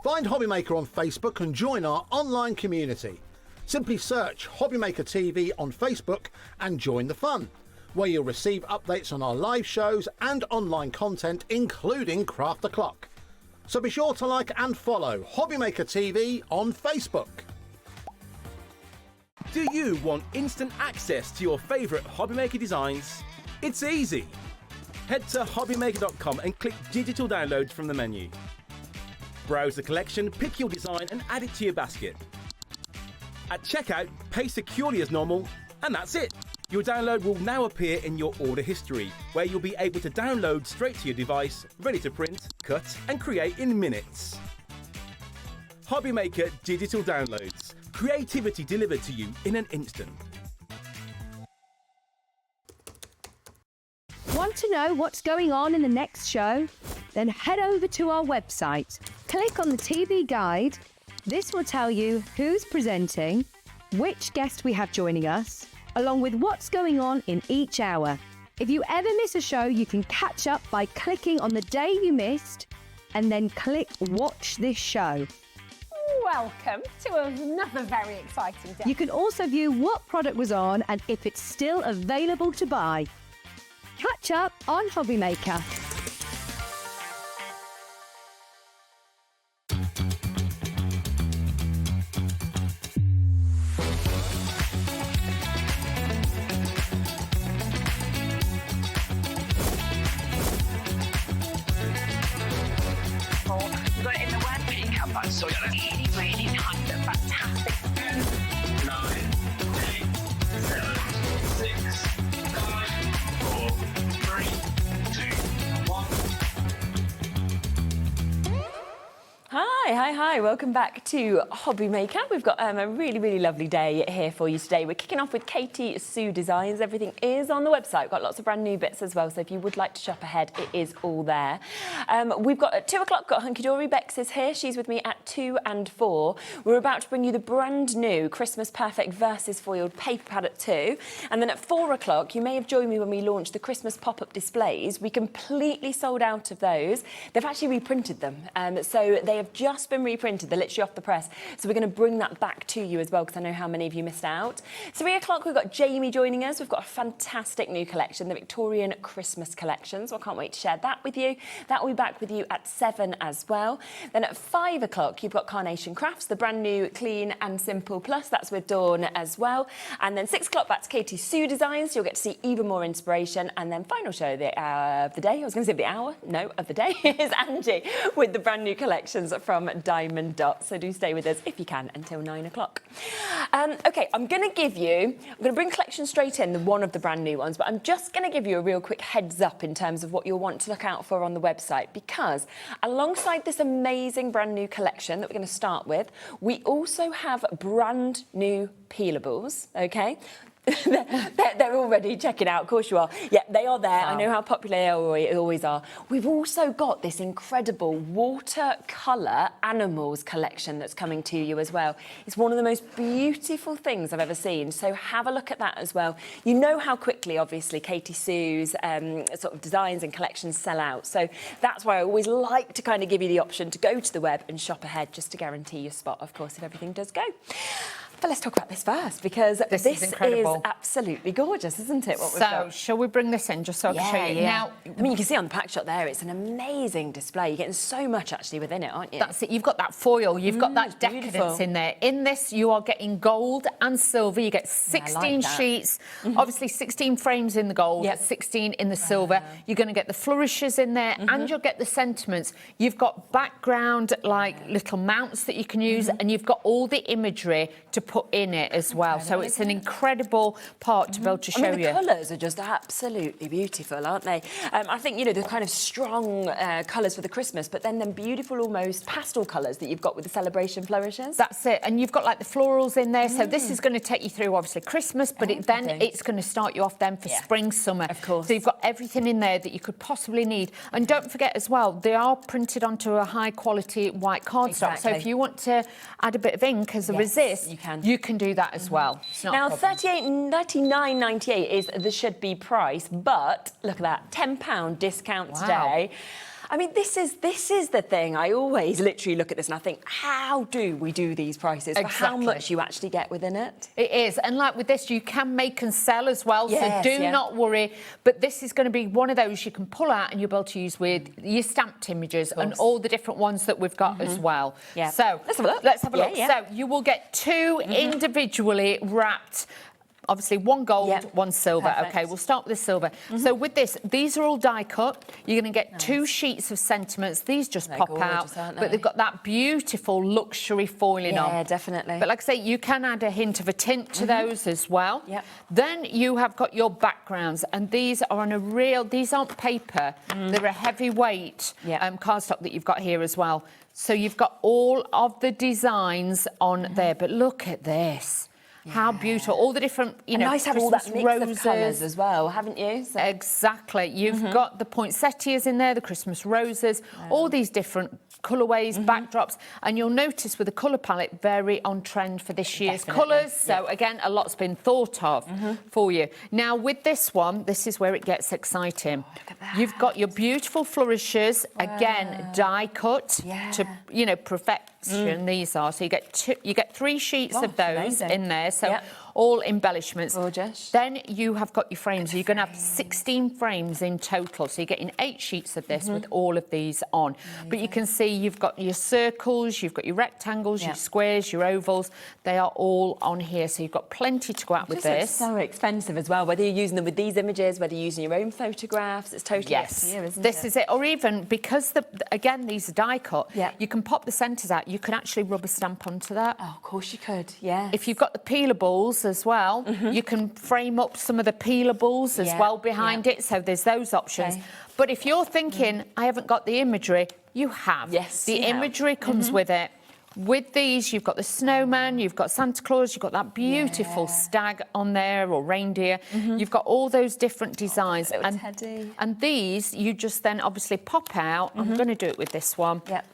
Find HobbyMaker on Facebook and join our online community. Simply search HobbyMaker TV on Facebook and join the fun, where you'll receive updates on our live shows and online content, including Craft the Clock. So be sure to like and follow HobbyMaker TV on Facebook. Do you want instant access to your favourite HobbyMaker designs? It's easy. Head to hobbymaker.com and click Digital Downloads from the menu. Browse the collection, pick your design and add it to your basket. At checkout, pay securely as normal, and that's it. Your download will now appear in your order history, where you'll be able to download straight to your device, ready to print, cut and create in minutes. HobbyMaker Digital Downloads. Creativity delivered to you in an instant. Want to know what's going on in the next show? Then head over to our website. Click on the TV guide. This will tell you who's presenting, which guest we have joining us, along with what's going on in each hour. If you ever miss a show, you can catch up by clicking on the day you missed and then click Watch This Show. Welcome to another very exciting day. You can also view what product was on and if it's still available to buy. Catch up on HobbyMaker. You got it in the word pickup, but so really, really nice and fantastic. 10, 9, 8, 7, 6, 5, 4, 3, 2, 1. Hi, welcome back to HobbyMaker. We've got a really, really lovely day here for you today. We're kicking off with Katy Sue Designs. Everything is on the website. We've got lots of brand new bits as well, so if you would like to shop ahead, it is all there. We've got at 2 o'clock, got Hunkydory. Bex is here. She's with me at 2 and 4. We're about to bring you the brand new Christmas Perfect Versus foiled paper pad at 2. And then at 4 o'clock, you may have joined me when we launched the Christmas pop-up displays. We completely sold out of those. They've actually reprinted them. So they have just been reprinted. They're literally off the press. So we're going to bring that back to you as well, because I know how many of you missed out. 3 o'clock, we've got Jamie joining us. We've got a fantastic new collection, the Victorian Christmas collection. So I can't wait to share that with you. That will be back with you at 7 as well. Then at 5 o'clock, you've got Carnation Crafts, the brand new Clean and Simple Plus. That's with Dawn as well. And then 6 o'clock, back to Katy Sue Designs. So you'll get to see even more inspiration. And then final show of the day. I was going to say of the hour. No, of the day is Angie with the brand new collections from Diamond Dotz. So do stay with us if you can until 9 o'clock. Okay, I'm going to bring collection straight in, one of the brand new ones, but I'm just going to give you a real quick heads up in terms of what you'll want to look out for on the website, because alongside this amazing brand new collection that we're going to start with, we also have brand new peelables, okay? They're already checking out, of course you are. Yeah, they are there. Wow. I know how popular they always are. We've also got this incredible watercolour animals collection that's coming to you as well. It's one of the most beautiful things I've ever seen, so have a look at that as well. You know how quickly, obviously, Katy Sue's sort of designs and collections sell out, so that's why I always like to kind of give you the option to go to the web and shop ahead, just to guarantee your spot, of course, if everything does go. But let's talk about this first, because this is absolutely gorgeous, isn't it? What we've got. Shall we bring this in just so I can show you? Now, I mean, you can see on the pack shot there, it's an amazing display. You're getting so much actually within it, aren't you? That's it. You've got that foil, you've got that decadence beautiful. In there. In this, you are getting gold and silver. You get 16 sheets, obviously 16 frames in the gold, 16 in the silver. You're going to get the flourishes in there, and you'll get the sentiments. You've got background, like little mounts that you can use, and you've got all the imagery to put in it as well. So it's an incredible part to be able to show you. The colours are just absolutely beautiful, aren't they? I think, you know, the kind of strong colours for the Christmas, but then them beautiful almost pastel colours that you've got with the celebration flourishes. That's it. And you've got like the florals in there. So this is going to take you through obviously Christmas, but then it's going to start you off then for spring, summer. Of course. So you've got everything in there that you could possibly need. And don't forget as well, they are printed onto a high quality white cardstock. So if you want to add a bit of ink as a resist, you can do that as well. Now, $39.98 is the should-be price, but look at that, £10 discount today. I mean, this is the thing. I always literally look at this and I think, how do we do these prices for how much you actually get within it? It is. And like with this, you can make and sell as well. Yes, so do not worry. But this is going to be one of those you can pull out and you'll be able to use with your stamped images and all the different ones that we've got as well. Yeah. So let's have a look. Let's have a look. So you will get 2 individually wrapped. Obviously, 1 gold, 1 silver. Perfect. Okay, we'll start with the silver. So with this, these are all die cut. You're going to get 2 sheets of sentiments. These just pop gorgeous, out, aren't but they? they've got that beautiful luxury foiling on. Yeah, definitely. But like I say, you can add a hint of a tint to those as well. Yep. Then you have got your backgrounds, and these are on a real. These aren't paper. They're a heavyweight cardstock that you've got here as well. So you've got all of the designs on there. But look at this. How beautiful. All the different, you know, nice to have all that mix roses. of colours as well, haven't you? So. Exactly. You've got the poinsettias in there, the Christmas roses, all these different colourways, backdrops, and you'll notice with the colour palette, very on trend for this year's colours. So again, a lot's been thought of for you. Now with this one, this is where it gets exciting. Look at that. You've got your beautiful flourishes, again, die cut to, you know, perfection. These are. So you get 3 sheets of those in there. So all embellishments. Gorgeous. Then you have got your frames. So you're going to have 16 frames in total. So you're getting 8 sheets of this with all of these on. But you can see you've got your circles, you've got your rectangles, your squares, your ovals. They are all on here. So you've got plenty to go out with this. It's so expensive as well. Whether you're using them with these images, whether you're using your own photographs, it's totally up to you, isn't it? This is it. Or even because again these are die cut, you can pop the centres out. You can actually rubber stamp onto that. Oh, of course you could. Yeah. If you've got the peelables as well, you can frame up some of the peelables as well behind it. So there's those options. But if you're thinking, I haven't got the imagery, you have. Yes, the you have. imagery comes with it. With these, you've got the snowman, you've got Santa Claus, you've got that beautiful stag on there or reindeer. You've got all those different designs. And these, you just then obviously pop out. I'm going to do it with this one. Yep.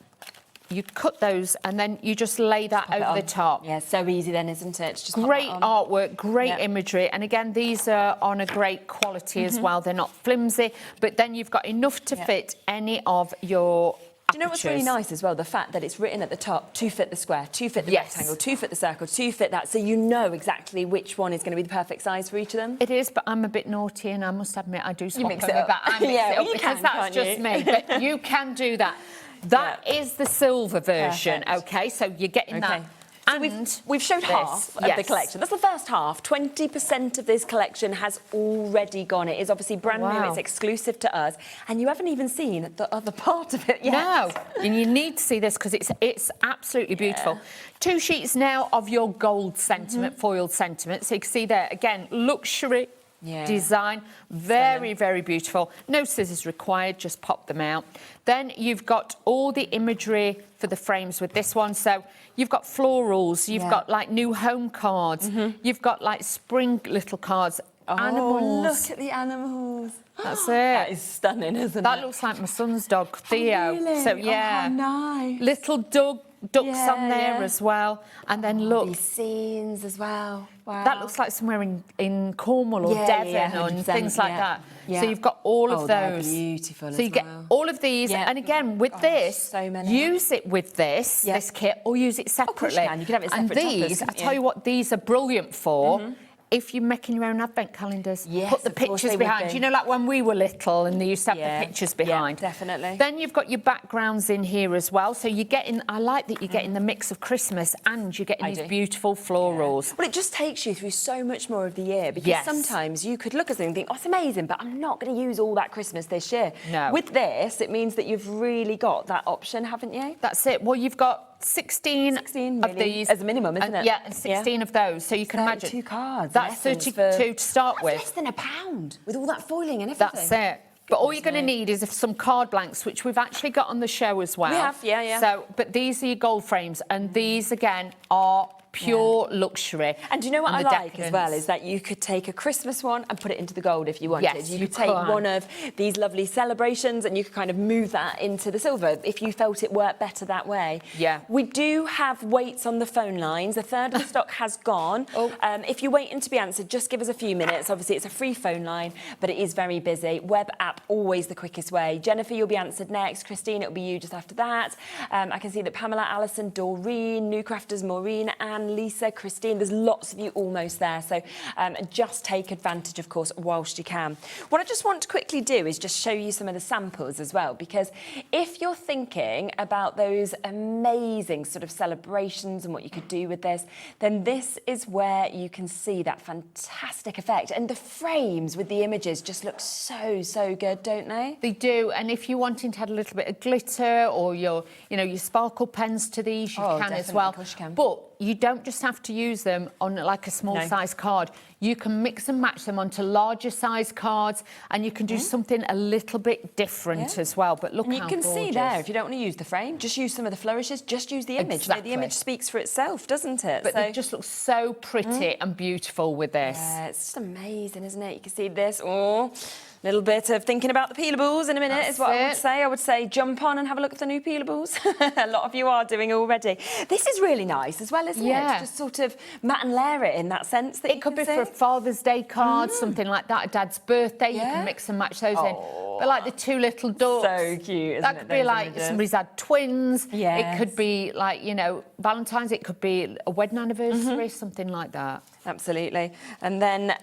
You cut those and then you just lay that over the top. Yeah, so easy then, isn't it? Just great artwork, great imagery. And again, these are on a great quality as well. They're not flimsy, but then you've got enough to fit any of your Do you know what's really nice as well? The fact that it's written at the top, to fit the square, to fit the rectangle, to fit the circle, to fit that. So you know exactly which one is going to be the perfect size for each of them. It is, but I'm a bit naughty and I must admit I do swap mix over it up. that. I mix it up you because can, that's can't just you? me. But you can do that. That is the silver version, okay? So you're getting that. So we've showed half of the collection. That's the first half. 20% of this collection has already gone. It is obviously brand new. It's exclusive to us. And you haven't even seen the other part of it yet. No. And you need to see this because it's absolutely beautiful. 2 sheets now of your gold sentiment, foiled sentiment. So you can see there, again, luxury design. Very, very beautiful. No scissors required. Just pop them out. Then you've got all the imagery for the frames with this one. So you've got florals, you've got like new home cards, you've got like spring little cards, animals. Look at the animals. That's it. That is stunning, isn't it? That looks like my son's dog, Theo. Really? So yeah. Oh, how nice. Little ducks on there as well. And then look. These scenes as well. Wow. That looks like somewhere in Cornwall or Devon and things like that. So you've got all of those. Beautiful. So you get all of these, and again with this, use it with this kit, or use it separately. Of course you can have it separate. And these, I tell you what, these are brilliant for. If you're making your own advent calendars, put the pictures behind. You know, like when we were little and they used to have the pictures behind. Yeah, definitely. Then you've got your backgrounds in here as well. So you're getting, I like that you're getting the mix of Christmas and you're getting these beautiful florals. Well, it just takes you through so much more of the year because sometimes you could look at something and think, oh, it's amazing, but I'm not going to use all that Christmas this year. No. With this, it means that you've really got that option, haven't you? That's it. Well, you've got 16 of these. As a minimum, isn't it? Yeah, and 16 of those. So you can imagine. 32 cards. That's 32 to start with. Less than £1 with all that foiling and everything. That's it. But all you're going to need is some card blanks, which we've actually got on the show as well. We have, yeah. So, but these are your gold frames, and these again are pure luxury. And do you know what I and the like as well decadence. is that you could take a Christmas one and put it into the gold if you wanted. Yes, you you could take can. one of these lovely celebrations and you could kind of move that into the silver if you felt it worked better that way. Yeah. We do have waits on the phone lines. A third of the stock has gone. Oh. If you're waiting to be answered, just give us a few minutes. Obviously, it's a free phone line, but it is very busy. Web app, always the quickest way. Jennifer, you'll be answered next. Christine, it'll be you just after that. I can see that Pamela, Alison, Doreen, New Crafters, Maureen, Anne, Lisa, Christine. There's lots of you almost there. So just take advantage, of course, whilst you can. What I just want to quickly do is just show you some of the samples as well, because if you're thinking about those amazing sort of celebrations and what you could do with this, then this is where you can see that fantastic effect. And the frames with the images just look so, so good, don't they? They do, and if you're wanting to add a little bit of glitter or your sparkle pens to these, you can as well. Of course you can. But you don't just have to use them on like a small size card. You can mix and match them onto larger size cards, and you can do something a little bit different as well. But look And how you can gorgeous. see there, if you don't want to use the frame, just use some of the flourishes, just use the image. Exactly. The image speaks for itself, doesn't it? But they just look so pretty and beautiful with this. Yeah, it's just amazing, isn't it? You can see this. Oh, little bit of thinking about the peelables in a minute That's is what I would it. say. I would say jump on and have a look at the new peelables. A lot of you are doing already. This is really nice as well, isn't it? Yeah. To just sort of matte and layer it in that sense. That It could be for a Father's Day card, something like that, a Dad's birthday. You can mix and match those in. But like the two little ducks. So cute, isn't That it, could be those like images? somebody's had twins. Yes. It could be like, Valentine's. It could be a wedding anniversary, something like that. Absolutely. And then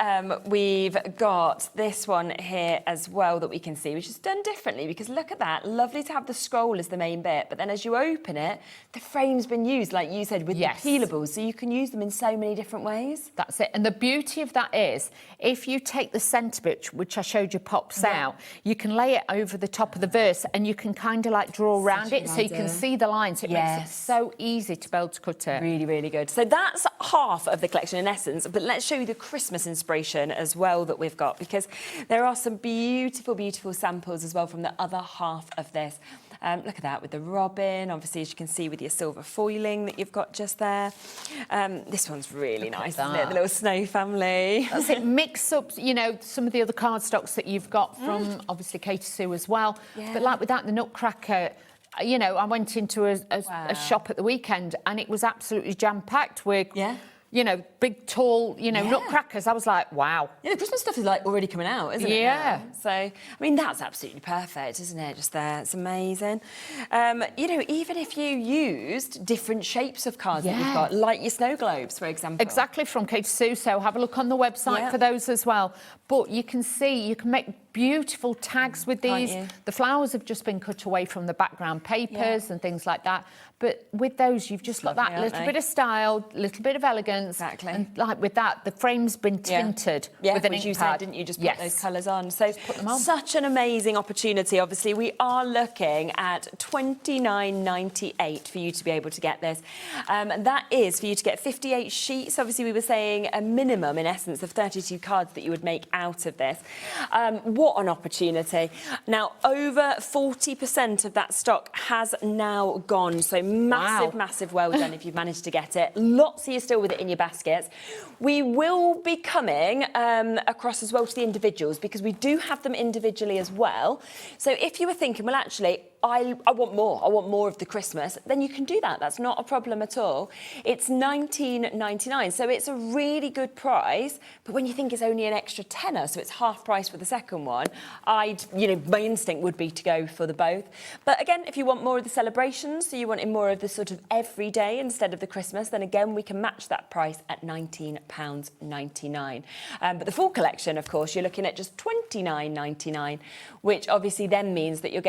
we've got this one here as well that we can see, which is done differently, because look at that. Lovely to have the scroll as the main bit, but then as you open it, the frame's been used, like you said, with the peelables, so you can use them in so many different ways. That's it. And the beauty of that is, if you take the centre bit, which I showed you pops out, you can lay it over the top of the verse and you can kind of like draw around it so you can see the lines. So it makes it so easy to be able to cut it. Really, really good. So that's half of the collection in essence, but let's show you the Christmas inspiration as well that we've got, because there are some beautiful, beautiful samples as well from the other half of this. Look at that with the robin, obviously, as you can see, with your silver foiling that you've got just there. This one's really nice, isn't it? The little snow family. That's it. Mix up, some of the other cardstocks that you've got from, obviously, Katy Sue as well. Yeah. But like with that, the Nutcracker, I went into a shop at the weekend and it was absolutely jam-packed with... big, tall, nutcrackers. I was like, wow. Yeah, the Christmas stuff is like already coming out, isn't it? Yeah. Now? So, I mean, that's absolutely perfect, isn't it? Just there, it's amazing. Even if you used different shapes of cards that you've got, like your snow globes, for example. Exactly, from Katy Sue. So have a look on the website for those as well. But you can see, you can make beautiful tags with these. The flowers have just been cut away from the background papers and things like that. But with those, you've just got that little bit of style, little bit of elegance. Exactly. And like with that, the frame's been tinted with an ink you pad. said, didn't you? Just put those colours on. So put them on. Such an amazing opportunity. Obviously, we are looking at $29.98 for you to be able to get this. And that is for you to get 58 sheets. Obviously, we were saying a minimum, in essence, of 32 cards that you would make out of this. What an opportunity. Now, over 40% of that stock has now gone. So massive, massive well done if you've managed to get it. Lots of you still with it in your baskets. We will be coming across as well to the individuals, because we do have them individually as well. So if you were thinking, well, actually, I want more of the Christmas, then you can do that. That's not a problem at all. It's $19.99, so it's a really good price. But when you think it's only an extra tenner, so it's half price for the second one, my instinct would be to go for the both. But again, if you want more of the celebrations, so you want more of the sort of everyday instead of the Christmas, then again, we can match that price at £19.99. But the full collection, of course, you're looking at just $29.99, which obviously then means that you're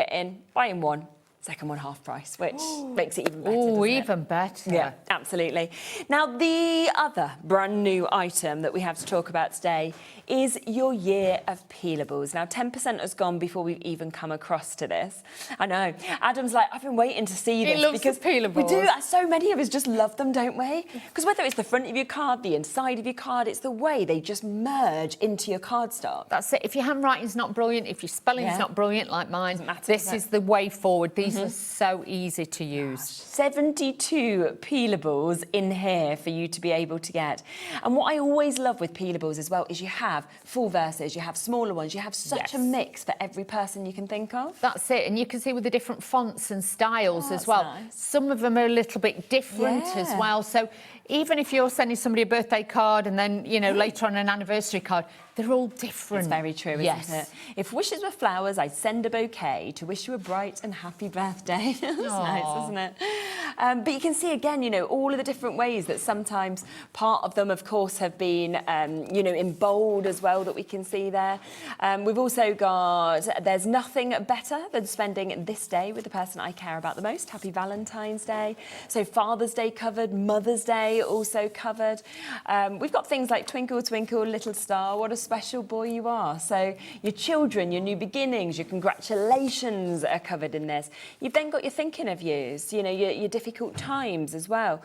buying one, second one half price, which makes it even better. Oh, even better. Yeah, absolutely. Now, the other brand new item that we have to talk about today is your year of peelables. Now, 10% has gone before we've even come across to this. I know. Adam's like, I've been waiting to see this. He loves because the peelables. We do. So many of us just love them, don't we? Because whether it's the front of your card, the inside of your card, it's the way they just merge into your cardstock. That's it. If your handwriting's not brilliant, if your spelling's not brilliant like mine, Doesn't matter, this does it? is the way forward. These these are so easy to use. 72 peelables in here for you to be able to get. And what I always love with peelables as well is you have full verses, you have smaller ones, you have such a mix for every person you can think of. That's it, and you can see with the different fonts and styles as well. Nice. Some of them are a little bit different as well. So even if you're sending somebody a birthday card and then, you know, later on an anniversary card, they're all different. It's very true, isn't it? If wishes were flowers, I'd send a bouquet to wish you a bright and happy birthday. That's nice, isn't it? But you can see again, you know, all of the different ways that sometimes part of them, of course, have been, you know, in bold as well that we can see there. We've also got, there's nothing better than spending this day with the person I care about the most. Happy Valentine's Day. So Father's Day covered, Mother's Day also covered. We've got things like Twinkle, Twinkle, Little Star, what a special boy you are. So your children, your new beginnings, your congratulations are covered in this. You've then got your thinking of yous, you know, your difficult times as well.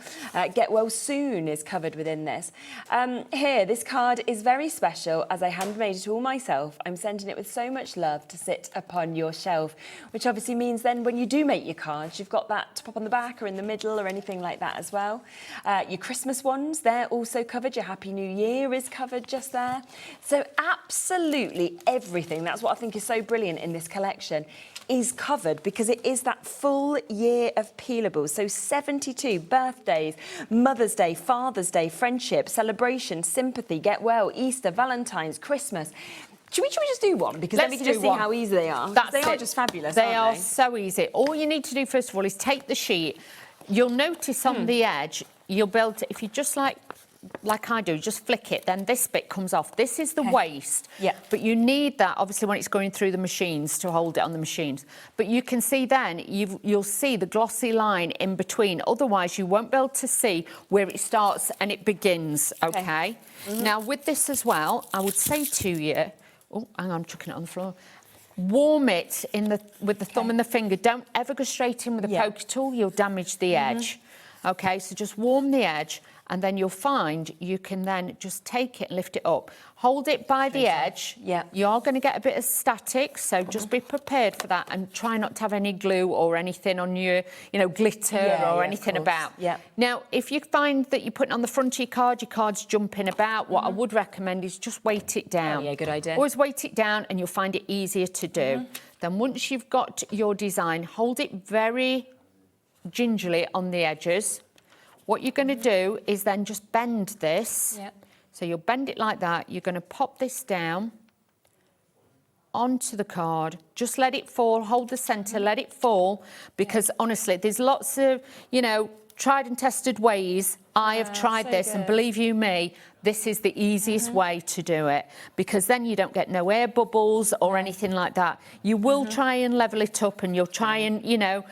Get well soon is covered within this. Here, this card is very special as I handmade it all myself. I'm sending it with so much love to sit upon your shelf, which obviously means then when you do make your cards, you've got that to pop on the back or in the middle or anything like that as well. Your Christmas ones, they're also covered. Your Happy New Year is covered just there. So absolutely everything, that's what I think is so brilliant in this collection, is covered because it is that full year of peelables. So 72 birthdays, Mother's Day, Father's Day, friendship, celebration, sympathy, get well, Easter, Valentine's, Christmas. Should we just do one? Because then we can just see how easy they are. They are just fabulous, They are aren't they? so easy. All you need to do, first of all, is take the sheet. You'll notice on the edge, you'll be able to, if you just like I do, just flick it, then this bit comes off. This is the waste. Yeah. But you need that, obviously, when it's going through the machines to hold it on the machines. But you can see then, you'll see the glossy line in between. Otherwise, you won't be able to see where it starts and it begins, okay? Now, with this as well, I would say to you, oh, hang on, I'm chucking it on the floor. Warm it with the thumb and the finger. Don't ever go straight in with a poker tool. You'll damage the edge. Okay, so just warm the edge, and then you'll find you can then just take it and lift it up. Hold it by the edge. Yeah. You are going to get a bit of static, so just be prepared for that and try not to have any glue or anything on your, you know, glitter or anything about. Yeah. Now, if you find that you're putting on the front of your card's jumping about, what I would recommend is just weight it down. Oh, yeah, good idea. Always weight it down and you'll find it easier to do. Then once you've got your design, hold it very gingerly on the edges. What you're going to do is then just bend this. So you'll bend it like that. You're going to pop this down onto the card. Just let it fall. Hold the centre. Let it fall. Because honestly, there's lots of, you know, tried and tested ways. I have tried this, and believe you me, this is the easiest way to do it, because then you don't get no air bubbles or anything like that. You will try and level it up, and you'll try and, you know,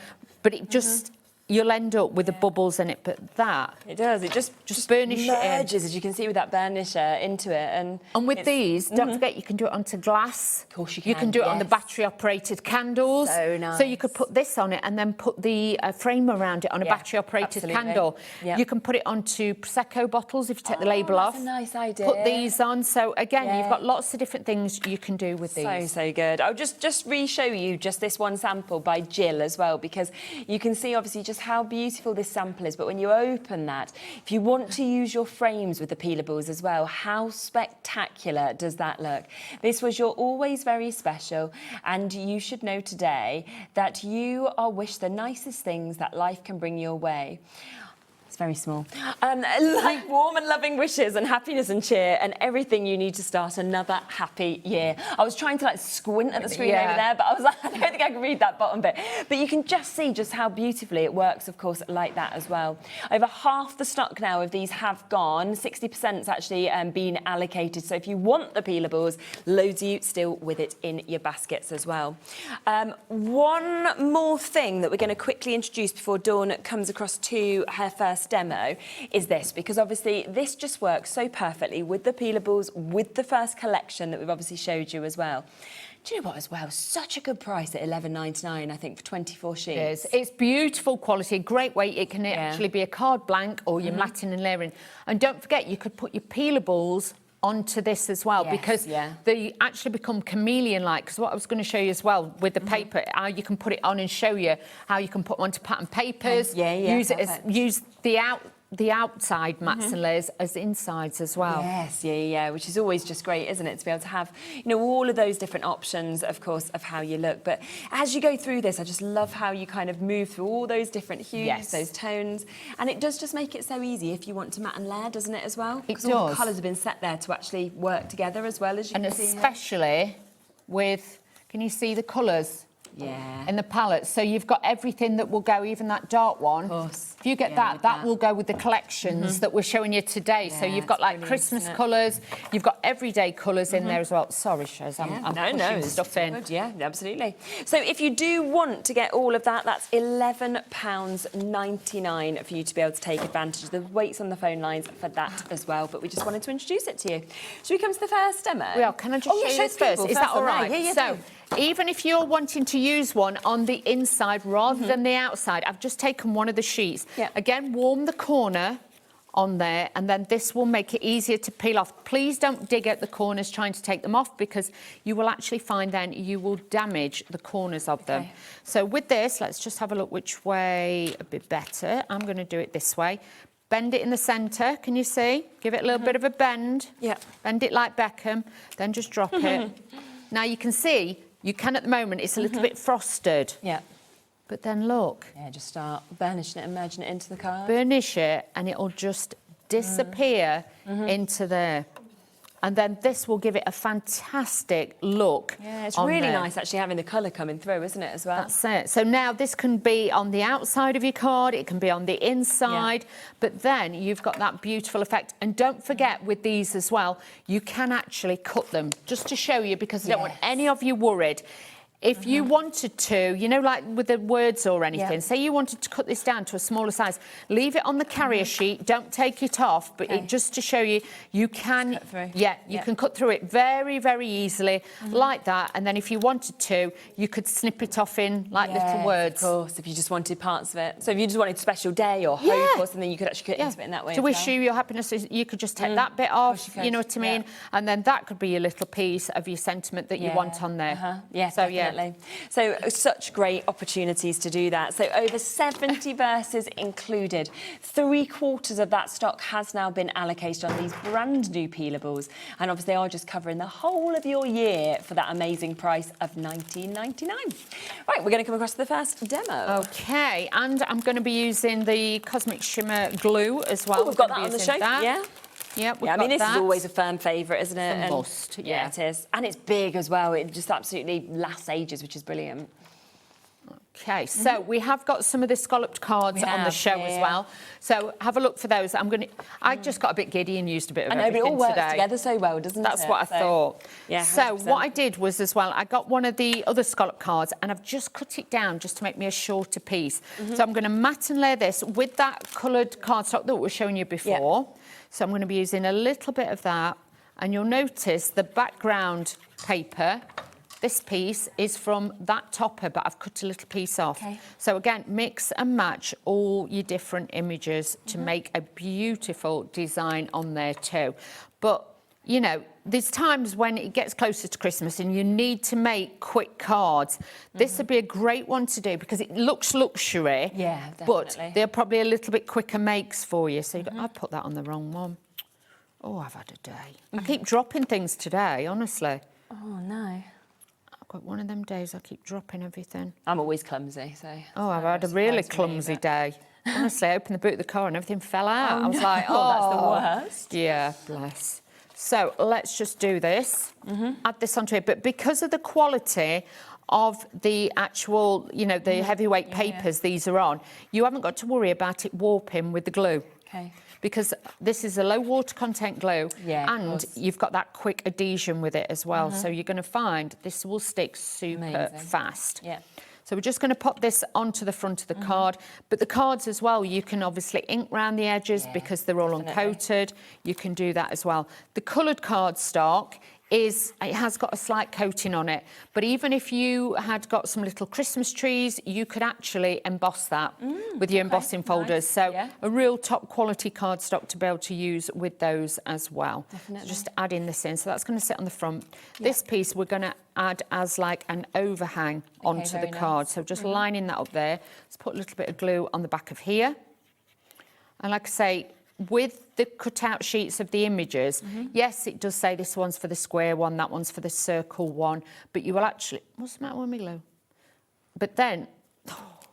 but it just, you'll end up with the bubbles in it. But that, it does. It just burnish merges, it in. as you can see with that burnisher, into it. And with these, don't forget, you can do it onto glass. Of course you can. You can do it on the battery-operated candles. So nice. So you could put this on it and then put the frame around it on a battery-operated candle. You can put it onto Prosecco bottles if you take the label off. That's a nice idea. Put these on. So again, you've got lots of different things you can do with these. So good. I'll just re-show you just this one sample by Jill as well, because you can see obviously just how beautiful this sample is. But when you open that, if you want to use your frames with the peelables as well, how spectacular does that look? This was your always very special, and you should know today that you are wished the nicest things that life can bring your way. It's very small. Like warm and loving wishes and happiness and cheer and everything you need to start another happy year. I was trying to like squint at the screen over there, but I was like, I don't think I can read that bottom bit. But you can just see just how beautifully it works, of course, like that as well. Over half the stock now of these have gone. 60%'s actually been allocated. So if you want the peelables, loads of you still with it in your baskets as well. One more thing that we're going to quickly introduce before Dawn comes across to her first demo is this, because obviously this just works so perfectly with the peelables, with the first collection that we've obviously showed you as well. Do you know what as well? Such a good price at $11.99, I think, for 24 sheets. It is. It's beautiful quality, great weight. It can actually be a card blank or your matting and layering. And don't forget, you could put your peelables onto this as well, because they actually become chameleon-like. Because what I was going to show you as well with the paper, how you can put it on and show you how you can put them onto pattern papers, use the outside mats and layers as insides as well. Yes, which is always just great, isn't it, to be able to have, you know, all of those different options, of course, of how you look. But as you go through this, I just love how you kind of move through all those different hues, those tones, and it does just make it so easy if you want to mat and layer, doesn't it, as well? Because all the colours have been set there to actually work together as well, as you can see. And especially with, can you see the colours? In the palette, so you've got everything that will go, even that dark one. Of course. If you get that will go with the collections that we're showing you today. So you've got like Christmas colours, you've got everyday colours in there as well. Sorry, Shez, I'm pushing stuff in. Good. Yeah, absolutely. So if you do want to get all of that, that's £11.99 for you to be able to take advantage. The waits on the phone lines for that as well. But we just wanted to introduce it to you. Should we come to the first demo? Well, can I just show you this first? Is that all right? Yeah, so, even if you're wanting to use one on the inside rather than the outside, I've just taken one of the sheets. Again, warm the corner on there, and then this will make it easier to peel off. Please don't dig at the corners trying to take them off, because you will actually find then you will damage the corners of them. So with this, let's just have a look which way a bit better. I'm going to do it this way. Bend it in the centre, can you see? Give it a little bit of a bend. Bend it like Beckham, then just drop it. Now you can see, you can at the moment, it's a little bit frosted. But then look. Just start burnishing it and merging it into the card. Burnish it and it'll just disappear into there. And then this will give it a fantastic look. Yeah, it's really nice actually having the colour coming through, isn't it, as well? That's it. So now this can be on the outside of your card, it can be on the inside, but then you've got that beautiful effect. And don't forget with these as well, you can actually cut them, just to show you, because I don't want any of you worried. If you wanted to, you know, like with the words or anything, say you wanted to cut this down to a smaller size, leave it on the carrier sheet, don't take it off, but it, just to show you, you can, you can cut through it very, very easily, like that. And then if you wanted to, you could snip it off in like little words. Of course, if you just wanted parts of it. So if you just wanted special day or hope or something, you could actually cut into it in that way. To wish you your happiness, you could just take that bit off, you know what I mean? And then that could be your little piece of your sentiment that you want on there. So, so such great opportunities to do that. So over 70 verses included. 3/4 of that stock has now been allocated on these brand new peelables, and obviously are just covering the whole of your year for that amazing price of $19.99. Right, we're going to come across to the first demo. Okay, and I'm going to be using the Cosmic Shimmer glue as well. Oh, we've got that on the show, Yeah, I mean, this is always a firm favourite, isn't it? It's a must, yeah, it is. And it's big as well. It just absolutely lasts ages, which is brilliant. Okay, so we have got some of the scalloped cards on the show as well. So have a look for those. I just got a bit giddy and used a bit of everything today. But it all works today. together so well, doesn't it? That's what I thought. Yeah, 100%. So what I did was as well, I got one of the other scallop cards and I've just cut it down just to make me a shorter piece. So I'm going to mat and layer this with that coloured cardstock that we were showing you before. So I'm going to be using a little bit of that, and you'll notice the background paper, this piece is from that topper, but I've cut a little piece off. So again, mix and match all your different images to make a beautiful design on there too. But, you know, there's times when it gets closer to Christmas and you need to make quick cards. This would be a great one to do because it looks luxury, but they're probably a little bit quicker makes for you. So you've got, I put that on the wrong one. Oh, I've had a day. I keep dropping things today, honestly. Oh, no. I've got one of them days I keep dropping everything. I'm always clumsy, so... Oh, I've had a really clumsy day. Honestly, I opened the boot of the car and everything fell out. I was like, that's the worst. Yeah, bless. So let's just do this, add this onto it. But because of the quality of the actual, you know, the heavyweight papers these are on, you haven't got to worry about it warping with the glue. Because this is a low water content glue and you've got that quick adhesion with it as well. So you're going to find this will stick super fast. So we're just going to pop this onto the front of the card. But the cards as well, you can obviously ink round the edges because they're all uncoated. You can do that as well. The coloured cardstock is it has got a slight coating on it. But even if you had got some little Christmas trees, you could actually emboss that with your embossing folders. So a real top quality cardstock to be able to use with those as well. Definitely. So just adding this in. So that's going to sit on the front. This piece we're going to add as like an overhang onto the card. So just lining that up there. Let's put a little bit of glue on the back of here. And like I say, with the cutout sheets of the images, yes, it does say this one's for the square one, that one's for the circle one, but you will actually, what's the matter with me glue? But then,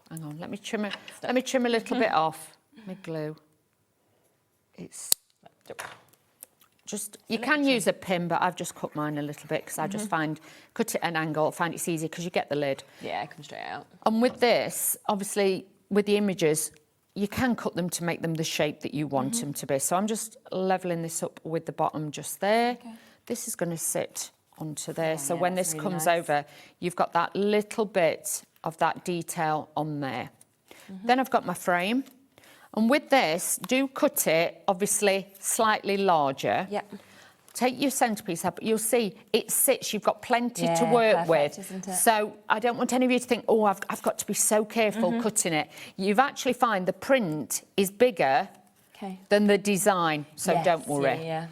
hang on, let me trim a little bit off my glue. It's just, you can use a pin, but I've just cut mine a little bit because I just cut it at an angle, find it's easy because you get the lid. Yeah, it comes straight out. And with this, obviously, with the images, you can cut them to make them the shape that you want them to be. So I'm just levelling this up with the bottom just there. Okay. This is going to sit onto there. So when this comes over, you've got that little bit of that detail on there. Then I've got my frame. And with this, do cut it, obviously, slightly larger. Yeah. Take your centrepiece up, you'll see it sits, you've got plenty to work with. Isn't it? So I don't want any of you to think, oh, I've got to be so careful cutting it. You've actually find the print is bigger than the design, so don't worry.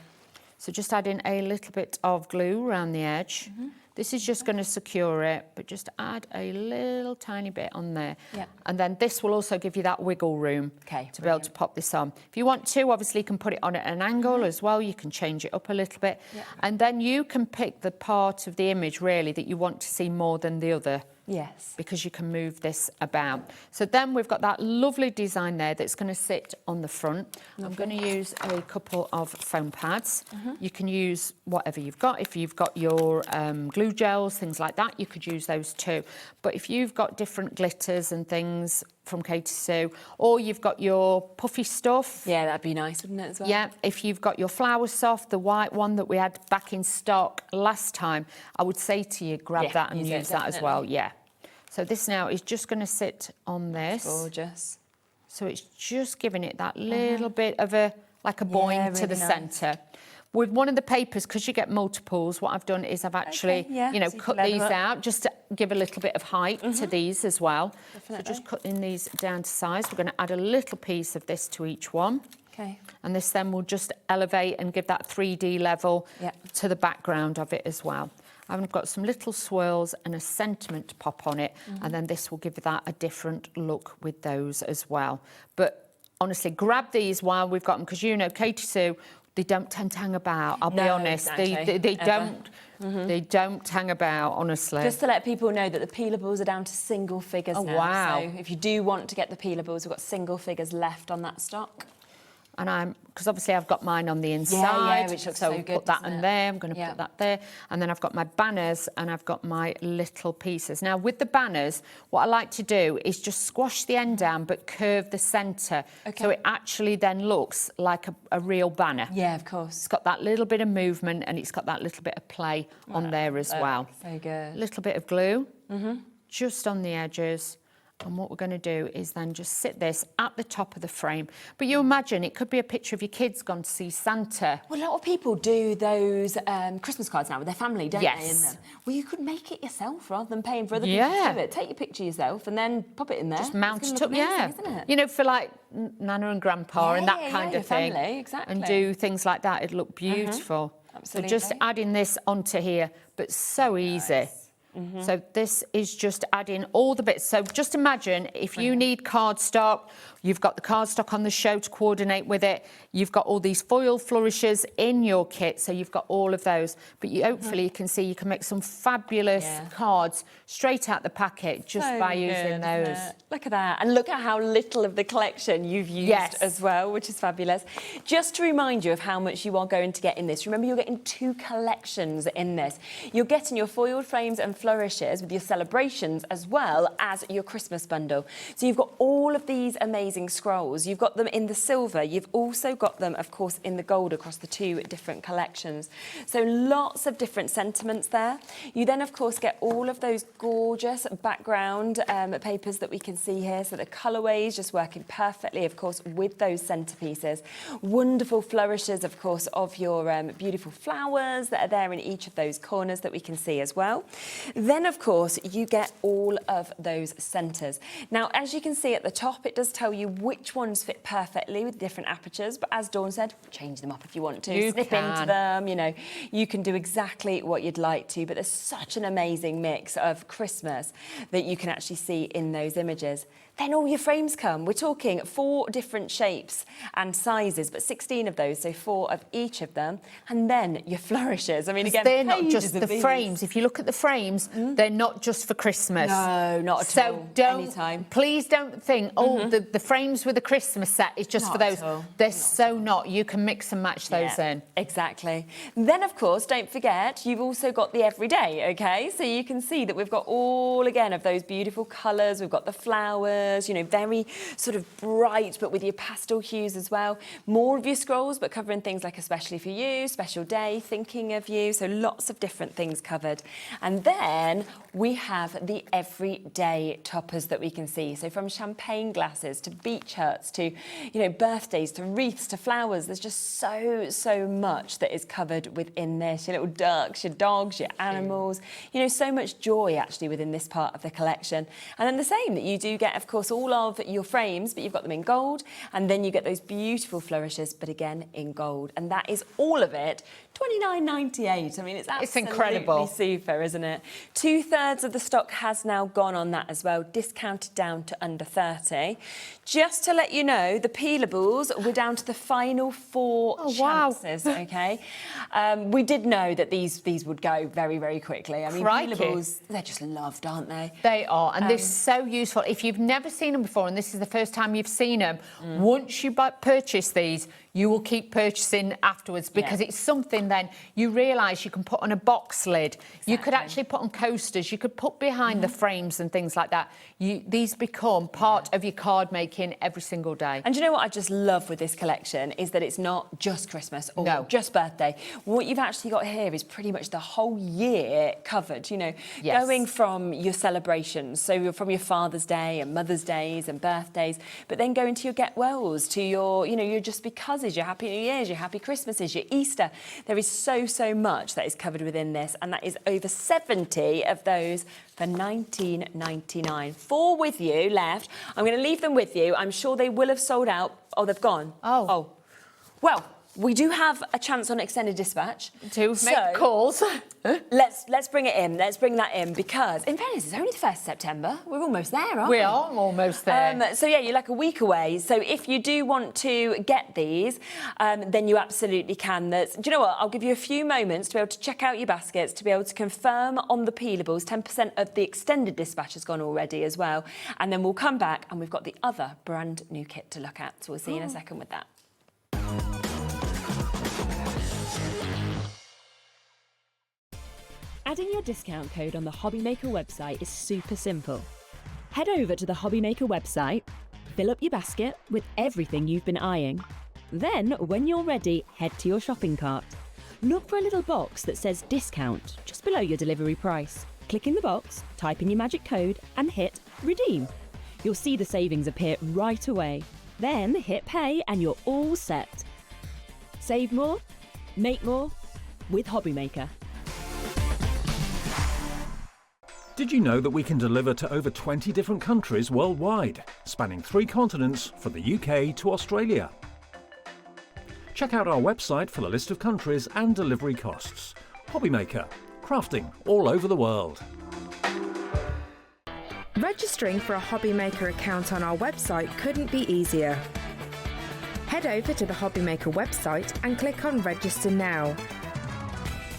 So just adding a little bit of glue around the edge. This is just going to secure it, but just add a little tiny bit on there. And then this will also give you that wiggle room to be able to pop this on. If you want to, obviously you can put it on at an angle as well. You can change it up a little bit. And then you can pick the part of the image, really, that you want to see more than the other. Yes. Because you can move this about. So then we've got that lovely design there that's going to sit on the front. I'm going to use a couple of foam pads. You can use whatever you've got. If you've got your glue gels, things like that, you could use those too. But if you've got different glitters and things from Katy Sue, or you've got your puffy stuff. Yeah, that'd be nice, wouldn't it, as well? Yeah, if you've got your Flower Soft, the white one that we had back in stock last time, I would say to you, grab that and use that as well, So this now is just going to sit on this. That's gorgeous. So it's just giving it that little bit of a, like a boing to the centre. With one of the papers, because you get multiples, what I've done is I've actually, you know, cut these out just to give a little bit of height to these as well. So just cutting these down to size. We're going to add a little piece of this to each one. Okay. And this then will just elevate and give that 3D level to the background of it as well. I've got some little swirls and a sentiment pop on it, and then this will give that a different look with those as well. But honestly, grab these while we've got them, because you know, Katy Sue, they don't tend to hang about. I'll be honest, they don't. They don't hang about, honestly. Just to let people know that the peelables are down to single figures now. Wow. So if you do want to get the peelables, we've got single figures left on that stock. And because obviously I've got mine on the inside, which looks so so good, put that in there, I'm going to put that there. And then I've got my banners and I've got my little pieces. Now with the banners, what I like to do is just squash the end down but curve the centre. So it actually then looks like a real banner. Yeah, of course. It's got that little bit of movement and it's got that little bit of play on there as well. So good. A little bit of glue, just on the edges. And what we're going to do is then just sit this at the top of the frame. But you imagine it could be a picture of your kids gone to see Santa. Well, a lot of people do those Christmas cards now with their family, don't they? Yes. Well, you could make it yourself rather than paying for other people to do it. Take your picture yourself and then pop it in there. Just mount it up, isn't it? You know, for like Nana and Grandpa and that kind of thing. Family, exactly. And do things like that. It'd look beautiful. Absolutely. So just adding this onto here, but so easy. So this is just adding all the bits. So just imagine if you need cardstock, you've got the cardstock on the show to coordinate with it. You've got all these foil flourishes in your kit, so you've got all of those. But you hopefully you can see you can make some fabulous cards straight out the packet just by using those. Look at that. And look at how little of the collection you've used as well, which is fabulous. Just to remind you of how much you are going to get in this. Remember, you're getting 2 collections in this. You're getting your foiled frames and flourishes with your celebrations as well as your Christmas bundle. So you've got all of these amazing scrolls. You've got them in the silver. You've also got them, of course, in the gold across the 2 different collections. So lots of different sentiments there. You then, of course, get all of those gorgeous background papers that we can see here. So the colourways just working perfectly, of course, with those centerpieces. Wonderful flourishes, of course, of your beautiful flowers that are there in each of those corners that we can see as well. Then, of course, you get all of those centres. Now, as you can see at the top, it does tell you which ones fit perfectly with different apertures, but as Dawn said, change them up if you want to. Snip into them, you know, you can do exactly what you'd like to, but there's such an amazing mix of Christmas that you can actually see in those images. Then all your frames come. We're talking 4 different shapes and sizes, but 16 of those, so 4 of each of them. And then your flourishes. I mean, again, they're not just the frames. If you look at the frames, they're not just for Christmas. No, not at all. So please don't think, the frames with the Christmas set is just for those. They're so not. You can mix and match those in. Exactly. Then, of course, don't forget, you've also got the everyday, okay? So you can see that we've got all, again, of those beautiful colours. We've got the flowers, you know, very sort of bright, but with your pastel hues as well. More of your scrolls, but covering things like especially for you, special day, thinking of you. So lots of different things covered. And then we have the everyday toppers that we can see. So from champagne glasses to beach huts to, you know, birthdays to wreaths to flowers. There's just so much that is covered within this. Your little ducks, your dogs, your animals. You know, so much joy actually within this part of the collection. And then the same that you do get, of course, all of your frames, but you've got them in gold, and then you get those beautiful flourishes, but again in gold. And that is all of it, $29.98. I mean, it's incredible. Super, isn't it? 2/3 of the stock has now gone on that as well, discounted down to under 30. Just to let you know, the peelables, we're down to the final 4 chances, okay? We did know that these would go very, very quickly. I mean, peelables, they're just loved, aren't they? They are, and they're so useful. If you've never seen them before, and this is the first time you've seen them, once you purchase these, you will keep purchasing afterwards, because it's something then you realise you can put on a box lid. Exactly. You could actually put on coasters. You could put behind the frames and things like that. These become part of your card making every single day. And do you know what I just love with this collection is that it's not just Christmas or just birthday. What you've actually got here is pretty much the whole year covered, you know, going from your celebrations, so from your Father's Day and Mother's Days and birthdays, but then going to your get wells, to your, you know, your just becauses, your Happy New Year's, your Happy Christmases, your Easter. There is so much that is covered within this, and that is over 70 of those for $19.99. 4 with you left. I'm going to leave them with you. I'm sure they will have sold out. Oh, they've gone. Oh. Well, we do have a chance on extended dispatch. To make calls. Let's bring it in. Let's bring that in, because, in fairness, it's only the 1st of September. We're almost there, aren't we? We are almost there. So, yeah, you're like a week away. So if you do want to get these, then you absolutely can. Do you know what? I'll give you a few moments to be able to check out your baskets, to be able to confirm on the peelables. 10% of the extended dispatch has gone already as well. And then we'll come back and we've got the other brand new kit to look at. So we'll see you in a second with that. Adding your discount code on the HobbyMaker website is super simple. Head over to the HobbyMaker website, fill up your basket with everything you've been eyeing. Then, when you're ready, head to your shopping cart. Look for a little box that says discount just below your delivery price. Click in the box, type in your magic code and hit redeem. You'll see the savings appear right away. Then hit pay and you're all set. Save more, make more with HobbyMaker. Did you know that we can deliver to over 20 different countries worldwide, spanning 3 continents from the UK to Australia? Check out our website for the list of countries and delivery costs. HobbyMaker, crafting all over the world. Registering for a HobbyMaker account on our website couldn't be easier. Head over to the HobbyMaker website and click on Register Now.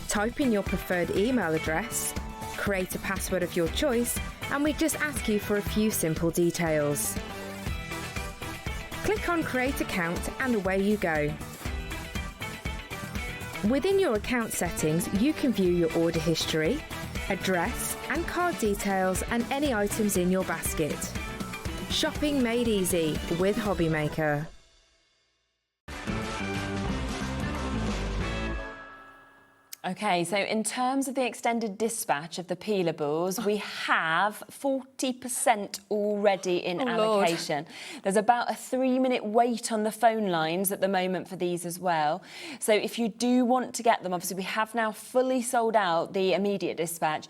Type in your preferred email address, create a password of your choice, and we just ask you for a few simple details. Click on Create Account and away you go. Within your account settings, you can view your order history, address and card details and any items in your basket. Shopping made easy with HobbyMaker. Okay, so in terms of the extended dispatch of the peelables, we have 40% already in allocation. Lord. There's about a 3-minute wait on the phone lines at the moment for these as well. So if you do want to get them, obviously we have now fully sold out the immediate dispatch.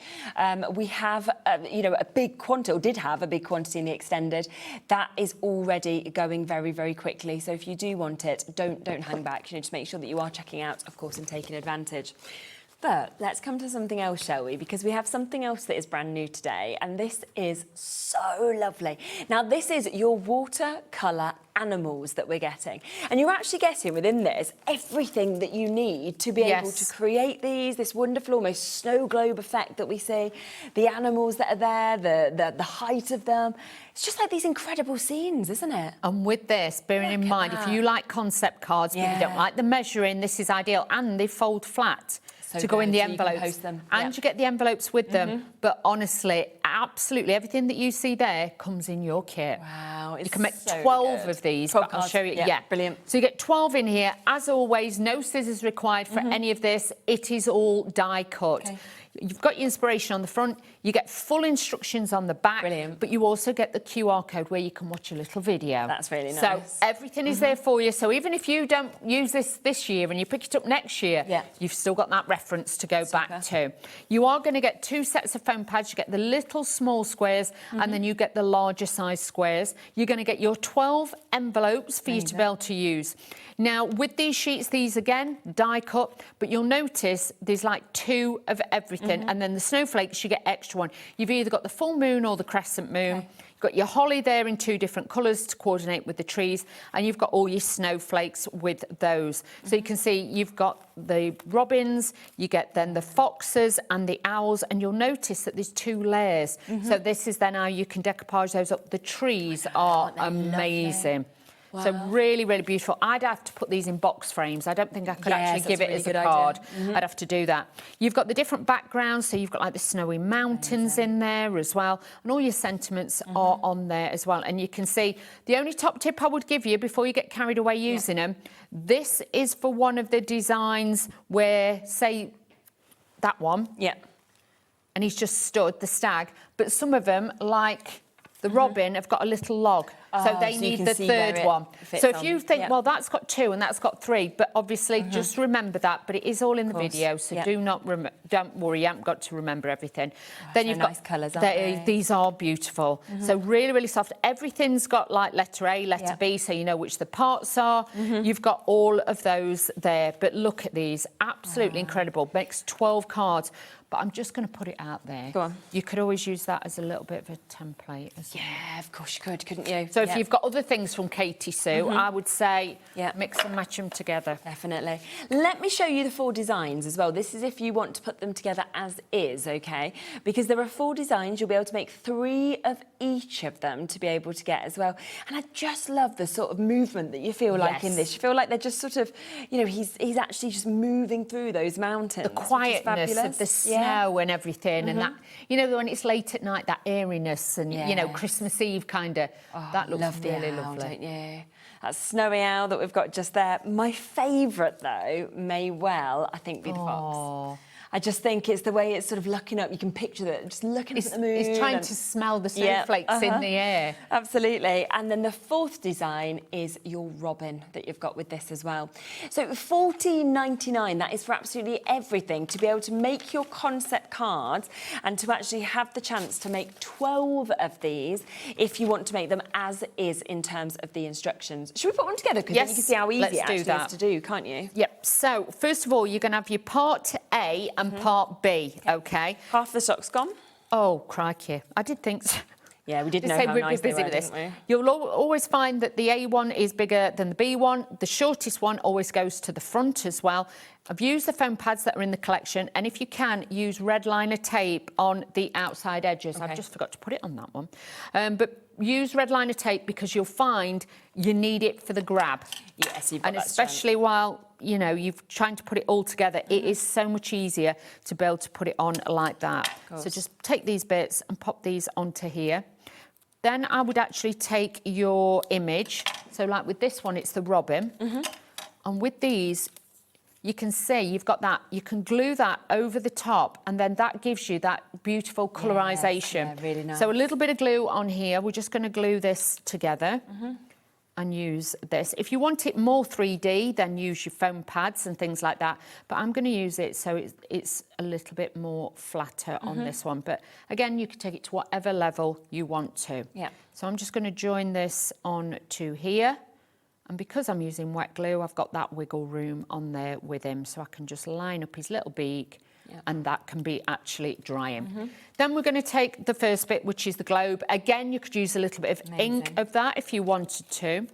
We have, a big quantity, or did have a big quantity in the extended. That is already going very, very quickly. So if you do want it, don't hang back. Just make sure that you are checking out, of course, and taking advantage. But let's come to something else, shall we? Because we have something else that is brand new today, and this is so lovely. Now, this is your watercolour animals that we're getting. And you're actually getting within this everything that you need to be able to create this wonderful almost snow globe effect that we see, the animals that are there, the height of them. It's just like these incredible scenes, isn't it? And with this, bearing in mind, if you like concept cards, but you don't like the measuring, this is ideal. And they fold flat. To go in the envelopes, and you get the envelopes with them. But honestly, absolutely everything that you see there comes in your kit. Wow, you can make 12 of these. 12 but I'll cards. show you. Yeah, brilliant. So you get 12 in here. As always, no scissors required for any of this. It is all die cut. Okay. You've got your inspiration on the front, you get full instructions on the back, but you also get the QR code where you can watch a little video. That's really nice. So everything is there for you. So even if you don't use this year and you pick it up next year, you've still got that reference to go back to. You are going to get 2 sets of foam pads. You get the little small squares and then you get the larger size squares. You're going to get your 12 envelopes for you to be able to use. Now, with these sheets, these again, die cut, but you'll notice there's like 2 of everything. And then the snowflakes, you get extra one. You've either got the full moon or the crescent moon. You've got your holly there in 2 different colours to coordinate with the trees, and you've got all your snowflakes with those. So you can see you've got the robins, you get then the foxes and the owls, and you'll notice that there's 2 layers. So this is then how you can decoupage those up. The trees are amazing. Wow. So really, really beautiful. I'd have to put these in box frames. I don't think I could actually give it as a card. I'd have to do that. You've got the different backgrounds, so you've got like the snowy mountains in there as well, and all your sentiments are on there as well. And you can see the only top tip I would give you before you get carried away using them, this is for one of the designs where, say, that one. And he's just stood, the stag, but some of them, like the robin, have got a little log. So they need the third one. So if you think, well, that's got 2 and that's got 3, but obviously just remember that. But it is all in the video, so don't worry, you haven't got to remember everything. Then you've got nice colours, aren't they? These are beautiful. So really, really soft. Everything's got like letter A, letter B, so you know which the parts are. You've got all of those there. But look at these, absolutely incredible. Makes 12 cards. But I'm just going to put it out there. Go on. You could always use that as a little bit of a template as well. Yeah, of course you could, couldn't you? So if you've got other things from Katy Sue, I would say mix and match them together. Definitely. Let me show you the 4 designs as well. This is if you want to put them together as is, okay? Because there are 4 designs. You'll be able to make 3 of each of them to be able to get as well. And I just love the sort of movement that you feel like in this. You feel like they're just sort of, he's actually just moving through those mountains. The quietness of the snow and everything, and that, when it's late at night, that airiness and, Christmas Eve kind of, that looks really lovely. Don't you? That snowy owl that we've got just there. My favourite, though, may well, I think, be the fox. I just think it's the way it's sort of looking up. You can picture that, just looking up at the moon. It's trying to smell the snowflakes in the air. Absolutely. And then the 4th design is your robin that you've got with this as well. So $14.99, that is for absolutely everything, to be able to make your concept cards and to actually have the chance to make 12 of these if you want to make them as is in terms of the instructions. Should we put one together? Because then you can see how easy it actually is to do, can't you? Yep. So first of all, you're going to have your part A and part B, okay? Half the stock's gone. Oh, crikey. I did think so. Yeah, we did know how nice they were, didn't we? You'll always find that the A one is bigger than the B one. The shortest one always goes to the front as well. I've used the foam pads that are in the collection, and if you can, use red liner tape on the outside edges. I've just forgot to put it on that one. But use red liner tape because you'll find you need it for the grab. Yes, you've got and especially while you know, you're trying to put it all together, it is so much easier to be able to put it on like that. So just take these bits and pop these onto here. Then I would actually take your image. So like with this one, it's the robin. And with these, you can see you've got that, you can glue that over the top, and then that gives you that beautiful colorization. Yeah, really nice. So a little bit of glue on here. We're just going to glue this together and use this. If you want it more 3D, then use your foam pads and things like that. But I'm going to use it so it's a little bit more flatter on this one. But again, you can take it to whatever level you want to. Yeah. So I'm just going to join this on to here. And because I'm using wet glue, I've got that wiggle room on there with him. So I can just line up his little beak and that can be actually drying. Then we're going to take the first bit, which is the globe. Again, you could use a little bit of ink of that if you wanted to.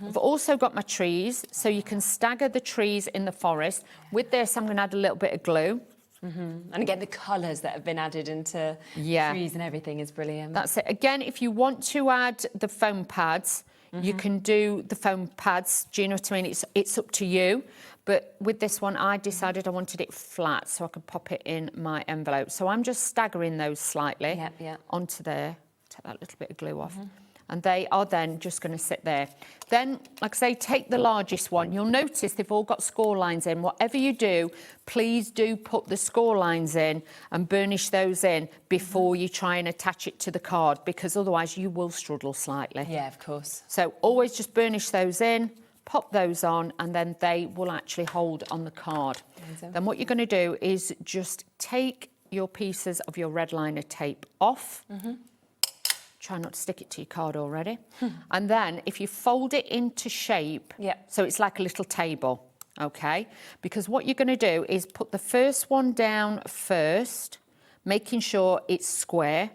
I've also got my trees, so you can stagger the trees in the forest. With this, I'm going to add a little bit of glue. And again, the colours that have been added into trees and everything is brilliant. That's it. Again, if you want to add the foam pads, you can do the foam pads. Do you know what I mean? It's up to you. But with this one, I decided I wanted it flat so I could pop it in my envelope. So I'm just staggering those slightly onto there. Take that little bit of glue off. And they are then just going to sit there. Then, like I say, take the largest one. You'll notice they've all got score lines in. Whatever you do, please do put the score lines in and burnish those in before you try and attach it to the card, because otherwise you will struggle slightly. Yeah, of course. So always just burnish those in, pop those on, and then they will actually hold on the card. Amazing. Then what you're going to do is just take your pieces of your red liner tape off. Try not to stick it to your card already. And then if you fold it into shape, so it's like a little table, okay? Because what you're going to do is put the first one down first, making sure it's square,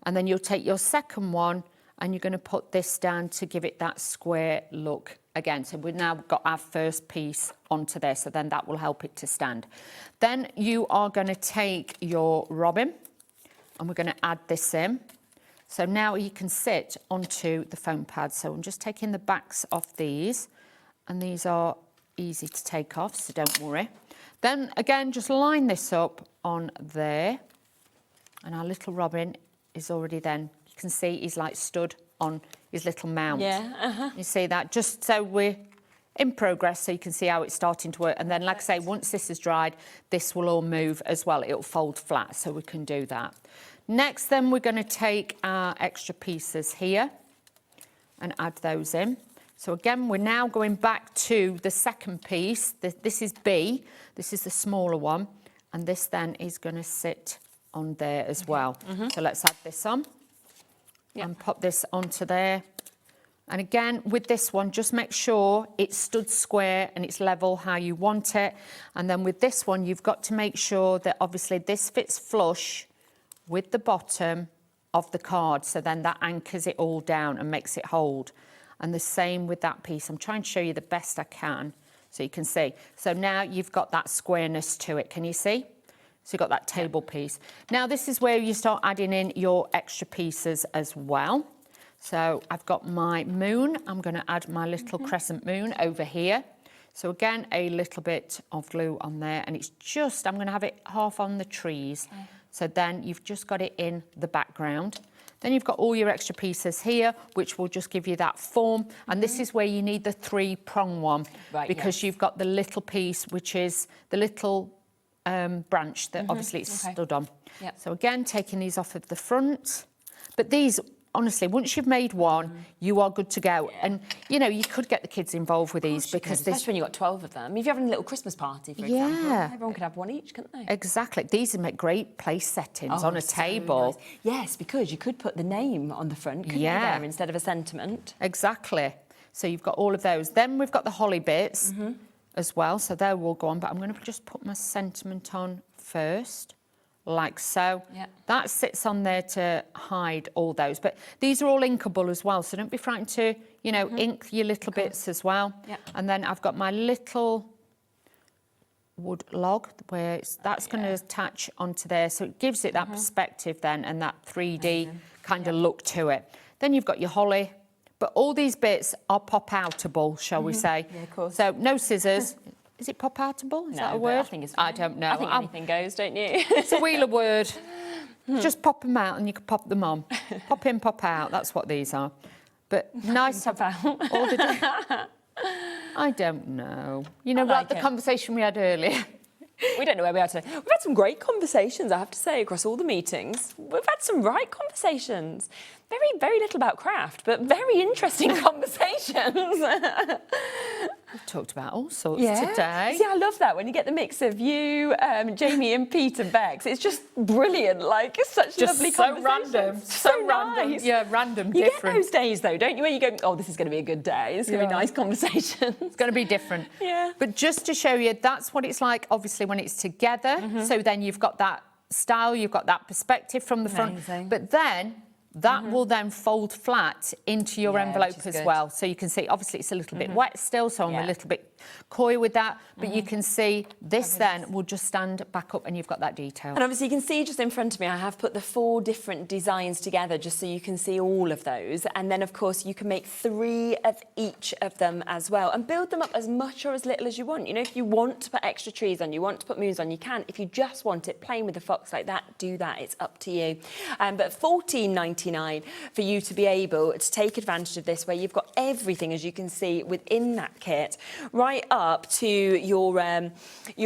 and then you'll take your second one and you're going to put this down to give it that square look again. So we've now got our first piece onto there, so then that will help it to stand. Then you are going to take your robin and we're going to add this in. So now you can sit onto the foam pad. So I'm just taking the backs off these, and these are easy to take off, so don't worry. Then again, just line this up on there, and our little robin is already then, you can see he's like stood on his little mount. You see that? Just so we're in progress, so you can see how it's starting to work. And then, like I say, once this is dried, this will all move as well. It'll fold flat, so we can do that. Next, then, we're going to take our extra pieces here and add those in. So again, we're now going back to the second piece. This is B, this is the smaller one, and this then is going to sit on there as well. So let's add this on and pop this onto there. And again, with this one, just make sure it's stood square and it's level how you want it. And then with this one, you've got to make sure that obviously this fits flush with the bottom of the card, so then that anchors it all down and makes it hold. And the same with that piece. I'm trying to show you the best I can so you can see. So now you've got that squareness to it. Can you see? So you've got that table piece. Now this is where you start adding in your extra pieces as well. So I've got my moon. I'm going to add my little crescent moon over here. So again, a little bit of glue on there, and it's just, I'm going to have it half on the trees. So then you've just got it in the background. Then you've got all your extra pieces here, which will just give you that form. And this is where you need the 3-prong one, because you've got the little piece, which is the little branch that obviously it's stood on. So again, taking these off of the front. But these, honestly, once you've made one, you are good to go. And, you know, you could get the kids involved with these because especially when you've got 12 of them. If you're having a little Christmas party, for example, everyone could have one each, couldn't they? Exactly. These would make great place settings on a table. Nice. Yes, because you could put the name on the front, couldn't you, there, instead of a sentiment. Exactly. So you've got all of those. Then we've got the holly bits as well. So they will go on. But I'm going to just put my sentiment on first, like so. That sits on there to hide all those. But these are all inkable as well, so don't be frightened to, you know, ink your little bits as well. And then I've got my little wood log where that's going to attach onto there, so it gives it that perspective then and that 3D kind of look to it. Then you've got your holly, but all these bits are pop-outable, shall we say. So no scissors. Is it pop-outable? Is No, that a but word? I think it's I fine. don't know. I think anything goes, don't you? It's a wheeler word. Just pop them out and you can pop them on. Pop in, pop out. That's what these are. But nice to have all the I don't know. You know, like the it. conversation we had earlier. We don't know where we are today. We've had some great conversations, I have to say, across all the meetings. We've had some right conversations. Very, very little about craft, but very interesting conversations. We've talked about all sorts Yeah. today. See, I love that when you get the mix of you, Jamie and Pete and Bex. It's just brilliant. Like, it's such Just lovely so conversations. random. So random. nice. Yeah, random, You different. get those days, though, don't you, where you go, oh, this is going to be a good day. It's going to be nice conversations. It's going to be different. Yeah. But just to show you, that's what it's like, obviously, when it's together. So then you've got that style, you've got that perspective from the front. Amazing. But then that will then fold flat into your Yeah, envelope which is as good. well. So you can see, obviously, it's a little bit wet still, so I'm Yeah. a little bit coy with that. But you can see this then will just stand back up and you've got that detail. And obviously you can see just in front of me, I have put the 4 different designs together just so you can see all of those. And then, of course, you can make 3 of each of them as well and build them up as much or as little as you want. You know, if you want to put extra trees on, you want to put moons on, you can. If you just want it plain with a fox like that, do that. It's up to you. But $14.99 for you to be able to take advantage of this, where you've got everything, as you can see, within that kit, right up to your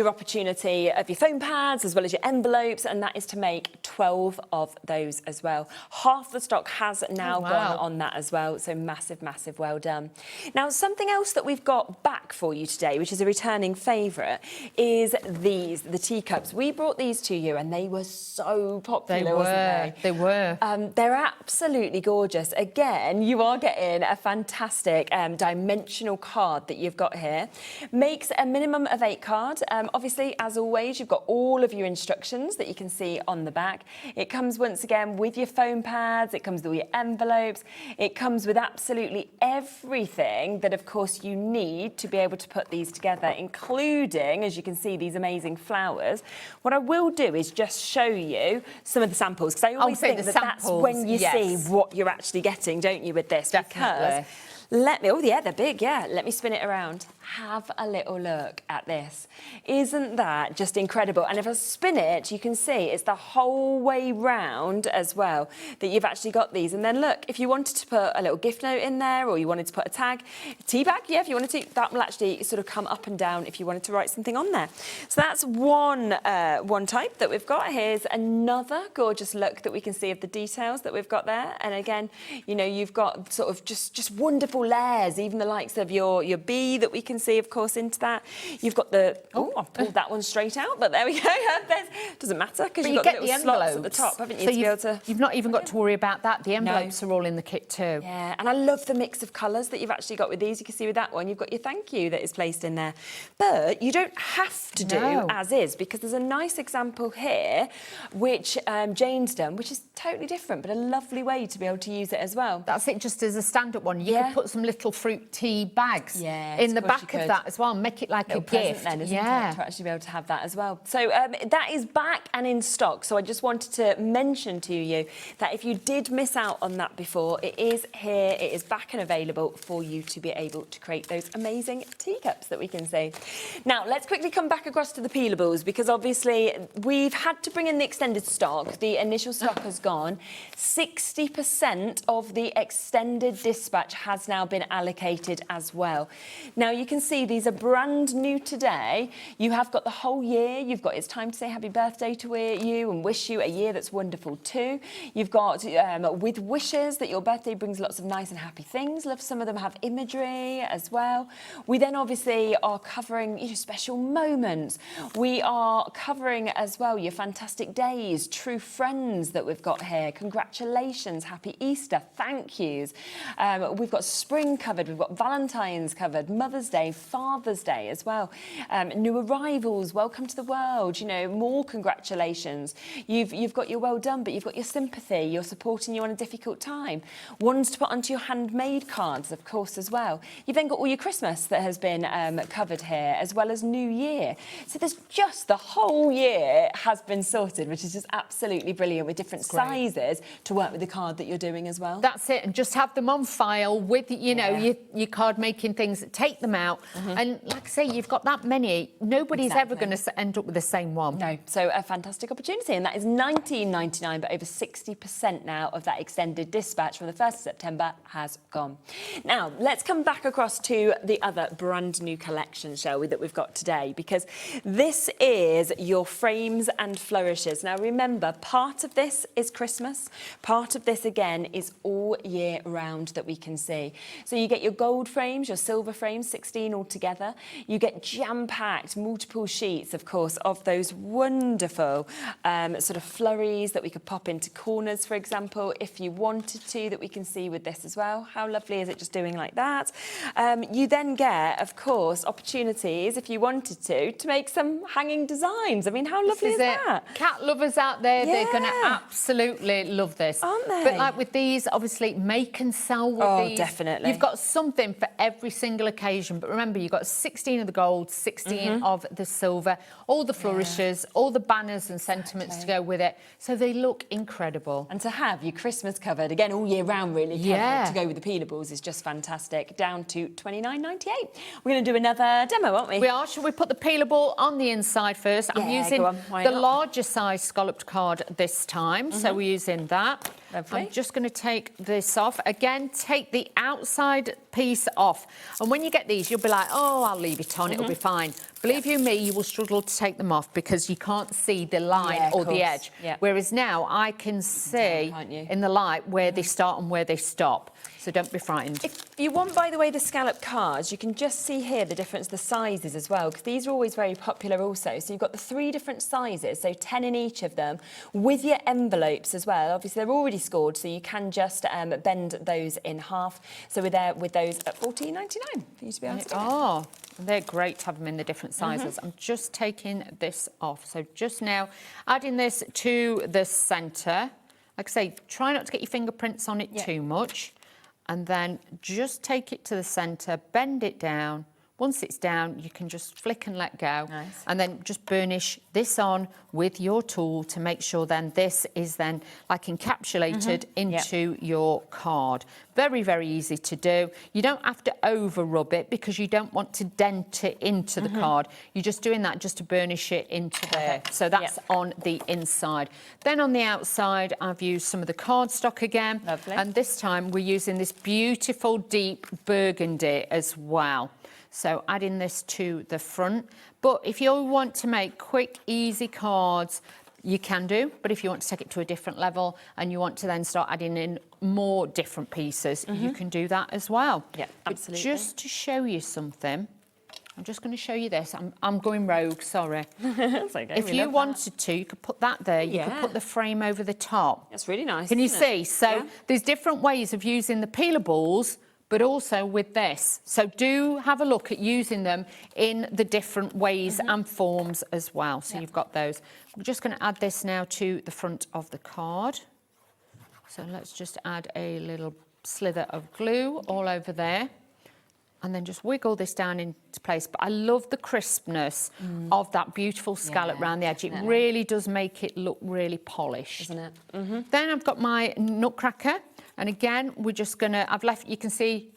opportunity of your foam pads as well as your envelopes, and that is to make 12 of those as well. Half the stock has now gone on that as well, so massive, massive well done. Now, something else that we've got back for you today, which is a returning favourite, is these, the teacups. We brought these to you and they were so popular, wasn't they? They were. They're absolutely gorgeous. Again, you are getting a fantastic dimensional card that you've got here. Makes a minimum of 8 cards. Obviously, as always, you've got all of your instructions that you can see on the back. It comes once again with your foam pads. It comes with your envelopes. It comes with absolutely everything that, of course, you need to be able to put these together, including, as you can see, these amazing flowers. What I will do is just show you some of the samples, because I always think that that's when you see what you're actually getting, don't you, with this? Definitely. Because oh yeah, they're big, yeah. Let me spin it around. Have a little look at this. Isn't that just incredible? And if I spin it, you can see it's the whole way round as well that you've actually got these. And then look, if you wanted to put a little gift note in there, or you wanted to put a tag, tea bag, yeah, if you wanted to, that will actually sort of come up and down if you wanted to write something on there. So that's one type that we've got. Here's another gorgeous look that we can see of the details that we've got there. And again, you know, you've got sort of just wonderful layers, even the likes of your bee that we can see, of course, into that. You've got the, I've pulled that one straight out, but there we go. Doesn't matter, because you've got the little slots at the top, haven't you, so to be able to... You've not even got to worry about that. The envelopes are all in the kit too. Yeah, and I love the mix of colours that you've actually got with these. You can see with that one, you've got your thank you that is placed in there. But you don't have to do as is, because there's a nice example here, which Jane's done, which is totally different, but a lovely way to be able to use it as well. That's it, just as a stand-up one. You could put some little fruit tea bags in the back of that as well, make it like a gift. Then, isn't it, to actually be able to have that as well. So that is back and in stock. So I just wanted to mention to you that if you did miss out on that before, it is here, it is back and available for you to be able to create those amazing teacups that we can see. Now, let's quickly come back across to the peelables, because obviously we've had to bring in the extended stock. The initial stock has gone. 60% of the extended dispatch has now been allocated as well. Now, you can see these are brand new today. You have got the whole year. You've got It's Time to Say Happy Birthday to you and wish you a year that's wonderful too. You've got with wishes that your birthday brings lots of nice and happy things. Some of them have imagery as well. We then obviously are covering special moments. We are covering as well your fantastic days, true friends that we've got here. Congratulations, happy Easter, thank yous. We've got spring covered, we've got Valentine's covered, Mother's Day, Father's Day as well. New arrivals, welcome to the world, more congratulations. You've got your well done, but you've got your sympathy, you're supporting you on a difficult time. Ones to put onto your handmade cards, of course, as well. You've then got all your Christmas that has been covered here, as well as New Year. So there's just the whole year has been sorted, which is just absolutely brilliant, with different sizes to work with the card that you're doing as well. That's it, and just have them on file with you know, your card making things, take them out. And like I say, you've got that many. Nobody's ever going to end up with the same one. No, so a fantastic opportunity. And that is $19.99, but over 60% now of that extended dispatch from the 1st of September has gone. Now, let's come back across to the other brand new collection, shall we, that we've got today, because this is your frames and flourishes. Now, remember, part of this is Christmas. Part of this, again, is all year round that we can see. So you get your gold frames, your silver frames, 16 altogether. You get jam-packed multiple sheets, of course, of those wonderful sort of flurries that we could pop into corners, for example, if you wanted to, that we can see with this as well. How lovely is it just doing like that? You then get, of course, opportunities, if you wanted to make some hanging designs. I mean, how lovely is that? Cat lovers out there, they're going to absolutely love this. Aren't they? But like with these, obviously, make and sell with these. Definitely. You've got something for every single occasion. But remember, you've got 16 of the gold, 16 of the silver, all the flourishes, all the banners and sentiments to go with it. So they look incredible. And to have your Christmas covered, again, all year round, really, to go with the peelables is just fantastic. Down to $29.98. We're going to do another demo, aren't we? We are. Shall we put the peelable on the inside first? I'm using the larger size scalloped card this time, so we're using that. Lovely. I'm just going to take this off. Again, take the outside piece off. And when you get these, you'll be like, oh, I'll leave it on, it'll be fine. Believe you me, you will struggle to take them off because you can't see the line or the edge. Whereas now I can see in the light where they start and where they stop. So don't be frightened. If you want, by the way, the scallop cards, you can just see here the difference, the sizes as well, because these are always very popular also. So you've got the 3 different sizes, so 10 in each of them, with your envelopes as well. Obviously, they're already scored, so you can just bend those in half. So we're there with those at $14.99 for you to be able to do. Oh, they're great to have them in the different sizes. I'm just taking this off. So just now, adding this to the centre. Like I say, try not to get your fingerprints on it too much. And then just take it to the centre, bend it down. Once it's down, you can just flick and let go. Nice. And then just burnish this on with your tool to make sure then this is then like encapsulated into your card. Very, very easy to do. You don't have to over rub it because you don't want to dent it into the card. You're just doing that just to burnish it into there. So that's on the inside. Then on the outside, I've used some of the cardstock again. Lovely. And this time we're using this beautiful deep burgundy as well. So adding this to the front. But if you want to make quick, easy cards, you can do. But if you want to take it to a different level and you want to then start adding in more different pieces, you can do that as well. Yeah, absolutely. But just to show you something, I'm just going to show you this. I'm going rogue, sorry. That's okay. If you wanted to, you could put that there. You could put the frame over the top. That's really nice. Can you see? It? So there's different ways of using the peelables, but also with this. So do have a look at using them in the different ways and forms as well. So you've got those. We're just going to add this now to the front of the card. So let's just add a little slither of glue all over there. And then just wiggle this down into place. But I love the crispness of that beautiful scallop around the edge. It really does make it look really polished. Isn't it? Then I've got my nutcracker. And again, we're just gonna, you can see,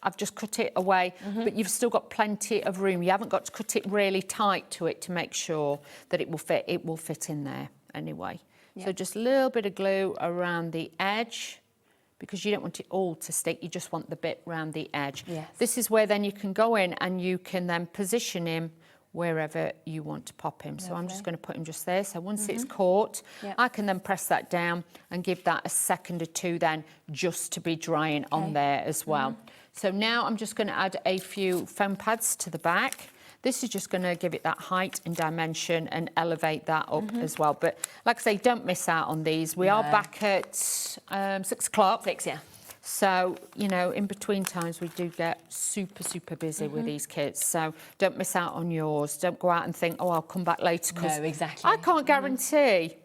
I've just cut it away, but you've still got plenty of room. You haven't got to cut it really tight to it to make sure that it will fit. It will fit in there anyway. So just a little bit of glue around the edge, because you don't want it all to stick, you just want the bit around the edge. This is where then you can go in and you can then position him wherever you want to pop him. So I'm just going to put him just there. So once it's caught, I can then press that down and give that a second or two then just to be drying on there as well. So now I'm just going to add a few foam pads to the back. This is just going to give it that height and dimension and elevate that up as well. But like I say, don't miss out on these. We are back at 6 o'clock. 6, So, you know, in between times, we do get super, super busy with these kits. So don't miss out on yours. Don't go out and think, oh, I'll come back later. No, exactly. I can't guarantee.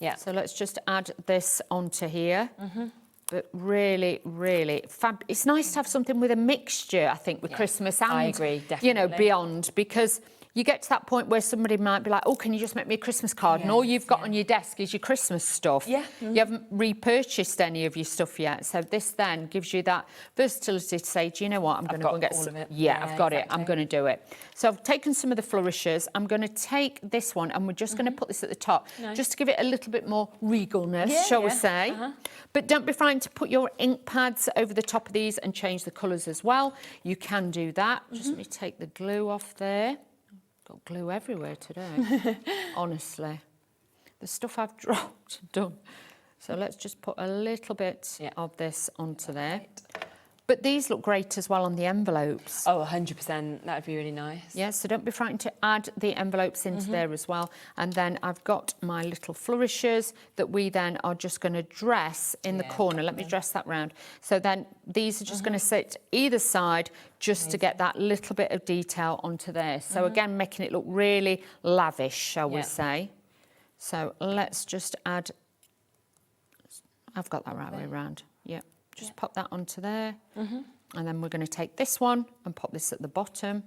Yeah. So let's just add this onto here. But really, really fab. It's nice to have something with a mixture, I think, with Christmas and, I agree, definitely. you know, beyond, because you get to that point where somebody might be like, oh, can you just make me a Christmas card? And all you've got on your desk is your Christmas stuff. Yeah. You haven't repurchased any of your stuff yet. So this then gives you that versatility to say, do you know what? I'm going to go and get all of it. Yeah, I've got it. I'm exactly. going to do it. So I've taken some of the flourishes. I'm going to take this one and we're just going to put this at the top, just to give it a little bit more regalness, shall we say. But don't be frightened to put your ink pads over the top of these and change the colours as well. You can do that. Just let me take the glue off there. Got glue everywhere today, honestly. The stuff I've dropped, done. So let's just put a little bit of this onto there. But these look great as well on the envelopes. Oh, 100%. That would be really nice. Yeah, so don't be frightened to add the envelopes into there as well. And then I've got my little flourishes that we then are just going to dress in the corner. Let me dress that round. So then these are just going to sit either side just to get that little bit of detail onto there. So again, making it look really lavish, shall we say. So let's just add... I've got that right way around. Yep. Just pop that onto there. And then we're going to take this one and pop this at the bottom.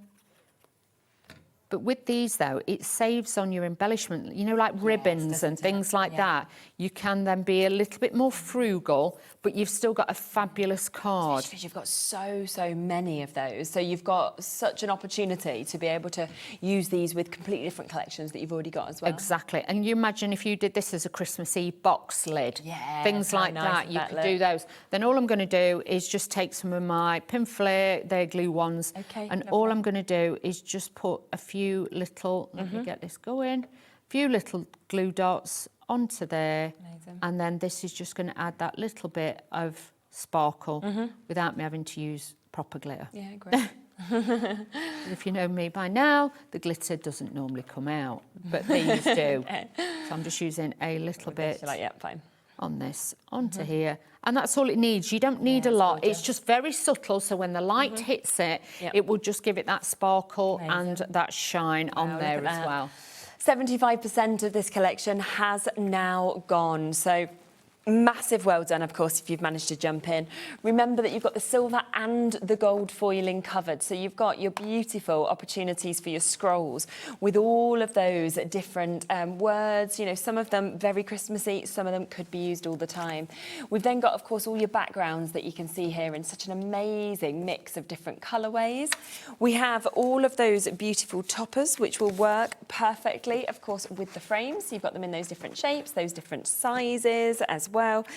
But with these, though, it saves on your embellishment, you know, like ribbons and things like that. You can then be a little bit more frugal, but you've still got a fabulous card. Because you've got so many of those. So you've got such an opportunity to be able to use these with completely different collections that you've already got as well. Exactly. And you imagine if you did this as a Christmas Eve box lid, things like that, you could do those. Then all I'm going to do is just take some of my Pinflair, they're glue ones, and all I'm going to do is just put a few little, let me get this going, a few little glue dots onto there. Amazing. And then this is just going to add that little bit of sparkle without me having to use proper glitter. Yeah, great. If you know me by now, the glitter doesn't normally come out, but these do. So I'm just using a little bit on this, onto here. And that's all it needs. You don't need a lot. Gorgeous. It's just very subtle, so when the light hits it, it will just give it that sparkle and that shine on there as well. 75% of this collection has now gone. So massive well done, of course, if you've managed to jump in. Remember that you've got the silver and the gold foiling covered, so you've got your beautiful opportunities for your scrolls with all of those different words. You know, some of them very Christmassy, some of them could be used all the time. We've then got, of course, all your backgrounds that you can see here in such an amazing mix of different colourways. We have all of those beautiful toppers, which will work perfectly, of course, with the frames. So you've got them in those different shapes, those different sizes as well.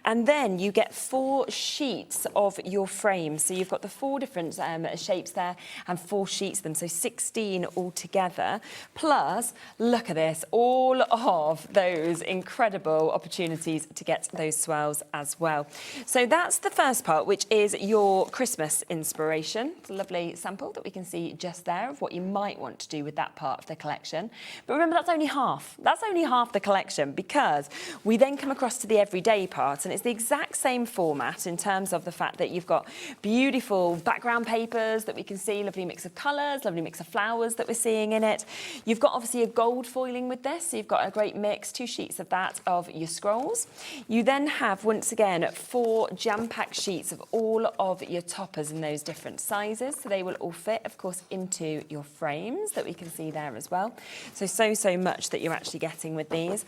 And then you get 4 sheets of your frame. So you've got the 4 different shapes there and 4 sheets of them, so 16 altogether. Plus, look at this, all of those incredible opportunities to get those swirls as well. So that's the first part, which is your Christmas inspiration. It's a lovely sample that we can see just there of what you might want to do with that part of the collection. But remember, that's only half. That's only half the collection, because we then come across to the everyday part, and it's the exact same format in terms of the fact that you've got beautiful background papers that we can see, lovely mix of colours, lovely mix of flowers that we're seeing in it. You've got obviously a gold foiling with this, so you've got a great mix, 2 sheets of that, of your scrolls. You then have, once again, 4 jam-packed sheets of all of your toppers in those different sizes, so they will all fit, of course, into your frames that we can see there as well. So much that you're actually getting with these.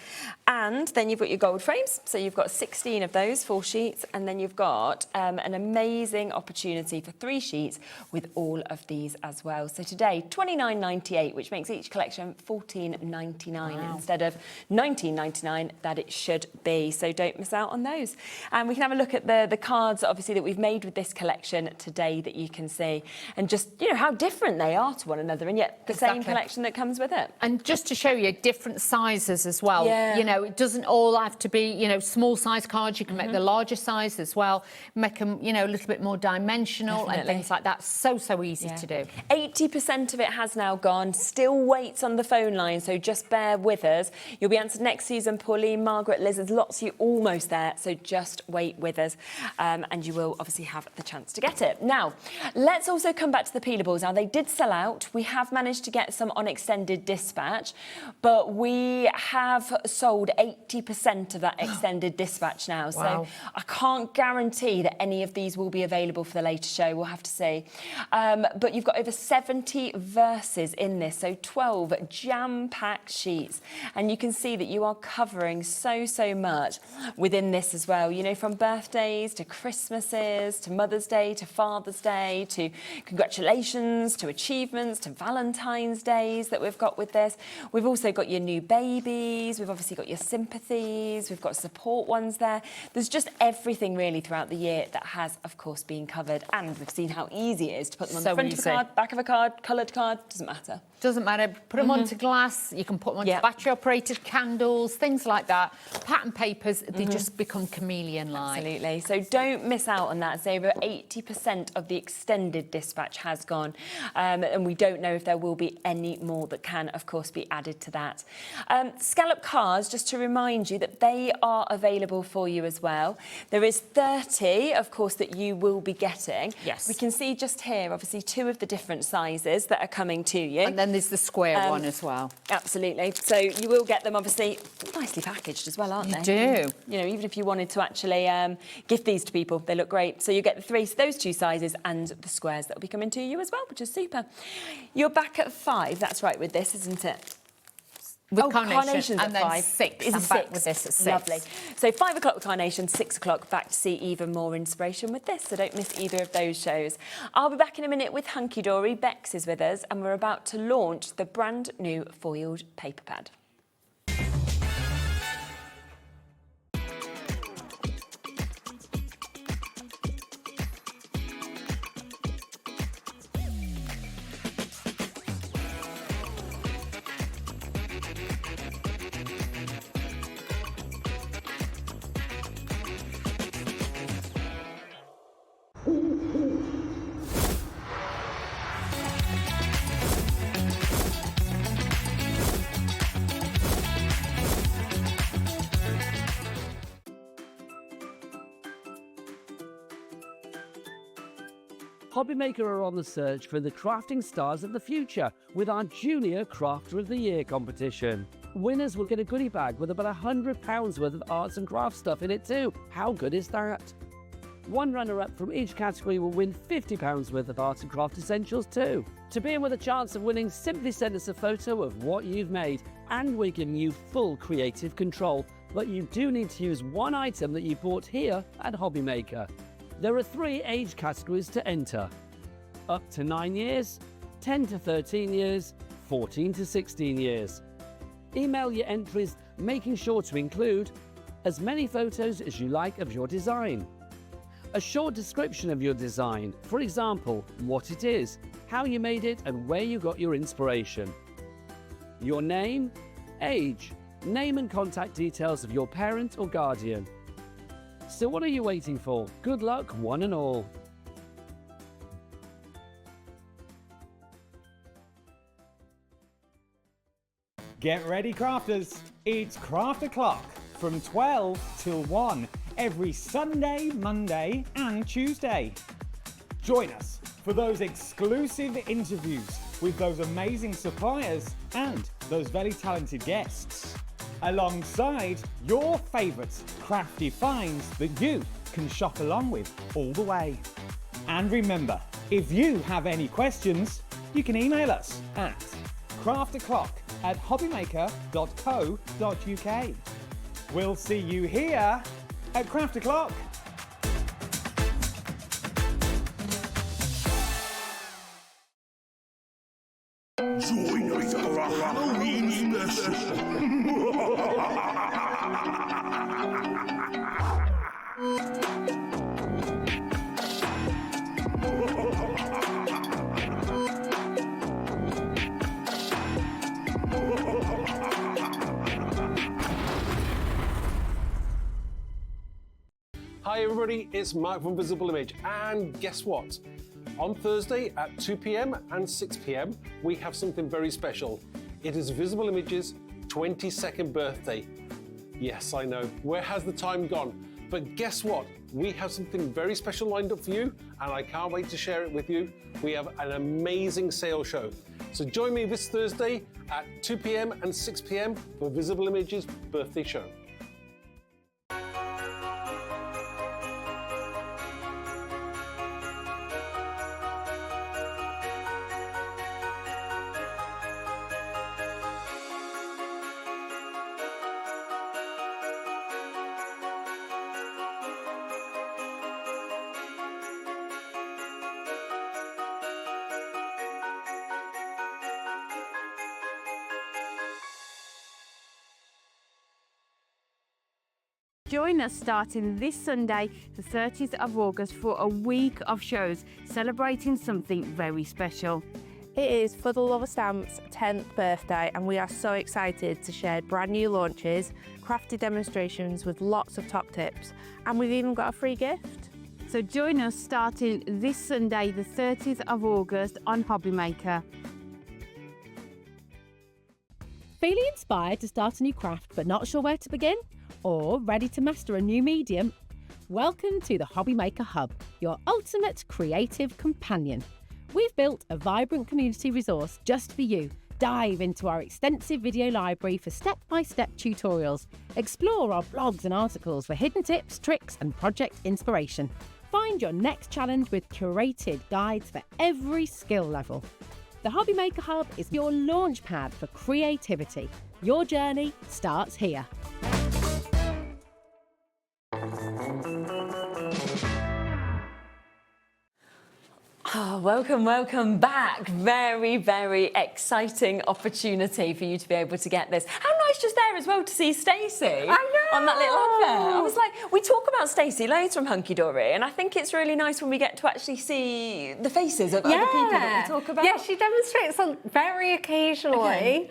And then you've got your gold frames, so you've got 16 of those, 4 sheets, and then you've got an amazing opportunity for 3 sheets with all of these as well. So today, $29.98, which makes each collection $14.99 instead of $19.99 that it should be. So don't miss out on those. And we can have a look at the cards, obviously, that we've made with this collection today that you can see, and just, you know, how different they are to one another, and yet the same collection that comes with it. And just to show you different sizes as well. Yeah. You know, it doesn't all have to be, you know, small size cards. You can make the larger size as well, make them, you know, a little bit more dimensional and things like that. So easy to do. 80% of it has now gone. Still waits on the phone line, so just bear with us. You'll be answered next season, Pauline, Margaret, Liz. There's lots of you almost there, so just wait with us, and you will obviously have the chance to get it. Now, let's also come back to the peelables. Now, they did sell out. We have managed to get some on extended dispatch, but we have sold 80% of that extended extended dispatch now. Wow. So I can't guarantee that any of these will be available for the later show. We'll have to see. But you've got over 70 verses in this, so 12 jam-packed sheets. And you can see that you are covering so much within this as well. You know, from birthdays to Christmases, to Mother's Day, to Father's Day, to congratulations, to achievements, to Valentine's Days that we've got with this. We've also got your new babies. We've obviously got your sympathies. We've got support ones there. There's just everything really throughout the year that has, of course, been covered. And we've seen how easy it is to put them on the front of a card, back of a card, coloured card, doesn't matter. Doesn't matter. Put them onto glass. You can put them onto battery-operated candles, things like that. Pattern papers, they just become chameleon-like. Absolutely. So don't miss out on that. So over 80% of the extended dispatch has gone. And we don't know if there will be any more that can, of course, be added to that. Scallop cards, just to remind you that they are available for you as well. There is 30, of course, that you will be getting. Yes. We can see just here, obviously, 2 of the different sizes that are coming to you. And then there's the square one as well. Absolutely. So you will get them, obviously, nicely packaged as well, aren't they? You do. You know, even if you wanted to actually gift these to people, they look great. So you get those 2 sizes and the squares that will be coming to you as well, which is super. You're back at 5. That's right with this, isn't it? With Carnation, and and then 6. Is I'm it back 6? with this at 6. Lovely. So 5 o'clock with Carnation, 6 o'clock back to see even more inspiration with this. So don't miss either of those shows. I'll be back in a minute with Hunkydory. Bex is with us, and we're about to launch the brand new foiled paper pad. HobbyMaker are on the search for the crafting stars of the future with our Junior Crafter of the Year competition. Winners will get a goodie bag with about £100 worth of arts and crafts stuff in it too. How good is that? One runner-up from each category will win £50 worth of art and craft essentials too. To be in with a chance of winning, simply send us a photo of what you've made, and we're giving you full creative control. But you do need to use one item that you bought here at HobbyMaker. There are 3 age categories to enter: up to 9 years, 10 to 13 years, 14 to 16 years. Email your entries, making sure to include as many photos as you like of your design, a short description of your design, for example, what it is, how you made it and where you got your inspiration, your name, age, name and contact details of your parent or guardian. So what are you waiting for? Good luck, one and all. Get ready, crafters. It's Craft O'Clock from 12 till 1 every Sunday, Monday and Tuesday. Join us for those exclusive interviews with those amazing suppliers and those very talented guests, alongside your favourite crafty finds that you can shop along with all the way. And remember, if you have any questions, you can email us at craftoclock@hobbymaker.co.uk. We'll see you here at Craft O'Clock. Join us for a Halloween special. Hi everybody, it's Mark from Visible Image, and guess what? On Thursday at 2 p.m. and 6 p.m. we have something very special. It is Visible Image's 22nd birthday. Yes, I know, where has the time gone? But guess what? We have something very special lined up for you, and I can't wait to share it with you. We have an amazing sale show. So join me this Thursday at 2 p.m. and 6 p.m. for Visible Image's birthday show. join us starting this Sunday, the 30th of August, for a week of shows celebrating something very special. It is For the Love of Stamps' 10th birthday, and we are so excited to share brand new launches, crafty demonstrations with lots of top tips, and we've even got a free gift. So join us starting this Sunday, the 30th of August on HobbyMaker. Feeling inspired to start a new craft but not sure where to begin? Or ready to master a new medium? Welcome to the HobbyMaker Hub, your ultimate creative companion. We've built a vibrant community resource just for you. Dive into our extensive video library for step-by-step tutorials. Explore our blogs and articles for hidden tips, tricks and project inspiration. Find your next challenge with curated guides for every skill level. The HobbyMaker Hub is your launch pad for creativity. Your journey starts here. Oh, welcome back. Very, very exciting opportunity for you to be able to get this. How nice just there as well to see Stacey. I know. On that little advert. I was like, we talk about Stacey loads from Hunkydory, and I think it's really nice when we get to actually see the faces of other people that we talk about. Yeah, she demonstrates very occasionally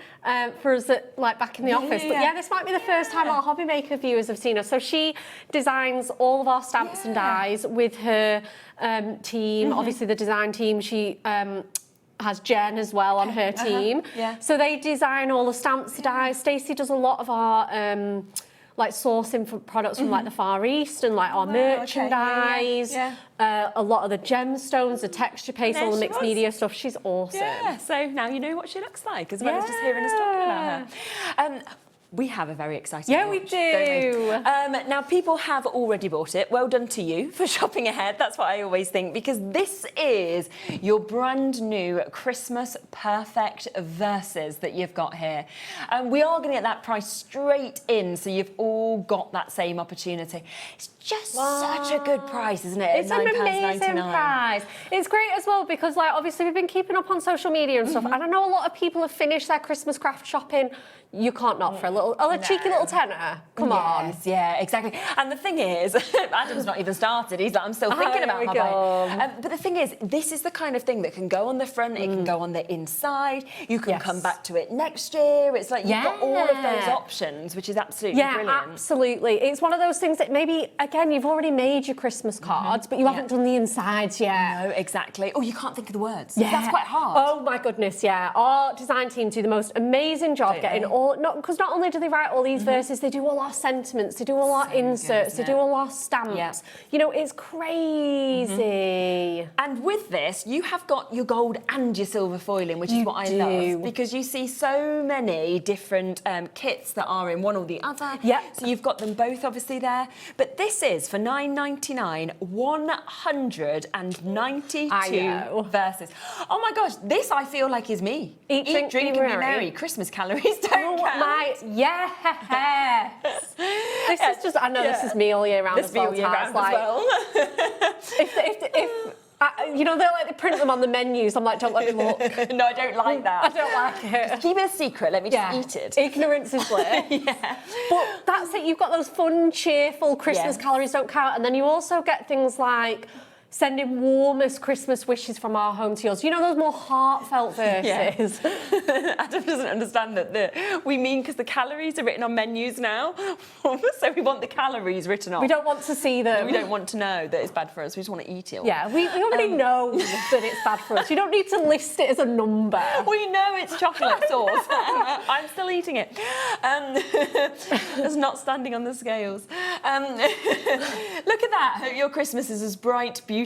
for us like back in the office. But yeah, this might be the first time our HobbyMaker viewers have seen her. So she designs all of our stamps and dies with her team, obviously the design team. She has Jen as well on her team. So they design all the stamps, dies. Stacey does a lot of our like sourcing for products from like the Far East and like our merchandise, a lot of the gemstones, the texture paste, all the mixed media stuff. She's awesome. Yeah, so now you know what she looks like as well as just hearing us talking about her. We have a very exciting launch, we do. Don't we? Now, people have already bought it. Well done to you for shopping ahead. That's what I always think, because this is your brand new Christmas Perfect Verses that you've got here. We are going to get that price straight in, so you've all got that same opportunity. It's just such a good price, isn't it? It's an amazing price. It's great as well because, like, obviously we've been keeping up on social media and stuff, and I know a lot of people have finished their Christmas craft shopping. You can't not for a cheeky little tenner. Come on. Yeah, exactly. And the thing is, Adam's not even started. He's like, I'm still thinking about my buy. But the thing is, this is the kind of thing that can go on the front, it can go on the inside, you can come back to it next year. It's like you've got all of those options, which is absolutely brilliant. Yeah, absolutely. It's one of those things that maybe, again, you've already made your Christmas cards, but you haven't done the insides yet. No, exactly. Oh, you can't think of the words. Yeah. That's quite hard. Oh my goodness, yeah. Our design team do the most amazing job getting because not only do they write all these verses, they do all our sentiments, they do all our inserts, they do all our stamps. You know, it's crazy. And with this, you have got your gold and your silver foiling, which is what I love, because you see so many different kits that are in one or the other. So you've got them both obviously there. But this is for $9.99, 192 verses. Oh my gosh, this I feel like is me. Eat, drink, be merry. Christmas calories don't count. Yes. This is just, I know this is me all year round as well. You know, they print them on the menus. I'm like, don't let me look. No, I don't like that. I don't like it. Keep it a secret. Let me just eat it. Ignorance is bliss. But that's it. You've got those fun, cheerful Christmas calories don't count. And then you also get things like sending warmest Christmas wishes from our home to yours. You know, those more heartfelt verses. Adam doesn't understand that we mean because the calories are written on menus now. So we want the calories written off. We don't want to see them. We don't want to know that it's bad for us. We just want to eat it all. Yeah, we already know that it's bad for us. You don't need to list it as a number. We know it's chocolate sauce. I'm still eating it. It's not standing on the scales. Look at that. Hope your Christmas is as bright, beautiful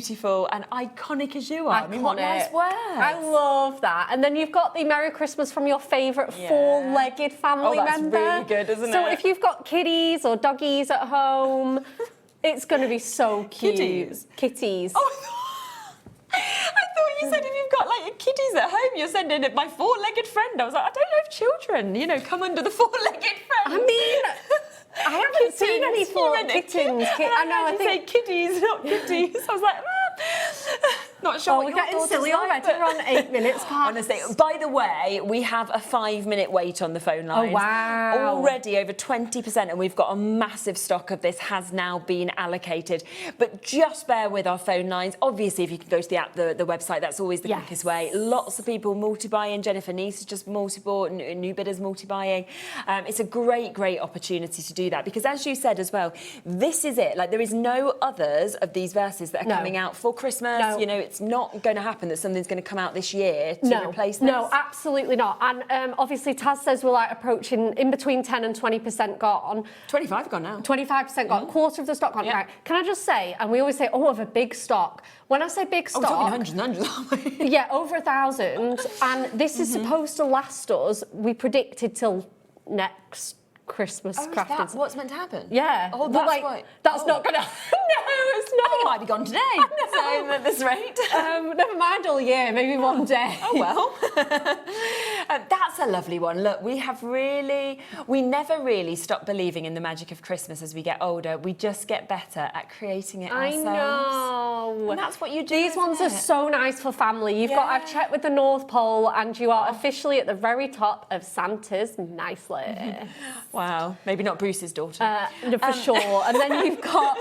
and iconic as you are. I mean, what nice words. I love that. And then you've got the Merry Christmas from your favourite four-legged family member. Really good, isn't it? So if you've got kitties or doggies at home, it's going to be so cute. Kitties. Oh, I thought you said if you've got like your kitties at home, you're sending it my four-legged friend. I was like, I don't know if children, you know, come under the four-legged friend. I mean, I haven't seen any four kittens. I know, I think say kitties, not kitties. I was like, Not sure what we're your getting daughter's silly like, already. We're on 8 minutes past. Honestly, by the way, we have a 5-minute wait on the phone lines. Oh, wow. Already over 20%, and we've got a massive stock of this has now been allocated. But just bear with our phone lines. Obviously, if you can go to the app, the website, that's always the quickest way. Lots of people multi-buying. Jennifer Niece is just multi-bought, new bidders multi-buying. It's a great opportunity to do that, because as you said as well, this is it. Like, there is no others of these verses that are coming out for Christmas. No. You know, it's not going to happen that something's going to come out this year to replace this. No, absolutely not. And obviously, Taz says we're like approaching in between 10 and 20% gone. 25 gone now. 25% gone. Quarter of the stock gone. Right. Can I just say, and we always say, oh, of a big stock. When I say big stock, we're talking hundreds and hundreds, aren't we? Yeah, over 1,000. And this is supposed to last us, we predicted, till next Christmas crafting. Is that what's meant to happen? Yeah. Oh, but that's like, that's not going to... No, it's not. I think it might be gone today. So at this rate. Never mind all year, maybe one day. Oh, well. That's a lovely one. Look, we never really stop believing in the magic of Christmas as we get older. We just get better at creating it ourselves. I know. And that's what you do. These ones are so nice for family. I've checked with the North Pole, and you are officially at the very top of Santa's nice list. Wow. Maybe not Bruce's daughter. For sure. And then you've got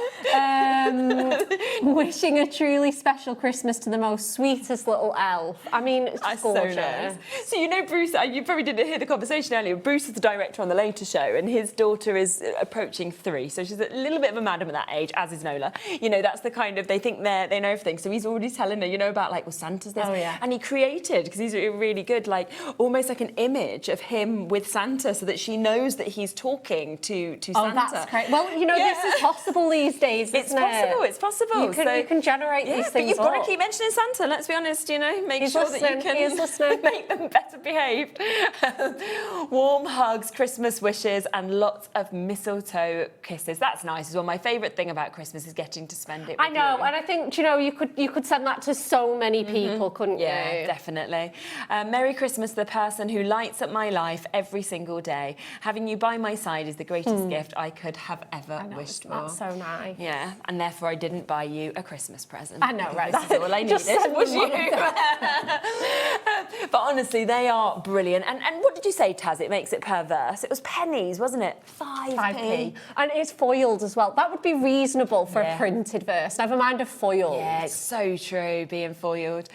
wishing a truly special Christmas to the most sweetest little elf. I mean, it's just gorgeous. So nice. So you know Bruce, you probably didn't hear the conversation earlier. Bruce is the director on the later show, and his daughter is approaching 3. So she's a little bit of a madam at that age, as is Nola. You know, that's the kind of, they think they know everything. So he's already telling her, you know, about like, well, Santa's this. Oh, yeah. And he created, because he's really good, like almost like an image of him with Santa, so that she knows that he's talking to Santa. Oh, that's great. Well, you know, this is possible these days, isn't it? It's possible. You can generate these things. But you've got to keep mentioning Santa, let's be honest, you know, make sure that you can make them better behaved. Warm hugs, Christmas wishes, and lots of mistletoe kisses. That's nice as well. My favourite thing about Christmas is getting to spend it with I know, you. and I think, you know, you could send that to so many people, couldn't you? Yeah, definitely. Merry Christmas to the person who lights up my life every single day. Having you by my side is the greatest gift I could have ever wished for. That's so nice. Yeah, and therefore I didn't buy you a Christmas present. I know, right? This is all I needed, was you. But honestly, they are brilliant. And what did you say, Taz? It makes it per verse. It was pennies, wasn't it? 5p. And it's foiled as well. That would be reasonable for a printed verse. Never mind a foiled. Yeah, it's so true, being foiled.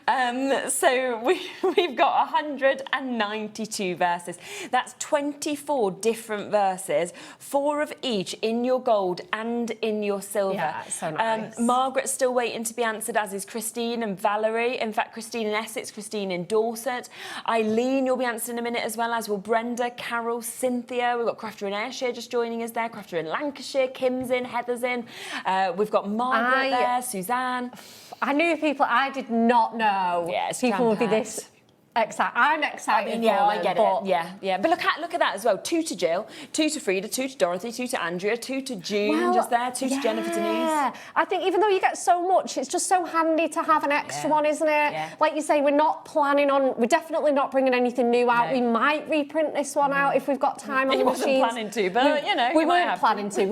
So we've got 192 verses. That's 24 different verses, 4 of each in your gold and in your silver. Yeah, so nice. Margaret's still waiting to be answered, as is Christine and Valerie. In fact, Christine in Essex, Christine in Dorset. Eileen, you'll be answered in a minute, as well as will Brenda, Carol, Cynthia. We've got Crafter in Ayrshire just joining us there. Crafter in Lancashire, Kim's in, Heather's in. We've got Margaret there, Suzanne. I knew people, I did not know people would be this excited. I'm excited. I mean, yeah, for I them, get but... it. Yeah. But look at that as well. 2 to Jill, 2 to Frida, 2 to Dorothy, 2 to Andrea, 2 to June, just there, 2 to Jennifer Denise. Yeah, I think even though you get so much, it's just so handy to have an extra one, isn't it? Yeah. Like you say, we're definitely not bringing anything new out. No. We might reprint this one out if we've got time on the machines. We wasn't planning to, but you know, we weren't planning to.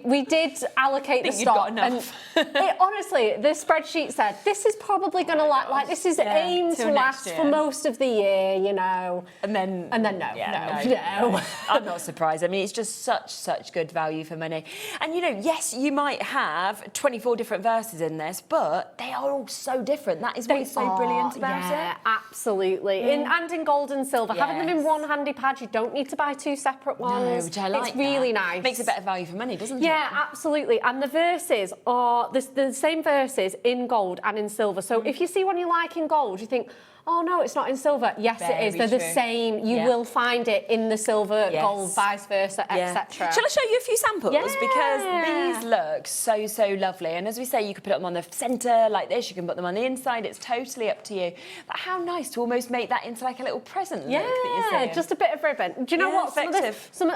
We did allocate the stock. You've got enough. And honestly, the spreadsheet said this is probably going to last. Like this is aimed to last for most of the year. You know, and then no. I'm not surprised. I mean, it's just such good value for money. And you know, yes, you might have 24 different verses in this, but they are all so different. That is what's so brilliant about it. Yeah, absolutely. And in gold and silver, having them in one handy pad, you don't need to buy 2 separate ones. No, which I like. It's really nice. Makes it better value for money, doesn't it? Yeah, absolutely. And the verses are the same verses in gold and in silver. So if you see one you like in gold, you think, oh no, it's not in silver. Yes, it is. They're the same. You will find it in the silver, gold, vice versa, etc. Shall I show you a few samples? Because these look so lovely. And as we say, you could put them on the centre like this. You can put them on the inside. It's totally up to you. But how nice to almost make that into like a little present look that you're seeing. Just a bit of ribbon. Do you know what?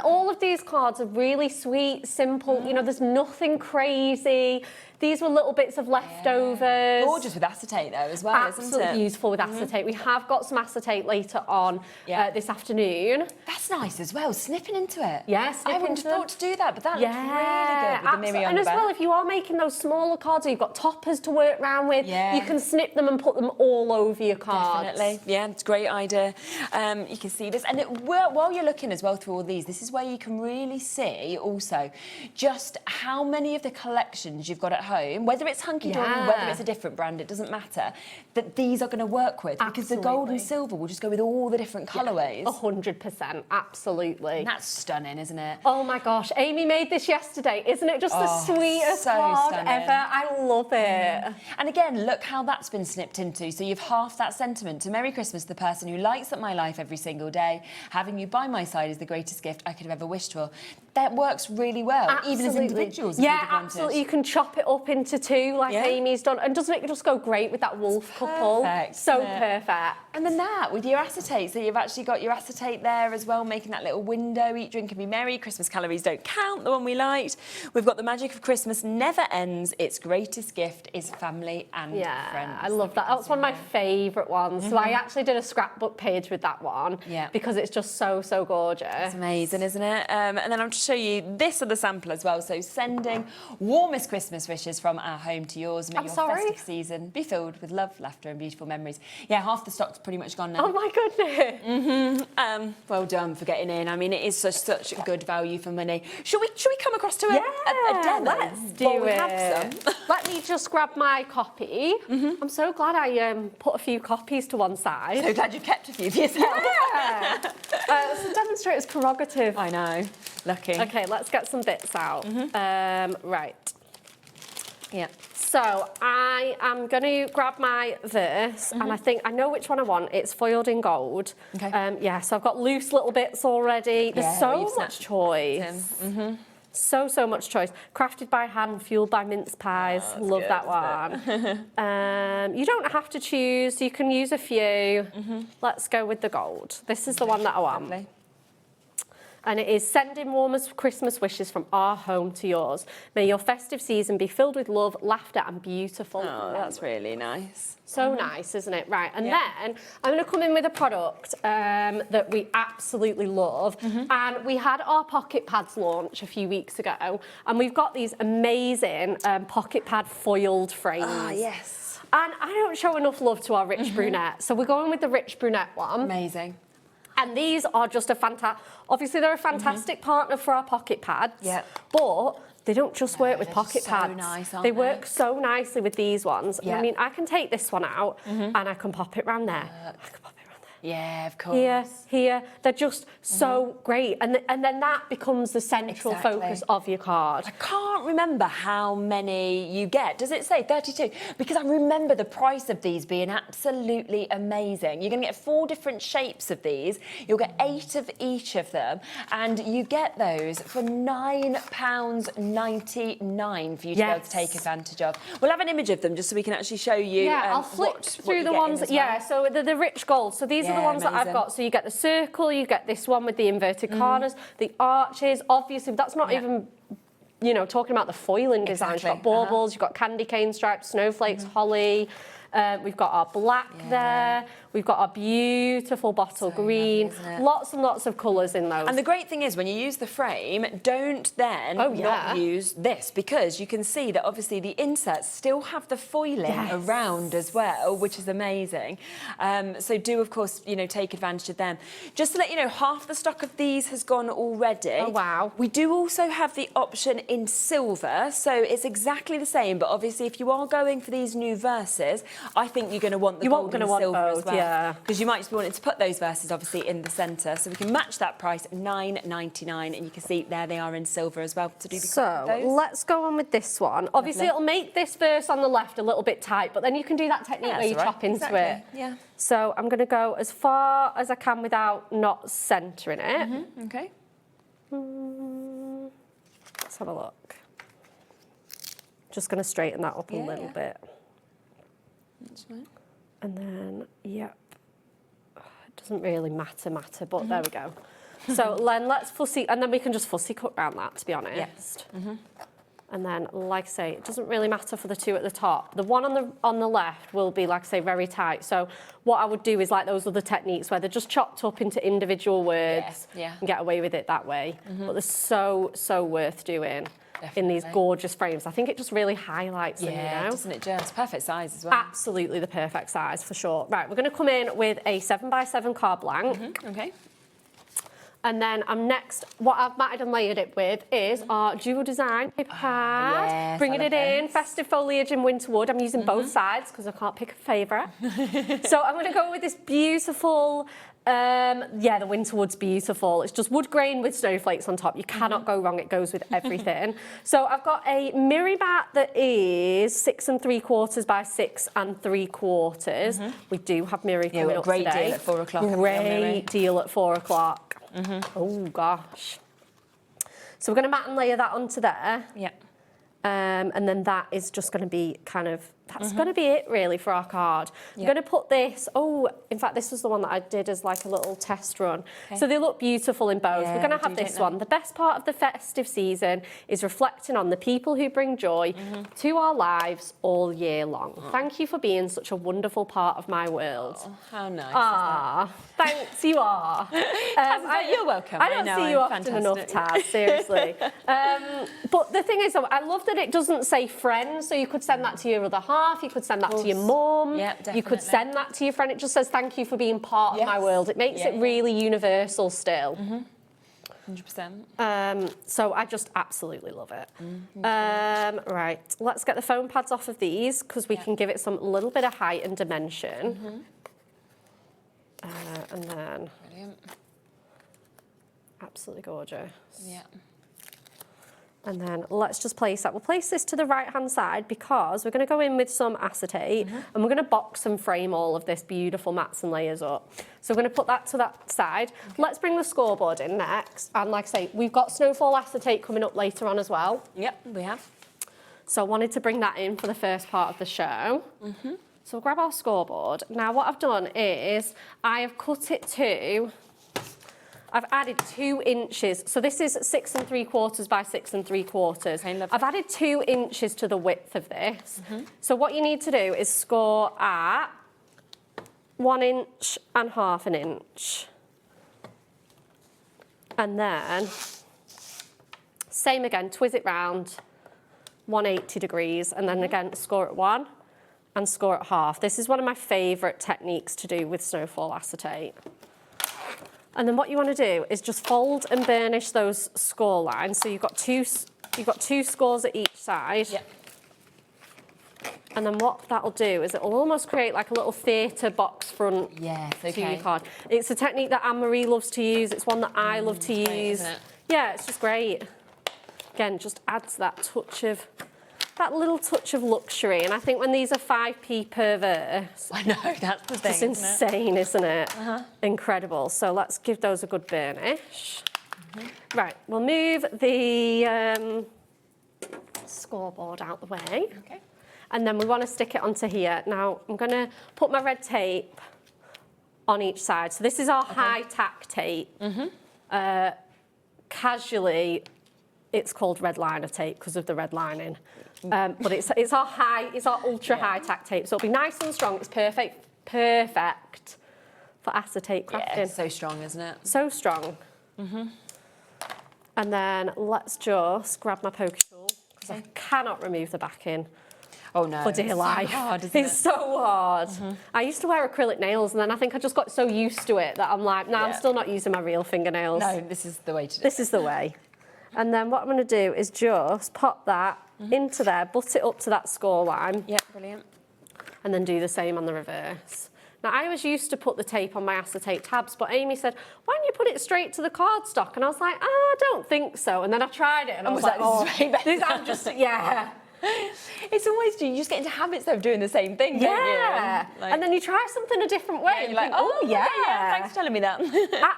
All of these cards are really sweet, simple. You know, there's nothing crazy. These were little bits of leftovers. Gorgeous with acetate though as well, isn't it? Absolutely beautiful with acetate. We have got some acetate later on this afternoon. That's nice as well, snipping into it. Yes, I wouldn't have thought to do that, but that looks really good with the Miri on and the as back. well, if you are making those smaller cards, or you've got toppers to work around with, you can snip them and put them all over your cards. Definitely, yeah, it's a great idea. You can see this, and while you're looking as well through all these, this is where you can really see also just how many of the collections you've got at home, whether it's Hunkydory, whether it's a different brand, it doesn't matter, that these are going to work with, because the gold and silver will just go with all the different colourways. 100%, absolutely. And that's stunning, isn't it? Oh my gosh, Amy made this yesterday. Isn't it just the sweetest card ever? I love it. And again, look how that's been snipped into. So you've half that sentiment to Merry Christmas, the person who lights up my life every single day. Having you by my side is the greatest gift I could have ever wished for. That works really well, even as individuals. Yeah, absolutely. You can chop it up into two like Amy's done. And doesn't it just go great with that wolf couple? Perfect. So perfect. And then that with your acetate. So you've actually got your acetate there as well, making that little window. Eat, drink and be merry. Christmas calories don't count, the one we liked. We've got the magic of Christmas never ends. Its greatest gift is family and friends. I love that. That's one of my favourite ones. So I actually did a scrapbook page with that one because it's just so, so gorgeous. It's amazing, isn't it? And then I'm just show you this other sample as well. So sending warmest Christmas wishes from our home to yours. May your festive season be filled with love, laughter and beautiful memories. Yeah, half the stock's pretty much gone now. Oh my goodness. Well done for getting in. I mean, it is such a good value for money. Should we come across to a demo? Let's do it. Have some? Let me just grab my copy. I'm so glad I put a few copies to one side. So glad you kept a few for yourself. Yeah. It's a demonstrator's prerogative. I know. Lucky. Okay, let's get some bits out. Right. Yeah. So I am going to grab my verse, and I think I know which one I want. It's foiled in gold. Okay. Yeah, so I've got loose little bits already. There's so much choice. So much choice. Crafted by hand, fueled by mince pies. Love that one. You don't have to choose. You can use a few. Let's go with the gold. This is the one that I want. Lovely. And it is sending warmest Christmas wishes from our home to yours. May your festive season be filled with love, laughter and beautiful. Oh, that's really nice. So nice, isn't it? Right, and then I'm going to come in with a product that we absolutely love. And we had our pocket pads launch a few weeks ago, and we've got these amazing pocket pad foiled frames. Ah, yes. And I don't show enough love to our rich brunette, so we're going with the rich brunette one. Amazing. And these are just a fantastic... Obviously, they're a fantastic partner for our pocket pads. Yeah. But they don't just work with pocket pads. So nice, aren't they work so nicely with these ones. Yeah. I mean, I can take this one out and I can pop it round there. I can pop it round there. Yeah, of course. Here. They're just so great. And then that becomes the central focus of your card. I can't remember how many you get. Does it say 32? Because I remember the price of these being absolutely amazing. You're going to get 4 different shapes of these. You'll get 8 of each of them. And you get those for £9.99 for you to be able to take advantage of. We'll have an image of them just so we can actually show you. Yeah, I'll flick through the ones. So the rich gold. So these are the ones that I've got. So you get the circle, you get this one with the inverted corners, the arches. Obviously, that's not even, you know, talking about the foiling design. You've got baubles, you've got candy cane stripes, snowflakes, holly. We've got our black there. We've got our beautiful bottle green. Lots and lots of colours in those. And the great thing is, when you use the frame, don't then not use this, because you can see that obviously the inserts still have the foiling around as well, which is amazing. So do, of course, you know, take advantage of them. Just to let you know, half the stock of these has gone already. Oh, wow. We do also have the option in silver, so it's exactly the same, but obviously if you are going for these new verses, I think you're going to want the gold and silver as well. Because you might just be wanting to put those verses obviously in the centre, so we can match that price, £9.99, and you can see there they are in silver as well. So let's go on with this one. Obviously, it'll make this verse on the left a little bit tight, but then you can do that technique where you chop into it. Yeah. So I'm going to go as far as I can without not centering it. Okay. Let's have a look. Just going to straighten that up a little bit. That's fine. And then, it doesn't really matter, but there we go. So then let's fussy, and then we can just fussy cut around that, to be honest. And then, like I say, it doesn't really matter for the two at the top. The one on the left will be, like I say, very tight. So what I would do is like those other techniques where they're just chopped up into individual words and get away with it that way. But they're so worth doing in these gorgeous frames. I think it just really highlights them, you know? Doesn't it just? Perfect size as well. Absolutely the perfect size, for sure. Right, we're going to come in with a 7x7 card blank. Okay. And then what I've matted and layered it with is our dual design paper pad. Yes, bringing it in, festive foliage and winter wood. I'm using both sides because I can't pick a favourite. So I'm going to go with this beautiful, the winter wood's beautiful. It's just wood grain with snowflakes on top. You cannot go wrong. It goes with everything. So I've got a mirror mat that is 6 3/4 by 6 3/4. We do have mirror coming up great today. deal at 4 o'clock. Great deal at 4 o'clock. Oh gosh. So we're going to mat and layer that onto there. Yeah. And then that is just going to be kind of, that's going to be it really for our card. I'm going to put this, in fact, this was the one that I did as like a little test run. Okay. So they look beautiful in both. We're going to have this one. The best part of the festive season is reflecting on the people who bring joy to our lives all year long. Thank you for being such a wonderful part of my world. Oh, how nice. Thanks, you are. You're welcome. I don't see you often enough, Taz, seriously. But the thing is, though, I love that it doesn't say friends, so you could send that to your other half, you could send that to your mum, you could send that to your friend. It just says, thank you for being part of my world. It makes it really universal still. 100%. So I just absolutely love it. Right, let's get the foam pads off of these because we can give it some little bit of height and dimension. And then, brilliant. Absolutely gorgeous. Yeah. And then let's just place that. We'll place this to the right-hand side because we're going to go in with some acetate and we're going to box and frame all of this beautiful mats and layers up. So we're going to put that to that side. Let's bring the scoreboard in next. And like I say, we've got snowfall acetate coming up later on as well. Yep, we have. So I wanted to bring that in for the first part of the show. So we'll grab our scoreboard. Now what I've done is I have cut it to... I've added 2 inches. So this is 6 3/4 by 6 3/4. Okay, I've added 2 inches to the width of this. So what you need to do is score at 1.5 inches. And then, same again, twist it round, 180 degrees, and then again, score at 1 and score at half. This is one of my favourite techniques to do with snowfall acetate. And then what you want to do is just fold and burnish those score lines. So you've got two scores at each side. Yep. And then what that'll do is it'll almost create like a little theatre box front to your card. It's a technique that Anne-Marie loves to use. It's one that I love to use. Great, isn't it? Yeah, it's just great. Again, just adds that little touch of luxury. And I think when these are 5p per verse, I know, that's the thing. It's insane, isn't it? Incredible. So let's give those a good burnish. Right, we'll move the scoreboard out the way. Okay. And then we want to stick it onto here. Now, I'm going to put my red tape on each side. So this is our high tack tape. Casually, it's called red liner tape because of the red lining. But it's our ultra high tack tape. So it'll be nice and strong. It's perfect for acetate crafting. Yeah, so strong, isn't it? So strong. And then let's just grab my poker tool because I cannot remove the backing. Oh no, for dear life. So hard, isn't it? It's so hard. I used to wear acrylic nails and then I think I just got so used to it that I'm like, I'm still not using my real fingernails. No, this is the way to do it. This is the way. And then what I'm going to do is just pop that into there, butt it up to that score line. Yep, brilliant. And then do the same on the reverse. Now, I was used to put the tape on my acetate tabs, but Amy said, why don't you put it straight to the cardstock? And I was like, I don't think so. And then I tried it and I was like, I'm just, It's always, you just get into habits of doing the same thing, don't you? And And then you try something a different way. Yeah, you're like, oh yeah, thanks for telling me that.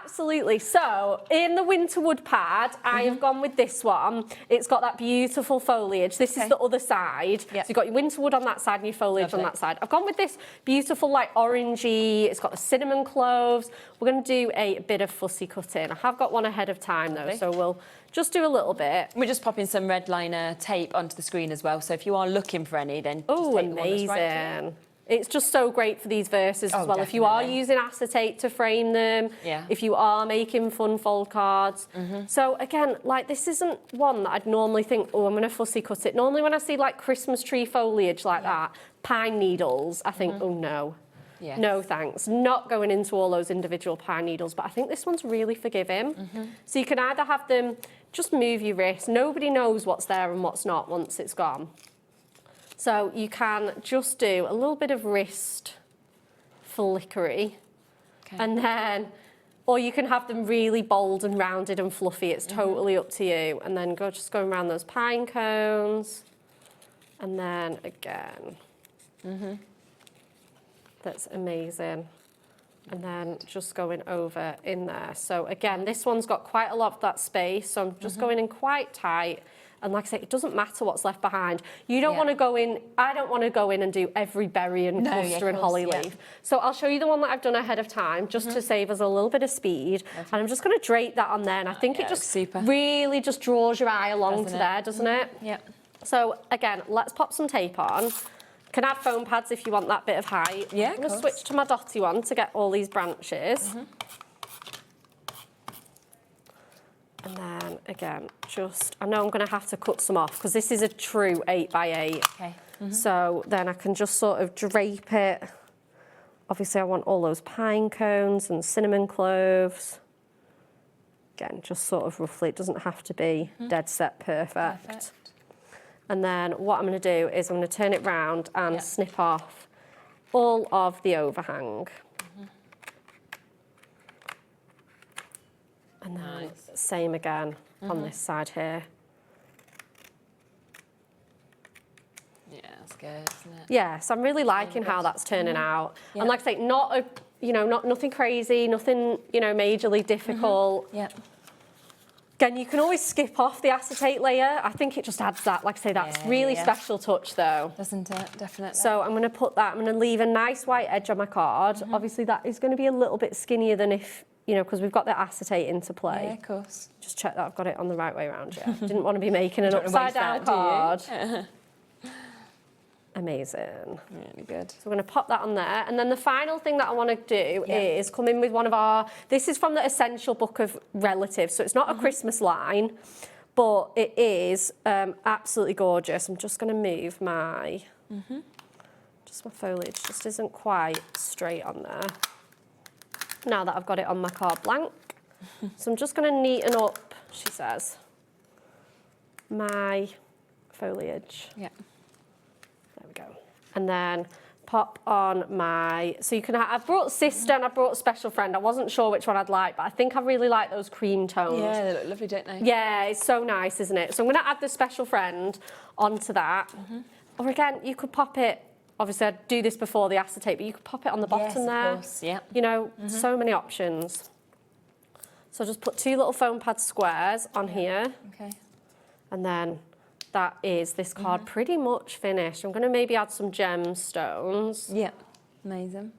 Absolutely. So in the winter wood pad, I have gone with this one. It's got that beautiful foliage. This is the other side. So you've got your winter wood on that side and your foliage on that side. I've gone with this beautiful like orangey. It's got the cinnamon cloves. We're going to do a bit of fussy cutting. I have got one ahead of time though, so we'll just do a little bit. We're just popping some red liner tape onto the screen as well. So if you are looking for any, then oh, just take the one that's right amazing. for you. It's just so great for these verses as well. Definitely. If you are using acetate to frame them, if you are making fun fold cards. So again, like this isn't one that I'd normally think, oh, I'm going to fussy cut it. Normally when I see like Christmas tree foliage like that, pine needles, I think, oh no. No thanks. Not going into all those individual pine needles, but I think this one's really forgiving. So you can either have them just move your wrist. Nobody knows what's there and what's not once it's gone. So you can just do a little bit of wrist flickery, and then, or you can have them really bold and rounded and fluffy. It's totally up to you. And then just going around those pine cones, and then again. That's amazing. And then just going over in there. So again, this one's got quite a lot of that space, so I'm just going in quite tight. And like I say, it doesn't matter what's left behind. You don't want to go in, I don't want to go in and do every berry and cluster and holly leaf. So I'll show you the one that I've done ahead of time, just to save us a little bit of speed. And I'm just going to drape that on there. And I think it just really just draws your eye along to there, doesn't it? So again, let's pop some tape on. Can add foam pads if you want that bit of height. I'm going to switch to my dotty one to get all these branches. And then again, I know I'm going to have to cut some off because this is a true 8x8. So then I can just sort of drape it. Obviously I want all those pine cones and cinnamon cloves. Again, just sort of roughly, it doesn't have to be dead set perfect. And then what I'm going to do is I'm going to turn it round and snip off all of the overhang. And then same again on this side here. Yeah, that's good, isn't it? Yeah, so I'm really liking how that's turning out. And like I say, not nothing crazy, nothing, majorly difficult. Again, you can always skip off the acetate layer. I think it just adds that, like I say, that's really special touch though. Doesn't it? Definitely. So I'm going to put that, I'm going to leave a nice white edge on my card. Obviously that is going to be a little bit skinnier than if, because we've got the acetate into play. Yeah, of course. Just check that I've got it on the right way around, Didn't want to be making an upside down card. Amazing. Really good. So we're going to pop that on there. And then the final thing that I want to do is come in with one of our, this is from the Essential Book of Relatives. So it's not a Christmas line, but it is absolutely gorgeous. I'm just going to move my, just my foliage just isn't quite straight on there. Now that I've got it on my card blank. So I'm just going to neaten up, she says, my foliage. There we go. And then pop on my, so you can have, I've brought Sister and I brought Special Friend. I wasn't sure which one I'd like, but I think I really like those cream tones. Yeah, they look lovely, don't they? Yeah, it's so nice, isn't it? So I'm going to add the Special Friend onto that. Or again, you could pop it, obviously I'd do this before the acetate, but you could pop it on the bottom there. Of course, yeah. So many options. So just put 2 little foam pad squares on here. And then that is this card pretty much finished. I'm going to maybe add some gemstones. Yeah, amazing.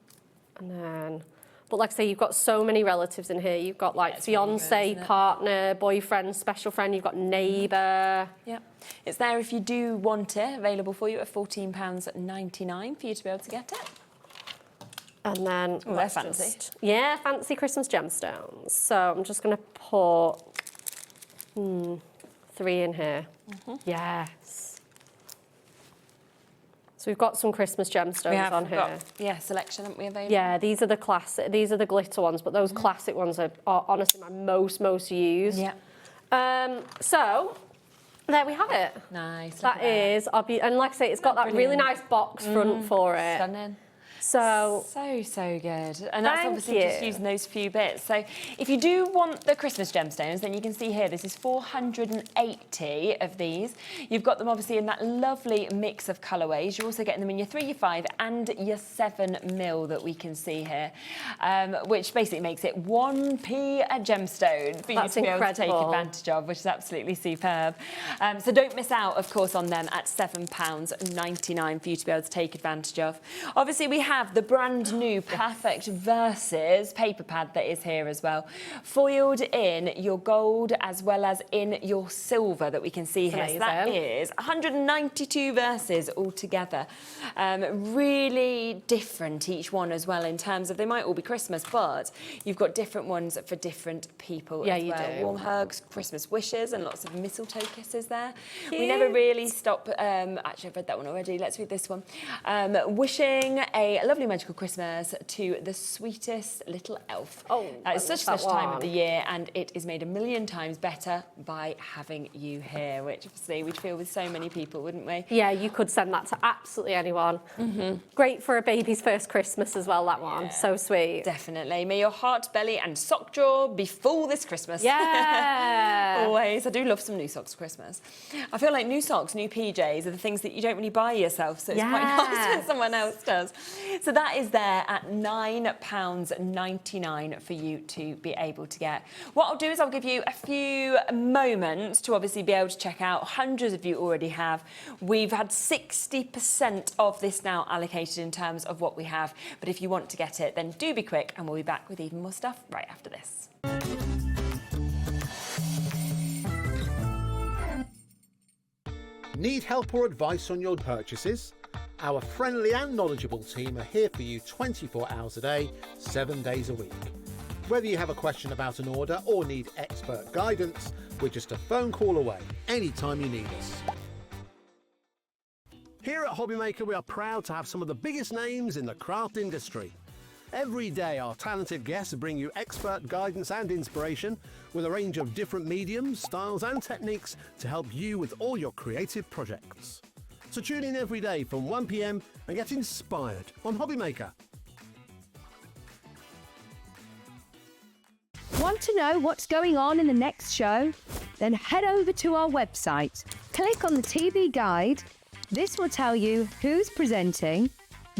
And then, but like I say, you've got so many relatives in here. You've got like fiance, really partner, boyfriend, special friend. You've got neighbour. Yeah, it's there if you do want it. Available for you at £14.99 for you to be able to get it. And then they're fancy. Fancy Christmas gemstones. So I'm just going to put 3 in here. Yes. So we've got some Christmas gemstones on here. Selection, haven't we, available? Yeah, these are the classic. These are the glitter ones, but those classic ones are honestly my most used. So there we have it. Nice. That is, and like I say, it's got that really nice box front for it. Stunning. So good. And that's Thank obviously just you. using those few bits. So if you do want the Christmas gemstones, then you can see here, this is 480 of these. You've got them obviously in that lovely mix of colourways. You're also getting them in your 3, your 5 and your 7mm that we can see here, which basically makes it 1p a gemstone for you to be able to take advantage of, which is absolutely superb. So don't miss out, of course, on them at £7.99 for you to be able to take advantage of. Obviously, we have the brand new Perfect Versus paper pad that is here as well, foiled in your gold as well as in your silver that we can see here. So that is 192 verses altogether. Really different each one as well in terms of, they might all be Christmas, but you've got different ones for different people as well. do. Warm hugs, Christmas wishes, and lots of mistletoe kisses there. We never really stop, actually I've read that one already, let's read this one. Wishing a lovely magical Christmas to the sweetest little elf. Oh, it's such a special time of the year, and it is made a million times better by having you here, which obviously we'd feel with so many people, wouldn't we? Yeah, you could send that to absolutely anyone. Great for a baby's first Christmas as well, that one. So sweet. Definitely. May your heart, belly and sock drawer be full this Christmas. Yeah. Always. I do love some new socks for Christmas. I feel like new socks, new PJs are the things that you don't really buy yourself, so it's quite nice when someone else does. So that is there at £9.99 for you to be able to get. What I'll do is I'll give you a few moments to obviously be able to check out. Hundreds of you already have. We've had 60% of this now allocated in terms of what we have. But if you want to get it, then do be quick, and we'll be back with even more stuff right after this. Need help or advice on your purchases? Our friendly and knowledgeable team are here for you 24 hours a day, 7 days a week. Whether you have a question about an order or need expert guidance, we're just a phone call away anytime you need us. Here at HobbyMaker, we are proud to have some of the biggest names in the craft industry. Every day, our talented guests bring you expert guidance and inspiration with a range of different mediums, styles and techniques to help you with all your creative projects. So tune in every day from 1 p.m. and get inspired on HobbyMaker. Want to know what's going on in the next show? Then head over to our website. Click on the TV guide. This will tell you who's presenting,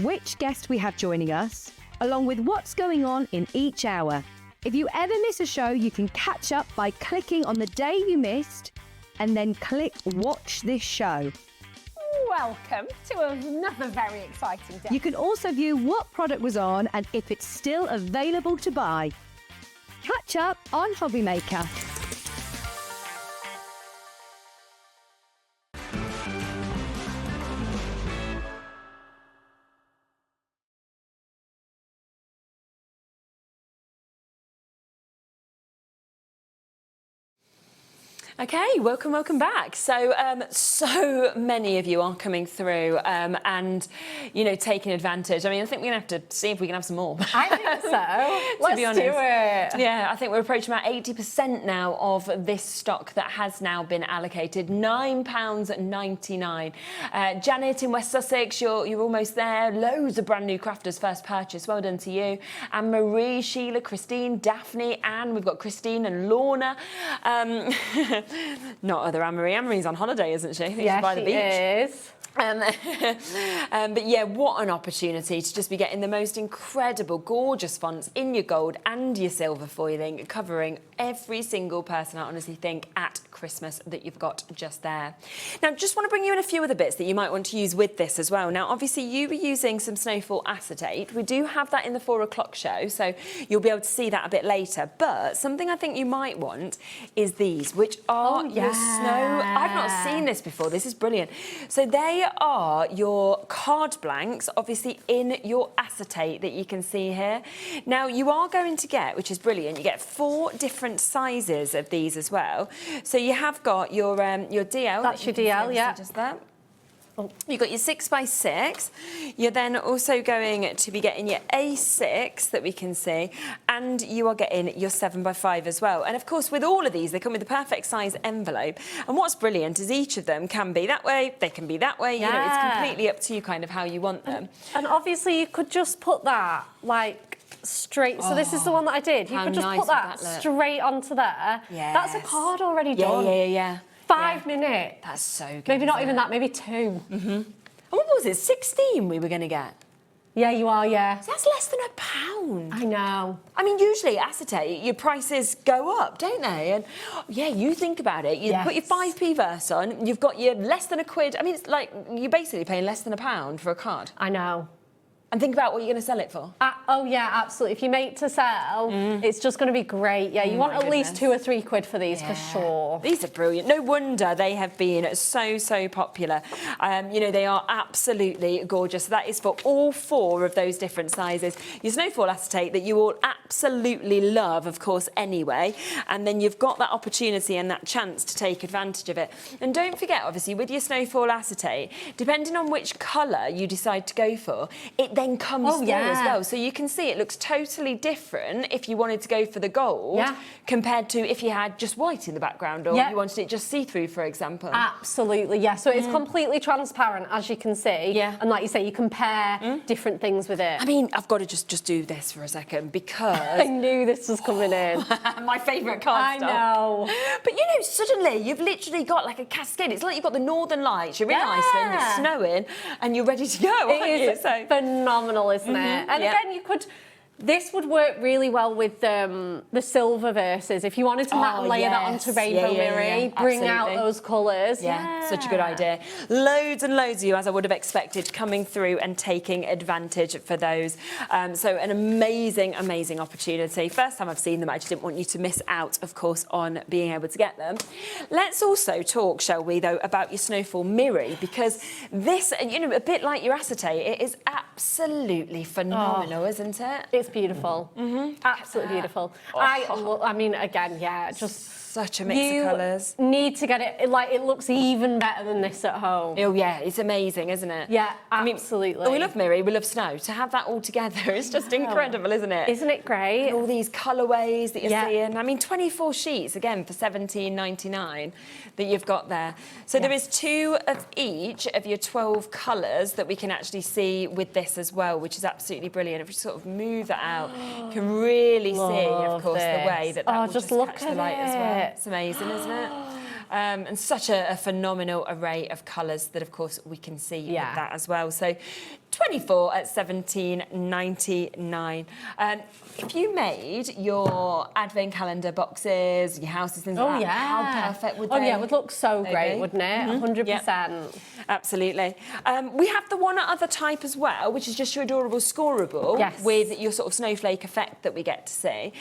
which guest we have joining us, along with what's going on in each hour. If you ever miss a show, you can catch up by clicking on the day you missed and then click Watch This Show. Welcome to another very exciting day. You can also view what product was on and if it's still available to buy. Catch up on HobbyMaker. Okay, welcome back. So, so many of you are coming through and, you know, taking advantage. I mean, I think we're going to have to see if we can have some more. I think so. Let's be honest. do it. Yeah, I think we're approaching about 80% now of this stock that has now been allocated. £9.99. Janet in West Sussex, you're almost there. Loads of brand new crafters first purchase. Well done to you. And Marie, Sheila, Christine, Daphne, Anne. We've got Christine and Lorna. Not other Anne-Marie. Anne-Marie's on holiday, isn't she? Yeah, by the beach. Is. But yeah, what an opportunity to just be getting the most incredible, gorgeous fonts in your gold and your silver foiling, covering every single person, I honestly think, at Christmas that you've got just there. Now, just want to bring you in a few of the bits that you might want to use with this as well. Now, obviously, you were using some Snowfall acetate. We do have that in the 4 o'clock show, so you'll be able to see that a bit later. But something I think you might want is these, which are your snow... I've not seen this before. This is brilliant. So they are your card blanks, obviously in your acetate that you can see here. Now, you are going to get, which is brilliant, you get 4 different sizes of these as well. So you have got your DL. That's your DL, yeah. Just that. You've got your 6x6. You're then also going to be getting your A6 that we can see, and you are getting your 7x5 as well. And of course, with all of these, they come with the perfect size envelope. And what's brilliant is each of them can be that way, they can be that way. You know, it's completely up to you kind of how you want them. And obviously, you could just put that like straight. So this is the one that I did. You could just put that straight onto there. Yes. That's a card already done. Yeah. 5 minutes. That's so good. Maybe not even that, maybe 2. Mm-hmm. And what was it, 16 we were going to get? Yeah, you are, yeah. So that's less than £1. I know. I mean, usually acetate, your prices go up, don't they? And yeah, you think about it. You put your 5p verse on, you've got your less than £1. I mean, it's like you're basically paying less than £1 for a card. I know. And think about what you're going to sell it for. Oh, yeah, absolutely. If you make to sell, it's just going to be great. Yeah, you want at least 2 or 3 quid for these, for sure. These are brilliant. No wonder they have been so popular. You know, they are absolutely gorgeous. That is for all 4 of those different sizes. Your snowfall acetate that you all absolutely love, of course, anyway. And then you've got that opportunity and that chance to take advantage of it. And don't forget, obviously, with your snowfall acetate, depending on which colour you decide to go for, it then comes through as well. So you can see it looks totally different if you wanted to go for the gold compared to if you had just white in the background or you wanted it just see-through, for example. Absolutely, yeah. So it's completely transparent, as you can see. Yeah. And like you say, you compare different things with it. I mean, I've got to just do this for a second because... I knew this was coming in. My favourite card stuff. I know. But, you know, suddenly you've literally got like a cascade. It's like you've got the Northern Lights, you're in Iceland, it's snowing, and you're ready to go, aren't you? So phenomenal, isn't it? And again, you could... This would work really well with the silver verses. If you wanted to matte and layer that onto rainbow mirroring, bring out those colours. Yeah, such a good idea. Loads and loads of you, as I would have expected, coming through and taking advantage for those. So an amazing opportunity. First time I've seen them, I just didn't want you to miss out, of course, on being able to get them. Let's also talk, shall we, though, about your snowfall mirror, because this, you know, a bit like your acetate, it is absolutely phenomenal, isn't it? It's beautiful. Absolutely beautiful. I mean, again, just such a mix of colours. You need to get it, like, it looks even better than this at home. Oh, yeah, it's amazing, isn't it? Yeah, absolutely. I mean, we love Miri, we love snow. To have that all together is just incredible, isn't it? Isn't it great? And all these colourways that you're seeing. I mean, 24 sheets, again, for £17.99 that you've got there. So there is 2 of each of your 12 colours that we can actually see with this as well, which is absolutely brilliant. If you sort of move that out, you can really see, of course, the way that will just catch the light as well. It's amazing, isn't it? And such a phenomenal array of colours that, of course, we can see with that as well. So 24 at £17.99. If you made your advent calendar boxes, your houses, things like that, how perfect would they? Oh, yeah, it would look so great, wouldn't it? 100%. Yep. Absolutely. We have the one other type as well, which is just your adorable scoreable with your sort of snowflake effect that we get to see.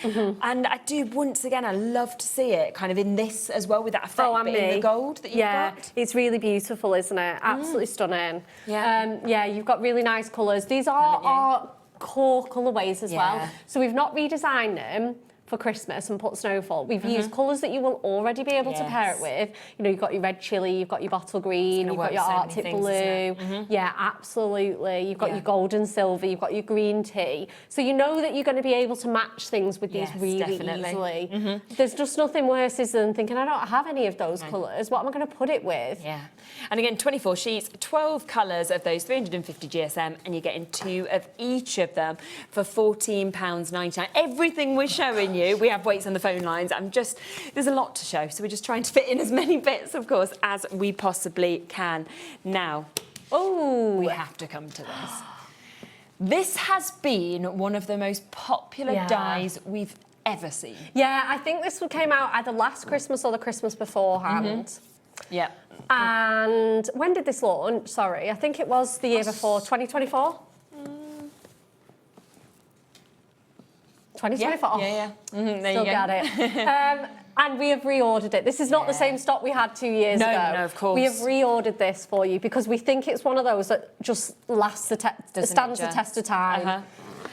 And I do, once again, I love to see it kind of in this as well with that effect but in the gold that you've got. It's really beautiful, isn't it? Absolutely stunning. Yeah, you've got really nice colours. These are our core colourways as well. So we've not redesigned them for Christmas and put snowfall. We've used colours that you will already be able to pair it with. You know, you've got your red chili, you've got your bottle green, you've got your Arctic blue. Yeah, absolutely. You've got your gold and silver, you've got your green tea. So you know that you're going to be able to match things with these really easily. There's just nothing worse than thinking, I don't have any of those colours. What am I going to put it with? Yeah. And again, 24 sheets, 12 colours of those 350 GSM, and you're getting 2 of each of them for £14.99. Everything we're showing you, we have weights on the phone lines. There's a lot to show, so we're just trying to fit in as many bits, of course, as we possibly can. Now, we have to come to this. This has been one of the most popular dyes we've ever seen. Yeah, I think this one came out either last Christmas or the Christmas beforehand. Yeah. And when did this launch? Sorry, I think it was the year before, 2024? 2024. Yeah. There Still you go. got it. And we have reordered it. This is not the same stock we had 2 years ago. No, of course. We have reordered this for you because we think it's one of those that just lasts stands the test of time.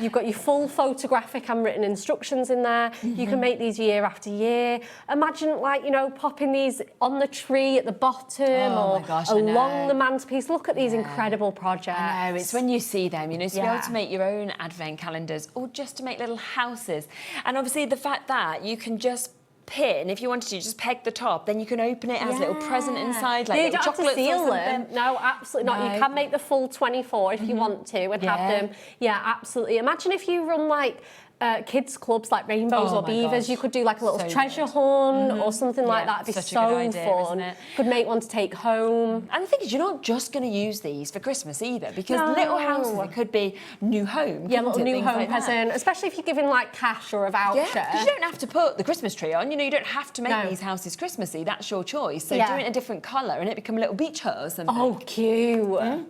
You've got your full photographic handwritten instructions in there. You can make these year after year. Imagine, like, you know, popping these on the tree at the bottom or along the mantelpiece. Look at these incredible projects. I know, it's when you see them, you know, to be able to make your own advent calendars or just to make little houses. And obviously the fact that you can just pin, if you wanted to, just peg the top, then you can open it as a little present inside, like you little don't have to chocolates seal or something. them. No, absolutely not. You can make the full 24 if you want to and have them. Yeah, absolutely. Imagine if you run like kids clubs like Rainbows or Beavers, you could do like a little treasure hunt or something like that. It'd be so fun. Could make one to take home. And the thing is, you're not just going to use these for Christmas either, because little houses, it could be new home. Yeah, little new home like present, especially if you're giving like cash or a voucher. Yeah, because you don't have to put the Christmas tree on. You know, you don't have to make these houses Christmassy. That's your choice. So do it in a different colour and it become a little beach hut or something. Oh, cute.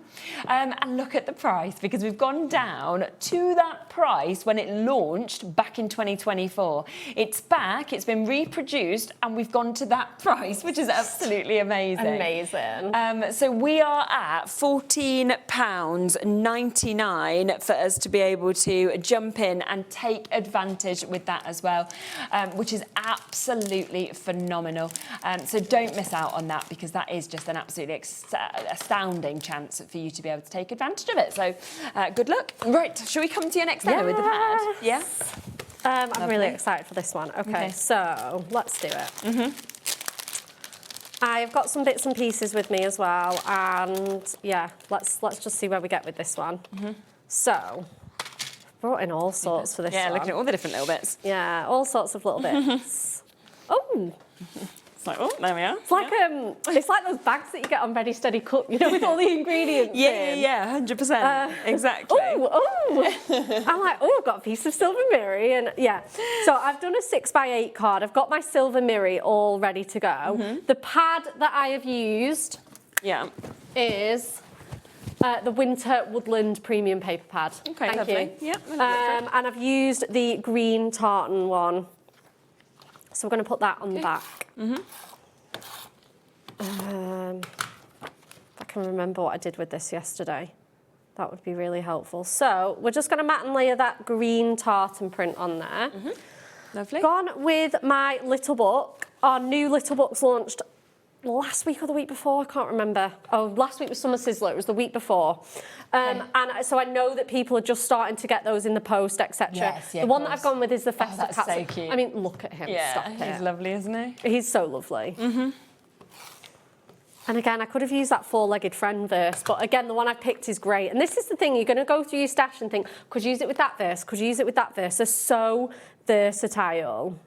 And look at the price, because we've gone down to that price when it launched back in 2024. It's back, it's been reproduced, and we've gone to that price, which is absolutely amazing. Amazing. So we are at £14.99 for us to be able to jump in and take advantage with that as well, which is absolutely phenomenal. So don't miss out on that, because that is just an absolutely astounding chance for you to be able to take advantage of it. So good luck. Right, shall we come to your next demo with the pad? Yeah. I'm really excited for this one. Okay, so let's do it. I've got some bits and pieces with me as well, and yeah, let's just see where we get with this one. So, brought in all sorts for this one. Yeah, looking at all the different little bits. Yeah, all sorts of little bits. Oh! It's like, oh, there we are. It's like it's like those bags that you get on Ready Steady Cook, you know, with all the ingredients in. Yeah, 100%. Exactly. Oh! I'm like, oh, I've got a piece of silver mirror, and yeah. So I've done a 6x8 card. I've got my silver mirror all ready to go. The pad that I have used is the Winter Woodland Premium Paper Pad. Okay, Thank lovely. you. Yep. And I've used the green tartan one. So we're going to put that on the back. If I can remember what I did with this yesterday, that would be really helpful. So we're just going to mat and layer that green tartan print on there. Lovely. Gone with my little book. Our new little book's launched last week or the week before, I can't remember. Oh, last week was Summer Sizzler, it was the week before. And so I know that people are just starting to get those in the post, etc. The one that I've gone with is the Festive Faves. So cute. I mean, look at him. Stop he's lovely, isn't he? He's so lovely. And again, I could have used that four-legged friend verse, but again, the one I've picked is great. And this is the thing, you're going to go through your stash and think, could you use it with that verse? Could you use it with that verse? They're so versatile.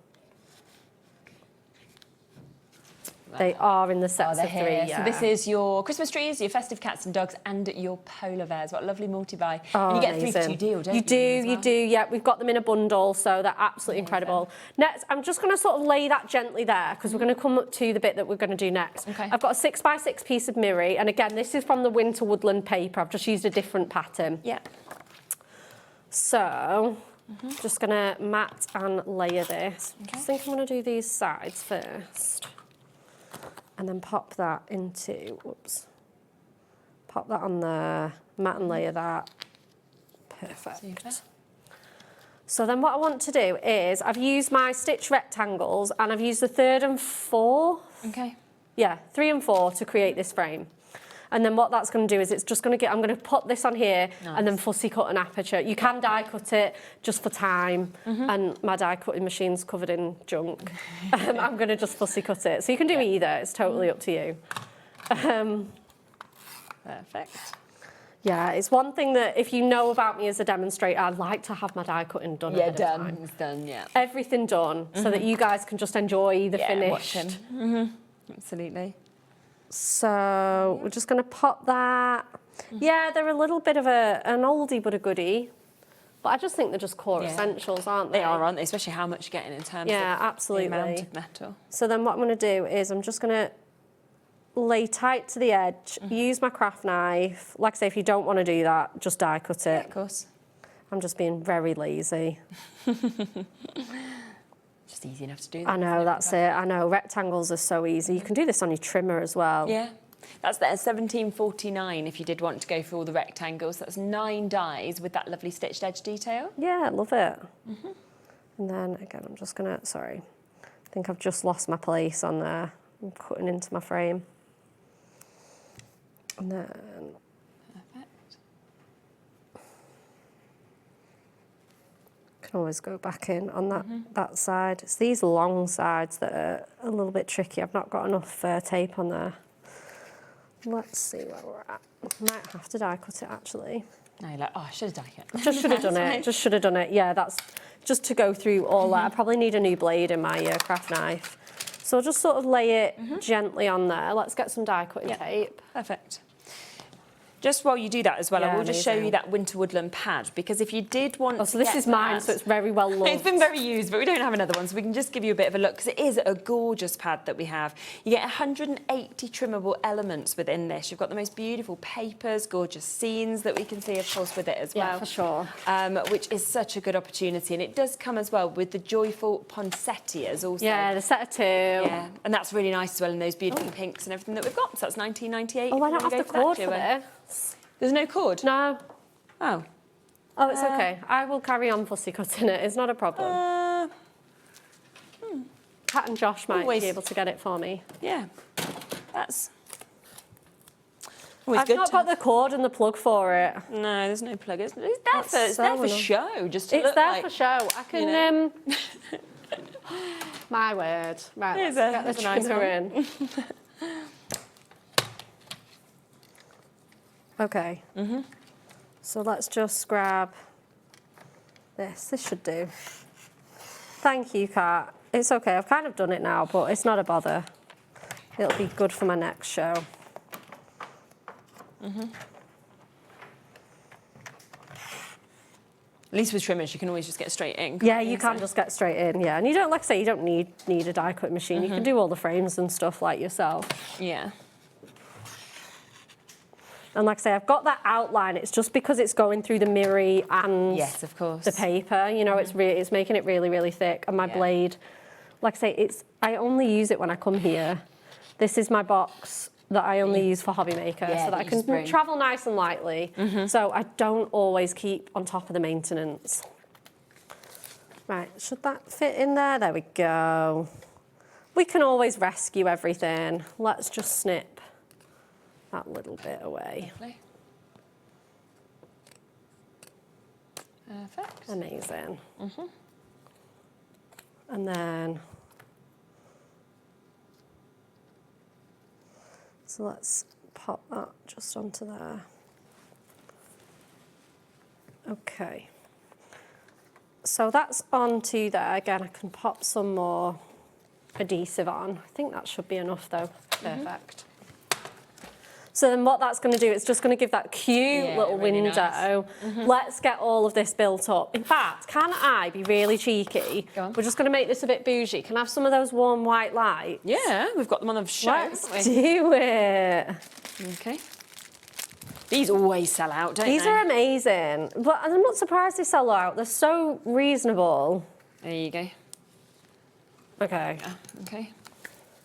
They are in the sets of 3. So this is your Christmas trees, your festive cats and dogs, and your polar bears. What a lovely multi-buy. Oh, and you get a amazing. 3 for 2 deal, don't you? You do, yeah. We've got them in a bundle, so they're absolutely incredible. Next, I'm just going to sort of lay that gently there, because we're going to come up to the bit that we're going to do next. I've got a 6x6 piece of mirror, and again, this is from the Winter Woodland paper. I've just used a different pattern. So, just going to mat and layer this. I think I'm going to do these sides first. And then pop that into, pop that on there, mat and layer that. Perfect. Super. So then what I want to do is, I've used my stitch rectangles and I've used the 3rd and 4th. Yeah, 3 and 4 to create this frame. And then what that's going to do is it's just going to get, I'm going to put this on here and then fussy cut an aperture. You can die cut it just for time, and my die cutting machine's covered in junk. I'm going to just fussy cut it. So you can do either, it's totally up to you. Perfect. Yeah, it's one thing that if you know about me as a demonstrator, I like to have my die cutting done ahead of time. It's done, yeah. Everything done, so that you guys can just enjoy the finished. Watching. Absolutely. So we're just going to pop that. Yeah, they're a little bit of an oldie but a goodie. But I just think they're just core essentials, aren't they? They are, aren't they? Especially how much you're getting in terms of absolutely. the amount of metal. So then what I'm going to do is I'm just going to lay tight to the edge, use my craft knife. Like I say, if you don't want to do that, just die cut it. Yeah, of course. I'm just being very lazy. Just easy enough to do that. I know, that's it. I know, rectangles are so easy. You can do this on your trimmer as well. Yeah. That's there, £17.49 if you did want to go for all the rectangles. That's 9 dies with that lovely stitched edge detail. Yeah, I love it. And then again, I'm just gonna, sorry, I think I've just lost my place on there. I'm cutting into my frame. And then... Perfect. Can always go back in on that side. It's these long sides that are a little bit tricky. I've not got enough tape on there. Let's see where we're at. Might have to die cut it actually. No, you're like, oh, I should have done it. Just should have done it. Just should have done it. Yeah, that's just to go through all that. I probably need a new blade in my craft knife. So I'll just sort of lay it gently on there. Let's get some die cutting tape. Perfect. Just while you do that as well, Yeah, I will just show amazing. you that winter woodland pad, because if you did want to so this get is mine, that- so it's very well loved. It's been very used, but we don't have another one, so we can just give you a bit of a look, because it is a gorgeous pad that we have. You get 180 trimmable elements within this. You've got the most beautiful papers, gorgeous scenes that we can see, of course, with it as well. Yeah, for sure. Which is such a good opportunity, and it does come as well with the joyful poinsettias also. Yeah, the set of 2. Yeah, and that's really nice as well in those beautiful pinks and everything that we've got. So that's £19.98. Oh, I don't have the cord for this. There's no cord? No. Oh. Oh, it's okay. I will carry on fussy cutting it. It's not a problem. Kat and Josh might Always. be able to get it for me. Yeah. That's... I've not got the cord and the plug for it. No, there's no plug. It's there for show, just to It's look there like, for show. I can, you know. My word. Right, There's let's get the a trimmer nice in. Okay. So let's just grab this. This should do. Thank you, Kat. It's okay. I've kind of done it now, but it's not a bother. It'll be good for my next show. At least with trimmers, you can always just get straight in. Yeah, you can just get straight in, yeah. And you don't, like I say, you don't need a die cut machine. You can do all the frames and stuff like yourself. Yeah. And like I say, I've got that outline. It's just because it's going through the mirror and yes, of course, the paper. You know, it's making it really, really thick. And my blade, like I say, I only use it when I come here. This is my box that I only use for HobbyMaker, so that I can travel nice and lightly. So I don't always keep on top of the maintenance. Right, should that fit in there? There we go. We can always rescue everything. Let's just snip that little bit away. Lovely. Perfect. Amazing. And then, so let's pop that just onto there. Okay. So that's onto there. Again, I can pop some more adhesive on. I think that should be enough though. Perfect. So then what that's going to do, it's just going to give that cute little really window. nice. Let's get all of this built up. In fact, can I be really cheeky? Go on. We're just going to make this a bit bougie. Can I have some of those warm white lights? Yeah, we've got them on the show. Let's haven't we? do it. Okay. These always sell out, don't they? These are amazing. But I'm not surprised they sell out. They're so reasonable. There you go. Okay. Okay.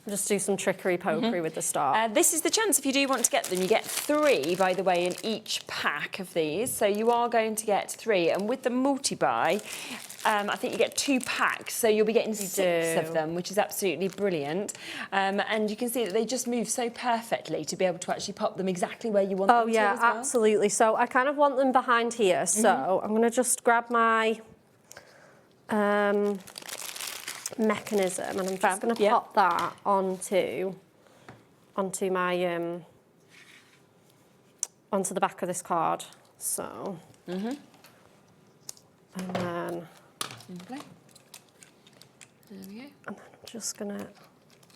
Just do some trickery pokery with the star. This is the chance if you do want to get them. You get 3, by the way, in each pack of these. So you are going to get 3. And with the multi-buy, I think you get 2 packs. So you'll be getting 6 of them, which is absolutely brilliant. And you can see that they just move so perfectly to be able to actually pop them exactly where you want them to as well. Absolutely. So I kind of want them behind here. So I'm going to just grab my mechanism and I'm just going to pop that onto my onto the back of this card. So and then there we go. And then I'm just gonna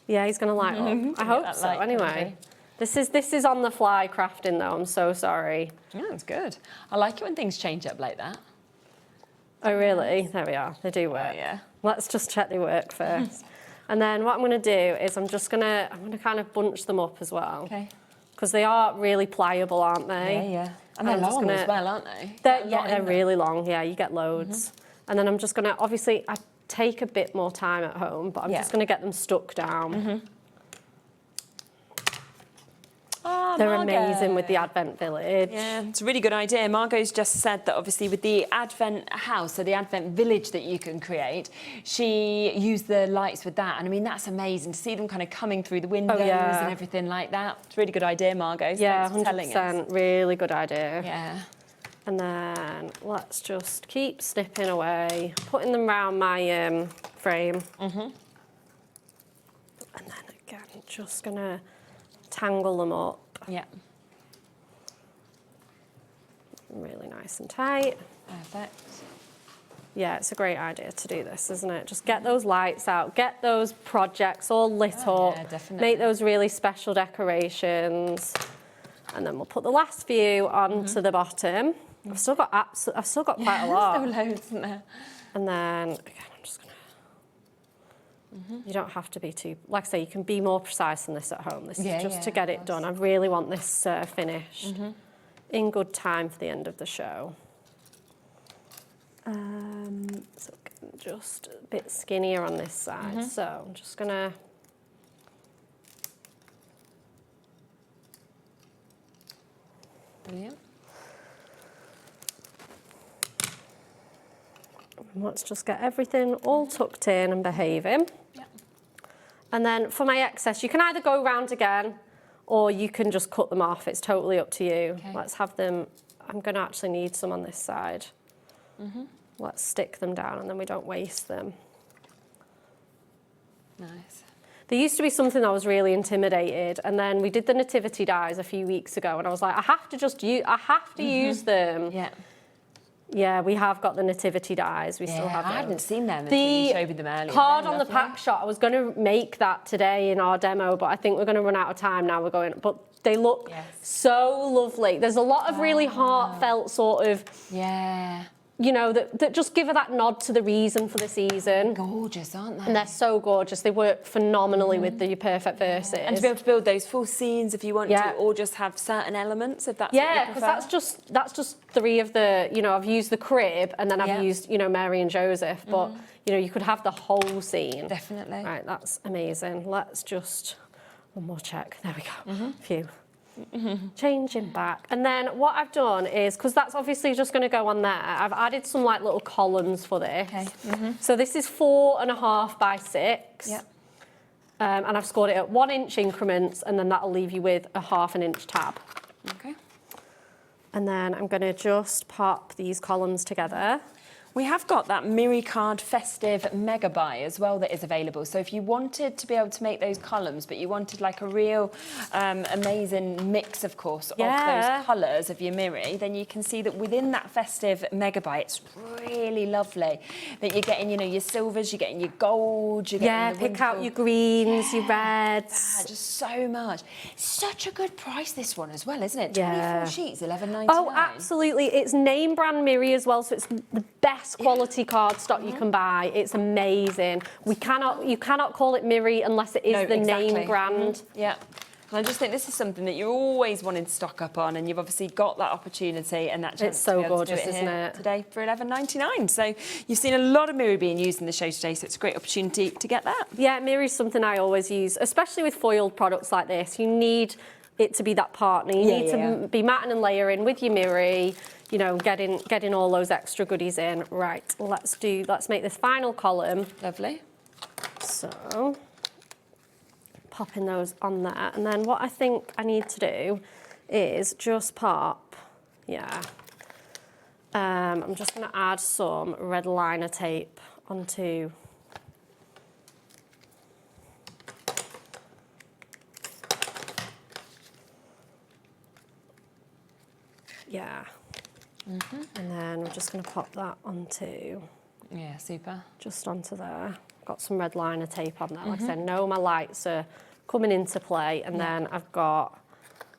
he's gonna light up. I hope so. Anyway, this is on the fly crafting though. I'm so sorry. Yeah, that's good. I like it when things change up like that. Oh really? There we are. They do work. Yeah. Let's just check they work first. And then what I'm going to do is I'm going to kind of bunch them up as well. Okay. Because they are really pliable, aren't they? Yeah, yeah. And they're long as well, aren't they? They're really long. Yeah, you get loads. And then I'm just going to, obviously, I take a bit more time at home, but I'm just going to get them stuck down. They're Margot. amazing with the Advent Village. Yeah, it's a really good idea. Margot's just said that obviously with the Advent house, so the Advent Village that you can create, she used the lights with that. And I mean, that's amazing to see them kind of coming through the windows and everything like that. It's a really good idea, Margot. So Yeah, thanks for telling us. 100%. Really good idea. Yeah. And then let's just keep snipping away, putting them around my frame. And then again, just gonna tangle them up. Yeah. Really nice and tight. Perfect. Yeah, it's a great idea to do this, isn't it? Just get those lights out, get those projects all lit up, yeah, definitely. make those really special decorations. And then we'll put the last few onto the bottom. I've still got quite a lot. There's still loads, isn't there? And then again, I'm just gonna. You don't have to be too, like I say, you can be more precise than this at home. This is just to get it done. I really want this finished in good time for the end of the show. So just a bit skinnier on this side. So I'm just gonna. Brilliant. Let's just get everything all tucked in and behaving. And then for my excess, you can either go round again or you can just cut them off. It's totally up to you. Let's have them, I'm going to actually need some on this side. Let's stick them down and then we don't waste them. Nice. There used to be something I was really intimidated, and then we did the nativity dies a few weeks ago and I was like, I have to use them. Yeah. Yeah, we have got the nativity dies. We still have them. I hadn't seen them until you showed me them earlier. Card on the pack shot, I was going to make that today in our demo, but I think we're going to run out of time now. But they look so lovely. There's a lot of really heartfelt sort of... Yeah. You know, that just give her that nod to the reason for the season. Gorgeous, aren't they? And they're so gorgeous. They work phenomenally with the perfect verses. And to be able to build those full scenes if you want to, or just have certain elements if that's what you because prefer. that's just three of the, you know, I've used the crib and then I've used, you know, Mary and Joseph, but, you know, you could have the whole scene. Definitely. Right, that's amazing. Let's just, one more check. There we go. Phew. Changing back. And then what I've done is, because that's obviously just going to go on there, I've added some like little columns for this. Okay. So this is 4.5 by 6. Yep. And I've scored it at 1 inch increments, and then that'll leave you with a 1/2 inch tab. Okay. And then I'm going to just pop these columns together. We have got that Miri Card Festive Mega Buy as well that is available. So if you wanted to be able to make those columns, but you wanted like a real amazing mix, of course, of those colours of your Miri, then you can see that within that Festive Mega Buy, it's really lovely that you're getting, you know, your silvers, you're getting your gold, you're getting the pick out your greens, your reds. Just so much. Such a good price, this one as well, isn't it? 24 Yeah. sheets, $11.99. Oh, absolutely. It's name brand Miri as well, so it's the best quality cardstock you can buy. It's amazing. You cannot call it Miri unless it is the name brand. Yeah. And I just think this is something that you're always wanting to stock up on, and you've obviously got that opportunity and that chance It's so to be able gorgeous, to do it isn't here it? today for $11.99. So you've seen a lot of Miri being used in the show today, so it's a great opportunity to get that. Yeah, Miri's something I always use, especially with foiled products like this. You need it to be that partner. You need to be matting and layering with your Miri, you know, getting all those extra goodies in. Right, let's make this final column. Lovely. So, popping those on there. And then what I think I need to do is just pop, I'm just going to add some red liner tape onto and then we're just going to pop that onto super. Just onto there. Got some red liner tape on there. Like I said, know my lights are coming into play, and then I've got,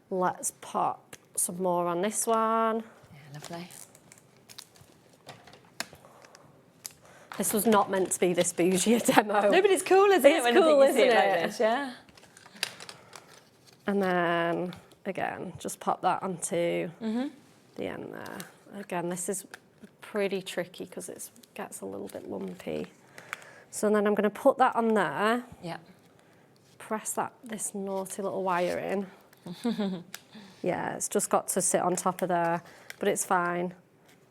let's pop some more on this one. Yeah, lovely. This was not meant to be this bougie a demo. No, but it's cool, isn't it? It's cool, isn't it? Like this, yeah. And then, again, just pop that onto the end there. Again, this is pretty tricky because it gets a little bit lumpy. So then I'm going to put that on there. Yeah. Press this naughty little wire in. Yeah, it's just got to sit on top of there, but it's fine.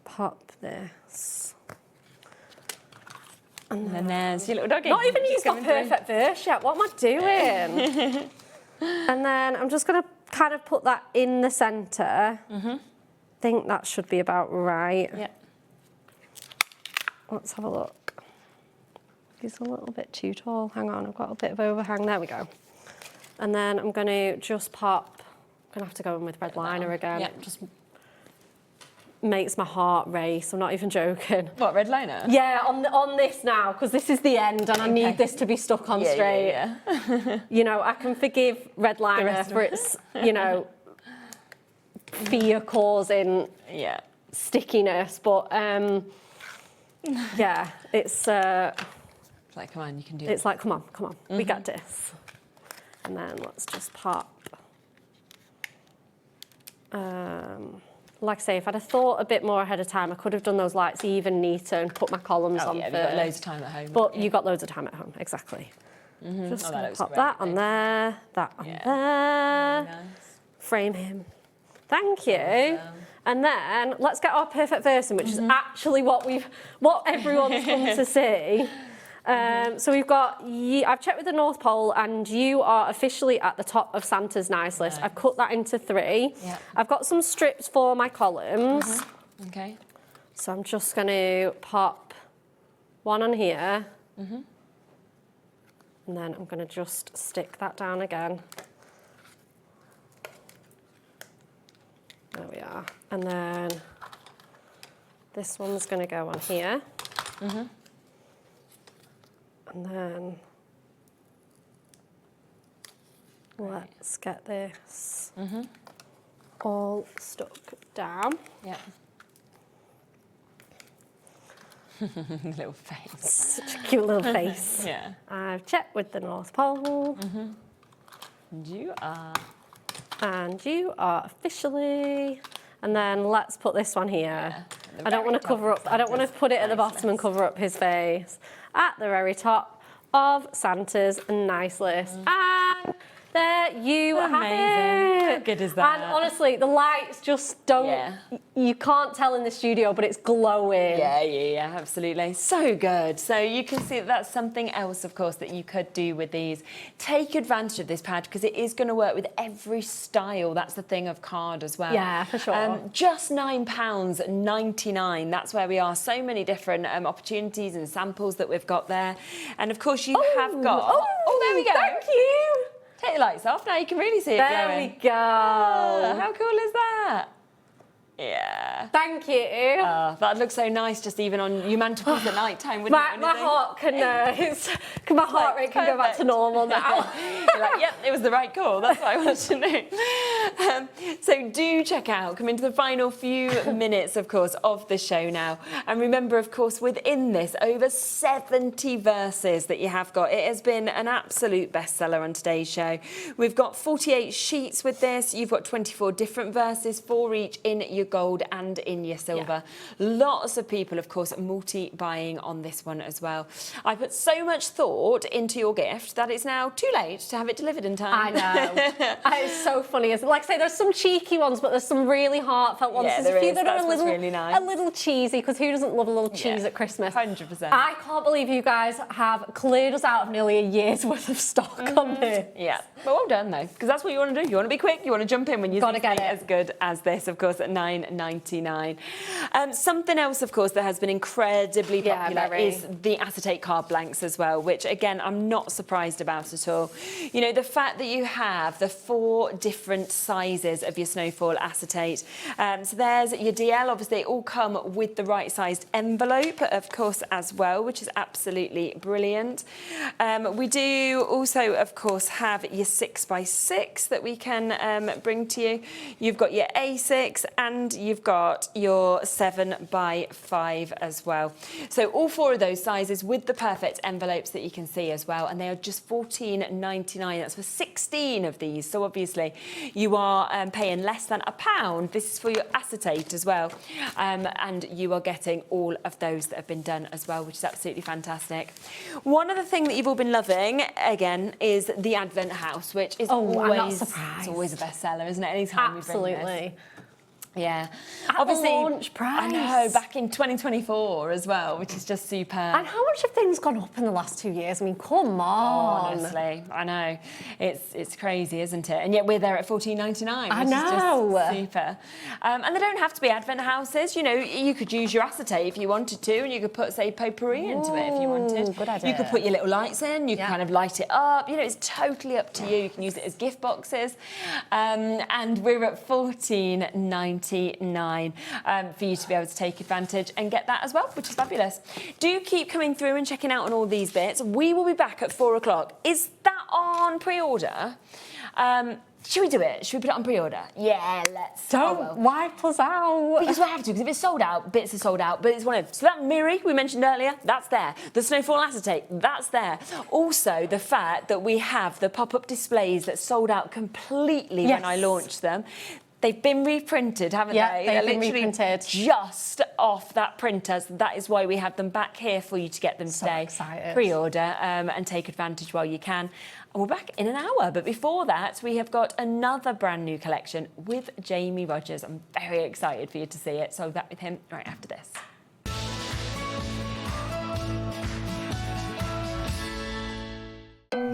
Pop this. And then there's your little doggy. Not even used my perfect verse yet. What am I doing? And then I'm just going to kind of put that in the centre. I think that should be about right. Yeah. Let's have a look. He's a little bit too tall. Hang on, I've got a bit of overhang. There we go. And then I'm going to just pop. I'm going to have to go in with red liner again. Yeah. It just makes my heart race. I'm not even joking. What, red liner? Yeah, on this now, because this is the end and I need this to be stuck on straight. Yeah. You know, I can forgive red liner for its, you know, fear-causing stickiness, but yeah, it's like, come on, you can do it. It's like, come on, we got this. And then let's just pop. Like I say, if I'd have thought a bit more ahead of time, I could have done those lights even neater and put my columns on yeah, first. you've got loads of time at home. But you got loads of time at home, exactly. Just pop that on there, that on there. Nice. Frame him. Thank you. And then let's get our perfect versing, which is actually what everyone's come to see. So we've got, I've checked with the North Pole and you are officially at the top of Santa's nice list. I've cut that into 3. Yeah. I've got some strips for my columns. Okay. So I'm just going to pop one on here. And then I'm going to just stick that down again. There we are. And then this one's going to go on here. And then let's get this all stuck down. Yeah. Little face. Such a cute little face. Yeah. I've checked with the North Pole. And you are. And you are officially. And then let's put this one here. I don't want to cover up. I don't want to put it at the bottom and cover up his face. At the very top of Santa's nice list. And there you have it. How good is that? And honestly, the lights just don't, you can't tell in the studio, but it's glowing. Yeah, absolutely. So good. So you can see that's something else, of course, that you could do with these. Take advantage of this pad because it is going to work with every style. That's the thing of card as well. Yeah, for sure. Just £9.99. That's where we are. So many different opportunities and samples that we've got there. And of course, you have got... Oh, there we go. Thank you. Take the lights off. Now you can really see it There going. we go. Oh, how cool is that? Yeah. Thank you. That looks so nice just even on your mantelpiece at night time, wouldn't it? My heart can, my heart rate can go back to normal now. You're like, yep, it was the right call. That's what I wanted to know. So do check out, come into the final few minutes, of course, of the show now. And remember, of course, within this, over 70 verses that you have got. It has been an absolute bestseller on today's show. We've got 48 sheets with this. You've got 24 different verses, 4 each in your gold and in your silver. Lots of people, of course, multi-buying on this one as well. I put so much thought into your gift that it's now too late to have it delivered in time. I know. It's so funny. Like I say, there's some cheeky ones, but there's some really heartfelt ones. Yeah, there's a few that are really nice. a little cheesy, because who doesn't love a little cheese at Christmas? 100%. I can't believe you guys have cleared us out of nearly a year's worth of stock on this. Yeah, but well done though, because that's what you want to do. You want to be quick, you want to jump in when you see something as good as this, of course, at £9.99. Something else, of course, that has been incredibly popular is the acetate card blanks as well, which again, I'm not surprised about at all. You know, the fact that you have the 4 different sizes of your snowfall acetate. So there's your DL, obviously, they all come with the right sized envelope, of course, as well, which is absolutely brilliant. We do also, of course, have your 6x6 that we can bring to you. You've got your A6 and and you've got your 7x5 as well. So all 4 of those sizes with the perfect envelopes that you can see as well, and they are just $14.99. That's for 16 of these. So obviously you are paying less than £1. This is for your acetate as well, and you are getting all of those that have been done as well, which is absolutely fantastic. One other thing that you've all been loving, again, is the Advent House, which is always a bestseller, isn't it? Anytime we bring this. Yeah. Obviously, launch price. I know, back in 2024 as well, which is just superb. And how much have things gone up in the last 2 years? I mean, come on. Honestly, I know. It's crazy, isn't it? And yet we're there at $14.99, I which know. is just super. And they don't have to be Advent houses. You know, you could use your acetate if you wanted to, and you could put, say, potpourri into it if you wanted. Good idea. You could put your little lights in, you can kind of light it up. You know, it's totally up to you. You can use it as gift boxes. And we're at $14.99 for you to be able to take advantage and get that as well, which is fabulous. Do keep coming through and checking out on all these bits. We will be back at 4 o'clock. Is that on pre-order? Should we do it? Should we put it on pre-order? Yeah, let's. Don't wipe us out. Because we have to, because if it's sold out, bits are sold out. But it's one of. So that Miri we mentioned earlier, that's there. The Snowfall acetate, that's there. Also, the fact that we have the pop-up displays that sold out completely when I launched them. They've been reprinted, haven't they? They've been literally reprinted. just off that printer. So that is why we have them back here for you to get them today. Excited. Pre-order and take advantage while you can. And we're back in an hour. But before that, we have got another brand new collection with Jamie Rodgers. I'm very excited for you to see it. So back with him right after this.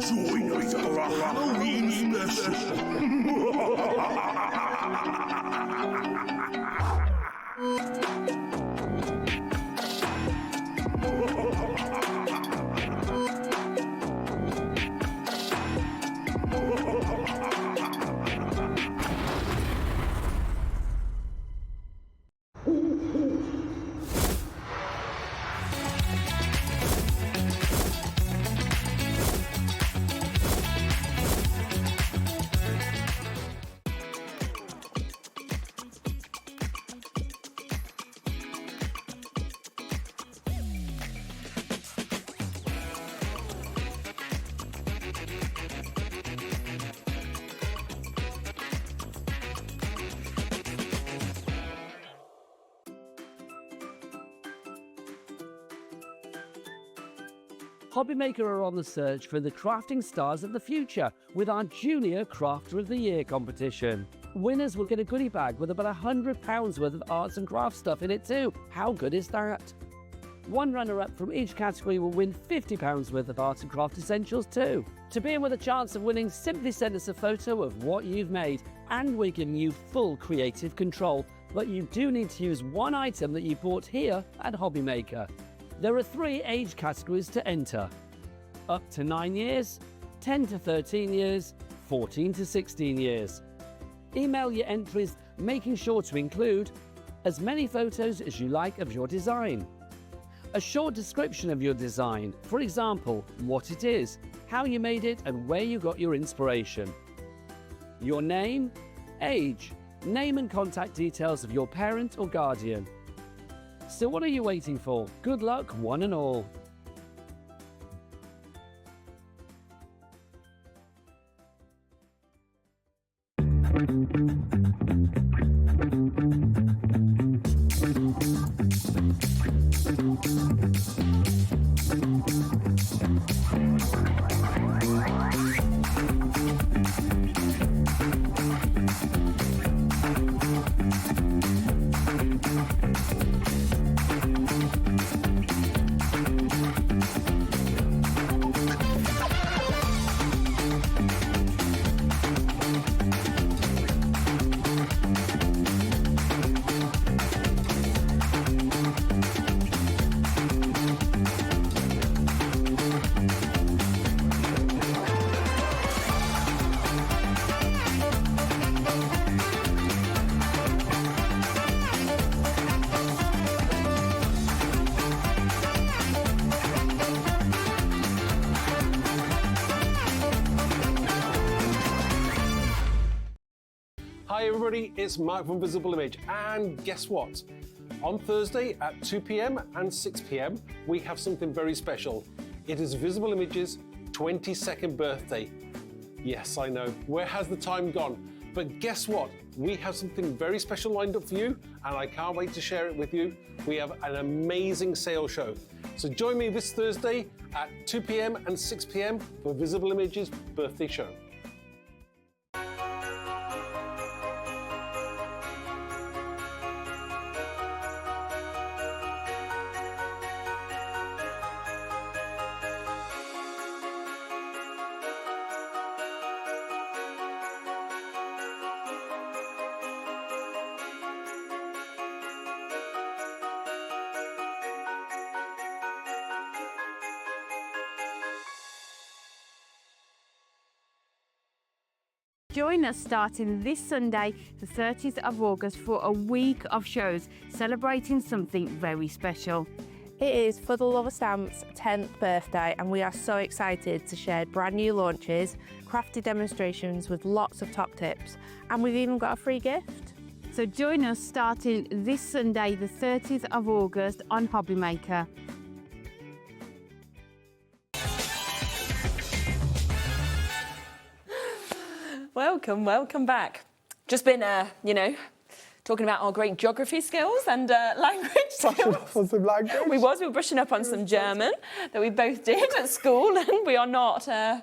Join us for a Halloween HobbyMaker are on the search for the crafting stars of the future with our Junior Crafter of the Year competition. Winners will get a goodie bag with about £100 worth of arts and crafts stuff in it too. How good is that? One runner-up from each category will win £50 worth of art and craft essentials too. To be in with a chance of winning, simply send us a photo of what you've made, and we're giving you full creative control. But you do need to use one item that you bought here at HobbyMaker. There are 3 age categories to enter: up to 9 years, 10 to 13 years, 14 to 16 years. Email your entries, making sure to include as many photos as you like of your design, a short description of your design, for example, what it is, how you made it and where you got your inspiration, your name, age, name and contact details of your parent or guardian. So what are you waiting for? Good luck, one and all. Hi everybody, it's Mark from Visible Image, and guess what? On Thursday at 2 p.m. and 6 p.m. we have something very special. It is Visible Image's 22nd birthday. Yes, I know, where has the time gone? But guess what? We have something very special lined up for you, and I can't wait to share it with you. We have an amazing sale show. So join me this Thursday at 2 p.m. and 6 p.m. for Visible Image's birthday show. Join us starting this Sunday, the 30th of August, for a week of shows celebrating something very special. It is For the Love of Stamps' 10th birthday, and we are so excited to share brand new launches, crafty demonstrations with lots of top tips, and we've even got a free gift. So join us starting this Sunday, the 30th of August on HobbyMaker. Welcome back. Just been, talking about our great geography skills and language skills. On some language. We were brushing up on some German that we both did at school, and we are not. I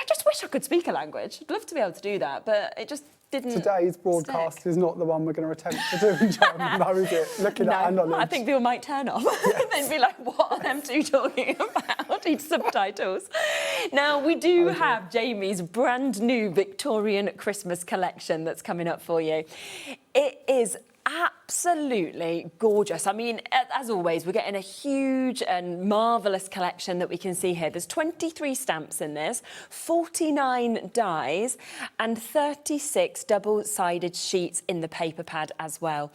just wish I could speak a language. I'd love to be able to do that, but it just didn't. Today's broadcast is not the one we're going to attempt to do in German, though, is it? Looking at our knowledge. I think people might turn off. They'd be like, what are them two talking about? Need subtitles. Now, we do have Jamie's brand new Victorian Christmas collection that's coming up for you. It is absolutely gorgeous. I mean, as always, we're getting a huge and marvellous collection that we can see here. There's 23 stamps in this, 49 dies, and 36 double-sided sheets in the paper pad as well.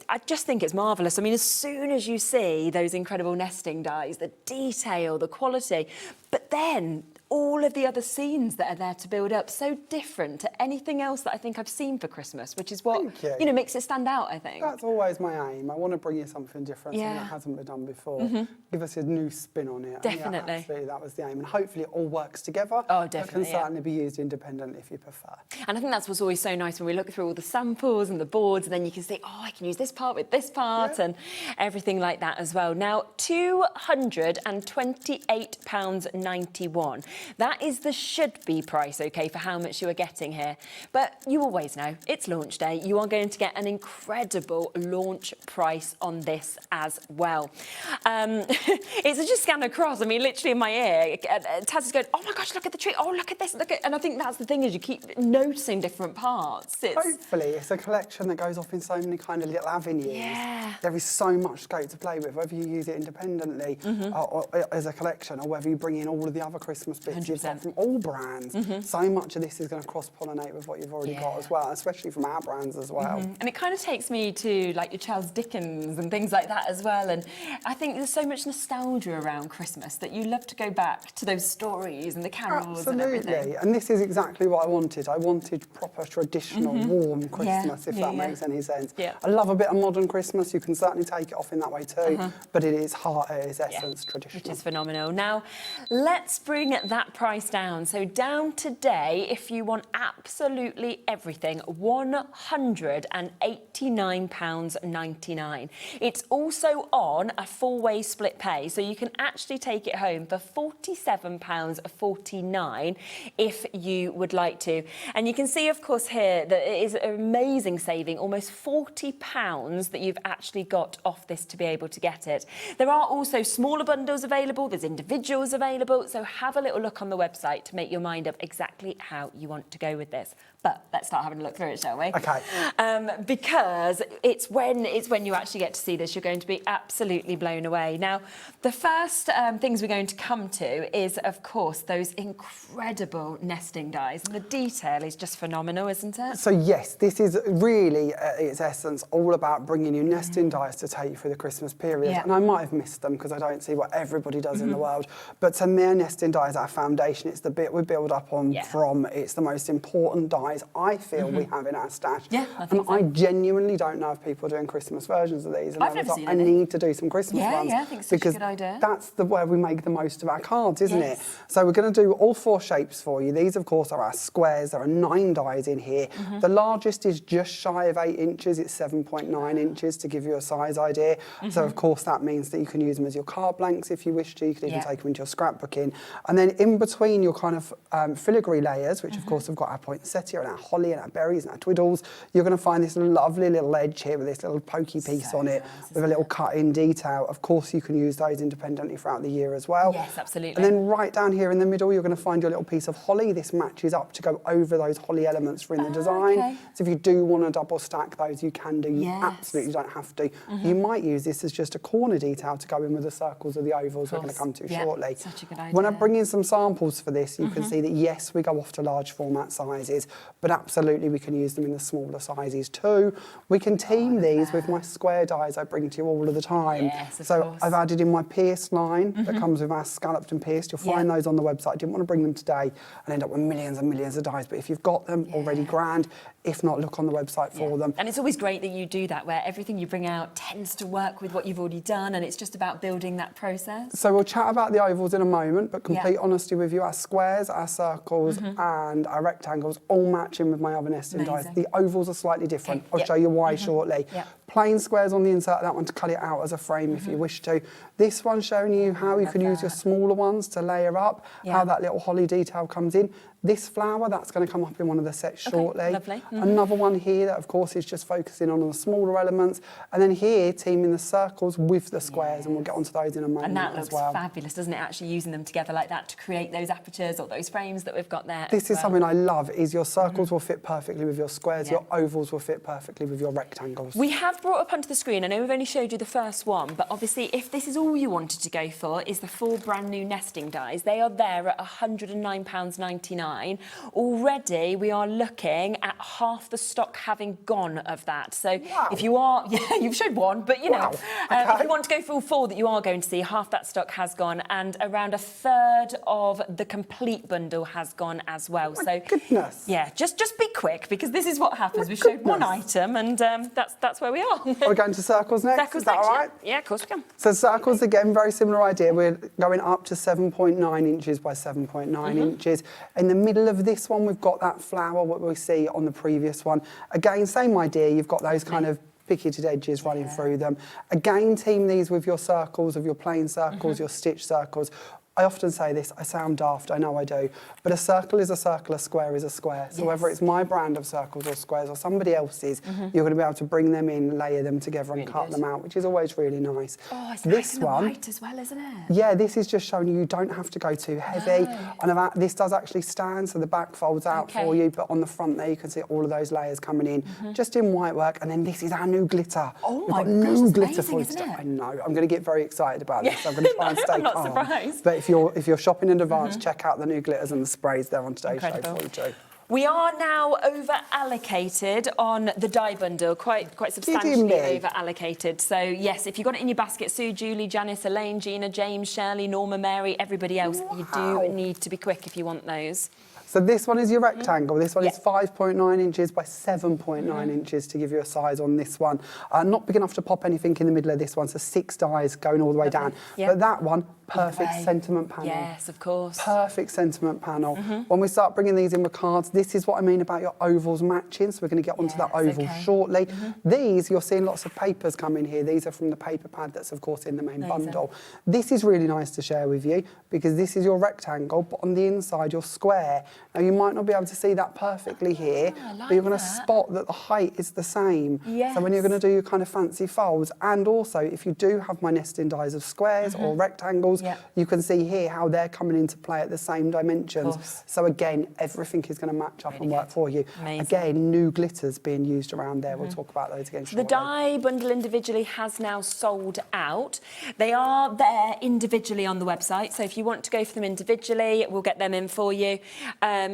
I just think it's marvellous. I mean, as soon as you see those incredible nesting dies, the detail, the quality, but then all of the other scenes that are there to build up, so different to anything else that I think I've seen for Christmas, which is what, makes it stand out, I think. That's always my aim. I want to bring you something different, something that hasn't been done before. Give us a new spin on it. Definitely. Yeah, absolutely, that was the aim. And hopefully it all works together. Oh, definitely, It can certainly be used independently if you prefer. And I think that's what's always so nice when we look through all the samples and the boards, and then you can see, oh, I can use this part with this part and everything like that as well. Now, £228.91. That is the should-be price, OK, for how much you are getting here. But you always know, it's launch day. You are going to get an incredible launch price on this as well. It's just scanned across. I mean, literally in my ear, Taz is going, oh my gosh, look at the tree. Oh, look at this. Look at, and I think that's the thing, is you keep noticing different parts. Hopefully, it's a collection that goes off in so many kind of little avenues. Yeah. There is so much scope to play with, whether you use it independently or as a collection, or whether you bring in all of the other Christmas bits you've got from all brands. So much of this is going to cross-pollinate with what you've already got as well, especially from our brands as well. And it kind of takes me to like your Charles Dickens and things like that as well. And I think there's so much nostalgia around Christmas that you love to go back to those stories and the carols and everything. Absolutely, and this is exactly what I wanted. I wanted proper, traditional, warm Christmas, if that makes any sense. I love a bit of modern Christmas. You can certainly take it off in that way too, but it is heart, it is essence, traditional. Which is phenomenal. Now, let's bring that price down. So down today, if you want absolutely everything, £189.99. It's also on a four-way split pay, so you can actually take it home for £47.49 if you would like to. And you can see, of course, here that it is an amazing saving, almost £40 that you've actually got off this to be able to get it. There are also smaller bundles available, there's individuals available, so have a little look on the website to make your mind up exactly how you want to go with this. But let's start having a look through it, shall we? Okay. Because it's when you actually get to see this, you're going to be absolutely blown away. Now, the first things we're going to come to is, of course, those incredible nesting dies. And the detail is just phenomenal, isn't it? So, yes, this is really, at its essence, all about bringing you nesting dies to take you through the Christmas period. And I might have missed them because I don't see what everybody does in the world. But to me, nesting dies are foundation. It's the bit we build up on from. It's the most important dyes I feel we have in our stash. Yeah, I genuinely don't know if people are doing Christmas versions of these. And I've never seen I any. need to do some Christmas ones. Yeah, I think it's such a because good idea. that's where we make the most of our cards, isn't it? Yes. So we're going to do all 4 shapes for you. These, of course, are our squares. There are 9 dies in here. The largest is just shy of 8 inches. It's 7.9 inches to give you a size idea. So, of course, that means that you can use them as your card blanks if you wish to. You can even take them into your scrapbooking. And then in between your kind of filigree layers, which, of course, have got our poinsettia and our holly and our berries and our twiddles, you're going to find this lovely little edge here with this little pokey piece on it with a little cut-in detail. Of course, you can use those independently throughout the year as well. Yes, absolutely. And then right down here in the middle, you're going to find your little piece of holly. This matches up to go over those holly elements for in the design. So if you do want to double stack those, you can do. You absolutely don't have to. You might use this as just a corner detail to go in with the circles or the ovals we're going to come to shortly. Such a good idea. When I bring in some samples for this, you can see that yes, we go off to large format sizes, but absolutely we can use them in the smaller sizes too. We can team these with my square dies I bring to you all of the time. Yes, of so course. I've added in my pierced line that comes with our scalloped and pierced. You'll find those on the website. I didn't want to bring them today and end up with millions and millions of dies, but if you've got them already, grand. If not, look on the website for them. And it's always great that you do that, where everything you bring out tends to work with what you've already done, and it's just about building that process. So we'll chat about the ovals in a moment, but complete honesty with you, our squares, our circles and our rectangles all match in with my other nesting dies. The ovals are slightly different. I'll show you why shortly. Plain squares on the insert of that one to cut it out as a frame if you wish to. This one's showing you how you can use your smaller ones to layer up, how that little holly detail comes in. This flower, that's going to come up in one of the sets shortly. Lovely. Another one here that, of course, is just focusing on the smaller elements. And then here, teaming the circles with the squares, and we'll get onto those in a moment And that as looks well. fabulous, doesn't it, actually using them together like that to create those apertures or those frames that we've got there. This is something I love, is your circles will fit perfectly with your squares, your ovals will fit perfectly with your rectangles. We have brought up onto the screen, I know we've only showed you the first one, but obviously if this is all you wanted to go for, is the 4 brand new nesting dies. They are there at £109.99. Already we are looking at half the stock having gone of that. So if you are, you've showed one, but you know, if you want to go for all 4 that you are going to see, half that stock has gone, and around a third of the complete bundle has gone as well. So goodness. Yeah, just be quick, because this is what happens. We showed one item, and that's where we are. Are we going to circles next? Circles is that next, all right? Yeah, of course we can. So circles, again, very similar idea. We're going up to 7.9 inches by 7.9 inches. In the middle of this one, we've got that flower, what we see on the previous one. Again, same idea. You've got those kind of picketed edges running through them. Again, team these with your circles, of your plain circles, your stitch circles. I often say this, I sound daft, I know I do, but a circle is a circle, a square is a square. So whether it's my brand of circles or squares or somebody else's, you're going to be able to bring them in, layer them together and cut them out, which is always really nice. Oh, it's this nice in the one, white as well, isn't it? yeah, this is just showing you don't have to go too heavy. And this does actually stand, so the back folds out for you, but on the front there you can see all of those layers coming in, just in white work. And then this is our new glitter. Oh We've my got gosh, new that's glitter amazing, for you isn't today. it? I know, I'm going to get very excited about this. So I'm going to try and stay I'm not calm. surprised. But if you're shopping in advance, check out the new glitters and the sprays there on today's show for you too. We are now over allocated on the die bundle, quite substantially over allocated. So yes, if you've got it in your basket, Sue, Julie, Janice, Elaine, Gina, James, Shirley, Norma, Mary, everybody else, you do need to be quick if you want those. So this one is your rectangle. This one is 5.9 inches by 7.9 inches to give you a size on this one. Not big enough to pop anything in the middle of this one, so 6 dies going all the way down. But that one, perfect sentiment panel. Yes, of course. Perfect sentiment panel. When we start bringing these in with cards, this is what I mean about your ovals matching, so we're going to get onto that oval shortly. These, you're seeing lots of papers come in here. These are from the paper pad that's, of course, in the main bundle. This is really nice to share with you, because this is your rectangle, but on the inside, your square. Now, you might not be able to see that perfectly here, but you're going to spot that the height is the same. So when you're going to do your kind of fancy folds, and also if you do have my nesting dies of squares or rectangles, you can see here how they're coming into play at the same dimensions. So again, everything is going to match up and work for you. Again, new glitters being used around there. We'll talk about those again shortly. The die bundle individually has now sold out. They are there individually on the website, so if you want to go for them individually, we'll get them in for you.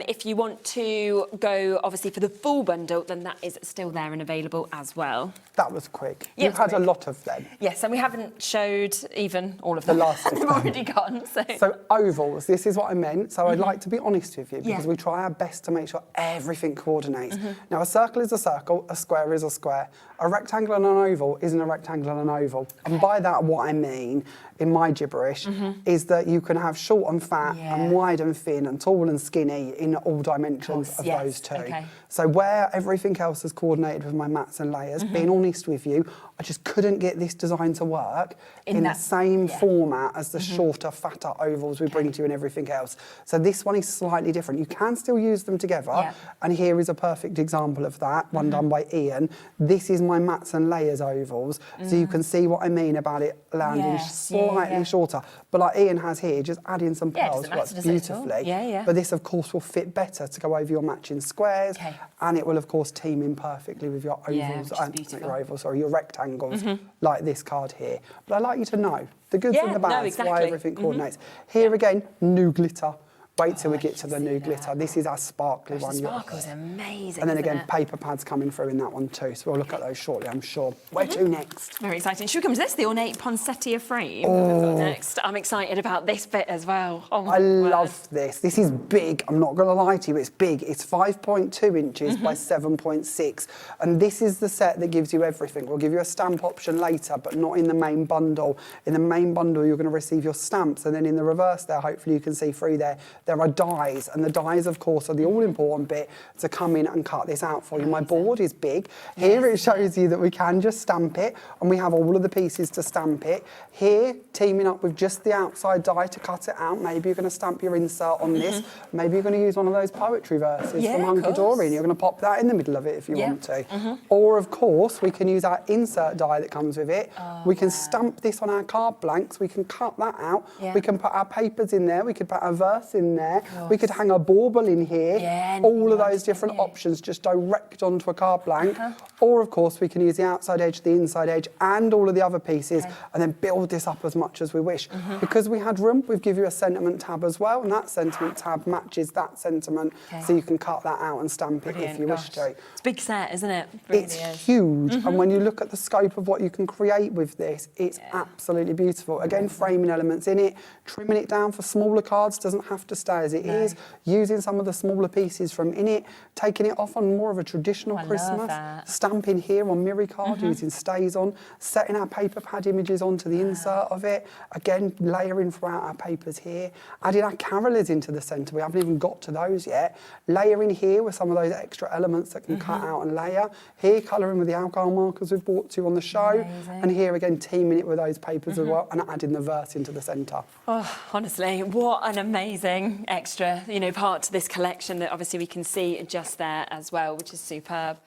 If you want to go, obviously, for the full bundle, then that is still there and available as well. That was quick. Yeah, You've had a lot of them. Yes, and we haven't showed even all of them. The last of They've them. already gone. So ovals, this is what I meant. So I'd like to be honest with you because Yeah. we try our best to make sure everything coordinates. Now, a circle is a circle, a square is a square. A rectangle and an oval isn't a rectangle and an oval. And by that, what I mean, in my gibberish, is that you can have short and fat and wide and thin and tall and skinny in all dimensions of those two. Okay. So where everything else is coordinated with my mats and layers, being honest with you, I just couldn't get this design to work in the same format as the shorter, fatter ovals we bring to you and everything else. So this one is slightly different. You can still use them together, and here is a perfect example of that, one done by Ian. This is my mats and layers ovals, so you can see what I mean about it landing slightly shorter. But like Ian has here, just add in some pearls, works beautifully. But this, of course, will fit better to go over your matching squares, and it will, of course, team in perfectly with your ovals, your rectangles, like this card here. But I like you to know the goods and the bads, why everything coordinates. Here again, new glitter. Wait till we get to the new glitter. This is our sparkly one. The sparkle's amazing. And then again, isn't it? paper pads coming through in that one too. So we'll look at those shortly, I'm sure. Where to next? Very exciting. Should we come to this, the ornate poinsettia frame? Oh. Next, I'm excited about this bit as well. Oh my I word. love this. This is big. I'm not going to lie to you. It's big. It's 5.2 inches by 7.6. And this is the set that gives you everything. We'll give you a stamp option later, but not in the main bundle. In the main bundle, you're going to receive your stamps. And then in the reverse there, hopefully you can see through there are dies. And the dies, of course, are the all-important bit to come in and cut this out for you. My board is big. Here it shows you that we can just stamp it, and we have all of the pieces to stamp it. Here, teaming up with just the outside die to cut it out. Maybe you're going to stamp your insert on this. Maybe you're going to use one of those poetry verses from Hunkydory, and you're going to pop that in the middle of it if you want to. Or, of course, we can use our insert die that comes with it. We can stamp this on our card blanks. We can cut that out. We can put our papers in there. We could put our verse in there. We could hang a bauble in here. All of those different options just direct onto a card blank. Or, of course, we can use the outside edge, the inside edge, and all of the other pieces, and then build this up as much as we wish. Because we had room, we've given you a sentiment tab as well, and that sentiment tab matches that sentiment, so you can cut that out and stamp it if you wish to. It's a big set, isn't it? Really It's huge, and when you look at the scope of what you can create with this, it's absolutely beautiful. Again, framing elements in it, trimming it down for smaller cards, doesn't have to stay as it is, using some of the smaller pieces from in it, taking it off on more of a traditional Christmas, stamping here on Miri card, using stays on, setting our paper pad images onto the insert of it, again, layering throughout our papers here, adding our carolers into the centre, we haven't even got to those yet, layering here with some of those extra elements that can cut out and layer, here colouring with the alcohol markers we've brought to you on the show, and here again teaming it with those papers as well, and adding the verse into the centre. Oh, honestly, what an amazing extra, part to this collection that obviously we can see just there as well, which is superb.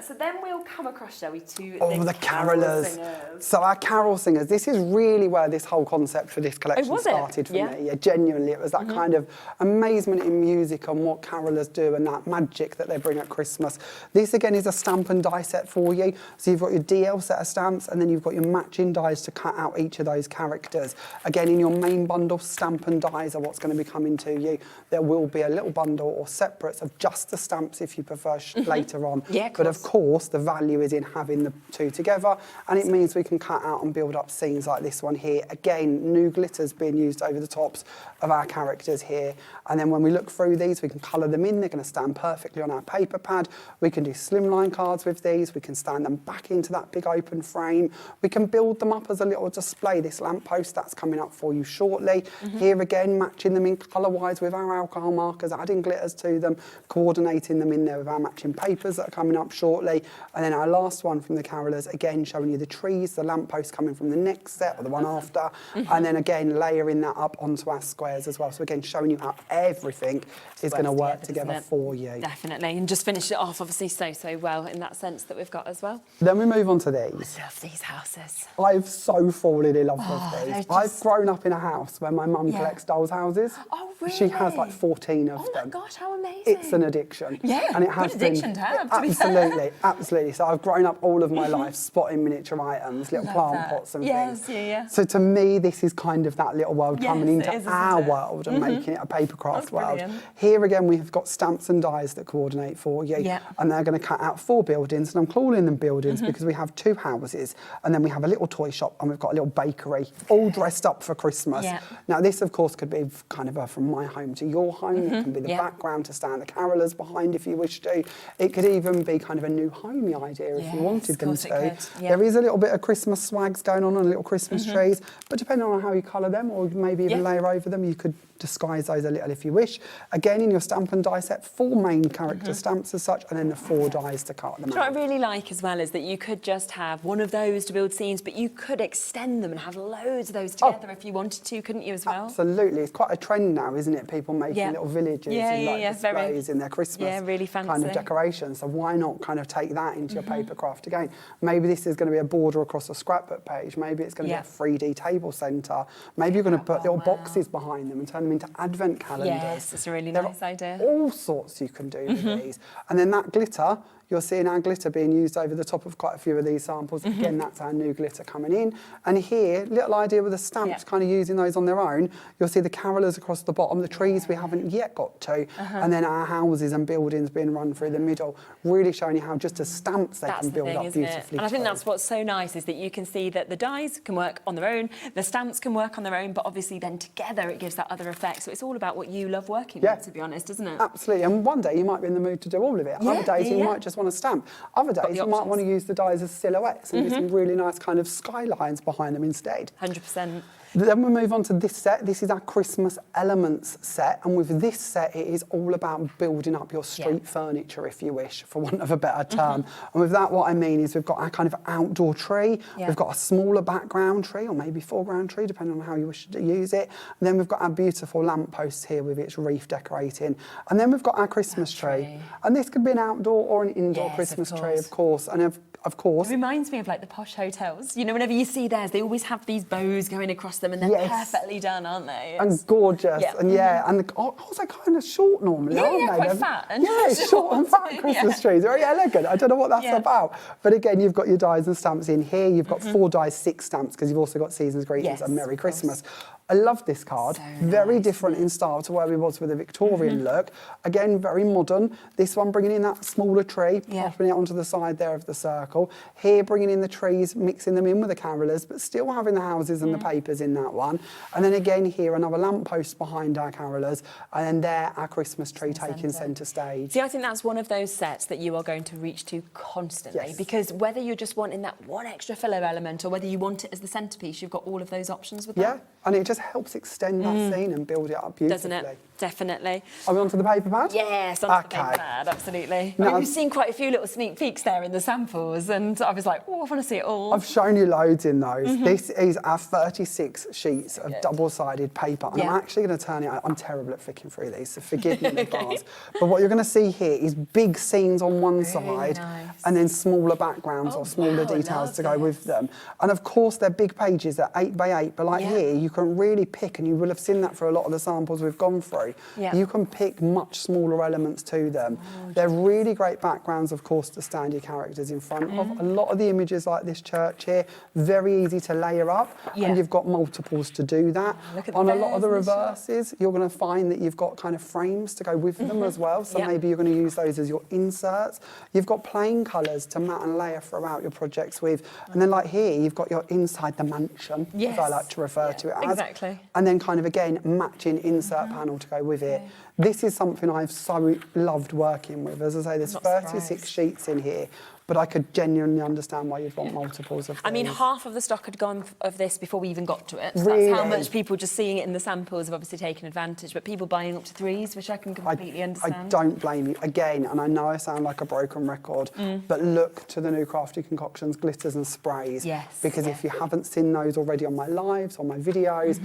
So then we'll come across, shall we, to the carolers. singers. So our carol singers, this is really where this whole concept for this collection started for me. Yeah, genuinely, it was that kind of amazement in music and what carolers do and that magic that they bring at Christmas. This again is a stamp and die set for you. So you've got your DL set of stamps, and then you've got your matching dies to cut out each of those characters. Again, in your main bundle, stamp and dies are what's going to be coming to you. There will be a little bundle or separates of just the stamps if you prefer later on. But of course, the value is in having the two together, and it means we can cut out and build up scenes like this one here. Again, new glitters being used over the tops of our characters here. And then when we look through these, we can colour them in. They're going to stand perfectly on our paper pad. We can do slimline cards with these. We can stand them back into that big open frame. We can build them up as a little display. This lamppost, that's coming up for you shortly. Here again, matching them in colour-wise with our alcohol markers, adding glitters to them, coordinating them in there with our matching papers that are coming up shortly. And then our last one from the carolers, again showing you the trees, the lamppost coming from the next set or the one after, and then again layering that up onto our squares as well. So again, showing you how everything is going to work together for you. Definitely, and just finish it off obviously so well in that sense that we've got as well. Then we move on to these. I love these houses. I've so fallen in love with these. I've grown up in a house where my mum collects dolls' houses. Oh, really? She has like 14 of them. Oh my gosh, how amazing. It's an addiction. Yeah, and it has good addiction been, to have, to be absolutely. Absolutely, absolutely. So I've grown up all of my life spotting miniature items, little plant pots and things. So to me, this is kind of that little world coming into our world and making it a papercraft world. Here again, we've got stamps and dies that coordinate for you, and they're going to cut out 4 buildings, and I'm calling them buildings because we have 2 houses, and then we have a little toy shop, and we've got a little bakery, all dressed up for Christmas. Now, this, of course, could be kind of from my home to your home. It can be the background to stand the carolers behind if you wish to. It could even be kind of a new homey idea if you wanted them to. There is a little bit of Christmas swags going on little Christmas trees, but depending on how you colour them, or maybe even layer over them, you could disguise those a little if you wish. Again, in your stamp and die set, 4 main character stamps as such, and then the 4 dies to cut them out. What I really like as well is that you could just have one of those to build scenes, but you could extend them and have loads of those together if you wanted to, couldn't you, as well? Absolutely. It's quite a trend now, isn't it? People making little villages and displays in their Christmas really fancy kind of decorations. So why not kind of take that into your papercraft again? Maybe this is going to be a border across a scrapbook page. Maybe it's going to be a 3D table centre. Maybe you're going to put little boxes behind them and turn them into advent calendars. Yes, it's a really nice idea. All sorts you can do with these. And then that glitter, you're seeing our glitter being used over the top of quite a few of these samples. Again, that's our new glitter coming in. And here, little idea with the stamps, kind of using those on their own. You'll see the carolers across the bottom, the trees we haven't yet got to, and then our houses and buildings being run through the middle, really showing you how just as stamps they can build up beautifully. And I think that's what's so nice, is that you can see that the dies can work on their own, the stamps can work on their own, but obviously then together it gives that other effect. So it's all about what you love working with, to be honest, isn't it? Absolutely. And one day you might be in the mood to do all of it. Other days you might just want to stamp. Other days you might want to use the dies as silhouettes and do some really nice kind of skylines behind them instead. 100%. Then we move on to this set. This is our Christmas Elements set, and with this set it is all about building up your street furniture, if you wish, for want of a better term. And with that, what I mean is we've got our kind of outdoor tree, we've got a smaller background tree, or maybe foreground tree, depending on how you wish to use it. And then we've got our beautiful lampposts here with its wreath decorating. And then we've got our Christmas tree. And this could be an outdoor or an indoor Christmas tree, of course. And of course. It reminds me of like the posh hotels. You know, whenever you see theirs, they always have these bows going across them, and they're perfectly done, aren't they? And gorgeous, and and also kind of short normally, aren't they? Quite fat. And short and fat Christmas trees. Very elegant. I don't know what that's about. But again, you've got your dies and stamps in here. You've got 4 dies, 6 stamps, because you've also got season's greetings and Merry Christmas. I love this card. Very different in style to where we was with the Victorian look. Again, very modern. This one bringing in that smaller tree, popping it onto the side there of the circle. Here, bringing in the trees, mixing them in with the carolers, but still having the houses and the papers in that one. And then again here, another lamppost behind our carolers, and then there, our Christmas tree taking centre stage. See, I think that's one of those sets that you are going to reach to constantly, because whether you're just wanting that one extra filler element or whether you want it as the centrepiece, you've got all of those options with that. Yeah, and it just helps extend that scene and build it up beautifully. Doesn't it? Definitely. Are we on to the paper pad? Yes, on to the paper pad, absolutely. Now, we've seen quite a few little sneak peeks there in the samples, and I was like, oh, I want to see it all. I've shown you loads in those. This is our 36 sheets of double-sided paper, and I'm actually going to turn it out. I'm terrible at flicking through these, so forgive me in advance. But what you're going to see here is big scenes on one side, and then smaller backgrounds or smaller details to go with them. And of course, they're big pages, they're 8 by 8, but like here, you can really pick, and you will have seen that for a lot of the samples we've gone through. You can pick much smaller elements to them. They're really great backgrounds, of course, to stand your characters in front of. A lot of the images like this church here, very easy to layer up, and you've got multiples to do that. On a lot of the reverses, you're going to find that you've got kind of frames to go with them as well, so maybe you're going to use those as your inserts. You've got plain colours to mat and layer throughout your projects with, and then like here, you've got your inside the mansion, as I like to refer to it as. Exactly. And then kind of, again, matching insert panel to go with it. This is something I've so loved working with. As I say, there's 36 sheets in here, but I could genuinely understand why you'd want multiples of these. I mean, half of the stock had gone of this before we even got to it. So Really? that's how much people just seeing it in the samples have obviously taken advantage, but people buying up to 3s, which I can completely understand. I don't blame you. Again, and I know I sound like a broken record, but look to the new Crafty Concoctions glitters and sprays. Because if you haven't seen those already on my lives, on my videos,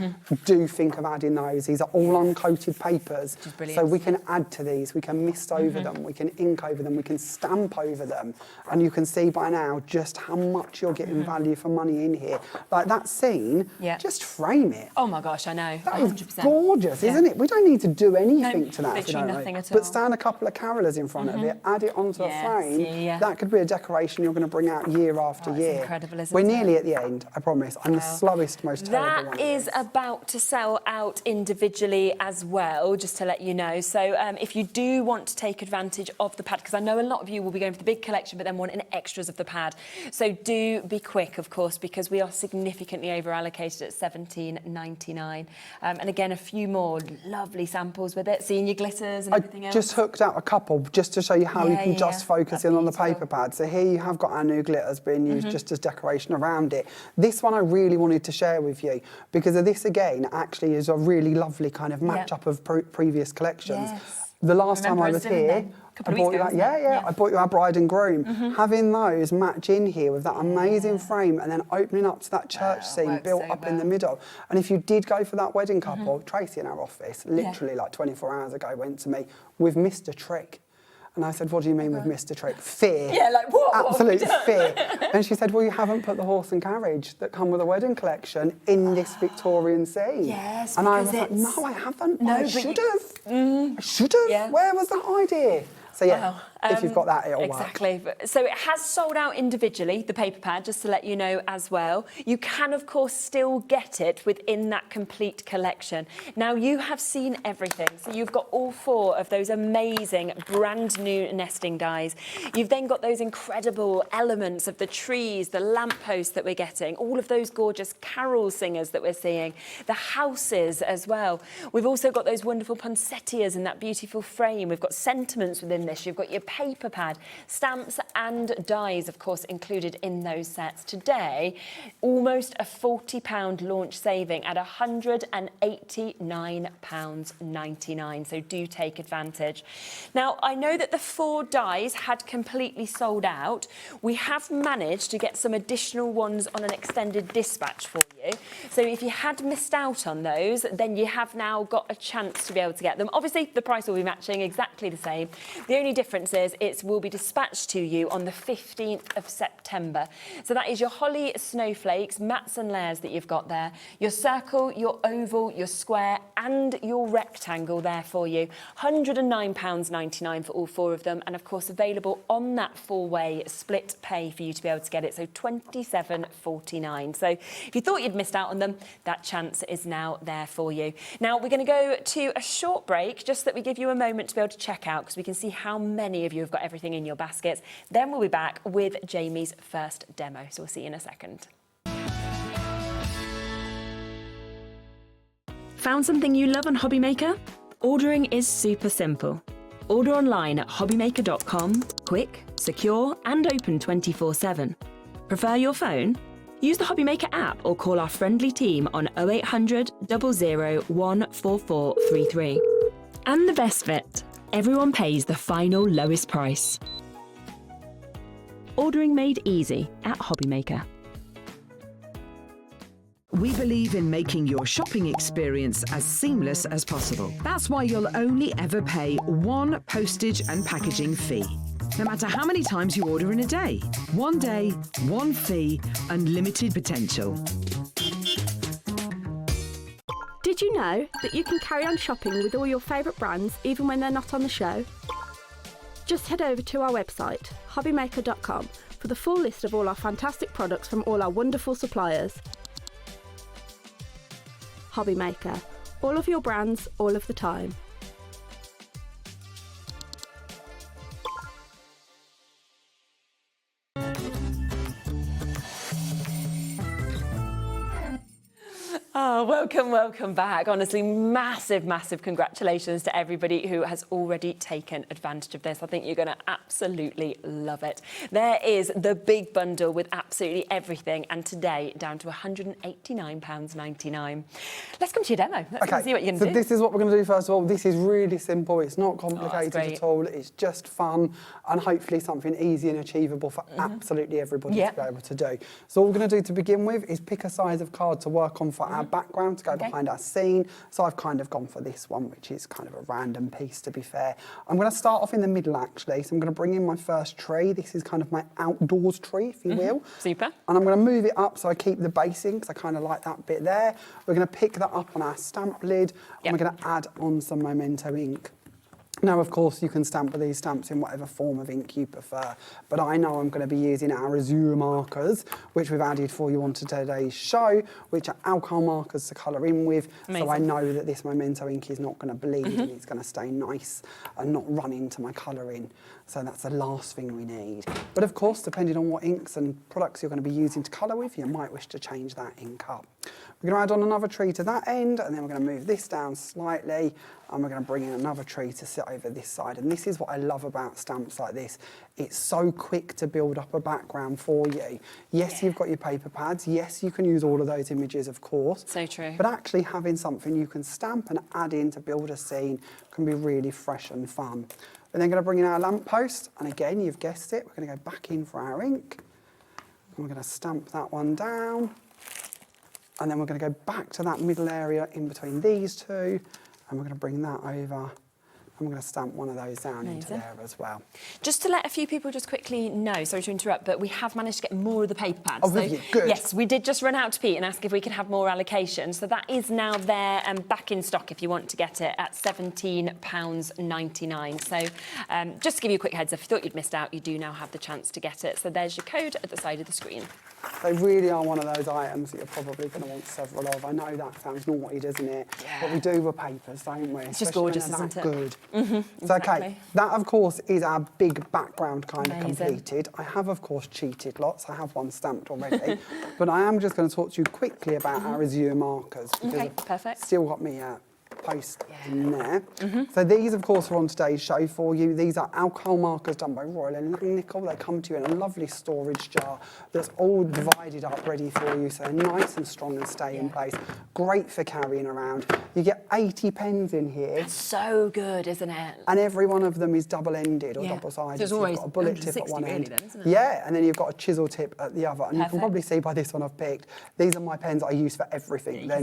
do think of adding those. These are all uncoated papers. So we can add to these, we can mist over them, we can ink over them, we can stamp over them. and you can see by now just how much you're getting value for money in here. Like that scene, just frame it. Oh my gosh, I know. That is 100%. gorgeous, isn't it? We don't need to do anything to that. Literally nothing at all. But stand a couple of carolers in front of it, add it onto a frame. That could be a decoration you're going to bring out year after year. Incredible, isn't We're it? nearly at the end, I promise. I'm the slowest, most terrible one. That is about to sell out individually as well, just to let you know. So if you do want to take advantage of the pad, because I know a lot of you will be going for the big collection, but then wanting extras of the pad. So do be quick, of course, because we are significantly over allocated at $17.99. And again, a few more lovely samples with it, seeing your glitters and everything else. I just hooked out a couple just to show you how you can just focus in on the paper pad. So here you have got our new glitters being used just as decoration around it. This one I really wanted to share with you because of this again actually is a really lovely kind of match-up of previous collections. The last time I was here, I bought you I bought you our bride and groom. Having those match in here with that amazing frame and then opening up to that church scene built up in the middle. And if you did go for that wedding couple, Tracy in our office, literally like 24 hours ago, went to me with Mr. Trick. And I said, what do you mean with Mr. Trick? Fear. Yeah, like what? Absolute fear. And she said, well, you haven't put the horse and carriage that come with a wedding collection in this Victorian scene. Yes, and I was like, no, I haven't. No, I should have. I should have. Yeah. Where was that idea? So yeah, if you've got that, it'll work. Exactly. So it has sold out individually, the paper pad, just to let you know as well. You can, of course, still get it within that complete collection. Now, you have seen everything. So you've got all 4 of those amazing brand new nesting dies. You've then got those incredible elements of the trees, the lampposts that we're getting, all of those gorgeous carol singers that we're seeing, the houses as well. We've also got those wonderful poinsettias in that beautiful frame. We've got sentiments within this. You've got your paper pad, stamps and dies, of course, included in those sets. Today, almost a £40 launch saving at £189.99. So do take advantage. Now, I know that the 4 dies had completely sold out. We have managed to get some additional ones on an extended dispatch for you. So if you had missed out on those, then you have now got a chance to be able to get them. Obviously, the price will be matching exactly the same. The only difference is it will be dispatched to you on the 15th of September. So that is your holly snowflakes, mats and layers that you've got there, your circle, your oval, your square and your rectangle there for you. £109.99 for all 4 of them, and of course available on that 4-way split pay for you to be able to get it, so £27.49. So if you thought you'd missed out on them, that chance is now there for you. Now we're going to go to a short break, just that we give you a moment to be able to check out, because we can see how many of you have got everything in your baskets. Then we'll be back with Jamie's first demo. So we'll see you in a second. Found something you love on HobbyMaker? Ordering is super simple. Order online at hobbymaker.com, quick, secure and open 24/7. Prefer your phone? Use the HobbyMaker app or call our friendly team on 0800 00 14433. And the best bit, everyone pays the final lowest price. Ordering made easy at HobbyMaker. We believe in making your shopping experience as seamless as possible. That's why you'll only ever pay 1 postage and packaging fee. No matter how many times you order in a day. 1 day, 1 fee, unlimited potential. Did you know that you can carry on shopping with all your favourite brands even when they're not on the show? Just head over to our website, hobbymaker.com, for the full list of all our fantastic products from all our wonderful suppliers. HobbyMaker. All of your brands, all of the time. Oh, welcome back. Honestly, massive congratulations to everybody who has already taken advantage of this. I think you're going to absolutely love it. There is the big bundle with absolutely everything, and today down to £189.99. Let's come to your demo. Let's see what you're going to do. So this is what we're going to do first of all. This is really simple. It's not complicated at all. It's just fun and hopefully something easy and achievable for absolutely everybody to be able to do. So all we're going to do to begin with is pick a size of card to work on for our back background to go behind our scene. So I've kind of gone for this one, which is kind of a random piece, to be fair. I'm going to start off in the middle, actually. So I'm going to bring in my first tree. This is kind of my outdoors tree, if you will. Super. And I'm going to move it up so I keep the base in, because I kind of like that bit there. We're going to pick that up on our stamp lid, and we're going to add on some Memento ink. Now, of course, you can stamp with these stamps in whatever form of ink you prefer, but I know I'm going to be using our Azure markers, which we've added for you on today's show, which are alcohol markers to colour in with. Amazing. So I know that this Memento ink is not going to bleed and it's going to stay nice and not run into my colouring. So that's the last thing we need. But of course, depending on what inks and products you're going to be using to colour with, you might wish to change that ink up. We're going to add on another tree to that end, and then we're going to move this down slightly, and we're going to bring in another tree to sit over this side. And this is what I love about stamps like this. It's so quick to build up a background for you. Yes, you've got your paper pads. Yes, you can use all of those images, of course. So true. But actually having something you can stamp and add in to build a scene can be really fresh and fun. We're then going to bring in our lamppost, and again, you've guessed it, we're going to go back in for our ink. And we're going to stamp that one down. And then we're going to go back to that middle area in between these two, and we're going to bring that over, and we're going to stamp one of those down into there as well. Just to let a few people just quickly know, sorry to interrupt, but we have managed to get more of the paper pads. Oh, really? Good. Yes, we did just run out to Pete and ask if we could have more allocation. So that is now there and back in stock if you want to get it at £17.99. So just to give you a quick heads up, if you thought you'd missed out, you do now have the chance to get it. So there's your code at the side of the screen. They really are one of those items that you're probably going to want several of. I know that sounds naughty, doesn't it? Yeah. But we do with papers, don't we? It's just gorgeous, isn't it? Good. Mm-hmm, So, okay, that of course is our big background kind of completed. I have of course cheated lots. I have one stamped already, but I am just going to talk to you quickly about our Azure markers. Okay, perfect. Still got me post in there. So these of course are on today's show for you. These are alcohol markers done by Royal and Nickel. They come to you in a lovely storage jar that's all divided up ready for you, so they're nice and strong and stay in place. Great for carrying around. You get 80 pens in here. That's so good, isn't it? And every one of them is double-ended or double-sided. There's so always you've got a bullet tip at one really end. then, isn't it? Yeah, and then you've got a chisel tip at the other. And you can probably see by this one I've picked, these are my pens I use for everything. They're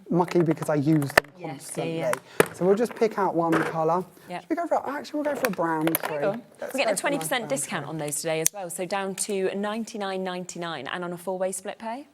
mucky because I use them constantly. So we'll just pick out one colour. Should we go for, actually we'll go for a brown tree. We're getting a 20% discount on those today as well, so down to $99.99 and on a 4-way split pay.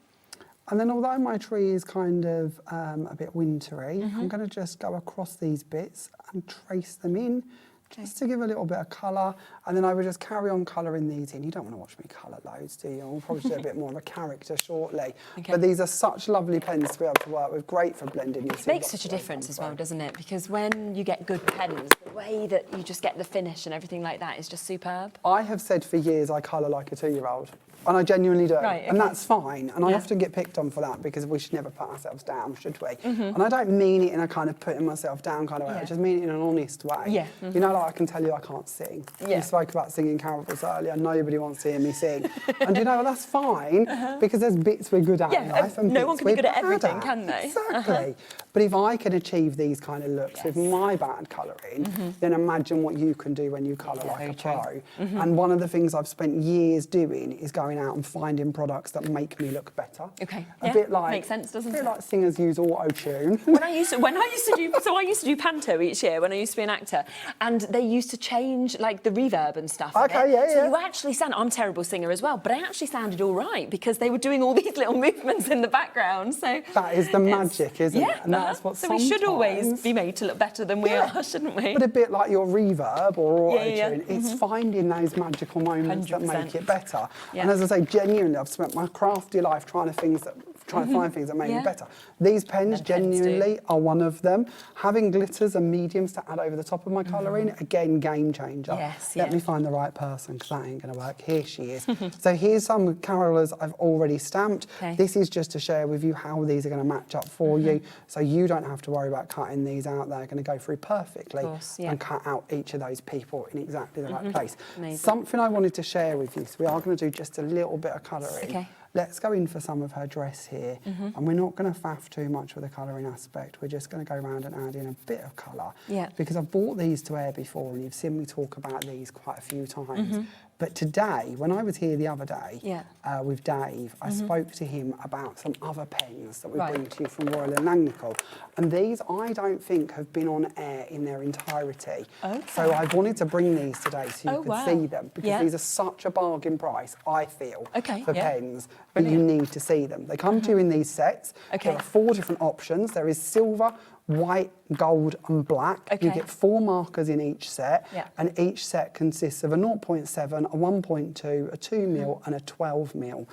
And then although my tree is kind of a bit wintry, I'm going to just go across these bits and trace them in, just to give a little bit of colour, and then I would just carry on colouring these in. You don't want to watch me colour loads, do you? I'll probably do a bit more of a character shortly. But these are such lovely pens to be able to work with, great for blending your It makes such a difference as well, doesn't it? Because when you get good pens, the way that you just get the finish and everything like that is just superb. I have said for years I colour like a 2-year-old. And I genuinely do. Right, okay. And that's fine. And I often get picked on for that because we should never put ourselves down, should we? And I don't mean it in a kind of putting myself down kind of way. I just mean it in an honest way. You know, like I can tell you I can't sing. You spoke about singing carols earlier. Nobody wants to hear me sing. And you know, well, that's fine because there's bits we're good at in life and no one bits can be we're good at bad everything, can they? Exactly. But if I can achieve these kind of looks with my bad colouring, then imagine what you can do when you colour like a pro. And one of the things I've spent years doing is going out and finding products that make me look better. Okay. A bit like makes sense, doesn't it? A bit like singers use auto-tune. When I used to do panto each year when I used to be an actor, and they used to change like the reverb and stuff. Okay, So you actually sound. I'm a terrible singer as well, but I actually sounded all right because they were doing all these little movements in the background. So that is the magic, isn't it? And that's what. So we should always be made to look better than we are, shouldn't we? But a bit like your reverb or auto-tune, it's finding those magical moments 100%. That make it better. And as I say, genuinely, I've spent my crafty life trying to find things that make me better. These pens genuinely are one of them. Having glitters and mediums to add over the top of my colouring, again, game changer. Let me find the right person because that ain't going to work. Here she is. So here's some carolers I've already stamped. This is just to share with you how these are going to match up for you, so you don't have to worry about cutting these out. They're going to go through perfectly and cut out each of those people in exactly the right place. Something I wanted to share with you, so we are going to do just a little bit of colouring. Let's go in for some of her dress here, and we're not going to faff too much with the colouring aspect. We're just going to go around and add in a bit of colour, because I've bought these to air before, and you've seen me talk about these quite a few times. But today, when I was here the other day with Dave, I spoke to him about some other pens that we bring to you from Royal and Langnickel. And these, I don't think, have been on air in their entirety. Okay. So I wanted to bring these today so you could see them, because these are such a bargain price, I feel, for pens. But you need to see them. They come to you in these sets. There are 4 different options. There is silver, white, gold and black. You get 4 markers in each set, and each set consists of a 0.7, a 1.2, a 2mm and a 12mm.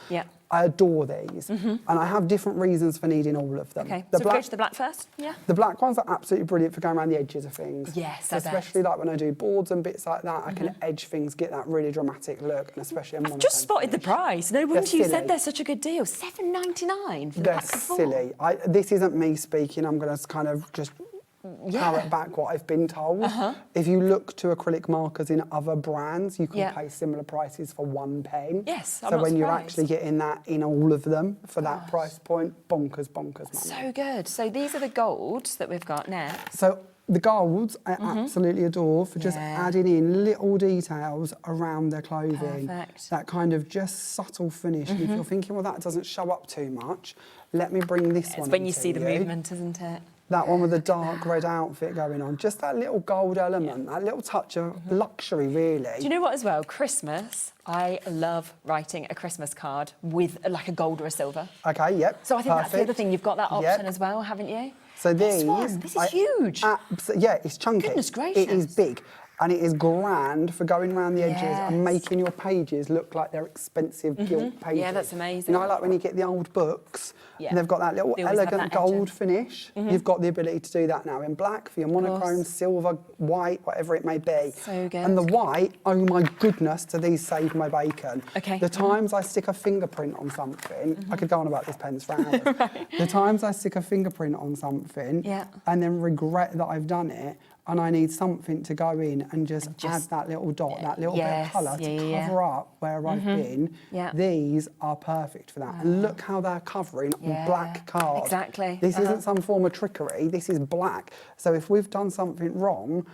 I adore these, and I have different reasons for needing all of them. Okay, so we'll go to the black first? Yeah. The black ones are absolutely brilliant for going around the edges of things. Yes, especially like when I do boards and bits like that, I can edge things, get that really dramatic look, and especially in I've just spotted the price. No wonder you said they're such a good deal. $7.99 for the They're pack of 4. silly. This isn't me speaking. I'm going to kind of just parrot back what I've been told. If you look to acrylic markers in other brands, you can pay similar prices for 1 pen. Yes, I'm so not when you're surprised. actually getting that in all of them for that price point, bonkers money. So good. So these are the golds that we've got next. So the golds I absolutely adore for just adding in little details around their clothing. Perfect. That kind of just subtle finish. And if you're thinking, well, that doesn't show up too much, let me bring this one It's when you into see the movement, isn't it? That one with the dark red outfit going on. Just that little gold element, that little touch of luxury, really. Do you know what as well? Christmas, I love writing a Christmas card with like a gold or a silver. Okay, yep. So I think that's the other perfect. thing. You've got that option as well, haven't you? So this these... this is huge. Yeah, it's chunky. Goodness gracious. It is big. And it is grand for going around the edges and making your pages look like they're expensive gilt pages. Yeah, that's amazing. You know, like when you get the old books and they've got that little They always have elegant that gold finish. You've got the ability to do that now in black for your monochrome, silver, white, whatever it may be. So good. And the white, oh my goodness, do these save my bacon. Okay. The times I stick a fingerprint on something, I could go on about these pens for hours. The times I stick a fingerprint on something and then regret that I've done it, and I need something to go in and just add that little dot, that little bit of colour to cover up where I've been. These are perfect for that. And look how they're covering on black card. Exactly. This isn't some form of trickery, this is black. So if we've done something wrong,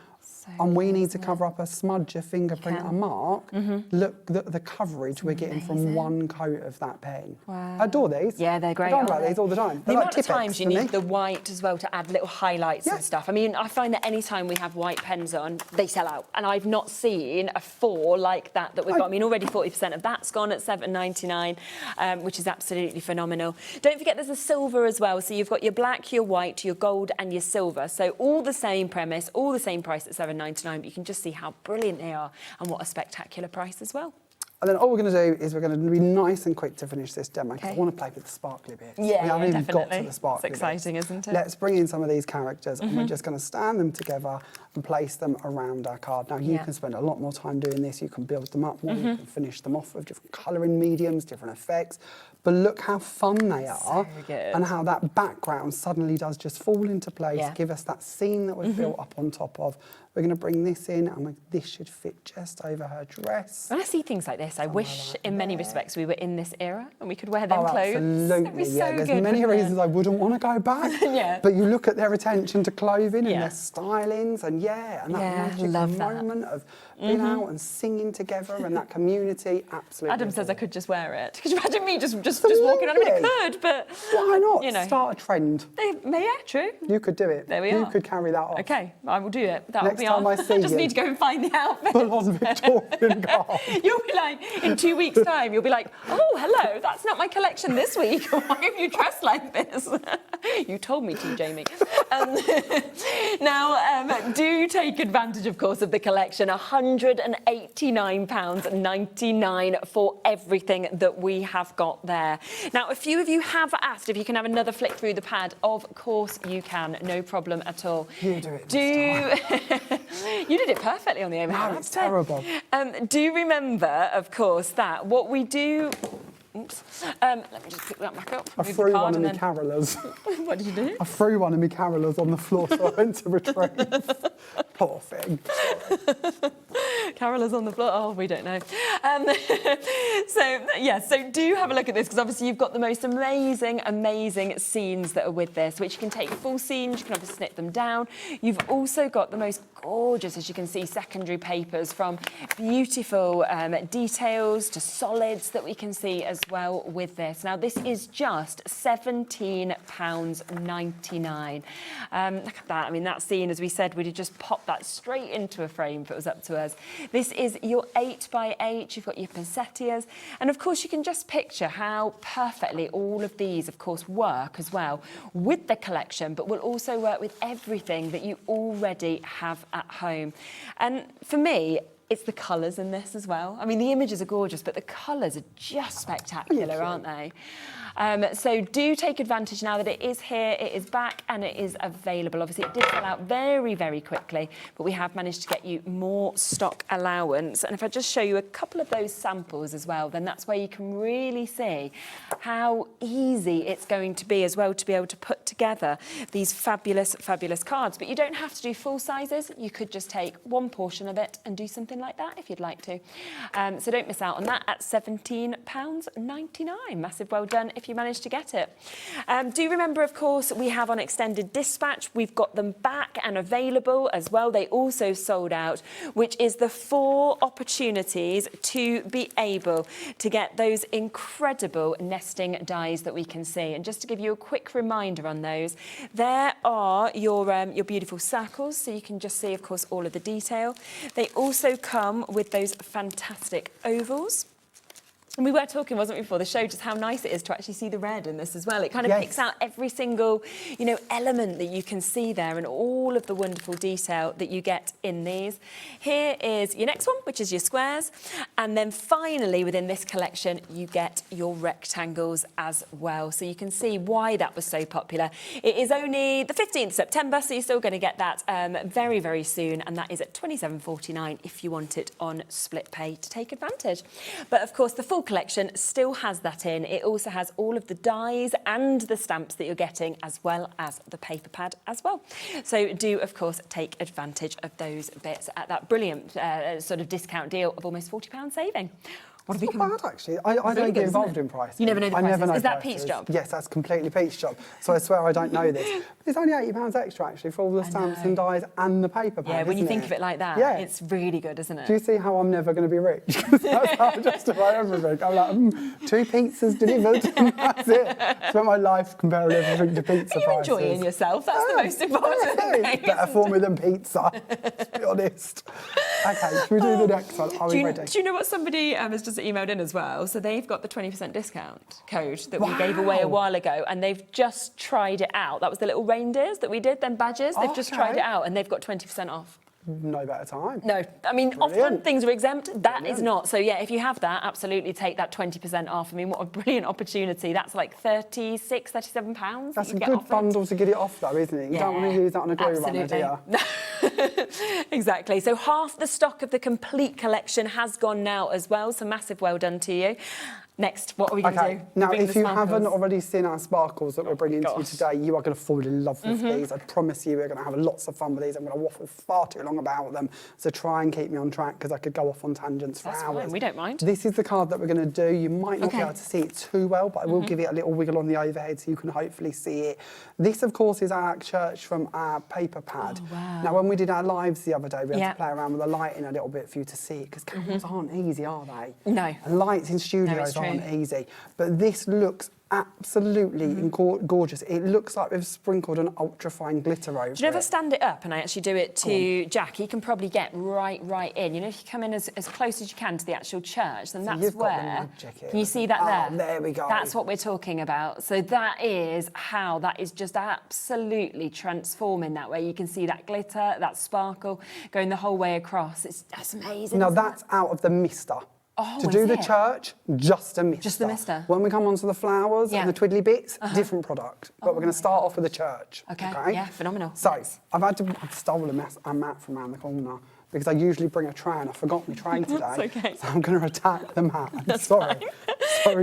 and we need to cover up a smudge, a fingerprint, a mark, look, the coverage we're getting from one coat of that pen. Wow. I adore these. Yeah, they're great. I go on about these all the time. The They're amount like of times Tipp-Ex you for me. need the white as well to add little highlights and stuff. I mean, I find that any time we have white pens on, they sell out. And I've not seen a 4 like that we've got. I mean, already 40% of that's gone at $7.99, which is absolutely phenomenal. Don't forget there's a silver as well. So you've got your black, your white, your gold and your silver. So all the same premise, all the same price at $7.99, but you can just see how brilliant they are and what a spectacular price as well. And then all we're going to do is we're going to be nice and quick to finish this demo because I want to play with the sparkly bits. Yeah, we haven't even got to definitely. the sparkly It's exciting, isn't it? Let's bring in some of these characters and we're just going to stand them together and place them around our card. Now, you can spend a lot more time doing this. You can build them up more. You can finish them off with different colouring mediums, different effects. But look how fun they are and how that background suddenly does just fall into place, give us that scene that we've built up on top of. We're going to bring this in and this should fit just over her dress. When I see things like this, I wish in many respects we were in this era and we could wear them clothes. Absolutely, so There's good, many wouldn't reasons I wouldn't want to go back. But you look at their attention to clothing and their stylings and that magic moment of being out and singing together and that community, absolutely. Adam says I could just wear it. Could you imagine me just walking around? I mean, I could, but why not? You know. Start a trend. Yeah, true. You could do it. There we You are. could carry that off. Okay, I will do it. That will Next be time on. I see just you, need to go and find the outfit. Full on Victorian garb. You'll be like, in 2 weeks' time, you'll be like, oh, hello, that's not my collection this week. Why have you dressed like this? You told me to, Jamie. Now, do take advantage, of course, of the collection. £189.99 for everything that we have got there. Now, a few of you have asked if you can have another flick through the pad. Of course you can, no problem at all. You do it. You did it perfectly on the overhead. No, it's terrible. Do remember, of course, that what we do... Oops. Let me just pick that back up. I Move threw the card one of my and carolers. What did you do? I threw one of my carolers on the floor, so I went to retrieve. Poor thing. Carol is on the floor. Oh, we don't know. So do have a look at this, because obviously you've got the most amazing scenes that are with this, which you can take full scenes, you can obviously snip them down. You've also got the most gorgeous, as you can see, secondary papers, from beautiful details to solids that we can see as well with this. Now, this is just £17.99. Look at that. I mean, that scene, as we said, we'd have just popped that straight into a frame if it was up to us. This is your 8x8. You've got your poinsettias. And of course, you can just picture how perfectly all of these, of course, work as well with the collection, but will also work with everything that you already have at home. And for me, it's the colours in this as well. I mean, the images are gorgeous, but the colours are just spectacular, aren't they? So do take advantage now that it is here, it is back, and it is available. Obviously, it did sell out very, very quickly, but we have managed to get you more stock allowance. And if I just show you a couple of those samples as well, then that's where you can really see how easy it's going to be as well to be able to put together these fabulous, fabulous cards. But you don't have to do full sizes. You could just take one portion of it and do something like that if you'd like to. So don't miss out on that at £17.99. Massive well done if you managed to get it. Do remember, of course, we have on extended dispatch. We've got them back and available as well. They also sold out, which is the 4 opportunities to be able to get those incredible nesting dies that we can see. And just to give you a quick reminder on those, there are your beautiful circles, so you can just see, of course, all of the detail. They also come with those fantastic ovals. And we were talking, wasn't we, before the show, just how nice it is to actually see the red in this as well. It kind of picks out every single, element that you can see there, and all of the wonderful detail that you get in these. Here is your next one, which is your squares. And then finally, within this collection, you get your rectangles as well. So you can see why that was so popular. It is only the 15th September, so you're still going to get that very, very soon. And that is at £27.49 if you want it on split pay to take advantage. But of course, the full collection still has that in. It also has all of the dies and the stamps that you're getting, as well as the paper pad as well. So do, of course, take advantage of those bits at that brilliant sort of discount deal of almost £40 saving. What have you bad, actually. I don't get involved in pricing. You never know the prices. Never know is that prices. Pete's job? Yes, that's completely Pete's job. So I swear I don't know this. It's only £80 extra, actually, for all the stamps and dies and the paper pad. Yeah, when you think of it like that, it's really good, isn't it? Do you see how I'm never going to be rich? That's how I justify everything. I'm like, 2 pizzas delivered, and that's it. Spent my life comparing everything to pizza prices. You're enjoying yourself. That's the most important thing. Better for me than pizza, to be honest. Okay, should we do the next one? Are we ready? Do you know what somebody has just emailed in as well? So they've got the 20% discount code that we gave away a while ago, and they've just tried it out. That was the little reindeers that we did, them badges. They've just tried it out, and they've got 20% off. No better time. No, I mean, often things are exempt. That is not. So yeah, if you have that, absolutely take that 20% off. I mean, what a brilliant opportunity. That's like £36, £37. That's a good bundle to get it off, though, isn't it? You don't want to use that on a glue runner, do you? Exactly. So half the stock of the complete collection has gone now as well. So massive well done to you. Next, what are we going to do? Now, if you haven't already seen our sparkles that we're bringing to you today, you are going to fall in love with these. I promise you, we're going to have lots of fun with these. I'm going to waffle far too long about them, so try and keep me on track, because I could go off on tangents for hours. That's fine, we don't mind. This is the card that we're going to do. You might not be able to see it too well, but I will give it a little wiggle on the overhead so you can hopefully see it. This, of course, is our church from our paper pad. Oh, wow. Now, when we did our lives the other day, we had to play around with the lighting a little bit for you to see it, because cameras aren't easy, are they? No. And lights in studios aren't easy. But this looks absolutely gorgeous. It looks like we've sprinkled an ultra-fine glitter over it. Do you know if I stand it up and I actually do it to Jack, he can probably get right in. You know, if you come in as close as you can to the actual church, then that's where... Can you see that there? There we go. That's what we're talking about. So that is how that is just absolutely transforming that way. You can see that glitter, that sparkle going the whole way across. That's amazing. Now, that's out of the mister. Oh, to do the church, just a mister. Just the mister. When we come on to the flowers and the twiddly bits, different product. But we're going to start off with the church. Okay, yeah, phenomenal. So, I've stolen a mat from around the corner. because I usually bring a tray and I forgot my tray today. That's okay. So I'm going to attack the mat. I'm sorry.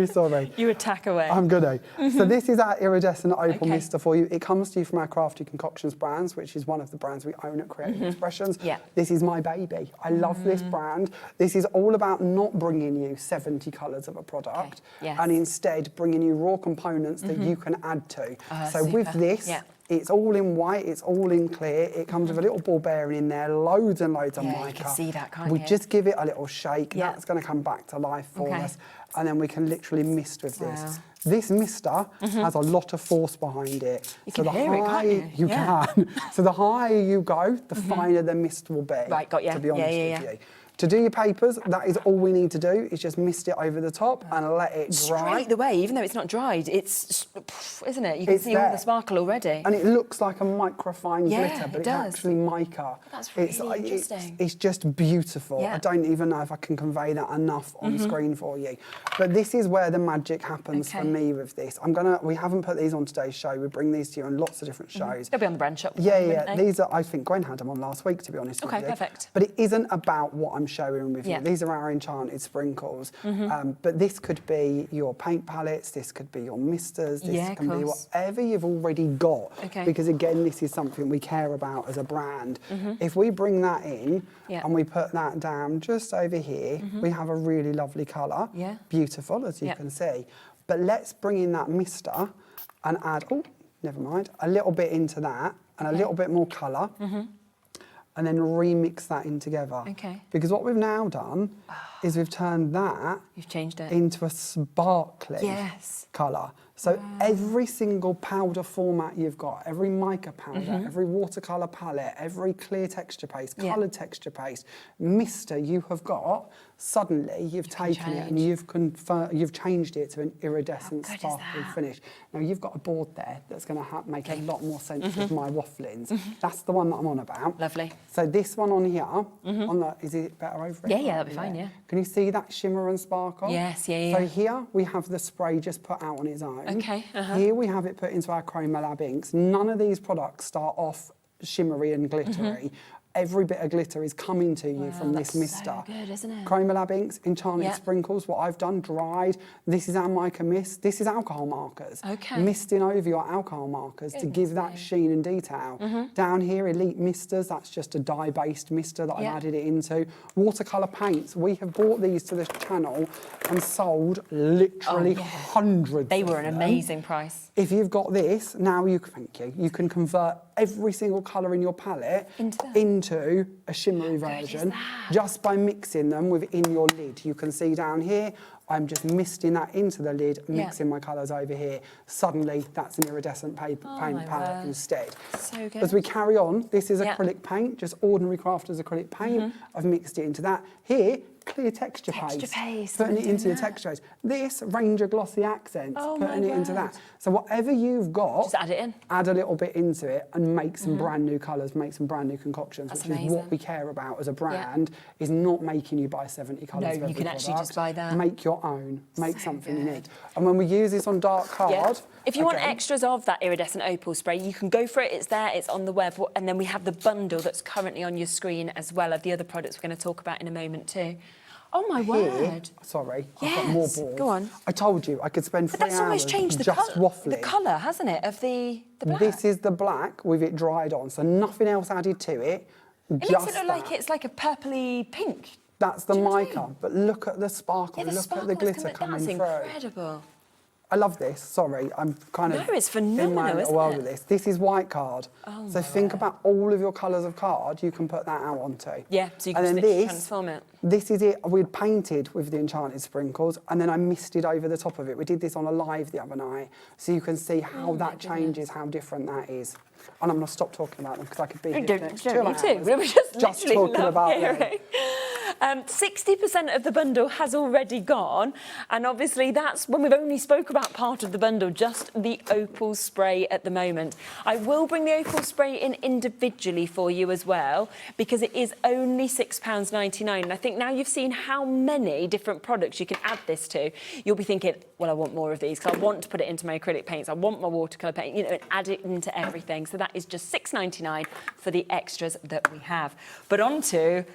Sorry. You attack away. I'm good. So this is our iridescent opal mister for you. It comes to you from our Crafty Concoctions brands, which is one of the brands we own at Creative Expressions. Yeah. This is my baby. I love this brand. This is all about not bringing you 70 colours of a product and instead bringing you raw components that you can add to. So with this, it's all in white, it's all in clear. It comes with a little ball bearing in there, loads and loads of mica. You can see that, can't we you? just give it a little shake. That's going to come back to life for us. And then we can literally mist with this. This mister has a lot of force behind it. You can hear it, can't you? You can. So the higher you go, the finer the mist will be. Right, got you. To be honest with you. To do your papers, that is all we need to do, is just mist it over the top and let it dry. Straight away, even though it's not dried, it's, isn't it? You can see all the sparkle already. And it looks like a microfine glitter, but it it's does. actually mica. That's really interesting. It's just beautiful. I don't even know if I can convey that enough on screen for you. But this is where the magic happens for me with this. We haven't put these on today's show. We bring these to you on lots of different shows. They'll be on the brand shop. Yeah. These are, I think Gwen had them on last week, to be honest with you. Okay, perfect. But it isn't about what I'm showing with you. These are our enchanted sprinkles. But this could be your paint palettes, this could be your misters, this can be whatever you've already got. Because again, this is something we care about as a brand. If we bring that in and we put that down just over here, we have a really lovely colour. Beautiful, as you can see. But let's bring in that mister and add, never mind, a little bit into that and a little bit more colour. And then remix that in together. Because what we've now done is we've turned that into a sparkly colour. So every single powder format you've got, every mica powder, every watercolour palette, every clear texture paste, coloured texture paste, mister you have got, suddenly you've taken it and you've changed it to an iridescent sparkly finish. Now you've got a board there that's going to make a lot more sense with my wafflings. That's the one that I'm on about. Lovely. So this one on here, is it better over it? Yeah, that'll be fine, Can you see that shimmer and sparkle? Yes, So here we have the spray just put out on its own. Here we have it put into our Chroma Lab inks. None of these products start off shimmery and glittery. Every bit of glitter is coming to you from this mister. So good, isn't it? Chroma Lab inks, enchanted sprinkles, what I've done, dried. This is our mica mist. This is alcohol markers. Misting over your alcohol markers to give that sheen and detail. Down here, elite misters, that's just a dye-based mister that I've added it into. Watercolour paints, we have brought these to the channel and sold literally hundreds. They were an amazing price. If you've got this, now you can convert every single colour in your palette into a shimmery version just by mixing them within your lid. You can see down here, I'm just misting that into the lid, mixing my colours over here. Suddenly, that's an iridescent paint palette instead. So good. As we carry on, this is acrylic paint, just ordinary crafters acrylic paint. I've mixed it into that. Here, clear texture paste. Putting it into the texture paste. This, Ranger Glossy Accents, putting it into that. So whatever you've got, just add it in. Add a little bit into it and make some brand new colours, make some brand new concoctions, which is what we care about as a brand, is not making you buy 70 colours of every you can actually product. just buy that. Make your own, make something unique. And when we use this on dark card... If you want extras of that iridescent opal spray, you can go for it. It's there, it's on the web. And then we have the bundle that's currently on your screen as well of the other products we're going to talk about in a moment too. Oh my word. Sorry, I've got more boards. Go on. I told you I could spend 3 hours that's almost changed the just waffling. The colour, hasn't it, of the black? This is the black with it dried on, so nothing else added to it. It makes it look like it's like a purpley pink. That's the mica, but look at the sparkle, look at the glitter coming through. That's incredible. I love this. Sorry, I'm kind of it's phenomenal, in my little world with this. This is white card. So think about all of your colours of card you can put that out onto. Yeah, so you can transform it. This is it. We'd painted with the enchanted sprinkles and then I misted over the top of it. We did this on a live the other night, so you can see how that changes, how different that is. And I'm going to stop talking about them because I could be here for the next 2 hours We were just talking about them. 60% of the bundle has already gone, and obviously that's when we've only spoke about part of the bundle, just the opal spray at the moment. I will bring the opal spray in individually for you as well, because it is only £6.99. And I think now you've seen how many different products you can add this to, you'll be thinking, well, I want more of these because I want to put it into my acrylic paints, I want my watercolour paint, you know, and add it into everything. So that is just £6.99 for the extras that we have. But on to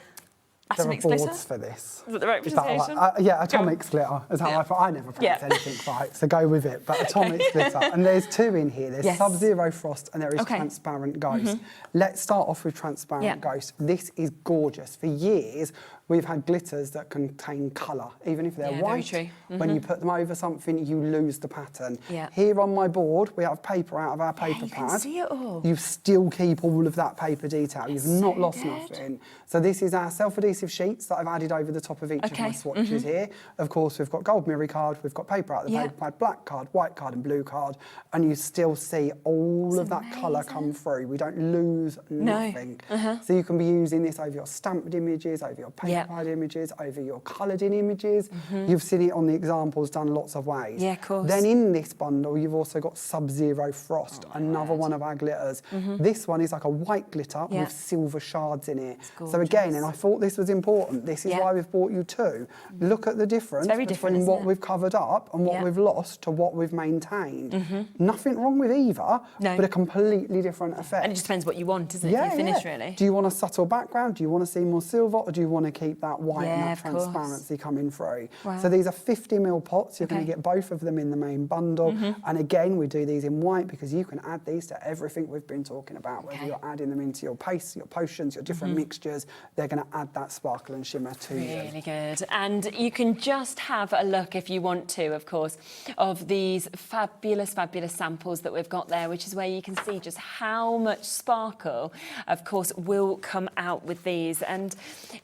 There are Atomic glitter. boards for this. Is that the right presentation? Yeah, Atomic glitter is how I never pronounce anything right, so go with it. But Atomic glitter, and there's two in here. There's Sub-Zero Frost and there is Transparent Ghost. Let's start off with Transparent Ghost. This is gorgeous. For years, we've had glitters that contain colour, even if they're white. When you put them over something, you lose the pattern. Here on my board, we have paper out of our paper pad. Can see it all. You still keep all of that paper detail. You've not lost nothing. So this is our self-adhesive sheets that I've added over the top of each of my swatches here. Of course, we've got gold mirror card, we've got paper out of the paper pad, black card, white card and blue card, and you still see all of that colour come through. We don't lose nothing. So you can be using this over your stamped images, over your paper pad images, over your coloured in images. You've seen it on the examples done lots of ways. Yeah, of course. Then in this bundle, you've also got Sub-Zero Frost, another one of our glitters. This one is like a white glitter with silver shards in it. So again, and I thought this was important, this is why we've bought you two. Look at the difference between what we've covered up and what we've lost to what we've maintained. Nothing wrong with either, but a completely different effect. And it just depends what you want, isn't it? You finish really. Do you want a subtle background? Do you want to see more silver, or do you want to keep that white and that transparency coming through? So these are 50ml pots. You're going to get both of them in the main bundle. And again, we do these in white because you can add these to everything we've been talking about, whether you're adding them into your pastes, your potions, your different mixtures, they're going to add that sparkle and shimmer to you. Really good. And you can just have a look, if you want to, of course, of these fabulous, fabulous samples that we've got there, which is where you can see just how much sparkle, of course, will come out with these. And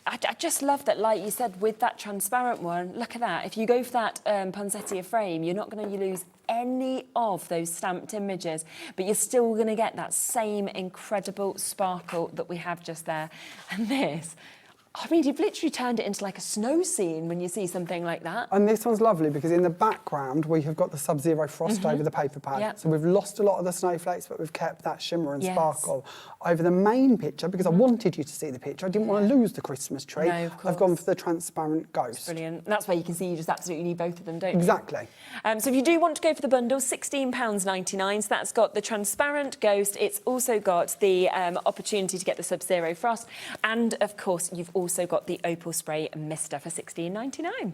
I just love that, like you said, with that transparent one, look at that. If you go for that poinsettia frame, you're not going to lose any of those stamped images, but you're still going to get that same incredible sparkle that we have just there. And this, I mean, you've literally turned it into like a snow scene when you see something like that. And this one's lovely because in the background we have got the Sub-Zero Frost over the paper pad. So we've lost a lot of the snowflakes, but we've kept that shimmer and sparkle. Over the main picture, because I wanted you to see the picture, I didn't want to lose the Christmas tree. No, of course. I've gone for the Transparent Ghost. That's brilliant. That's where you can see you just absolutely need both of them, don't you? Exactly. So if you do want to go for the bundle, £16.99. So that's got the Transparent Ghost. It's also got the opportunity to get the Sub-Zero Frost. And, of course, you've also got the Opal Spray Mister for £16.99.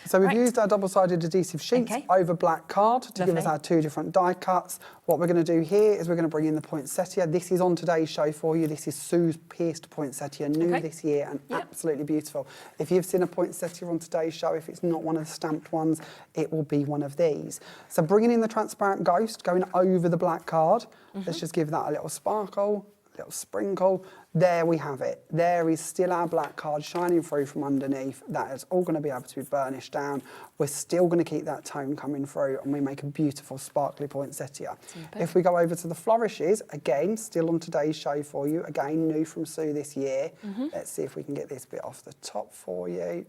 So we've used our double-sided adhesive sheets over black card to give us our two different die cuts. What we're going to do here is we're going to bring in the poinsettia. This is on today's show for you. This is Sue's pierced poinsettia, new this year and absolutely beautiful. If you've seen a poinsettia on today's show, if it's not one of the stamped ones, it will be one of these. So bringing in the Transparent Ghost, going over the black card. Let's just give that a little sparkle, a little sprinkle. There we have it. There is still our black card shining through from underneath. That is all going to be able to be burnished down. We're still going to keep that tone coming through and we make a beautiful sparkly poinsettia. If we go over to the flourishes, again, still on today's show for you. Again, new from Sue this year. Let's see if we can get this bit off the top for you.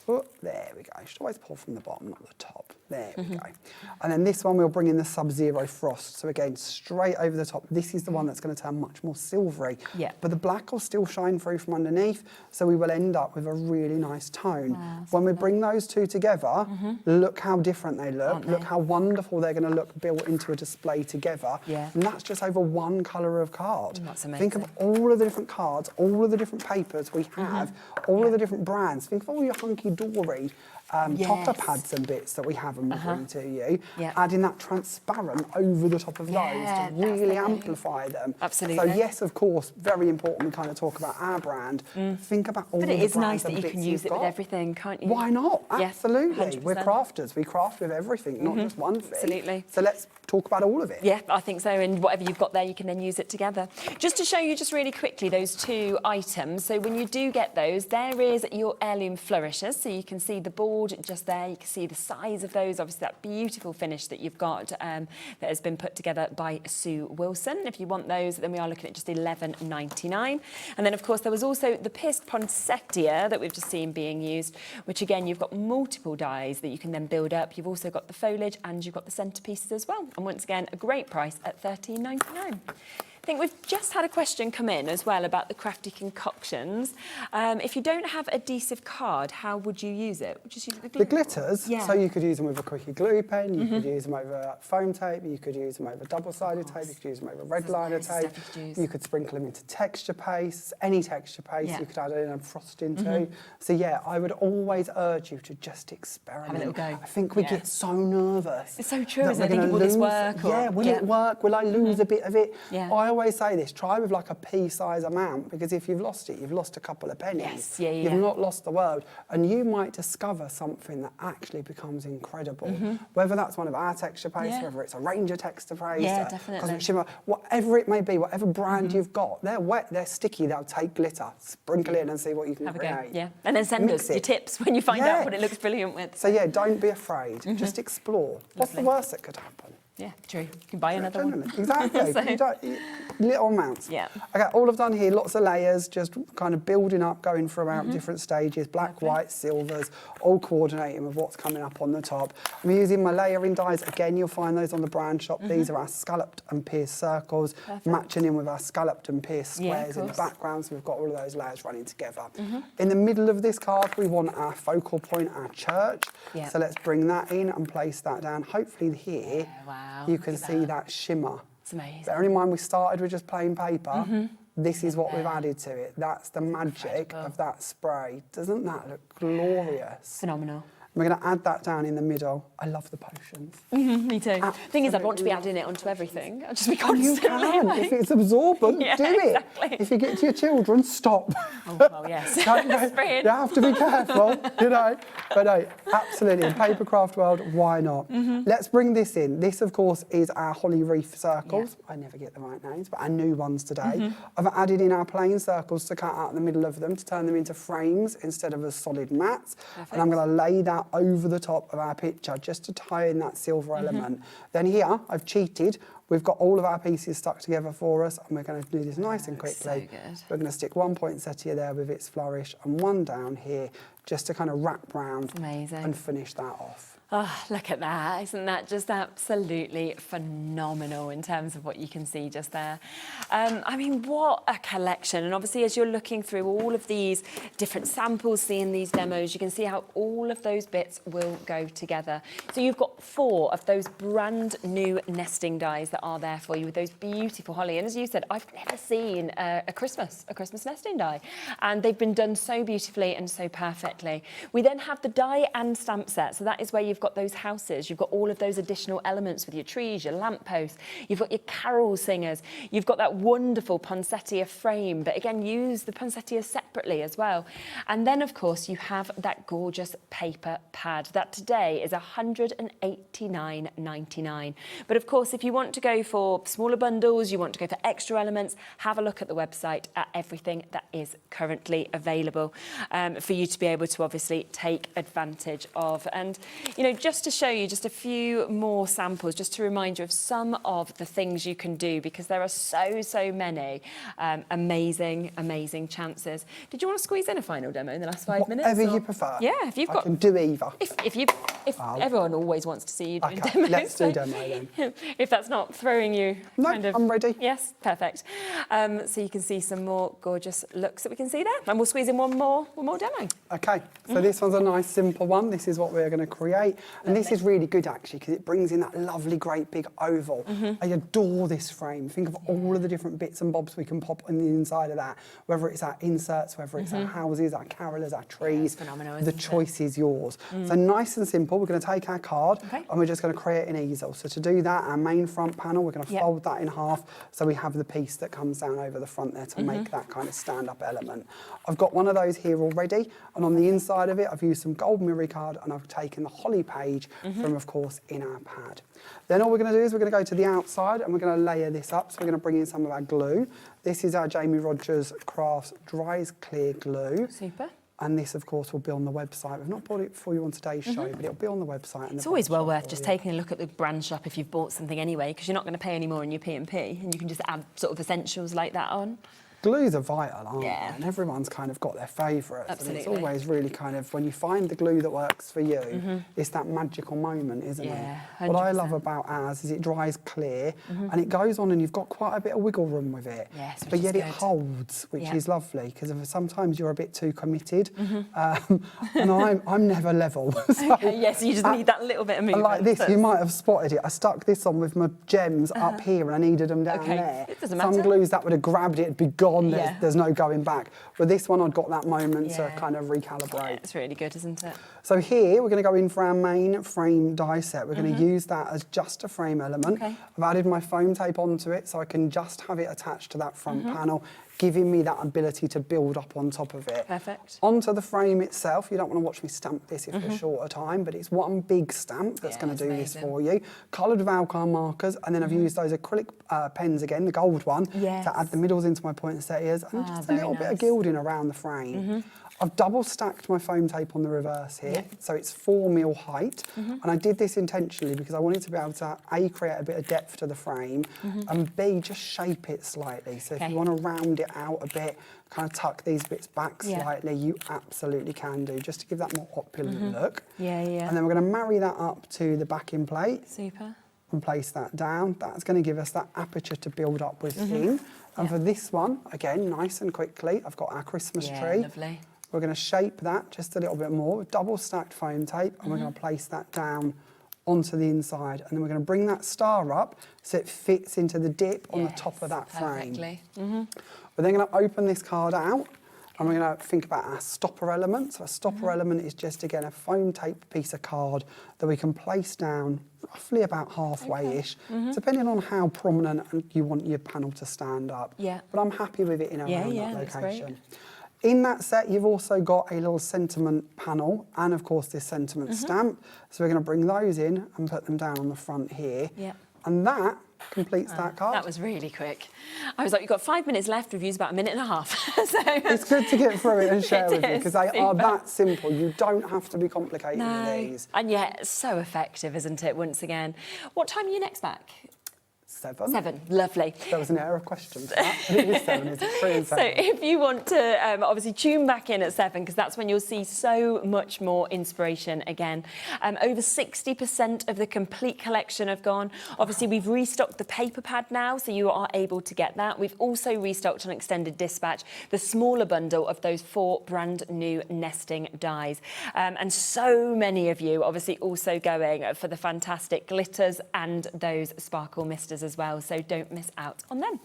Oh, there we go. You should always pull from the bottom, not the top. There we go. And then this one, we'll bring in the Sub-Zero Frost. So again, straight over the top. This is the one that's going to turn much more silvery. But the black will still shine through from underneath, so we will end up with a really nice tone. When we bring those two together, look how different they look. Look how wonderful they're going to look built into a display together. And that's just over one colour of card. That's amazing. Think of all of the different cards, all of the different papers we have, all of the different brands. Think of all your Hunkydory topper pads and bits that we have and we bring to you, adding that transparent over the top of those to really amplify them. Absolutely. So yes, of course, very important we kind of talk about our brand. Think about all the brands. But it is nice that and you bits can use you've it with got. everything, can't you? Why not? Yes, Absolutely. 100%. We're crafters. We craft with everything, not just one thing. Absolutely. So let's talk about all of it. Yeah, I think so. And whatever you've got there, you can then use it together. Just to show you just really quickly those two items. So when you do get those, there is your heirloom flourishes. So you can see the board board just there. You can see the size of those, obviously that beautiful finish that you've got that has been put together by Sue Wilson. If you want those, then we are looking at just $11.99. And then of course there was also the pierced poinsettia that we've just seen being used, which again, you've got multiple dies that you can then build up. You've also got the foliage and you've got the centerpieces as well. And once again, a great price at $13.99. I think we've just had a question come in as well about the crafty concoctions. If you don't have adhesive card, how would you use it? Just use the glitters, so you could use them with a quickie glue pen, you could use them over foam tape, you could use them over double-sided tape, you could use them over red liner tape, you could sprinkle them into texture paste, any texture paste, you could add in a frosting too. So yeah, I would always urge you to just experiment. Have a little go. I think we get so nervous. It's so true, isn't it? Will this work? Yeah, will it work? Will I lose a bit of it? I always say this, try with like a pea-size amount, because if you've lost it, you've lost a couple of pennies. You've not lost the world. And you might discover something that actually becomes incredible. Whether that's one of our texture pastes, whether it's a Ranger texture paste, Cosmic Shimmer, whatever it may be, whatever brand you've got, they're wet, they're sticky, they'll take glitter, sprinkle it in and see what you can create. And then send us your tips when you find out what it looks brilliant with. So yeah, don't be afraid, just explore. What's the worst that could happen? Yeah, true. You can buy another one. Exactly. Little amounts. Yeah. Okay, all I've done here, lots of layers, just kind of building up, going throughout different stages, black, white, silvers, all coordinating with what's coming up on the top. I'm using my layering dies. Again, you'll find those on the brand shop. These are our scalloped and pierced circles, matching in with our scalloped and pierced squares in the background. So we've got all of those layers running together. In the middle of this card, we want our focal point, our church. So let's bring that in and place that down. Hopefully here, you can see that shimmer. It's amazing. Bearing in mind we started with just plain paper, this is what we've added to it. That's the magic of that spray. Doesn't that look glorious? Phenomenal. We're going to add that down in the middle. I love the potions. Me too. The thing is, I'd want to be adding it onto everything. I'd just be constantly. You can. If it's absorbent, do it. Exactly. If you get to your children, stop. Oh, well, yes. You have to be careful, you know. But no, absolutely. In Papercraft world, why not? Let's bring this in. This, of course, is our holly wreath circles. I never get the right names, but our new ones today. I've added in our plain circles to cut out the middle of them to turn them into frames instead of as solid mats. And I'm going to lay that over the top of our picture just to tie in that silver element. Then here, I've cheated. We've got all of our pieces stuck together for us, and we're going to do this nice and quickly. We're going to stick one poinsettia there with its flourish and one down here just to kind of wrap round and finish that off. Oh, look at that. Isn't that just absolutely phenomenal in terms of what you can see just there? I mean, what a collection. And obviously, as you're looking through all of these different samples, seeing these demos, you can see how all of those bits will go together. So you've got 4 of those brand new nesting dies that are there for you with those beautiful holly. And as you said, I've never seen a Christmas nesting die. And they've been done so beautifully and so perfectly. We then have the die and stamp set. So that is where you've got those houses, you've got all of those additional elements with your trees, your lampposts, you've got your carol singers, you've got that wonderful poinsettia frame, but again, use the poinsettia separately as well. And then, of course, you have that gorgeous paper pad. That today is $189.99. But of course, if you want to go for smaller bundles, you want to go for extra elements, have a look at the website at everything that is currently available for you to be able to obviously take advantage of. And, you know, just to show you just a few more samples, just to remind you of some of the things you can do, because there are so many amazing chances. Did you want to squeeze in a final demo in the last 5 minutes? Whatever you prefer. Yeah, if you've got... I can do either. If everyone always wants to see you doing demos. Let's do demo then. If that's not throwing you kind of... I'm ready. Yes, perfect. So you can see some more gorgeous looks that we can see there. And we'll squeeze in one more demo. Okay, so this one's a nice simple one. This is what we're going to create. And this is really good actually, because it brings in that lovely great big oval. I adore this frame. Think of all of the different bits and bobs we can pop on the inside of that, whether it's our inserts, whether it's our houses, our carolers, our trees. The choice is yours. So nice and simple. We're going to take our card and we're just going to create an easel. So to do that, our main front panel, we're going to fold that in half so we have the piece that comes down over the front there to make that kind of stand-up element. I've got one of those here already, and on the inside of it, I've used some gold mirror card and I've taken the holly page from, of course, in our pad. Then all we're going to do is we're going to go to the outside and we're going to layer this up. So we're going to bring in some of our glue. This is our Rodgers Crafts Dries Clear Glue. Super. And this, of course, will be on the website. We've not bought it for you on today's show, but it'll be on the website. And it's always well worth just taking a look at the brand shop if you've bought something anyway, because you're not going to pay any more in your P&P, and you can just add sort of essentials like that on. Glues are vital, aren't they? And everyone's kind of got their favourites. Absolutely. And it's always really kind of, when you find the glue that works for you, it's that magical moment, isn't it? 100%. What I love about ours is it dries clear and it goes on and you've got quite a bit of wiggle room with it. Yes, but yet it holds, which is lovely, because sometimes you're a bit too committed. And I'm never level. So Okay, yes, you just need that little bit of movement. Like this, you might have spotted it. I stuck this on with my gems up here and I needed them down there. It doesn't matter. Some glues that would have grabbed it, it'd be gone. There's no going back. With this one, I'd got that moment to kind of recalibrate. It's really good, isn't it? So here, we're going to go in for our main frame die set. We're going to use that as just a frame element. I've added my foam tape onto it so I can just have it attached to that front panel, giving me that ability to build up on top of it. Perfect. Onto the frame itself, you don't want to watch me stamp this if you're short of time, but it's one big stamp that's going to do this for you. Coloured with alcohol markers, and then I've used those acrylic pens again, the gold one, to add the middles into my poinsettias, and just a little bit of gilding around the frame. I've double stacked my foam tape on the reverse here, so it's 4mm height, and I did this intentionally because I wanted to be able to A, create a bit of depth to the frame, and B, just shape it slightly. So if you want to round it out a bit, kind of tuck these bits back slightly, you absolutely can do, just to give that more opulent look. And then we're going to marry that up to the backing plate. Super. And place that down. That's going to give us that aperture to build up within. And for this one, again, nice and quickly, I've got our Christmas tree. Lovely. We're going to shape that just a little bit more with double stacked foam tape, and we're going to place that down onto the inside, and then we're going to bring that star up so it fits into the dip on the top of that frame. We're then going to open this card out, and we're going to think about our stopper element. So a stopper element is just, again, a foam tape piece of card that we can place down roughly about halfway-ish, depending on how prominent you want your panel to stand up. But I'm happy with it in around that location. In that set, you've also got a little sentiment panel and, of course, this sentiment stamp. So we're going to bring those in and put them down on the front here. And that completes that card. That was really quick. I was like, you've got 5 minutes left. We've used about a minute and a half. So it's good to get through it and share with you because they are that simple. You don't have to be complicated with these. And yet, so effective, isn't it, once again? What time are you next back? 7. 7, lovely. There was an error of questions. It is 7, is it? 3 and 7. So if you want to obviously tune back in at 7, because that's when you'll see so much more inspiration again. Over 60% of the complete collection have gone. Obviously, we've restocked the paper pad now, so you are able to get that. We've also restocked on extended dispatch the smaller bundle of those 4 brand new nesting dies. And so many of you obviously also going for the fantastic glitters and those sparkle misters as well, so don't miss out on them.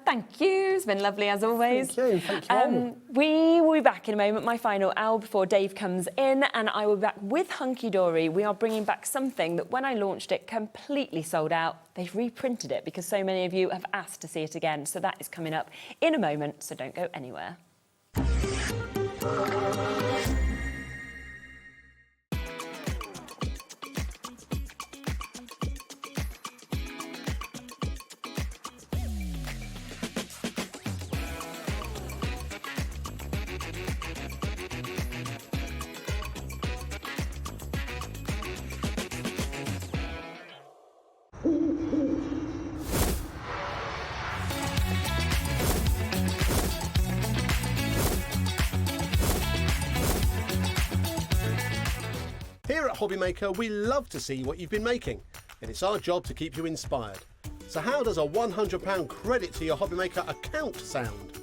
Thank you, it's been lovely as always. Thank you. We will be back in a moment, my final hour before Dave comes in, and I will be back with Hunkydory. We are bringing back something that when I launched it completely sold out. They've reprinted it because so many of you have asked to see it again, so that is coming up in a moment, so don't go anywhere. Here at HobbyMaker, we love to see what you've been making, and it's our job to keep you inspired. So how does a £100 credit to your HobbyMaker account sound?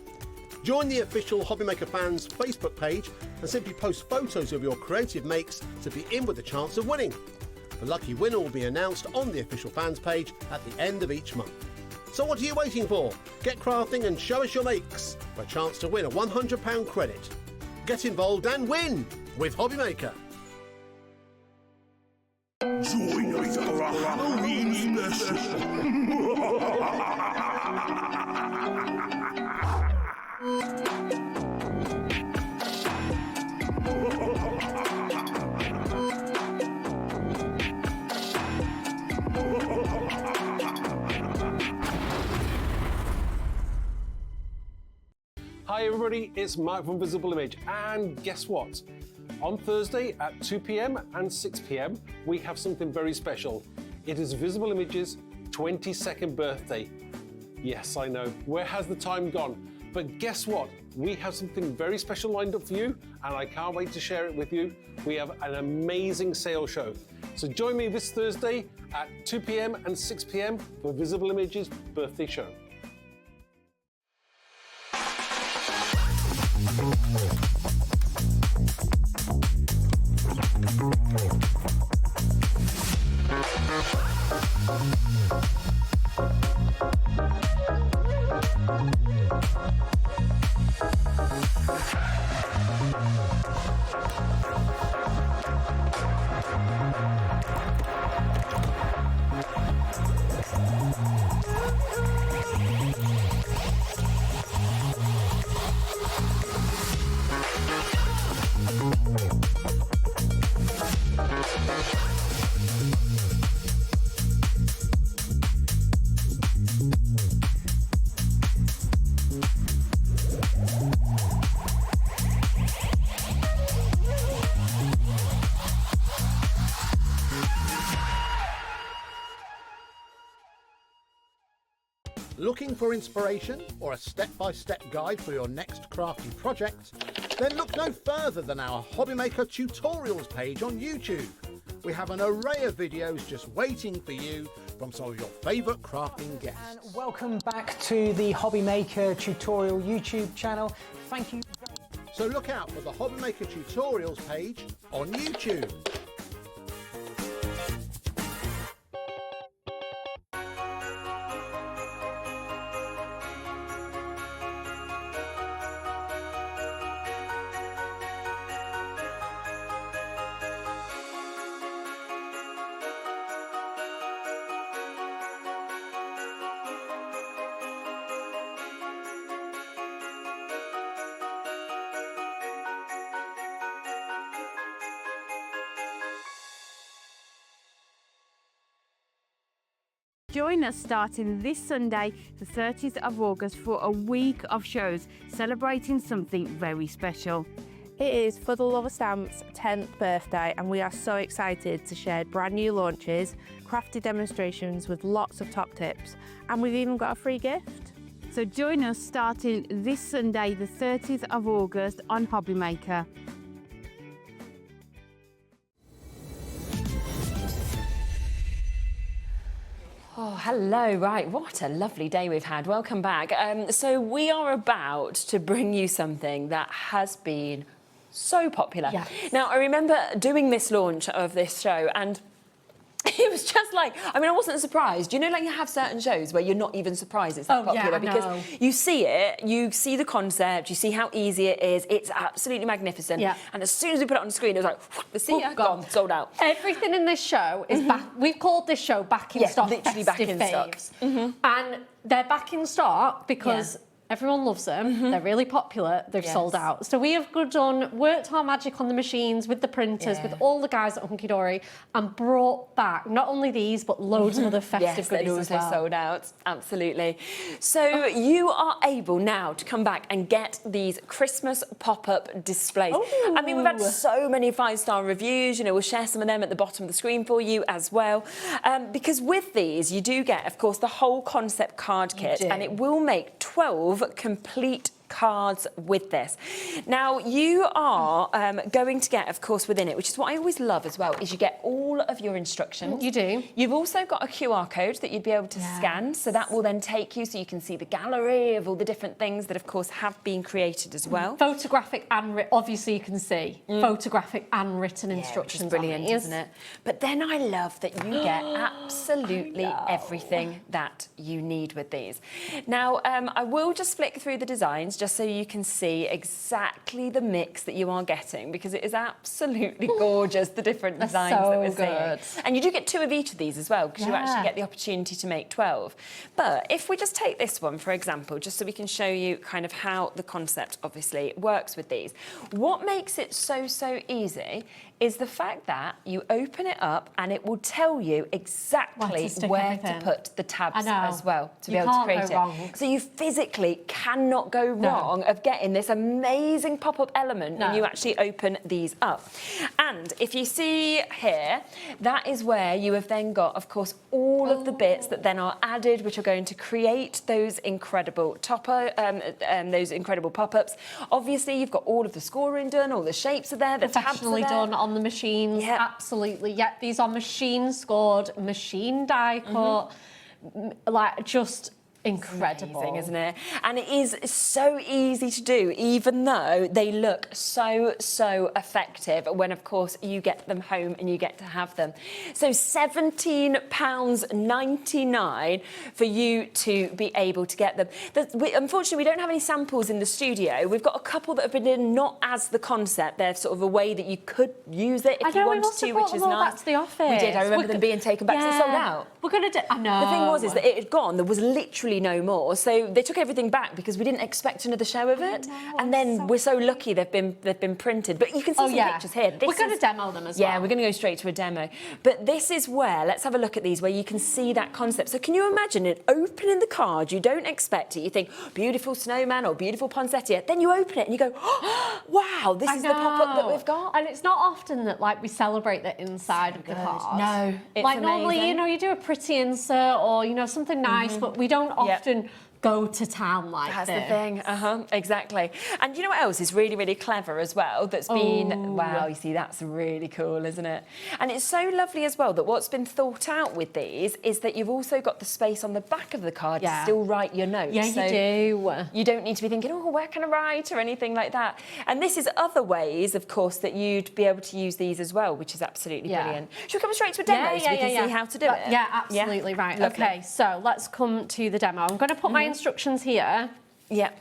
Join the official HobbyMaker fans Facebook page and simply post photos of your creative makes to be in with a chance of winning. The lucky winner will be announced on the official fans page at the end of each month. So what are you waiting for? Get crafting and show us your makes for a chance to win a £100 credit. Get involved and win with HobbyMaker. Join us for a Halloween Hi everybody, it's Mark from Visible Image, and guess what? On Thursday at 2 p.m. and 6 p.m. we have something very special. It is Visible Image's 22nd birthday. Yes, I know, where has the time gone? But guess what? We have something very special lined up for you, and I can't wait to share it with you. We have an amazing sale show. So join me this Thursday at 2 p.m. and 6 p.m. for Visible Image's birthday show. Looking for inspiration or a step-by-step guide for your next crafty project? Then look no further than our HobbyMaker tutorials page on YouTube. We have an array of videos just waiting for you from some of your favourite crafting guests. And welcome back to the HobbyMaker tutorial YouTube channel. Thank you. So look out for the HobbyMaker tutorials page on YouTube. Join us starting this Sunday, the 30th of August, for a week of shows celebrating something very special. It is For the Love of Stamps' 10th birthday, and we are so excited to share brand new launches, crafty demonstrations with lots of top tips, and we've even got a free gift. So join us starting this Sunday, the 30th of August on HobbyMaker. Oh, hello. Right, what a lovely day we've had. Welcome back. So we are about to bring you something that has been so popular. Yes. Now, I remember doing this launch of this show, and it was just like, I mean, I wasn't surprised. You know, like you have certain shows where you're not even surprised it's that popular, because you see it, you see the concept, you see how easy it is. It's absolutely magnificent. Yeah. And as soon as we put it on the screen, it was like, see ya, gone, sold out. Everything in this show is back. We've called this show Back in Stock. Literally back in stock. And they're back in stock because everyone loves them. They're really popular. They've sold out. So we have worked our magic on the machines with the printers, with all the guys at Hunkydory, and brought back not only these, but loads of other festive goodies as well. Sold out. Absolutely. So you are able now to come back and get these Christmas pop-up displays. Ooh. I mean, we've had so many 5-star reviews. You know, we'll share some of them at the bottom of the screen for you as well. Because with these, you do get, of course, the whole concept card kit, and it will make 12 complete cards with this. Now, you are going to get, of course, within it, which is what I always love as well, is you get all of your instructions. You do. You've also got a QR code that you'd be able to scan, so that will then take you so you can see the gallery of all the different things that, of course, have been created as well. Photographic and obviously you can see photographic and written instructions. Which is brilliant, isn't it? But then I love that you get absolutely everything that you need with these. Now, I will just flick through the designs just so you can see exactly the mix that you are getting, because it is absolutely gorgeous, the different designs that we're seeing. And you do get 2 of each of these as well, because you actually get the opportunity to make 12. But if we just take this one, for example, just so we can show you kind of how the concept obviously works with these. What makes it so easy is the fact that you open it up and it will tell you exactly where to put the tabs as well to be able to create it. So you physically cannot go wrong of getting this amazing pop-up element when you actually open these up. And if you see here, that is where you have then got, of course, all of the bits that then are added, which are going to create those incredible those incredible pop-ups. Obviously, you've got all of the scoring done, all the shapes are there, the tabs are Professionally there. done on the machines, absolutely. Yeah, these are machine scored, machine die cut, like just incredible. Amazing, isn't it? And it is so easy to do, even though they look so effective when, of course, you get them home and you get to have them. So £17.99 for you to be able to get them. Unfortunately, we don't have any samples in the studio. We've got a couple that have been in not as the concept. They're sort of a way that you could use it if you wanted to, which is nice. Back to the office. We did. I remember them being taken back. So sold out. We're gonna do. I know. The thing was, is that it had gone. There was literally no more, so they took everything back because we didn't expect another show of it. And then we're so lucky they've been printed. But you can see some pictures here. We're going to demo them as well. Yeah, we're going to go straight to a demo. But this is where, let's have a look at these, where you can see that concept. So can you imagine it opening the card? You don't expect it. You think beautiful snowman or beautiful poinsettia. Then you open it and you go, oh, wow, this is the pop-up that we've got. And it's not often that like we celebrate the inside of the card. No, it's like amazing. normally, you know, you do a pretty insert or you know something nice, but we don't often go to town like That's this. the thing, exactly. And you know what else is really clever as well that's been, wow, you see, that's really cool, isn't it? And it's so lovely as well that what's been thought out with these is that you've also got the space on the back of the card to still write your notes. Yeah, so you do. You don't need to be thinking, oh, where can I write or anything like that. And this is other ways, of course, that you'd be able to use these as well, which is absolutely brilliant. Should we come straight to a demo so we can see how to do it? Yeah, absolutely, right. Lovely. Okay, so let's come to the demo. I'm going to put my instructions here. Yeah.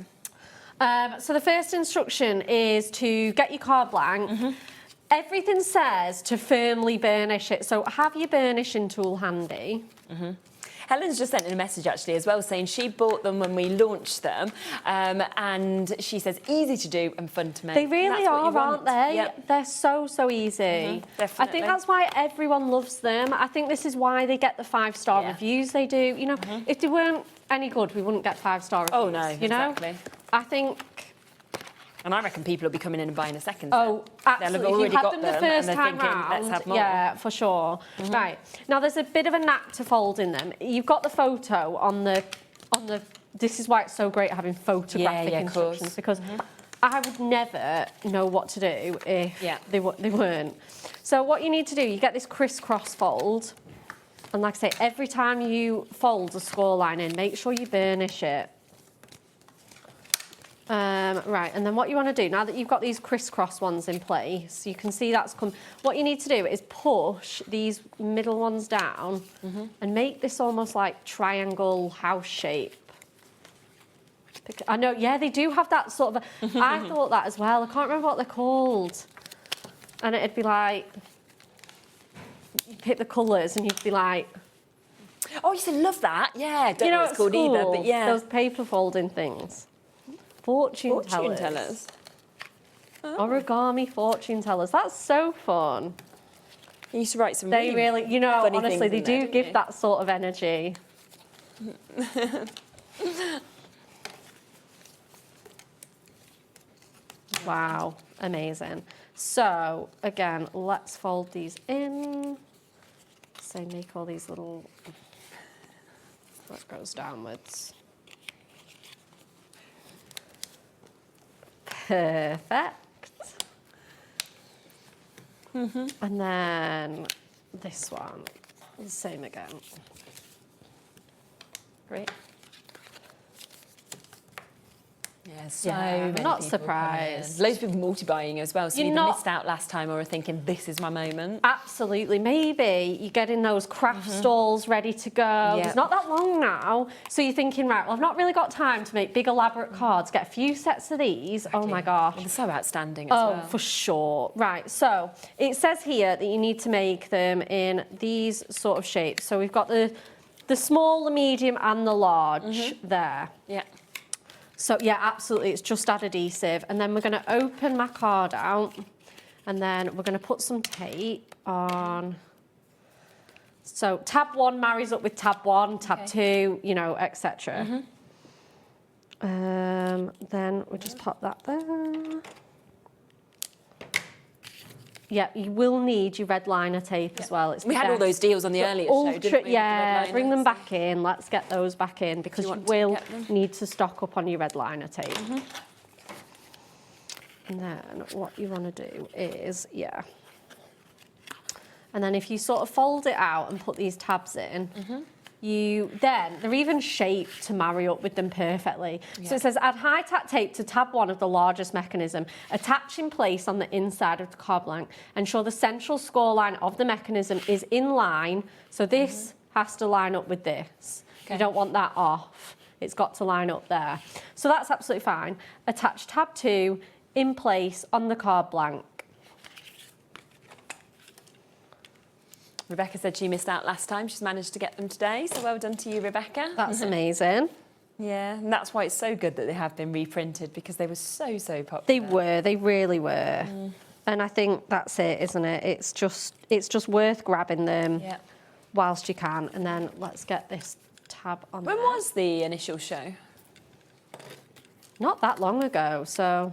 So the first instruction is to get your card blank. Everything says to firmly burnish it, so have your burnishing tool handy. Helen's just sent in a message actually as well saying she bought them when we launched them and she says easy to do and fun to make. They really are, aren't they? Yep. They're so easy. Definitely. I think that's why everyone loves them. I think this is why they get the 5-star reviews they do. You know, if they weren't any good, we wouldn't get 5-star reviews. Oh no, you know? exactly. I think. And I reckon people will be coming in and buying a second. Oh, absolutely. They'll have already If you got had them them the first and they're time thinking, round, let's have more. yeah, for sure. Right. Now there's a bit of a knack to folding them. You've got the photo on the. This is why it's so great having photographic instructions because I would never know what to do if they weren't. So what you need to do, you get this crisscross fold, and like I say, every time you fold a score line in, make sure you burnish it. Right, and then what you want to do, now that you've got these crisscross ones in place, you can see that's come, what you need to do is push these middle ones down and make this almost like triangle house shape. I know, yeah, they do have that sort of, I thought that as well, I can't remember what they're called. And it'd be like, you pick the colours and you'd be like... Oh, I used to love that, yeah, don't you know what it's called either, but yeah. Those paper folding things. Fortune tellers. Oh. Origami fortune tellers. That's so fun. I used to write some They really, you know, funny honestly, things they in there, do don't give you? that sort of energy. Wow, amazing. So, again, let's fold these in. So make all these little, that goes downwards. Perfect. And then this one, the same again. Great. Yeah, so I'm many not people surprised. coming in. Loads of people multi-buying as well, so You're you either not- missed out last time or are thinking, this is my moment. Absolutely. Maybe you're getting those craft stalls ready to go. Yep. It's not that long now. So you're thinking, right, well, I've not really got time to make big elaborate cards. Get a few sets of these. Oh my gosh. They're so outstanding as well. Oh, for sure. Right, so it says here that you need to make them in these sort of shapes. So we've got the small, the medium and the large there. Yeah. So yeah, absolutely, it's just add adhesive. And then we're gonna open my card out And then we're going to put some tape on. So tab 1 marries up with tab 1, tab 2, you know, etc. Then we just pop that there. Yeah, you will need your red liner tape as well. It's we had all those deals on the earlier show, didn't we? Yeah, bring them back in. Let's get those back in because you will need to stock up on your red liner tape. And then what you want to do is, and then if you sort of fold it out and put these tabs in, they're even shaped to marry up with them perfectly. So it says, add high tack tape to tab 1 of the largest mechanism. Attach in place on the inside of the card blank. Ensure the central score line of the mechanism is in line. So this has to line up with this. You don't want that off. It's got to line up there. So that's absolutely fine. Attach tab 2 in place on the card blank. Rebecca said she missed out last time. She's managed to get them today, so well done to you, Rebecca. That's amazing. Yeah, and that's why it's so good that they have been reprinted, because they were so popular. They really were. And I think that's it, isn't it? It's just worth grabbing them whilst you can. And then let's get this tab on When there. was the initial show? Not that long ago, so...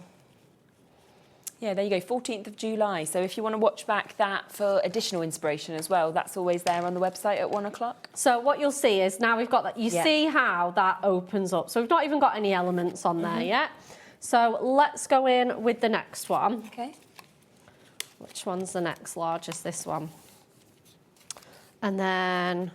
Yeah, there you go, 14th of July. So if you want to watch back that for additional inspiration as well, that's always there on the website at 1 o'clock. So what you'll see is now we've got that. You see how that opens up. So we've not even got any elements on there yet. So let's go in with the next one. Okay. Which one's the next largest? This one. And then,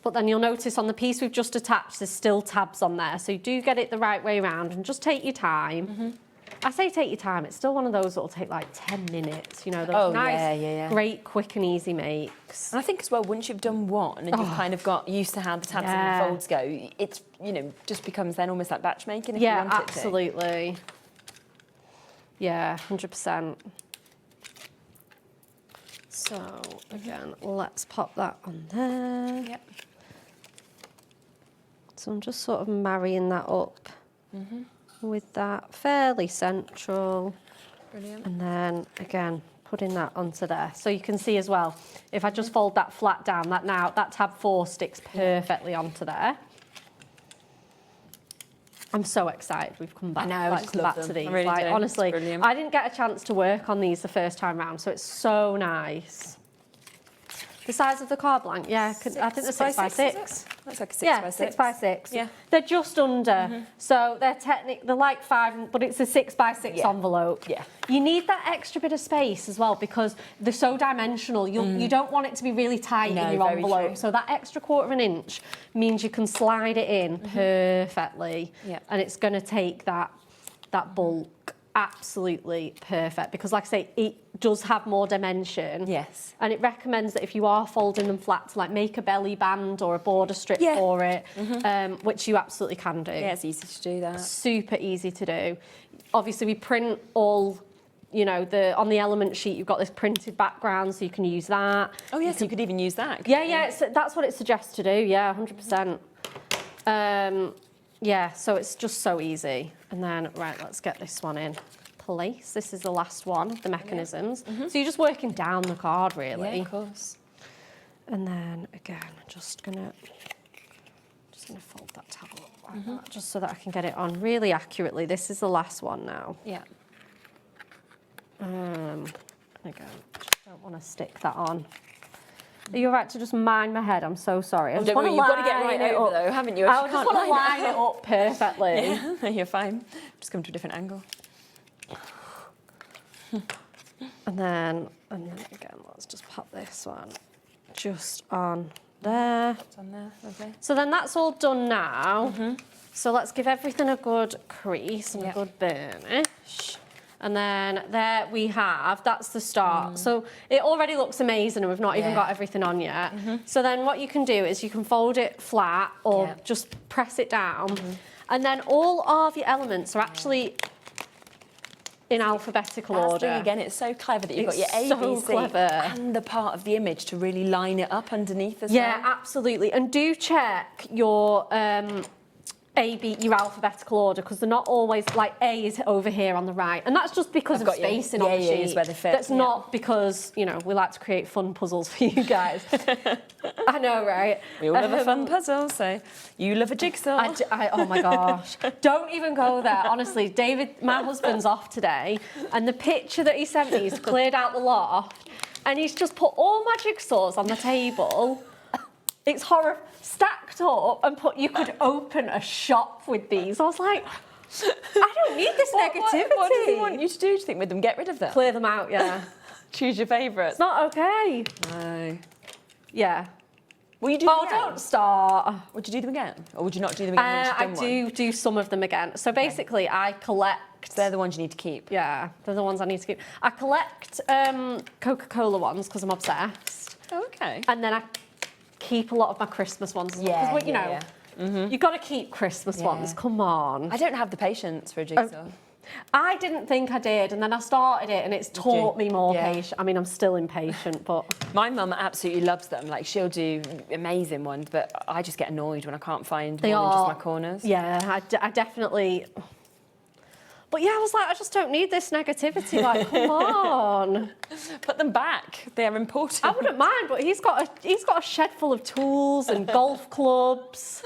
But then you'll notice on the piece we've just attached, there's still tabs on there. So you do get it the right way around and just take your time. I say take your time, it's still one of those that'll take like 10 minutes, you know, those nice, great, quick and easy makes. And I think as well, once you've done one and you've kind of got used to how the tabs and the folds go, it's, you know, just becomes then almost like batch making if you want it to. Absolutely. Yeah, 100%. So, again, let's pop that on there. So I'm just sort of marrying that up with that fairly central. Brilliant. And then, again, putting that onto there. So you can see as well, if I just fold that flat down, that tab 4 sticks perfectly onto there. I'm so excited we've come back, come back to these. Really honestly, I didn't get a chance to work on these the first time round, so it's so nice. The size of the card blank, I think they're 6 by 6. That's like a 6 by 6. 6 by 6. Yeah. They're just under. So they're like 5, but it's a 6 by 6 envelope. Yeah. You need that extra bit of space as well because they're so dimensional. You don't want it to be really tight in your envelope. True. So that extra 1/4 inch means you can slide it in perfectly. Yeah. And it's going to take that bulk absolutely perfect because, like I say, it does have more dimension. Yes. And it recommends that if you are folding them flat, to like make a belly band or a border strip for it, which you absolutely can do. Yeah, it's easy to do that. Super easy to do. Obviously, we print all, you know, on the element sheet, you've got this printed background, so you can use that. Oh, yes, you could even use that. Yeah, that's what it suggests to do. Yeah, 100%. Yeah, so it's just so easy. And then, right, let's get this one in place. This is the last one of the mechanisms. So you're just working down the card, really. Yeah, of course. And then, again, I'm just gonna fold that tab up like that, just so that I can get it on really accurately. This is the last one now. Yeah. Again, just don't want to stick that on. Are you all right to just mind my head? I'm so sorry. I just want to you've got to get right over though, haven't you? I just want to line it up perfectly. Yeah, you're fine. Just come to a different angle. And then again, let's just pop this one just on there. It's on there, lovely. So then that's all done now. So let's give everything a good crease and a good burnish. And then there we have, that's the start. So it already looks amazing and we've not even got everything on yet. So then what you can do is you can fold it flat or just press it down. And then all of your elements are actually in alphabetical order. Again, it's so clever that you've got your ABC and the part of the image to really line it up underneath as well. Yeah, absolutely. And do check your your alphabetical order, because they're not always like A is over here on the right, and that's just because of spacing on the sheet. Where they fit. That's not because, you know, we like to create fun puzzles for you guys. I know, right? We all love a fun puzzle, so you love a jigsaw. Oh my gosh. Don't even go there. Honestly, David, my husband's off today, and the picture that he sent me, he's cleared out the loft, and he's just put all my jigsaws on the table. It's horrible. Stacked up and you could open a shop with these. I was like, I don't need this negativity. What does he want you to do you think, with them? Get rid of them? Clear them out, yeah. Choose your favourites. It's not okay. No. Yeah. Will you do them again? Don't start. Would you do them again? Or would you not do them again once you've done do some of them again. So basically, I collect... They're the ones you need to keep. Yeah, they're the ones I need to keep. I collect Coca-Cola ones because I'm obsessed. Oh, okay. And then I keep a lot of my Christmas ones as well. Because, you know, you've got to keep Christmas ones. Come on. I don't have the patience for a jigsaw. I didn't think I did, and then I started it, and it's taught me more patience. I mean, I'm still impatient, but... My mum absolutely loves them. Like, she'll do amazing ones, but I just get annoyed when I can't find more than just my corners. Yeah, I definitely... But yeah, I was like, I just don't need this negativity. Like, come on. Put them back. They're important. I wouldn't mind, but he's got a shed full of tools and golf clubs.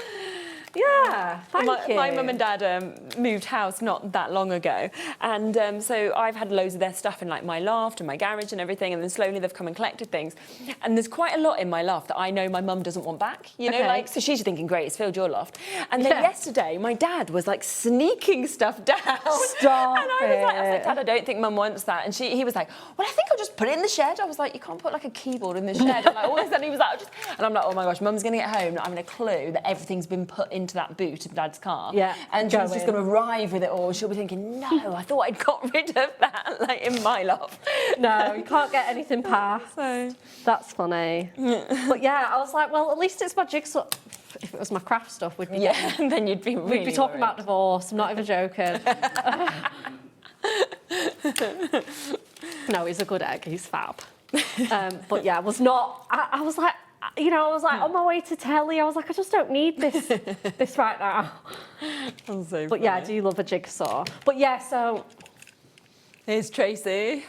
Yeah, thank you. My mum and dad moved house not that long ago, and so I've had loads of their stuff in like my loft and my garage and everything, and then slowly they've come and collected things. And there's quite a lot in my loft that I know my mum doesn't want back, you know, like, so she's thinking, great, it's filled your loft. And then yesterday, my dad was like sneaking stuff down. Stop And I was like, Dad, I don't think mum wants that. And he was like, well, I think I'll just put it in the shed. I was like, you can't put like a keyboard in the shed. And like, all of a sudden he was like, and I'm like, oh my gosh, mum's going to get home, not having a clue that everything's been put into that boot of Dad's car. Yeah. And she's just going to arrive with it all. She'll be thinking, no, I thought I'd got rid of that, like, in my loft. No, you can't get anything past. So. That's funny. But yeah, I was like, well, at least it's my jigsaw. If it was my craft stuff, we'd be then you'd be really we'd be talking about divorce. I'm not even joking. No, he's a good egg. He's fab. But yeah, I was not. I was like, you know, I was like on my way to telly. I was like, I just don't need this right now. But yeah, I do love a jigsaw. But yeah, so here's Tracy.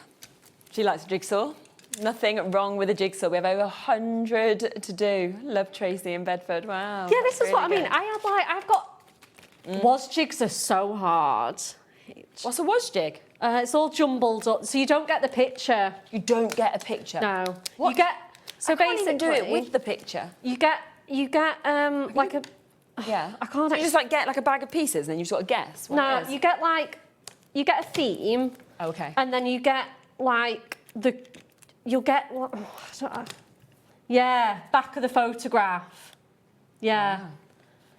She likes a jigsaw. Nothing wrong with a jigsaw. We have over 100 to do. Love Tracy in Bedford. Wow. Yeah, this is what I mean. I've got. Was jigs are so hard. What's a was jig? It's all jumbled up, so you don't get the picture. You don't get a picture. No. What? You get. So I can't basically, even do it with the picture. You get like a. Yeah. I can't. So you just like get like a bag of pieces, and then you just got to guess. What No, it is. you get a theme. Okay. And then you get like you'll get back of the photograph. Yeah.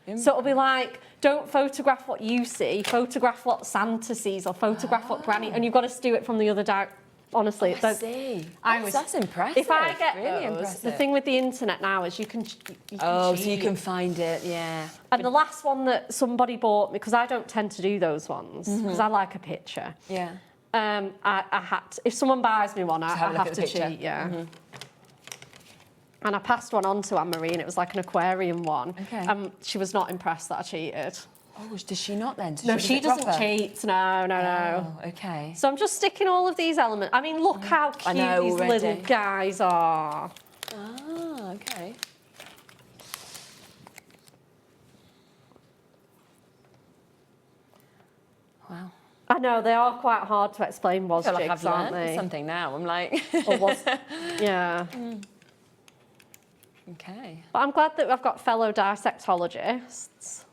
Wow. So it'll be like, don't photograph what you see, photograph what Santa sees, or photograph what Granny, and you've got to do it from the other direction. Honestly, I see. That's impressive. If I get really those, impressive. the thing with the internet now is you can so cheat. you can find it, yeah. And the last one that somebody bought me, because I don't tend to do those ones, because I like a picture. Yeah. I had to, if someone buys me one, I have to cheat, yeah. And I passed one on to Anne-Marie, and it was like an aquarium one. Okay. She was not impressed that I cheated. Oh, does she not then? No, she doesn't cheat. No. Oh, okay. So I'm just sticking all of these elements. I mean, look how cute these little guys are. Ah, okay. Wow. I know, they are quite hard to explain, was I feel like jigs, I've aren't learned they? something now. I'm like... Or was... Yeah. Okay. But I'm glad that I've got fellow dissectologists.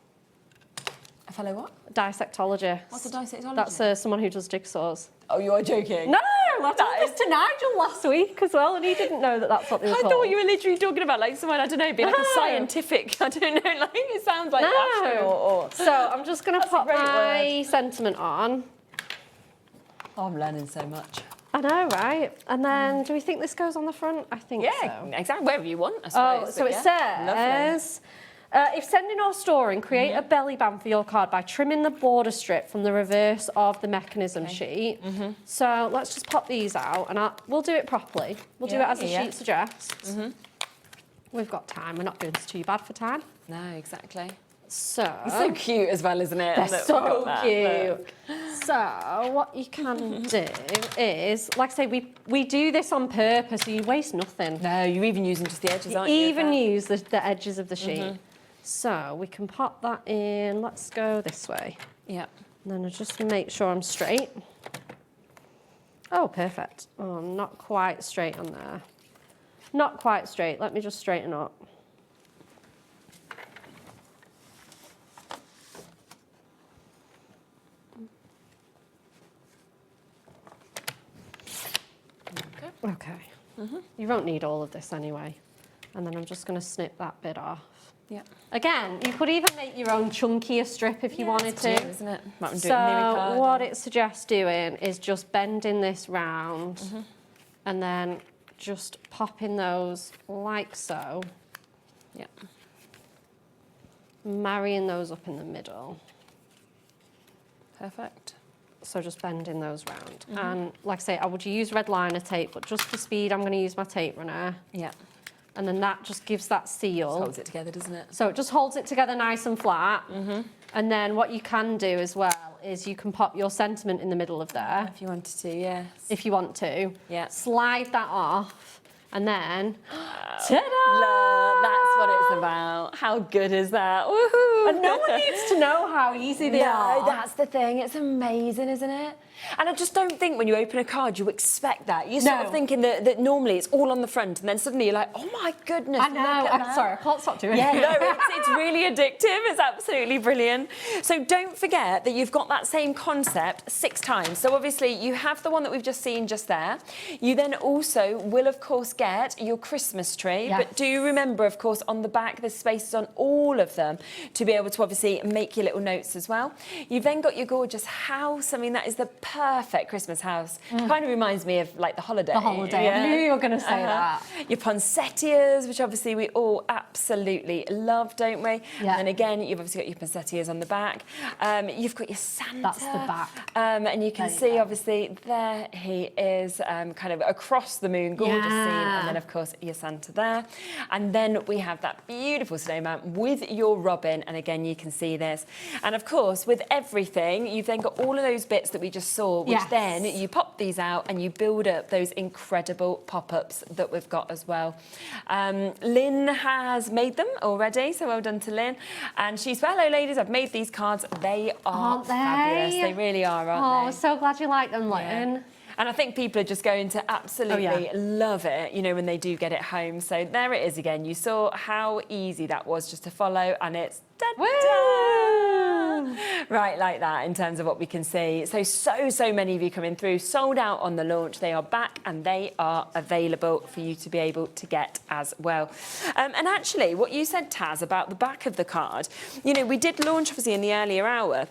A fellow what? Dissectologist. What's a dissectologist? That's someone who does jigsaws. Oh, you are joking? No, I told this to Nigel last week as well, and he didn't know that that's what they were called. I thought you were literally talking about like someone, I don't know, being like a scientific, I don't know, like it sounds like fashion or... So I'm just going to pop my sentiment on. Oh, I'm learning so much. I know, right? And then, do we think this goes on the front? I think so. Yeah, exactly, wherever you want, I suppose. Oh, so it says... if sending or storing, create a belly band for your card by trimming the border strip from the reverse of the mechanism sheet. So let's just pop these out, and we'll do it properly. We'll do it as the sheet suggests. We've got time. We're not doing this too bad for time. No, exactly. So cute as well, isn't it? They're so cute. Look. So what you can do is, like I say, we do this on purpose, so you waste nothing. No, you're even using just the edges, aren't you? Even use the edges of the sheet. So we can pop that in. Let's go this way. Yeah. And then I just make sure I'm straight. Oh, perfect. Oh, I'm not quite straight on there. Not quite straight. Let me just straighten up. Okay. You won't need all of this anyway. And then I'm just going to snip that bit off. Yeah. Again, you could even make your own chunkier strip if you wanted to. Cute, isn't it? Might do it So what it suggests doing is just bending this round and then just popping those like so. Yeah. Marrying those up in the middle. Perfect. So just bending those round. And like I say, I would use red liner tape, but just for speed, I'm going to use my tape runner. Yeah. And then that just gives that seal. Just holds it together, doesn't it? So it just holds it together nice and flat. And then what you can do as well is you can pop your sentiment in the middle of there. If you wanted to, yes. If you want to. Yeah. Slide that off and then, ta-da! That's what it's about. How good is that? Woohoo! And no one needs to know how easy they are. That's the thing. It's amazing, isn't it? And I just don't think when you open a card you expect that. You're sort of thinking that normally it's all on the front and then suddenly you're like, oh my goodness. I know. I'm sorry, I can't stop doing it. Yeah, no, it's really addictive. It's absolutely brilliant. So don't forget that you've got that same concept 6 times. So obviously you have the one that we've just seen just there. You then also will, of course, get your Christmas tree. Yes. But do remember, of course, on the back, there's spaces on all of them to be able to obviously make your little notes as well. You've then got your gorgeous house. I mean, that is the perfect Christmas house. Kind of reminds me of like the holiday. The holiday. I knew you were going to say that. Your poinsettias, which obviously we all absolutely love, don't we? Yeah. And again, you've obviously got your poinsettias on the back. You've got your Santa. That's the back. And you can see, obviously, there he is, kind of across the moon, gorgeous scene. And then, of course, your Santa there. And then we have that beautiful snowman with your robin. And again, you can see this. And of course, with everything, you've then got all of those bits that we just saw, which then you pop these out and you build up those incredible pop-ups that we've got as well. Lynn has made them already, so well done to Lynn. And she's, well, hello ladies, I've made these cards. They are fabulous. They really are, aren't they? Oh, so glad you like them, Lynn. Yeah. And I think people are just going to absolutely love it, you know, when they do get it home. So there it is again. You saw how easy that was just to follow, and it's right like that in terms of what we can see. So many of you coming through, sold out on the launch. They are back and they are available for you to be able to get as well. And actually, what you said, Taz, about the back of the card, you know, we did launch obviously in the earlier hour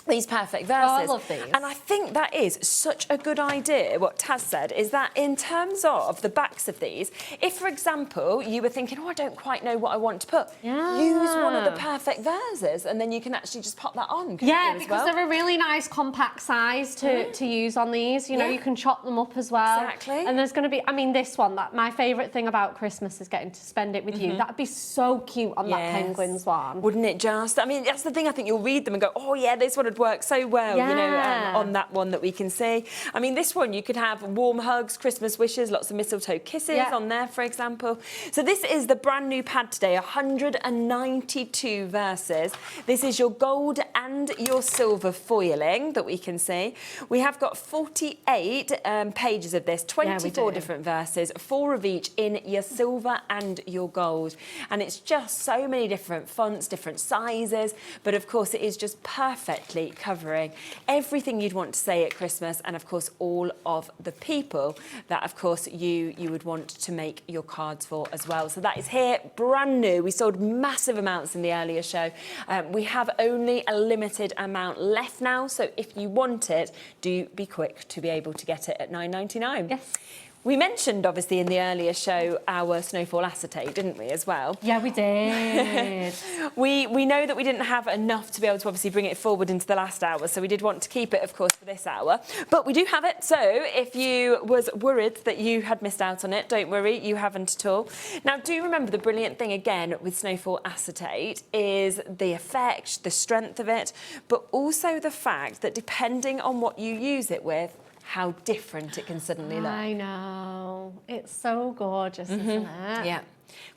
these perfect verses. Oh, I love these. And I think that is such a good idea, what Taz said, is that in terms of the backs of these, if, for example, you were thinking, oh, I don't quite know what I want to put, use one of the perfect verses and then you can actually just pop that on. Yeah, because they're a really nice compact size to use on these. You know, you can chop them up as well. Exactly. And there's going to be, I mean, this one, that my favourite thing about Christmas is getting to spend it with you. That'd be so cute on that Penguins one. Wouldn't it just? I mean, that's the thing, I think you'll read them and go, oh, yeah, this one would work so well, you know, on that one that we can see. I mean, this one, you could have warm hugs, Christmas wishes, lots of mistletoe kisses on there, for example. So this is the brand new pad today, 192 verses. This is your gold and your silver foiling that we can see. We have got 48 pages of this, 24 different verses, 4 of each in your silver and your gold. And it's just so many different fonts, different sizes, but of course it is just perfectly covering everything you'd want to say at Christmas, and of course all of the people that of course you would want to make your cards for as well. So that is here, brand new. We sold massive amounts in the earlier show. We have only a limited amount left now, so if you want it, do be quick to be able to get it at £9.99. Yes. We mentioned, obviously, in the earlier show, our snowfall acetate, didn't we, as well? Yeah, we did. we know that we didn't have enough to be able to obviously bring it forward into the last hour, so we did want to keep it, of course, for this hour. But we do have it, so if you was worried that you had missed out on it, don't worry, you haven't at all. Now, do remember the brilliant thing, again, with snowfall acetate is the effect, the strength of it, but also the fact that depending on what you use it with, how different it can suddenly look. I know. It's so gorgeous, isn't it? Yeah.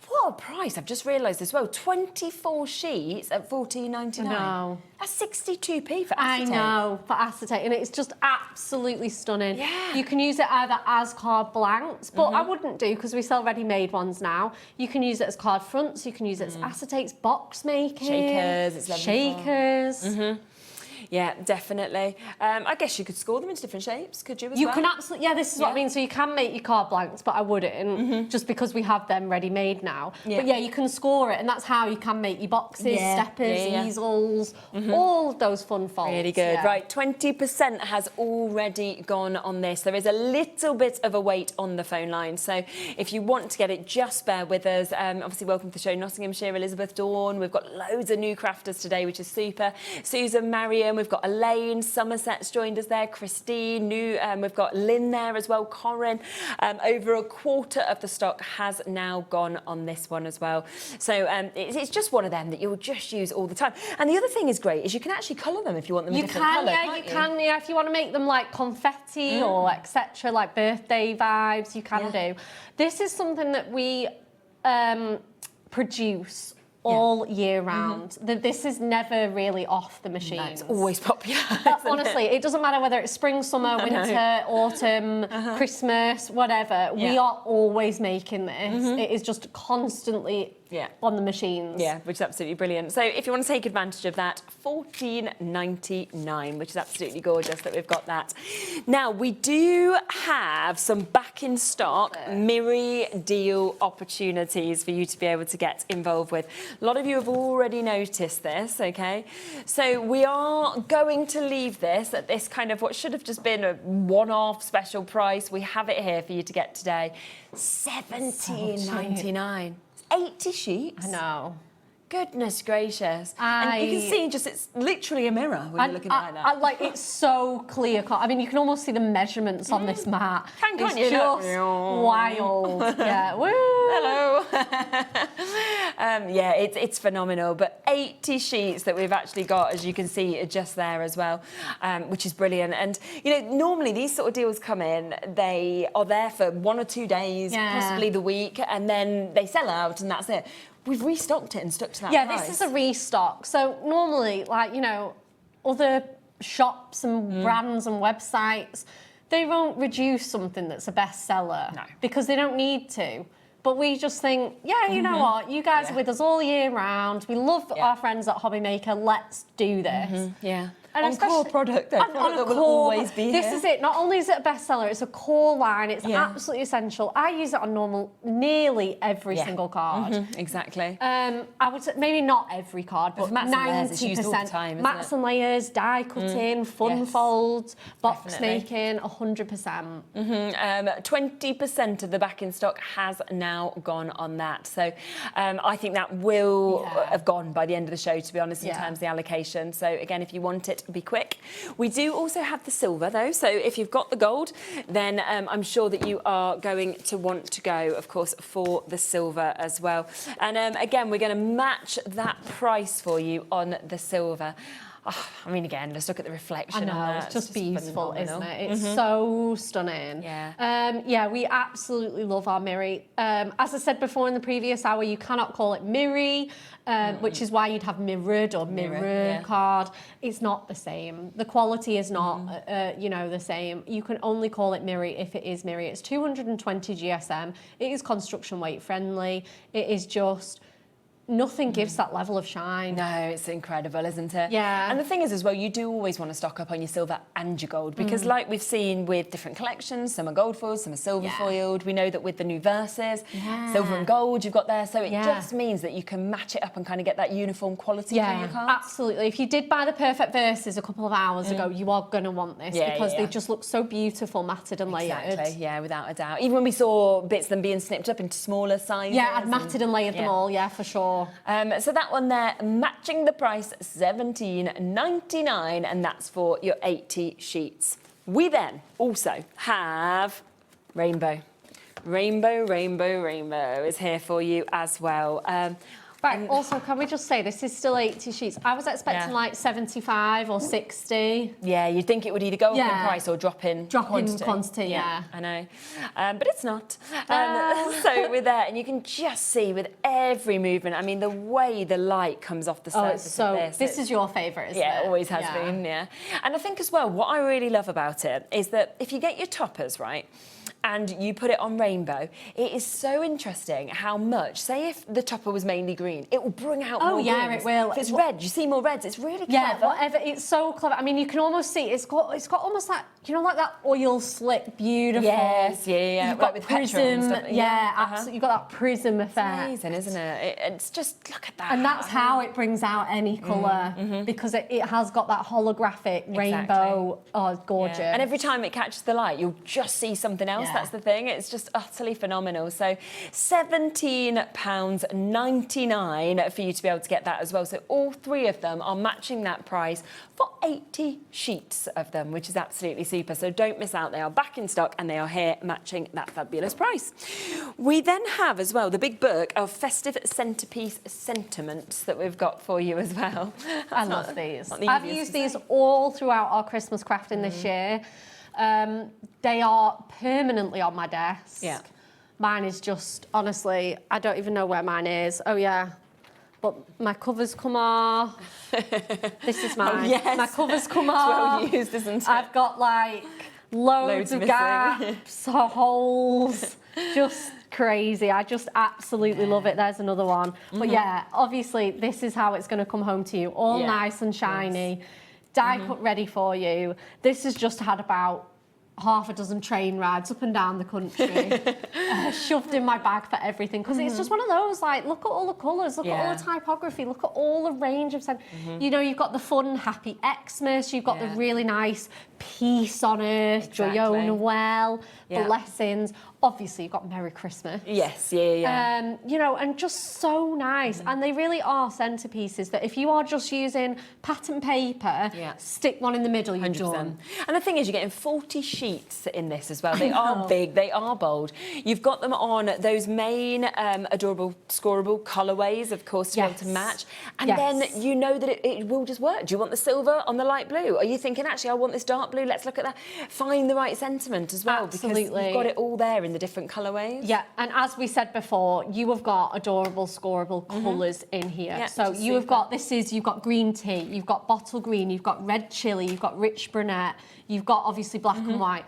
What a price, I've just realised as well. 24 sheets at $14.99. No. That's 62p for acetate. I know, for acetate, and it's just absolutely stunning. Yeah. You can use it either as card blanks, but I wouldn't do because we sell ready-made ones now. You can use it as card fronts, you can use it as acetates, box making. Shakers, it's lovely. Shakers. Yeah, definitely. I guess you could score them into different shapes, could you, as You well? can absolutely, yeah, this is what I mean. So you can make your card blanks, but I wouldn't, just because we have them ready-made now. Yeah. But yeah, you can score it, and that's how you can make your boxes, steppers, easels, all of those fun folds. Really good. Yeah. Right, 20% has already gone on this. There is a little bit of a wait on the phone line, so if you want to get it, just bear with us. Obviously, welcome to the show, Nottinghamshire, Elizabeth, Dawn. We've got loads of new crafters today, which is super. Susan, Mariam, we've got Elaine, Somerset's joined us there, Christine, we've got Lynn there as well, Corin. Over a quarter of the stock has now gone on this one as well. So it's just one of them that you'll just use all the time. And the other thing is great is you can actually colour them if you want them a different colour, you can, yeah. If you want to make them like confetti or etc., like birthday vibes, you can do. This is something that we produce all year round. This is never really off the machine. It's always popular. Honestly, it doesn't matter whether it's spring, summer, winter, autumn, Christmas, whatever. We are always making this. It is just constantly on the machines. Yeah, which is absolutely brilliant. So if you want to take advantage of that, $14.99, which is absolutely gorgeous that we've got that. Now, we do have some back in stock Miri deal opportunities for you to be able to get involved with. A lot of you have already noticed this, okay? So we are going to leave this at this kind of what should have just been a one-off special price. We have it here for you to get today. $17.99. 80 sheets. I know. Goodness gracious. And you can see just it's literally a mirror when you're looking at it like that. Like, it's so clear cut. I mean, you can almost see the measurements on this mat. Can't you? It's just wild. Yeah. Woo. Hello. Yeah, it's phenomenal. But 80 sheets that we've actually got, as you can see, just there as well, which is brilliant. And, you know, normally these sort of deals come in, they are there for 1 or 2 days, possibly the week, and then they sell out and that's it. We've restocked it and stuck to that price. This is a restock. So normally, like, you know, other shops and brands and websites, they won't reduce something that's a bestseller because they don't need to. But we just think, yeah, you know what? You guys are with us all year round. We love our friends at HobbyMaker. Let's do this. Yeah. And on core product, though. Product that will always be This here. is it. Not only is it a bestseller, it's a core line. It's absolutely essential. I use it on nearly every single card. Exactly. I would say maybe not every card, but 90%. Mats and layers, die cutting, fun folds, box making, 100%. 20% of the back in stock has now gone on that. So I think that will have gone by the end of the show, to be honest, in terms of the allocation. So again, if you want it, be quick. We do also have the silver, though. So if you've got the gold, then I'm sure that you are going to want to go, of course, for the silver as well. And again, we're going to match that price for you on the silver. Oh, I mean, again, just look at the reflection. I know, on that. it's just beautiful, phenomenal. isn't it? It's so stunning. Yeah, we absolutely love our Miri. As I said before in the previous hour, you cannot call it Miri, which is why you'd have mirrored or mirror card. It's not the same. The quality is not, you know, the same. You can only call it Miri if it is Miri. It's 220 GSM. It is construction weight friendly. It is just nothing gives that level of shine. No, it's incredible, isn't it? Yeah. And the thing is as well, you do always want to stock up on your silver and your gold, because like we've seen with different collections, some are gold foiled, some are silver foiled. We know that with the new verses, silver and gold you've got there, so it just means that you can match it up and kind of get that uniform quality through your cards. Absolutely. If you did buy the perfect verses a couple of hours ago, you are going to want this because they just look so beautiful, matted and layered. Exactly, yeah, without a doubt. Even when we saw bits of them being snipped up into smaller sizes. Yeah, I'd matted and layered them all, for sure. So that one there, matching the price, $17.99, and that's for your 80 sheets. We then also have Rainbow. Rainbow is here for you as well. Right, also, can we just say this is still 80 sheets? I was expecting like 75 or 60. Yeah, you'd think it would either go up in price or drop in quantity. Yeah. I know. But it's not. So with that, and you can just see with every movement, I mean, the way the light comes off the surface of this. This is your favourite, isn't it? Yeah, it always has been, yeah. And I think as well, what I really love about it is that if you get your toppers, right, and you put it on Rainbow, it is so interesting how much, say if the topper was mainly green, it will bring out more greens. It will. If it's red, you see more reds. It's really clever. Yeah, whatever. It's so clever. I mean, you can almost see it's got almost that, you know, like that oil slick, beautiful. Yes, yeah. You've got with prism. and stuff. Absolutely. You've got that prism effect. It's amazing, isn't it? It's just, look at that. And that's how it brings out any colour, because it has got that holographic rainbow. Oh, it's gorgeous. Yeah. And every time it catches the light, you'll just see something else. That's the thing. It's just utterly phenomenal. So £17.99 for you to be able to get that as well. So all three of them are matching that price for 80 sheets of them, which is absolutely super. So don't miss out. They are back in stock and they are here matching that fabulous price. We then have as well the big book of festive centrepiece sentiments that we've got for you as well. I love these. I've used these all throughout our Christmas crafting this year. They are permanently on my desk. Yeah. Mine is just, honestly, I don't even know where mine is. Oh, yeah. But my covers come off. This is mine. Oh, yes. My covers come off. Well used, isn't it? I've got, like, loads of missing. gaps, holes. Just crazy. I just absolutely love it. There's another one. But, yeah, obviously, this is how it's going to come home to you. All nice and shiny. Die cut ready for you. This has just had about half a dozen train rides up and down the country, shoved in my bag for everything, because it's just one of those, like, look at all the colours, look at all the typography, look at all the range of you know, you've got the fun, happy Xmas, you've got the really nice peace on earth, Joyeux Noel, blessings. Obviously, you've got Merry Christmas. Yes, yeah. You know, and just so nice. And they really are centerpieces that if you are just using pattern paper, stick one in the middle, you're 100%. done. And the thing is, you're getting 40 sheets in this as well. They are big, they are bold. You've got them on those main adorable, scoreable colourways, of course, to be able to match. And then you know that it will just work. Do you want the silver on the light blue? Are you thinking, actually, I want this dark blue? Let's look at that. Find the right sentiment as well. Absolutely. Because you've got it all there in the different colourways. Yeah, and as we said before, you have got adorable, scoreable colours in here. Yeah, so you have got, you've got green tea, you've got bottle green, you've got red chili, you've got rich brunette, you've got obviously black and white.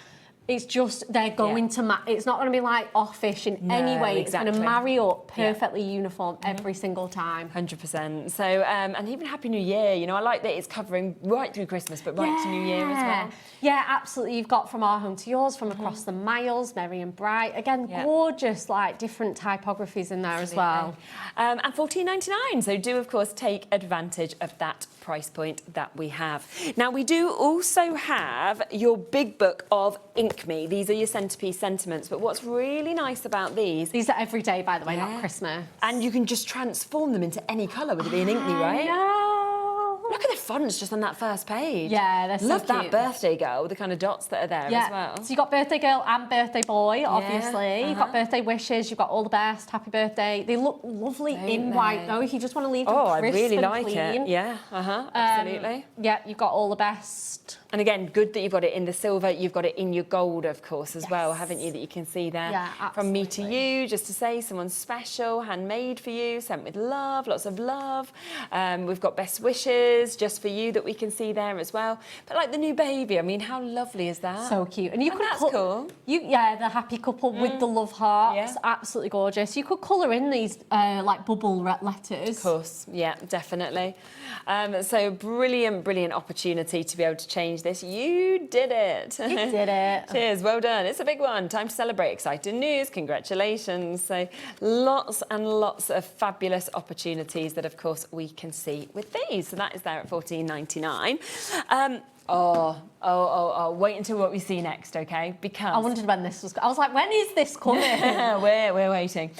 It's just, they're going to it's not going to be like offish in any way. It's going to marry up perfectly uniform every single time. 100%. So, and even Happy New Year, you know, I like that it's covering right through Christmas, but right to New Year as well. Yeah, absolutely. You've got From Our Home to Yours, From Across the Miles, Merry and Bright. Again, gorgeous, like, different typographies in there as well. And $14.99. So do, of course, take advantage of that price point that we have. Now, we do also have your big book of Ink Me. These are your centrepiece sentiments, but what's really nice about these are every day, by the way, not Christmas. And you can just transform them into any colour with it being Ink Me, right? Look at the fonts just on that first page. Yeah, they're so Love cute. that birthday girl with the kind of dots that are there as well. So you've got birthday girl and birthday boy, obviously. You've got birthday wishes, you've got all the best, happy birthday. They look lovely in white, though, if you just want to leave them crisp I really and like clean. it. Yeah, absolutely. Yeah, you've got all the best And again, good that you've got it in the silver. You've got it in your gold, of course, as well, haven't you? That you can see there. Yeah, From me to you, just to say someone's special, handmade for you, sent with love, lots of love. We've got best wishes just for you that we can see there as well. But like the new baby, I mean, how lovely is that? So cute. And you could that's cool. Yeah, the happy couple with the love hearts. Absolutely gorgeous. You could colour in these like bubble letters. Of course, yeah, definitely. So brilliant, brilliant opportunity to be able to change this. You did it. You did it. Cheers, well done. It's a big one. Time to celebrate. Exciting news. Congratulations. So lots and lots of fabulous opportunities that, of course, we can see with these. So that is there at $14.99. Wait until what we see next, okay? Because I wondered when this was. I was like, when is this coming? we're waiting.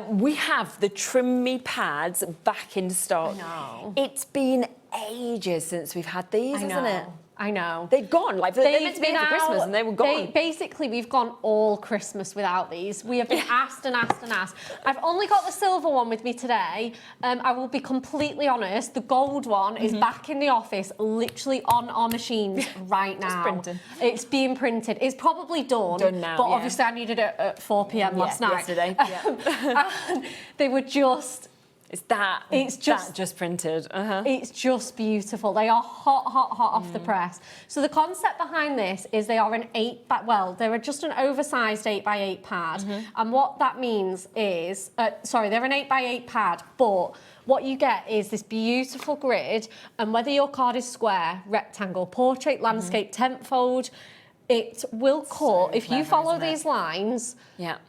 We have the Trim Me pads back in stock. I know. It's been ages since we've had these, hasn't it? I know. They've gone. Like they're meant to be for Christmas, and they were gone. Basically, we've gone all Christmas without these. We have been asked and asked and asked. I've only got the silver one with me today. I will be completely honest. The gold one is back in the office, literally on our machines right now. Printed. It's being printed. It's probably done. Done now. But obviously, I needed it at 4 p.m. last night. Yesterday. And they were just. It's just printed. It's just beautiful. They are hot off the press. So the concept behind this is they are an 8x, well, they're just an oversized 8x8 pad. And what that means is, they're an 8x8 pad, but what you get is this beautiful grid, and whether your card is square, rectangle, portrait, landscape, tenfold, it will cut, if you follow these lines,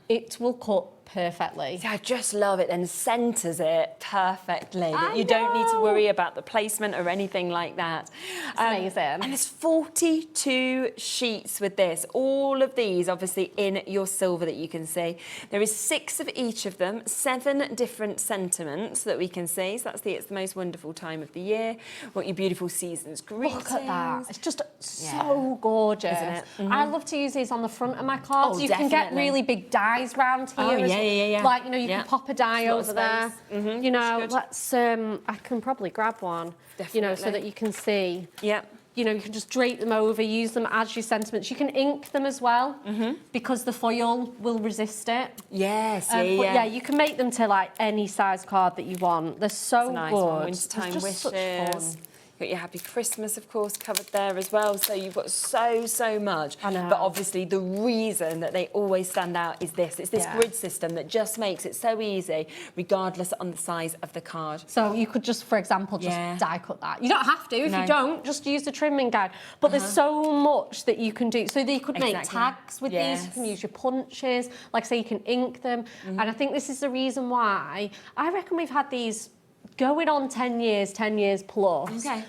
it will cut perfectly. See, I just love it, then centres it perfectly. You don't need to worry about the placement or anything like that. It's amazing. And there's 42 sheets with this. All of these obviously in your silver that you can see. There is 6 of each of them, 7 different sentiments that we can see. So it's the most wonderful time of the year. What your beautiful season's greetings. Look at that. It's just so gorgeous. Isn't it? I love to use these on the front of my cards. You can get really big dies round here. Yeah. Like, you know, you can pop a die over there. You know, let's, I can probably grab one, you know, so that you can see. You know, you can just drape them over, use them as your sentiments. You can ink them as well, because the foil will resist it. Yes, But yeah, you can make them to, like, any size card that you want. They're so nice good. One. Wintertime It's just such wishes. fun. You've got your Happy Christmas, of course, covered there as well. So you've got so much. I know. But obviously the reason that they always stand out is this. It's this grid system that just makes it so easy, regardless on the size of the card. So you could just, for example, just die cut that. You don't have to. If you don't, just use the trimming guide. But there's so much that you can do. So you could make tags with these. You can use your punches. Like I say, you can ink them. And I think this is the reason why I reckon we've had these going on 10 years plus. Okay.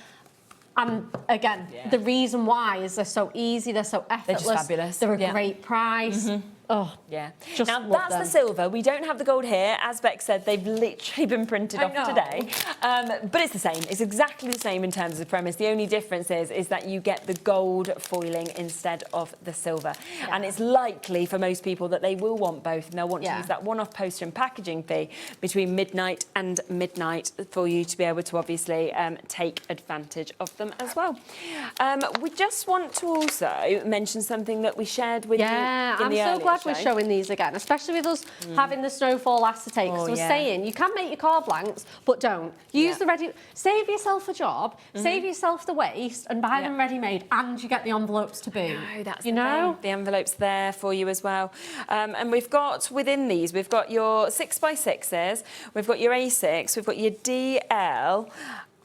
And again, the reason why is they're so easy, they're so effortless. They're just fabulous. They're a great price. Oh, yeah. Just now, love that's them. the silver. We don't have the gold here. As Beck said, they've literally been printed off today. But it's the same. It's exactly the same in terms of the premise. The only difference is that you get the gold foiling instead of the silver. And it's likely for most people that they will want both, and they'll want to use that one-off poster and packaging fee between midnight and midnight for you to be able to obviously take advantage of them as well. We just want to also mention something that we shared with you in the I'm so glad we're show. showing these again, especially with us having the snowfall acetate. Because we're saying you can make your card blanks, but don't. Use the ready. Save yourself a job, save yourself the waste, and buy them ready-made, and you get the envelopes to boot. No, that's the envelope's there for you as well. And we've got within these, we've got your 6x6s, we've got your A6, we've got your DL.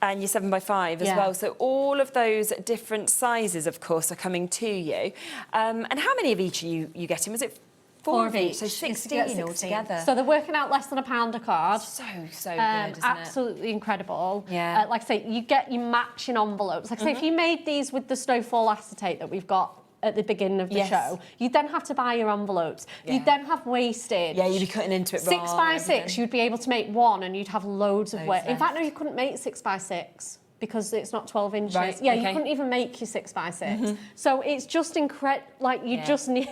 And your 7x5 as well. So all of those different sizes, of course, are coming to you. And how many of each are you getting? Was it 4 of each? So 16 altogether. So they're working out less than £1 a card. So good, isn't it? Absolutely incredible. Yeah. Like I say, you get your matching envelopes. Like I say, if you made these with the snowfall acetate that we've got at the beginning of the show, you'd then have to buy your envelopes. You'd then have wastage. Yeah, you'd be cutting into it raw. 6x6, you'd be able to make one and you'd have loads of weight. In fact, no, you couldn't make 6x6 because it's not 12 inches. Right, you couldn't even make your 6x6. So it's just incredible. Like, you just need...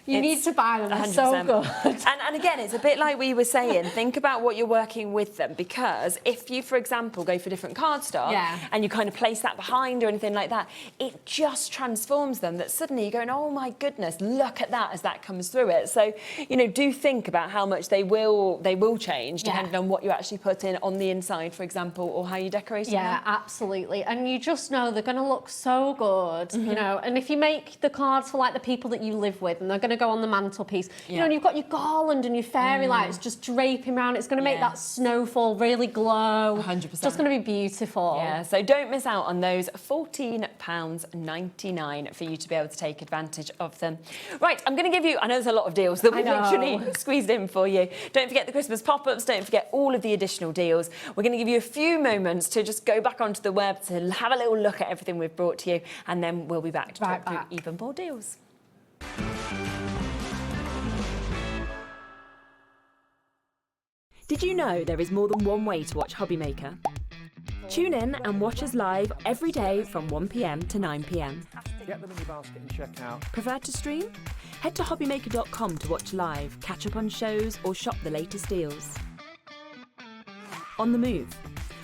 You need to buy them, they're so 100%. good. And again, it's a bit like we were saying, think about what you're working with them, because if you, for example, go for different cardstock and you kind of place that behind or anything like that, it just transforms them, that suddenly you're going, oh my goodness, look at that as that comes through it. So, you know, do think about how much they will change depending on what you actually put in on the inside, for example, or how you decorate them. Yeah, absolutely. And you just know they're going to look so good, you know, and if you make the cards for like the people that you live with and they're going to go on the mantelpiece, you know, and you've got your garland and your fairy lights just draping around, it's going to make that snowfall really glow. 100%. It's just going to be beautiful. Yeah, so don't miss out on those £14.99 for you to be able to take advantage of them. Right, I'm going to give you, I know there's a lot of deals that we've literally squeezed in for you. Don't forget the Christmas pop-ups, don't forget all of the additional deals. We're going to give you a few moments to just go back onto the web to have a little look at everything we've brought to you, and then we'll be back to talk through even more deals. Did you know there is more than one way to watch HobbyMaker? Tune in and watch us live every day from 1 p.m. to 9 p.m. Get them in your basket and check out. Prefer to stream? Head to hobbymaker.com to watch live, catch up on shows, or shop the latest deals. On the move?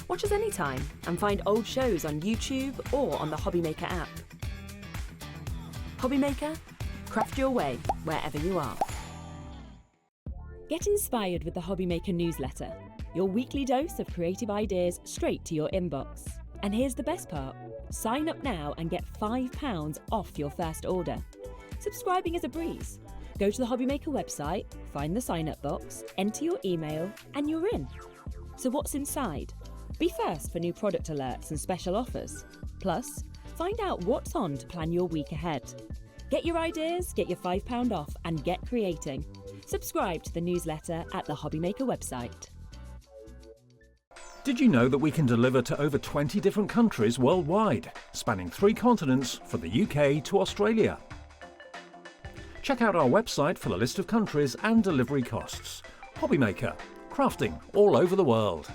Watch us anytime and find old shows on YouTube or on the HobbyMaker app. HobbyMaker? Craft your way wherever you are. Get inspired with the HobbyMaker newsletter, your weekly dose of creative ideas straight to your inbox. And here's the best part. Sign up now and get £5 off your first order. Subscribing is a breeze. Go to the HobbyMaker website, find the sign-up box, enter your email, and you're in. So what's inside? Be first for new product alerts and special offers. Plus, find out what's on to plan your week ahead. Get your ideas, get your £5 off, and get creating. Subscribe to the newsletter at the HobbyMaker website. Did you know that we can deliver to over 20 different countries worldwide, spanning 3 continents from the UK to Australia? Check out our website for the list of countries and delivery costs. HobbyMaker, crafting all over the world.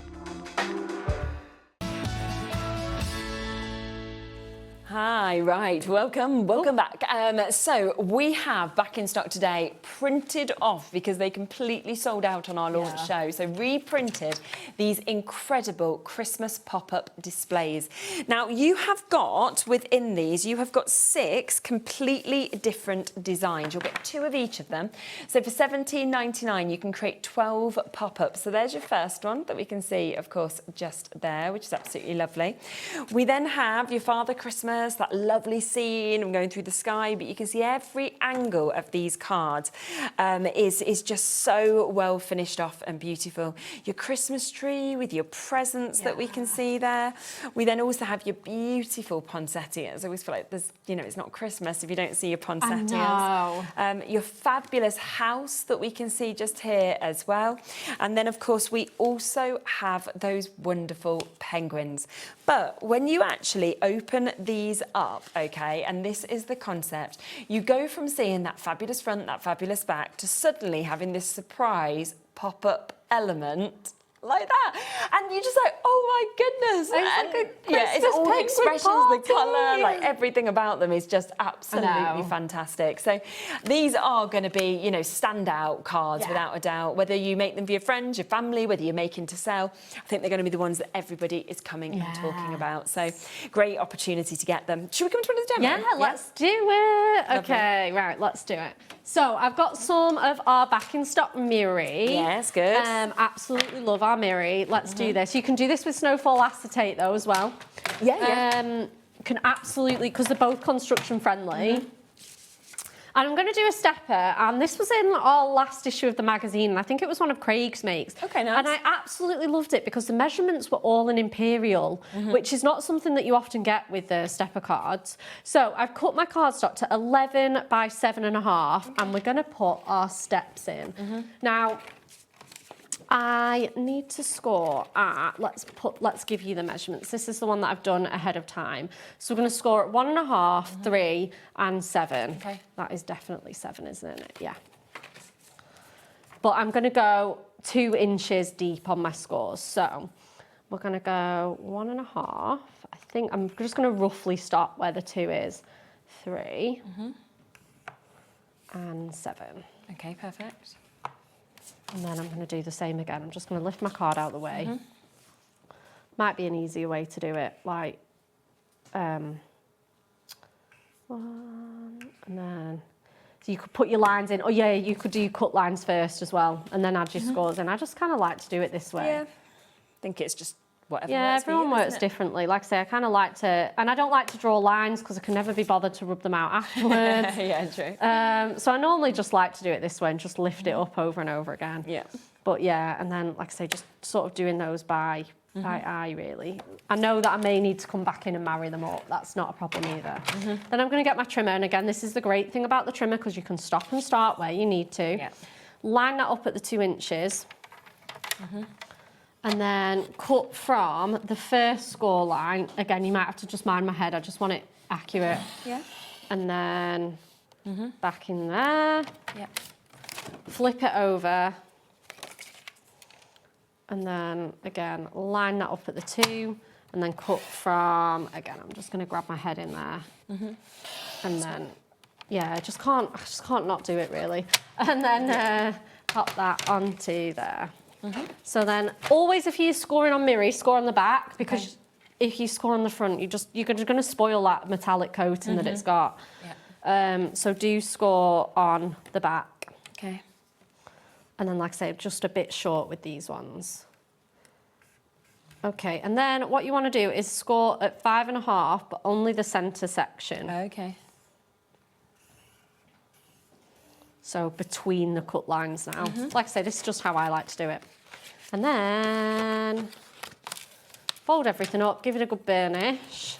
Hi, right, welcome back. So we have back in stock today, printed off because they completely sold out on our launch show. So reprinted these incredible Christmas pop-up displays. Now you have got, within these, you have got 6 completely different designs. You'll get 2 of each of them. So for £17.99, you can create 12 pop-ups. So there's your first one that we can see, of course, just there, which is absolutely lovely. We then have your Father Christmas, that lovely scene. I'm going through the sky, but you can see every angle of these cards is just so well finished off and beautiful. Your Christmas tree with your presents that we can see there. We then also have your beautiful poinsettias. I always feel like there's, you know, it's not Christmas if you don't see your poinsettias. Your fabulous house that we can see just here as well. And then, of course, we also have those wonderful penguins. But when you actually open these up, okay, and this is the concept, you go from seeing that fabulous front, that fabulous back, to suddenly having this surprise pop-up element like that, and you're just like, oh my goodness. It's all the expressions, the colour, like everything about them is just absolutely fantastic. So these are going to be, you know, standout cards without a doubt. Whether you make them for your friends, your family, whether you're making to sell, I think they're going to be the ones that everybody is coming and talking about. So great opportunity to get them. Should we come to one of the demos? Yeah, let's do it. Lovely. Okay, right, let's do it. So I've got some of our back in stock mirri. Yes, good. Absolutely love our mirri. Let's do this. You can do this with snowfall acetate though as well. Can absolutely, because they're both construction friendly. And I'm going to do a stepper, and this was in our last issue of the magazine, and I think it was one of Craig's makes. Okay, nice. And I absolutely loved it because the measurements were all in imperial, which is not something that you often get with the stepper cards. So I've cut my cardstock to 11 by 7.5, and we're going to put our steps in. Now, I need to score at, let's give you the measurements. This is the one that I've done ahead of time. So we're going to score at 1.5, 3 and 7. Okay. That is definitely 7, isn't it? Yeah. But I'm going to go 2 inches deep on my scores. So we're going to go 1.5. I think I'm just going to roughly stop where the 2 is. 3. and 7. Okay, perfect. And then I'm going to do the same again. I'm just going to lift my card out of the way. Might be an easier way to do it, like 1, and then so you could put your lines in. Oh yeah, you could do cut lines first as well, and then add your scores in. I just kind of like to do it this way. Yeah, I think it's just whatever. Yeah, works for everyone you, works isn't it? differently. Like I say, I kind of like to, and I don't like to draw lines because I can never be bothered to rub them out afterwards. Yeah, true. So I normally just like to do it this way and just lift it up over and over again. Yeah. But yeah, and then like I say, just sort of doing those by eye really. I know that I may need to come back in and marry them up. That's not a problem either. Then I'm going to get my trimmer, and again, this is the great thing about the trimmer because you can stop and start where you need to. Yeah. Line that up at the 2 inches. And then cut from the first score line. Again, you might have to just mind my head. I just want it accurate. Yeah. And then back in there. Yeah. Flip it over. And then, again, line that up at the 2. And then cut from, again, I'm just going to grab my head in there. And then, yeah, I just can't not do it, really. And then pop that onto there. So then, always if you're scoring on mirror, score on the back, because if you score on the front, you're just going to spoil that metallic coating that it's got. So do score on the back. Okay. And then, like I say, just a bit short with these ones. Okay, and then what you want to do is score at 5.5, but only the centre section. Okay. So between the cut lines now. Like I say, this is just how I like to do it. And then fold everything up, give it a good burnish.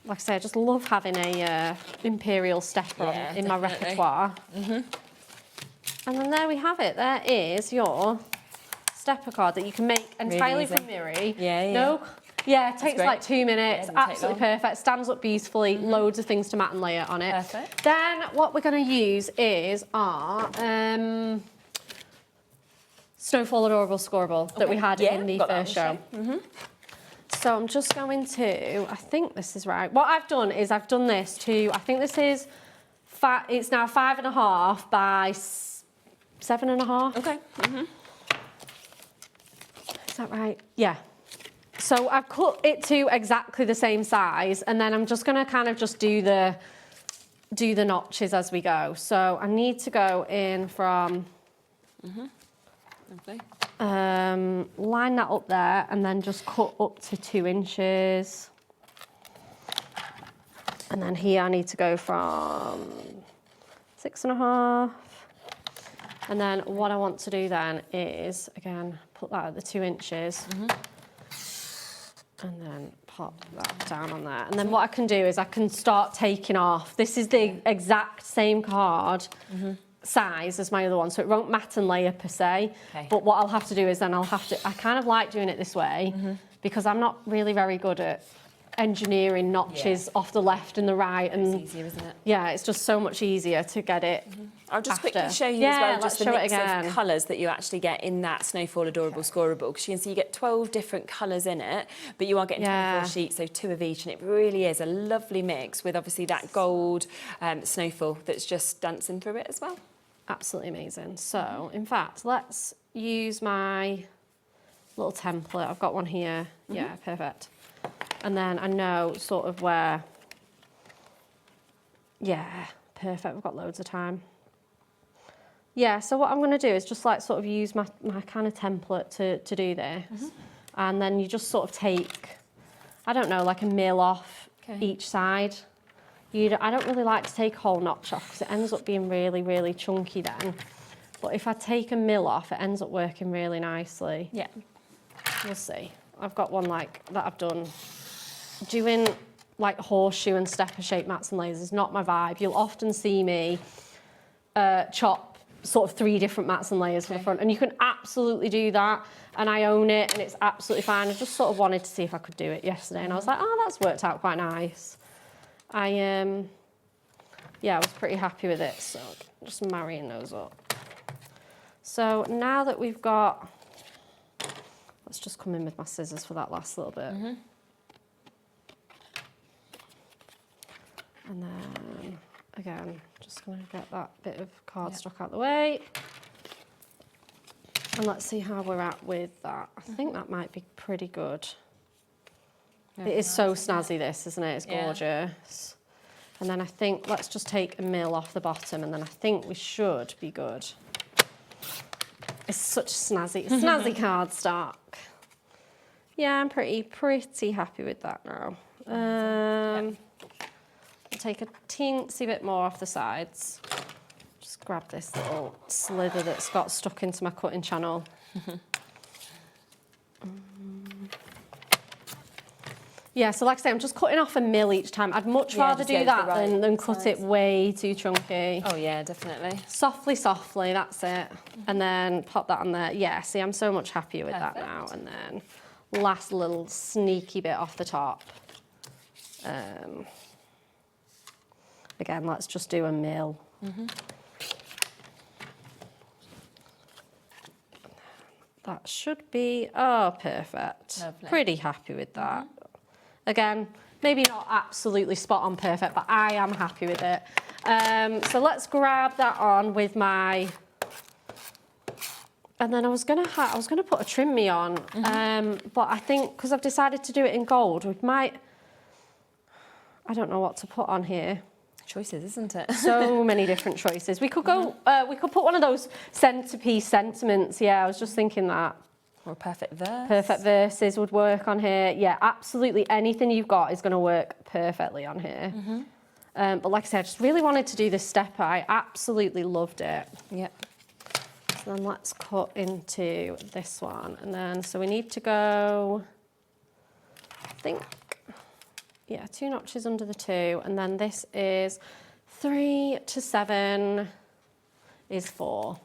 Like I say, I just love having a imperial stepper on in my repertoire. And then there we have it. There is your stepper card that you can make entirely from mirror. Yeah, it takes like 2 minutes. Absolutely perfect. Stands up beautifully. Loads of things to mat and layer on it. Perfect. Then what we're going to use is our Snowfall Adorable Scoreable that we had in the first show. So I'm just going to, I think this is right. What I've done is I've done this to, I think this is, it's now 5.5 by 7.5. Okay. Is that right? Yeah. So I've cut it to exactly the same size, and then I'm just going to kind of just do the notches as we go. So I need to go in from Lovely. line that up there, and then just cut up to 2 inches. And then here I need to go from 6.5. And then what I want to do then is, again, put that at the 2 inches. And then pop that down on there. And then what I can do is I can start taking off. This is the exact same card size as my other one, so it won't mat and layer per se. But what I'll have to do is then I kind of like doing it this way because I'm not really very good at engineering notches off the left and the right. And it's easier, isn't it? Yeah, it's just so much easier to get it. I'll just after. quickly show you as well just the show it mix again. of colours that you actually get in that Snowfall Adorable Scoreable, because you can see you get 12 different colours in it, but you are getting 24 sheets, so 2 of each, and it really is a lovely mix with obviously that gold snowfall that's just dancing through it as well. Absolutely amazing. So, in fact, let's use my little template. I've got one here. Yeah, perfect. And then I know sort of where, yeah, perfect. We've got loads of time. Yeah, so what I'm going to do is just like sort of use my kind of template to do this. And then you just sort of take, I don't know, like a mil off each side. I don't really like to take a whole notch off because it ends up being really, really chunky then. But if I take a mil off, it ends up working really nicely. Yeah. We'll see. I've got one like that I've done. Doing like horseshoe and stepper shaped mats and layers is not my vibe. You'll often see me chop sort of 3 different mats and layers for the front, and you can absolutely do that, and I own it, and it's absolutely fine. I just sort of wanted to see if I could do it yesterday, and I was like, oh, that's worked out quite nice. I was pretty happy with it, so just marrying those up. So now that we've got, let's just come in with my scissors for that last little bit. And then, again, just going to get that bit of cardstock out the way. And let's see how we're at with that. I think that might be pretty good. It is so snazzy, this, isn't it? It's gorgeous. And then I think, let's just take a mil off the bottom, and then I think we should be good. It's such snazzy cardstock. Yeah, I'm pretty happy with that now. I'll take a teensy bit more off the sides. Just grab this little slither that's got stuck into my cutting channel. Yeah, so like I say, I'm just cutting off a mil each time. I'd much rather do that than cut it way too chunky. Oh yeah, definitely. Softly, that's it. And then pop that on there. Yeah, see, I'm so much happier with that now. And then last little sneaky bit off the top. Again, let's just do a mil. That should be, perfect. Lovely. Pretty happy with that. Again, maybe not absolutely spot on perfect, but I am happy with it. So let's grab that on with my, and then I was gonna put a trim me on, but I think because I've decided to do it in gold, we might, I don't know what to put on here. Choices, isn't it? So many different choices. We could go, we could put one of those centerpiece sentiments. Yeah, I was just thinking that. Or a perfect verse. Perfect verses would work on here. Yeah, absolutely anything you've got is going to work perfectly on here. But like I said, I just really wanted to do this stepper. I absolutely loved it. Yep. So then let's cut into this one. And then, so we need to go, I think, yeah, 2 notches under the 2. And then this is 3 to 7 is 4.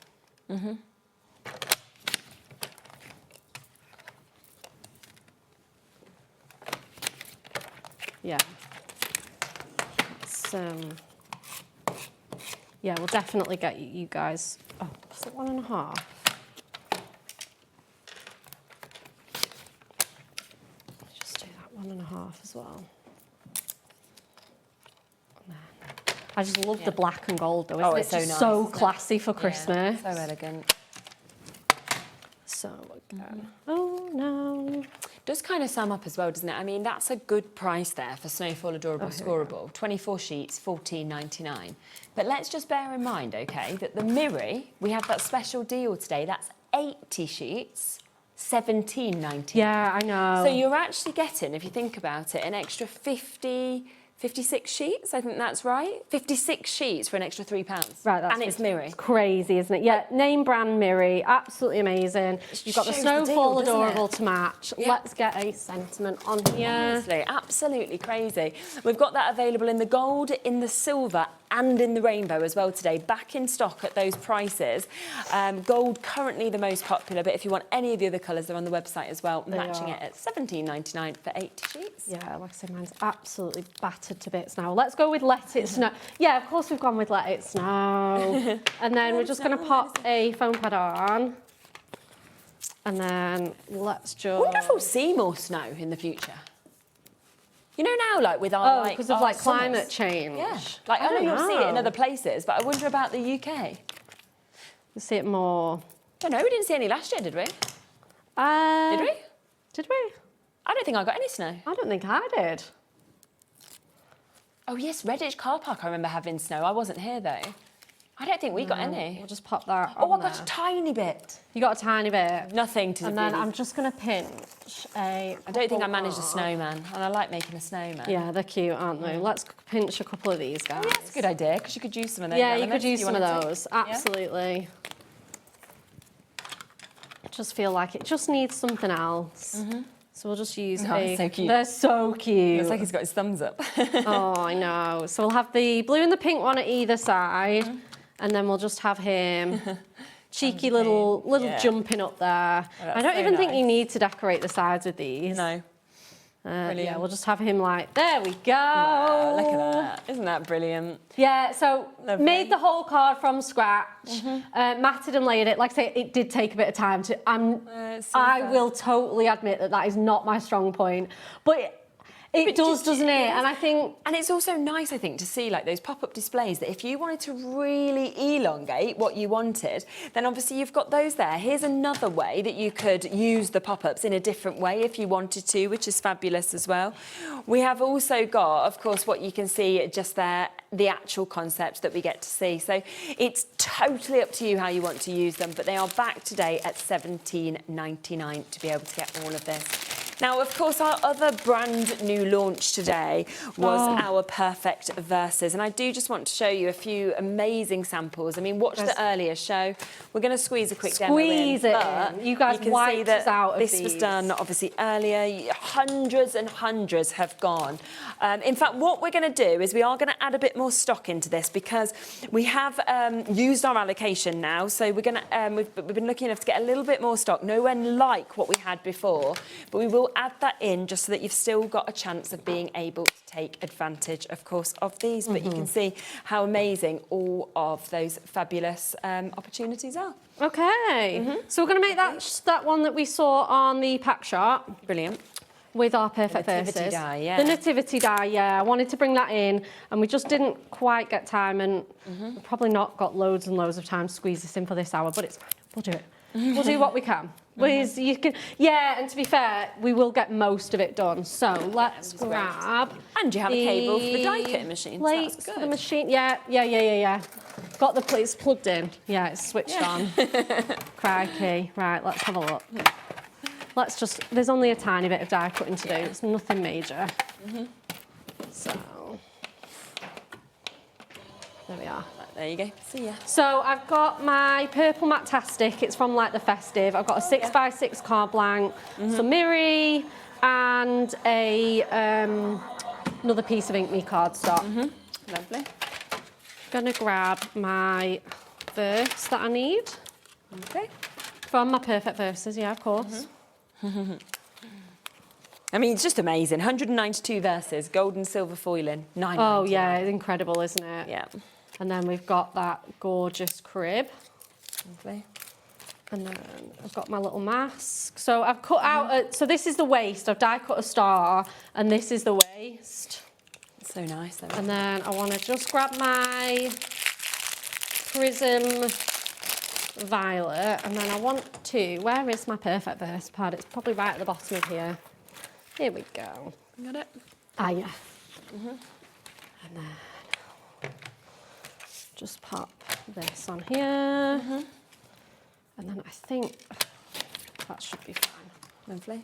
Yeah. Yeah, we'll definitely get you guys. Oh, is it 1.5? Just do that 1.5 as well. I just love the black and gold though. Isn't it's so it? nice. So classy for Christmas. So elegant. So again. Oh no. Does kind of sum up as well, doesn't it? I mean, that's a good price there for Snowfall Adorable Scoreable. 24 sheets, $14.99. But let's just bear in mind, okay, that the Miri, we have that special deal today. That's 80 sheets, $17.99. Yeah, I know. So you're actually getting, if you think about it, an extra 56 sheets, I think that's right. 56 sheets for an extra £3. Right, that's and it's Miri. It's crazy, isn't it? Yeah, name brand Miri, absolutely amazing. You've got the Snowfall Adorable to match. Yeah. Let's get a sentiment on here. Honestly, absolutely crazy. We've got that available in the gold, in the silver, and in the rainbow as well today. Back in stock at those prices. Gold currently the most popular, but if you want any of the other colours, they're on the website as well, matching it at $17.99 for 80 sheets. Yeah, like I said, mine's absolutely battered to bits now. Let's go with Let It Snow. Yeah, of course we've gone with Let It Snow. And then we're just going to pop a foam pad on. And then let's just... I wonder if we'll see more snow in the future. You know now, like with our because of like climate change. Yeah, like I know you'll see it in other places, but I wonder about the UK. We'll see it more. Don't know. We didn't see any last year, did we? Did we? Did we? I don't think I got any snow. I don't think I did. Oh yes, Redditch car park. I remember having snow. I wasn't here though. I don't think we got any. We'll just pop that. Oh, I got a tiny bit. You got a tiny bit. Nothing to. And then I'm just going to pinch a. I don't think I managed a snowman, and I like making a snowman. Yeah, they're cute, aren't they? Let's pinch a couple of these guys. Oh, yeah, that's a good idea because you could use some of those. Yeah, you could use some of those. Absolutely. I just feel like it just needs something else. So we'll just use so cute. They're so cute. Looks like he's got his thumbs up. Oh, I know. So we'll have the blue and the pink one at either side, and then we'll just have him cheeky little jumping up there. Oh, I don't even think you need to decorate the sides with these. No. Yeah, we'll just have him like, there we go. Wow, look at that. Isn't that brilliant? Yeah, so made the whole card from scratch, matted and layered it. Like I say, it did take a bit of time to, I will totally admit that is not my strong point. But It does, doesn't it? And I think... And it's also nice, I think, to see like those pop-up displays that if you wanted to really elongate what you wanted, then obviously you've got those there. Here's another way that you could use the pop-ups in a different way if you wanted to, which is fabulous as well. We have also got, of course, what you can see just there, the actual concept that we get to see. So it's totally up to you how you want to use them, but they are back today at £17.99 to be able to get all of this. Now, of course, our other brand new launch today was our Perfect Verses. And I do just want to show you a few amazing samples. I mean, watch the earlier show. We're going to squeeze a quick demo in. Squeeze it in. You guys wiped us out of this was done, obviously, earlier. Hundreds and hundreds have gone. In fact, what we're going to do is we are going to add a bit more stock into this because we have used our allocation now. So we're going to, we've been lucky enough to get a little bit more stock. Nowhere like what we had before, but we will add that in just so that you've still got a chance of being able to take advantage, of course, of these. But you can see how amazing all of those fabulous opportunities are. Okay, so we're going to make that one that we saw on the pack shop. Brilliant. With our Perfect Verses. The nativity die, yeah. The nativity die, yeah. I wanted to bring that in, and we just didn't quite get time, and we've probably not got loads and loads of time to squeeze this in for this hour, but it's fine. We'll do it. We'll do what we can. Please, you can, yeah, and to be fair, we will get most of it done. So let's grab. And you have a cable for the die cutting machine. Plates so that's for the machine. Yeah. Got the plates plugged in. Yeah, it's switched on. Crikey. Right, let's have a look. Let's just. There's only a tiny bit of die cutting to do. It's nothing major. So there we are. There you go. See ya. So I've got my purple Matastic. It's from like the Festive. I've got a 6x6 card blank, some Miri, and a another piece of Ink Me cardstock. Lovely. Gonna grab my verse that I need. Okay. From my Perfect Verses, yeah, of course. I mean, it's just amazing. 192 verses, gold and silver foiling, £9.99. Oh yeah, it's incredible, isn't it? Yeah. And then we've got that gorgeous crib. Lovely. And then I've got my little mask. So I've cut out, so this is the waist. I've die cut a star, and this is the waist. So nice. And then I want to just grab my Prism Violet, and then I want to, where is my Perfect Verse pad? It's probably right at the bottom of here. Here we go. Got it? Ah, yeah. And then just pop this on here. And then I think that should be fine. Lovely.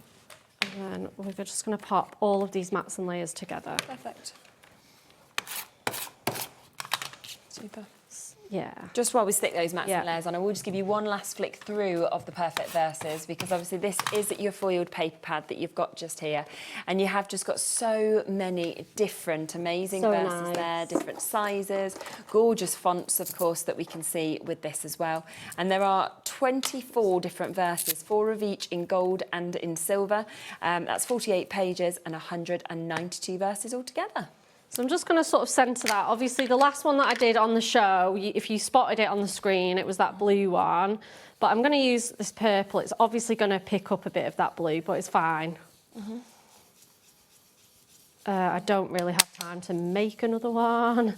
And then we're just going to pop all of these mats and layers together. Perfect. Super. Yeah. Just while we stick those mats and layers on, I will just give you one last flick through of the Perfect Verses, because obviously this is your foiled paper pad that you've got just here. And you have just got so many different amazing verses there, different sizes, gorgeous fonts, of course, that we can see with this as well. And there are 24 different verses, 4 of each in gold and in silver. That's 48 pages and 192 verses altogether. So I'm just going to sort of centre that. Obviously, the last one that I did on the show, if you spotted it on the screen, it was that blue one. But I'm going to use this purple. It's obviously going to pick up a bit of that blue, but it's fine. I don't really have time to make another one.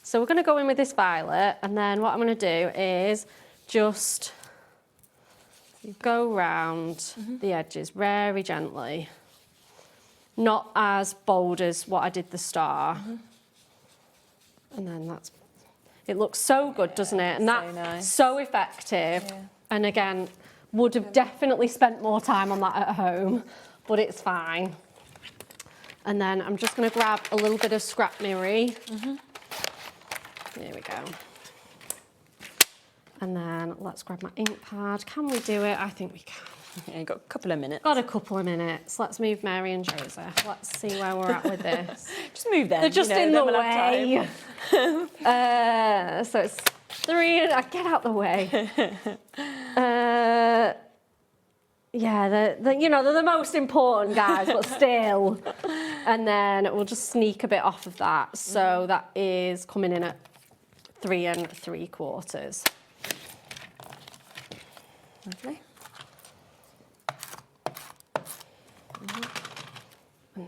So we're going to go in with this violet, and then what I'm going to do is just go round the edges very gently. Not as bold as what I did the star. And then that's, it looks so good, doesn't it? And that's so effective. And again, would have definitely spent more time on that at home, but it's fine. And then I'm just going to grab a little bit of scrap Miri. There we go. And then let's grab my ink pad. Can we do it? I think we can. Yeah, you've got a couple of minutes. Got a couple of minutes. Let's move Mary and Joseph. Let's see where we're at with this. Just move them. They're just in the way. So it's 3. Get out the way. Yeah, they're the most important guys, but still. And then we'll just sneak a bit off of that. So that is coming in at 3 3/4. Lovely. And then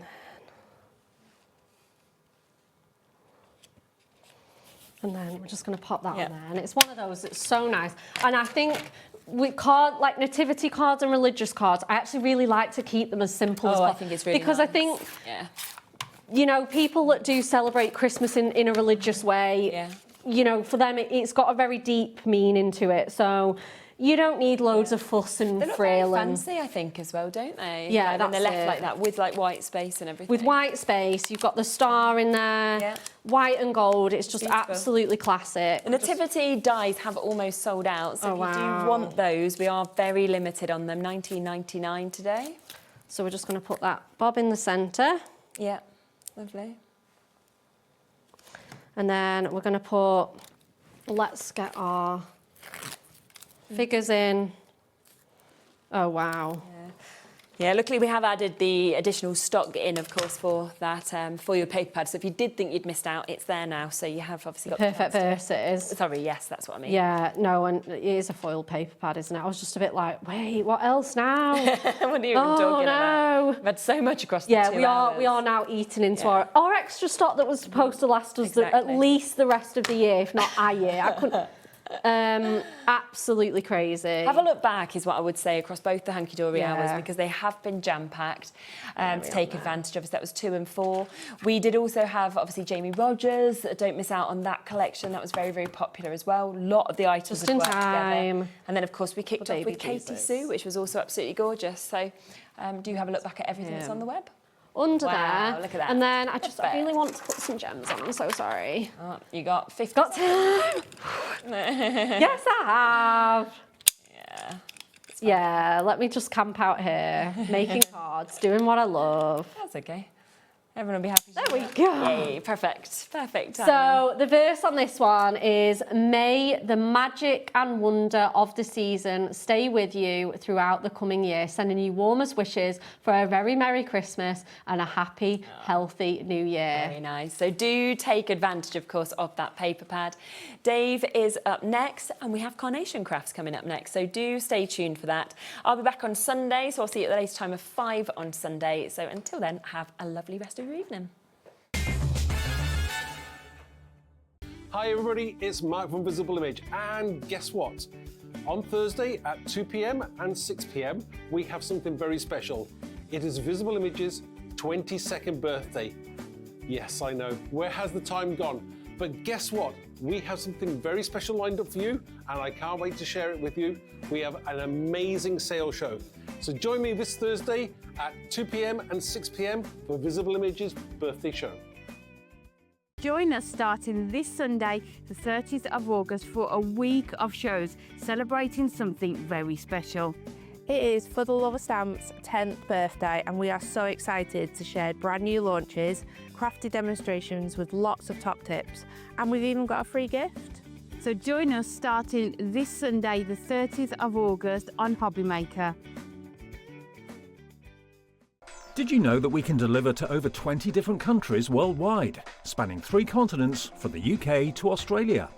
And then we're just going to pop that on there. And it's one of those that's so nice. And I think with like nativity cards and religious cards, I actually really like to keep them as simple as possible. I think it's really because nice. I think, you know, people that do celebrate Christmas in a religious way, you know, for them it's got a very deep meaning to it. So you don't need loads of fuss and They look frill very and fancy, I think, as well, don't they? Yeah, like when they're that's left it. like that with like white space and everything. with white space, you've got the star in there, white and gold. It's just Beautiful. absolutely classic. The nativity dies have almost sold out, so if you do want those, we are very limited on them. $19.99 today. So we're just going to put that bob in the centre. Yeah, lovely. And then we're going to put, let's get our figures in. Oh, wow. Yeah, luckily we have added the additional stock in, of course, for that for your paper pad. So if you did think you'd missed out, it's there now. So you have obviously got Perfect verses. Sorry, yes, that's what I mean. Yeah, no, and it is a foil paper pad, isn't it? I was just a bit like, wait, what else now? What are you even talking about? We've had so much across the 2 hours. we are now eating into our extra stock that was supposed to last us at least the rest of the year, if not a year. I couldn't. Absolutely crazy. Have a look back is what I would say across both the Hunkydory hours, because they have been jam-packed to take advantage of us. That was 2 and 4. We did also have obviously Jamie Rodgers. Don't miss out on that collection. That was very, very popular as well. A lot of the items Just in worked time. together. And then of course we kicked off with Katy Sue, which was also absolutely gorgeous. So do have a look back at everything that's on the web. Under Wow, there. look at that. And then I really want to put some gems on. I'm so sorry. Oh, you got 50. Got time. Yes, I have. Yeah, let me just camp out here, making cards, doing what I love. That's okay. Everyone will be happy. There we go. Yay, perfect. Perfect. So the verse on this one is, may the magic and wonder of the season stay with you throughout the coming year, sending you warmest wishes for a very Merry Christmas and a happy, healthy New Year. Very nice. So do take advantage, of course, of that paper pad. Dave is up next, and we have Carnation Crafts coming up next. So do stay tuned for that. I'll be back on Sunday, so I'll see you at the latest time of 5 on Sunday. So until then, have a lovely rest of your evening. Hi everybody, it's Mark from Visible Image, and guess what? On Thursday at 2 p.m. and 6 p.m. we have something very special. It is Visible Image's 22nd birthday. Yes, I know, where has the time gone? But guess what? We have something very special lined up for you, and I can't wait to share it with you. We have an amazing sale show. So join me this Thursday at 2 p.m. and 6 p.m. for Visible Image's birthday show. Join us starting this Sunday, the 30th of August, for a week of shows celebrating something very special. It is For the Love of Stamps' 10th birthday, and we are so excited to share brand new launches, crafty demonstrations with lots of top tips, and we've even got a free gift. So join us starting this Sunday, the 30th of August on HobbyMaker. Did you know that we can deliver to over 20 different countries worldwide, spanning 3 continents from the UK to Australia?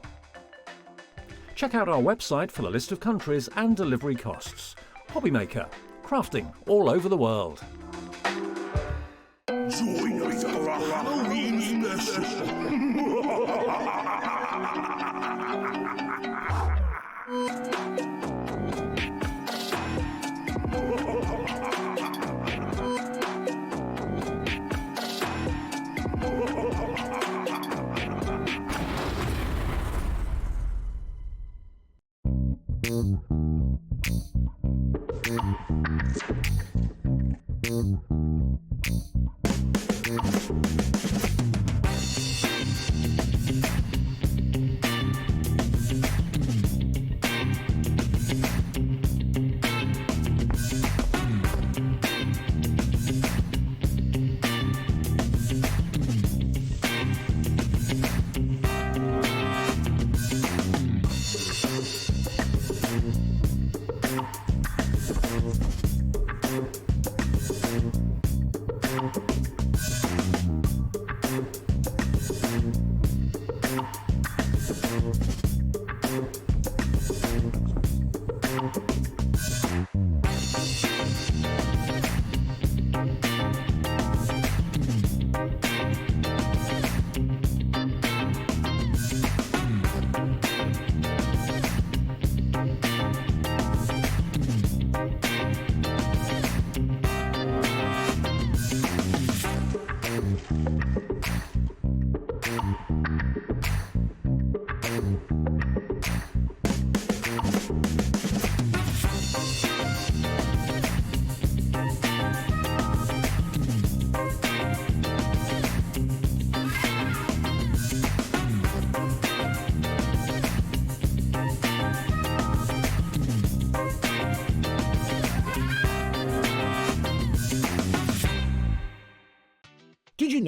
Check out our website for the list of countries and delivery costs. HobbyMaker, crafting all over the world. Join us for a Halloween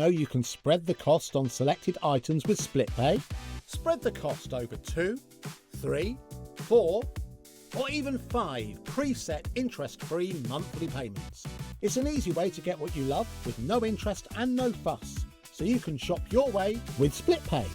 know you can spread the cost on selected items with split pay? Spread the cost over 2, 3, 4, or even 5 preset interest-free monthly payments. It's an easy way to get what you love with no interest and no fuss, so you can shop your way with split pay.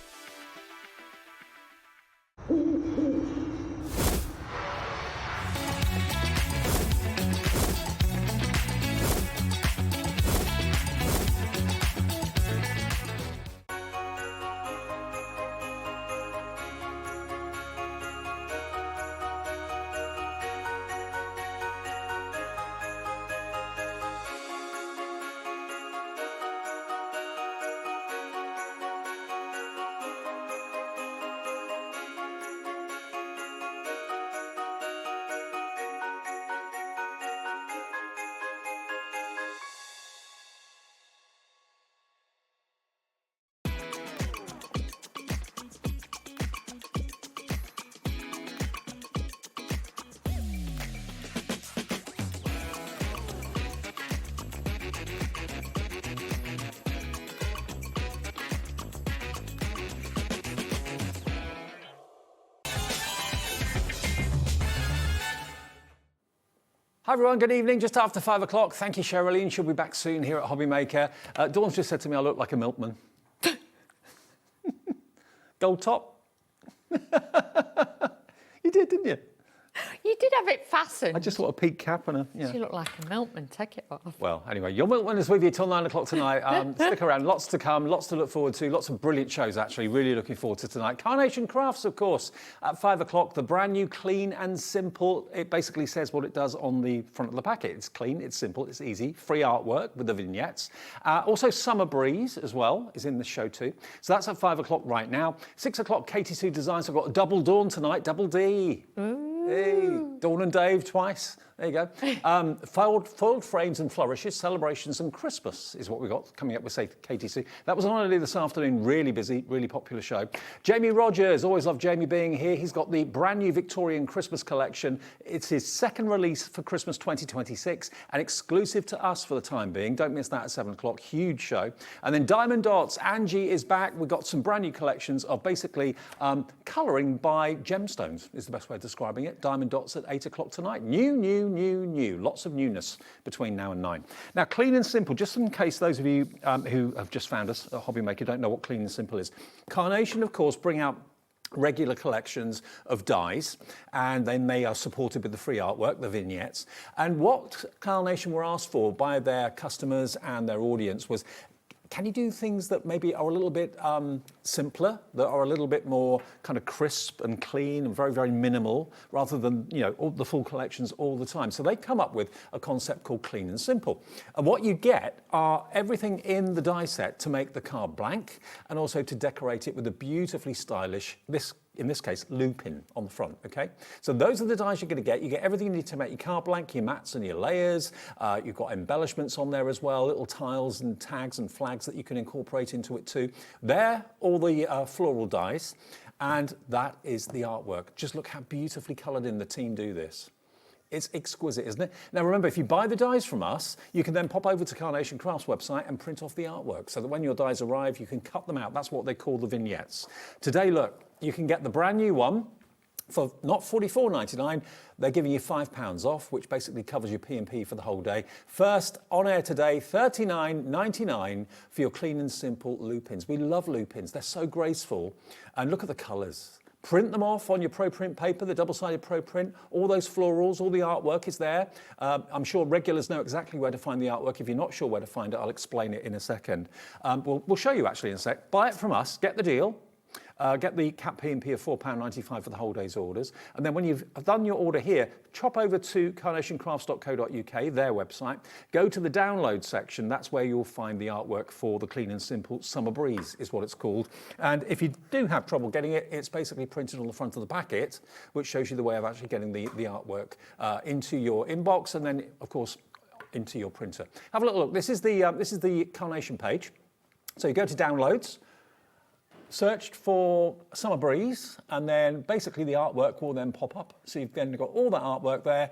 Hi everyone, good evening. Just after 5 o'clock. Thank you, Sherilyn. She'll be back soon here at HobbyMaker. Dawn's just said to me I look like a milkman. Gold top. You did, didn't you? You did have it fastened. I just thought a peak cap and a... Yeah. You look like a milkman. Take it off. Well, anyway, your milkman is with you till 9 o'clock tonight. Stick around. Lots to come, lots to look forward to, lots of brilliant shows, actually. Really looking forward to tonight. Carnation Crafts, of course, at 5 o'clock. The brand new Clean and Simple. It basically says what it does on the front of the packet. It's clean, it's simple, it's easy. Free artwork with the vignettes. Also, Summer Breeze, as well, is in the show too. So that's at 5 o'clock right now. 6 o'clock, Katy Sue Designs. I've got a double Dawn tonight, double D. Hey, Dawn and Dave twice. There you go. Foiled frames and flourishes, celebrations and Christmas is what we've got coming up with, say, Katy Sue. That was on earlier this afternoon. Really busy, really popular show. Jamie Rodgers, always love Jamie being here. He's got the brand new Victorian Christmas collection. It's his second release for Christmas 2026 and exclusive to us for the time being. Don't miss that at 7 o'clock. Huge show. And then Diamond Dotz. Angie is back. We've got some brand new collections of basically colouring by gemstones is the best way of describing it. Diamond Dotz at 8 o'clock tonight. New. Lots of newness between now and 9. Now, Clean and Simple, just in case those of you who have just found us at HobbyMaker don't know what Clean and Simple is. Carnation, of course, bring out regular collections of dies, and then they are supported with the free artwork, the vignettes. And what Carnation were asked for by their customers and their audience was, can you do things that maybe are a little bit simpler, that are a little bit more kind of crisp and clean and very, very minimal, rather than, you know, all the full collections all the time? So they come up with a concept called Clean and Simple. And what you get are everything in the die set to make the card blank and also to decorate it with a beautifully stylish, in this case, lupin on the front, okay? So those are the dies you're going to get. You get everything you need to make your card blank, your mats and your layers. You've got embellishments on there as well, little tiles and tags and flags that you can incorporate into it too. They're all the floral dies, and that is the artwork. Just look how beautifully coloured in the team do this. It's exquisite, isn't it? Now remember, if you buy the dies from us, you can then pop over to Carnation Crafts website and print off the artwork so that when your dies arrive, you can cut them out. That's what they call the vignettes. Today, look, you can get the brand new one for not $44.99, they're giving you £5 off, which basically covers your P&P for the whole day. First, on air today, $39.99 for your Clean and Simple lupins. We love lupins, they're so graceful. And look at the colours. Print them off on your Pro Print paper, the double-sided Pro Print. All those florals, all the artwork is there. I'm sure regulars know exactly where to find the artwork. If you're not sure where to find it, I'll explain it in a second. We'll show you actually in a sec. Buy it from us, get the deal. Get the cap P&P of £4.95 for the whole day's orders. And then when you've done your order here, chop over to carnationcrafts.co.uk, their website. Go to the download section. That's where you'll find the artwork for the Clean and Simple Summer Breeze, is what it's called. And if you do have trouble getting it, it's basically printed on the front of the packet, which shows you the way of actually getting the artwork into your inbox and then, of course, into your printer. Have a little look. This is the Carnation page. So you go to Downloads, searched for Summer Breeze, and then basically the artwork will then pop up. So you've then got all that artwork there.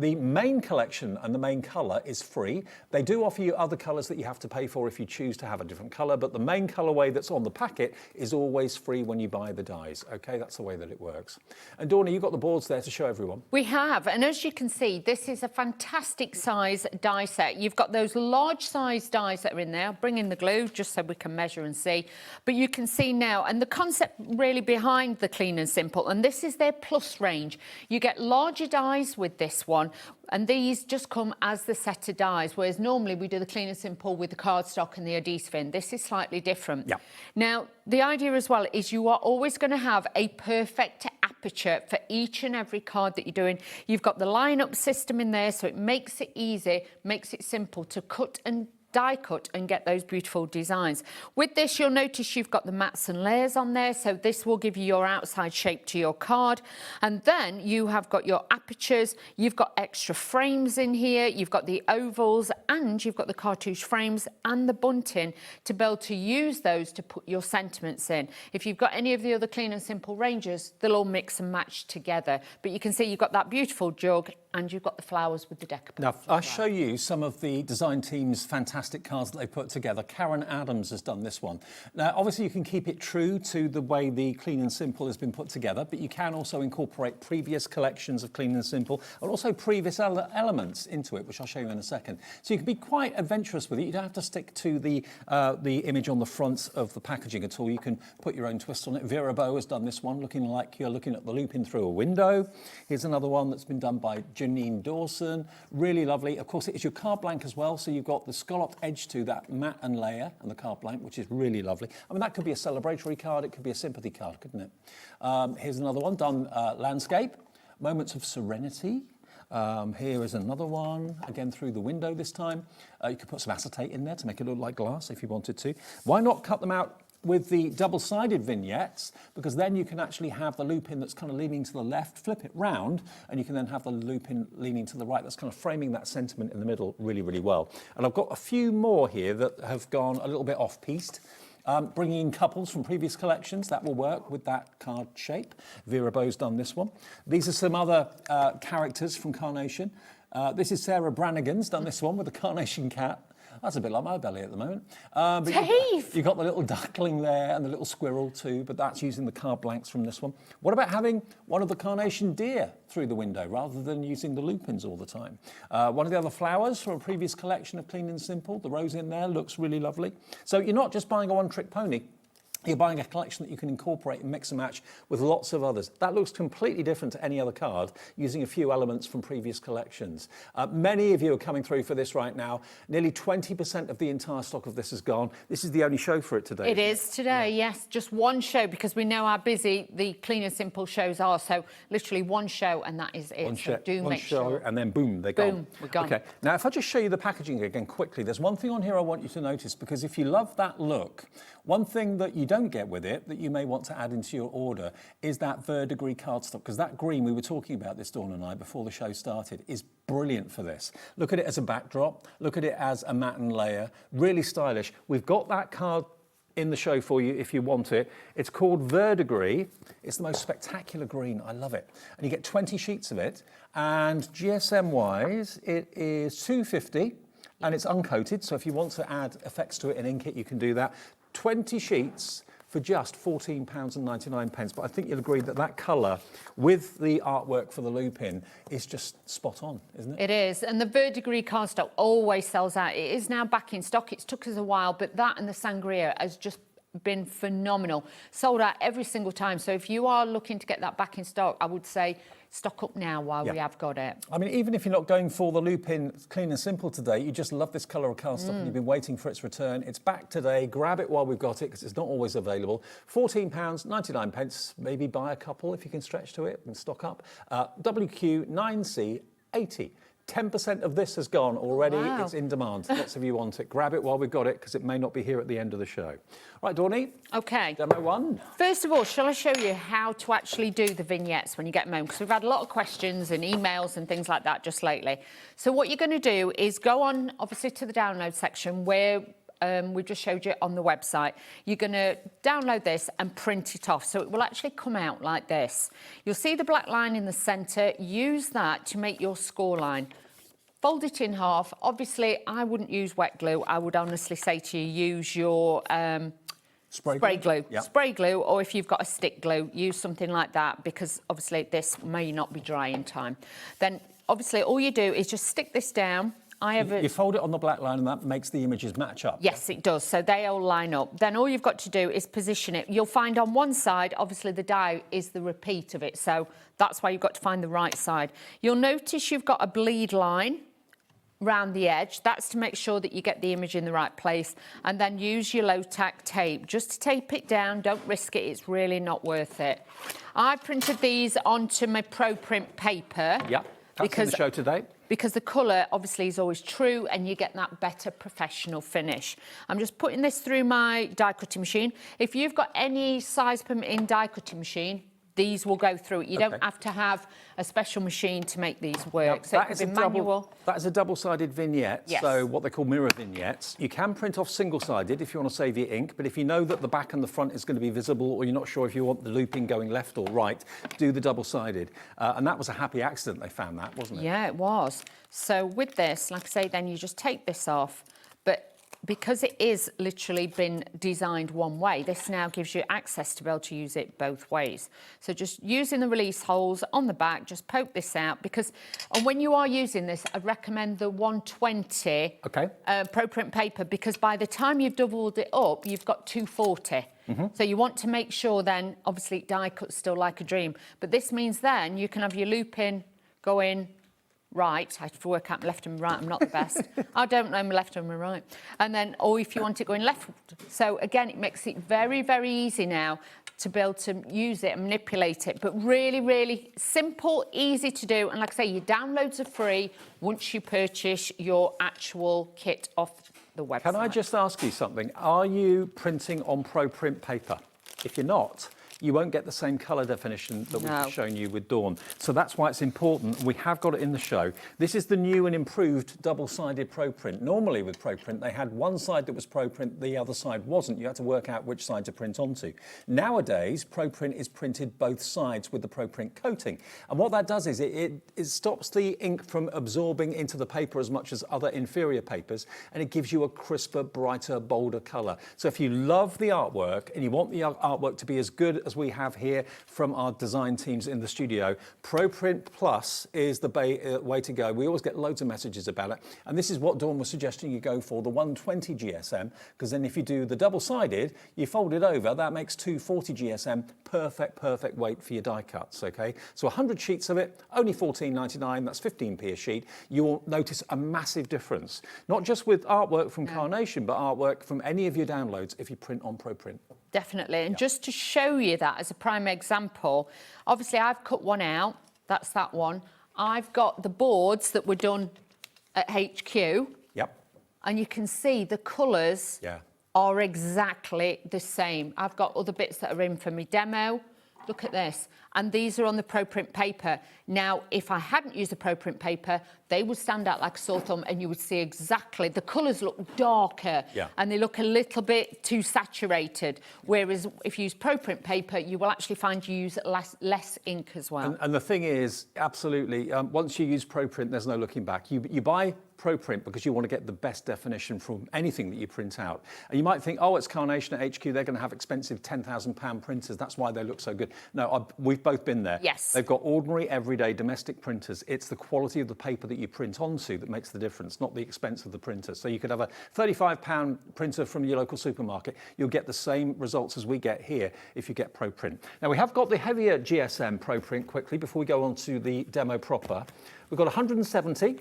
The main collection and the main colour is free. They do offer you other colours that you have to pay for if you choose to have a different colour, but the main colourway that's on the packet is always free when you buy the dies. Okay, that's the way that it works. And Dawna, you've got the boards there to show everyone. We have, and as you can see, this is a fantastic size die set. You've got those large size dies that are in there. I'll bring in the glue just so we can measure and see. But you can see now, and the concept really behind the Clean and Simple, and this is their plus range. You get larger dies with this one, and these just come as the set of dies, whereas normally we do the Clean and Simple with the cardstock and the adhesive in. This is slightly different. Yeah. Now, the idea as well is you are always going to have a perfect aperture for each and every card that you're doing. You've got the line-up system in there, so it makes it easy, makes it simple to cut and die cut and get those beautiful designs. With this, you'll notice you've got the mats and layers on there, so this will give you your outside shape to your card. And then you have got your apertures, you've got extra frames in here, you've got the ovals, and you've got the cartouche frames and the bunting to be able to use those to put your sentiments in. If you've got any of the other Clean and Simple ranges, they'll all mix and match together. But you can see you've got that beautiful jug and you've got the flowers with the decoupage. Now, I'll show you some of the design team's fantastic cards that they put together. Karen Adams has done this one. Now, obviously, you can keep it true to the way the Clean and Simple has been put together, but you can also incorporate previous collections of Clean and Simple and also previous elements into it, which I'll show you in a second. So you can be quite adventurous with it. You don't have to stick to the image on the front of the packaging at all. You can put your own twist on it. Vera Bow has done this one, looking like you're looking at the loop in through a window. Here's another one that's been done by Janine Dawson, really lovely. Of course, it is your card blank as well, so you've got the scalloped edge to that matte and layer and the card blank, which is really lovely. I mean, that could be a celebratory card, it could be a sympathy card, couldn't it? Here's another one done landscape, moments of serenity. Here is another one, again through the window this time. You could put some acetate in there to make it look like glass if you wanted to. Why not cut them out with the double-sided vignettes, because then you can actually have the loop in that's kind of leaning to the left, flip it round, and you can then have the loop in leaning to the right. That's kind of framing that sentiment in the middle really, really well. And I've got a few more here that have gone a little bit off-piste. Bringing in couples from previous collections, that will work with that card shape. Vera Bow's done this one. These are some other characters from Carnation. This is Sarah Brannigan's done this one with the Carnation cat. That's a bit like my belly at the moment. But you've got the little duckling there and the little squirrel too, but that's using the card blanks from this one. What about having one of the Carnation deer through the window rather than using the lupins all the time? One of the other flowers from a previous collection of Clean and Simple, the rose in there looks really lovely. So you're not just buying a one-trick pony. You're buying a collection that you can incorporate and mix and match with lots of others. That looks completely different to any other card, using a few elements from previous collections. Many of you are coming through for this right now. Nearly 20% of the entire stock of this is gone. This is the only show for it today. It is today, yes. Just one show, because we know how busy the Clean and Simple shows are. So literally one show, and that is it. One show, and then boom, they're gone. Boom, we're gone. Okay, now if I just show you the packaging again quickly, there's one thing on here I want you to notice, because if you love that look, one thing that you don't get with it that you may want to add into your order is that verdigris cardstock, because that green, we were talking about this, Dawn and I, before the show started, is brilliant for this. Look at it as a backdrop, look at it as a matte and layer, really stylish. We've got that card in the show for you if you want it. It's called verdigris. It's the most spectacular green. I love it. And you get 20 sheets of it, and GSM-wise, it is $2.50, and it's uncoated, so if you want to add effects to it and ink it, you can do that. 20 sheets for just £14.99. But I think you'll agree that that colour with the artwork for the loop-in is just spot on, isn't it? It is. And the verdigris cardstock always sells out. It is now back in stock. It took us a while, but that and the sangria has just been phenomenal. Sold out every single time. So if you are looking to get that back in stock, I would say stock up now while we have got it. I mean, even if you're not going for the loop-in Clean and Simple today, you just love this colour of cardstock and you've been waiting for its return. It's back today. Grab it while we've got it, because it's not always available. £14.99. Maybe buy a couple if you can stretch to it and stock up. WQ9C80. 10% of this has gone already. Wow. It's in demand. Lots of you want it. Grab it while we've got it, because it may not be here at the end of the show. Right, Dawny. Okay. Demo one. First of all, shall I show you how to actually do the vignettes when you get them home? Because we've had a lot of questions and emails and things like that just lately. So what you're going to do is go on, obviously, to the download section where we just showed you on the website. You're going to download this and print it off. So it will actually come out like this. You'll see the black line in the centre. Use that to make your score line. Fold it in half. Obviously, I wouldn't use wet glue. I would honestly say to you, use your spray glue. Yep. Spray glue, or if you've got a stick glue, use something like that, because obviously this may not be dry in time. Then obviously all you do is just stick this down. You fold it on the black line and that makes the images match up. Yes, it does. So they all line up. Then all you've got to do is position it. You'll find on one side, obviously the die is the repeat of it. So that's why you've got to find the right side. You'll notice you've got a bleed line round the edge. That's to make sure that you get the image in the right place. And then use your low tack tape just to tape it down. Don't risk it. It's really not worth it. I printed these onto my Pro Print paper. Yeah, that's in the show today. Because the colour obviously is always true and you get that better professional finish. I'm just putting this through my die cutting machine. If you've got any size permitting die cutting machine, these will go through it. You don't have to have a special machine to make these work. So that is a double-sided vignette, Yes. so what they call mirror vignettes. You can print off single-sided if you want to save your ink, but if you know that the back and the front is going to be visible, or you're not sure if you want the looping going left or right, do the double-sided. And that was a happy accident they found that, wasn't it? Yeah, it was. So with this, like I say, then you just take this off, but because it is literally been designed one way, this now gives you access to be able to use it both ways. So just using the release holes on the back, just poke this out, because and when you are using this, I recommend the 120 Pro Print paper, because by the time you've doubled it up, you've got 240. So you want to make sure then, obviously die cuts still like a dream, but this means then you can have your looping going right. I have to work out my left and right. I'm not the best. I don't know my left and my right. And then, or if you want it going left. So again, it makes it very, very easy now to be able to use it and manipulate it. But really, really simple, easy to do. And like I say, your downloads are free once you purchase your actual kit off the website. Can I just ask you something? Are you printing on Pro Print paper? If you're not, you won't get the same colour definition that we've shown you with Dawn. So that's why it's important. We have got it in the show. This is the new and improved double-sided Pro Print. Normally with Pro Print, they had one side that was Pro Print, the other side wasn't. You had to work out which side to print onto. Nowadays, Pro Print is printed both sides with the Pro Print coating. And what that does is it stops the ink from absorbing into the paper as much as other inferior papers, and it gives you a crisper, brighter, bolder colour. So if you love the artwork and you want the artwork to be as good as we have here from our design teams in the studio, Pro Print Plus is the way to go. We always get loads of messages about it, and this is what Dawn was suggesting you go for, the 120 GSM, because then if you do the double-sided, you fold it over, that makes 240 GSM, perfect weight for your die cuts, okay? So 100 sheets of it, only $14.99, that's 15p a sheet. You will notice a massive difference, not just with artwork from Carnation, but artwork from any of your downloads if you print on Pro Print. Definitely. And just to show you that as a prime example, obviously I've cut one out. That's that one. I've got the boards that were done at HQ. Yep. And you can see the colours are exactly the same. I've got other bits that are in for my demo. Look at this. And these are on the Pro Print paper. Now, if I hadn't used the Pro Print paper, they would stand out like a sore thumb, and you would see exactly, the colours look darker and they look a little bit too saturated. Whereas if you use Pro Print paper, you will actually find you use less ink as well. And the thing is, absolutely, once you use Pro Print, there's no looking back. You buy Pro Print because you want to get the best definition from anything that you print out. And you might think, oh, it's Carnation at HQ, they're going to have expensive £10,000 printers, that's why they look so good. No, we've both been there. Yes. They've got ordinary, everyday domestic printers. It's the quality of the paper that you print onto that makes the difference, not the expense of the printer. So you could have a £35 printer from your local supermarket. You'll get the same results as we get here if you get Pro Print. Now, we have got the heavier GSM Pro Print quickly before we go on to the demo proper. We've got 170.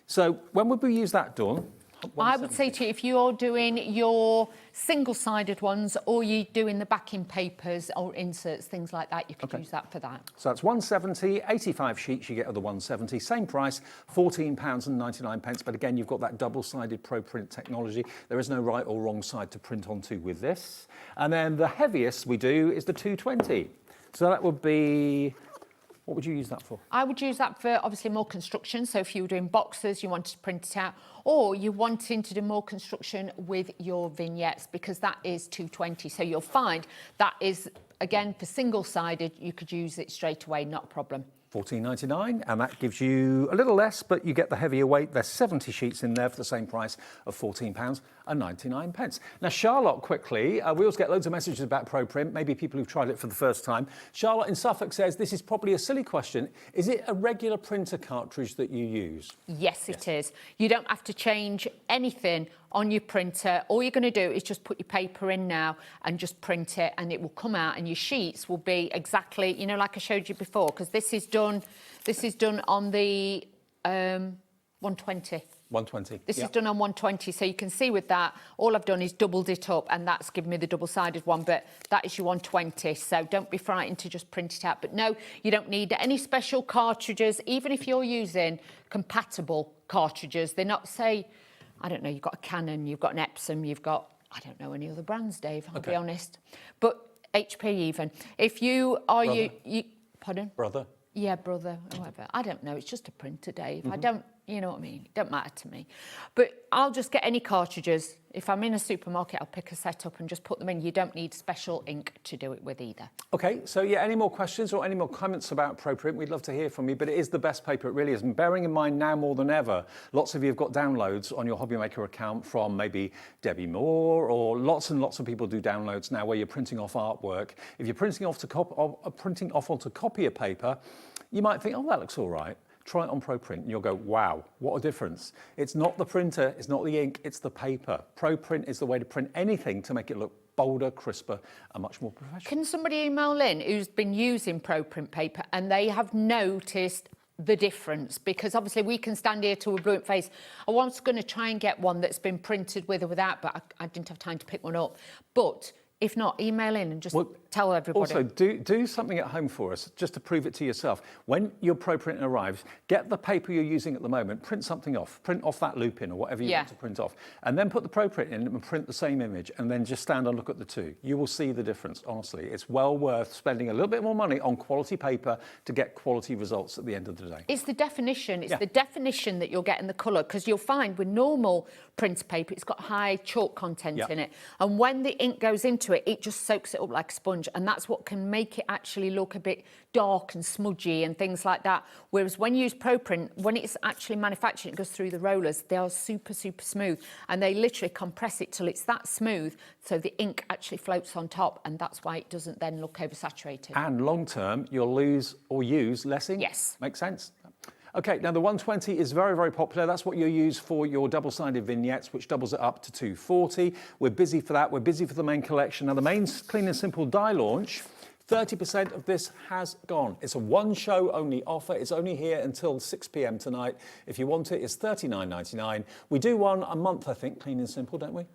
So when would we use that, Dawn? I would say to you, if you're doing your single-sided ones or you're doing the backing papers or inserts, things like that, you could use that for that. So that's 170, 85 sheets you get of the 170, same price, £14.99. But again, you've got that double-sided Pro Print technology. There is no right or wrong side to print onto with this. And then the heaviest we do is the 220. So that would be What would you use that for? I would use that for obviously more construction. So if you were doing boxes, you wanted to print it out, or you're wanting to do more construction with your vignettes, because that is 220. So you'll find that is, again, for single-sided, you could use it straight away, not a problem. $14.99, and that gives you a little less, but you get the heavier weight. There's 70 sheets in there for the same price of £14.99. Now, Charlotte, quickly, we always get loads of messages about ProPrint, maybe people who've tried it for the first time. Charlotte in Suffolk says, this is probably a silly question. Is it a regular printer cartridge that you use? Yes, it is. You don't have to change anything on your printer. All you're going to do is just put your paper in now and just print it, and it will come out, and your sheets will be exactly, you know, like I showed you before, because this is done on the 120. 120. This is done on 120, so you can see with that, all I've done is doubled it up, and that's given me the double-sided one, but that is your 120, so don't be frightened to just print it out. But no, you don't need any special cartridges, even if you're using compatible cartridges. They're not, say, I don't know, you've got a Canon, you've got an Epson, you've got, I don't know any other brands, Dave, I'll be honest. But HP even. If you are, pardon? Brother? Yeah, brother, whatever. I don't know, it's just a printer, Dave. I don't, you know what I mean? It don't matter to me. But I'll just get any cartridges. If I'm in a supermarket, I'll pick a set up and just put them in. You don't need special ink to do it with either. OK, so yeah, any more questions or any more comments about ProPrint? We'd love to hear from you, but it is the best paper, it really is. And bearing in mind now more than ever, lots of you have got downloads on your HobbyMaker account from maybe Debbie Moore, or lots and lots of people do downloads now where you're printing off artwork. If you're printing off onto copier paper, you might think, oh, that looks all right. Try it on ProPrint and you'll go, wow, what a difference. It's not the printer, it's not the ink, it's the paper. ProPrint is the way to print anything to make it look bolder, crisper, and much more professional. Can somebody email in who's been using ProPrint paper and they have noticed the difference? Because obviously we can stand here to a blunt face. I was going to try and get one that's been printed with or without, but I didn't have time to pick one up. But if not, email in and just tell everybody. Also, do something at home for us, just to prove it to yourself. When your ProPrint arrives, get the paper you're using at the moment, print something off, print off that loop-in or whatever you want to print off, and then put the ProPrint in and print the same image, and then just stand and look at the two. You will see the difference, honestly. It's well worth spending a little bit more money on quality paper to get quality results at the end of the day. It's the definition. It's the definition that you'll get in the colour, because you'll find with normal printer paper, it's got high chalk content in it. And when the ink goes into it, it just soaks it up like a sponge. And that's what can make it actually look a bit dark and smudgy and things like that. Whereas when you use ProPrint, when it's actually manufactured, it goes through the rollers, they are super, super smooth. And they literally compress it till it's that smooth, so the ink actually floats on top. And that's why it doesn't then look oversaturated. And long term, you'll lose or use less ink. Yes. Makes sense. OK, now the 120 is very, very popular. That's what you use for your double-sided vignettes, which doubles it up to 240. We're busy for that. We're busy for the main collection. Now, the main Clean and Simple die launch, 30% of this has gone. It's a one-show only offer. It's only here until 6 p.m. tonight. If you want it, it's $39.99. We do one a month, I think, Clean and Simple, don't we?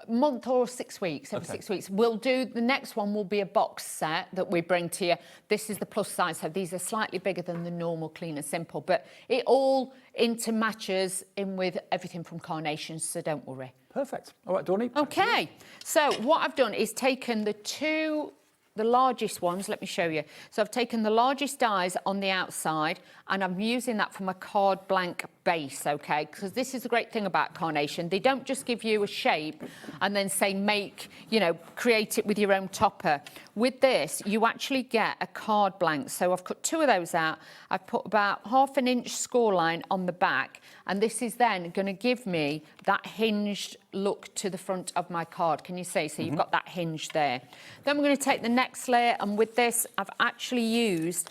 Month or 6 weeks, every 6 weeks. We'll do, the next one will be a box set that we bring to you. This is the plus size, so these are slightly bigger than the normal Clean and Simple, but it all intermatches in with everything from Carnation, so don't worry. Perfect. All right, Dawney. Okay, so what I've done is taken the largest ones, let me show you. So I've taken the largest dies on the outside and I'm using that from a card blank base, okay? Because this is the great thing about Carnation. They don't just give you a shape and then say make, you know, create it with your own topper. With this, you actually get a card blank. So I've cut 2 of those out. I've put about 1/2 inch score line on the back, and this is then going to give me that hinged look to the front of my card. Can you see? So you've got that hinge there. Then we're going to take the next layer, and with this, I've actually used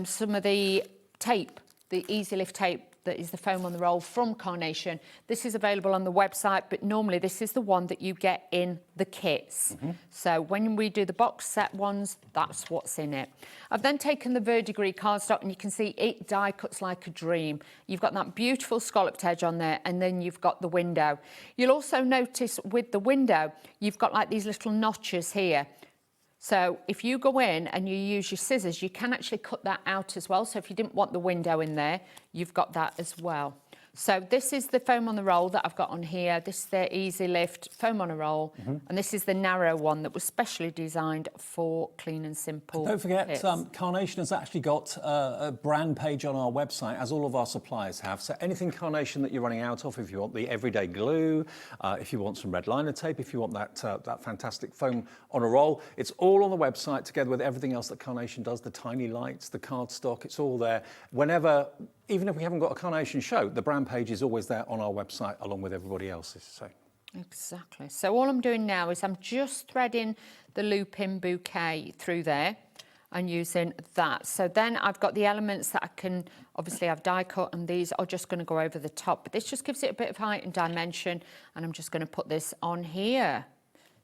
some of the tape, the Easy Lift tape, that is the foam on the roll from Carnation. This is available on the website, but normally this is the one that you get in the kits. So when we do the box set ones, that's what's in it. I've then taken the Verdigris cardstock, and you can see it die cuts like a dream. You've got that beautiful scalloped edge on there, and then you've got the window. You'll also notice with the window, you've got like these little notches here. So if you go in and you use your scissors, you can actually cut that out as well. So if you didn't want the window in there, you've got that as well. So this is the foam on the roll that I've got on here. This is the Easy Lift foam on a roll. And this is the narrow one that was specially designed for clean and simple. Don't forget, kits. Carnation has actually got a brand page on our website, as all of our suppliers have. So anything Carnation that you're running out of, if you want the everyday glue, if you want some red liner tape, if you want that fantastic foam on a roll, it's all on the website together with everything else that Carnation does, the tiny lights, the cardstock, it's all there. Whenever, even if we haven't got a Carnation show, the brand page is always there on our website along with everybody else's. So. Exactly. So all I'm doing now is I'm just threading the loop-in bouquet through there and using that. So then I've got the elements that I can, obviously I've die cut, and these are just going to go over the top. But this just gives it a bit of height and dimension, and I'm just going to put this on here.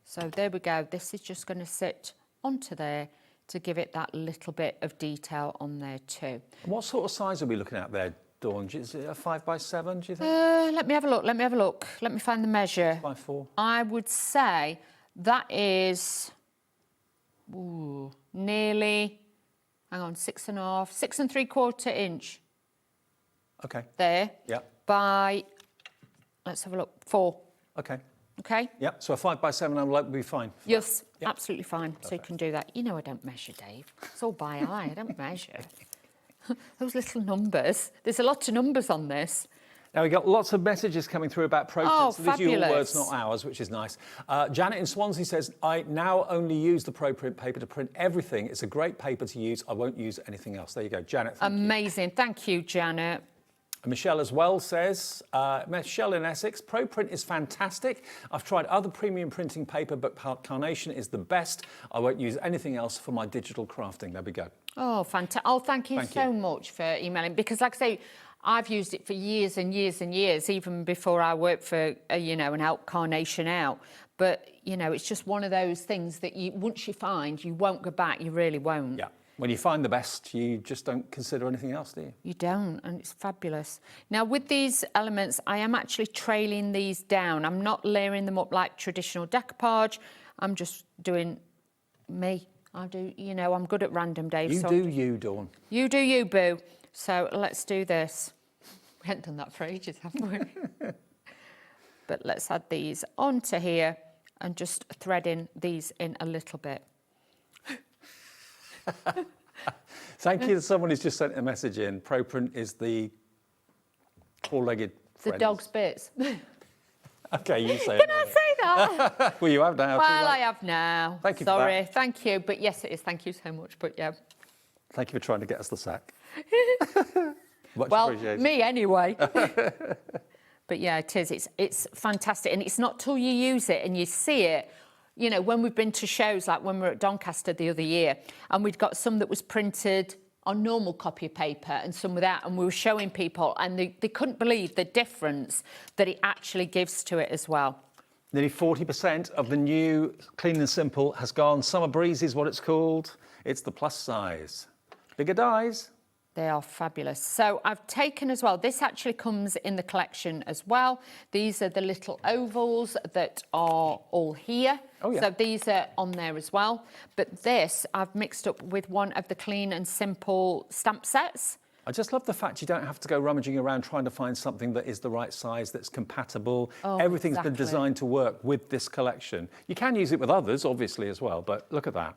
So there we go. This is just going to sit onto there to give it that little bit of detail on there too. What sort of size are we looking at there, Dawn? Is it a 5x7, do you think? Let me have a look. Let me find the measure. 6x4. I would say that is nearly, hang on, 6.5, 6 3/4 inch. Okay. There. Yeah. By, let's have a look, 4. Okay. Okay. Yeah, so a 5x7 envelope would be fine. Yes, absolutely fine. Perfect. So you can do that. You know I don't measure, Dave. It's all by eye. I don't measure. Those little numbers. There's a lot of numbers on this. Now, we got lots of messages coming through about pro prints. Oh, so these are your fabulous. words, not ours, which is nice. Janet in Swansea says, I now only use the pro print paper to print everything. It's a great paper to use. I won't use anything else. There you go, Janet. Amazing. Thank you, Janet. Michelle as well says, Michelle in Essex, Pro Print is fantastic. I've tried other premium printing paper, but Carnation is the best. I won't use anything else for my digital crafting. There we go. Oh, fantastic. Oh, thank you so much for emailing. Because like I say, I've used it for years and years and years, even before I worked for, you know, and helped Carnation out. But, you know, it's just one of those things that you, once you find, you won't go back. You really won't. Yeah. When you find the best, you just don't consider anything else, do you? You don't, and it's fabulous. Now, with these elements, I am actually trailing these down. I'm not layering them up like traditional decoupage. I'm just doing me. I do, you know, I'm good at random, Dave. You do you, Dawn. You do you, boo. So let's do this. We haven't done that for ages, have we? But let's add these onto here and just threading these in a little bit. Thank you to someone who's just sent a message in. Pro Print is the four-legged The dog's bits. Okay, you say it. Can I say that? Well, you have now. Well, I have now. Thank you for Sorry, that. thank you. But yes, it is. Thank you so much. But yeah. Thank you for trying to get us the sack. Much Well, appreciated. me anyway. But yeah, it is. It's fantastic. And it's not till you use it and you see it. You know, when we've been to shows, like when we were at Doncaster the other year, and we'd got some that was printed on normal copy of paper and some without, and we were showing people, and they couldn't believe the difference that it actually gives to it as well. Nearly 40% of the new Clean and Simple has gone. Summer Breeze is what it's called. It's the plus size. Bigger dies. They are fabulous. So I've taken as well, this actually comes in the collection as well. These are the little ovals that are all here. Oh, yeah. So these are on there as well. But this I've mixed up with one of the Clean and Simple stamp sets. I just love the fact you don't have to go rummaging around trying to find something that is the right size, that's compatible. Oh, Everything's exactly. been designed to work with this collection. You can use it with others, obviously, as well, but look at that.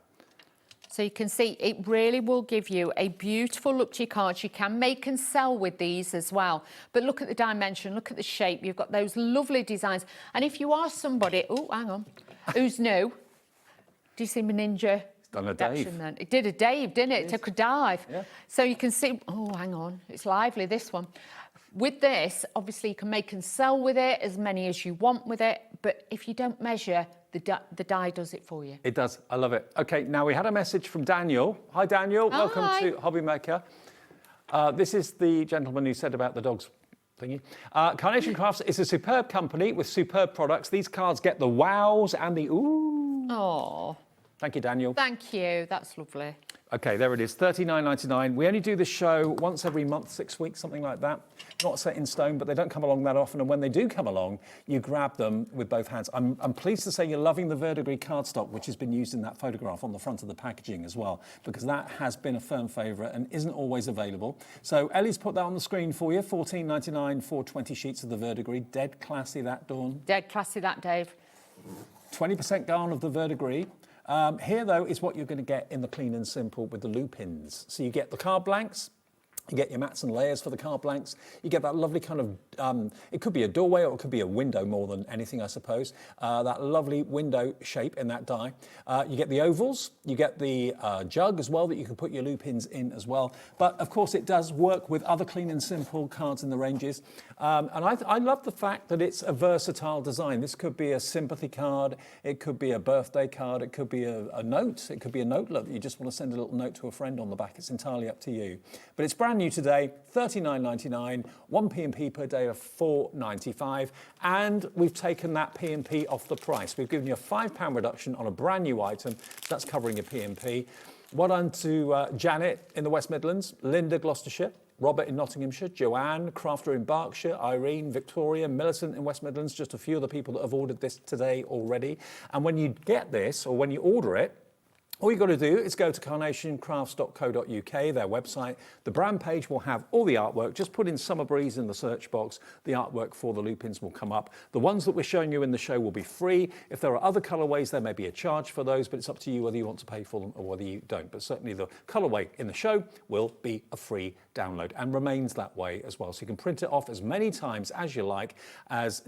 So you can see it really will give you a beautiful look to your cards. You can make and sell with these as well. But look at the dimension, look at the shape. You've got those lovely designs. And if you are somebody, oh, hang on, who's new, do you see my ninja? It's done a Dave. action then? It did a Dave, didn't it? It took a dive. Yeah. So you can see, oh, hang on, it's lively, this one. With this, obviously you can make and sell with it, as many as you want with it. But if you don't measure, the die does it for you. It does. I love it. OK, now we had a message from Daniel. Hi, Daniel. Hi. Welcome to HobbyMaker. This is the gentleman who said about the dogs thingy. Carnation Crafts is a superb company with superb products. These cards get the wows and the ooh. Oh. Thank you, Daniel. Thank you. That's lovely. Okay, there it is, $39.99. We only do this show once every month, 6 weeks, something like that. Not set in stone, but they don't come along that often. And when they do come along, you grab them with both hands. I'm pleased to say you're loving the verdigris cardstock, which has been used in that photograph on the front of the packaging as well, because that has been a firm favourite and isn't always available. So Ellie's put that on the screen for you, $14.99 for 20 sheets of the verdigris. Dead classy that, Dawn. Dead classy that, Dave. 20% garn of the verdigris. Here, though, is what you're going to get in the Clean and Simple with the lupins. So you get the card blanks, you get your mats and layers for the card blanks, you get that lovely kind of, it could be a doorway or it could be a window more than anything, I suppose, that lovely window shape in that die. You get the ovals, you get the jug as well that you can put your lupins in as well. But, of course, it does work with other Clean and Simple cards in the ranges. And I love the fact that it's a versatile design. This could be a sympathy card, it could be a birthday card, it could be a note, it could be a notelet that you just want to send a little note to a friend on the back. It's entirely up to you. But it's brand new today, $39.99, 1 P&P per day of $4.95, and we've taken that P&P off the price. We've given you a £5 reduction on a brand new item, so that's covering your P&P. Well done to Janet in the West Midlands, Linda Gloucestershire, Robert in Nottinghamshire, Joanne, Crafter in Berkshire, Irene, Victoria, Millicent in West Midlands, just a few of the people that have ordered this today already. And when you get this, or when you order it, all you've got to do is go to carnationcrafts.co.uk, their website. The brand page will have all the artwork. Just put in Summer Breeze in the search box. The artwork for the lupins will come up. The ones that we're showing you in the show will be free. If there are other colourways, there may be a charge for those, but it's up to you whether you want to pay for them or whether you don't. But certainly the colourway in the show will be a free download and remains that way as well. So you can print it off as many times as you like. As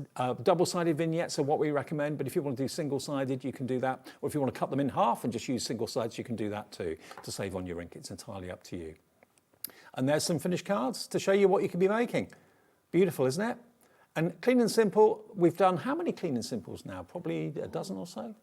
double-sided vignettes are what we recommend, but if you want to do single-sided, you can do that. Or if you want to cut them in half and just use single sides, you can do that too to save on your ink. It's entirely up to you. And there's some finished cards to show you what you can be making. Beautiful, isn't it? And Clean and Simple, we've done how many Clean and Simples now? Probably a dozen or so?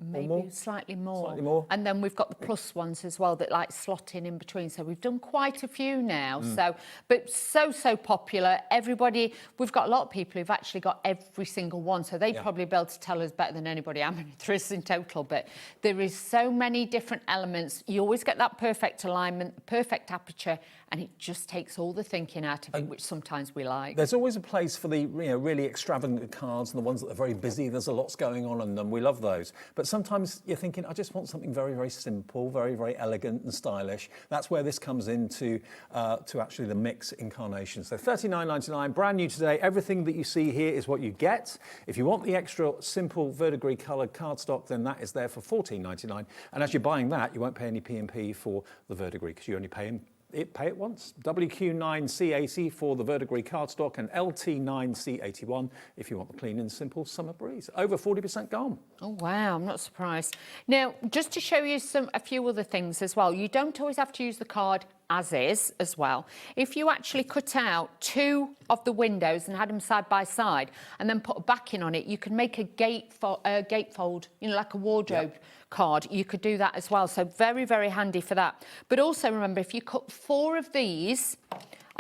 Maybe slightly more. Slightly more. And then we've got the plus ones as well that like slot in between. So we've done quite a few now. So, but so popular. Everybody, we've got a lot of people who've actually got every single one. So they'd probably be able to tell us better than anybody how many there is in total. But there is so many different elements. You always get that perfect alignment, perfect aperture, and it just takes all the thinking out of it, which sometimes we like. There's always a place for the really extravagant cards and the ones that are very busy. There's a lot going on in them. We love those. But sometimes you're thinking, I just want something very, very simple, very, very elegant and stylish. That's where this comes into to actually the mix incarnation. So $39.99, brand new today. Everything that you see here is what you get. If you want the extra simple verdigris coloured cardstock, then that is there for $14.99. And as you're buying that, you won't pay any P&P for the verdigris because you only pay it once. WQ9C80 for the verdigris cardstock and LT9C81 if you want the Clean and Simple Summer Breeze. Over 40% gone. Oh wow, I'm not surprised. Now, just to show you a few other things as well, you don't always have to use the card as is as well. If you actually cut out 2 of the windows and had them side by side and then put a backing on it, you can make a gatefold, like a wardrobe card. You could do that as well. So very, very handy for that. But also remember, if you cut 4 of these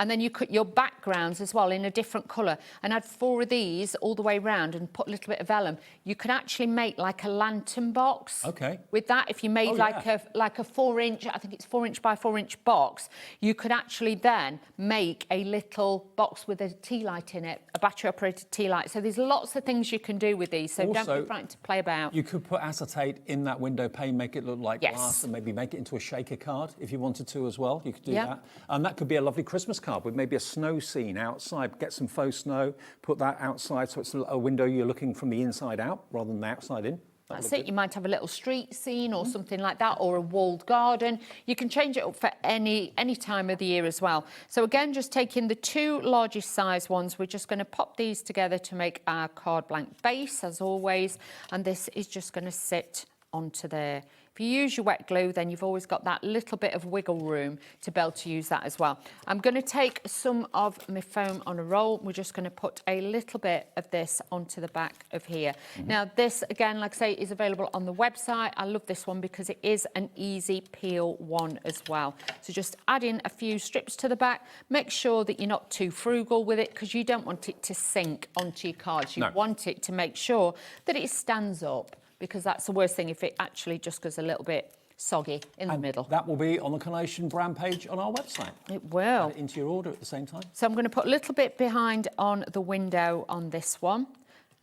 and then you cut your backgrounds as well in a different colour and add 4 of these all the way round and put a little bit of vellum, you can actually make like a lantern box. Okay. With that, if you made like a 4-inch, I think it's 4-inch by 4-inch box, you could actually then make a little box with a tea light in it, a battery operated tea light. So there's lots of things you can do with these. So Also, don't be frightened to play about. You could put acetate in that window pane, make it look like glass, and maybe make it into a shaker card if you wanted to as well. You could do that. And that could be a lovely Christmas card with maybe a snow scene outside. Get some faux snow, put that outside so it's a window you're looking from the inside out rather than the outside in. That's it. You might have a little street scene or something like that, or a walled garden. You can change it up for any time of the year as well. So again, just taking the 2 largest size ones, we're just going to pop these together to make our card blank base as always, and this is just going to sit onto there. If you use your wet glue, then you've always got that little bit of wiggle room to be able to use that as well. I'm going to take some of my foam on a roll. We're just going to put a little bit of this onto the back of here. Now, this, again, like I say, is available on the website. I love this one because it is an easy peel one as well. So just add in a few strips to the back. Make sure that you're not too frugal with it because you don't want it to sink onto your cards. You want it to make sure that it stands up, because that's the worst thing if it actually just goes a little bit soggy in the middle. That will be on the Carnation brand page on our website. It will. Add it into your order at the same time. So I'm going to put a little bit behind on the window on this one.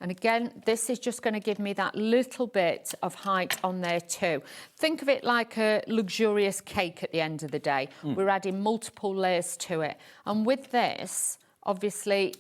And again, this is just going to give me that little bit of height on there too. Think of it like a luxurious cake at the end of the day. We're adding multiple layers to it. And with this, obviously,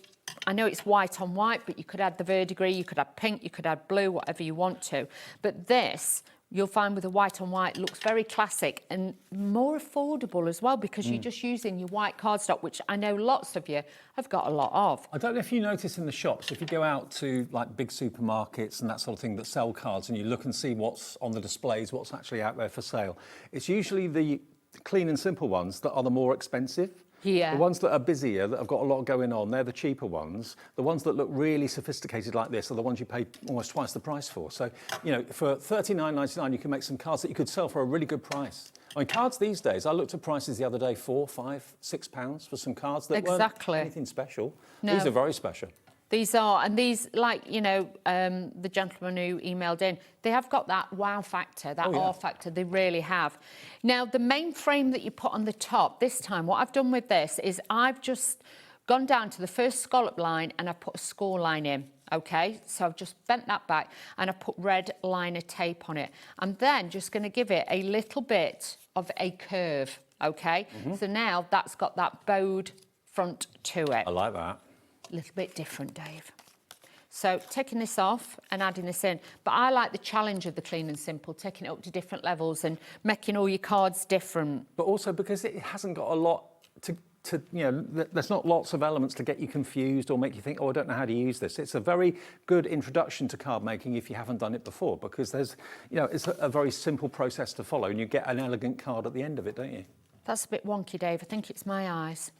I know it's white on white, but you could add the verdigris, you could add pink, you could add blue, whatever you want to. But this, you'll find with the white on white, looks very classic and more affordable as well, because you're just using your white cardstock, which I know lots of you have got a lot of. I don't know if you notice in the shops, if you go out to like big supermarkets and that sort of thing that sell cards and you look and see what's on the displays, what's actually out there for sale, it's usually the clean and simple ones that are the more expensive. Yeah. The ones that are busier, that have got a lot going on, they're the cheaper ones. The ones that look really sophisticated like this are the ones you pay almost twice the price for. So, you know, for $39.99, you can make some cards that you could sell for a really good price. I mean, cards these days, I looked at prices the other day, £4, £5, £6 for some cards that weren't anything special. No. These are very special. These are, and these, like, you know, the gentleman who emailed in, they have got that wow factor, that awe factor, they really have. Now, the main frame that you put on the top, this time, what I've done with this is I've just gone down to the first scallop line and I put a score line in, okay? So I've just bent that back and I put red liner tape on it. I'm then just going to give it a little bit of a curve, okay? So now that's got that bowed front to it. I like that. A little bit different, Dave. So taking this off and adding this in, but I like the challenge of the clean and simple, taking it up to different levels and making all your cards different. But also because it hasn't got a lot to you know, there's not lots of elements to get you confused or make you think, oh, I don't know how to use this. It's a very good introduction to card making if you haven't done it before, because there's, you know, it's a very simple process to follow and you get an elegant card at the end of it, don't you? That's a bit wonky, Dave. I think it's my eyes.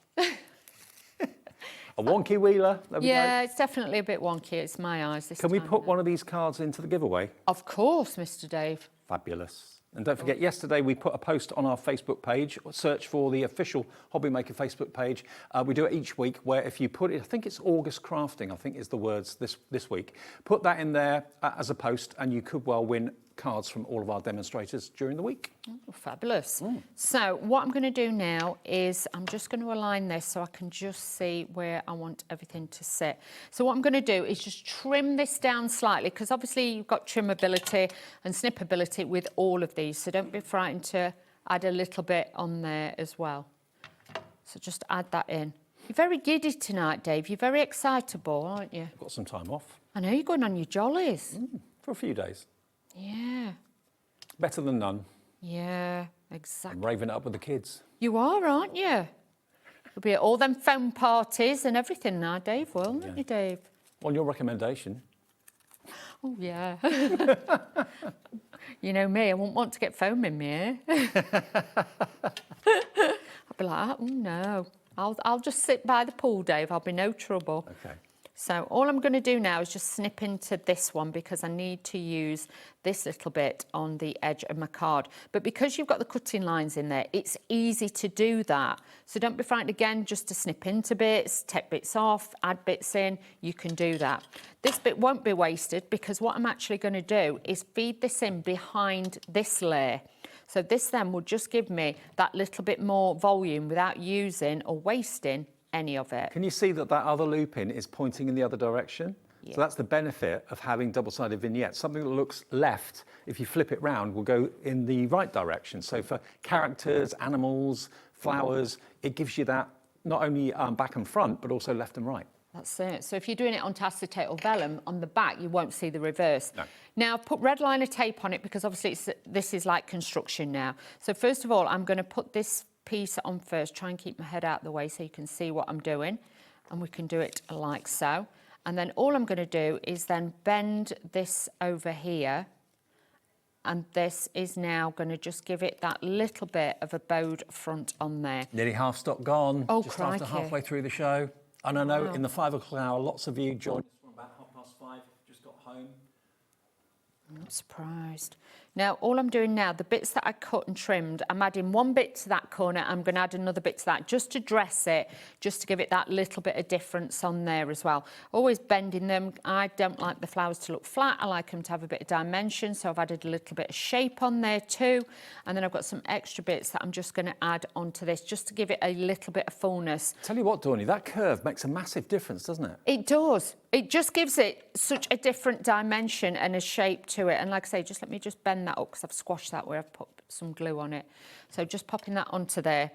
A wonky wheeler? Yeah, it's definitely a bit wonky. It's my eyes this time. Can we put one of these cards into the giveaway? Of course, Mr. Dave. Fabulous. And don't forget, yesterday we put a post on our Facebook page. Search for the official HobbyMaker Facebook page. We do it each week where if you put it, I think it's August Crafting, I think is the words this week. Put that in there as a post and you could well win cards from all of our demonstrators during the week. Oh, fabulous. So what I'm going to do now is I'm just going to align this so I can just see where I want everything to sit. So what I'm going to do is just trim this down slightly, because obviously you've got trimmability and snippability with all of these, so don't be frightened to add a little bit on there as well. So just add that in. You're very giddy tonight, Dave. You're very excitable, aren't you? Got some time off. I know, you're going on your jollies. For a few days. Yeah. Better than none. Yeah, exactly. I'm raving it up with the kids. You are, aren't you? You'll be at all them foam parties and everything now, Dave, won't you, Dave? On your recommendation. Oh, yeah. You know me, I wouldn't want to get foam in me, eh? I'd be like, oh, no. I'll just sit by the pool, Dave. I'll be no trouble. Okay. So all I'm going to do now is just snip into this one, because I need to use this little bit on the edge of my card. But because you've got the cutting lines in there, it's easy to do that. So don't be frightened again just to snip into bits, take bits off, add bits in. You can do that. This bit won't be wasted, because what I'm actually going to do is feed this in behind this layer. So this then will just give me that little bit more volume without using or wasting any of it. Can you see that other loop-in is pointing in the other direction? Yeah. So that's the benefit of having double-sided vignettes. Something that looks left, if you flip it round, will go in the right direction. So for characters, animals, flowers, it gives you that not only back and front, but also left and right. That's it. So if you're doing it on acetate or vellum, on the back, you won't see the reverse. No. Now, put red liner tape on it, because obviously this is like construction now. So first of all, I'm going to put this piece on first, try and keep my head out of the way so you can see what I'm doing, and we can do it like so. And then all I'm going to do is then bend this over here, and this is now going to just give it that little bit of a bowed front on there. Nearly half stock gone, just crikey. after halfway through the show. And I know in the 5 o'clock hour, lots of you joined us from about 5:30, just got home. I'm not surprised. Now, all I'm doing now, the bits that I cut and trimmed, I'm adding one bit to that corner. I'm going to add another bit to that just to dress it, just to give it that little bit of difference on there as well. Always bending them. I don't like the flowers to look flat. I like them to have a bit of dimension. So I've added a little bit of shape on there too. And then I've got some extra bits that I'm just going to add onto this just to give it a little bit of fullness. Tell you what, Dawney, that curve makes a massive difference, doesn't it? It does. It just gives it such a different dimension and a shape to it. And like I say, just let me just bend that up because I've squashed that where I've put some glue on it. So just popping that onto there.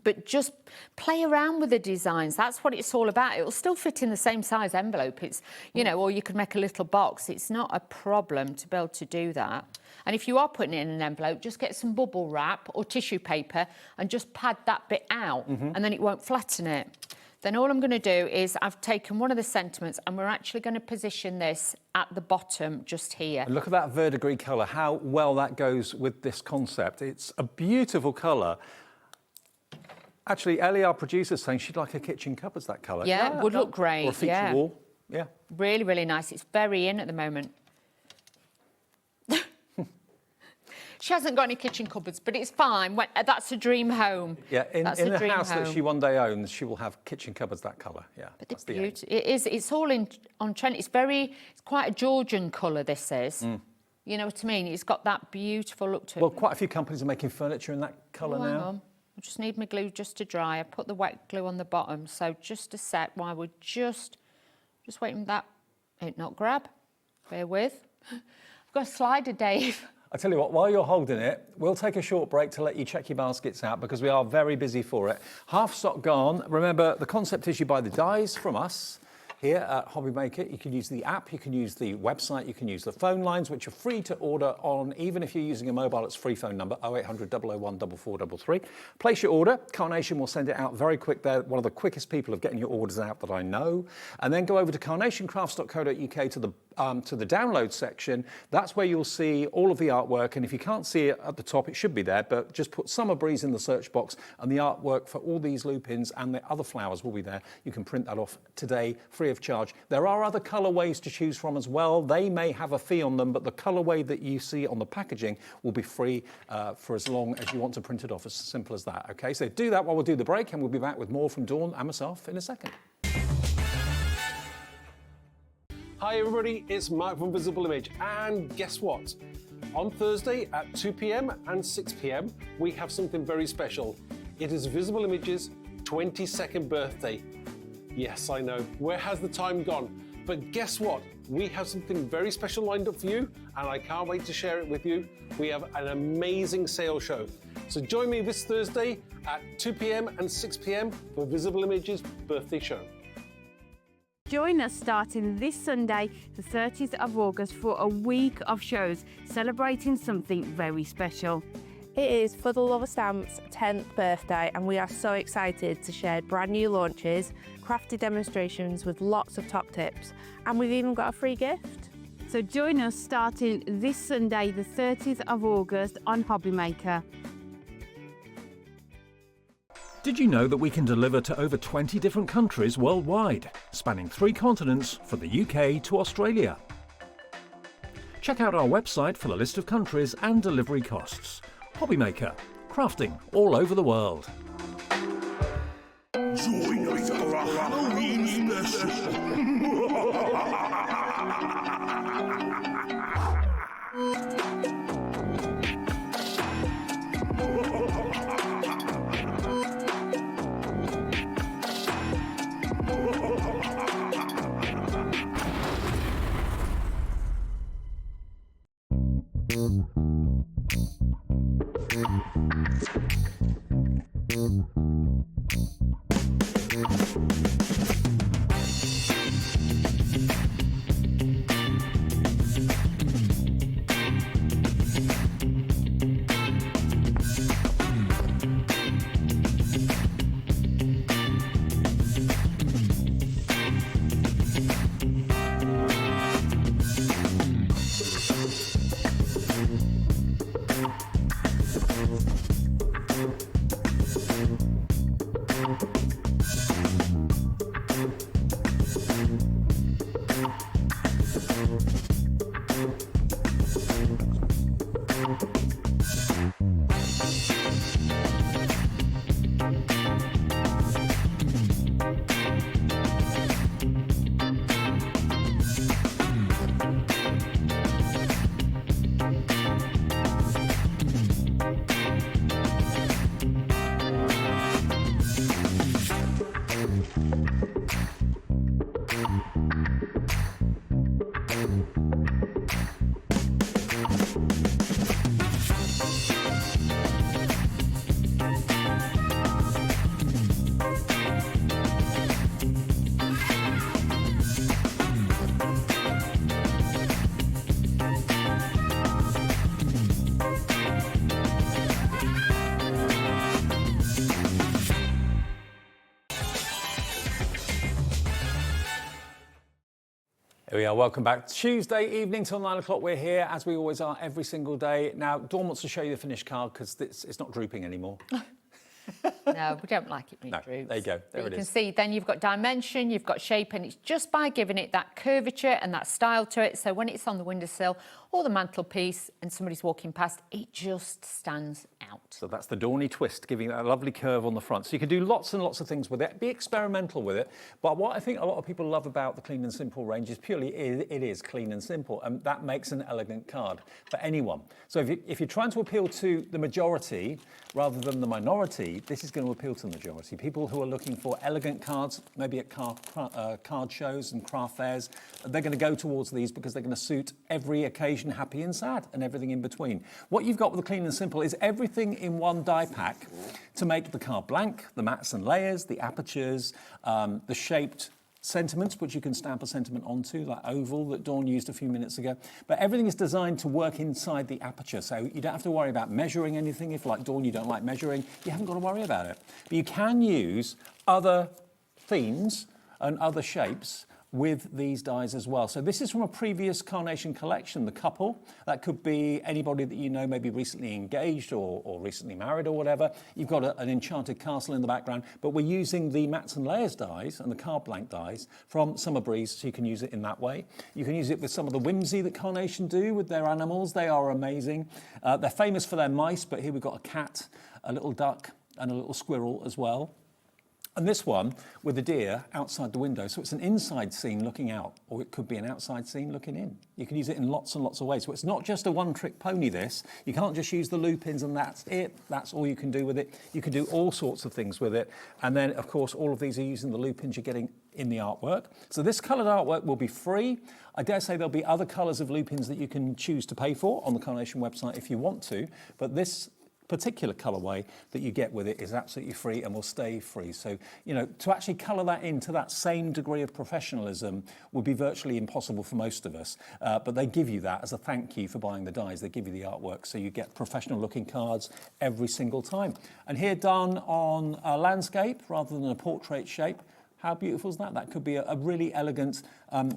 But just play around with the designs. That's what it's all about. It will still fit in the same size envelope. It's, you know, or you could make a little box. It's not a problem to be able to do that. And if you are putting it in an envelope, just get some bubble wrap or tissue paper and just pad that bit out, and then it won't flatten it. Then all I'm going to do is I've taken one of the sentiments and we're actually going to position this at the bottom just here. And look at that verdigris colour, how well that goes with this concept. It's a beautiful colour. Actually, Ellie, our producer, is saying she'd like her kitchen cupboards that colour. Yeah, would look great. Or a feature wall. Yeah. Really, really nice. It's very in at the moment. She hasn't got any kitchen cupboards, but it's fine. That's a dream home. Yeah, in the house home that she one day owns, she will have kitchen cupboards that colour. Yeah, but that's the beauty. It is. It's all on trend. It's quite a Georgian colour. This is. You know what I mean? It's got that beautiful look to it. Well, quite a few companies are making furniture in that colour now. Hang on. I just need my glue just to dry. I put the wet glue on the bottom, so just a sec while we're just waiting for that it not grab. Bear with. I've got a slider, Dave. I tell you what, while you're holding it, we'll take a short break to let you check your baskets out because we are very busy for it. Half stock gone. Remember, the concept is you buy the dies from us here at HobbyMaker. You can use the app, you can use the website, you can use the phone lines, which are free to order on, even if you're using a mobile, it's free phone number, 0800 001 4433. Place your order. Carnation will send it out very quick. They're one of the quickest people of getting your orders out that I know. And then go over to carnationcrafts.co.uk to the download section. That's where you'll see all of the artwork. And if you can't see it at the top, it should be there, but just put Summer Breeze in the search box and the artwork for all these lupins and the other flowers will be there. You can print that off today, free of charge. There are other colorways to choose from as well. They may have a fee on them, but the colorway that you see on the packaging will be free for as long as you want to print it off, as simple as that. Okay, so do that while we'll do the break and we'll be back with more from Dawn and myself in a second. Hi everybody, it's Mark from Visible Image, and guess what? On Thursday at 2 p.m. and 6 p.m. we have something very special. It is Visible Image's 22nd birthday. Yes, I know, where has the time gone? But guess what? We have something very special lined up for you, and I can't wait to share it with you. We have an amazing sale show. So join me this Thursday at 2 p.m. and 6 p.m. for Visible Image's birthday show. Join us starting this Sunday, the 30th of August, for a week of shows celebrating something very special. It is For the Love of Stamps' 10th birthday and we are so excited to share brand new launches, crafty demonstrations with lots of top tips, and we've even got a free gift. So join us starting this Sunday, the 30th of August on HobbyMaker. Did you know that we can deliver to over 20 different countries worldwide, spanning 3 continents from the UK to Australia? Check out our website for the list of countries and delivery costs. HobbyMaker, crafting all over the world. Join us for a Halloween Here we are, welcome back. Tuesday evening till 9 o'clock, we're here, as we always are, every single day. Now, Dawn wants to show you the finished card because it's not drooping anymore. No, we don't like it when it droops. There you go, there it is. You can see then you've got dimension, you've got shape, and it's just by giving it that curvature and that style to it. So when it's on the windowsill or the mantelpiece and somebody's walking past, it just stands out. So that's the Dawny twist, giving that lovely curve on the front. So you can do lots and lots of things with it, be experimental with it. But what I think a lot of people love about the Clean and Simple range is purely it is clean and simple, and that makes an elegant card for anyone. So if you're trying to appeal to the majority rather than the minority, this is going to appeal to the majority. People who are looking for elegant cards, maybe at card shows and craft fairs, they're going to go towards these because they're going to suit every occasion, happy and sad, and everything in between. What you've got with the Clean and Simple is everything in one die pack to make the card blank, the mats and layers, the apertures, the shaped sentiments, which you can stamp a sentiment onto, that oval that Dawn used a few minutes ago. But everything is designed to work inside the aperture, so you don't have to worry about measuring anything. If, like Dawn, you don't like measuring, you haven't got to worry about it. But you can use other themes and other shapes with these dies as well. So this is from a previous Carnation collection, the couple. That could be anybody that you know, maybe recently engaged or recently married or whatever. You've got an enchanted castle in the background, but we're using the mats and layers dies and the card blank dies from Summer Breeze, so you can use it in that way. You can use it with some of the whimsy that Carnation do with their animals. They are amazing. They're famous for their mice, but here we've got a cat, a little duck, and a little squirrel as well. And this one with the deer outside the window. So it's an inside scene looking out, or it could be an outside scene looking in. You can use it in lots and lots of ways. So it's not just a one-trick pony, this. You can't just use the loop-ins and that's it. That's all you can do with it. You can do all sorts of things with it. And then, of course, all of these are using the loop-ins you're getting in the artwork. So this coloured artwork will be free. I dare say there'll be other colours of loop-ins that you can choose to pay for on the Carnation website if you want to. But this particular colourway that you get with it is absolutely free and will stay free. So, you know, to actually colour that into that same degree of professionalism would be virtually impossible for most of us. But they give you that as a thank you for buying the dies. They give you the artwork, so you get professional looking cards every single time. And here done on a landscape rather than a portrait shape. How beautiful is that? That could be a really elegant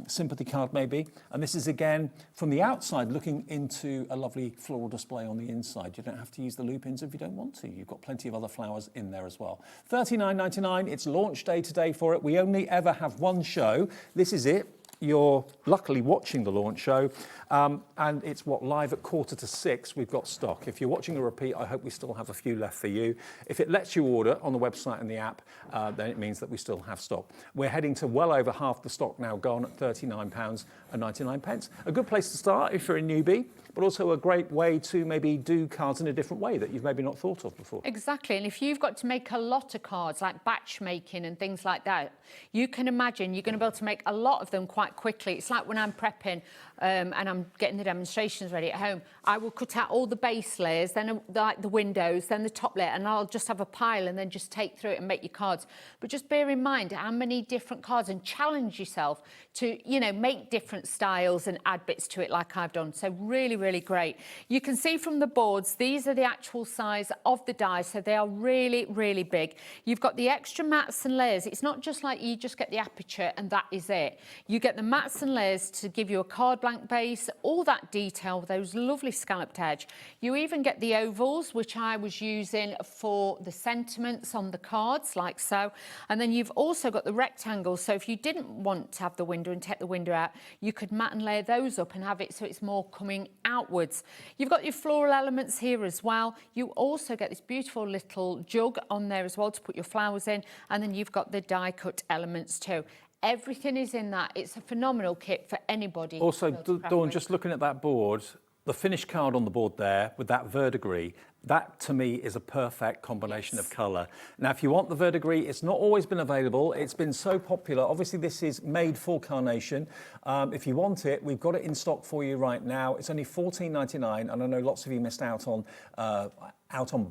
sympathy card maybe. And this is again from the outside looking into a lovely floral display on the inside. You don't have to use the loop-ins if you don't want to. You've got plenty of other flowers in there as well. $39.99, it's launch day today for it. We only ever have one show. This is it. You're luckily watching the launch show, and it's live at 5:45. We've got stock. If you're watching a repeat, I hope we still have a few left for you. If it lets you order on the website and the app, then it means that we still have stock. We're heading to well over half the stock now gone at £39.99. A good place to start if you're a newbie, but also a great way to maybe do cards in a different way that you've maybe not thought of before. Exactly, and if you've got to make a lot of cards, like batch making and things like that, you can imagine you're going to be able to make a lot of them quite quickly. It's like when I'm prepping and I'm getting the demonstrations ready at home, I will cut out all the base layers, then like the windows, then the top layer, and I'll just have a pile and then just take through it and make your cards. But just bear in mind how many different cards, and challenge yourself to, you know, make different styles and add bits to it like I've done. So really, really great. You can see from the boards, these are the actual size of the dies, so they are really, really big. You've got the extra mats and layers. It's not just like you just get the aperture and that is it. You get the mats and layers to give you a card blank base, all that detail, those lovely scalloped edge. You even get the ovals, which I was using for the sentiments on the cards, like so. And then you've also got the rectangles. So if you didn't want to have the window and take the window out, you could mat and layer those up and have it so it's more coming outwards. You've got your floral elements here as well. You also get this beautiful little jug on there as well to put your flowers in. And then you've got the die cut elements too. Everything is in that. It's a phenomenal kit for anybody. Also, Dawn, just looking at that board, the finished card on the board there with that verdigris, that to me is a perfect combination of colour. Now, if you want the verdigris, it's not always been available. It's been so popular. Obviously, this is made for Carnation. If you want it, we've got it in stock for you right now. It's only $14.99, and I know lots of you missed out on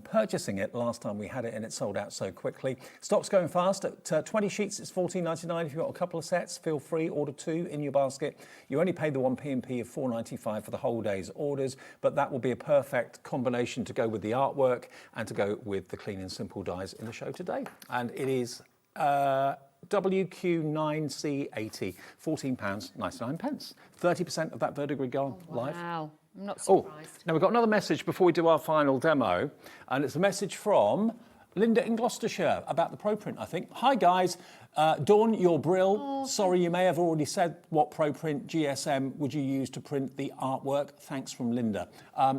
purchasing it last time we had it, and it sold out so quickly. Stock's going fast. At 20 sheets, it's $14.99. If you've got a couple of sets, feel free, order 2 in your basket. You only pay the 1 P&P of $4.95 for the whole day's orders, but that will be a perfect combination to go with the artwork and to go with the clean and simple dies in the show today. And it is WQ9C80, £14.99. 30% of that verdigris gone live. Wow, I'm not surprised. Now we've got another message before we do our final demo, and it's a message from Linda in Gloucestershire about the Pro Print, I think. Hi guys, Dawn, you're brill. Sorry, you may have already said what Pro Print GSM would you use to print the artwork. Thanks from Linda.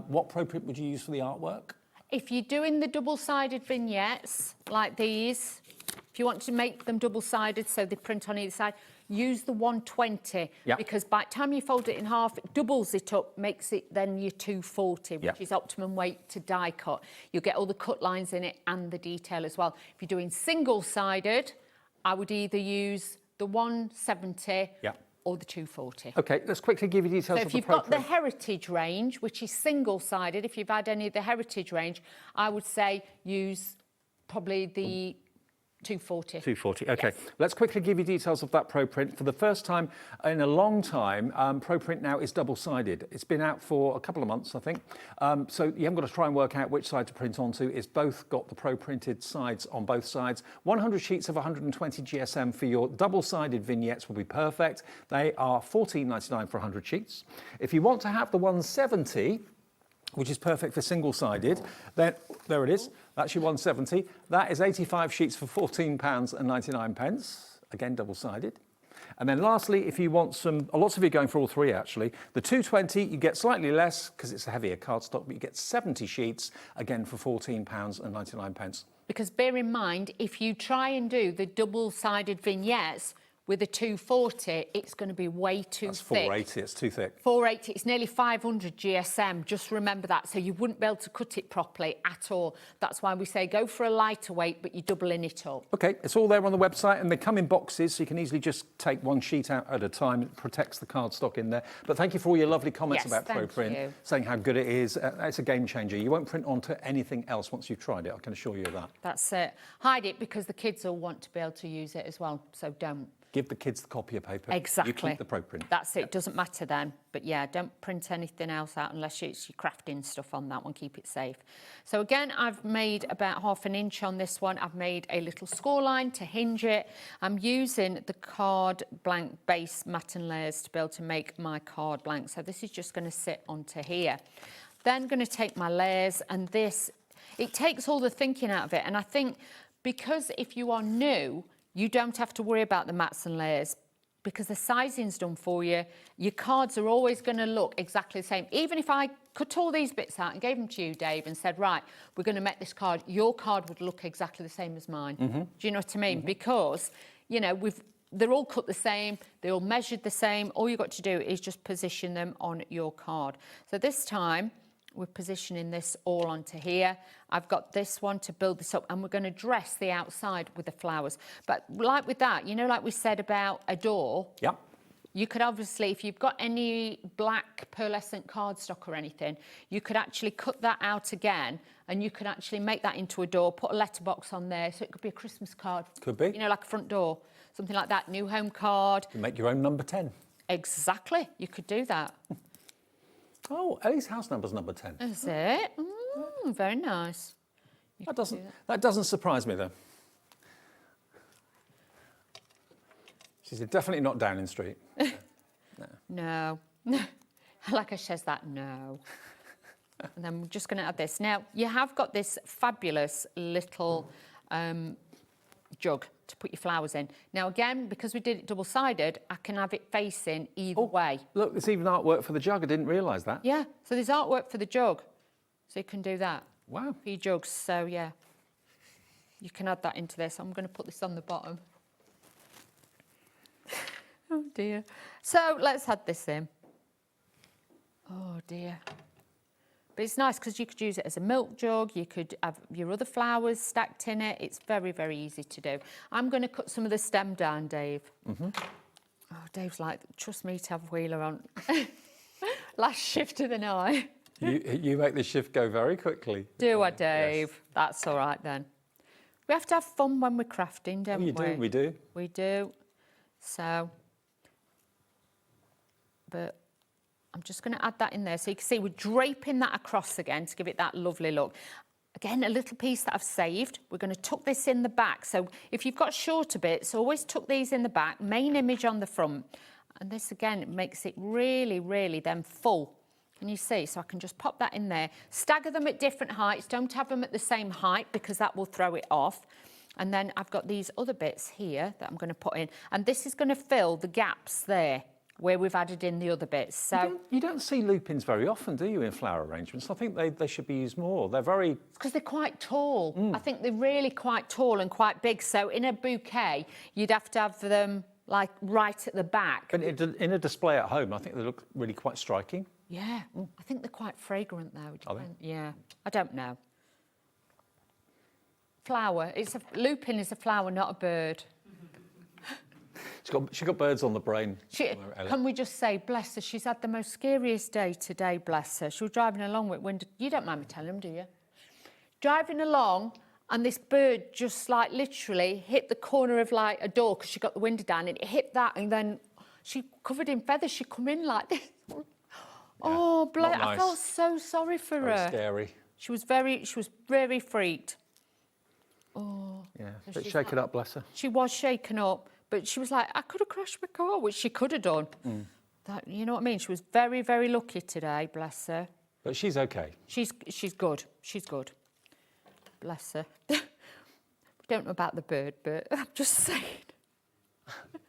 What Pro Print would you use for the artwork? If you're doing the double-sided vignettes like these, if you want to make them double-sided so they print on either side, use the 120 because by the time you fold it in half, it doubles it up, makes it then your 240, which is optimum weight to die cut. You'll get all the cut lines in it and the detail as well. If you're doing single-sided, I would either use the 170 or the 240. Okay, let's quickly give you details of the Pro Print. So if you've got the Heritage range, which is single-sided, if you've had any of the Heritage range, I would say use probably the 240. 240, okay. Let's quickly give you details of that Pro Print. For the first time in a long time, Pro Print now is double-sided. It's been out for a couple of months, I think. So you haven't got to try and work out which side to print onto. It's both got the Pro Printed sides on both sides. 100 sheets of 120 GSM for your double-sided vignettes will be perfect. They are $14.99 for 100 sheets. If you want to have the 170, which is perfect for single-sided, then there it is. That's your 170. That is 85 sheets for £14.99. Again, double-sided. And then lastly, if you want some, lots of you are going for all three actually. The 220, you get slightly less because it's a heavier cardstock, but you get 70 sheets, again for £14.99. Because bear in mind, if you try and do the double-sided vignettes, with a 240, it's going to be way too thick. That's 480, it's too thick. 480, it's nearly 500 GSM, just remember that. So you wouldn't be able to cut it properly at all. That's why we say go for a lighter weight, but you're doubling it up. Okay, it's all there on the website, and they come in boxes, so you can easily just take one sheet out at a time. It protects the cardstock in there. But thank you for all your lovely comments about Pro Print, saying how good it is. It's a game changer. You won't print onto anything else once you've tried it, I can assure you of that. That's it. Hide it because the kids will want to be able to use it as well, so don't. Give the kids the copy of paper. Exactly. You keep the Pro Print. That's it. Doesn't matter then. But yeah, don't print anything else out unless it's your crafting stuff on that one. Keep it safe. So again, I've made about 1/2 inch on this one. I've made a little score line to hinge it. I'm using the card blank base mat and layers to be able to make my card blank. So this is just going to sit onto here. Then I'm going to take my layers, and this, it takes all the thinking out of it. And I think because if you are new, you don't have to worry about the mats and layers because the sizing's done for you. Your cards are always going to look exactly the same. Even if I cut all these bits out and gave them to you, Dave, and said, right, we're going to make this card, your card would look exactly the same as mine. Do you know what I mean? Because, you know, they're all cut the same, they're all measured the same. All you've got to do is just position them on your card. So this time, we're positioning this all onto here. I've got this one to build this up, and we're going to dress the outside with the flowers. But like with that, you know, like we said about a door, you could obviously, if you've got any black pearlescent cardstock or anything, you could actually cut that out again, and you could actually make that into a door, put a letterbox on there, so it could be a Christmas card. Could be. You know, like a front door, something like that, new home card. You make your own number 10. Exactly, you could do that. Oh, Ellie's house number's number 10. Is it? Very nice. That doesn't surprise me, though. She said, definitely not Downing Street. No. Like I says that, no. And then we're just going to add this. Now, you have got this fabulous little jug to put your flowers in. Now, again, because we did it double-sided, I can have it facing either way. Look, there's even artwork for the jug. I didn't realise that. Yeah, so there's artwork for the jug. So you can do that. Wow. For your jugs, so yeah. You can add that into this. I'm going to put this on the bottom. Oh, dear. So let's add this in. Oh, dear. But it's nice because you could use it as a milk jug. You could have your other flowers stacked in it. It's very, very easy to do. I'm going to cut some of the stem down, Dave. Mm-hmm. Oh, Dave's like, trust me to have Wheeler on. Last shift of the night. You make the shift go very quickly. Do I, Dave? Yes. That's all right then. We have to have fun when we're crafting, don't we? We do. We do. So, but I'm just going to add that in there. So you can see we're draping that across again to give it that lovely look. Again, a little piece that I've saved. We're going to tuck this in the back. So if you've got shorter bits, always tuck these in the back, main image on the front. And this, again, it makes it really, really then full. Can you see? So I can just pop that in there. Stagger them at different heights. Don't have them at the same height because that will throw it off. And then I've got these other bits here that I'm going to put in. And this is going to fill the gaps there where we've added in the other bits. So you don't see lupins very often, do you, in flower arrangements? I think they should be used more. They're very... It's because they're quite tall. I think they're really quite tall and quite big. So in a bouquet, you'd have to have them like right at the back. But in a display at home, I think they look really quite striking. Yeah, I think they're quite fragrant though. Are they? Yeah, I don't know. Flower, lupin is a flower, not a bird. She's got birds on the brain. Can we just say, bless her, she's had the most scariest day today, bless her. She was driving along with window... You don't mind me telling them, do you? Driving along, and this bird just, like, literally hit the corner of, like, a door because she got the window down, and it hit that, and then she, covered in feathers, she come in like this. Yeah, oh, bless! Nice. I felt so sorry for her. Very scary. She was very freaked. Oh. Yeah, a bit shaken up, bless her. She was shaken up, but she was like, I could have crashed my car, which she could have done. That, you know what I mean? She was very, very lucky today, bless her. But she's okay. She's good. She's good. Bless her. We don't know about the bird, but I'm just saying.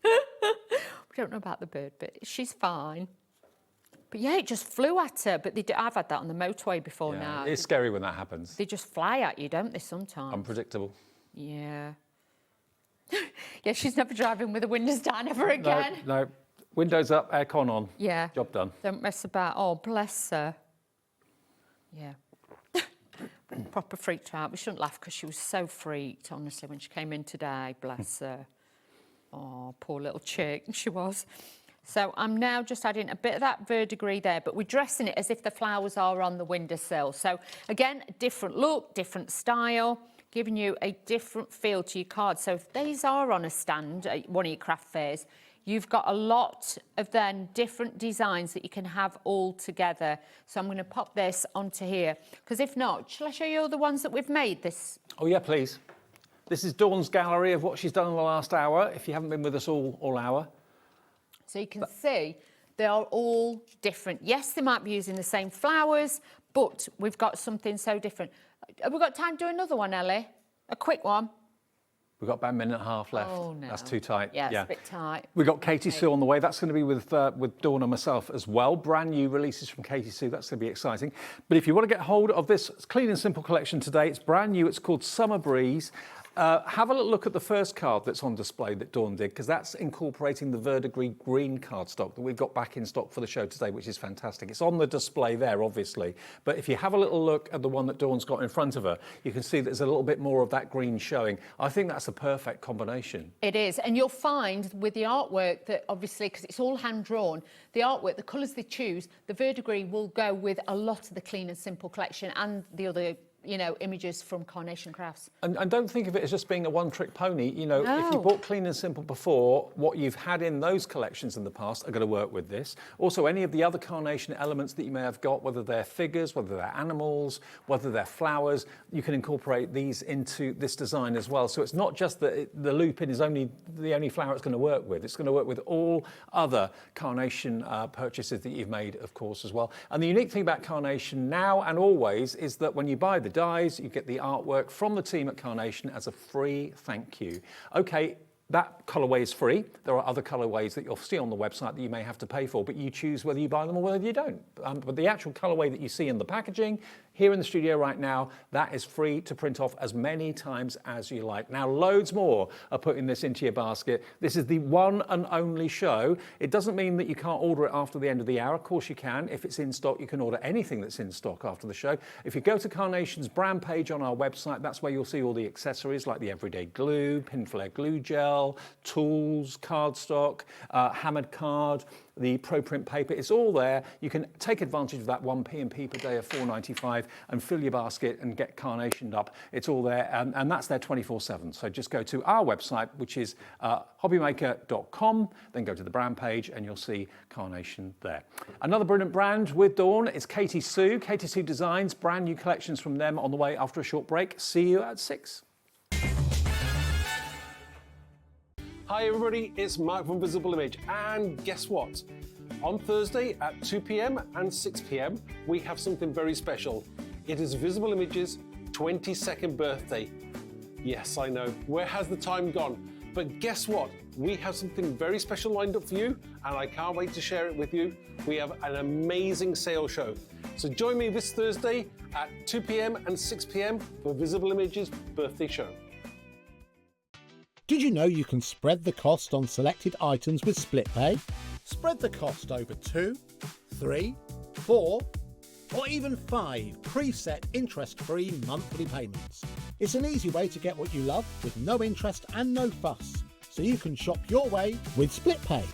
We don't know about the bird, but she's fine. But yeah, it just flew at her. But I've had that on the motorway before now. It's scary when that happens. They just fly at you, don't they, sometimes? Unpredictable. Yeah. Yeah, she's never driving with the windows down ever again. No. Windows up, aircon on. Yeah. Job done. Don't mess about. Oh, bless her. Yeah. Proper freaked out. We shouldn't laugh because she was so freaked, honestly, when she came in today. Bless her. Oh, poor little chick. She was. So I'm now just adding a bit of that verdigris there, but we're dressing it as if the flowers are on the windowsill. So again, different look, different style, giving you a different feel to your card. So if these are on a stand at one of your craft fairs, you've got a lot of then different designs that you can have all together. So I'm going to pop this onto here, because if not, shall I show you all the ones that we've made this? Oh yeah, please. This is Dawn's gallery of what she's done in the last hour, if you haven't been with us all hour. So you can see they are all different. Yes, they might be using the same flowers, but we've got something so different. Have we got time to do another one, Ellie? A quick one? We've got about a minute and a half left. Oh, no. That's too tight. Yeah, it's a bit tight. We've got Katy Sue on the way. That's going to be with Dawn and myself as well. Brand new releases from Katy Sue. That's going to be exciting. But if you want to get hold of this clean and simple collection today, it's brand new. It's called Summer Breeze. Have a little look at the first card that's on display that Dawn did, because that's incorporating the verdigris green cardstock that we've got back in stock for the show today, which is fantastic. It's on the display there, obviously, but if you have a little look at the one that Dawn's got in front of her, you can see there's a little bit more of that green showing. I think that's a perfect combination. It is, and you'll find with the artwork that obviously, because it's all hand-drawn, the artwork, the colours they choose, the verdigris will go with a lot of the clean and simple collection and the other you know, images from Carnation Crafts. And don't think of it as just being a one-trick pony. You know, if you No. bought Clean and Simple before, what you've had in those collections in the past are going to work with this. Also, any of the other Carnation elements that you may have got, whether they're figures, whether they're animals, whether they're flowers, you can incorporate these into this design as well. So it's not just that the lupin is the only flower it's going to work with. It's going to work with all other Carnation purchases that you've made, of course, as well. And the unique thing about Carnation now and always is that when you buy the dies, you get the artwork from the team at Carnation as a free thank you. Okay, that colourway is free. There are other colourways that you'll see on the website that you may have to pay for, but you choose whether you buy them or whether you don't. But the actual colourway that you see in the packaging, here in the studio right now, that is free to print off as many times as you like. Now, loads more are putting this into your basket. This is the one and only show. It doesn't mean that you can't order it after the end of the hour. Of course you can. If it's in stock, you can order anything that's in stock after the show. If you go to Carnation's brand page on our website, that's where you'll see all the accessories like the everyday glue, pin flare glue gel, tools, cardstock, hammered card, the Pro Print paper. It's all there. You can take advantage of that 1p&p per day of $4.95 and fill your basket and get Carnationed up. It's all there, and that's there 24/7. So just go to our website, which is hobbymaker.com, then go to the brand page and you'll see Carnation there. Another brilliant brand with Dawn is Katy Sue. Katy Sue Designs, brand new collections from them on the way after a short break. See you at 6. Hi everybody, it's Mark from Visible Image, and guess what? On Thursday at 2 p.m. and 6 p.m. we have something very special. It is Visible Image's 22nd birthday. Yes, I know, where has the time gone? But guess what? We have something very special lined up for you, and I can't wait to share it with you. We have an amazing sales show. So join me this Thursday at 2 p.m. and 6 p.m. for Visible Image's birthday show. Did you know you can spread the cost on selected items with split pay? Spread the cost over 2, 3, 4, or even 5 preset interest-free monthly payments. It's an easy way to get what you love with no interest and no fuss, so you can shop your way with split pay.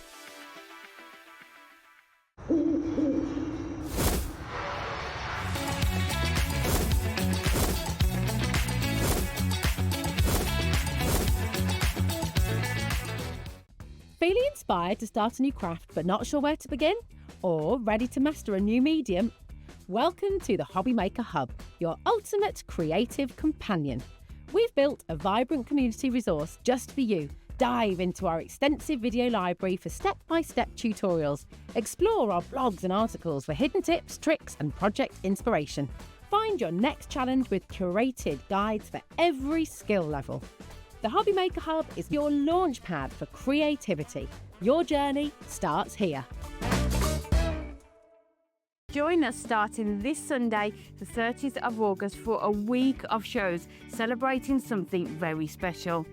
Feeling inspired to start a new craft but not sure where to begin? Or ready to master a new medium? Welcome to the HobbyMaker Hub, your ultimate creative companion. We've built a vibrant community resource just for you. Dive into our extensive video library for step-by-step tutorials. Explore our blogs and articles for hidden tips, tricks and project inspiration. Find your next challenge with curated guides for every skill level. The HobbyMaker Hub is your launch pad for creativity. Your journey starts here. Join us starting this Sunday, the 30th of August, for a week of shows celebrating something very special.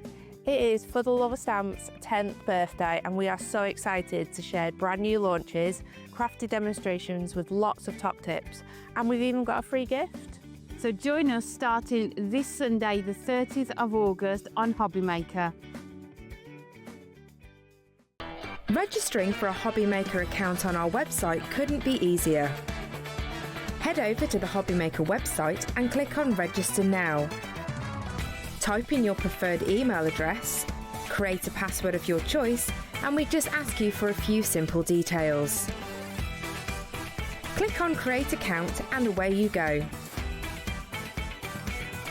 It is For the Love of Stamps' 10th birthday, and we are so excited to share brand new launches, crafty demonstrations with lots of top tips, and we've even got a free gift. So join us starting this Sunday, the 30th of August on HobbyMaker. Registering for a HobbyMaker account on our website couldn't be easier. Head over to the HobbyMaker website and click on Register Now. Type in your preferred email address, create a password of your choice, and we just ask you for a few simple details. Click on Create Account and away you go.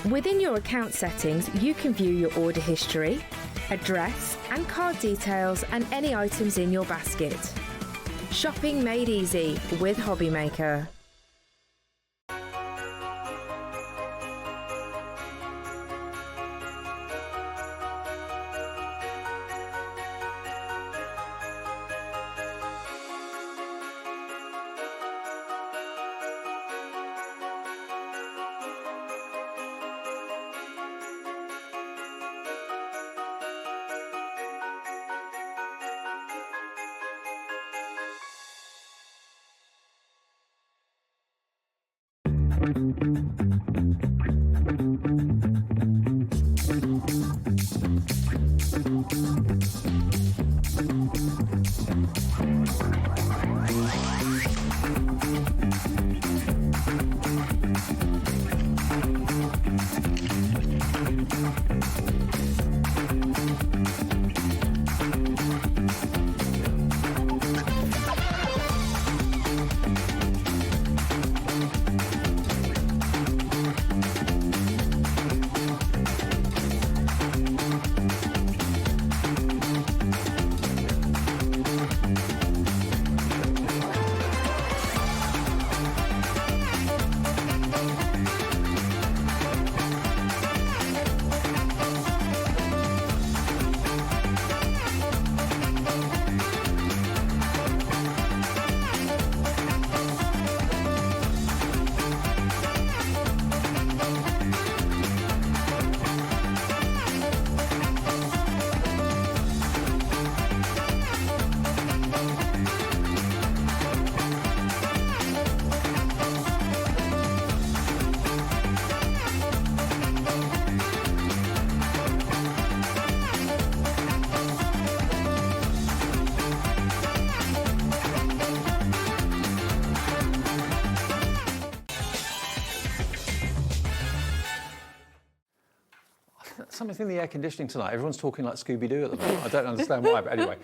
Within your account settings, you can view your order history, address and card details and any items in your basket. Shopping made easy with HobbyMaker. Something's in the air conditioning tonight. Everyone's talking like Scooby-Doo at the moment. I don't understand why, but anyway.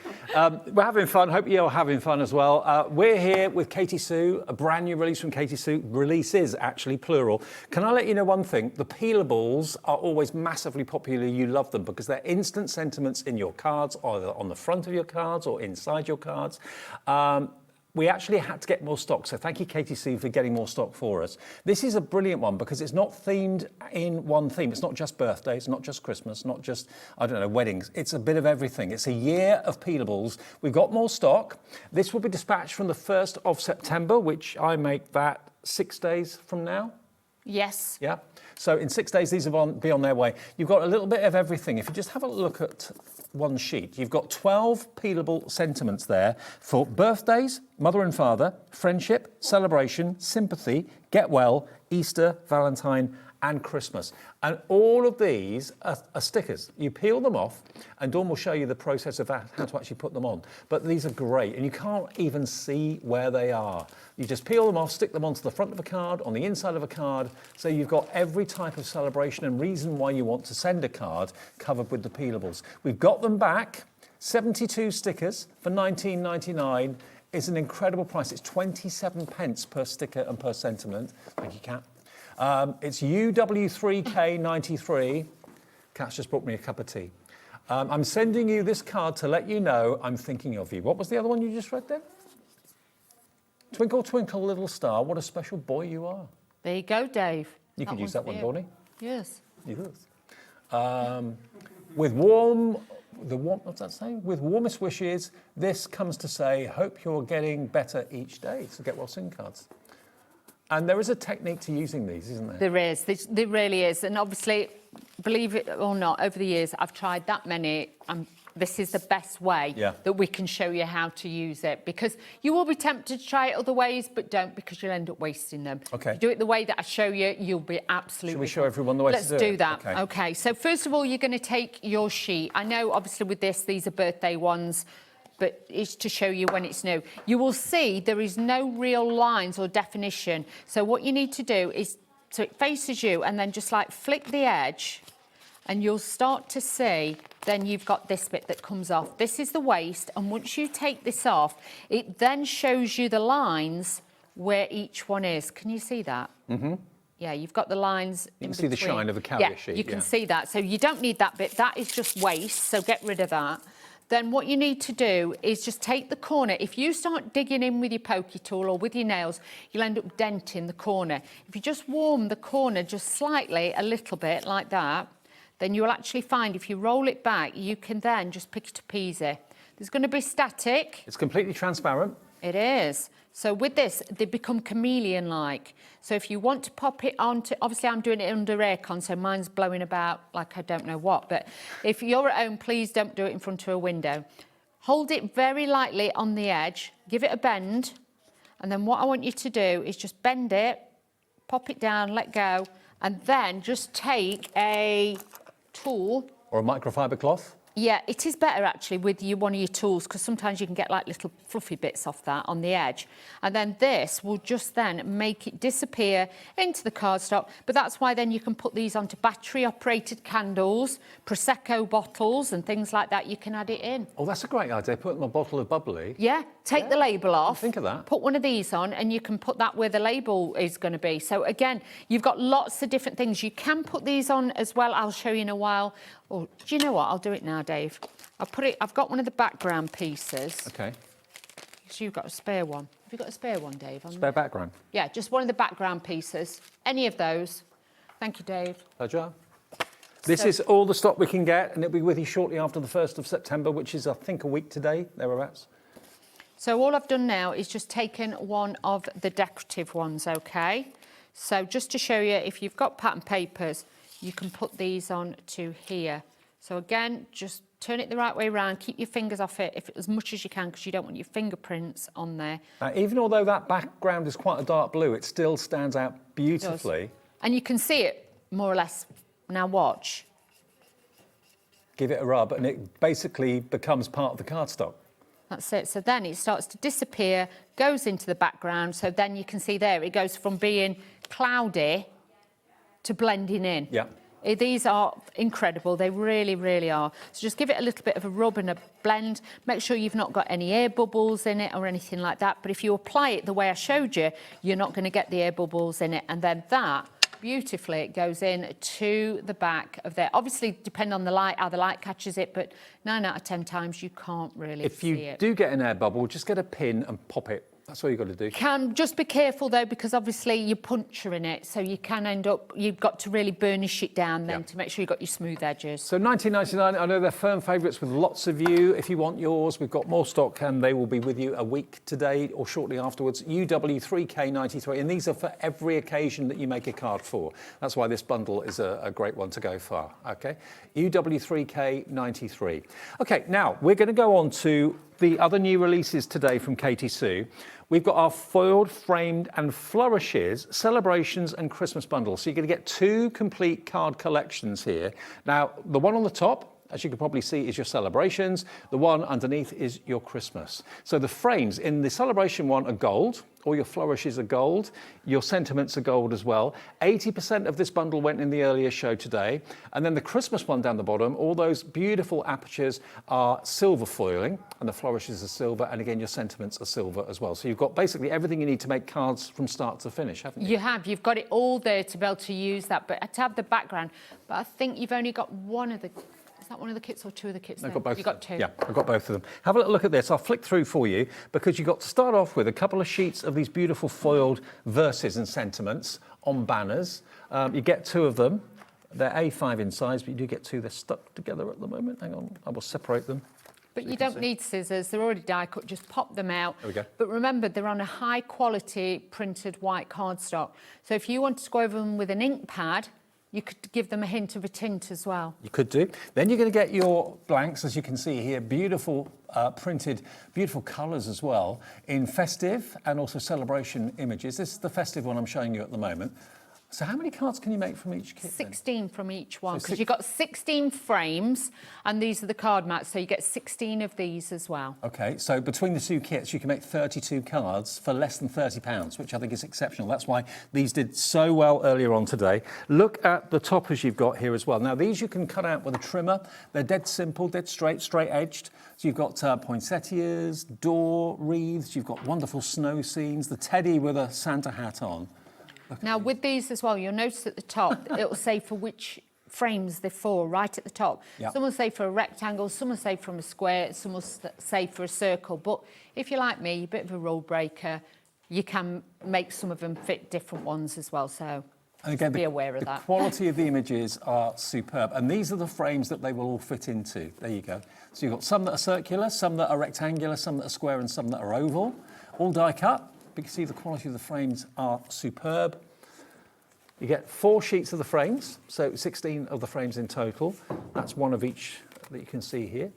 We're having fun. Hope you're having fun as well. We're here with Katy Sue, a brand new release from Katy Sue. Releases, actually, plural. Can I let you know one thing? The peelables are always massively popular. You love them because they're instant sentiments in your cards, either on the front of your cards or inside your cards. We actually had to get more stock, so thank you, Katy Sue, for getting more stock for us. This is a brilliant one because it's not themed in one theme. It's not just birthdays, not just Christmas, not just, I don't know, weddings. It's a bit of everything. It's a year of peelables. We've got more stock. This will be dispatched from the 1st of September, which I make that 6 days from now. Yes. Yeah. So in 6 days, these will be on their way. You've got a little bit of everything. If you just have a look at one sheet, you've got 12 peelable sentiments there for birthdays, mother and father, friendship, celebration, sympathy, get well, Easter, Valentine, and Christmas. And all of these are stickers. You peel them off, and Dawn will show you the process of how to actually put them on. But these are great, and you can't even see where they are. You just peel them off, stick them onto the front of a card, on the inside of a card, so you've got every type of celebration and reason why you want to send a card covered with the peelables. We've got them back, 72 stickers for $19.99. It's an incredible price. It's 27 pence per sticker and per sentiment. Thank you, Kat. It's UW3K93. Kat's just brought me a cup of tea. I'm sending you this card to let you know I'm thinking of you. What was the other one you just read there? Twinkle, twinkle, little star, what a special boy you are. There you go, Dave. You could use that one, Bonnie. Yes. Yes. What's that saying? With warmest wishes, this comes to say, hope you're getting better each day. So get well soon cards. And there is a technique to using these, isn't there? There is. There really is. And obviously, believe it or not, over the years, I've tried that many. This is the best way that we can show you how to use it, because you will be tempted to try it other ways, but don't, because you'll end up wasting them. Okay. If you do it the way that I show you, you'll be absolutely... Should we show everyone the way to do it? Let's do that. Okay. So first of all, you're going to take your sheet. I know, obviously, with this, these are birthday ones, but it's to show you when it's new. You will see there is no real lines or definition. So what you need to do is, so it faces you, and then just like flick the edge, and you'll start to see, then you've got this bit that comes off. This is the waist, and once you take this off, it then shows you the lines where each one is. Can you see that? Mm-hmm. Yeah, you've got the lines in between. You can see the shine of a carrier sheet. You can see that. So you don't need that bit. That is just waist, so get rid of that. Then what you need to do is just take the corner. If you start digging in with your pokey tool or with your nails, you'll end up denting the corner. If you just warm the corner just slightly, a little bit like that, then you'll actually find if you roll it back, you can then just pick it up easy. There's going to be static. It's completely transparent. It is. So with this, they become chameleon-like. So if you want to pop it onto, obviously I'm doing it under aircon, so mine's blowing about like I don't know what, but if you're at home, please don't do it in front of a window. Hold it very lightly on the edge, give it a bend, and then what I want you to do is just bend it, pop it down, let go, and then just take a tool. Or a microfiber cloth. Yeah, it is better actually with one of your tools, because sometimes you can get like little fluffy bits off that on the edge. And then this will just then make it disappear into the cardstock. But that's why then you can put these onto battery-operated candles, Prosecco bottles and things like that. You can add it in. Oh, that's a great idea. Put in a bottle of bubbly. Yeah, take the label off. Think of that. Put one of these on and you can put that where the label is going to be. So again, you've got lots of different things. You can put these on as well. I'll show you in a while. Or do you know what? I'll do it now, Dave. I've got one of the background pieces. Okay. So you've got a spare one. Have you got a spare one, Dave? Spare background? Yeah, just one of the background pieces. Any of those. Thank you, Dave. Pleasure. This is all the stock we can get, and it'll be with you shortly after the 1st of September, which is, I think, a week today, thereabouts. So all I've done now is just taken one of the decorative ones, okay? So just to show you, if you've got pattern papers, you can put these on to here. So again, just turn it the right way around, keep your fingers off it as much as you can, because you don't want your fingerprints on there. Even although that background is quite a dark blue, it still stands out beautifully. And you can see it more or less. Now watch. Give it a rub and it basically becomes part of the cardstock. That's it. So then it starts to disappear, goes into the background. So then you can see there, it goes from being cloudy to blending in. Yeah. These are incredible. They really, really are. So just give it a little bit of a rub and a blend. Make sure you've not got any air bubbles in it or anything like that. But if you apply it the way I showed you, you're not going to get the air bubbles in it. And then that, beautifully, it goes in to the back of there. Obviously, depend on the light, how the light catches it, but 9 out of 10 times you can't really see it. If you do get an air bubble, just get a pin and pop it. That's all you've got to do. Can just be careful though, because obviously you're puncturing it, so you can end up, you've got to really burnish it down then to make sure you've got your smooth edges. So $19.99, I know they're firm favourites with lots of you. If you want yours, we've got more stock and they will be with you a week today or shortly afterwards. UW3K93, and these are for every occasion that you make a card for. That's why this bundle is a great one to go for, okay? UW3K93. Okay, now we're going to go on to the other new releases today from Katy Sue. We've got our foiled, framed and flourishes, celebrations and Christmas bundles. So you're going to get 2 complete card collections here. Now, the one on the top, as you can probably see, is your celebrations. The one underneath is your Christmas. So the frames in the celebration one are gold. All your flourishes are gold. Your sentiments are gold as well. 80% of this bundle went in the earlier show today. And then the Christmas one down the bottom, all those beautiful apertures are silver foiling, and the flourishes are silver. And again, your sentiments are silver as well. So you've got basically everything you need to make cards from start to finish, haven't you? You have. You've got it all there to be able to use that, but to have the background. But I think you've only got one of the... Is that one of the kits or 2 of the kits? I've got both. You've got 2. Yeah, I've got both of them. Have a little look at this. I'll flick through for you because you've got to start off with a couple of sheets of these beautiful foiled verses and sentiments on banners. You get 2 of them. They're A5 in size, but you do get 2. They're stuck together at the moment. Hang on, I will separate them. But you don't need scissors. They're already die cut. Just pop them out. There we go. But remember, they're on a high quality printed white cardstock. So if you want to go over them with an ink pad, you could give them a hint of a tint as well. You could do. Then you're going to get your blanks, as you can see here, beautiful printed, beautiful colours as well, in festive and also celebration images. This is the festive one I'm showing you at the moment. So how many cards can you make from each kit? 16 from each one, So because you've got 16 frames, and these are the card mats, so you get 16 of these as well. Okay, so between the 2 kits, you can make 32 cards for less than £30, which I think is exceptional. That's why these did so well earlier on today. Look at the toppers you've got here as well. Now, these you can cut out with a trimmer. They're dead simple, dead straight, straight-edged. So you've got poinsettias, door, wreaths, you've got wonderful snow scenes, the teddy with a Santa hat on. Now, with these as well, you'll notice at the top, it'll say for which frames they're for, right at the top. Yep. Some will say for a rectangle, some will say from a square, some will say for a circle. But if you're like me, you're a bit of a rule breaker, you can make some of them fit different ones as well. So And again, be aware of that. The quality of the images are superb. And these are the frames that they will all fit into. There you go. So you've got some that are circular, some that are rectangular, some that are square, and some that are oval. All die cut. But you can see the quality of the frames are superb. You get 4 sheets of the frames, so 16 of the frames in total. That's one of each that you can see here.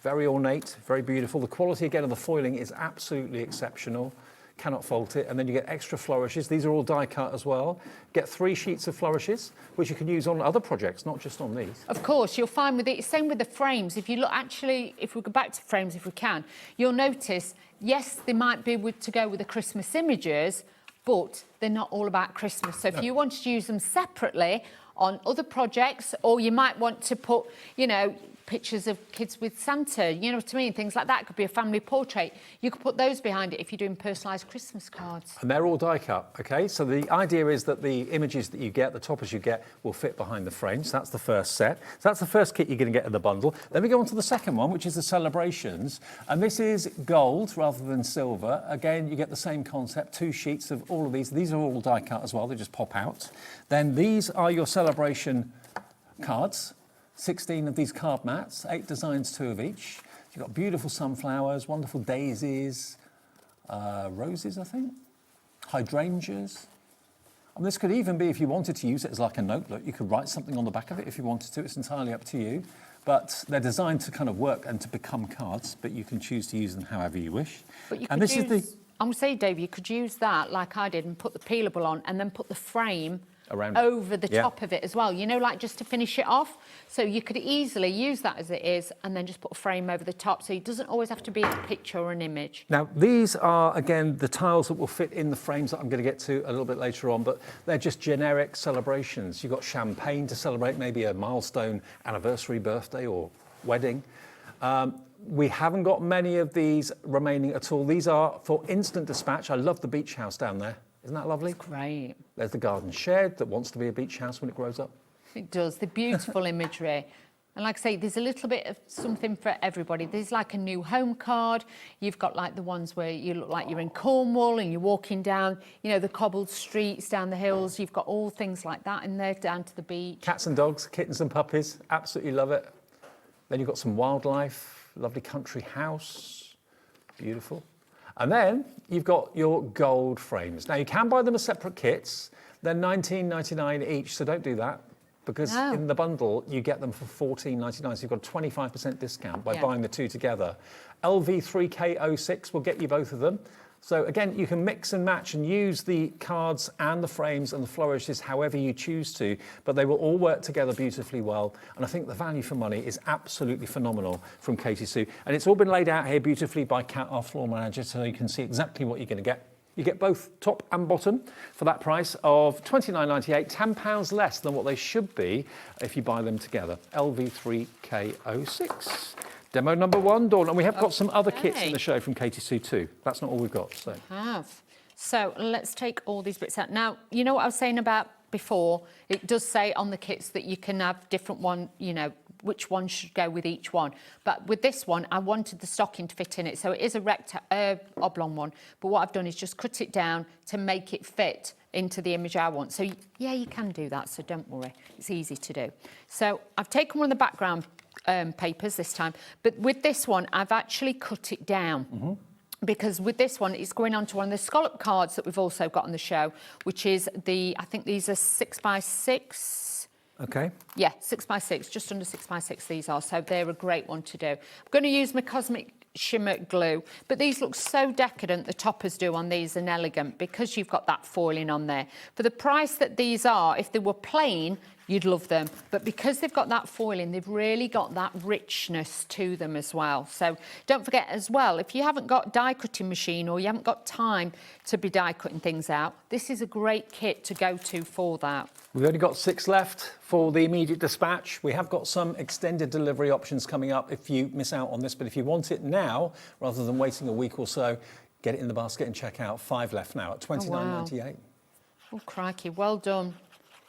Very ornate, very beautiful. The quality, again, of the foiling is absolutely exceptional. Cannot fault it. And then you get extra flourishes. These are all die cut as well. Get 3 sheets of flourishes, which you can use on other projects, not just on these. Of course, you'll find with it, same with the frames. If you look, actually, if we go back to frames, if we can, you'll notice, yes, they might be to go with the Christmas images, but they're not all about Christmas. So if you wanted to use them separately on other projects, or you might want to put, you know, pictures of kids with Santa, you know what I mean, things like that. It could be a family portrait. You could put those behind it if you're doing personalised Christmas cards. And they're all die cut, okay? So the idea is that the images that you get, the toppers you get, will fit behind the frames. That's the first set. So that's the first kit you're going to get in the bundle. Then we go on to the second one, which is the celebrations. And this is gold rather than silver. Again, you get the same concept, 2 sheets of all of these. These are all die cut as well. They just pop out. Then these are your celebration cards. 16 of these card mats, 8 designs, 2 of each. You've got beautiful sunflowers, wonderful daisies, roses, I think, hydrangeas. And this could even be, if you wanted to use it as like a notebook, you could write something on the back of it if you wanted to. It's entirely up to you. But they're designed to kind of work and to become cards, but you can choose to use them however you wish. But you and could this use, is the... I'm going to say, Dave, you could use that like I did and put the peelable on and then put the frame around over the yeah. top of it as well, you know, like just to finish it off. So you could easily use that as it is and then just put a frame over the top, so it doesn't always have to be a picture or an image. Now, these are, again, the tiles that will fit in the frames that I'm going to get to a little bit later on, but they're just generic celebrations. You've got champagne to celebrate maybe a milestone, anniversary, birthday or wedding. We haven't got many of these remaining at all. These are for instant dispatch. I love the beach house down there. Isn't that lovely? It's great. There's the garden shed that wants to be a beach house when it grows up. It does, the beautiful imagery. And like I say, there's a little bit of something for everybody. There's like a new home card. You've got like the ones where you look like you're in Cornwall and you're walking down, you know, the cobbled streets, down the hills. You've got all things like that in there, down to the beach. Cats and dogs, kittens and puppies, absolutely love it. Then you've got some wildlife, lovely country house, beautiful. And then you've got your gold frames. Now you can buy them as separate kits. They're $19.99 each, so don't do that. Because in the bundle, you get them for $14.99, so you've got a 25% discount by buying the two together. LV3K06 will get you both of them. So again, you can mix and match and use the cards and the frames and the flourishes however you choose to, but they will all work together beautifully well. And I think the value for money is absolutely phenomenal from Katy Sue. And it's all been laid out here beautifully by Kat, our floor manager, so you can see exactly what you're going to get. You get both top and bottom for that price of £29.98, £10 less than what they should be if you buy them together. LV3K06. Demo number 1, Dawn. And we have got some other kits in the show from Katy Sue too. That's not all we've got. So. So let's take all these bits out. Now, you know what I was saying about before? It does say on the kits that you can have different one, you know, which one should go with each one. But with this one, I wanted the stocking to fit in it. So it is a oblong one. But what I've done is just cut it down to make it fit into the image I want. So yeah, you can do that. So don't worry. It's easy to do. So I've taken one of the background papers this time. But with this one, I've actually cut it down. Because with this one, it's going on to one of the scallop cards that we've also got on the show, which is I think these are 6x6. Okay. Yeah, 6x6, just under 6x6 these are, so they're a great one to do. I'm going to use my Cosmic Shimmer glue, but these look so decadent, the toppers do on these, and elegant, because you've got that foiling on there. For the price that these are, if they were plain, you'd love them. But because they've got that foiling, they've really got that richness to them as well. So don't forget as well, if you haven't got die cutting machine or you haven't got time to be die cutting things out, this is a great kit to go to for that. We've only got 6 left for the immediate dispatch. We have got some extended delivery options coming up if you miss out on this, but if you want it now, rather than waiting a week or so, get it in the basket and check out. 5 left now at $29.98. Oh, crikey, well done.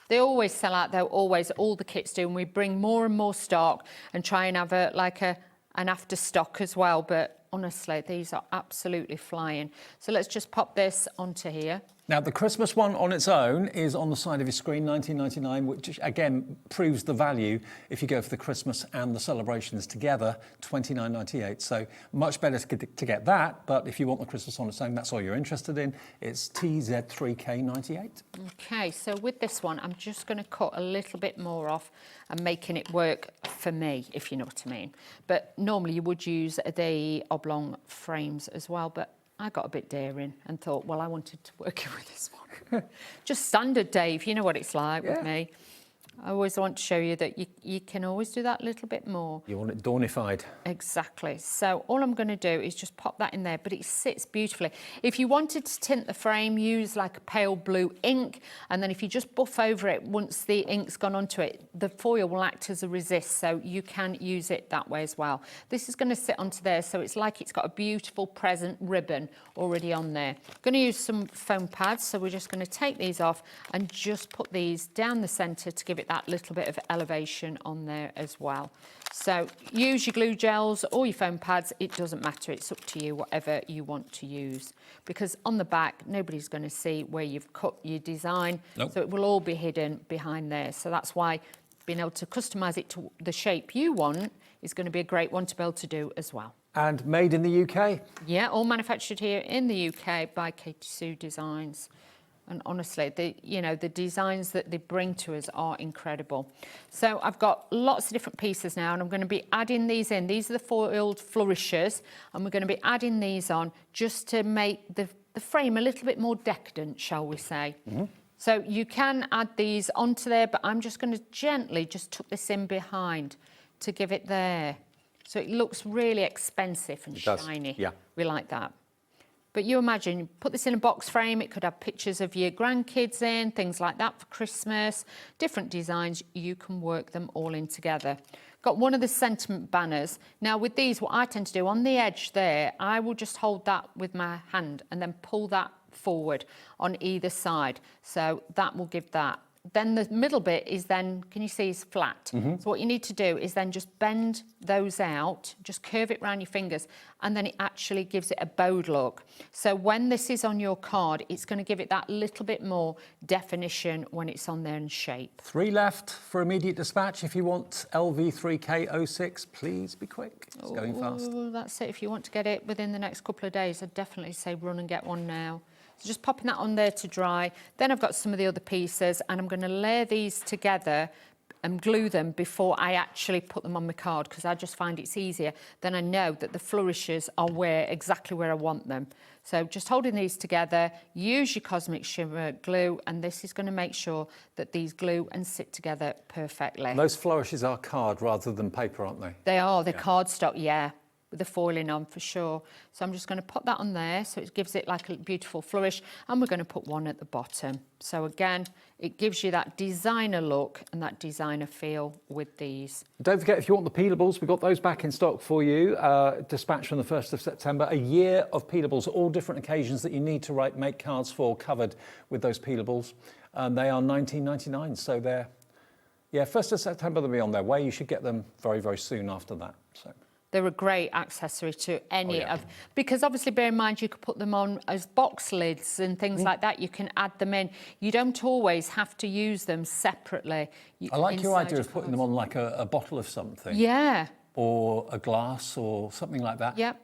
They always sell out, though, always, all the kits do, and we bring more and more stock and try and have an after stock as well, but honestly, these are absolutely flying. So let's just pop this onto here. Now, the Christmas one on its own is on the side of your screen, $19.99, which again proves the value if you go for the Christmas and the celebrations together, $29.98. So much better to get that, but if you want the Christmas on its own, that's all you're interested in, it's TZ3K98. Okay, so with this one, I'm just going to cut a little bit more off and making it work for me, if you know what I mean. But normally you would use the oblong frames as well, but I got a bit daring and thought, well, I wanted to work with this one. Just standard, Dave. You know what it's like with me. I always want to show you that you can always do that little bit more. You want it Dawnified. Exactly. So all I'm going to do is just pop that in there, but it sits beautifully. If you wanted to tint the frame, use like a pale blue ink, and then if you just buff over it, once the ink's gone onto it, the foil will act as a resist, so you can use it that way as well. This is going to sit onto there, so it's like it's got a beautiful present ribbon already on there. I'm going to use some foam pads, so we're just going to take these off and just put these down the centre to give it that little bit of elevation on there as well. So use your glue gels or your foam pads, it doesn't matter, it's up to you, whatever you want to use. Because on the back, nobody's going to see where you've cut your design, so it will all be hidden behind there. So that's why being able to customise it to the shape you want is going to be a great one to be able to do as well. And made in the UK? Yeah, all manufactured here in the UK by Katy Sue Designs. And honestly, the designs that they bring to us are incredible. So I've got lots of different pieces now, and I'm going to be adding these in. These are the foiled flourishes, and we're going to be adding these on just to make the frame a little bit more decadent, shall we say. So you can add these onto there, but I'm just going to gently just tuck this in behind to give it there. So it looks really expensive and shiny. Yeah. We like that. But you imagine, you put this in a box frame, it could have pictures of your grandkids in, things like that for Christmas, different designs, you can work them all in together. Got one of the sentiment banners. Now with these, what I tend to do, on the edge there, I will just hold that with my hand and then pull that forward on either side. So that will give that. Then the middle bit is then, can you see, is flat. So what you need to do is then just bend those out, just curve it around your fingers, and then it actually gives it a bowed look. So when this is on your card, it's going to give it that little bit more definition when it's on there in shape. 3 left for immediate dispatch. If you want LV3K06, please be quick. It's going fast. That's it. If you want to get it within the next couple of days, I'd definitely say run and get one now. So just popping that on there to dry. Then I've got some of the other pieces, and I'm going to layer these together and glue them before I actually put them on my card, because I just find it's easier. Then I know that the flourishes are exactly where I want them. So just holding these together, use your Cosmic Shimmer glue, and this is going to make sure that these glue and sit together perfectly. And those flourishes are card rather than paper, aren't they? They are. They're cardstock, yeah, with the foiling on for sure. So I'm just going to put that on there so it gives it like a beautiful flourish, and we're going to put one at the bottom. So again, it gives you that designer look and that designer feel with these. Don't forget, if you want the peelables, we've got those back in stock for you. Dispatch from the 1st of September. A year of peelables, all different occasions that you need to make cards for, covered with those peelables. They are $19.99, so they're, 1st of September they'll be on their way. You should get them very, very soon after that. So. They're a great accessory to any of, because obviously bear in mind you could put them on as box lids and things like that. You can add them in. You don't always have to use them separately. I like your idea of putting them on like a bottle of something. Yeah. Or a glass or something like that. Yep.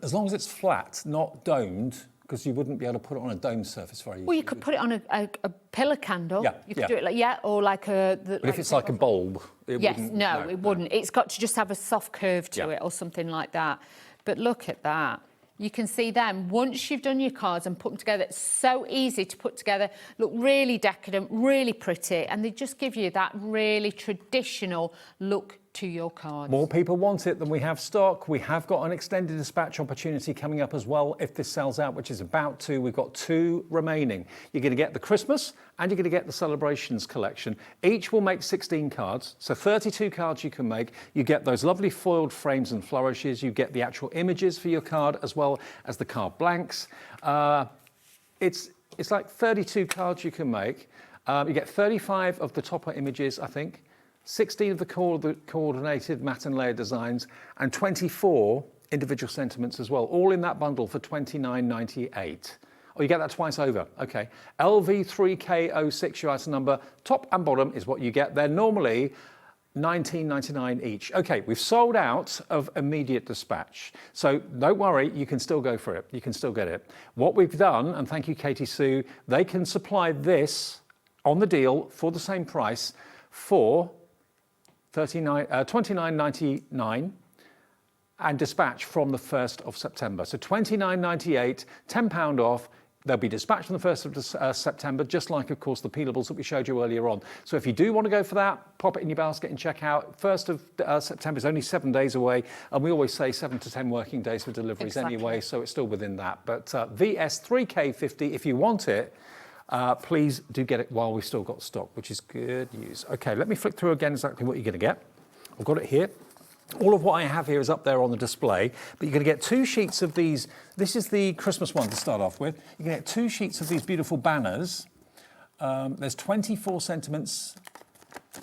As long as it's flat, not domed, because you wouldn't be able to put it on a domed surface very easily. Well, you could put it on a pillar candle. Yeah, you could do it like, or like a... But if it's like a bulb, it wouldn't... No, it wouldn't. It's got to just have a soft curve to it or something like that. But look at that. You can see them, once you've done your cards and put them together, it's so easy to put together, look really decadent, really pretty, and they just give you that really traditional look to your cards. More people want it than we have stock. We have got an extended dispatch opportunity coming up as well if this sells out, which is about to. We've got 2 remaining. You're going to get the Christmas and you're going to get the Celebrations collection. Each will make 16 cards, so 32 cards you can make. You get those lovely foiled frames and flourishes. You get the actual images for your card as well as the card blanks. It's like 32 cards you can make. You get 35 of the topper images, I think. 16 of the coordinated matte and layer designs, and 24 individual sentiments as well, all in that bundle for $29.98. Oh, you get that twice over. Okay. LV3K06, your item number. Top and bottom is what you get. They're normally $19.99 each. Okay, we've sold out of immediate dispatch. So don't worry, you can still go for it. You can still get it. What we've done, and thank you, Katy Sue, they can supply this on the deal for the same price for $29.99 and dispatch from the 1st of September. So $29.98, £10 off. They'll be dispatched on the 1st of September, just like, of course, the peelables that we showed you earlier on. So if you do want to go for that, pop it in your basket and check out. 1st of September is only 7 days away, and we always say 7 to 10 working days for deliveries anyway, so it's still within that. But VS3K50, if you want it, please do get it while we've still got stock, which is good news. Okay, let me flick through again exactly what you're going to get. I've got it here. All of what I have here is up there on the display, but you're going to get 2 sheets of these. This is the Christmas one to start off with. You're going to get 2 sheets of these beautiful banners. There's 24 sentiments,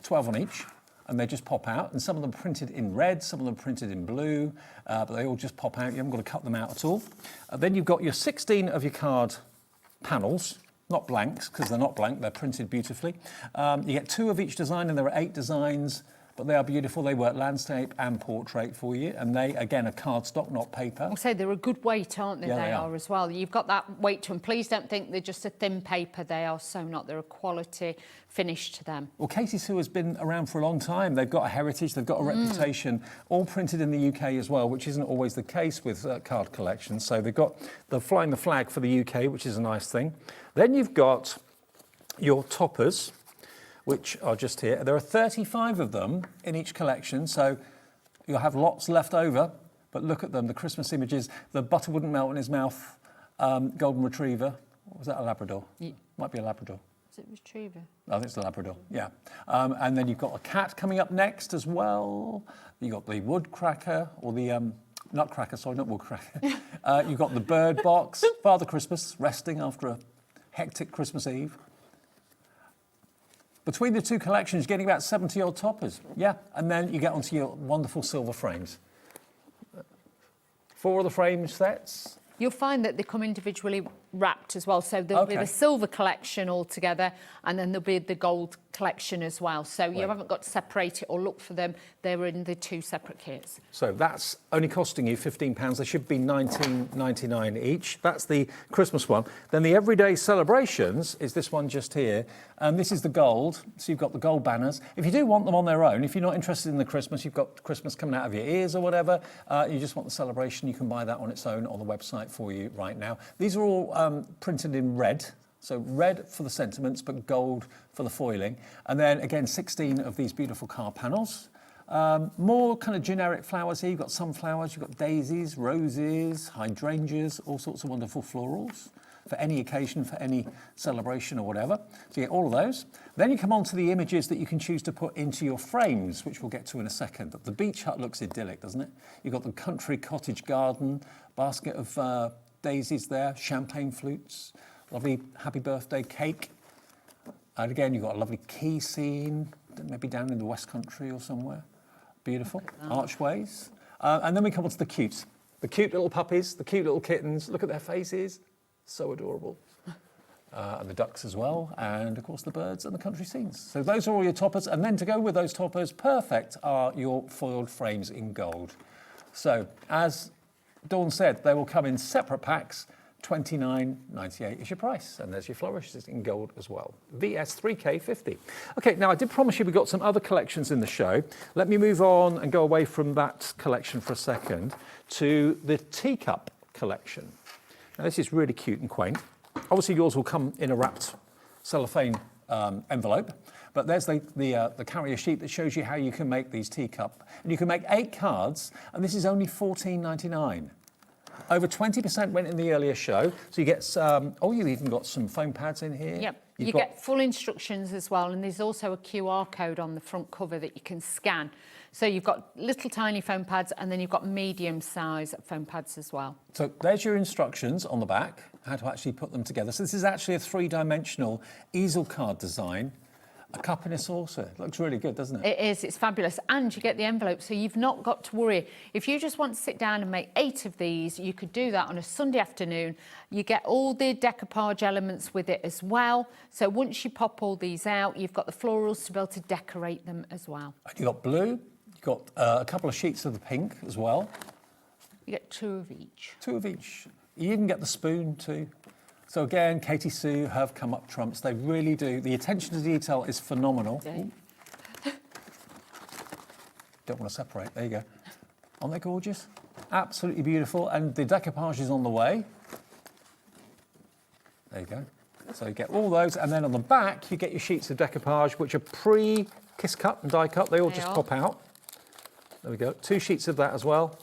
12 on each, and they just pop out. And some of them are printed in red, some of them are printed in blue, but they all just pop out. You haven't got to cut them out at all. Then you've got your 16 of your card panels. Not blanks, because they're not blank, they're printed beautifully. You get 2 of each design, and there are 8 designs, but they are beautiful. They work landscape and portrait for you, and they, again, are cardstock, not paper. I'll say they're a good weight, aren't they? Yeah, they are as well. You've got that weight to them. Please don't think they're just a thin paper. They are so not. They're a quality finish to them. Well, Katy Sue has been around for a long time. They've got a heritage, they've got a reputation, all printed in the UK as well, which isn't always the case with card collections. So they're flying the flag for the UK, which is a nice thing. Then you've got your toppers, which are just here. There are 35 of them in each collection, so you'll have lots left over, but look at them, the Christmas images. The butter wouldn't melt in his mouth, golden retriever. Or was that a Labrador? Yeah. Might be a Labrador. Is it retriever? I think it's the Labrador, yeah. And then you've got a cat coming up next as well. You've got the woodcracker, or the nutcracker, sorry, not woodcracker. You've got the bird box, Father Christmas, resting after a hectic Christmas Eve. Between the two collections, you're getting about 70 odd toppers, yeah. And then you get onto your wonderful silver frames. 4 of the frame sets. You'll find that they come individually wrapped as well. So there'll be the silver collection altogether, and then there'll be the gold collection as well. So you haven't got to separate it or look for them. They're in the 2 separate kits. So that's only costing you £15. They should be $19.99 each. That's the Christmas one. Then the everyday celebrations is this one just here. And this is the gold. So you've got the gold banners. If you do want them on their own, if you're not interested in the Christmas, you've got Christmas coming out of your ears or whatever, you just want the celebration, you can buy that on its own on the website for you right now. These are all printed in red. So red for the sentiments, but gold for the foiling. And then again, 16 of these beautiful card panels. More kind of generic flowers here. You've got sunflowers, you've got daisies, roses, hydrangeas, all sorts of wonderful florals for any occasion, for any celebration or whatever. So you get all of those. Then you come on to the images that you can choose to put into your frames, which we'll get to in a second. The beach hut looks idyllic, doesn't it? You've got the country cottage garden, basket of daisies there, champagne flutes, lovely happy birthday cake. And again, you've got a lovely quay scene, maybe down in the West Country or somewhere. Beautiful. Archways. And then we come on to the cute little puppies, the cute little kittens. Look at their faces. So adorable. And the ducks as well. And of course the birds and the country scenes. So those are all your toppers. And then to go with those toppers, perfect, are your foiled frames in gold. So as Dawn said, they will come in separate packs. $29.98 is your price, and there's your flourishes in gold as well. VS3K50. Okay, now I did promise you we got some other collections in the show. Let me move on and go away from that collection for a second to the teacup collection. Now this is really cute and quaint. Obviously yours will come in a wrapped cellophane envelope, but there's the carrier sheet that shows you how you can make these teacup. And you can make 8 cards, and this is only $14.99. Over 20% went in the earlier show. So you get, you've even got some foam pads in here. Yep, you get full instructions as well. And there's also a QR code on the front cover that you can scan. So you've got little tiny foam pads, and then you've got medium size foam pads as well. So there's your instructions on the back, how to actually put them together. So this is actually a 3-dimensional easel card design. A cup in a saucer. It looks really good, doesn't it? It is. It's fabulous. And you get the envelope, so you've not got to worry. If you just want to sit down and make 8 of these, you could do that on a Sunday afternoon. You get all the decoupage elements with it as well. So once you pop all these out, you've got the florals to be able to decorate them as well. You've got blue. You've got a couple of sheets of the pink as well. You get 2 of each. 2 of each. You even get the spoon too. So again, Katy Sue have come up trumps. They really do. The attention to detail is phenomenal. Don't want to separate. There you go. Aren't they gorgeous? Absolutely beautiful. And the decoupage is on the way. There you go. So you get all those. And then on the back, you get your sheets of decoupage, which are pre-kiss cut and die cut. They all just pop out. There we go. 2 sheets of that as well.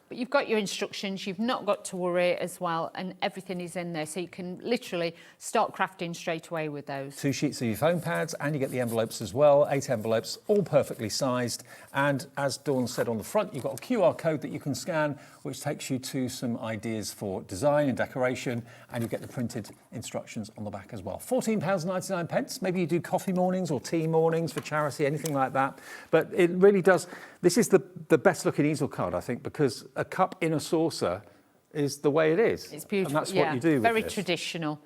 But you've got your instructions, you've not got to worry as well, and everything is in there, so you can literally start crafting straight away with those. 2 sheets of your foam pads, and you get the envelopes as well, 8 envelopes, all perfectly sized. And as Dawn said on the front, you've got a QR code that you can scan, which takes you to some ideas for design and decoration, and you get the printed instructions on the back as well. £14.99. Maybe you do coffee mornings or tea mornings for charity, anything like that. But it really does. This is the best looking easel card, I think, because a cup in a saucer is the way it is. It's beautiful. And that's what you do with very this. Traditional.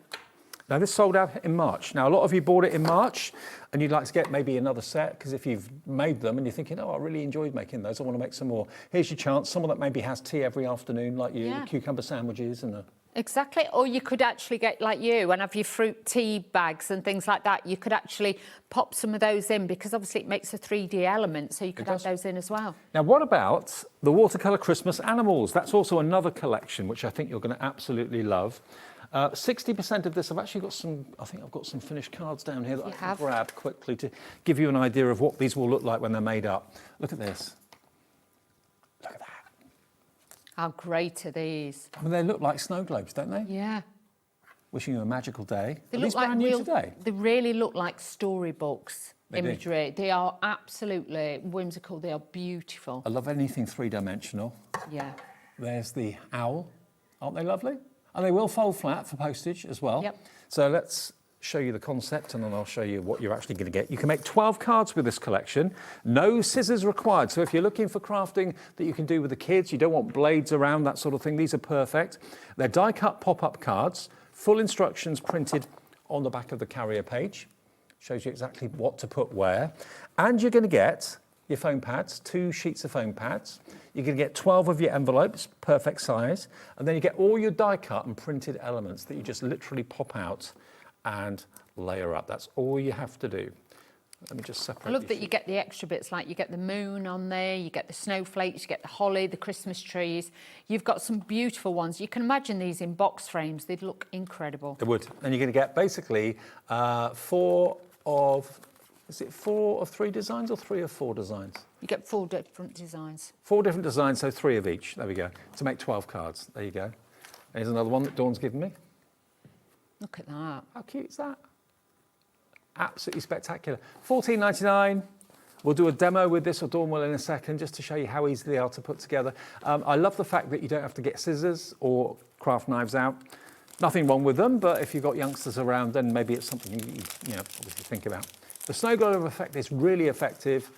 Now, this sold out in March. Now, a lot of you bought it in March, and you'd like to get maybe another set, because if you've made them and you're thinking, oh, I really enjoyed making those, I want to make some more. Here's your chance. Someone that maybe has tea every afternoon, like you, cucumber sandwiches and a... Exactly, or you could actually get like you and have your fruit tea bags and things like that. You could actually pop some of those in, because obviously it makes a 3D element, so you could have those in as well. Now, what about the watercolour Christmas animals? That's also another collection which I think you're going to absolutely love. 60% of this, I've actually got some, I think I've got some finished cards down here that I can grab quickly to give you an idea of what these will look like when they're made up. Look at this. Look at that. How great are these? I mean, they look like snow globes, don't they? Yeah. Wishing you a magical day. They Are look these like brand new today? They really look like storybooks They do. imagery. They are absolutely whimsical. They are beautiful. I love anything three-dimensional. Yeah. There's the owl. Aren't they lovely? And they will fold flat for postage as well. Yep. So let's show you the concept and then I'll show you what you're actually going to get. You can make 12 cards with this collection. No scissors required. So if you're looking for crafting that you can do with the kids, you don't want blades around, that sort of thing, these are perfect. They're die-cut pop-up cards, full instructions printed on the back of the carrier page. Shows you exactly what to put where. And you're going to get your foam pads, 2 sheets of foam pads. You're going to get 12 of your envelopes, perfect size. And then you get all your die cut and printed elements that you just literally pop out and layer up. That's all you have to do. Let me just separate. I love that you get the extra bits, like you get the moon on there, you get the snowflakes, you get the holly, the Christmas trees. You've got some beautiful ones. You can imagine these in box frames. They'd look incredible. It would. And you're going to get basically 4 of 3 designs or 3 of 4 designs? You get 4 different designs. 4 different designs, so 3 of each. There we go. To make 12 cards. There you go. Here's another one that Dawn's given me. Look at that. How cute is that? Absolutely spectacular. $14.99. We'll do a demo with this, or Dawn will in a second, just to show you how easy they are to put together. I love the fact that you don't have to get scissors or craft knives out. Nothing wrong with them, but if you've got youngsters around, then maybe it's something you know, obviously think about. The snow globe effect is really effective.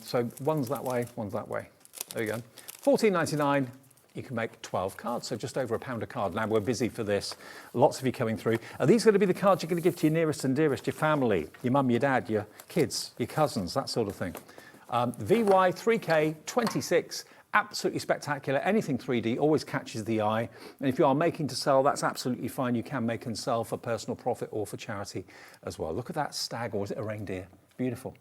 So one's that way, one's that way. There you go. $14.99. You can make 12 cards, so just over £1 a card. Now we're busy for this. Lots of you coming through. Are these going to be the cards you're going to give to your nearest and dearest, your family, your mum, your dad, your kids, your cousins, that sort of thing? VY 3K 26, absolutely spectacular. Anything 3D always catches the eye. And if you are making to sell, that's absolutely fine. You can make and sell for personal profit or for charity as well. Look at that stag, or is it a reindeer? Beautiful.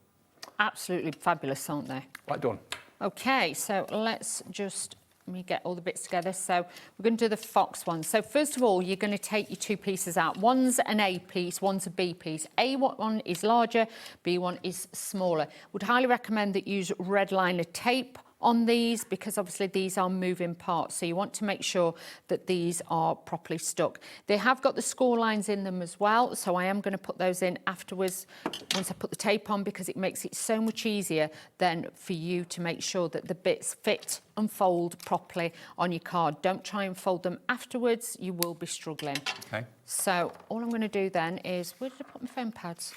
Absolutely fabulous, aren't they? Right, Dawn. Okay, so let's just... Let me get all the bits together. So we're going to do the fox one. So first of all, you're going to take your 2 pieces out. One's an A piece, one's a B piece. A one is larger, B one is smaller. Would highly recommend that you use red liner tape on these, because obviously these are moving parts, so you want to make sure that these are properly stuck. They have got the score lines in them as well, so I am going to put those in afterwards once I put the tape on, because it makes it so much easier then for you to make sure that the bits fit and fold properly on your card. Don't try and fold them afterwards, you will be struggling. Okay. So all I'm going to do then is, where did I put my foam pads?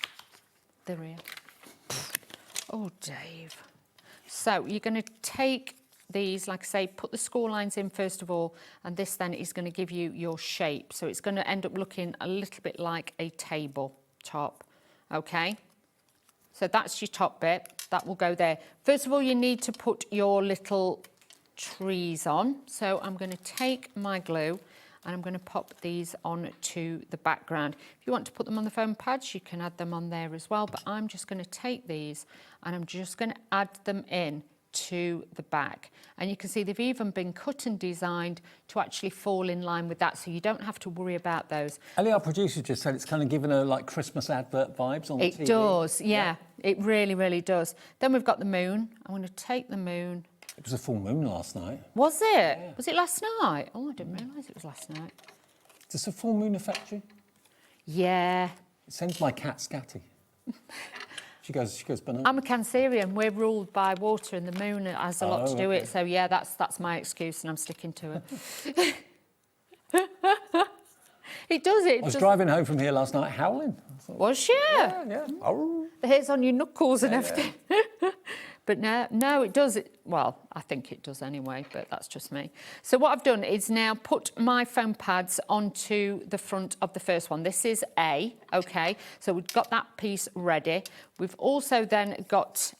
They're here. Oh, Dave. So you're going to take these, like I say, put the score lines in first of all, and this then is going to give you your shape. So it's going to end up looking a little bit like a table top, okay? So that's your top bit, that will go there. First of all, you need to put your little trees on. So I'm going to take my glue and I'm going to pop these on to the background. If you want to put them on the foam pads, you can add them on there as well, but I'm just going to take these and I'm just going to add them in to the back. And you can see they've even been cut and designed to actually fall in line with that, so you don't have to worry about those. Ellie, our producer, just said it's kind of given her like Christmas advert vibes on the TV. It does, yeah. It really, really does. Then we've got the moon. I'm going to take the moon. It was a full moon last night. Was it? Yeah. Was it last night? Oh, I didn't realise it was last night. Does the full moon affect you? Yeah. It sends my cat scatty. She goes bananas. I'm a Cancerian. We're ruled by water, and the moon has a lot to do with it. So yeah, that's my excuse, and I'm sticking to it. It does. I was driving home from here last night howling. Was you? Yeah. Oh. The hair's on your knuckles and everything. But no, it does. Well, I think it does anyway, but that's just me. So what I've done is now put my foam pads onto the front of the first one. This is A, okay? So we've got that piece ready. We've also then got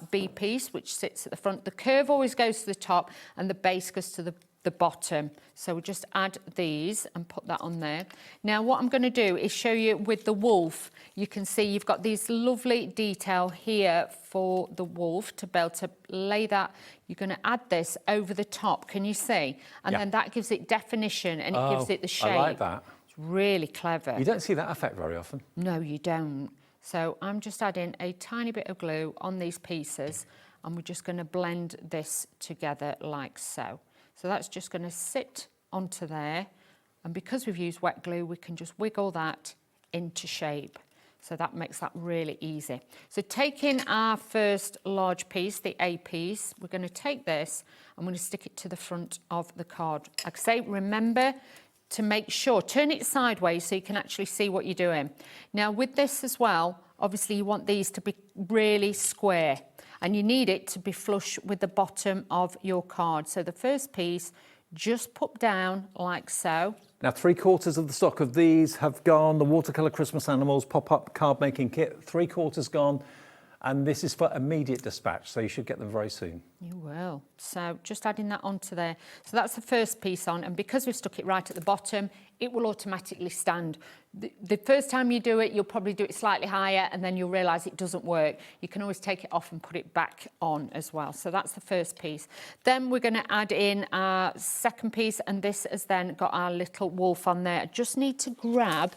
B piece, which sits at the front. The curve always goes to the top and the base goes to the the bottom. So we'll just add these and put that on there. Now what I'm going to do is show you with the wolf. You can see you've got these lovely detail here for the wolf to be able to lay that. You're going to add this over the top, can you see? And then that gives it definition and it gives it the shape. I like that. It's really clever. You don't see that effect very often. No, you don't. So I'm just adding a tiny bit of glue on these pieces and we're just going to blend this together like so. So that's just going to sit onto there, and because we've used wet glue we can just wiggle that into shape. So that makes that really easy. So taking our first large piece, the A piece, we're going to take this, I'm going to stick it to the front of the card. Like I say, remember to make sure, turn it sideways so you can actually see what you're doing. Now with this as well, obviously you want these to be really square and you need it to be flush with the bottom of your card. So the first piece, just put down like so. Now 3/4 of the stock of these have gone. The watercolour Christmas animals pop-up card making kit, 3/4 gone. And this is for immediate dispatch, so you should get them very soon. You will. So just adding that onto there. So that's the first piece on, and because we've stuck it right at the bottom, it will automatically stand. The first time you do it, you'll probably do it slightly higher, and then you'll realise it doesn't work. You can always take it off and put it back on as well. So that's the first piece. Then we're going to add in our second piece, and this has then got our little wolf on there. I just need to grab,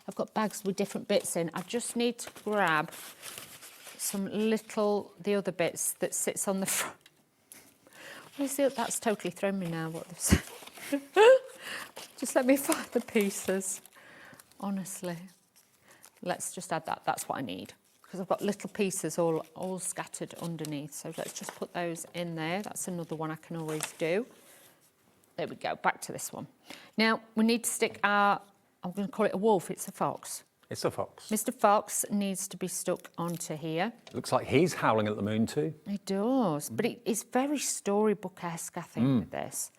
I've got bags with different bits in, I just need to grab some little, the other bits that sits on the front. Where's the, that's totally thrown me now, what this. Just let me find the pieces, honestly. Let's just add that, that's what I need, because I've got little pieces all scattered underneath. So let's just put those in there. That's another one I can always do. There we go, back to this one. Now, we need to stick our, I'm going to call it a wolf, it's a fox. It's a fox. Mr. Fox needs to be stuck onto here. Looks like he's howling at the moon too. He does, but it's very storybook-esque, I think, with this.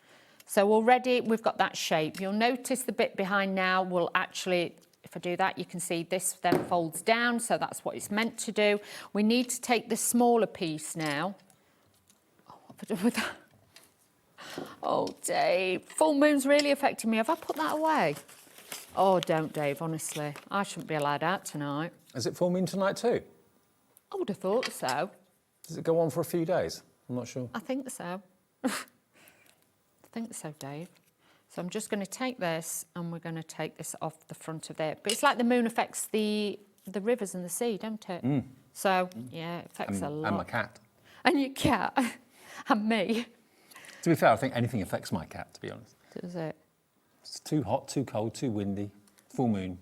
So already we've got that shape. You'll notice the bit behind now will actually, if I do that, you can see this then folds down, so that's what it's meant to do. We need to take the smaller piece now. Oh, what have I done with that? Oh, Dave, full moon's really affecting me. Have I put that away? Oh, don't, Dave, honestly. I shouldn't be allowed out tonight. Is it full moon tonight too? I would have thought so. Does it go on for a few days? I'm not sure. I think so. I think so, Dave. So I'm just going to take this and we're going to take this off the front of there. But it's like the moon affects the rivers and the sea, don't it? So, yeah, it affects a lot. And my cat. And your cat. And me. To be fair, I think anything affects my cat, to be honest. Does it? It's too hot, too cold, too windy. Full moon.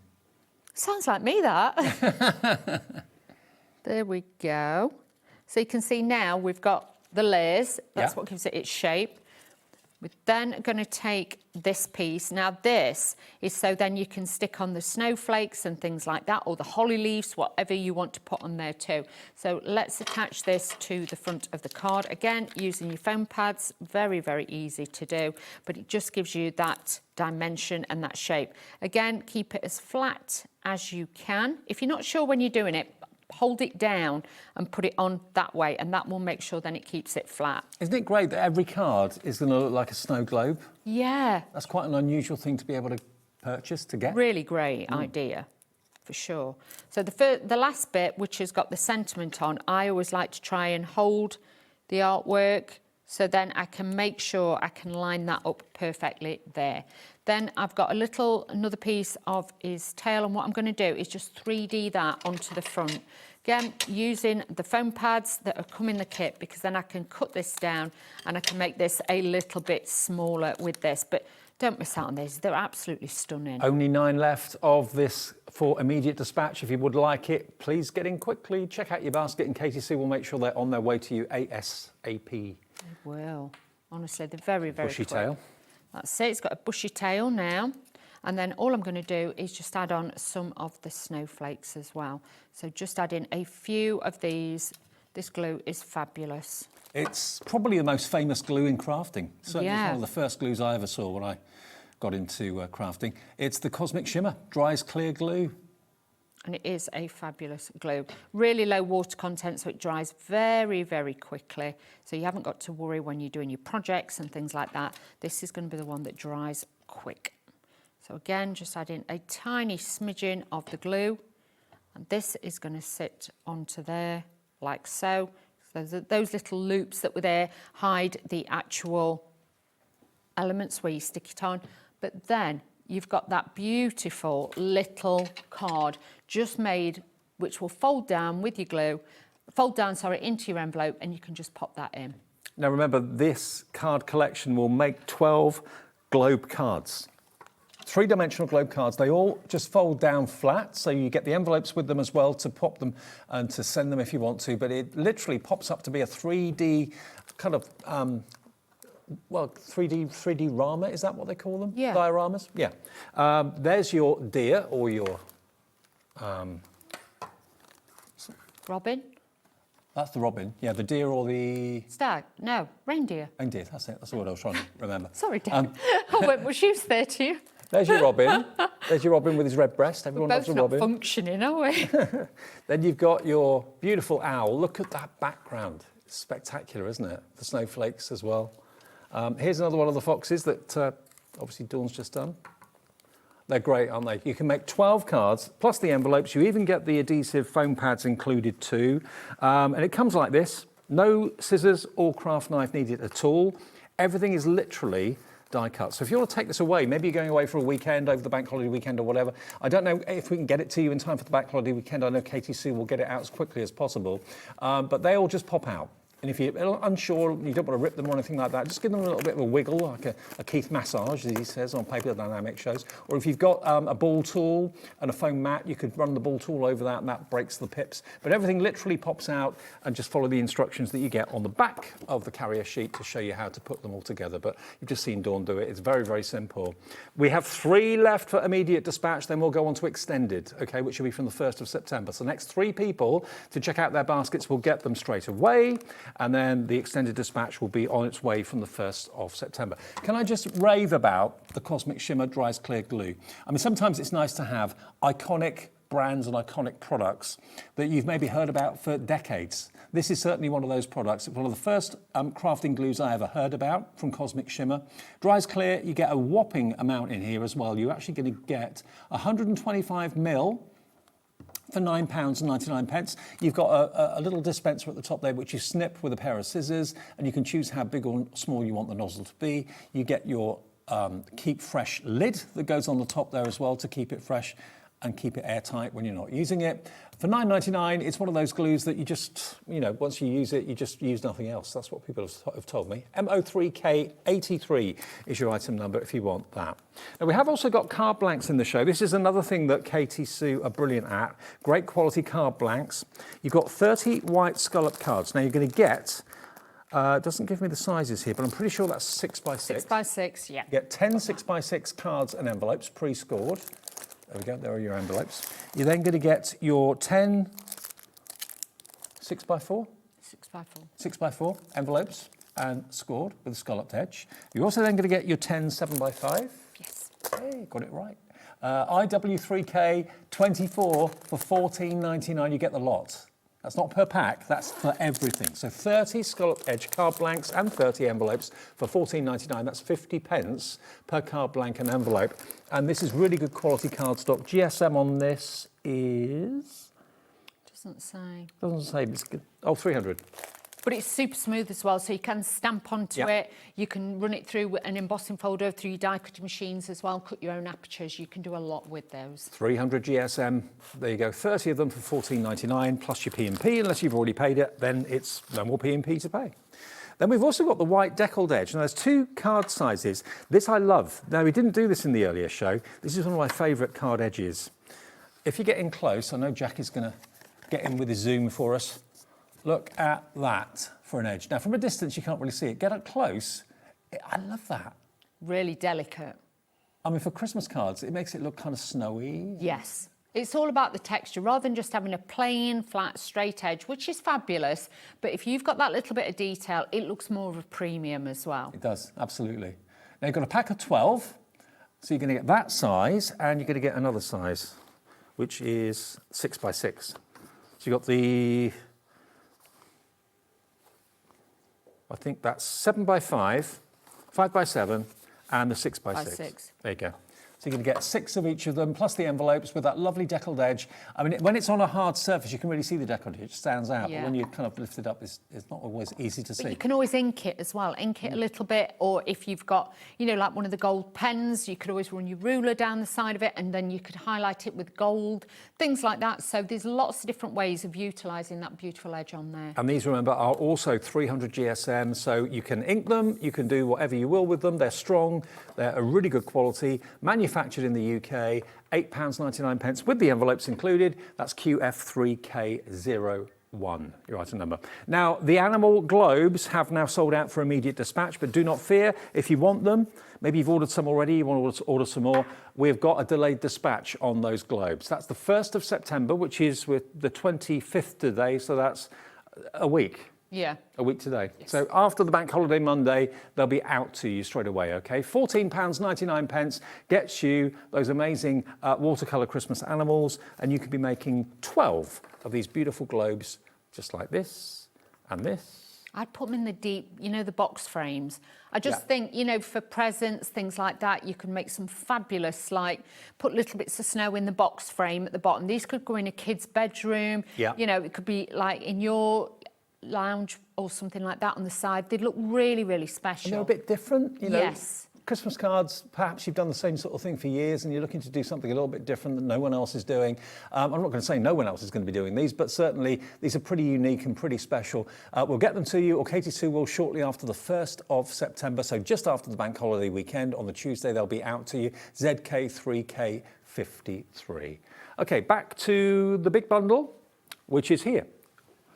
Sounds like me, that. There we go. So you can see now we've got the layers. That's what gives it its shape. We're then going to take this piece. Now this is so then you can stick on the snowflakes and things like that, or the holly leaves, whatever you want to put on there too. So let's attach this to the front of the card. Again, using your foam pads, very, very easy to do, but it just gives you that dimension and that shape. Again, keep it as flat as you can. If you're not sure when you're doing it, hold it down and put it on that way, and that will make sure then it keeps it flat. Isn't it great that every card is going to look like a snow globe? Yeah. That's quite an unusual thing to be able to purchase, to get. Really great idea, for sure. So the last bit, which has got the sentiment on, I always like to try and hold the artwork so then I can make sure I can line that up perfectly there. Then I've got another piece of his tail, and what I'm going to do is just 3D that onto the front. Again, using the foam pads that have come in the kit, because then I can cut this down and I can make this a little bit smaller with this. But don't miss out on these, they're absolutely stunning. Only 9 left of this for immediate dispatch. If you would like it, please get in quickly. Check out your basket and Katy Sue will make sure they're on their way to you ASAP. They will. Honestly, they're very, very Bushy quick. tail. That's it, it's got a bushy tail now. And then all I'm going to do is just add on some of the snowflakes as well. So just add in a few of these. This glue is fabulous. It's probably the most famous glue in crafting. Certainly it's one of the first glues I ever saw when I got into crafting. It's the Cosmic Shimmer, dries clear glue. And it is a fabulous glue. Really low water content, so it dries very, very quickly. So you haven't got to worry when you're doing your projects and things like that. This is going to be the one that dries quick. So again, just add in a tiny smidgen of the glue. And this is going to sit onto there like so. So those little loops that were there hide the actual elements where you stick it on. But then you've got that beautiful little card just made, which will fold down with your glue, into your envelope, and you can just pop that in. Now remember, this card collection will make 12 globe cards. 3-dimensional globe cards. They all just fold down flat, so you get the envelopes with them as well to pop them and to send them if you want to, but it literally pops up to be a 3D kind of, well, 3D rama, is that what they call them? Yeah. Dioramas? Yeah. There's your deer or your... Robin? That's the robin. Yeah, the deer or the... Stag? No, reindeer. Reindeer, that's it. That's the word I was trying to remember. Sorry, Dave. I went much use there to you. There's your robin. There's your robin with his red breast. Everyone loves a robin. We're both not functioning, are we? Then you've got your beautiful owl. Look at that background. It's spectacular, isn't it? The snowflakes as well. Here's another one of the foxes that obviously Dawn's just done. They're great, aren't they? You can make 12 cards, plus the envelopes. You even get the adhesive foam pads included too. And it comes like this. No scissors or craft knife needed at all. Everything is literally die cut. So if you want to take this away, maybe you're going away for a weekend, over the bank holiday weekend or whatever. I don't know if we can get it to you in time for the bank holiday weekend. I know Katy Sue will get it out as quickly as possible. But they all just pop out. And if you're unsure, you don't want to rip them or anything like that, just give them a little bit of a wiggle, like a Keith massage, as he says on Paper Dynamic shows. Or if you've got a ball tool and a foam mat, you could run the ball tool over that and that breaks the pips. But everything literally pops out, and just follow the instructions that you get on the back of the carrier sheet to show you how to put them all together. But you've just seen Dawn do it. It's very, very simple. We have 3 left for immediate dispatch, then we'll go on to extended, okay, which will be from the 1st of September. So the next 3 people to check out their baskets will get them straight away. And then the extended dispatch will be on its way from the 1st of September. Can I just rave about the Cosmic Shimmer Dries Clear Glue? I mean, sometimes it's nice to have iconic brands and iconic products that you've maybe heard about for decades. This is certainly one of those products. It's one of the first crafting glues I ever heard about from Cosmic Shimmer. Dries clear, you get a whopping amount in here as well. You're actually going to get 125 mil for £9.99. You've got a little dispenser at the top there which you snip with a pair of scissors, and you can choose how big or small you want the nozzle to be. You get your keep fresh lid that goes on the top there as well to keep it fresh and keep it airtight when you're not using it. For £9.99, it's one of those glues that you just, you know, once you use it, you just use nothing else. That's what people have told me. MO3K83 is your item number if you want that. Now, we have also got card blanks in the show. This is another thing that Katy Sue are brilliant at. Great quality card blanks. You've got 30 white scallop cards. Now, you're going to get, it doesn't give me the sizes here, but I'm pretty sure that's 6x6. 6x6, yeah. You get 10 6x6 cards and envelopes pre-scored. There we go, there are your envelopes. You're then going to get your 10 6x4? 6x4. 6x4 envelopes and scored with a scalloped edge. You're also then going to get your 10 7x5. Yes. Hey, got it right. IW3K 24 for £14.99. You get the lot. That's not per pack, that's for everything. So 30 scalloped edge card blanks and 30 envelopes for £14.99. That's 50 pence per card blank and envelope. And this is really good quality cardstock. GSM on this is... Doesn't say. Doesn't say, but it's good. Oh, 300. But it's super smooth as well, so you can stamp onto Yep. it. You can run it through an embossing folder through your die cutting machines as well, cut your own apertures. You can do a lot with those. 300 GSM. There you go. 30 of them for £14.99 plus your P&P. Unless you've already paid it, then it's no more P&P to pay. Then we've also got the white deckled edge. Now, there's 2 card sizes. This I love. Now, we didn't do this in the earlier show. This is one of my favourite card edges. If you get in close, I know Jack is going to get in with his zoom for us. Look at that for an edge. Now, from a distance, you can't really see it. Get up close. I love that. Really delicate. I mean, for Christmas cards, it makes it look kind of snowy. Yes. It's all about the texture, rather than just having a plain, flat, straight edge, which is fabulous. But if you've got that little bit of detail, it looks more of a premium as well. It does, absolutely. Now, you've got a pack of 12. So you're going to get that size, and you're going to get another size, which is 6 by 6. So you've got the, I think that's 7 by 5, 5 by 7, and the 6 by 6. There you go. So you're going to get 6 of each of them, plus the envelopes with that lovely deckled edge. I mean, when it's on a hard surface, you can really see the deckled edge. It stands out. Yeah. But when you kind of lift it up, it's not always easy to But see. you can always ink it as well. Ink it a little bit, or if you've got, you know, like one of the gold pens, you could always run your ruler down the side of it, and then you could highlight it with gold, things like that. So there's lots of different ways of utilising that beautiful edge on there. And these, remember, are also 300 GSM, so you can ink them, you can do whatever you will with them. They're strong, they're a really good quality, manufactured in the UK, £8.99 with the envelopes included. That's QF3K01, your item number. Now, the animal globes have now sold out for immediate dispatch, but do not fear, if you want them, maybe you've ordered some already, you want to order some more, we've got a delayed dispatch on those globes. That's the 1st of September, which is with the 25th today, so that's a week. Yeah. A week today. Yes. So after the bank holiday Monday, they'll be out to you straight away, okay? £14.99 gets you those amazing watercolour Christmas animals, and you could be making 12 of these beautiful globes, just like this and this. I'd put them in the deep, you know, the box frames. I just think, you know, for presents, things like that, you can make some fabulous, like, put little bits of snow in the box frame at the bottom. These could go in a kid's bedroom. Yeah. You know, it could be like in your lounge or something like that on the side. They'd look really, really special. And they're a bit different, you know. Yes. Christmas cards, perhaps you've done the same sort of thing for years and you're looking to do something a little bit different that no one else is doing. I'm not going to say no one else is going to be doing these, but certainly these are pretty unique and pretty special. We'll get them to you, or Katy Sue will, shortly after the 1st of September, so just after the bank holiday weekend. On the Tuesday, they'll be out to you. ZK3K53. Okay, back to the big bundle, which is here.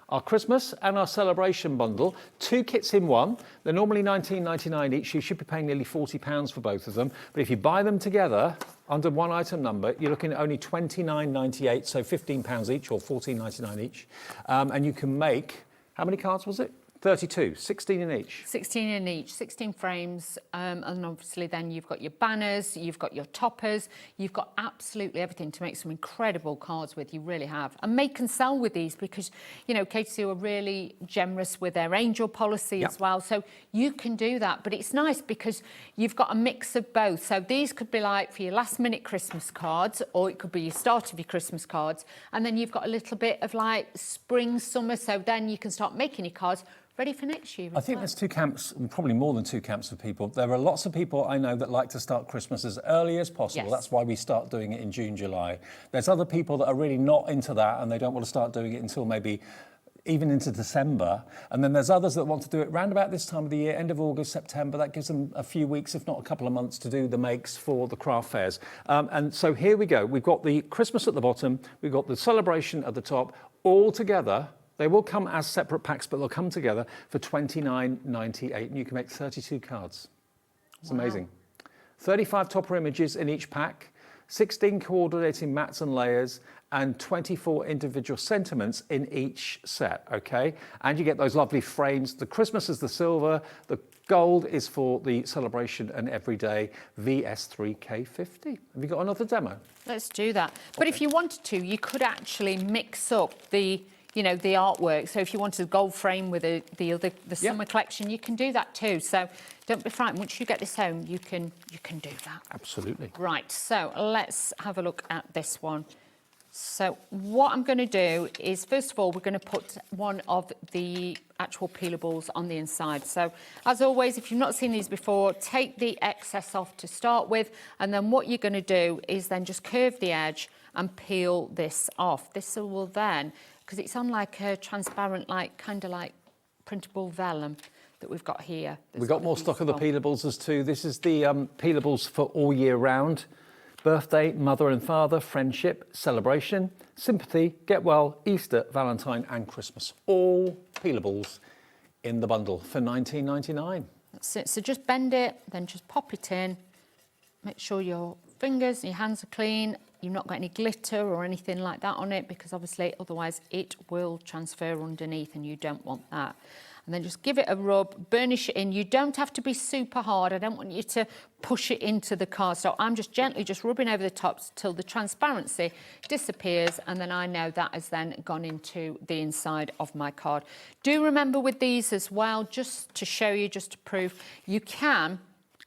Our Christmas and our celebration bundle, 2 kits in one. They're normally £19.99 each. You should be paying nearly £40 for both of them. But if you buy them together under one item number, you're looking at only £29.98, so £15 each or £14.99 each. And you can make, how many cards was it? 32, 16 in each. 16 in each, 16 frames, and obviously then you've got your banners, you've got your toppers, you've got absolutely everything to make some incredible cards with, you really have. And make and sell with these because, you know, Katy Sue are really generous with their angel policy as well, so you can do that. But it's nice because you've got a mix of both. So these could be like for your last minute Christmas cards, or it could be your start of your Christmas cards, and then you've got a little bit of like spring, summer, so then you can start making your cards ready for next year. I think there's 2 camps, probably more than 2 camps of people. There are lots of people I know that like to start Christmas as early as possible. Yes. That's why we start doing it in June, July. There's other people that are really not into that and they don't want to start doing it until maybe even into December. And then there's others that want to do it round about this time of the year, end of August, September. That gives them a few weeks, if not a couple of months, to do the makes for the craft fairs. And so here we go. We've got the Christmas at the bottom. We've got the celebration at the top, all together. They will come as separate packs, but they'll come together for £29.98, and you can make 32 cards. It's amazing. 35 topper images in each pack, 16 coordinating mats and layers, and 24 individual sentiments in each set, okay? And you get those lovely frames. The Christmas is the silver, the gold is for the celebration and everyday VS3K50. Have you got another demo? Let's do that. But if you wanted to, you could actually mix up the, you know, the artwork. So if you wanted a gold frame with the summer collection, you can do that too. So don't be frightened. Once you get this home, you can do that. Absolutely. Right. So let's have a look at this one. So what I'm going to do is, first of all, we're going to put one of the actual peelables on the inside. So as always, if you've not seen these before, take the excess off to start with, and then what you're going to do is then just curve the edge and peel this off. This will then, because it's on like a transparent, like kind of like printable vellum that we've got here. We've got more stock of the peelables as too. This is the peelables for all year round. Birthday, mother and father, friendship, celebration, sympathy, get well, Easter, Valentine and Christmas. All peelables in the bundle for £19.99. That's it. So just bend it, then just pop it in. Make sure your fingers and your hands are clean. You've not got any glitter or anything like that on it, because obviously otherwise it will transfer underneath and you don't want that. and then just give it a rub, burnish it in. You don't have to be super hard. I don't want you to push it into the cardstock. I'm just gently just rubbing over the tops till the transparency disappears, and then I know that has then gone into the inside of my card. Do remember with these as well, just to show you, just to prove, you can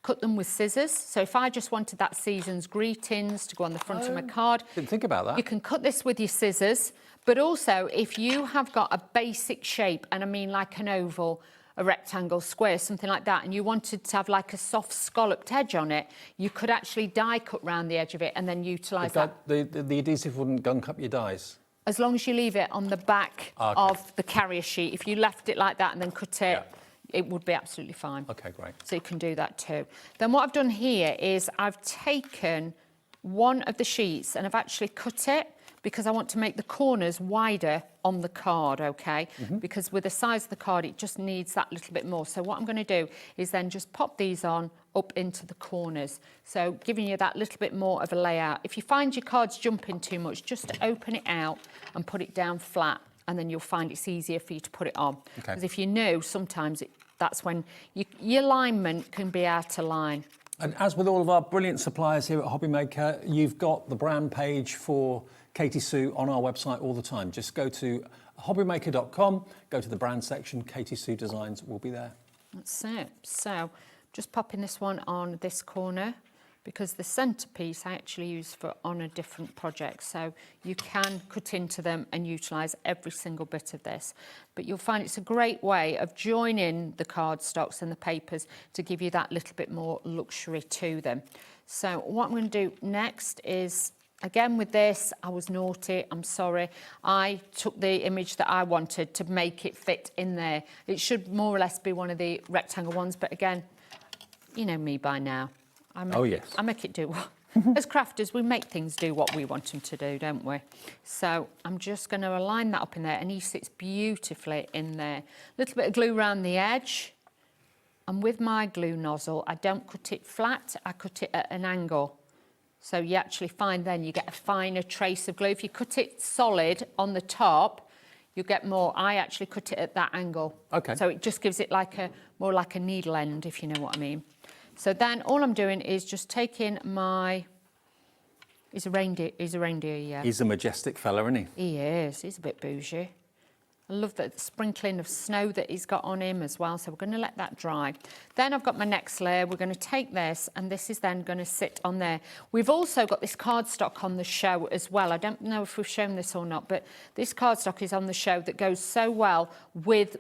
cut them with scissors. So if I just wanted that season's greetings to go on the front of my card. Didn't think about that. You can cut this with your scissors, but also if you have got a basic shape, and I mean like an oval, a rectangle, square, something like that, and you wanted to have like a soft scalloped edge on it, you could actually die cut round the edge of it and then utilise that. The adhesive wouldn't gunk up your dies? As long as you leave it on the back of the carrier sheet. If you left it like that and then cut it, it would be absolutely fine. Okay, great. So you can do that too. Then what I've done here is I've taken one of the sheets and I've actually cut it because I want to make the corners wider on the card, okay? Because with the size of the card, it just needs that little bit more. So what I'm going to do is then just pop these on up into the corners. So giving you that little bit more of a layout. If you find your cards jumping too much, just open it out and put it down flat, and then you'll find it's easier for you to put it on. Because if you know, sometimes that's when your alignment can be out of line. And as with all of our brilliant suppliers here at HobbyMaker, you've got the brand page for Katy Sue on our website all the time. Just go to hobbymaker.com, go to the brand section, Katy Sue Designs will be there. That's it. So just popping this one on this corner, because the centrepiece I actually use for on a different project. So you can cut into them and utilise every single bit of this. But you'll find it's a great way of joining the cardstocks and the papers to give you that little bit more luxury to them. So what I'm going to do next is, again with this, I was naughty, I'm sorry. I took the image that I wanted to make it fit in there. It should more or less be one of the rectangle ones, but again, you know me by now. I make it do what... As crafters, we make things do what we want them to do, don't we? So I'm just going to align that up in there, and he sits beautifully in there. A little bit of glue around the edge. And with my glue nozzle, I don't cut it flat, I cut it at an angle. So you actually find then you get a finer trace of glue. If you cut it solid on the top, you get more. I actually cut it at that angle. Okay. So it just gives it like more like a needle end, if you know what I mean. So then all I'm doing is just taking my... He's a reindeer, yeah. He's a majestic fella, isn't he? He is. He's a bit bougie. I love that sprinkling of snow that he's got on him as well. So we're going to let that dry. Then I've got my next layer. We're going to take this, and this is then going to sit on there. We've also got this cardstock on the show as well. I don't know if we've shown this or not, but this cardstock is on the show that goes so well with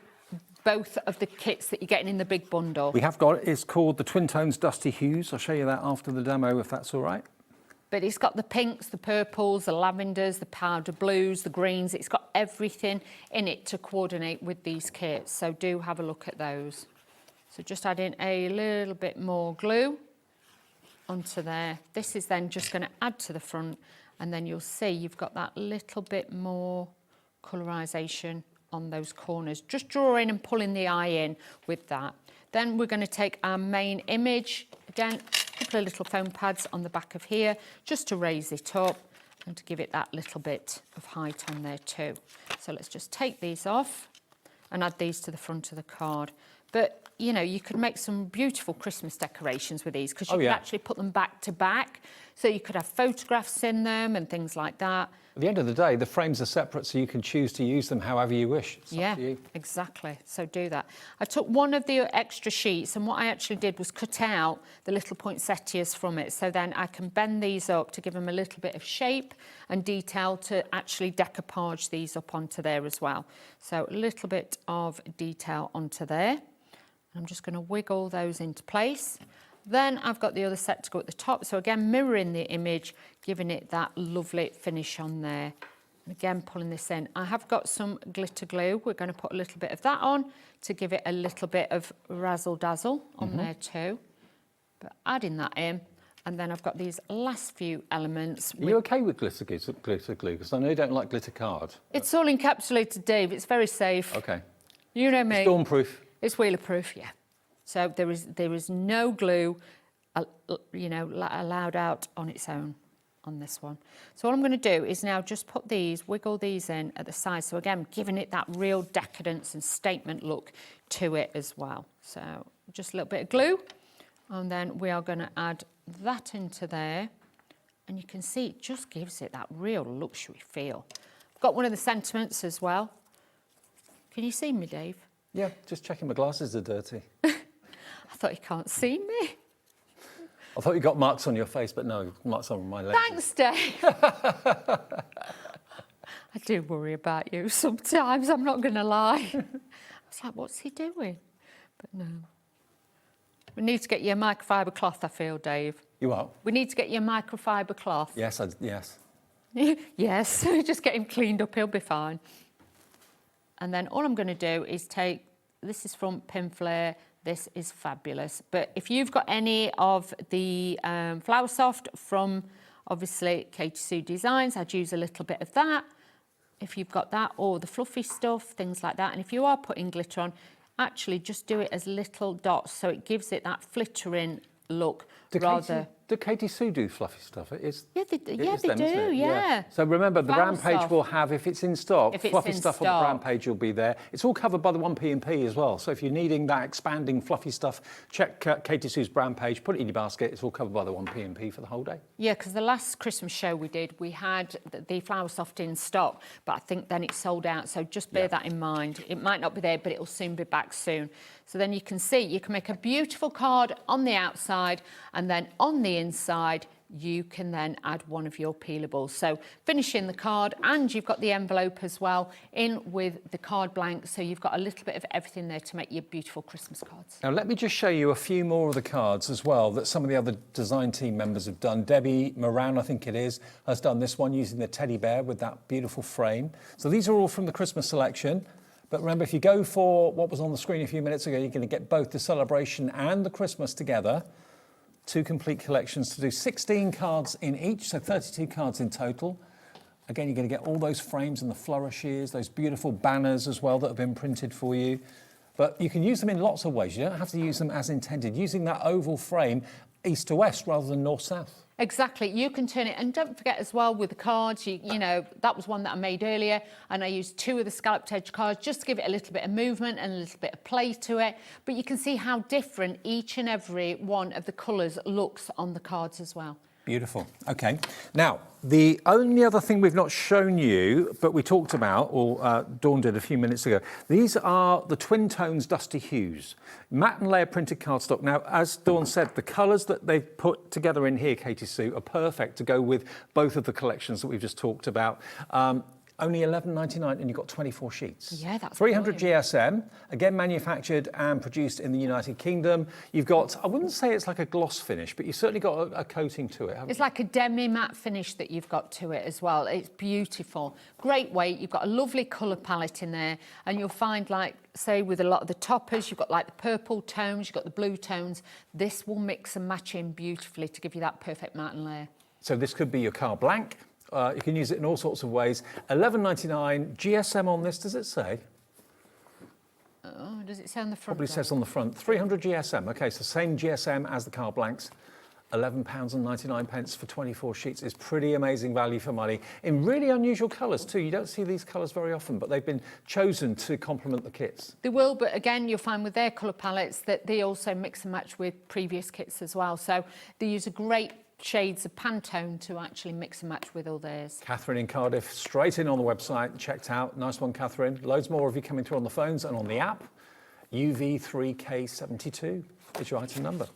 both of the kits that you're getting in the big bundle. We have got it. It's called the Twin Tones Dusty Hues. I'll show you that after the demo, if that's all right. But it's got the pinks, the purples, the lavenders, the powder blues, the greens. It's got everything in it to coordinate with these kits. So do have a look at those. So just add in a little bit more glue onto there. This is then just going to add to the front, and then you'll see you've got that little bit more colorization on those corners. Just drawing and pulling the eye in with that. Then we're going to take our main image. Again, a couple of little foam pads on the back of here, just to raise it up and to give it that little bit of height on there too. So let's just take these off and add these to the front of the card. But, you know, you could make some beautiful Christmas decorations with these, because you could actually put them back to back. So you could have photographs in them and things like that. At the end of the day, the frames are separate, so you can choose to use them however you wish. It's up to you. Exactly. So do that. I took one of the extra sheets, and what I actually did was cut out the little poinsettias from it. So then I can bend these up to give them a little bit of shape and detail to actually decoupage these up onto there as well. So a little bit of detail onto there. I'm just going to wiggle those into place. Then I've got the other set to go at the top. So again, mirroring the image, giving it that lovely finish on there. And again, pulling this in. I have got some glitter glue. We're going to put a little bit of that on to give it a little bit of razzle-dazzle on there too. But adding that in. And then I've got these last few elements. Are you okay with glitter glue? Because I know you don't like glitter card. It's all encapsulated, Dave. It's very safe. Okay. You know me. Stormproof. It's wheeler-proof, yeah. So there is no glue, you know, allowed out on its own. on this one. So all I'm going to do is now just put these, wiggle these in at the side. So again, giving it that real decadence and statement look to it as well. So just a little bit of glue, and then we are going to add that into there. And you can see it just gives it that real luxury feel. I've got one of the sentiments as well. Can you see me, Dave? Yeah, just checking my glasses are dirty. I thought you can't see me. I thought you got marks on your face, but no, marks on my legs. Thanks, Dave. I do worry about you sometimes, I'm not going to lie. I was like, what's he doing? But no. We need to get you a microfiber cloth, I feel, Dave. You what? We need to get you a microfiber cloth. Yes, yes. Yes, just get him cleaned up, he'll be fine. And then all I'm going to do is take, this is from Pinflare, this is fabulous. But if you've got any of the Flower Soft from, obviously, Katy Sue Designs, I'd use a little bit of that. If you've got that, or the fluffy stuff, things like that. And if you are putting glitter on, actually just do it as little dots, so it gives it that flittering look. Do Katy Sue do fluffy stuff? It is. Yeah, they them, do. isn't it? Yeah. So remember, the Flower brand page Soft. will have, if it's in stock, If it's fluffy in stuff on the brand stock. page will be there. It's all covered by the 1P&P as well. So if you're needing that expanding fluffy stuff, check Katy Sue's brand page, put it in your basket. It's all covered by the 1P&P for the whole day. Yeah, because the last Christmas show we did, we had the Flower Soft in stock, but I think then it sold out. So just bear that in mind. It might not be there, but it will soon be back soon. So then you can see, you can make a beautiful card on the outside, and then on the inside, you can then add one of your peelables. So finishing the card, and you've got the envelope as well in with the card blank. So you've got a little bit of everything there to make your beautiful Christmas cards. Now, let me just show you a few more of the cards as well that some of the other design team members have done. Debbie Moran, I think it is, has done this one using the teddy bear with that beautiful frame. So these are all from the Christmas selection. But remember, if you go for what was on the screen a few minutes ago, you're going to get both the celebration and the Christmas together. 2 complete collections to do 16 cards in each, so 32 cards in total. Again, you're going to get all those frames and the flourishes, those beautiful banners as well that have been printed for you. But you can use them in lots of ways. You don't have to use them as intended, using that oval frame east to west rather than north-south. Exactly, you can turn it, and don't forget as well with the cards, you know, that was one that I made earlier, and I used 2 of the scalloped edge cards just to give it a little bit of movement and a little bit of play to it. But you can see how different each and every one of the colours looks on the cards as well. Beautiful. Okay. Now, the only other thing we've not shown you, but we talked about, or Dawn did a few minutes ago, these are the Twin Tones Dusty Hues. Matte and layer printed cardstock. Now, as Dawn said, the colours that they've put together in here, Katy Sue, are perfect to go with both of the collections that we've just talked about. Only $11.99 and you've got 24 sheets. Yeah, that's 300 brilliant. GSM, again manufactured and produced in the United Kingdom. You've got, I wouldn't say it's like a gloss finish, but you've certainly got a coating to it, haven't It's you? like a demi-matte finish that you've got to it as well. It's beautiful. Great weight. You've got a lovely colour palette in there. And you'll find, like, say, with a lot of the toppers, you've got like the purple tones, you've got the blue tones. This will mix and match in beautifully to give you that perfect matte and layer. So this could be your card blank. You can use it in all sorts of ways. $11.99 GSM on this, does it say? Oh, does it say on the front? Probably says on the front. 300 GSM. Okay, so same GSM as the card blanks. £11.99 for 24 sheets is pretty amazing value for money in really unusual colours too. You don't see these colours very often, but they've been chosen to complement the kits. They will, but again, you'll find with their colour palettes that they also mix and match with previous kits as well. So they use a great shades of Pantone to actually mix and match with all theirs. Catherine in Cardiff, straight in on the website, checked out. Nice one, Catherine. Loads more of you coming through on the phones and on the app. UV3K72 is your item number.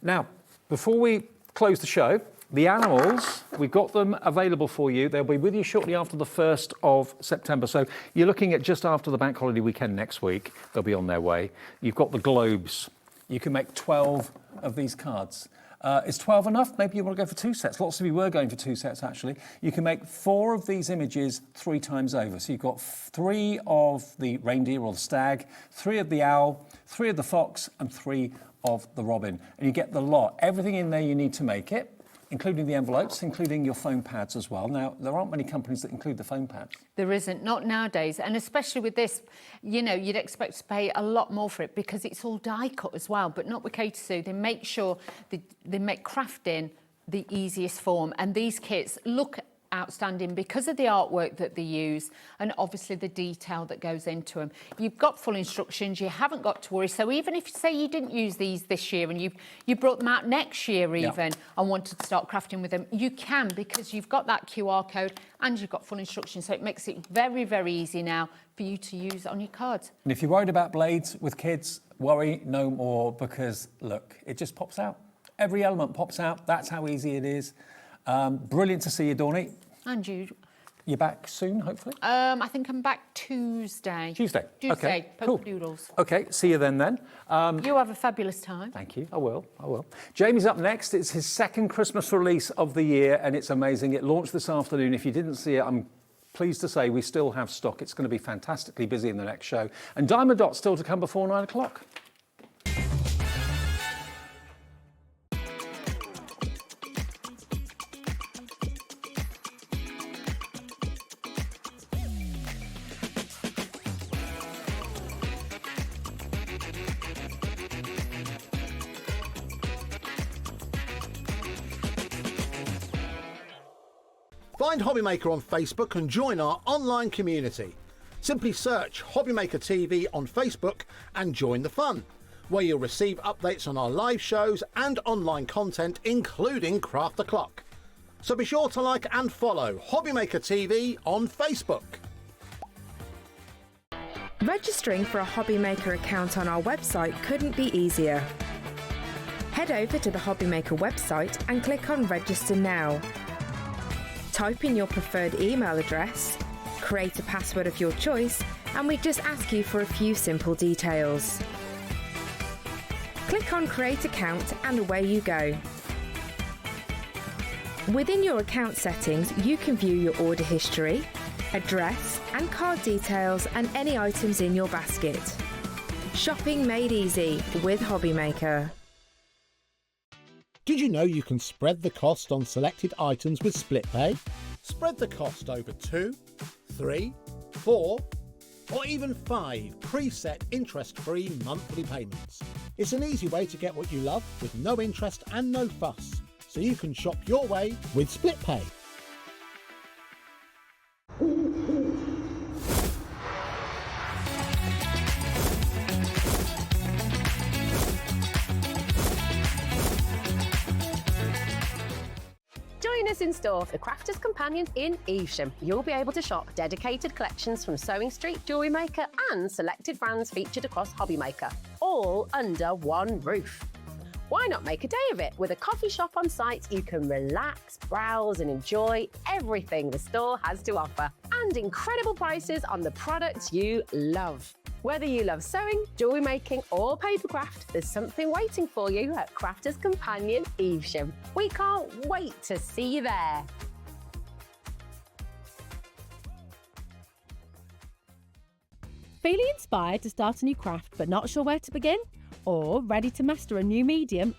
Now, before we close the show, the animals, we've got them available for you. They'll be with you shortly after the 1st of September. So you're looking at just after the bank holiday weekend next week. They'll be on their way. You've got the globes. You can make 12 of these cards. Is 12 enough? Maybe you want to go for 2 sets. Lots of you were going for 2 sets, actually. You can make 4 of these images 3 times over. So you've got 3 of the reindeer or the stag, 3 of the owl, 3 of the fox, and 3 of the robin. And you get the lot. Everything in there you need to make it, including the envelopes, including your foam pads as well. Now, there aren't many companies that include the foam pads. There isn't, not nowadays. And especially with this, you know, you'd expect to pay a lot more for it because it's all die cut as well, but not with Katy Sue. They make sure they make crafting the easiest form. And these kits look outstanding because of the artwork that they use and obviously the detail that goes into them. You've got full instructions, you haven't got to worry. So even if, say, you didn't use these this year and you brought them out next year even and wanted to start crafting with them, you can, because you've got that QR code and you've got full instructions. So it makes it very, very easy now for you to use on your cards. And if you're worried about blades with kids, worry no more, because look, it just pops out. Every element pops out. That's how easy it is. Brilliant to see you, Dawny. And you. You're back soon, hopefully? I think I'm back Tuesday. Tuesday. Okay, Poker cool. Doodles. Okay, see you then. You have a fabulous time. Thank you. I will. Jamie's up next. It's his second Christmas release of the year, and it's amazing. It launched this afternoon. If you didn't see it, I'm pleased to say we still have stock. It's going to be fantastically busy in the next show. And Diamond Dot's still to come before 9 o'clock. Find HobbyMaker on Facebook and join our online community. Simply search HobbyMaker TV on Facebook and join the fun, where you'll receive updates on our live shows and online content, including Craft the Clock. So be sure to like and follow HobbyMaker TV on Facebook. Registering for a HobbyMaker account on our website couldn't be easier. Head over to the HobbyMaker website and click on Register Now. Type in your preferred email address, create a password of your choice, and we just ask you for a few simple details. Click on Create Account and away you go. Within your account settings, you can view your order history, address and card details and any items in your basket. Shopping made easy with HobbyMaker. Did you know you can spread the cost on selected items with split pay? Spread the cost over 2, 3, 4, or even 5 preset interest-free monthly payments. It's an easy way to get what you love with no interest and no fuss, so you can shop your way with split pay. Join us in store for the Crafters Companion in Evesham. You'll be able to shop dedicated collections from Sewing Street, Jewellery Maker and selected brands featured across HobbyMaker, all under one roof. Why not make a day of it? With a coffee shop on site, you can relax, browse and enjoy everything the store has to offer, and incredible prices on the products you love. Whether you love sewing, jewellery making or papercraft, there's something waiting for you at Crafters Companion Evesham. We can't wait to see you there. Feeling inspired to start a new craft but not sure where to begin? Or ready to master a new medium?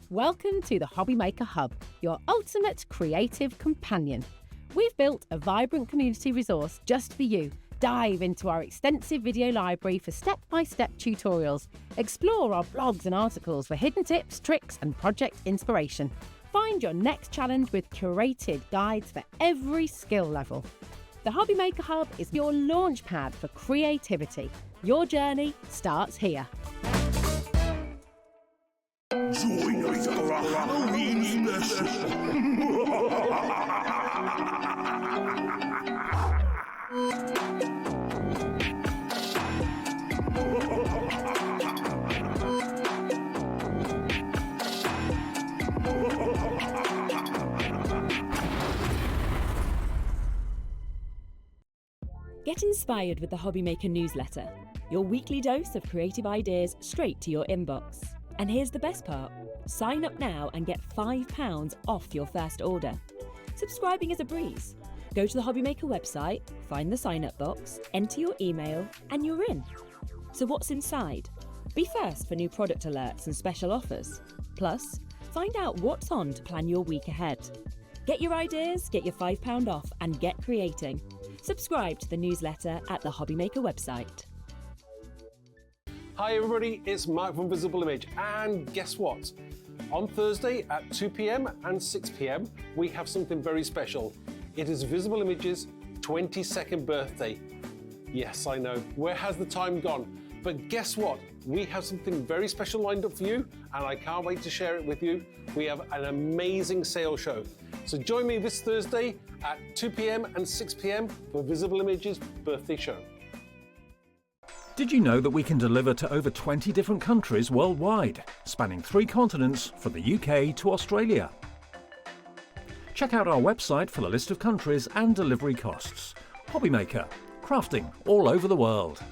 Welcome to the HobbyMaker Hub, your ultimate creative companion. We've built a vibrant community resource just for you. Dive into our extensive video library for step-by-step tutorials. Explore our blogs and articles for hidden tips, tricks and project inspiration. Find your next challenge with curated guides for every skill level. The HobbyMaker Hub is your launch pad for creativity. Your journey starts here. Join us for a Halloween Get inspired with the HobbyMaker newsletter, your weekly dose of creative ideas straight to your inbox. And here's the best part. Sign up now and get £5 off your first order. Subscribing is a breeze. Go to the HobbyMaker website, find the sign-up box, enter your email, and you're in. So what's inside? Be first for new product alerts and special offers. Plus, find out what's on to plan your week ahead. Get your ideas, get your £5 off, and get creating. Subscribe to the newsletter at the HobbyMaker website. Hi everybody, it's Mark from Visible Image, and guess what? On Thursday at 2 p.m. and 6 p.m, we have something very special. It is Visible Images' 22nd birthday. Yes, I know, where has the time gone? But guess what? We have something very special lined up for you, and I can't wait to share it with you. We have an amazing sale show. So join me this Thursday at 2 p.m. and 6 p.m. for Visible Images' birthday show. Did you know that we can deliver to over 20 different countries worldwide, spanning 3 continents from the UK to Australia? Check out our website for the list of countries and delivery costs. HobbyMaker, crafting all over the world.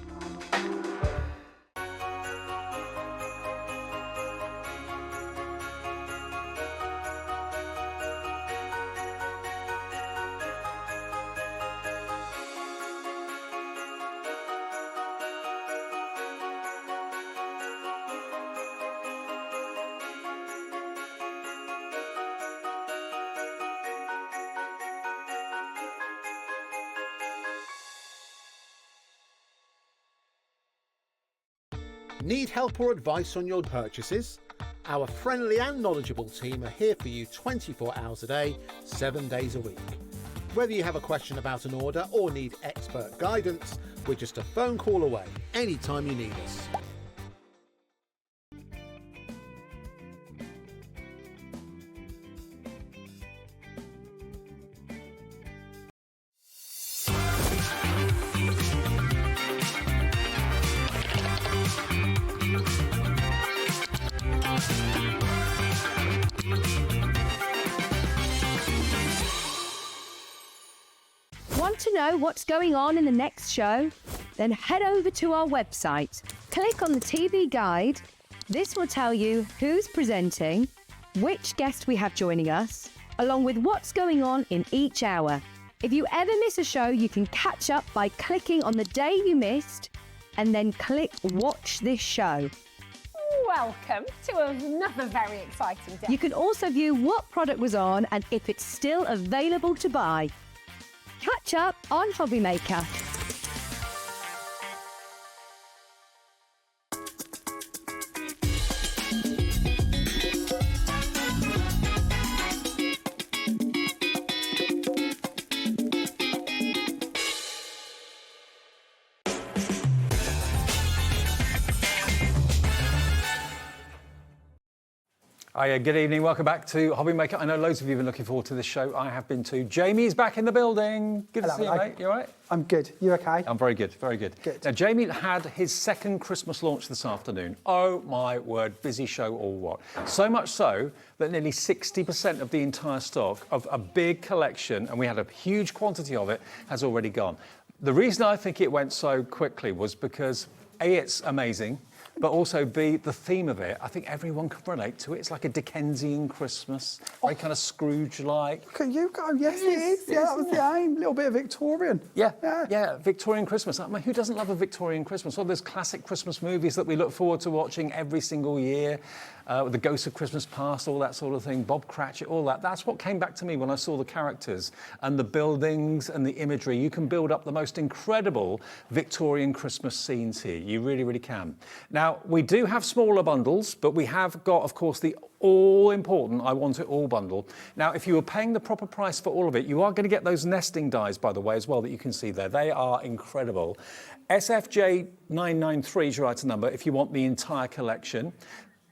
Need help or advice on your purchases? Our friendly and knowledgeable team are here for you 24 hours a day, 7 days a week. Whether you have a question about an order or need expert guidance, we're just a phone call away anytime you need us. Want to know what's going on in the next show? Then head over to our website. Click on the TV guide. This will tell you who's presenting, which guest we have joining us, along with what's going on in each hour. If you ever miss a show, you can catch up by clicking on the day you missed and then click Watch This Show. Welcome to another very exciting day. You can also view what product was on and if it's still available to buy. Catch up on HobbyMaker. Hiya, good evening, welcome back to HobbyMaker. I know loads of you have been looking forward to this show. I have been too. Jamie's back in the building. Good to see you, mate. You all right? I'm good. You okay? I'm very good, very good. Now, Jamie had his second Christmas launch this afternoon. Oh, my word, busy show or what? So much so that nearly 60% of the entire stock of a big collection, and we had a huge quantity of it, has already gone. The reason I think it went so quickly was because, A, it's amazing, but also B, the theme of it, I think everyone can relate to it. It's like a Dickensian Christmas, very kind of Scrooge-like. Look at you go, yes it is. Yeah, that was the aim, a little bit of Victorian. Yeah, Victorian Christmas. I mean, who doesn't love a Victorian Christmas? All those classic Christmas movies that we look forward to watching every single year, The Ghost of Christmas Past, all that sort of thing, Bob Cratchit, all that. That's what came back to me when I saw the characters and the buildings and the imagery. You can build up the most incredible Victorian Christmas scenes here. You really, really can. Now, we do have smaller bundles, but we have got, of course, the all-important I Want It All bundle. Now, if you were paying the proper price for all of it, you are going to get those nesting dies, by the way, as well, that you can see there. They are incredible. SFJ993 is your item number if you want the entire collection.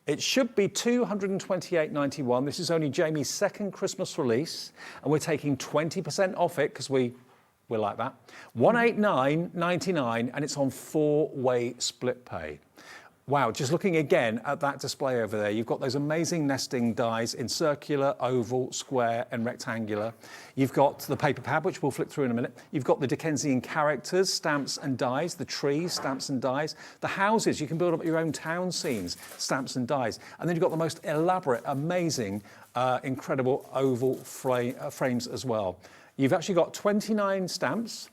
It should be $228.91. This is only Jamie's second Christmas release, and we're taking 20% off it because we're like that. $189.99, and it's on 4-way split pay. Wow, just looking again at that display over there, you've got those amazing nesting dies in circular, oval, square and rectangular. You've got the paper pad, which we'll flip through in a minute. You've got the Dickensian characters, stamps and dies, the trees, stamps and dies. The houses, you can build up your own town scenes, stamps and dies. And then you've got the most elaborate, amazing, incredible oval frames as well. You've actually got 23 stamps,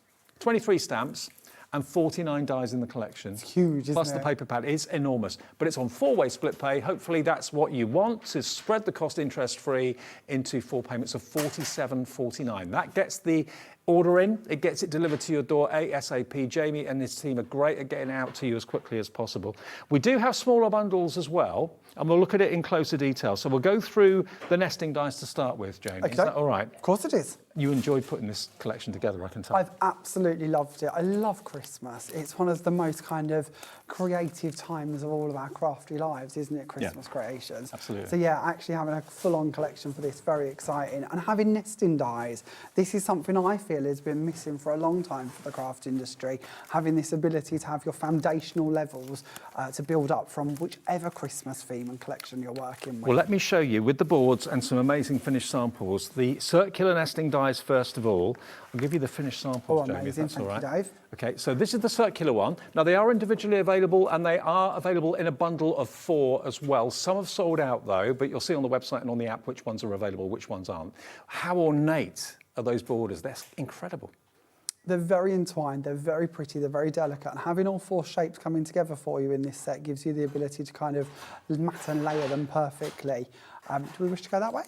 and 49 dies in the collection. It's huge, isn't Plus it? the paper pad is enormous. But it's on 4-way split pay. Hopefully that's what you want, to spread the cost interest-free into 4 payments of $47.49. That gets the Order in, it gets it delivered to your door ASAP. Jamie and his team are great at getting it out to you as quickly as possible. We do have smaller bundles as well, and we'll look at it in closer detail. So we'll go through the nesting dies to start with, Jamie. Okay. Is that all right? Of course it is. You enjoyed putting this collection together, I can tell. I've absolutely loved it. I love Christmas. It's one of the most kind of creative times of all of our crafty lives, isn't it, Christmas creations? Absolutely. So yeah, actually having a full-on collection for this, very exciting. And having nesting dies, this is something I feel has been missing for a long time for the craft industry, having this ability to have your foundational levels to build up from whichever Christmas theme and collection you're working with. Well, let me show you with the boards and some amazing finished samples. The circular nesting dies first of all. I'll give you the finished samples, Jamie, if that's all right. Thank you, Dave. Okay, so this is the circular one. Now, they are individually available, and they are available in a bundle of 4 as well. Some have sold out, though, but you'll see on the website and on the app which ones are available, which ones aren't. How ornate are those borders? They're incredible. They're very entwined, they're very pretty, they're very delicate, and having all 4 shapes coming together for you in this set gives you the ability to kind of mat and layer them perfectly. Do we wish to go that way?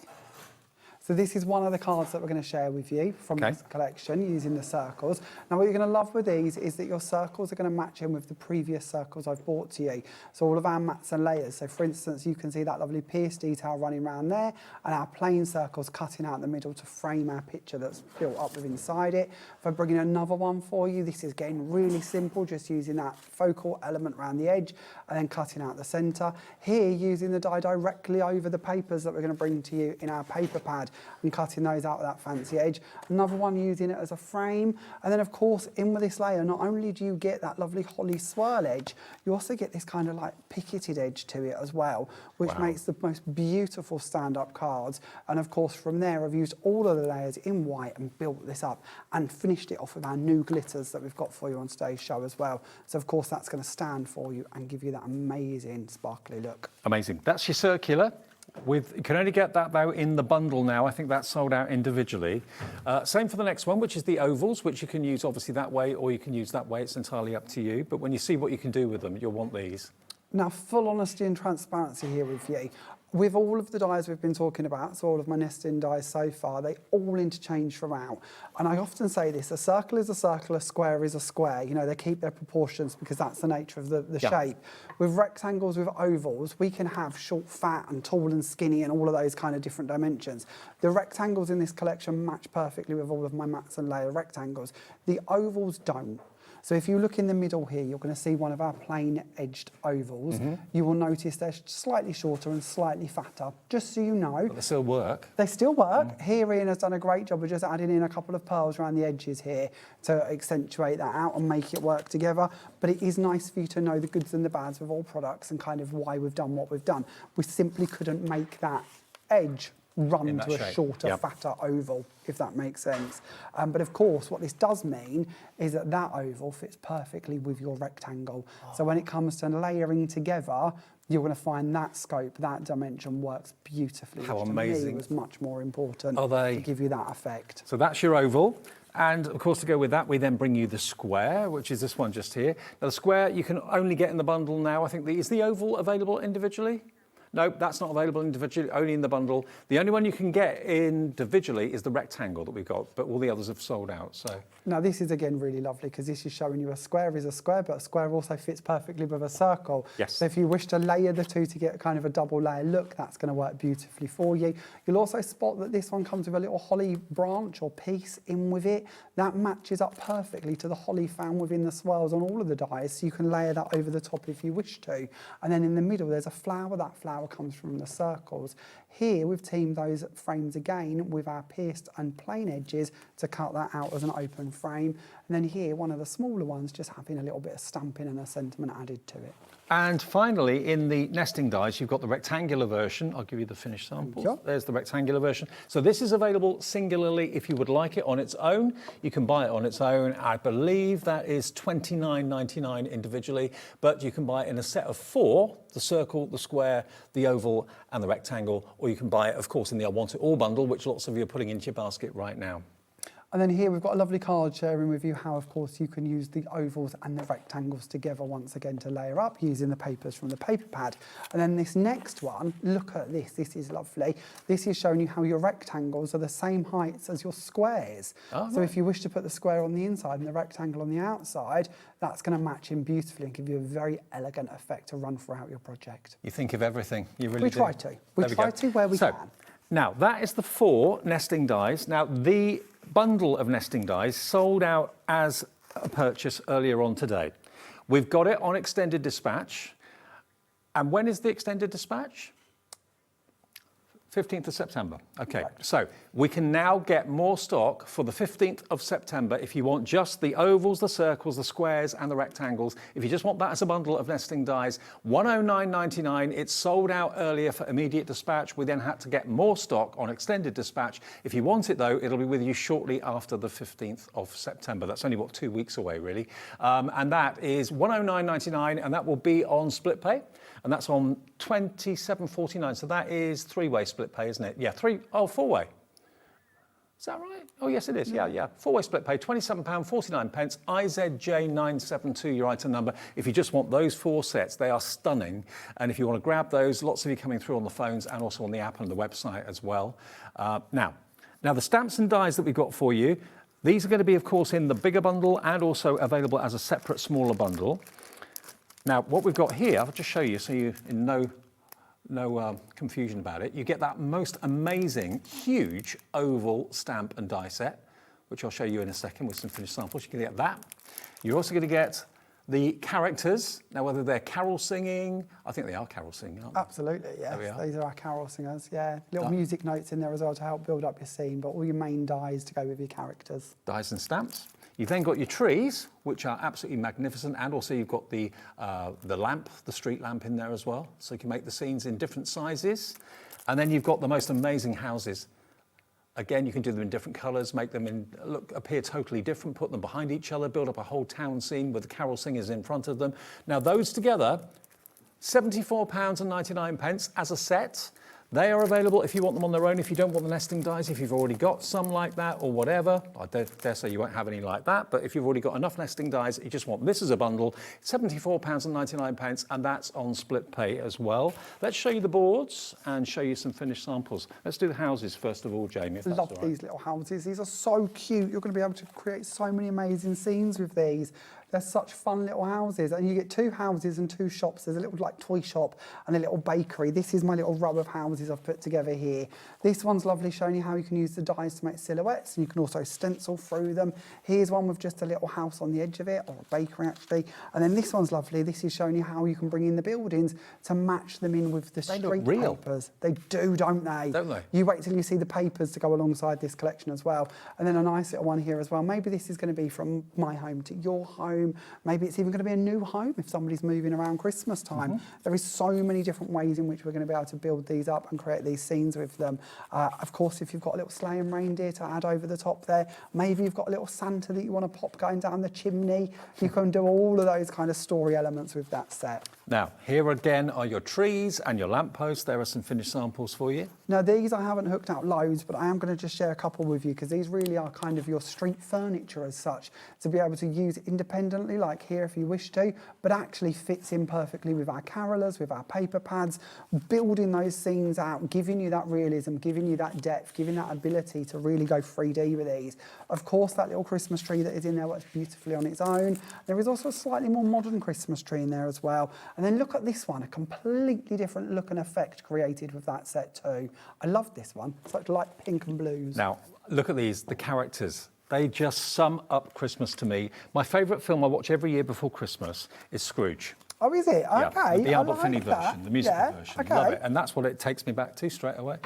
So this is one of the cards that we're going to share with you from this collection using the circles. Now what you're going to love with these is that your circles are going to match in with the previous circles I've brought to you. So all of our mats and layers. So for instance, you can see that lovely pierced detail running around there and our plain circles cutting out the middle to frame our picture that's built up with inside it. If I bring in another one for you, this is again really simple, just using that focal element around the edge and then cutting out the centre. Here, using the die directly over the papers that we're going to bring to you in our paper pad and cutting those out with that fancy edge. Another one using it as a frame. And then of course, in with this layer, not only do you get that lovely holly swirl edge, you also get this kind of like picketed edge to it as well, which makes the most beautiful stand-up cards. And of course, from there, I've used all of the layers in white and built this up and finished it off with our new glitters that we've got for you on today's show as well. So of course, that's going to stand for you and give you that amazing sparkly look. Amazing. That's your circular. You can only get that though in the bundle now. I think that's sold out individually. Same for the next one, which is the ovals, which you can use obviously that way or you can use that way. It's entirely up to you. But when you see what you can do with them, you'll want these. Now, full honesty and transparency here with you. With all of the dies we've been talking about, so all of my nesting dies so far, they all interchange throughout. And I often say this, a circle is a circle, a square is a square. You know, they keep their proportions because that's the nature of the shape. With rectangles, with ovals, we can have short, fat and tall and skinny and all of those kind of different dimensions. The rectangles in this collection match perfectly with all of my mats and layer rectangles. The ovals don't. So if you look in the middle here, you're going to see one of our plain edged ovals. You will notice they're slightly shorter and slightly fatter, just so you know. But they still work. They still work. Here, Ian has done a great job of just adding in a couple of pearls around the edges here to accentuate that out and make it work together. But it is nice for you to know the goods and the bads with all products and kind of why we've done what we've done. We simply couldn't make that edge run to a shorter, fatter oval, if that makes sense. But of course, what this does mean is that that oval fits perfectly with your rectangle. So when it comes to layering together, you're going to find that scope, that dimension works beautifully. How which amazing. to me was much more important Are they? to give you that effect. So that's your oval. And of course, to go with that, we then bring you the square, which is this one just here. Now, the square you can only get in the bundle now. I think is the oval available individually? No, that's not available individually, only in the bundle. The only one you can get individually is the rectangle that we've got, but all the others have sold out. So now this is again really lovely because this is showing you a square is a square, but a square also fits perfectly with a circle. Yes. So if you wish to layer the two to get kind of a double layer look, that's going to work beautifully for you. You'll also spot that this one comes with a little holly branch or piece in with it. That matches up perfectly to the holly found within the swirls on all of the dies, so you can layer that over the top if you wish to. And then in the middle, there's a flower. That flower comes from the circles. Here we've teamed those frames again with our pierced and plain edges to cut that out as an open frame. And then here, one of the smaller ones, just having a little bit of stamping and a sentiment added to it. And finally, in the nesting dies, you've got the rectangular version. I'll give you the finished samples. There's the rectangular version. So this is available singularly if you would like it on its own. You can buy it on its own. I believe that is $29.99 individually, but you can buy it in a set of 4, the circle, the square, the oval, and the rectangle, or you can buy it, of course, in the I Want It All bundle, which lots of you are putting into your basket right now. And then here we've got a lovely card sharing with you how, of course, you can use the ovals and the rectangles together once again to layer up using the papers from the paper pad. And then this next one, look at this, this is lovely. This is showing you how your rectangles are the same heights as your squares. Oh, so right. if you wish to put the square on the inside and the rectangle on the outside, that's going to match in beautifully and give you a very elegant effect to run throughout your project. You think of everything, you really We do. try to. We try to where we can. Now, that is the 4 nesting dies. Now, the bundle of nesting dies sold out as a purchase earlier on today. We've got it on extended dispatch. And when is the extended dispatch? 15th of September. Okay, so we can now get more stock for the 15th of September if you want just the ovals, the circles, the squares and the rectangles. If you just want that as a bundle of nesting dies, £109.99. It's sold out earlier for immediate dispatch. We then had to get more stock on extended dispatch. If you want it though, it'll be with you shortly after the 15th of September. That's only, what, 2 weeks away really. And that is £109.99 and that will be on split pay. And that's on £27.49. So that is 3-way split pay, isn't it? Yeah, 4-way. Is that right? Oh, yes, it is. Yeah. 4-way split pay, £27.49. IZJ972, your item number. If you just want those 4 sets, they are stunning. And if you want to grab those, lots of you coming through on the phones and also on the app and the website as well. Now, the stamps and dies that we've got for you, these are going to be, of course, in the bigger bundle and also available as a separate, smaller bundle. Now, what we've got here, I'll just show you so you're in no confusion about it. You get that most amazing, huge oval stamp and die set, which I'll show you in a second with some finished samples. You can get that. You're also going to get the characters. Now, whether they're carol singing, I think they are carol singing, aren't they? Absolutely, yes. There we are. These are our carol singers, yeah. Little music notes in there as well to help build up your scene, but all your main dies to go with your characters. Dies and stamps. You've then got your trees, which are absolutely magnificent, and also you've got the lamp, the street lamp in there as well, so you can make the scenes in different sizes. And then you've got the most amazing houses. Again, you can do them in different colours, make them appear totally different, put them behind each other, build up a whole town scene with the carol singers in front of them. Now, those together, £74.99 as a set. They are available if you want them on their own, if you don't want the nesting dies, if you've already got some like that or whatever. I dare say you won't have any like that, but if you've already got enough nesting dies, you just want this as a bundle, £74.99, and that's on split pay as well. Let's show you the boards and show you some finished samples. Let's do the houses first of all, Jamie, if that's all right. Love these little houses. These are so cute. You're going to be able to create so many amazing scenes with these. They're such fun little houses, and you get 2 houses and 2 shops. There's a little like toy shop and a little bakery. This is my little row of houses I've put together here. This one's lovely, showing you how you can use the dies to make silhouettes, and you can also stencil through them. Here's one with just a little house on the edge of it, or a bakery actually. And then this one's lovely. This is showing you how you can bring in the buildings to match them in with the street papers. They do, don't they? Don't they? You wait till you see the papers to go alongside this collection as well. And then a nice little one here as well. Maybe this is going to be from my home to your home. Maybe it's even going to be a new home if somebody's moving around Christmas time. There is so many different ways in which we're going to be able to build these up and create these scenes with them. Of course, if you've got a little sleigh and reindeer to add over the top there, maybe you've got a little Santa that you want to pop going down the chimney. You can do all of those kind of story elements with that set. Now, here again are your trees and your lampposts. There are some finished samples for you. Now, these I haven't hooked out loads, but I am going to just share a couple with you because these really are kind of your street furniture as such, to be able to use independently, like here if you wish to, but actually fits in perfectly with our carolers, with our paper pads, building those scenes out, giving you that realism, giving you that depth, giving that ability to really go 3D with these. Of course, that little Christmas tree that is in there works beautifully on its own. There is also a slightly more modern Christmas tree in there as well. And then look at this one, a completely different look and effect created with that set too. I love this one, such light pink and blues. Now, look at these, the characters. They just sum up Christmas to me. My favourite film I watch every year before Christmas is Scrooge. Oh, is it? Okay. Yeah, the Albert like Finney that. version, the musical version. Okay. Love it. And that's what it takes me back to straight away.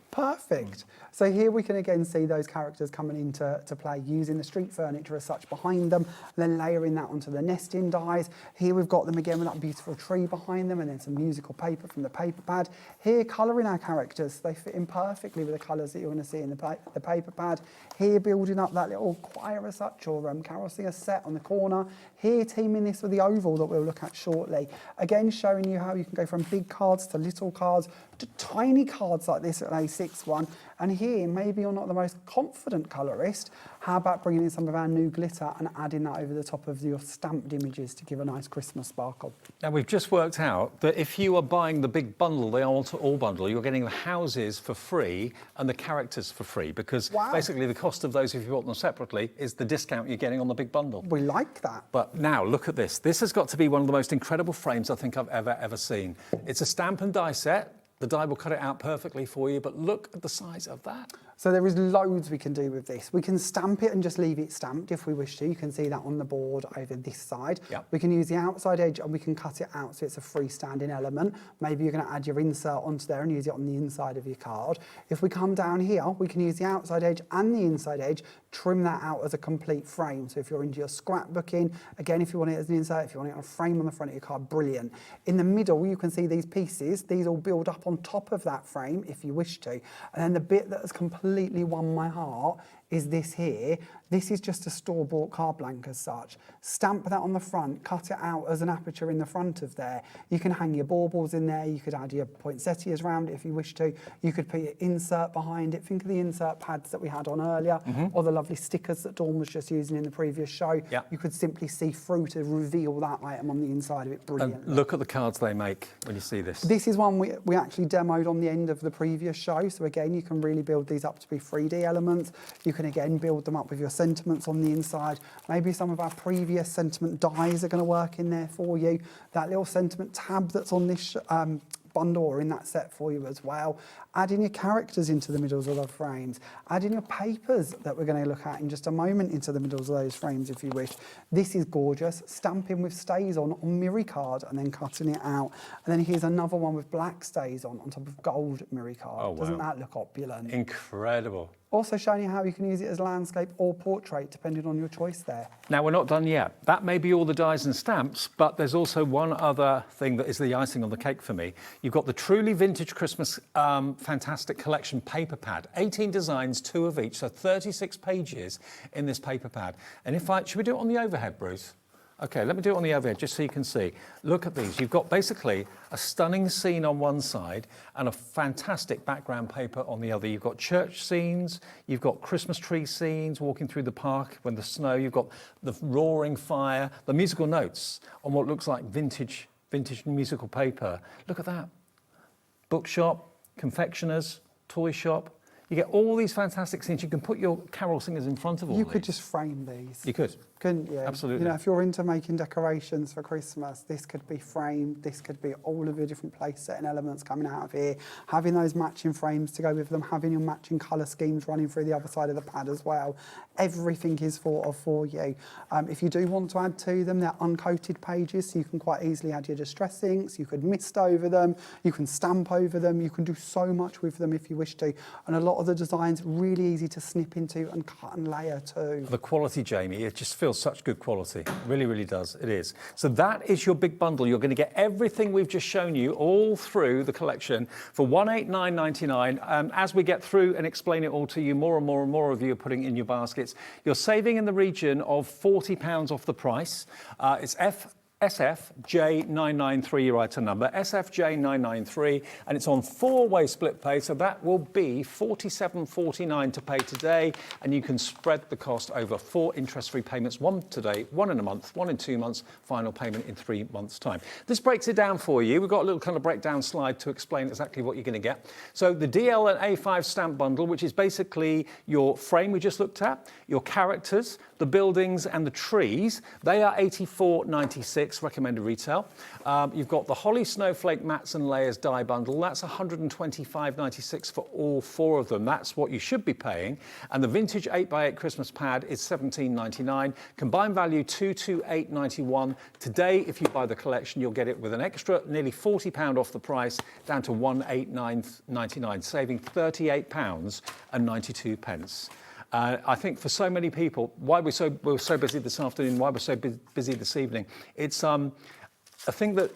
Perfect. So here we can again see those characters coming into play, using the street furniture as such behind them, and then layering that onto the nesting dies. Here we've got them again with that beautiful tree behind them, and then some musical paper from the paper pad. Here, colouring our characters. They fit in perfectly with the colours that you're going to see in the paper pad. Here, building up that little choir as such, or carol singer set on the corner. Here, teaming this with the oval that we'll look at shortly. Again, showing you how you can go from big cards to little cards to tiny cards like this at A6 fixed one. And here, maybe you're not the most confident colourist. How about bringing in some of our new glitter and adding that over the top of your stamped images to give a nice Christmas sparkle? Now, we've just worked out that if you are buying the big bundle, the all bundle, you're getting the houses for free and the characters for free, because basically the cost of those, if you bought them separately, is the discount you're getting on the big bundle. We like that. But now, look at this. This has got to be one of the most incredible frames I think I've ever seen. It's a stamp and die set. The die will cut it out perfectly for you, but look at the size of that. So there is loads we can do with this. We can stamp it and just leave it stamped if we wish to. You can see that on the board over this side. Yep. We can use the outside edge and we can cut it out so it's a freestanding element. Maybe you're going to add your insert onto there and use it on the inside of your card. If we come down here, we can use the outside edge and the inside edge, trim that out as a complete frame. So if you're into your scrapbooking, again, if you want it as an insert, if you want it on a frame on the front of your card, brilliant. In the middle, you can see these pieces. These all build up on top of that frame if you wish to. And then the bit that has completely won my heart is this here. This is just a store-bought card blank as such. Stamp that on the front, cut it out as an aperture in the front of there. You can hang your baubles in there, you could add your poinsettias around it if you wish to. You could put your insert behind it. Think of the insert pads that we had on earlier, or the lovely stickers that Dawn was just using in the previous show. You could simply see through to reveal that item on the inside of it. Brilliant. And look at the cards they make when you see this. This is one we actually demoed on the end of the previous show. So again, you can really build these up to be 3D elements. You can again build them up with your sentiments on the inside. Maybe some of our previous sentiment dies are going to work in there for you. That little sentiment tab that's on this bundle or in that set for you as well. Adding your characters into the middles of the frames. Adding your papers that we're going to look at in just a moment into the middles of those frames if you wish. This is gorgeous. Stamping with stays on Miri card and then cutting it out. And then here's another one with black stays on top of gold Miri card. Oh, wow. Doesn't that look opulent? Incredible. Also showing you how you can use it as landscape or portrait, depending on your choice there. Now, we're not done yet. That may be all the dies and stamps, but there's also one other thing that is the icing on the cake for me. You've got the truly vintage Christmas fantastic collection paper pad. 18 designs, 2 of each, so 36 pages in this paper pad. And should we do it on the overhead, Bruce? Okay, let me do it on the overhead just so you can see. Look at these. You've got basically a stunning scene on one side and a fantastic background paper on the other. You've got church scenes, you've got Christmas tree scenes, walking through the park when the snow, you've got the roaring fire, the musical notes on what looks like vintage musical paper. Look at that. Bookshop, confectioners, toy shop. You get all these fantastic scenes. You can put your carol singers in front of all You these. could just frame these. You could. Couldn't you? Absolutely. You know, if you're into making decorations for Christmas, this could be framed, this could be all of your different place setting elements coming out of here, having those matching frames to go with them, having your matching colour schemes running through the other side of the pad as well. Everything is thought of for you. If you do want to add to them, they're uncoated pages, so you can quite easily add your distress inks, you could mist over them, you can stamp over them, you can do so much with them if you wish to. And a lot of the designs really easy to snip into and cut and layer too. The quality, Jamie, it just feels such good quality. It really, really does. It is. So that is your big bundle. You're going to get everything we've just shown you all through the collection for $189.99. As we get through and explain it all to you, more and more and more of you are putting in your baskets. You're saving in the region of £40 off the price. It's SFJ993, your item number, SFJ993, and it's on 4-way split pay, so that will be $47.49 to pay today, and you can spread the cost over 4 interest-free payments, 1 today, 1 in a month, 1 in 2 months, final payment in 3 months' time. This breaks it down for you. We've got a little kind of breakdown slide to explain exactly what you're going to get. So the DL and A5 stamp bundle, which is basically your frame we just looked at, your characters, the buildings and the trees, they are $84.96. Recommended retail. You've got the Holly Snowflake Mats and Layers die bundle. That's $125.96 for all 4 of them. That's what you should be paying. And the vintage 8x8 Christmas pad is $17.99. Combined value $228.91. Today, if you buy the collection, you'll get it with an extra nearly £40 off the price, down to $189.99, saving £38.92. I think for so many people, why we're so busy this afternoon, why we're so busy this evening, it's a thing that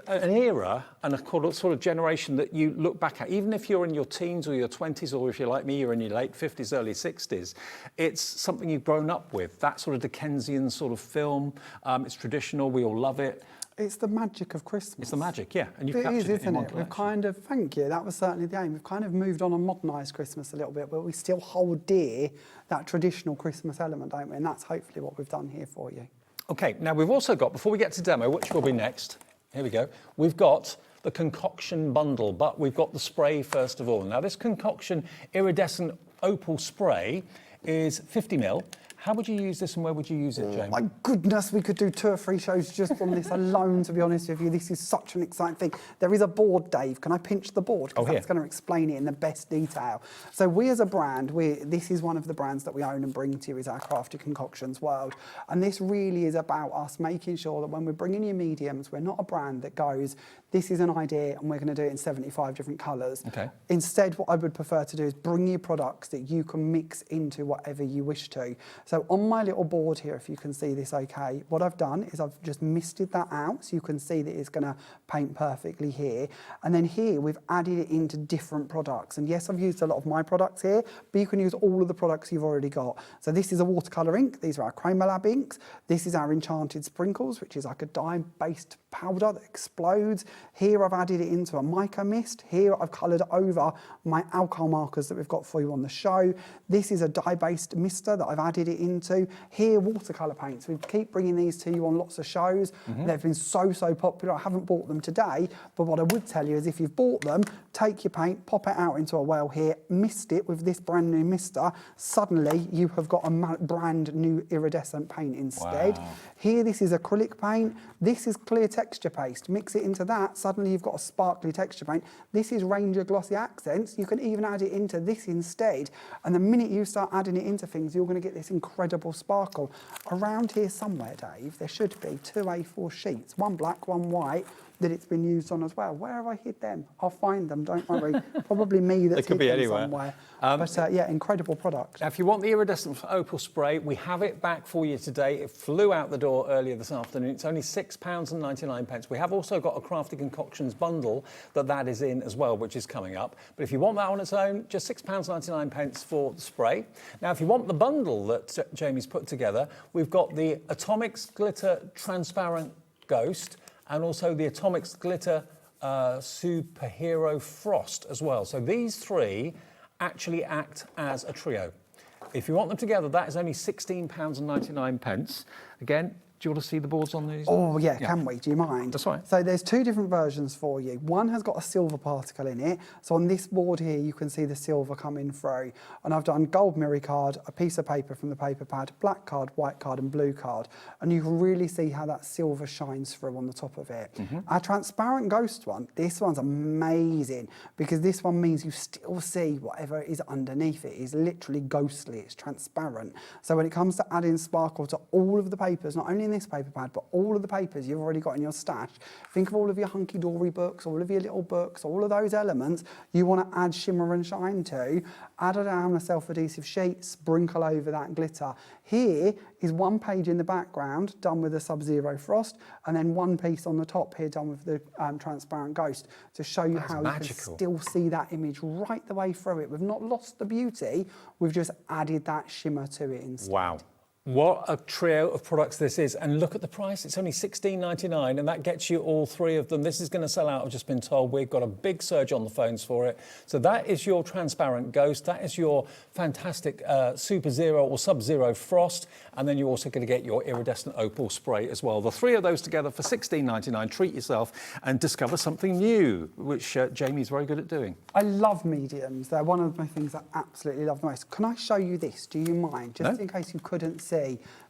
an era and a sort of generation that you look back at, even if you're in your teens or your 20s, or if you're like me, you're in your late 50s, early 60s, it's something you've grown up with, that sort of Dickensian sort of film. It's traditional, we all love it. It's the magic of Christmas. It's the magic, yeah. And you've It captured is, it in isn't one it? We've collection. kind of, thank you, that was certainly the aim. We've kind of moved on and modernised Christmas a little bit, but we still hold dear that traditional Christmas element, don't we? And that's hopefully what we've done here for you. Okay, now we've also got, before we get to demo, which will be next, here we go, we've got the concoction bundle, but we've got the spray first of all. Now this concoction iridescent opal spray is 50ml. How would you use this and where would you use it, Jamie? My goodness, we could do 2 or 3 shows just on this alone, to be honest with you. This is such an exciting thing. There is a board, Dave. Can I pinch the board? Because that's going to explain it in the best detail. So we as a brand, this is one of the brands that we own and bring to you is our Crafty Concoctions world. And this really is about us making sure that when we're bringing you mediums, we're not a brand that goes, this is an idea and we're going to do it in 75 different colours. Okay. Instead, what I would prefer to do is bring you products that you can mix into whatever you wish to. So on my little board here, if you can see this okay, what I've done is I've just misted that out so you can see that it's going to paint perfectly here. And then here we've added it into different products. And yes, I've used a lot of my products here, but you can use all of the products you've already got. So this is a watercolour ink. These are our Chromolab inks. This is our Enchanted Sprinkles, which is like a dye-based powder that explodes. Here I've added it into a mica mist. Here I've coloured over my alcohol markers that we've got for you on the show. This is a dye-based mister that I've added it into. Here, watercolour paints. We keep bringing these to you on lots of shows. They've been so popular. I haven't bought them today, but what I would tell you is if you've bought them, take your paint, pop it out into a well here, mist it with this brand new mister. Suddenly, you have got a brand new iridescent paint instead. Wow. Here, this is acrylic paint. This is clear texture paste. Mix it into that. Suddenly, you've got a sparkly texture paint. This is Ranger Glossy Accents. You can even add it into this instead. And the minute you start adding it into things, you're going to get this incredible sparkle. Around here somewhere, Dave, there should be 2 A4 sheets, one black, one white, that it's been used on as well. Where have I hid them? I'll find them, don't worry. Probably me that's hid them somewhere. But yeah, incredible product. Now, if you want the iridescent opal spray, we have it back for you today. It flew out the door earlier this afternoon. It's only £6.99. We have also got a Crafty Concoctions bundle that is in as well, which is coming up. But if you want that on its own, just £6.99 for the spray. Now, if you want the bundle that Jamie's put together, we've got the Atomics Glitter Transparent Ghost, and also the Atomics Glitter Superhero Frost as well. So these 3 actually act as a trio. If you want them together, that is only £16.99. Again, do you want to see the boards on these? Oh, yeah, can we? Do you mind? That's right. So there's 2 different versions for you. One has got a silver particle in it. So on this board here, you can see the silver coming through. And I've done gold mirror card, a piece of paper from the paper pad, black card, white card, and blue card. And you can really see how that silver shines through on the top of it. Our transparent ghost one, this one's amazing because this one means you still see whatever is underneath it. It's literally ghostly, it's transparent. So when it comes to adding sparkle to all of the papers, not only in this paper pad, but all of the papers you've already got in your stash. Think of all of your Hunkydory books, all of your little books, all of those elements you want to add shimmer and shine to. Add down a self-adhesive sheet, sprinkle over that glitter. Here is 1 page in the background done with a Sub-Zero Frost, and then 1 piece on the top here done with the transparent ghost to show you how you can still see that image right the way through it. We've not lost the beauty, we've just added that shimmer to it instead. Wow. What a trio of products this is. And look at the price. It's only £16.99, and that gets you all 3 of them. This is going to sell out, I've just been told. We've got a big surge on the phones for it. So that is your transparent ghost. That is your fantastic Super Zero or Sub-Zero Frost. And then you're also going to get your iridescent opal spray as well. The 3 of those together for £16.99. Treat yourself and discover something new, which Jamie's very good at doing. I love mediums. They're one of my things I absolutely love the most. Can I show you this? Do you mind? Just in case you couldn't see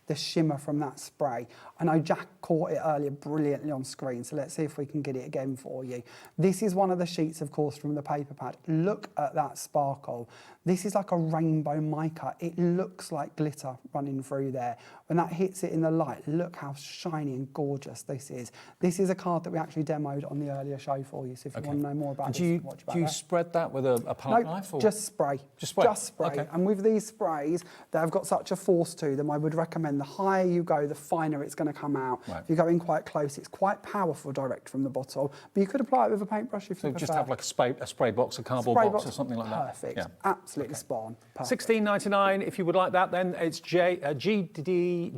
the shimmer from that spray. I know Jack caught it earlier brilliantly on screen, so let's see if we can get it again for you. This is one of the sheets, of course, from the paper pad. Look at that sparkle. This is like a rainbow mica. It looks like glitter running through there. When that hits it in the light, look how shiny and gorgeous this is. This is a card that we actually demoed on the earlier show for you, so if you want to know more about this, you can watch about Do you that. spread that with a palette knife? Or? Just spray. Just spray? Just spray. Okay. And with these sprays that have got such a force to them, I would recommend and the higher you go, the finer it's going to come out. Right. If you go in quite close, it's quite powerful direct from the bottle, but you could apply it with a paintbrush if you prefer. Just have like a spray box, a cardboard box or something like that. Perfect. Absolutely spot on. Perfect. $16.99. If you would like that, then it's GDJ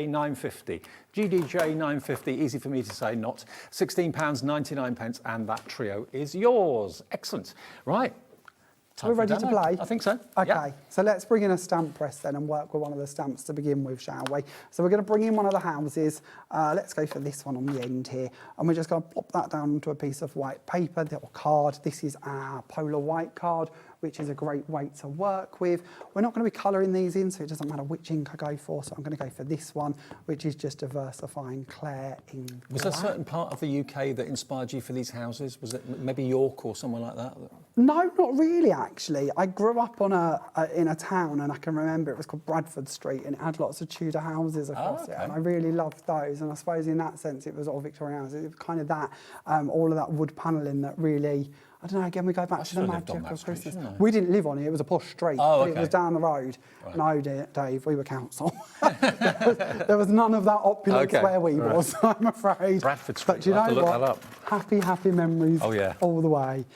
950. GDJ 950, easy for me to say, not £16.99, and that trio is yours. Excellent. Right. We're ready to play? I think so. Okay, so let's bring in a stamp press then and work with one of the stamps to begin with, shall we? So we're going to bring in one of the houses. Let's go for this one on the end here. And we're just going to pop that down onto a piece of white paper, little card. This is our polar white card, which is a great weight to work with. We're not going to be colouring these in, so it doesn't matter which ink I go for. So I'm going to go for this one, which is just a VersaFine Claire ink. Was there a certain part of the UK that inspired you for these houses? Was it maybe York or somewhere like that? No, not really, actually. I grew up on in a town, and I can remember it was called Bradford Street, and it had lots of Tudor houses across it, and I really loved those. And I suppose in that sense, it was all Victorian houses. It was kind of that, all of that wood panelling that really. I don't know, again, we go back to the magic of Christmas. We didn't live on it, it was a posh street. Oh, It was down the road. Right. No, Dave, we were council. there was none of that opulence where we was, I'm afraid. Bradford Street, but you know have to look what? that up. Happy memories all the way.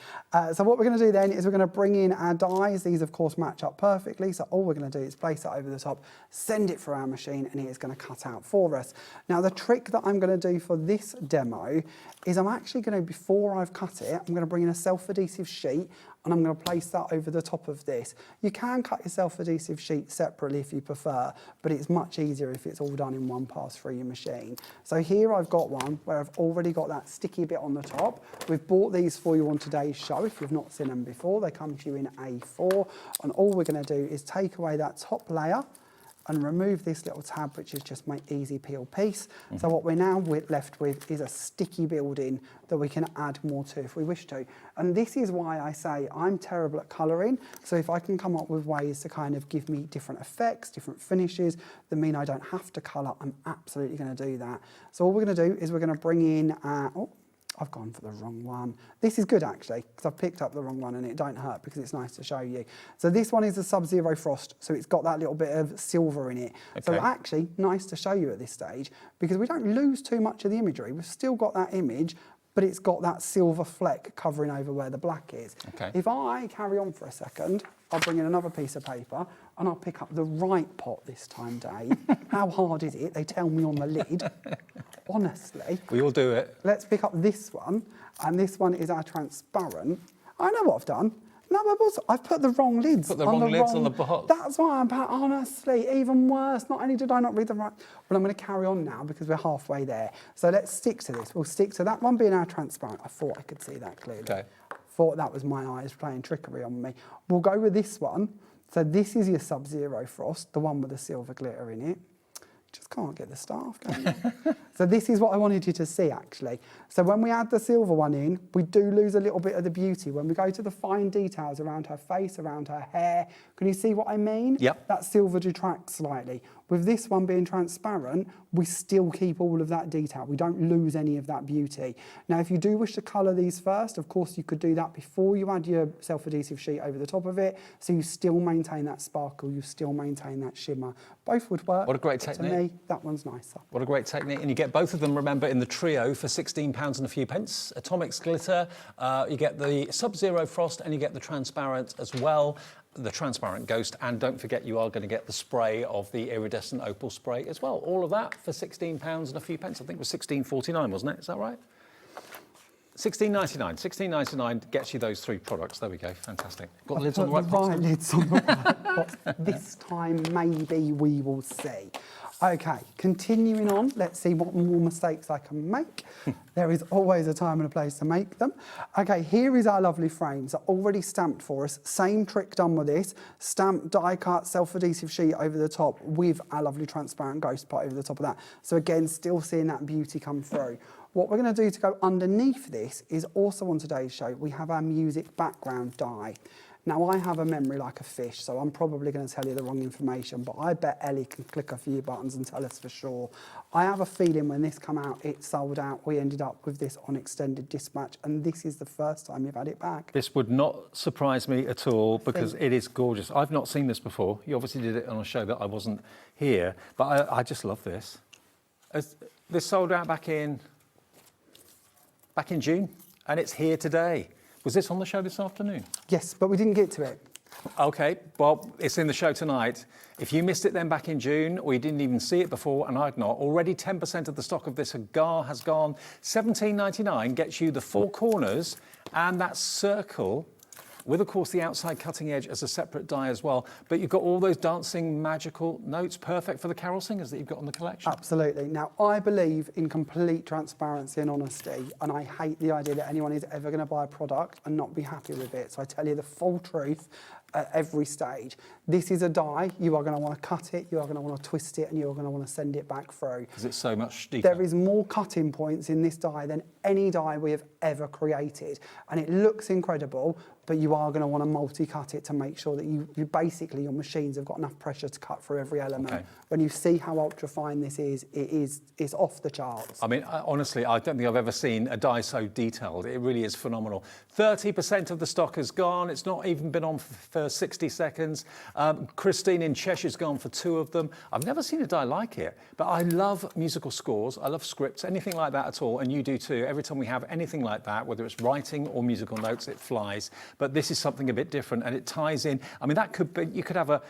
So what we're going to do then is we're going to bring in our dies. These, of course, match up perfectly. So all we're going to do is place it over the top, send it through our machine, and it is going to cut out for us. Now, the trick that I'm going to do for this demo is I'm actually going to, before I've cut it, I'm going to bring in a self-adhesive sheet, and I'm going to place that over the top of this. You can cut your self-adhesive sheet separately if you prefer, but it's much easier if it's all done in one pass through your machine. So here I've got one where I've already got that sticky bit on the top. We've bought these for you on today's show. If you've not seen them before, they come to you in A4, and all we're going to do is take away that top layer and remove this little tab, which is just my easy peel piece. So what we're now left with is a sticky building that we can add more to if we wish to. And this is why I say I'm terrible at colouring. So if I can come up with ways to kind of give me different effects, different finishes, that mean I don't have to colour, I'm absolutely going to do that. So all we're going to do is we're going to bring in, I've gone for the wrong one. This is good actually, because I've picked up the wrong one and it don't hurt because it's nice to show you. So this one is a Sub-Zero Frost, so it's got that little bit of silver in it. So actually, nice to show you at this stage, because we don't lose too much of the imagery. We've still got that image, but it's got that silver fleck covering over where the black is. If I carry on for a second, I'll bring in another piece of paper and I'll pick up the right pot this time, Dave. How hard is it? They tell me on the lid. Honestly. We all do it. Let's pick up this one, and this one is our transparent. I know what I've done. No, I've put the wrong lids. Put the wrong lids on the box. That's why I'm, honestly, even worse. Not only did I not read the right, but I'm going to carry on now because we're halfway there. So let's stick to this. We'll stick to that one being our transparent. I thought I could see that clearly. Thought that was my eyes playing trickery on me. We'll go with this one. So this is your Sub-Zero Frost, the one with the silver glitter in it. Just can't get the staff, can you? So this is what I wanted you to see, actually. So when we add the silver one in, we do lose a little bit of the beauty. When we go to the fine details around her face, around her hair, can you see what I mean? Yep. That silver detracts slightly. With this one being transparent, we still keep all of that detail. We don't lose any of that beauty. Now, if you do wish to colour these first, of course, you could do that before you add your self-adhesive sheet over the top of it, so you still maintain that sparkle, you still maintain that shimmer. Both would work. What a great technique. To me, that one's nicer. What a great technique. And you get both of them, remember, in the trio for £16 and a few pence. Atomics Glitter, you get the Sub-Zero Frost, and you get the transparent as well. The transparent ghost, and don't forget you are going to get the spray of the iridescent opal spray as well. All of that for £16 and a few pence. I think it was $16.49, wasn't it? Is that right? $16.99. $16.99 gets you those three products. There we go. Fantastic. Got the lids on the right pots. Lids on the right pots. This time, maybe we will see. Okay, continuing on, let's see what more mistakes I can make. There is always a time and a place to make them. Okay, here is our lovely frames. They're already stamped for us. Same trick done with this. Stamped, die cut, self-adhesive sheet over the top with our lovely transparent ghost pot over the top of that. So again, still seeing that beauty come through. What we're going to do to go underneath this is also on today's show, we have our music background die. Now, I have a memory like a fish, so I'm probably going to tell you the wrong information, but I bet Ellie can click a few buttons and tell us for sure. I have a feeling when this came out, it sold out. We ended up with this on extended dispatch, and this is the first time you've had it back. This would not surprise me at all because it is gorgeous. I've not seen this before. You obviously did it on a show that I wasn't here, but I just love this. This sold out back in June, and it's here today. Was this on the show this afternoon? Yes, but we didn't get to it. Okay, well, it's in the show tonight. If you missed it then back in June, or you didn't even see it before, and I'd not, already 10% of the stock of this has gone. $17.99 gets you the four corners and that circle, with, of course, the outside cutting edge as a separate die as well. But you've got all those dancing, magical notes, perfect for the carol singers that you've got in the collection. Absolutely. Now, I believe in complete transparency and honesty, and I hate the idea that anyone is ever going to buy a product and not be happy with it. So I tell you the full truth at every stage. This is a die. You are going to want to cut it, you are going to want to twist it, and you are going to want to send it back through. Because it's so much detail. There is more cutting points in this die than any die we have ever created. And it looks incredible, but you are going to want to multi-cut it to make sure that you basically, your machines have got enough pressure to cut through every element. Okay. When you see how ultra fine this is, it's off the charts. I mean, honestly, I don't think I've ever seen a die so detailed. It really is phenomenal. 30% of the stock has gone. It's not even been on for 60 seconds. Christine in Cheshire's gone for 2 of them. I've never seen a die like it, but I love musical scores. I love scripts, anything like that at all, and you do too. Every time we have anything like that, whether it's writing or musical notes, it flies. But this is something a bit different, and it ties in. I mean, that could be, you could have a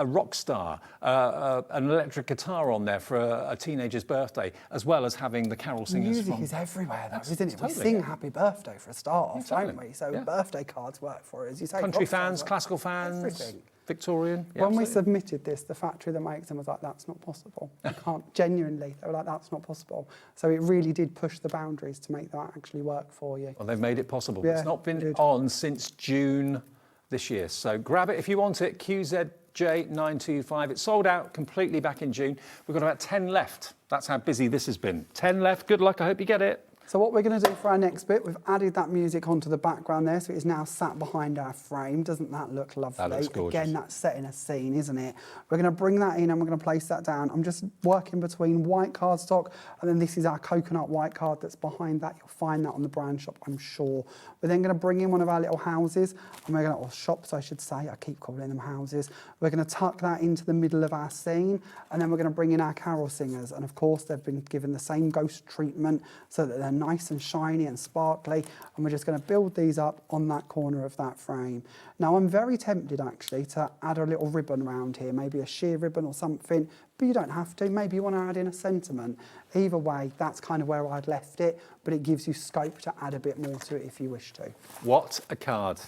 rock star, an electric guitar on there for a teenager's birthday, as well as having the carol singers. Music is everywhere, though, isn't it? Totally. We sing happy birthday for a start off, Totally. don't we? So Yeah. birthday cards work for us. You say Country rock stars fans, work. classical fans, Everything. Victorian. Yeah, When we absolutely. submitted this, the factory that makes them was like, that's not possible. You can't, genuinely, they were like, that's not possible. So it really did push the boundaries to make that actually work for you. Well, they've made it possible. Yeah, It's not been good. on since June this year. So grab it if you want it. QZJ925. It sold out completely back in June. We've got about 10 left. That's how busy this has been. 10 left. Good luck. I hope you get it. So what we're going to do for our next bit, we've added that music onto the background there, so it is now sat behind our frame. Doesn't that look lovely? That looks gorgeous. Again, that's setting a scene, isn't it? We're going to bring that in and we're going to place that down. I'm just working between white cardstock, and then this is our coconut white card that's behind that. You'll find that on the brand shop, I'm sure. We're then going to bring in one of our little houses, and we're going to, or shops, I should say. I keep calling them houses. We're going to tuck that into the middle of our scene, and then we're going to bring in our carol singers. And of course, they've been given the same ghost treatment so that they're nice and shiny and sparkly, and we're just going to build these up on that corner of that frame. Now, I'm very tempted actually to add a little ribbon around here, maybe a sheer ribbon or something, but you don't have to. Maybe you want to add in a sentiment. Either way, that's kind of where I'd left it, but it gives you scope to add a bit more to it if you wish to. What a card.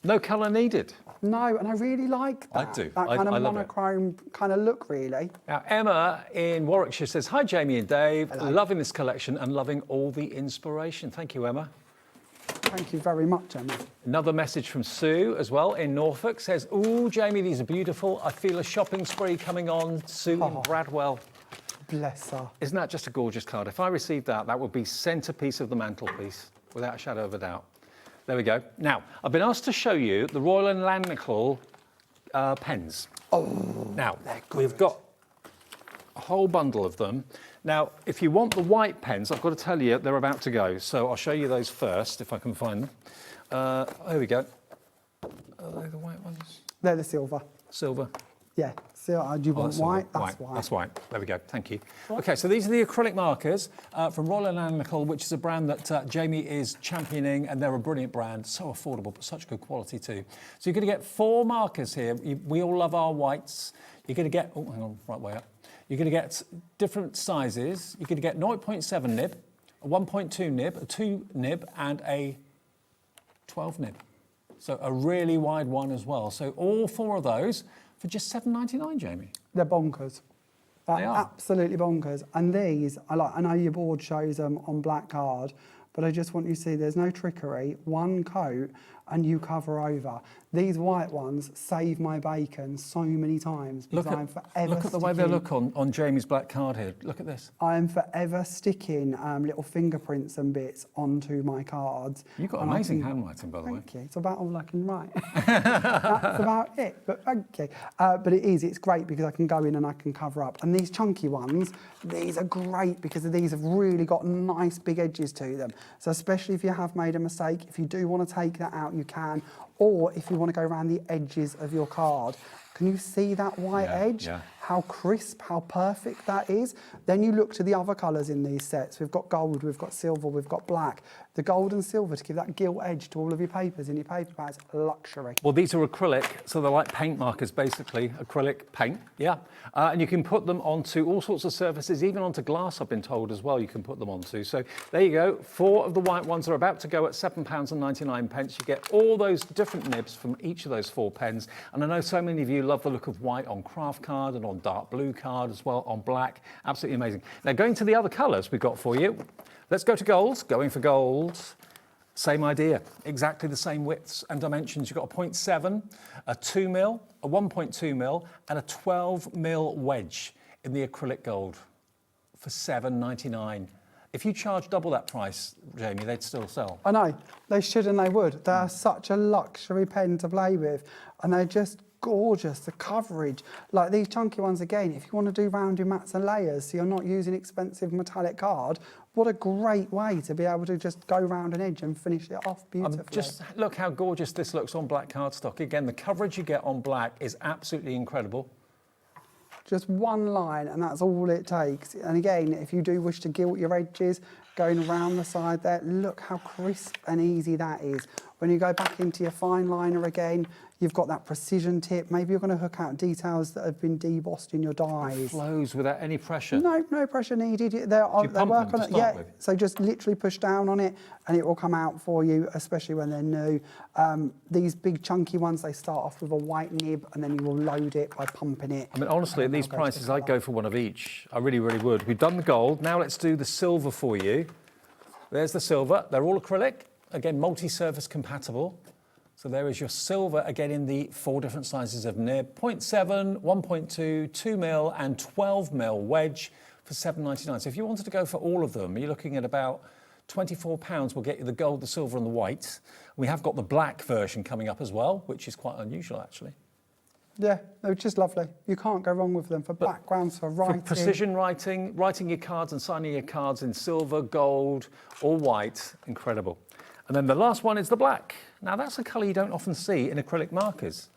No colour needed. No, and I really like that. I do. That I kind of love it. monochrome kind of look, really. Now, Emma in Warwickshire says, hi, Jamie and Dave. Loving this collection and loving all the inspiration. Thank you, Emma. Thank you very much, Emma. Another message from Sue as well in Norfolk says, ooh, Jamie, these are beautiful. I feel a shopping spree coming on. Sue in Bradwell. Bless her. Isn't that just a gorgeous card? If I received that, that would be centrepiece of the mantelpiece, without a shadow of a doubt. There we go. Now, I've been asked to show you the Royal and Langnickel pens. Oh, now, we've got a whole bundle of them. Now, if you want the white pens, I've got to tell you, they're about to go. So I'll show you those first, if I can find them. There we go. Are they the white ones? They're the silver. Silver. Yeah. So, do you want that's white? silver. That's white. That's white. There we go. Thank you. Okay, so these are the acrylic markers from Royal and Langnickel, which is a brand that Jamie is championing, and they're a brilliant brand. So affordable, but such good quality too. So you're going to get 4 markers here. We all love our whites. You're going to get, oh, hang on, right way up. You're going to get different sizes. You're going to get 0.7 nib, a 1.2 nib, a 2 nib, and a 12 nib. So a really wide one as well. So all 4 of those for just $7.99, Jamie. They're bonkers. They are. Absolutely bonkers. And these, I know your board shows them on black card, but I just want you to see there's no trickery, one coat and you cover over. These white ones save my bacon so many times because I'm forever Look at the way they look on Jamie's black card here. Look at this. I am forever sticking little fingerprints and bits onto my cards. You've got amazing handwriting, by the way. Thank you. It's about all I can write. That's about it. But okay. But it's great because I can go in and I can cover up. And these chunky ones, these are great because these have really got nice big edges to them. So especially if you have made a mistake, if you do want to take that out, you can. Or if you want to go around the edges of your card, can you see that white edge? Yeah. How crisp, how perfect that is. Then you look to the other colours in these sets. We've got gold, we've got silver, we've got black. The gold and silver to give that gilt edge to all of your papers in your paper bags, luxury. Well, these are acrylic, so they're like paint markers, basically. Acrylic paint, yeah. And you can put them onto all sorts of surfaces, even onto glass, I've been told as well, you can put them onto. So there you go. 4 of the white ones are about to go at £7.99. You get all those different nibs from each of those 4 pens. And I know so many of you love the look of white on craft card and on dark blue card as well, on black. Absolutely amazing. Now, going to the other colours we've got for you. Let's go to golds. Going for golds. Same idea. Exactly the same widths and dimensions. You've got a 0.7, a 2mm, a 1.2mm, and a 12mm wedge in the acrylic gold for £7.99. If you charge double that price, Jamie, they'd still sell. I know. They should and they would. They're such a luxury pen to play with. And they're just gorgeous, the coverage. Like these chunky ones, again, if you want to do round your mats and layers so you're not using expensive metallic card, what a great way to be able to just go round an edge and finish it off beautifully. Just look how gorgeous this looks on black cardstock. Again, the coverage you get on black is absolutely incredible. Just one line and that's all it takes. And again, if you do wish to gilt your edges, going around the side there, look how crisp and easy that is. When you go back into your fine liner again, you've got that precision tip. Maybe you're going to hook out details that have been debossed in your dies. It flows without any pressure. No pressure needed. They work on it. Yeah, so just literally push down on it and it will come out for you, especially when they're new. These big chunky ones, they start off with a white nib and then you will load it by pumping it. I mean, honestly, at these prices, I'd go for one of each. I really, really would. We've done the gold. Now let's do the silver for you. There's the silver. They're all acrylic. Again, multi-surface compatible. So there is your silver, again, in the 4 different sizes of nib. 0.7, 1.2, 2mm and 12mm wedge for £7.99. So if you wanted to go for all of them, you're looking at about £24. Will get you the gold, the silver and the white. We have got the black version coming up as well, which is quite unusual, actually. Yeah, they're just lovely. You can't go wrong with them for backgrounds, for writing. For precision writing, writing your cards and signing your cards in silver, gold or white, incredible. And then the last one is the black. Now that's a colour you don't often see in acrylic markers.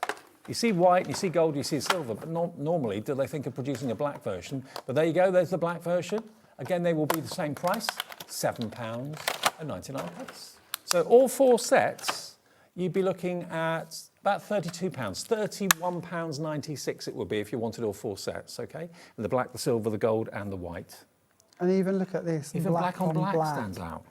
You see white, you see gold, you see silver, but not normally do they think of producing a black version. But there you go, there's the black version. Again, they will be the same price, £7.99. So all 4 sets, you'd be looking at about £32, £31.96 it would be if you wanted all 4 sets, okay? And the black, the silver, the gold and the white. And even look at this, even black on black stands out.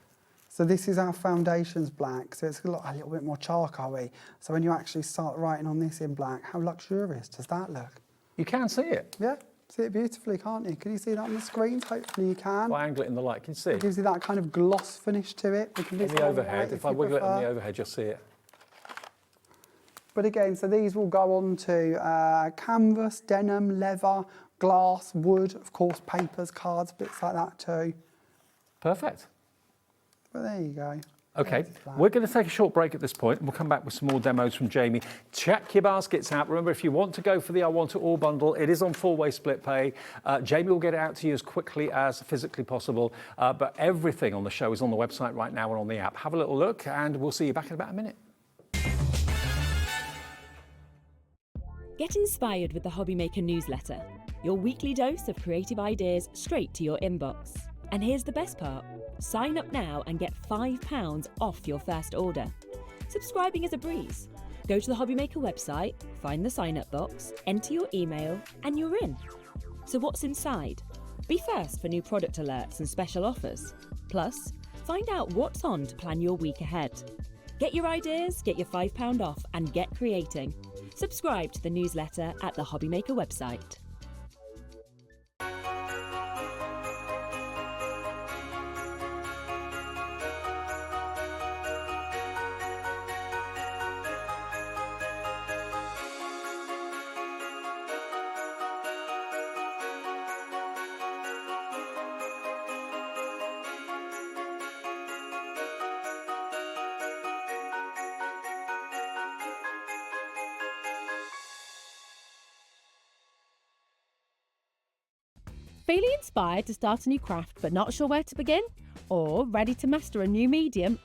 So this is our foundations black, so it's a little bit more charcoal-y. So when you actually start writing on this in black, how luxurious does that look? You can see it. Yeah, see it beautifully, can't you? Can you see that on the screen? Hopefully you can. If I angle it in the light, can you see? It gives you that kind of gloss finish to it. We can do on the overhead, if I wiggle it on the overhead, you'll see it. But again, so these will go on to canvas, denim, leather, glass, wood, of course, papers, cards, bits like that too. Perfect. But there you go. Okay, we're going to take a short break at this point and we'll come back with some more demos from Jamie. Check your baskets out. Remember, if you want to go for the I Want It All bundle, it is on 4-way split pay. Jamie will get it out to you as quickly as physically possible. But everything on the show is on the website right now and on the app. Have a little look and we'll see you back in about a minute. Get inspired with the HobbyMaker newsletter, your weekly dose of creative ideas straight to your inbox. And here's the best part. Sign up now and get £5 off your first order. Subscribing is a breeze. Go to the HobbyMaker website, find the sign-up box, enter your email, and you're in. So what's inside? Be first for new product alerts and special offers. Plus, find out what's on to plan your week ahead. Get your ideas, get your £5 off, and get creating. Subscribe to the newsletter at the HobbyMaker website. Feeling inspired to start a new craft but not sure where to begin? Or ready to master a new medium?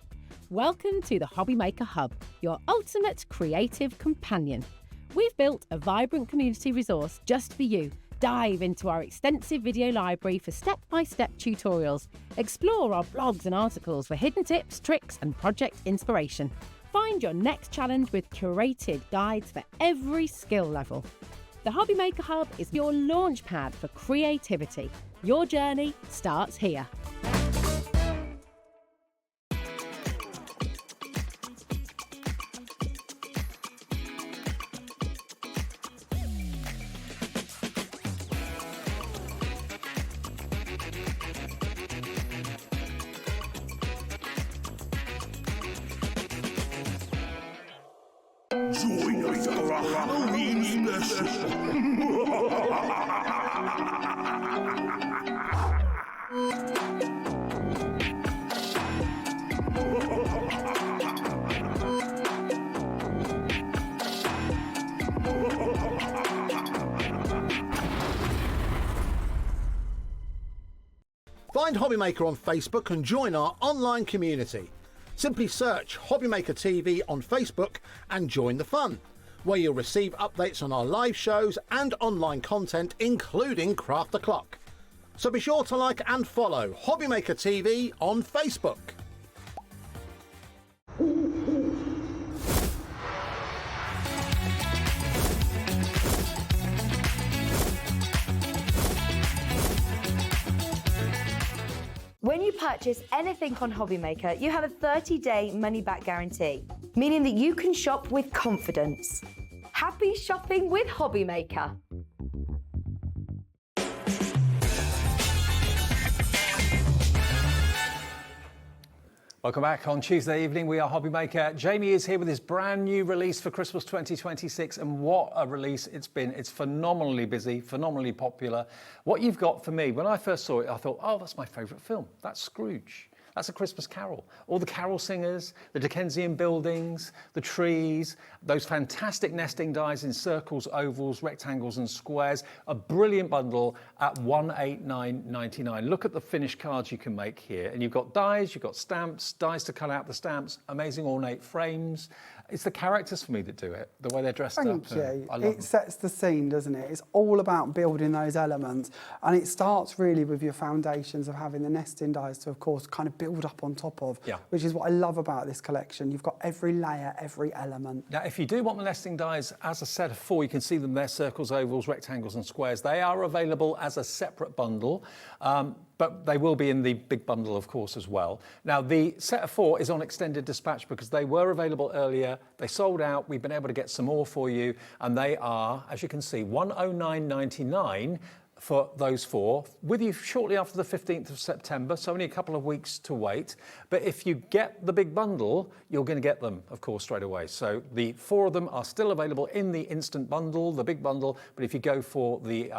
Welcome to the HobbyMaker Hub, your ultimate creative companion. We've built a vibrant community resource just for you. Dive into our extensive video library for step-by-step tutorials. Explore our blogs and articles for hidden tips, tricks and project inspiration. Find your next challenge with curated guides for every skill level. The HobbyMaker Hub is your launch pad for creativity. Your journey starts here. Join us for a Halloween special. Find HobbyMaker on Facebook and join our online community. Simply search HobbyMaker TV on Facebook and join the fun, where you'll receive updates on our live shows and online content, including Craft the Clock. So be sure to like and follow HobbyMaker TV on Facebook. When you purchase anything on HobbyMaker, you have a 30-day money-back guarantee, meaning that you can shop with confidence. Happy shopping with HobbyMaker. Welcome back on Tuesday evening. We are HobbyMaker. Jamie is here with his brand new release for Christmas 2026, and what a release it's been. It's phenomenally busy, phenomenally popular. What you've got for me, when I first saw it, I thought, oh, that's my favourite film. That's Scrooge. That's A Christmas Carol. All the carol singers, the Dickensian buildings, the trees, those fantastic nesting dies in circles, ovals, rectangles and squares. A brilliant bundle at $189.99. Look at the finished cards you can make here. And you've got dies, you've got stamps, dies to cut out the stamps, amazing ornate frames. It's the characters for me that do it, the way they're dressed up. Thank you. I love It them. sets the scene, doesn't it? It's all about building those elements. And it starts really with your foundations of having the nesting dies to, of course, kind of build up on top of, which is what I love about this collection. You've got every layer, every element. Now, if you do want the nesting dies as a set of 4, you can see them there, circles, ovals, rectangles and squares. They are available as a separate bundle, but they will be in the big bundle, of course, as well. Now, the set of 4 is on extended dispatch because they were available earlier. They sold out. We've been able to get some more for you, and they are, as you can see, $109.99 for those 4, with you shortly after the 15th of September, so only a couple of weeks to wait. But if you get the big bundle, you're going to get them, of course, straight away. So the 4 of them are still available in the instant bundle, the big bundle, but if you go for the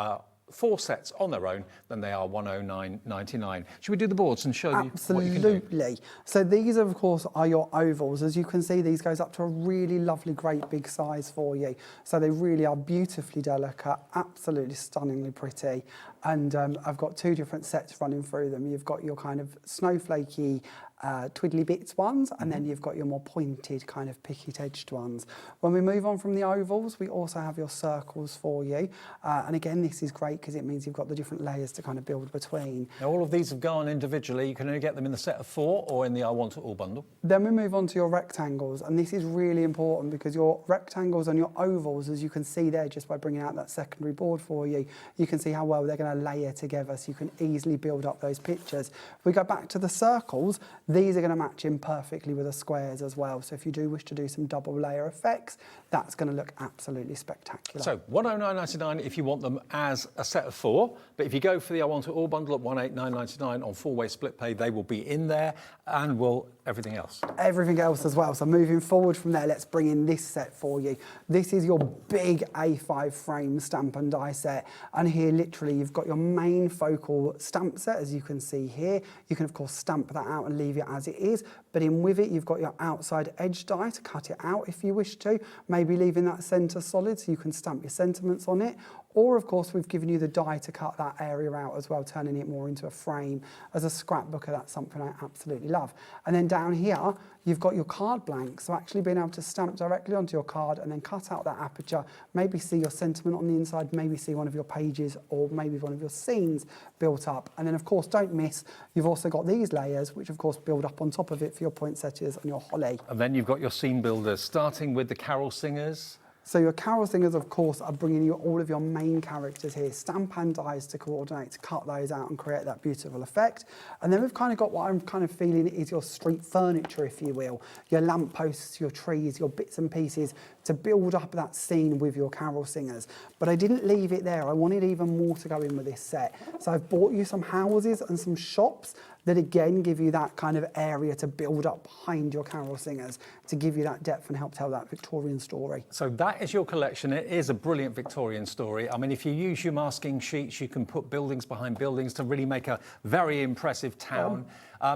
4 sets on their own, then they are $109.99. Should we do the boards and show you what you can do? Absolutely. So these, of course, are your ovals. As you can see, these goes up to a really lovely, great big size for you. So they really are beautifully delicate, absolutely stunningly pretty. And I've got 2 different sets running through them. You've got your kind of snowflakey, twiddly bits ones, and then you've got your more pointed kind of picket-edged ones. When we move on from the ovals, we also have your circles for you. And again, this is great because it means you've got the different layers to kind of build between. Now, all of these have gone individually. You can only get them in the set of 4 or in the I Want It All bundle. Then we move on to your rectangles, and this is really important because your rectangles and your ovals, as you can see there, just by bringing out that secondary board for you, you can see how well they're going to layer together, so you can easily build up those pictures. If we go back to the circles, these are going to match in perfectly with the squares as well. So if you do wish to do some double layer effects, that's going to look absolutely spectacular. So $109.99 if you want them as a set of 4, but if you go for the I Want It All bundle at $189.99 on 4-way split pay, they will be in there, and will everything else. Everything else as well. So moving forward from there, let's bring in this set for you. This is your big A5 frame stamp and die set, and here literally you've got your main focal stamp set, as you can see here. You can of course stamp that out and leave it as it is, but in with it you've got your outside edge die to cut it out if you wish to, maybe leaving that centre solid so you can stamp your sentiments on it. Or of course we've given you the die to cut that area out as well, turning it more into a frame. As a scrapbooker, that's something I absolutely love. And then down here, you've got your card blank. So actually being able to stamp directly onto your card and then cut out that aperture, maybe see your sentiment on the inside, maybe see one of your pages or maybe one of your scenes built up. And then of course, don't miss, you've also got these layers, which of course build up on top of it for your poinsettias and your holly. And then you've got your scene builders, starting with the carol singers. So your carol singers, of course, are bringing you all of your main characters here, stamp and dies to coordinate, to cut those out and create that beautiful effect. And then we've kind of got what I'm kind of feeling is your street furniture, if you will, your lampposts, your trees, your bits and pieces to build up that scene with your carol singers. But I didn't leave it there. I wanted even more to go in with this set. So I've bought you some houses and some shops that again give you that kind of area to build up behind your carol singers, to give you that depth and help tell that Victorian story. So that is your collection. It is a brilliant Victorian story. I mean, if you use your masking sheets, you can put buildings behind buildings to really make a very impressive town.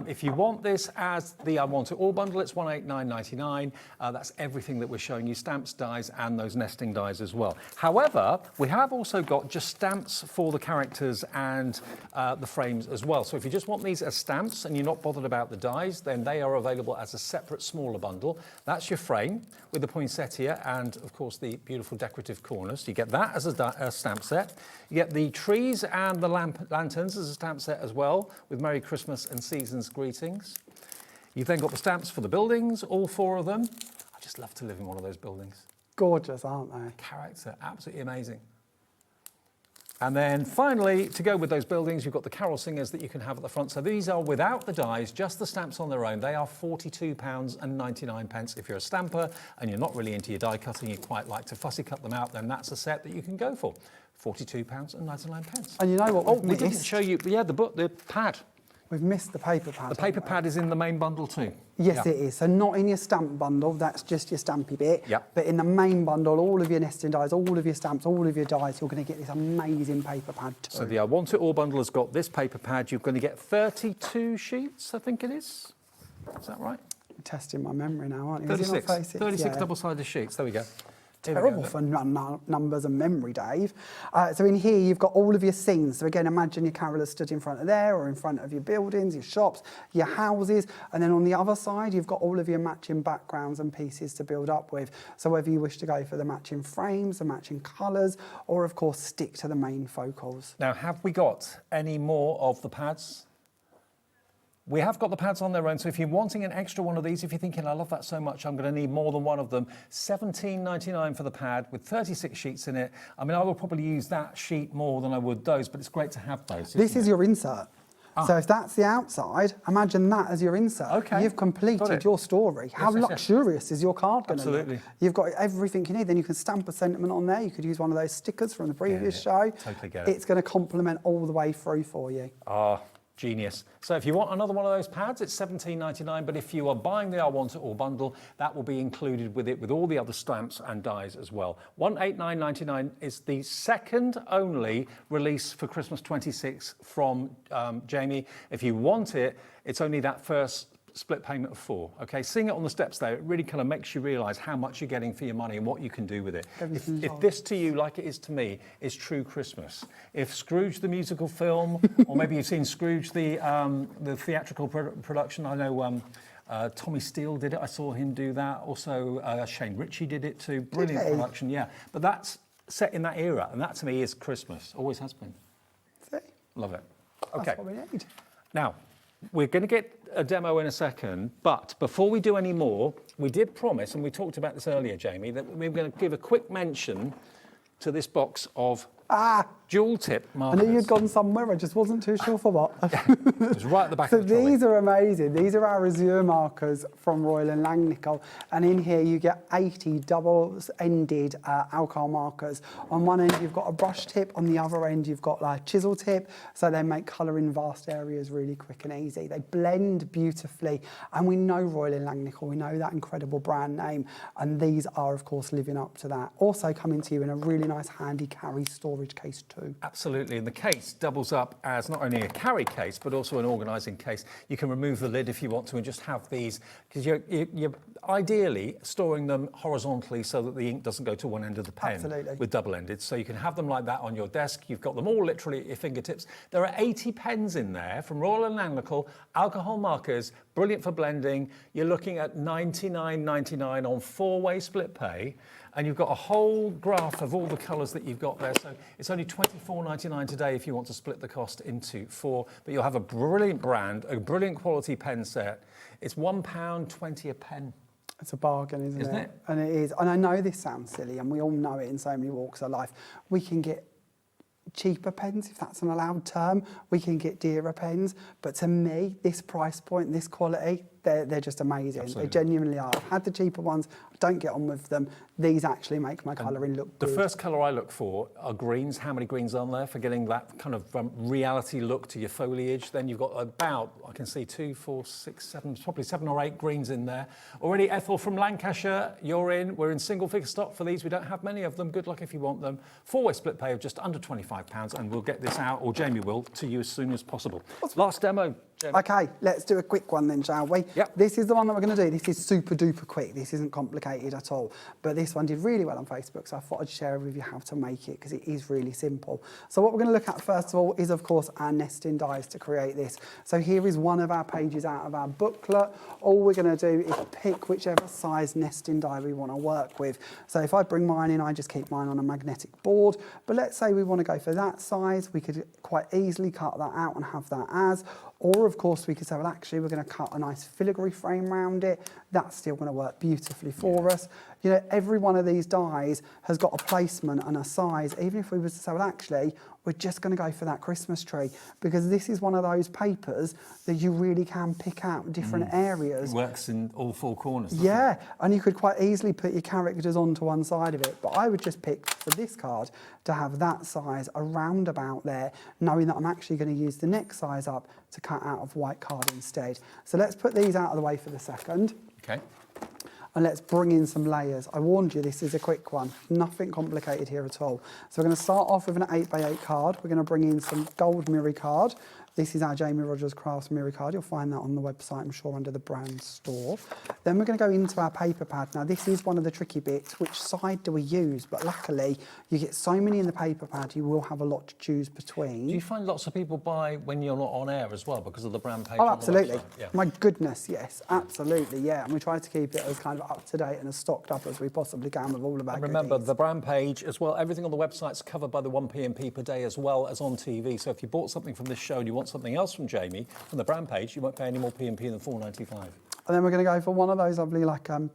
If you want this as the I Want It All bundle, it's $189.99. That's everything that we're showing you, stamps, dies, and those nesting dies as well. However, we have also got just stamps for the characters and the frames as well. So if you just want these as stamps and you're not bothered about the dies, then they are available as a separate, smaller bundle. That's your frame with the poinsettia and, of course, the beautiful decorative corners. You get that as a stamp set. You get the trees and the lanterns as a stamp set as well, with Merry Christmas and Season's Greetings. You've then got the stamps for the buildings, all 4 of them. I just love to live in one of those buildings. Gorgeous, aren't they? Character, absolutely amazing. And then finally, to go with those buildings, you've got the carol singers that you can have at the front. So these are without the dies, just the stamps on their own. They are £42.99. If you're a stamper and you're not really into your die cutting, you quite like to fussy cut them out, then that's a set that you can go for. £42.99. And you know what we didn't show you, yeah, the pad. We've missed the paper pad. The paper pad is in the main bundle too. Yes, it is. So not in your stamp bundle, that's just your stampy bit. Yep. But in the main bundle, all of your nesting dies, all of your stamps, all of your dies, you're going to get this amazing paper pad too. So the I Want It All bundle has got this paper pad. You're going to get 32 sheets, I think it is. Is that right? You're testing my memory now, aren't you? 36 double-sided sheets. There we go. Terrible for numbers and memory, Dave. So in here, you've got all of your scenes. So again, imagine your carolers stood in front of there or in front of your buildings, your shops, your houses. And then on the other side, you've got all of your matching backgrounds and pieces to build up with. So whether you wish to go for the matching frames, the matching colours, or of course, stick to the main focals. Now, have we got any more of the pads? We have got the pads on their own, so if you're wanting an extra one of these, if you're thinking, I love that so much, I'm going to need more than one of them, $17.99 for the pad with 36 sheets in it. I mean, I will probably use that sheet more than I would those, but it's great to have those. This is your insert. So if that's the outside, imagine that as your insert. Okay. You've completed your story. How luxurious is your card going to look? Absolutely. You've got everything you need. Then you can stamp a sentiment on there. You could use one of those stickers from the previous show. Totally get it. It's going to complement all the way through for you. Genius. So if you want another one of those pads, it's $17.99, but if you are buying the I Want It All bundle, that will be included with it, with all the other stamps and dies as well. $189.99 is the second only release for Christmas 26 from Jamie. If you want it, it's only that first split payment of 4. Okay, seeing it on the steps there, it really kind of makes you realise how much you're getting for your money and what you can do with it. If this to you, like it is to me, is true Christmas. If Scrooge the musical film, or maybe you've seen Scrooge the theatrical production, I know Tommy Steele did it, I saw him do that. Also Shane Ritchie did it too, brilliant production, yeah. But that's set in that era, and that to me is Christmas, always has been. Love it. Okay. That's what we need. Now, we're going to get a demo in a second, but before we do any more, we did promise, and we talked about this earlier, Jamie, that we were going to give a quick mention to this box of dual tip markers. I knew you'd gone somewhere, I just wasn't too sure for what. It was right at the back of the trolley. These are amazing. These are our Azure markers from Royal and Langnickel. And in here you get 80 double-ended alcohol markers. On one end you've got a brush tip, on the other end you've got a chisel tip, so they make colour in vast areas really quick and easy. They blend beautifully, and we know Royal and Langnickel, we know that incredible brand name, and these are of course living up to that. Also coming to you in a really nice handy carry storage storage case too. Absolutely, and the case doubles up as not only a carry case, but also an organising case. You can remove the lid if you want to and just have these, because you're ideally storing them horizontally so that the ink doesn't go to one end of the pen. Absolutely. With double-ended. So you can have them like that on your desk. You've got them all literally at your fingertips. There are 80 pens in there from Royal and Langnickel, alcohol markers, brilliant for blending. You're looking at $99.99 on 4-way split pay. And you've got a whole graph of all the colours that you've got there. So it's only $24.99 today if you want to split the cost into 4. But you'll have a brilliant brand, a brilliant quality pen set. It's £1.20 a pen. It's a bargain, isn't it? And it is. And I know this sounds silly, and we all know it in so many walks of life. We can get cheaper pens, if that's an allowed term. We can get dearer pens. But to me, this price point, this quality, they're just amazing. Absolutely. They genuinely are. I've had the cheaper ones. I don't get on with them. These actually make my colouring look good. The first colour I look for are greens. How many greens are there for getting that kind of reality look to your foliage? Then you've got about, I can see 2, 4, 6, 7, probably 7 or 8 greens in there. Already Ethel from Lancashire, you're in. We're in single figure stock for these. We don't have many of them. Good luck if you want them. 4-way split pay of just under £25, and we'll get this out, or Jamie will, to you as soon as possible. Last demo. Jamie. Okay, let's do a quick one then, shall we? Yep. This is the one that we're going to do. This is super duper quick. This isn't complicated at all. But this one did really well on Facebook, so I thought I'd share with you how to make it, because it is really simple. So what we're going to look at first of all is, of course, our nesting dies to create this. So here is one of our pages out of our booklet. All we're going to do is pick whichever size nesting die we want to work with. So if I bring mine in, I just keep mine on a magnetic board. But let's say we want to go for that size. We could quite easily cut that out and have that as. Or, of course, we could say, well, actually, we're going to cut a nice filigree frame around it. That's still going to work beautifully for us. You know, every one of these dies has got a placement and a size. Even if we were to say, well, actually, we're just going to go for that Christmas tree, because this is one of those papers that you really can pick out different areas. It works in all 4 corners. Yeah, and you could quite easily put your characters onto one side of it. But I would just pick for this card to have that size around about there, knowing that I'm actually going to use the next size up to cut out of white card instead. So let's put these out of the way for the second. Okay. And let's bring in some layers. I warned you, this is a quick one. Nothing complicated here at all. So we're going to start off with an 8x8 card. We're going to bring in some gold mirror card. This is our Jamie Rodgers Crafts mirror card. You'll find that on the website, I'm sure, under the brand store. Then we're going to go into our paper pad. Now, this is one of the tricky bits. Which side do we use? But luckily, you get so many in the paper pad, you will have a lot to choose between. Do you find lots of people buy when you're not on air as well because of the brand page? Oh, absolutely. Yeah. My goodness, yes, absolutely, yeah. And we try to keep it as kind of up to date and as stocked up as we possibly can with all of our Remember, the brand page as well, everything on the website's covered by the 1p&p per day as well as on TV. So if you bought something from this show and you want something else from Jamie, from the brand page, you won't pay any more P&P than $4.95. And then we're going to go for one of those lovely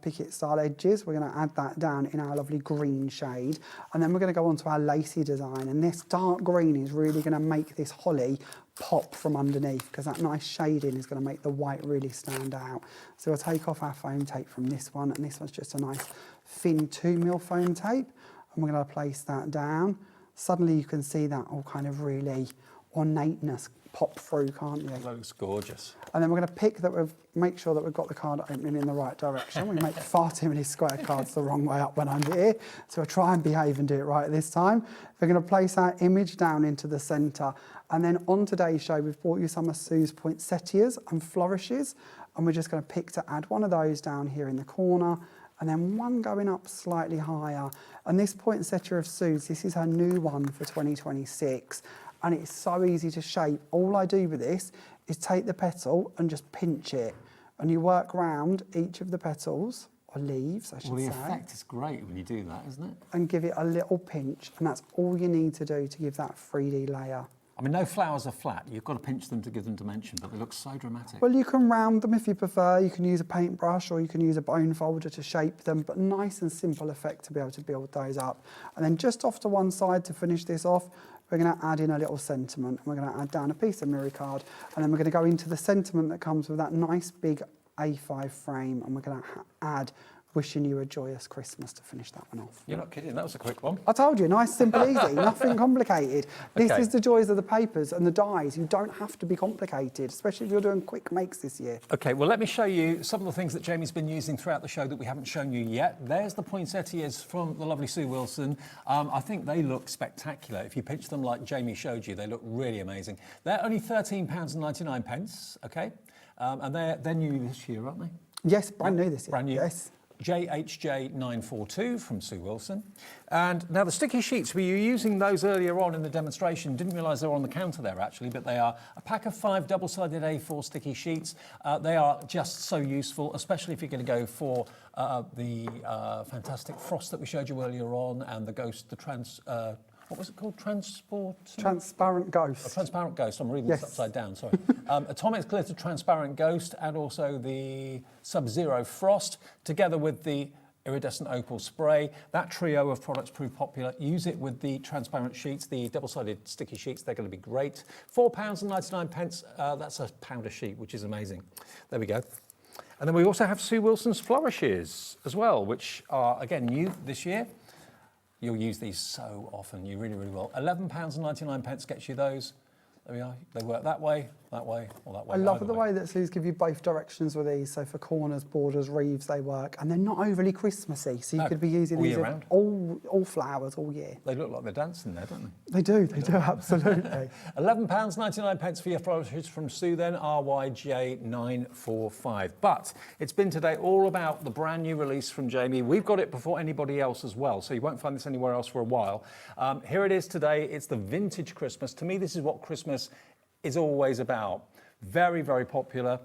picket style edges. We're going to add that down in our lovely green shade. And then we're going to go on to our lacy design. And this dark green is really going to make this holly pop from underneath, because that nice shading is going to make the white really stand out. So we'll take off our foam tape from this one. And this one's just a nice thin 2mm foam tape. And we're going to place that down. Suddenly you can see that all kind of really ornateness pop through, can't you? It looks gorgeous. And then we're going to pick that, make sure that we've got the card opening in the right direction. We make far too many square cards the wrong way up when I'm here, so I'll try and behave and do it right this time. We're going to place our image down into the centre, and then on today's show we've brought you some of Sue's poinsettias and flourishes, and we're just going to pick to add one of those down here in the corner, and then one going up slightly higher. And this poinsettia of Sue's, this is her new one for 2026. And it's so easy to shape. All I do with this is take the petal and just pinch it. And you work round each of the petals, or leaves, I should say. Well, the effect is great when you do that, isn't it? And give it a little pinch. And that's all you need to do to give that 3D layer. I mean, no flowers are flat. You've got to pinch them to give them dimension, but they look so dramatic. Well, you can round them if you prefer. You can use a paintbrush or you can use a bone folder to shape them, but nice and simple effect to be able to build those up. And then just off to one side to finish this off, we're going to add in a little sentiment. And we're going to add down a piece of mirror card. And then we're going to go into the sentiment that comes with that nice big A5 frame. And we're going to add wishing you a joyous Christmas to finish that one off. You're not kidding, that was a quick one. I told you, nice, simple, easy, nothing complicated. This Okay. is the joys of the papers and the dyes. You don't have to be complicated, especially if you're doing quick makes this year. Okay, well, let me show you some of the things that Jamie's been using throughout the show that we haven't shown you yet. There's the poinsettias from the lovely Sue Wilson. I think they look spectacular. If you pinch them like Jamie showed you, they look really amazing. They're only £13.99, okay? And they're new this year, aren't they? Yes, brand new this year. Brand new. Yes. JHJ942 from Sue Wilson. And now the sticky sheets, we were using those earlier on in the demonstration. Didn't realise they were on the counter there actually, but they are a pack of 5 double-sided A4 sticky sheets. They are just so useful, especially if you're going to go for the fantastic frost that we showed you earlier on, and the ghost, what was it called? Transparent Ghost. A transparent Ghost. I'm reading Yes. this upside down, sorry. Atomic Glitter Transparent Ghost, and also the Sub-Zero Frost, together with the Iridescent Opal Spray. That trio of products proved popular. Use it with the transparent sheets, the double-sided sticky sheets. They're going to be great. £4.99. That's a pound a sheet, which is amazing. There we go. And then we also have Sue Wilson's Flourishes as well, which are, again, new this year. You'll use these so often, you really, really will. £11.99 gets you those. There we are. They work that way, or that way. I love the way that Sue's give you both directions with these. So for corners, borders, reeves, they work. And they're not overly Christmassy, so you could be using all these year round. all flowers all year. They look like they're dancing there, don't they? They do, absolutely. £11.99 for your flourishes from Sue then, RYJ945. But it's been today all about the brand new release from Jamie. We've got it before anybody else as well, so you won't find this anywhere else for a while. Here it is today. It's the Vintage Christmas. To me, this is what Christmas is always about. Very, very popular.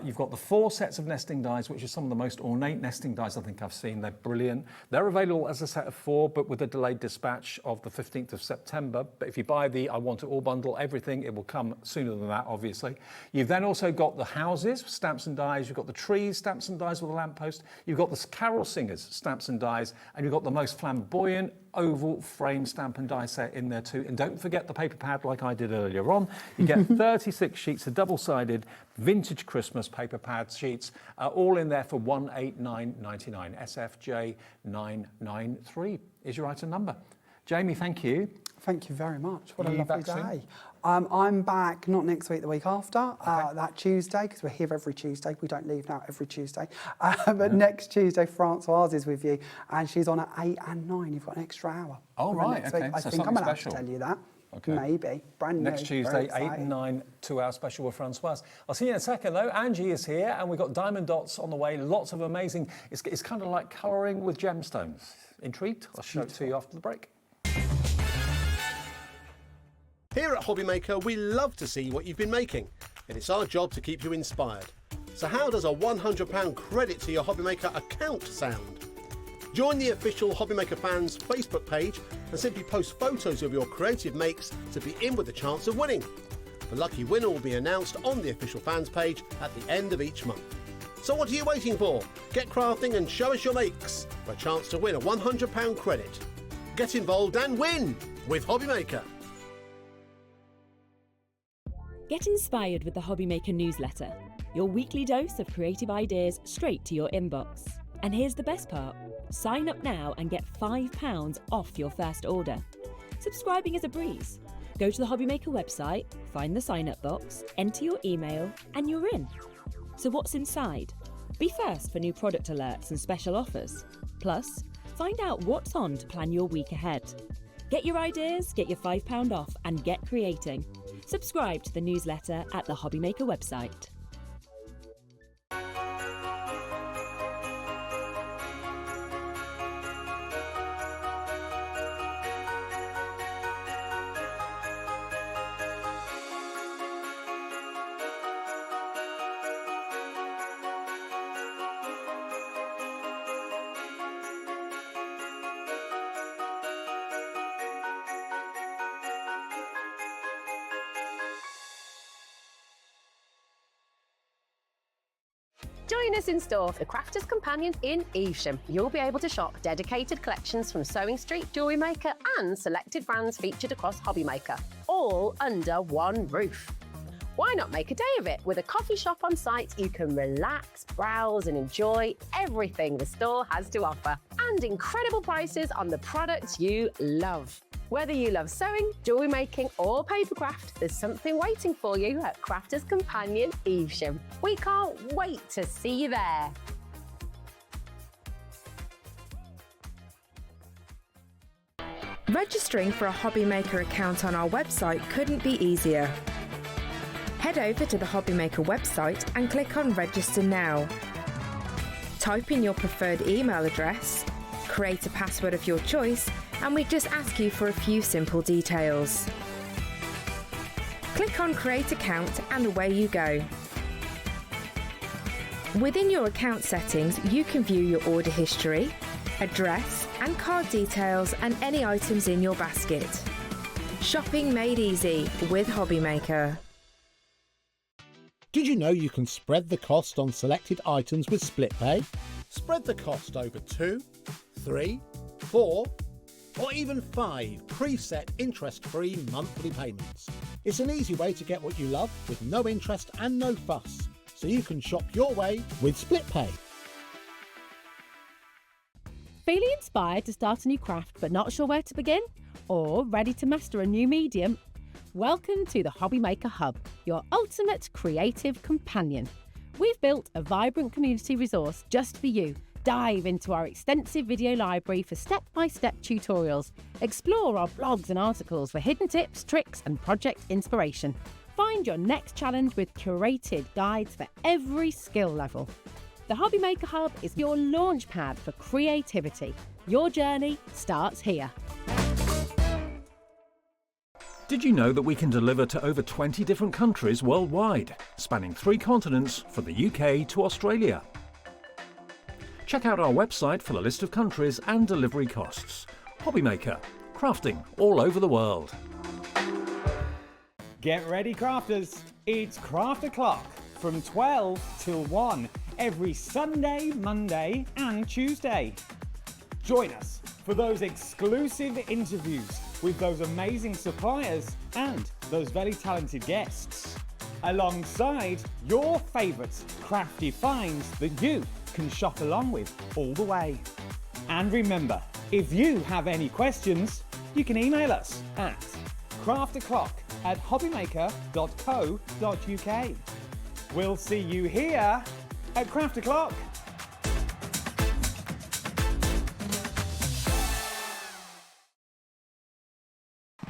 You've got the 4 sets of nesting dies, which are some of the most ornate nesting dies I think I've seen. They're brilliant. They're available as a set of 4, but with a delayed dispatch of the 15th of September. But if you buy the I Want It All bundle, everything, it will come sooner than that, obviously. You've then also got the houses, stamps and dies. You've got the trees, stamps and dies with a lamppost. You've got the carol singers, stamps and dies. And you've got the most flamboyant oval frame stamp and die set in there too. And don't forget the paper pad like I did earlier on. You get 36 sheets of double-sided vintage Christmas paper pad sheets, all in there for £189.99. SFJ993 is your item number. Jamie, thank you. Thank you very much. What a You lovely back soon? day. I'm back not next week, the week after, that Tuesday, because we're here every Tuesday. We don't leave now every Tuesday. But next Tuesday, Francoise is with you, and she's on at 8 and 9. You've got an extra hour. Oh, right, Next okay. week. I So think I'm something going to have to special. tell you that. Okay. Maybe. Brand new. Next Tuesday, 8 and 9, 2-hour special with Francoise. I'll see you in a second, though. Angie is here, and we've got diamond dots on the way. Lots of amazing... It's kind of like colouring with gemstones. Intrigued? I'll show it to you after the break. Here at HobbyMaker, we love to see what you've been making, and it's our job to keep you inspired. So how does a £100 credit to your HobbyMaker account sound? Join the official HobbyMaker fans Facebook page and simply post photos of your creative makes to be in with a chance of winning. The lucky winner will be announced on the official fans page at the end of each month. So what are you waiting for? Get crafting and show us your makes for a chance to win a £100 credit. Get involved and win with HobbyMaker. Get inspired with the HobbyMaker newsletter, your weekly dose of creative ideas straight to your inbox. And here's the best part. Sign up now and get £5 off your first order. Subscribing is a breeze. Go to the HobbyMaker website, find the sign-up box, enter your email, and you're in. So what's inside? Be first for new product alerts and special offers. Plus, find out what's on to plan your week ahead. Get your ideas, get your £5 off, and get creating. Subscribe to the newsletter at the HobbyMaker website. Join us in store for the Crafters Companion in Evesham. You'll be able to shop dedicated collections from Sewing Street, Jewellery Maker and selected brands featured across HobbyMaker, all under one roof. Why not make a day of it? With a coffee shop on site, you can relax, browse and enjoy everything the store has to offer. And incredible prices on the products you love. Whether you love sewing, jewellery making or papercraft, there's something waiting for you at Crafters Companion Evesham. We can't wait to see you there. Registering for a HobbyMaker account on our website couldn't be easier. Head over to the HobbyMaker website and click on Register Now. Type in your preferred email address, create a password of your choice, and we just ask you for a few simple details. Click on Create Account and away you go. Within your account settings, you can view your order history, address and card details and any items in your basket. Shopping made easy with HobbyMaker. Did you know you can spread the cost on selected items with split pay? Spread the cost over 2, 3, 4 or even 5 preset interest-free monthly payments. It's an easy way to get what you love with no interest and no fuss, so you can shop your way with split pay. Feeling inspired to start a new craft but not sure where to begin? Or ready to master a new medium? Welcome to the HobbyMaker Hub, your ultimate creative companion. We've built a vibrant community resource just for you. Dive into our extensive video library for step-by-step tutorials. Explore our blogs and articles for hidden tips, tricks and project inspiration. Find your next challenge with curated guides for every skill level. The HobbyMaker Hub is your launch pad for creativity. Your journey starts here. Did you know that we can deliver to over 20 different countries worldwide, spanning 3 continents from the UK to Australia? Check out our website for the list of countries and delivery costs. HobbyMaker, crafting all over the world. Get ready, crafters. It's Craft O'Clock from 12 till 1 every Sunday, Monday and Tuesday. Join us for those exclusive interviews with those amazing suppliers and those very talented guests, alongside your favourite crafty finds that you can shop along with all the way. And remember, if you have any questions, you can email us at craftoclock@hobbymaker.co.uk. We'll see you here at Craft O'Clock.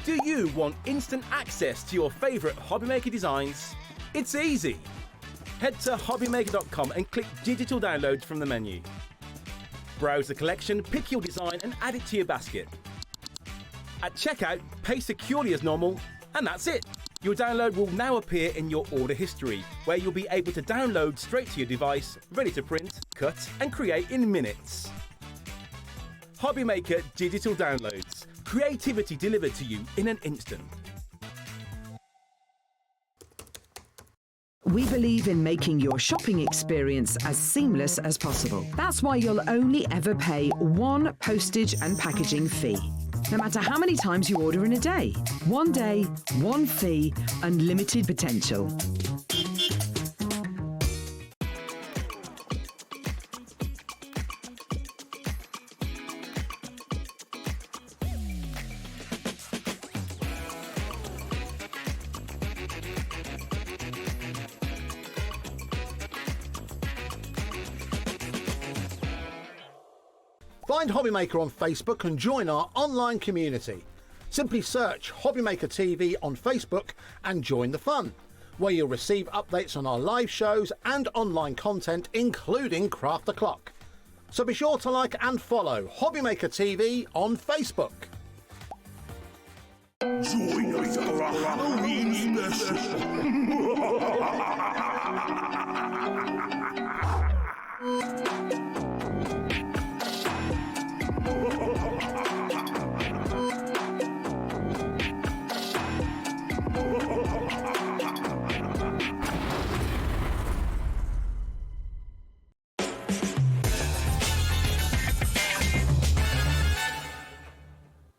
Do you want instant access to your favourite HobbyMaker designs? It's easy. Head to hobbymaker.com and click Digital Downloads from the menu. Browse the collection, pick your design and add it to your basket. At checkout, pay securely as normal, and that's it. Your download will now appear in your order history, where you'll be able to download straight to your device, ready to print, cut and create in minutes. HobbyMaker Digital Downloads. Creativity delivered to you in an instant. We believe in making your shopping experience as seamless as possible. That's why you'll only ever pay one postage and packaging fee. No matter how many times you order in a day. One day, one fee, unlimited potential. Find HobbyMaker on Facebook and join our online community. Simply search HobbyMaker TV on Facebook and join the fun, where you'll receive updates on our live shows and online content, including Craft O'Clock. So be sure to like and follow HobbyMaker TV on Facebook. Join us for a Halloween special.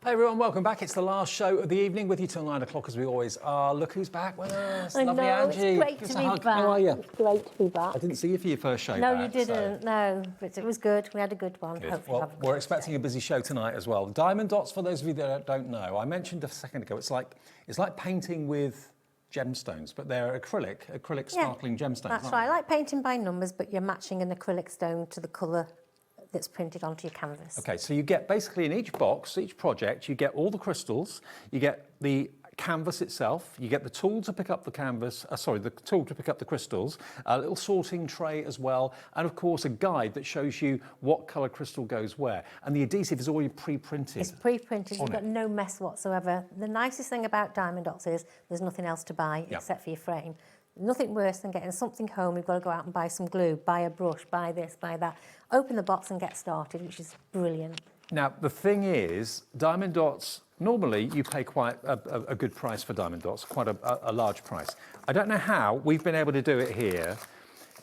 Hey everyone, welcome back. It's the last show of the evening with you till 9 o'clock as we always are. Look who's back with us. I Lovely know, Angie. it's great Give to us a be hug. back. How are you? It's great to be back. I didn't see you for your first show No, back, you didn't. No, but it was good. We had a good one. Good. Hopefully Well, we're expecting a busy show tonight as well. Diamond Dotz, for those of you that don't know, I mentioned a second ago, it's like painting with gemstones, but they're acrylic sparkling gemstones. That's aren't right. I like painting by numbers, but you're matching an acrylic stone to the colour that's printed onto your canvas. Okay, so you get basically in each box, each project, you get all the crystals, you get the canvas itself, you get the tool to pick up the canvas, the tool to pick up the crystals, a little sorting tray as well, and of course a guide that shows you what colour crystal goes where. And the adhesive is already pre-printed. It's pre-printed, you've got no mess whatsoever. The nicest thing about Diamond Dotz is there's nothing else to buy except for your frame. Nothing worse than getting something home, you've got to go out and buy some glue, buy a brush, buy this, buy that. Open the box and get started, which is brilliant. Now, the thing is, Diamond Dotz, normally you pay quite a good price for Diamond Dotz, quite a large price. I don't know how we've been able to do it here.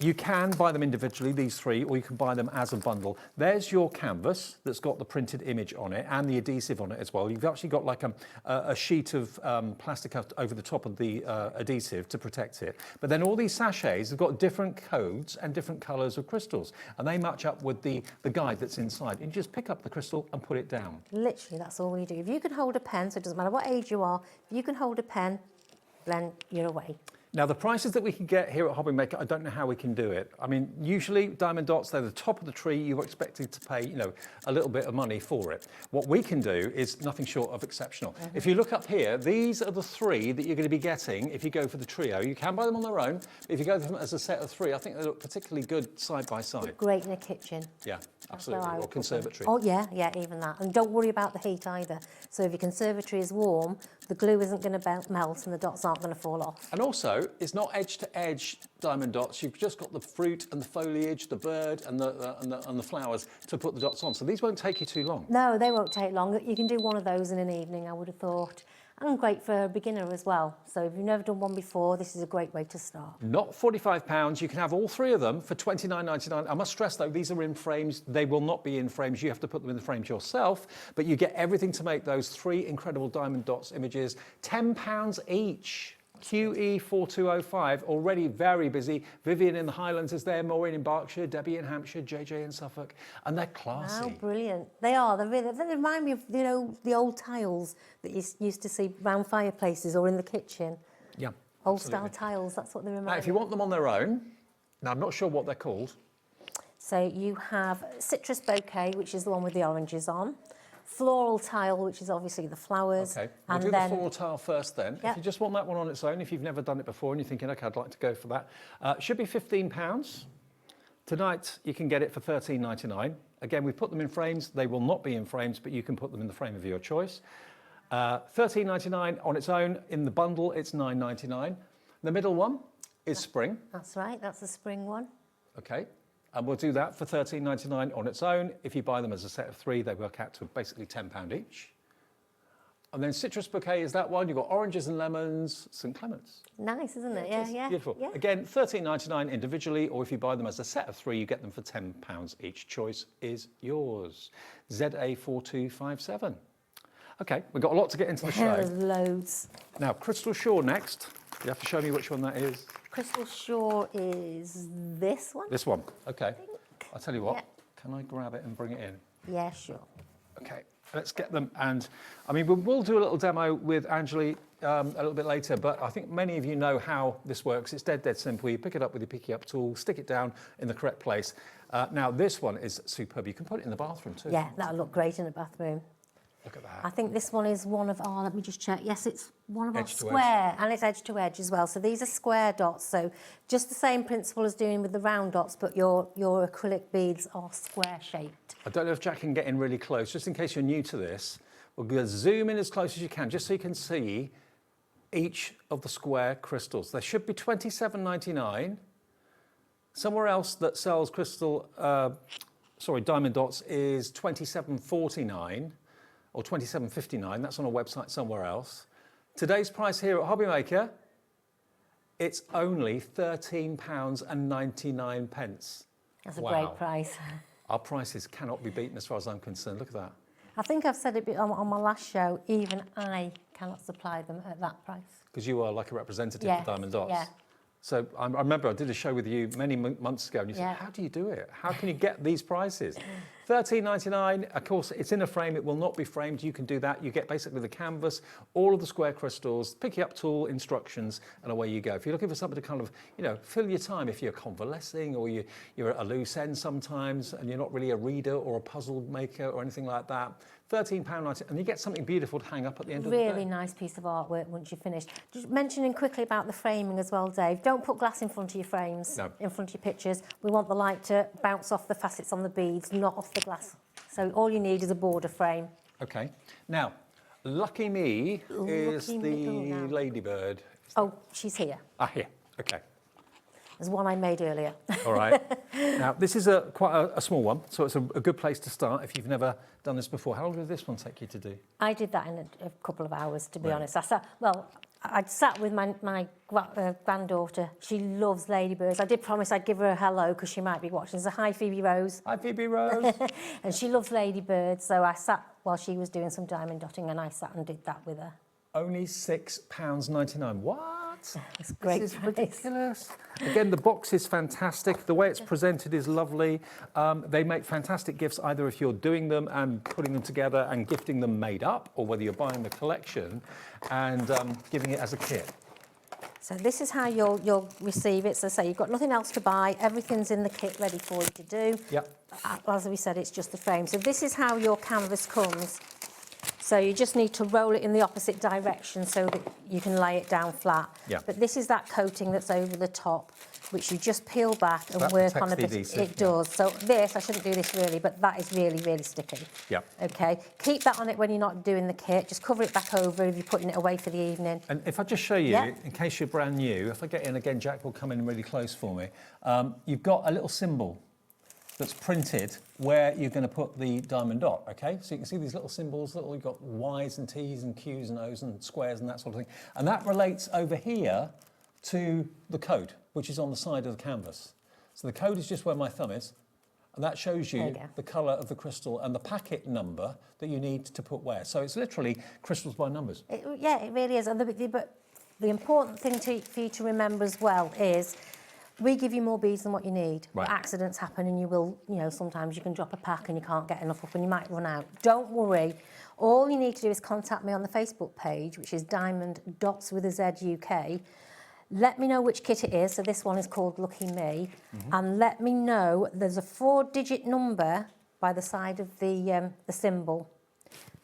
You can buy them individually, these three, or you can buy them as a bundle. There's your canvas that's got the printed image on it and the adhesive on it as well. You've actually got like a sheet of plastic over the top of the adhesive to protect it. But then all these sachets have got different codes and different colours of crystals, and they match up with the guide that's inside. You just pick up the crystal and put it down. Literally, that's all we do. If you can hold a pen, so it doesn't matter what age you are, if you can hold a pen, then you're away. Now, the prices that we can get here at HobbyMaker, I don't know how we can do it. I mean, usually Diamond Dotz, they're the top of the tree. You're expected to pay, a little bit of money for it. What we can do is nothing short of exceptional. If you look up here, these are the three that you're going to be getting if you go for the trio. You can buy them on their own. But if you go for them as a set of three, I think they look particularly good side by side. Great in a kitchen. Yeah, absolutely. Or conservatory. Oh, yeah, even that. And don't worry about the heat either. So if your conservatory is warm, the glue isn't going to melt and the dots aren't going to fall off. And also, it's not edge-to-edge Diamond Dotz. You've just got the fruit and the foliage, the bird and the flowers to put the dots on. So these won't take you too long. No, they won't take long. You can do one of those in an evening, I would have thought. And great for a beginner as well. So if you've never done one before, this is a great way to start. Not £45. You can have all three of them for £29.99. I must stress, though, these are in frames. They will not be in frames. You have to put them in the frames yourself. But you get everything to make those three incredible Diamond Dotz images. £10 each. QE4205, already very busy. Vivian in the Highlands is there, Maureen in Berkshire, Debbie in Hampshire, JJ in Suffolk, and they're classy. Wow, brilliant. They are. They remind me of, the old tiles that you used to see around fireplaces or in the kitchen. Yeah, old style tiles, that's what they remind me of. Now, if you want them on their own, now I'm not sure what they're called. So you have citrus bouquet, which is the one with the oranges on. Floral tile, which is obviously the flowers. Okay, we'll do the floral tile first then. If you just want that one on its own, if you've never done it before and you're thinking, okay, I'd like to go for that, should be £15. Tonight, you can get it for £13.99. Again, we've put them in frames. They will not be in frames, but you can put them in the frame of your choice. £13.99 on its own. In the bundle, it's £9.99. The middle one is spring. That's right, that's the spring one. Okay. And we'll do that for £13.99 on its own. If you buy them as a set of three, they work out to basically £10 each. And then citrus bouquet is that one. You've got oranges and lemons, St. Clements. Nice, isn't it? Yeah. Beautiful. Yeah. Again, £13.99 individually, or if you buy them as a set of three, you get them for £10 each. Choice is yours. ZA4257. Okay, we've got a lot to get into the show. There's loads. Now, Crystal Shore next. You have to show me which one that is. Crystal Shore is this one. This one. Okay. I'll tell you what. Can I grab it and bring it in? Yeah, sure. Okay. Let's get them. And I mean, we'll do a little demo with Angeli a little bit later, but I think many of you know how this works. It's dead simple. You pick it up with your picky up tool, stick it down in the correct place. Now, this one is superb. You can put it in the bathroom too. Yeah, that'll look great in the bathroom. Look at that. I think this one is one of our, let me just check. Yes, it's one of our square, and it's edge to edge as well. So these are square dots. So just the same principle as doing with the round dots, but your acrylic beads are square shaped. I don't know if Jack can get in really close. Just in case you're new to this, we're going to zoom in as close as you can, just so you can see each of the square crystals. They should be £27.99. Somewhere else that sells Diamond Dotz is £27.49. Or £27.59, that's on a website somewhere else. Today's price here at HobbyMaker, it's only £13.99. That's a great price. Our prices cannot be beaten as far as I'm concerned. Look at that. I think I've said it on my last show, even I cannot supply them at that price. Because you are like a representative Yes, for Diamond Dotz. yeah. So I remember I did a show with you many months ago, and you said, "How do you do it? How can you get these prices?" $13.99. Of course, it's in a frame. It will not be framed. You can do that. You get basically the canvas, all of the square crystals, pick it up tool, instructions, and away you go. If you're looking for something to kind of, fill your time, if you're convalescing or you're at a loose end sometimes, and you're not really a reader or a puzzle maker or anything like that, £13.90, and you get something beautiful to hang up at the end of the day. Really nice piece of artwork once you've finished. Just mentioning quickly about the framing as well, Dave. Don't put glass in front of your frames, in front of your pictures. We want the light to bounce off the facets on the beads, not off the glass. So all you need is a border frame. Okay. Now, Lucky Me is the ladybird. Oh, she's here. Ah, here. Okay. There's one I made earlier. All right. Now, this is quite a small one, so it's a good place to start if you've never done this before. How long did this one take you to do? I did that in a couple of hours, to be honest. I'd sat with my granddaughter. She loves ladybirds. I did promise I'd give her a hello because she might be watching. So hi, Phoebe Rose. Hi, Phoebe Rose. And she loves ladybirds, so I sat while she was doing some diamond dotting, and I sat and did that with her. Only £6.99. What? It's great. This is ridiculous. Again, the box is fantastic. The way it's presented is lovely. They make fantastic gifts, either if you're doing them and putting them together and gifting them made up, or whether you're buying the collection and giving it as a kit. So this is how you'll receive it. So say you've got nothing else to buy. Everything's in the kit ready for you to do. Yep. As we said, it's just the frame. So this is how your canvas comes. So you just need to roll it in the opposite direction so that you can lay it down flat. Yeah. But this is that coating that's over the top, which you just peel back and That work on a protects bit. the adhesive, It does. So this, I shouldn't do this really, but that is really, really sticky. Yeah. Okay. Keep that on it when you're not doing the kit. Just cover it back over if you're putting it away for the evening. And if I just show you, Yeah. in case you're brand new, if I get in again, Jack will come in really close for me. You've got a little symbol that's printed where you're going to put the diamond dot, okay? So you can see these little symbols, you've got Y's and T's and Q's and O's and squares and that sort of thing. And that relates over here to the code, which is on the side of the canvas. So the code is just where my thumb is, and that shows you the colour of the crystal and the packet number that you need to put where. So it's literally crystals by numbers. It really is. But the important thing for you to remember as well is we give you more beads than what you need. Right. Accidents happen and you will, sometimes you can drop a pack and you can't get enough up and you might run out. Don't worry. All you need to do is contact me on the Facebook page, which is Diamond Dotz with a Z UK. Let me know which kit it is. So this one is called Lucky Me. And let me know there's a 4-digit number by the side of the symbol.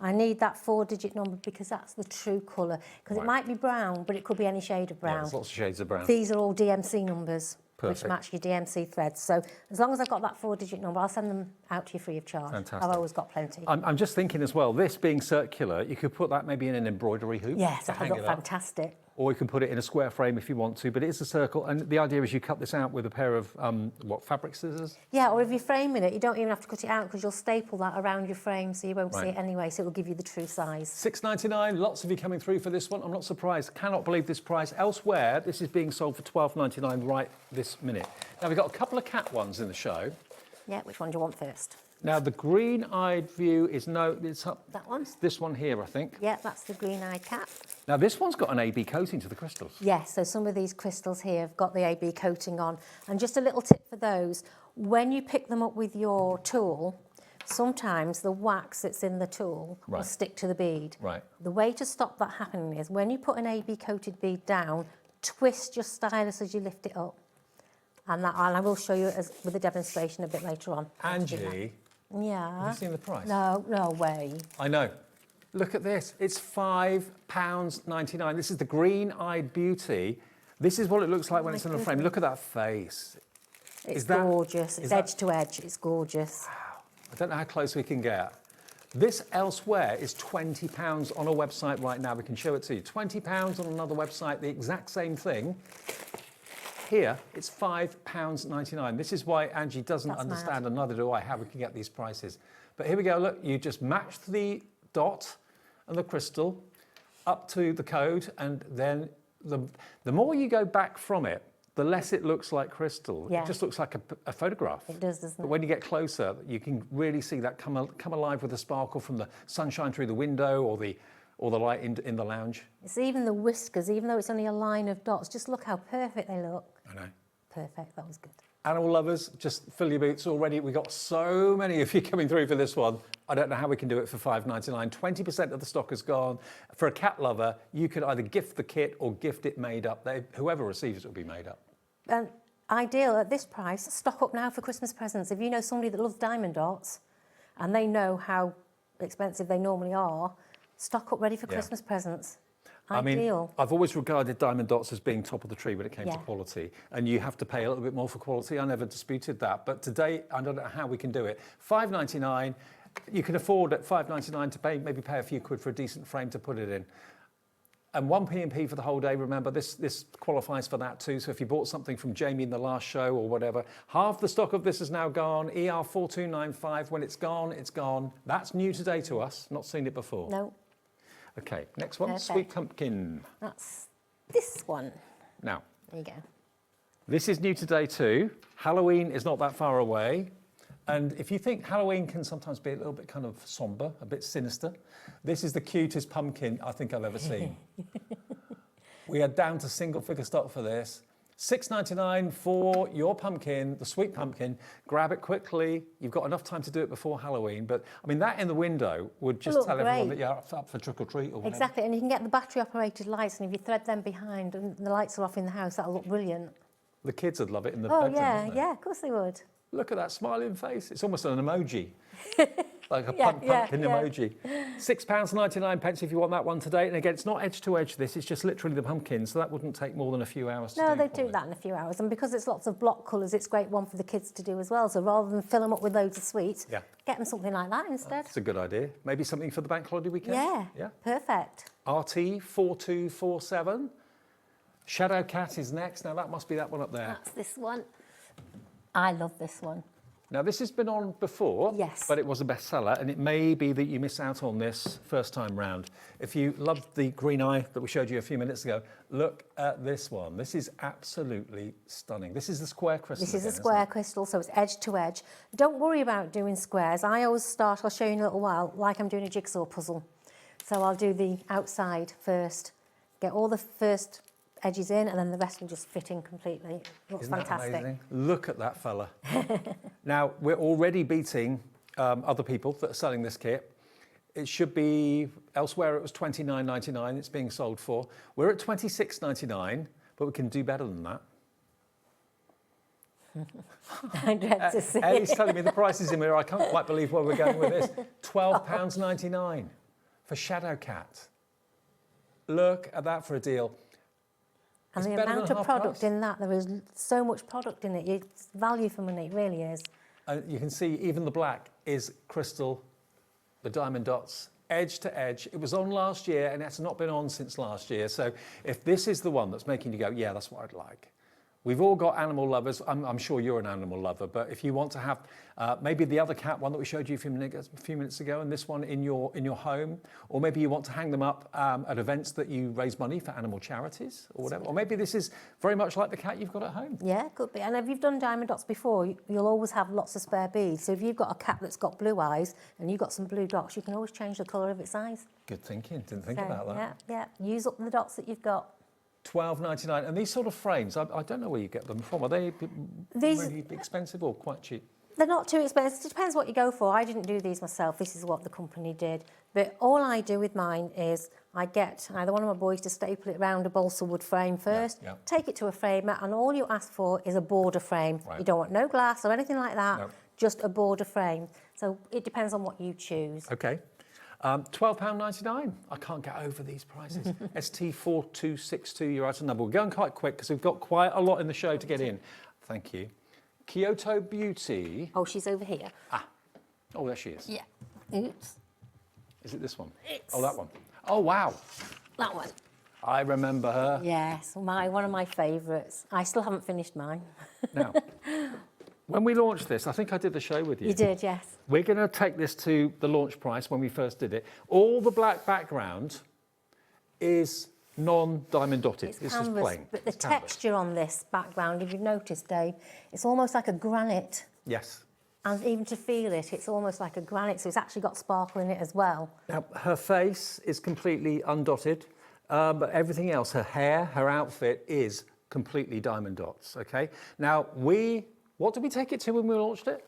I need that 4-digit number because that's the true colour. Because it might be brown, but it could be any shade of brown. Yeah, there's lots of shades of brown. These are all DMC numbers, Perfect. which match your DMC threads. So as long as I've got that 4-digit number, I'll send them out to you free of charge. Fantastic. I've always got plenty. I'm just thinking as well, this being circular, you could put that maybe in an embroidery hoop. Yes, to that hang would it look up. fantastic. Or you can put it in a square frame if you want to, but it is a circle. And the idea is you cut this out with a pair of, fabric scissors? Yeah, or if you're framing it, you don't even have to cut it out because you'll staple that around your frame so you won't see it anyway, so it will give you the true size. $6.99, lots of you coming through for this one. I'm not surprised, cannot believe this price. Elsewhere, this is being sold for $12.99 right this minute. Now, we've got a couple of cat ones in the show. Yeah, which one do you want first? Now, the green-eyed view is it's up. That one? This one here, I think. Yeah, that's the green-eyed cat. Now, this one's got an AB coating to the crystals. Yes, so some of these crystals here have got the AB coating on. And just a little tip for those, when you pick them up with your tool, sometimes the wax that's in the tool will stick to the bead. Right. The way to stop that happening is when you put an AB coated bead down, twist your stylus as you lift it up. And I will show you with a demonstration a bit later on. Angie, yeah. have you seen the price? No way. I know. Look at this. It's £5.99. This is the green-eyed beauty. This is what it looks like when it's in a frame. Look at that face. It's gorgeous. It's edge to edge. It's gorgeous. Wow. I don't know how close we can get. This elsewhere is £20 on a website right now. We can show it to you. £20 on another website, the exact same thing. Here, it's £5.99. This is why Angie doesn't understand, and neither do I, how we can get these prices. But here we go. Look, you just match the dot and the crystal up to the code, and then the more you go back from it, the less it looks like crystal. Yeah. It just looks like a photograph. It does, doesn't But it? when you get closer, you can really see that come alive with the sparkle from the sunshine through the window or the light in the lounge. It's even the whiskers, even though it's only a line of dots, just look how perfect they look. I know. Perfect, that was good. Animal lovers, just fill your boots already. We've got so many of you coming through for this one. I don't know how we can do it for $5.99. 20% of the stock is gone. For a cat lover, you could either gift the kit or gift it made up. Whoever receives it will be made up. And ideal at this price, stock up now for Christmas presents. If you know somebody that loves diamond dots and they know how expensive they normally are, stock up ready for Christmas presents. I mean, Ideal. I've always regarded diamond dots as being top of the tree when it came to Yeah. quality, and you have to pay a little bit more for quality. I never disputed that, but today I don't know how we can do it. $5.99, you can afford at $5.99 to maybe pay a few quid for a decent frame to put it in. And 1p&p for the whole day. Remember, this qualifies for that too. So if you bought something from Jamie in the last show or whatever, half the stock of this is now gone. ER4295. When it's gone, it's gone. That's new today to us. Not seen it before. No. Okay, next one. Perfect. Sweet pumpkin. That's this one. Now, There you go. this is new today too. Halloween is not that far away. And if you think Halloween can sometimes be a little bit kind of somber, a bit sinister, this is the cutest pumpkin I think I've ever seen. We are down to single figure stock for this. $6.99 for your pumpkin, the sweet pumpkin. Grab it quickly. You've got enough time to do it before Halloween. But I mean, that in the window would just Look tell everyone great. that you're up for trick or treat or whatever. Exactly, and you can get the battery operated lights, and if you thread them behind and the lights are off in the house, that'll look brilliant. The kids would love it in the Oh bedroom, yeah, wouldn't they? yeah, of course they would. Look at that smiling face. It's almost an emoji. Like a Yeah, pumpkin yeah. emoji. £6.99 if you want that one today. And again, it's not edge to edge this, it's just literally the pumpkin, so that wouldn't take more than a few hours to do. No, they do that in a few hours, and because it's lots of block colours, it's a great one for the kids to do as well. So rather than fill them up with loads of sweets, Yeah. get them something like that instead. That's a good idea. Maybe something for the bank holiday weekend? Yeah, perfect. RT4247. Shadow Cat is next. Now that must be that one up there. That's this one. I love this one. Now this has been on before, Yes. but it was a bestseller, and it may be that you miss out on this first time round. If you loved the green eye that we showed you a few minutes ago, look at this one. This is absolutely stunning. This is the square crystal. This is a again, isn't square crystal, so it's edge to edge. Don't worry about doing squares. I always start, I'll show you in a little while, like I'm doing a jigsaw puzzle. So I'll do the outside first, get all the first edges in, and then the rest will just fit in completely. Looks Isn't that fantastic. amazing? Look at that fella. Now, we're already beating other people that are selling this kit. It should be, elsewhere it was $29.99 it's being sold for. We're at $26.99, but we can do better than that. I dread to see Ellie's it. telling me the prices in here. I can't quite believe where we're going with this. £12.99 for Shadow Cat. Look at that for a deal. And It's the better amount than of half product price. in that, there is so much product in it. It's value for money, it really is. You can see even the black is crystal, the diamond dots, edge to edge. It was on last year and it's not been on since last year. So if this is the one that's making you go, yeah, that's what I'd like. We've all got animal lovers. I'm sure you're an animal lover, but if you want to have maybe the other cat one that we showed you a few minutes ago, and this one in your home, or maybe you want to hang them up at events that you raise money for animal charities or whatever, or maybe this is very much like the cat you've got at home. Yeah, could be. And if you've done diamond dots before, you'll always have lots of spare beads. So if you've got a cat that's got blue eyes and you've got some blue dots, you can always change the colour of its eyes. Good thinking. Didn't think So, about that. Yeah. Use up the dots that you've got. $12.99, and these sort of frames, I don't know where you get them from. Are they really expensive or quite cheap? They're not too expensive. It depends what you go for. I didn't do these myself. This is what the company did. But all I do with mine is I get either one of my boys to staple it round a balsa wood frame first, take it to a framer, and all you ask for is a border frame. Right. You don't want no glass or anything like that, No. just a border frame. So it depends on what you choose. Okay. £12.99. I can't get over these prices. ST4262, you're out of number. We're going quite quick because we've got quite a lot in the show to get in. Thank you. Kyoto Beauty. Oh, she's over here. Oh, there she is. Yeah. Oops. Is it this one? It's- Oh, that one. Oh, wow. That one. I remember her. Yes, one of my favourites. I still haven't finished mine. Now, when we launched this, I think I did the show with you. You did, yes. We're going to take this to the launch price when we first did it. All the black background is non-diamond dotted. It's This canvas, is plain. but the It's canvas. texture on this background, if you've noticed, Dave, it's almost like a granite. Yes. And even to feel it, it's almost like a granite, so it's actually got sparkle in it as well. Now, her face is completely undotted, but everything else, her hair, her outfit is completely diamond dots, okay? Now, what did we take it to when we launched it?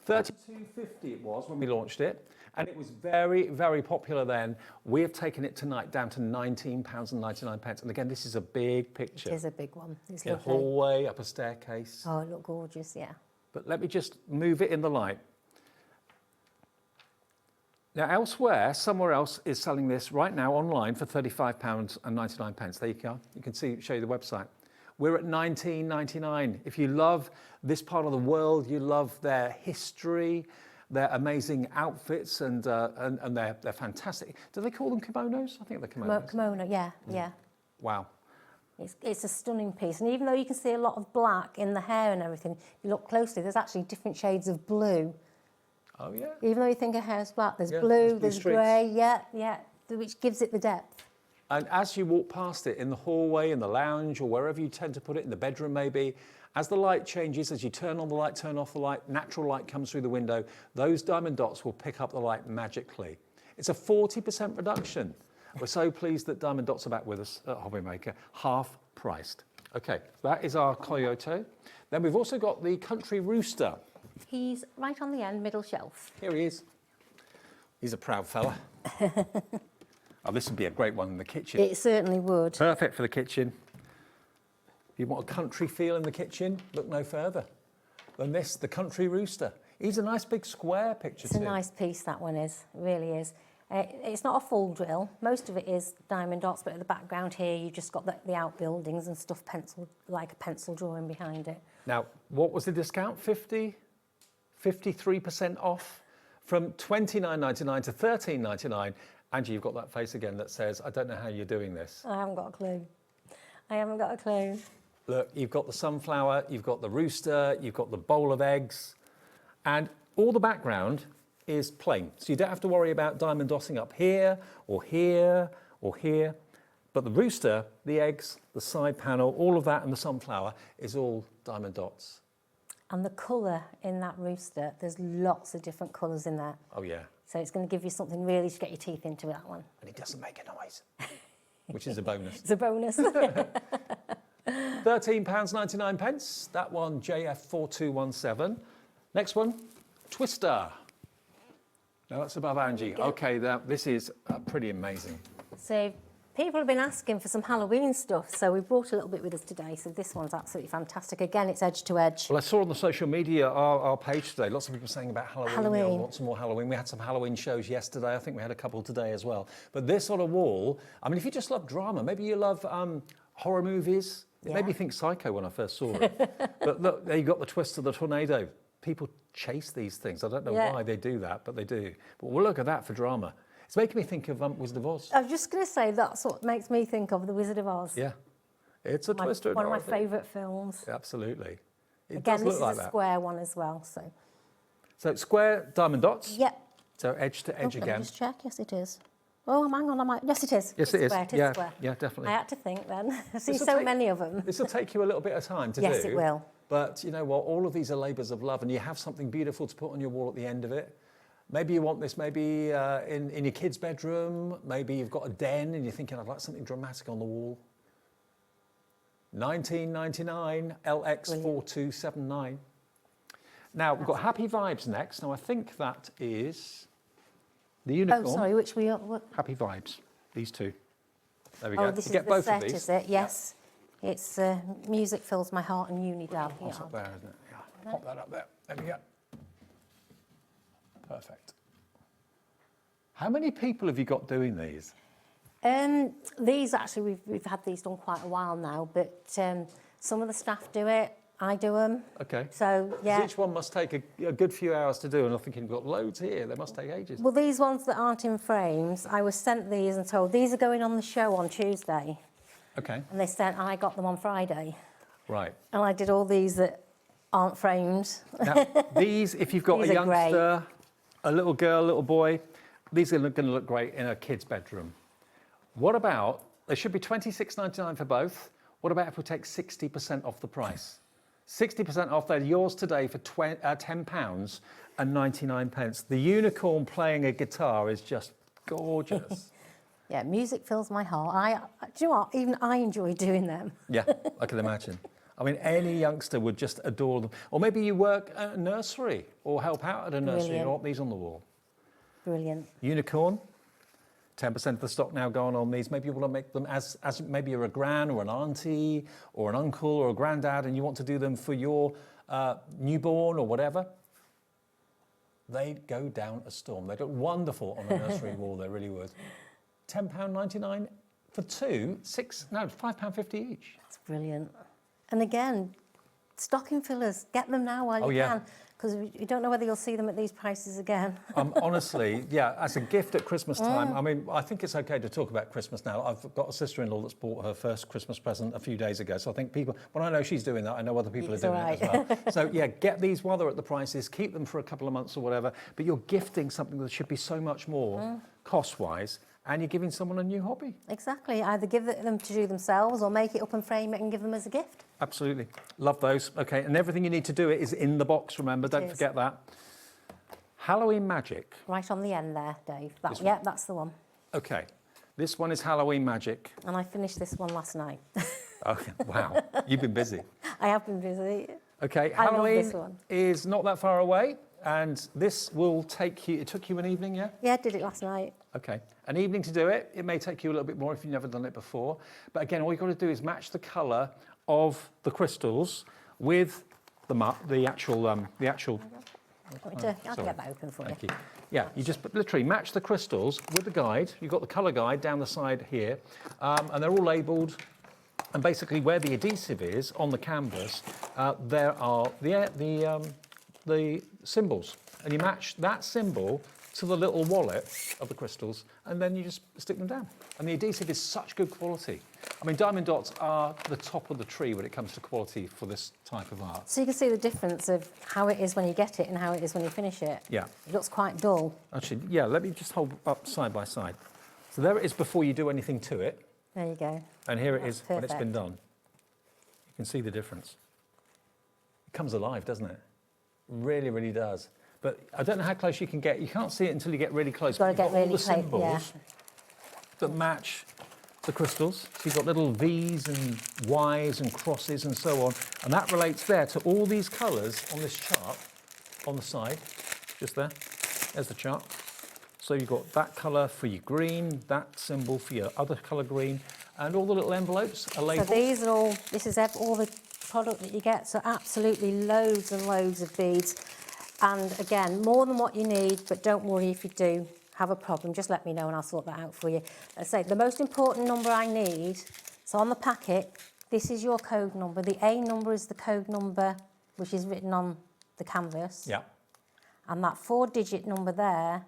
$32.50 it was when we launched it, and it was very, very popular then. We have taken it tonight down to £19.99. And again, this is a big picture. It is a big one. It's A lovely. hallway, up a staircase. Oh, it looked gorgeous, yeah. But let me just move it in the light. Now, elsewhere, somewhere else is selling this right now online for £35.99. There you go. You can show you the website. We're at $19.99. If you love this part of the world, you love their history, their amazing outfits, and they're fantastic. Do they call them kimonos? I think they're kimonos. Kimono, yeah, yeah. Wow. It's a stunning piece, and even though you can see a lot of black in the hair and everything, if you look closely, there's actually different shades of blue. Oh, yeah? Even though you think her hair's black, there's Yeah, blue, there's there's blue grey, yeah, which gives it the depth. And as you walk past it in the hallway, in the lounge, or wherever you tend to put it, in the bedroom maybe, as the light changes, as you turn on the light, turn off the light, natural light comes through the window, those diamond dots will pick up the light magically. It's a 40% reduction. We're so pleased that Diamond Dots are back with us at HobbyMaker, half priced. Okay, that is our Coyote. Then we've also got the Country Rooster. He's right on the end, middle shelf. Here he is. He's a proud fella. Oh, this would be a great one in the kitchen. It certainly would. Perfect for the kitchen. If you want a country feel in the kitchen, look no further than this, the Country Rooster. He's a nice big square picture It's too. a nice piece, that one is. It really is. It's not a full drill. Most of it is diamond dots, but at the background here, you've just got the outbuildings and stuff penciled, like a pencil drawing behind it. Now, what was the discount? 53% off from $29.99 to $13.99. Angie, you've got that face again that says, I don't know how you're doing this. I haven't got a clue. I haven't got a clue. Look, you've got the sunflower, you've got the rooster, you've got the bowl of eggs, and all the background is plain. So you don't have to worry about diamond dotting up here or here or here. But the rooster, the eggs, the side panel, all of that and the sunflower is all diamond dots. And the colour in that rooster, there's lots of different colours in there. Oh, yeah. So it's going to give you something really to get your teeth into, that one. And it doesn't make a noise, which is a bonus. It's a bonus. £13.99. That one, JF4217. Next one, Twister. Now that's above Angie. Okay, this is pretty amazing. So people have been asking for some Halloween stuff, so we brought a little bit with us today. So this one's absolutely fantastic. Again, it's edge to edge. Well, I saw on the social media, our page today, lots of people saying about Halloween. Halloween. You know, want some more Halloween. We had some Halloween shows yesterday. I think we had a couple today as well. But this on a wall, I mean, if you just love drama, maybe you love horror movies. It made me think Psycho when I first saw it. But look, there you got the twist of the tornado. People chase these things. I don't know why they do that, but they do. But we'll look at that for drama. It's making me think of Wizard of Oz. I was just going to say that's what makes me think of The Wizard of Oz. Yeah, it's a twister. One of my favourite films. Absolutely. It Again, does look this like is a that. square one as well. So square diamond dots. Yep. So edge to edge Let again. me just check. Yes, it is. Oh, hang on. Yes, it is. Yes, It's it is. Square. It is Yeah, square. yeah, definitely. I had to think then. I see This'll so take- many of them. This will take you a little bit of time to do. Yes, it will. But you know what? All of these are labours of love, and you have something beautiful to put on your wall at the end of it. Maybe you want this maybe in your kid's bedroom. Maybe you've got a den and you're thinking, I'd like something dramatic on the wall. $19.99 LX4279. Now, we've got Happy Vibes next. Now, I think that is the unicorn. Oh, sorry, which we are... What? Happy Vibes. These two. There we Oh, go. this You is get the both set, of these. is it? Yes. It's Music Fills My Heart and Unidad. That's up there, isn't it? Yeah. Pop that up there. There we go. Perfect. How many people have you got doing these? These actually, we've had these done quite a while now, but some of the staff do it. I do them. Okay. So, yeah. 'Cause each one must take a good few hours to do, and I'm thinking, you've got loads here. They must take ages. Well, these ones that aren't in frames, I was sent these and told these are going on the show on Tuesday. Okay. And I got them on Friday. Right. And I did all these that aren't framed. Now, these, if you've got These a are great. youngster, a little girl, a little boy, these are going to look great in a kid's bedroom. What about They should be $26.99 for both. What about if we take 60% off the price? 60% off, they're yours today for £10.99. The unicorn playing a guitar is just gorgeous. Yeah, music fills my heart. Do you know what? Even I enjoy doing them. Yeah, I can imagine. I mean, any youngster would just adore them. Or maybe you work at a nursery or help out at a nursery and you want these on the wall. Brilliant. Unicorn, 10% of the stock now going on these. Maybe you want to make them as maybe you're a gran or an auntie or an uncle or a granddad and you want to do them for your newborn or whatever. They go down a storm. They look wonderful on the nursery wall, they really would. £10.99 for two, £5.50 each. That's brilliant. And again, stocking fillers, get them now while you can, because you don't know whether you'll see them at these prices again. Honestly, yeah, as a gift at Christmas time, I mean, I think it's okay to talk about Christmas now. I've got a sister-in-law that's bought her first Christmas present a few days ago, so I think people, when I know she's doing that, I know other people are doing it as well. So yeah, get these while they're at the prices, keep them for a couple of months or whatever, but you're gifting something that should be so much more cost-wise, and you're giving someone a new hobby. Exactly. Either give them to do themselves or make it up and frame it and give them as a gift. Absolutely. Love those. Okay, and everything you need to do it is in the box, remember. Don't forget that. Halloween Magic. Right on the end there, Dave. That's the one. Okay. This one is Halloween Magic. And I finished this one last night. Okay, wow. You've been busy. I have been busy. Okay, Halloween is not that far away. And this will take you, it took you an evening, yeah? Yeah, I did it last night. Okay, an evening to do it. It may take you a little bit more if you've never done it before. But again, all you've got to do is match the colour of the crystals with the actual. I'll get that open for you. Thank you. Yeah, you just literally match the crystals with the guide. You've got the colour guide down the side here, and they're all labelled. And basically, where the adhesive is on the canvas, there are the symbols, and you match that symbol to the little wallet of the crystals, and then you just stick them down. And the adhesive is such good quality. I mean, Diamond Dots are the top of the tree when it comes to quality for this type of art. So you can see the difference of how it is when you get it and how it is when you finish it. Yeah. It looks quite dull. Actually, yeah, let me just hold up side by side. So there it is before you do anything to it. There you go. And here it is when it's been done. You can see the difference. It comes alive, doesn't it? Really, really does. But I don't know how close you can get. You can't see it until you get really close. You've got to get really close, symbols that match the crystals. So you've got little V's and Y's and crosses and so on. And that relates there to all these colours on this chart on the side, just there. There's the chart. So you've got that colour for your green, that symbol for your other colour green, and all the little envelopes are labelled. So these are all, this is all the product that you get. So absolutely loads and loads of beads. And again, more than what you need, but don't worry if you do have a problem, just let me know and I'll sort that out for you. Let's say the most important number I need, so on the packet, this is your code number. The A number is the code number, which is written on the canvas. Yeah. And that 4-digit number there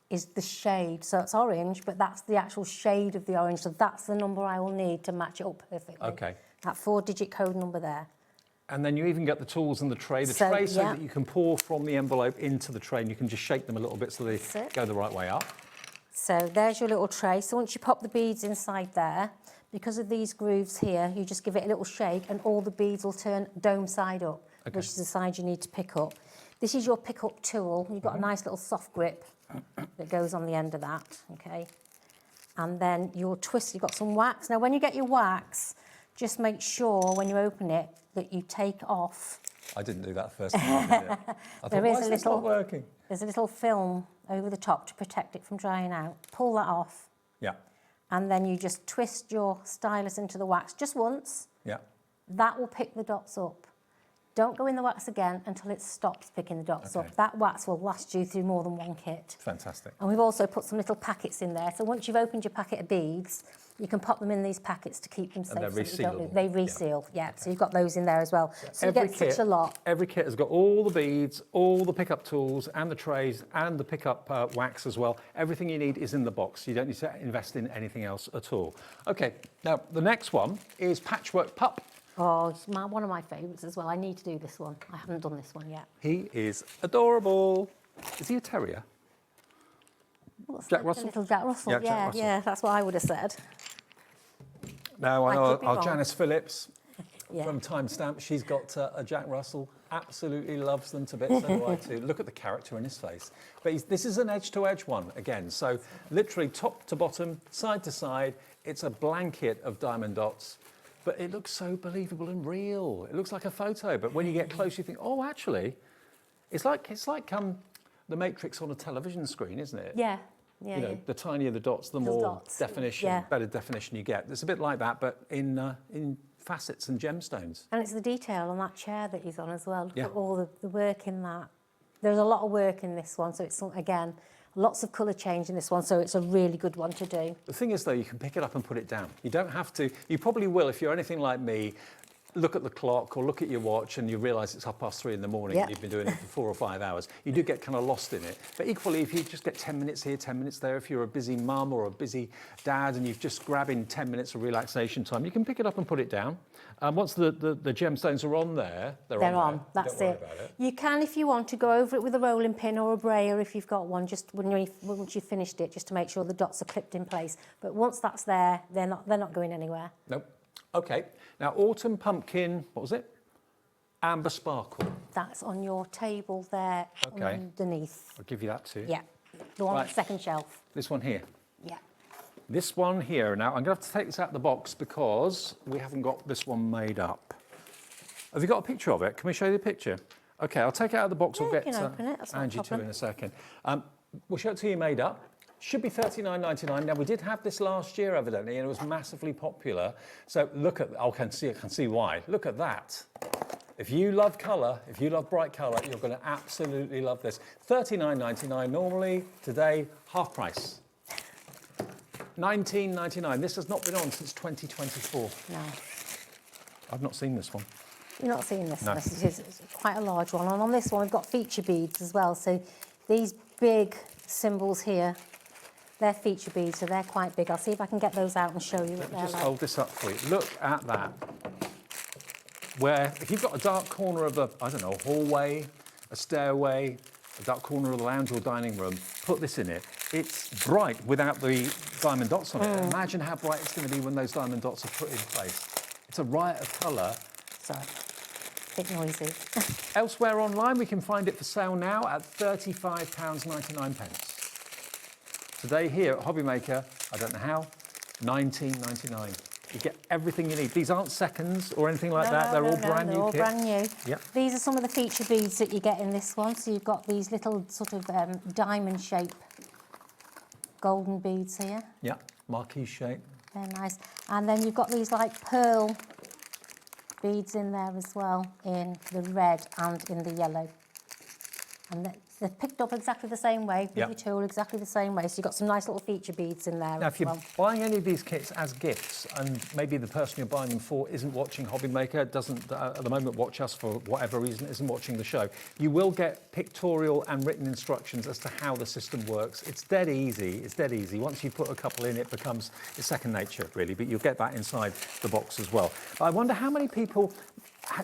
is the shade. So it's orange, but that's the actual shade of the orange. So that's the number I will need to match it up perfectly. Okay. That 4-digit code number there. And then you even get the tools and the tray. The tray so that you can pour from the envelope into the tray and you can just shake them a little bit so they go the right way up. So there's your little tray. So once you pop the beads inside there, because of these grooves here, you just give it a little shake and all the beads will turn dome side up, which is the side you need to pick up. This is your pick up tool. You've got a nice little soft grip that goes on the end of that, okay? And then your twist, you've got some wax. Now when you get your wax, just make sure when you open it that you take off. I didn't do that first time, did it? I thought, why is this not working? There's a little film over the top to protect it from drying out. Pull that off. Yeah. And then you just twist your stylus into the wax just once. Yeah. That will pick the dots up. Don't go in the wax again until it stops picking the dots up. That wax will last you through more than one kit. Fantastic. And we've also put some little packets in there. So once you've opened your packet of beads, you can pop them in these packets to keep them safe. And they're resealable. They reseal, yeah. So you've got those in there as well. So you get such a lot. Every kit has got all the beads, all the pickup tools and the trays and the pickup wax as well. Everything you need is in the box. You don't need to invest in anything else at all. Okay, now the next one is Patchwork Pup. Oh, it's one of my favourites as well. I need to do this one. I haven't done this one yet. He is adorable. Is he a terrier? Well, Jack Russell? Little Jack Russell, Yeah, Jack Russell. Yeah, that's what I would have said. Now, I I know could be our wrong. Janice Phillips Yeah. from Timestamp, she's got a Jack Russell, absolutely loves them to bits, so do I too. Look at the character in his face. But this is an edge-to-edge one, again, so literally top to bottom, side to side, it's a blanket of diamond dots, but it looks so believable and real. It looks like a photo, but when you get close, you think, oh, actually, it's like the Matrix on a television screen, isn't it? Yeah. Yeah, You know, the tinier the dots, the more dots. definition, Yeah. better definition you get. It's a bit like that, but in facets and gemstones. And it's the detail on that chair that he's on as well. Look Yeah. at all the work in that. There's a lot of work in this one, so it's, again, lots of colour change in this one, so it's a really good one to do. The thing is, though, you can pick it up and put it down. You don't have to. You probably will if you're anything like me. Look at the clock or look at your watch and you realise it's 3:30 in the morning and you've been doing it for 4 or 5 hours. You do get kind of lost in it. But equally, if you just get 10 minutes here, 10 minutes there, if you're a busy mum or a busy dad and you've just grabbing 10 minutes of relaxation time, you can pick it up and put it down. Once the gemstones are on there, they're on. That's Don't worry it. about it. You can, if you want, to go over it with a rolling pin or a brayer if you've got one, just once you've finished it, just to make sure the dots are clipped in place. But once that's there, they're not going anywhere. Nope. Okay. Now, autumn pumpkin, what was it? Amber sparkle. That's on your table there Okay. underneath. I'll give you that too. Yeah, the one on Right. the second shelf. This one here. Yeah. This one here. Now, I'm going to have to take this out of the box because we haven't got this one made up. Have you got a picture of it? Can we show you the picture? Okay, I'll take it out of the box. Yeah, I'll you get can open it, that's not a Angie to problem. in a second. We'll show it to you made up. Should be $39.99. Now, we did have this last year, evidently, and it was massively popular. So look at, I can see why. Look at that. If you love colour, if you love bright colour, you're going to absolutely love this. $39.99 normally, today, half price. $19.99. This has not been on since 2024. No. I've not seen this one. You're not seeing this No. one. It's quite a large one. And on this one, we've got feature beads as well. So these big symbols here, they're feature beads, so they're quite big. I'll see if I can get those out and show you what Let me they're just like. hold this up for you. Look at that. Where, if you've got a dark corner of a, I don't know, hallway, a stairway, a dark corner of the lounge or dining room, put this in it. It's bright without the diamond dots on it. Imagine how bright it's going to be when those diamond dots are put in place. It's a riot of colour. Sorry, a bit noisy. Elsewhere online, we can find it for sale now at £35.99. Today here at HobbyMaker, I don't know how, $19.99. You get everything you need. These aren't seconds or anything like that. They're all brand new They're all kits. brand new. Yep. These are some of the feature beads that you get in this one. So you've got these little sort of diamond shape golden beads here. Yeah, marquee shape. They're nice. And then you've got these like pearl beads in there as well, in the red and in the yellow. And they're picked up exactly the same way, with Yep. your tool exactly the same way. So you've got some nice little feature beads in there Now, as if you're well. buying any of these kits as gifts, and maybe the person you're buying them for isn't watching HobbyMaker, doesn't at the moment watch us for whatever reason, isn't watching the show, you will get pictorial and written instructions as to how the system works. It's dead easy. It's dead easy. Once you put a couple in, it's second nature, really. But you'll get that inside the box as well. I wonder how many people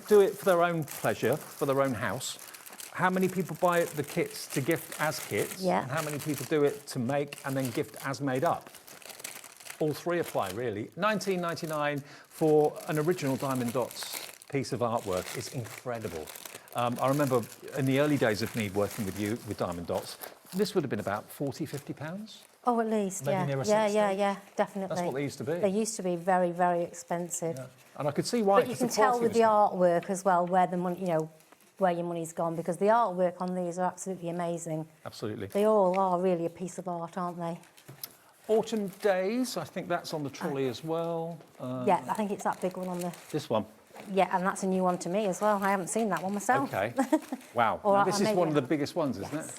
do it for their own pleasure, for their own house. How many people buy the kits to gift as kits? Yeah. And how many people do it to make and then gift as made up? All three apply, really. $19.99 for an original Diamond Dots piece of artwork is incredible. I remember in the early days of me working with you with Diamond Dots, this would have been about £40, £50. Oh, at least, Maybe yeah. nearer Yeah, 60. yeah, definitely. That's what they used to be. They used to be very, very expensive. Yeah. And I could see why. But you 'cause can the tell quality with was the artwork as well where the money, where your money's gone, because the artwork on these are absolutely amazing. Absolutely. They all are really a piece of art, aren't they? Autumn Days, I think that's on the trolley as well. Yeah, I think it's that big one on the... This one. Yeah, and that's a new one to me as well. I haven't seen that one myself. Okay. Wow. Or Now, I this is maybe one of the have. biggest ones, isn't it?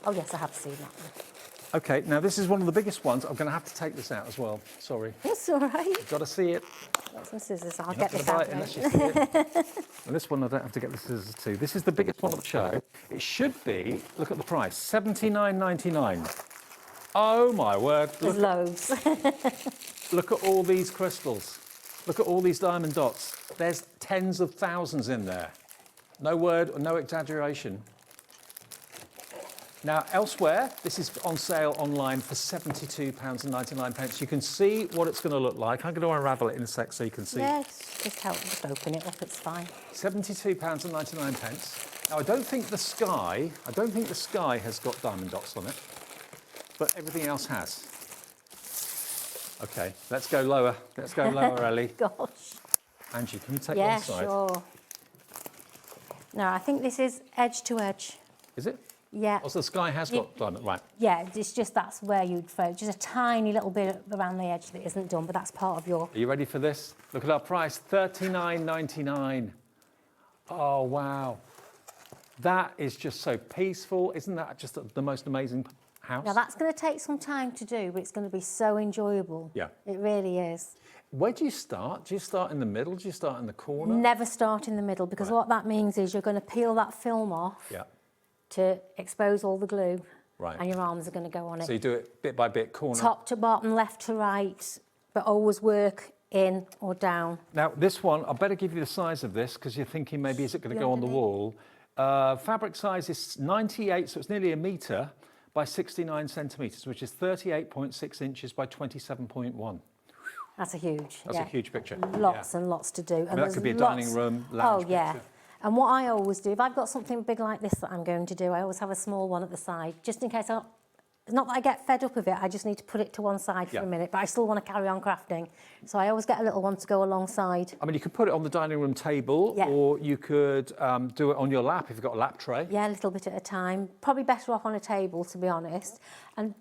Oh, yes, I have seen that one. Okay, now this is one of the biggest ones. I'm going to have to take this out as well. Sorry. It's all right. You've got to see it. Got some scissors. I'll You're get not this gonna buy out. it unless you see it. And this one I don't have to get the scissors to. This is the biggest one of the show. It should be, look at the price, $79.99. Oh my word. There's loads. Look at all these crystals. Look at all these diamond dots. There's tens of thousands in there. No word or no exaggeration. Now, elsewhere, this is on sale online for £72.99. You can see what it's going to look like. I'm going to unravel it in a sec so you can see. Yeah, just help, just open it up, it's fine. £72.99. Now, I don't think the sky has got diamond dots on it, but everything else has. Okay, let's go lower. Let's go lower, Ellie. Gosh. Angie, can you take Yeah, one side? sure. No, I think this is edge to edge. Is it? Yeah. Oh, so the sky has got diamond, right. Yeah, it's just that's where you'd throw. Just a tiny little bit around the edge that isn't done, but that's part of your... Are you ready for this? Look at our price, $39.99. Oh, wow. That is just so peaceful. Isn't that just the most amazing house? Now, that's going to take some time to do, but it's going to be so enjoyable. Yeah. It really is. Where do you start? Do you start in the middle? Do you start in the corner? Never start in the middle, because what that means is you're going to peel that film off to expose all the glue, and your arms are going to go on it. So you do it bit by bit, corner. Top to bottom, left to right, but always work in or down. Now, this one, I better give you the size of this, because you're thinking maybe is it going to go on the wall? Fabric size is 98, so it's nearly a metre by 69 centimetres, which is 38.6 inches by 27.1. That's a huge. That's a huge picture. Lots and lots to do. And that could be a dining room, lounge picture. And what I always do, if I've got something big like this that I'm going to do, I always have a small one at the side, just in case it's not that I get fed up with it, I just need to put it to one side for a minute, but I still want to carry on crafting. So I always get a little one to go alongside. I mean, you could put it on the dining room table, or you could do it on your lap if you've got a lap tray. Yeah, a little bit at a time. Probably better off on a table, to be honest. And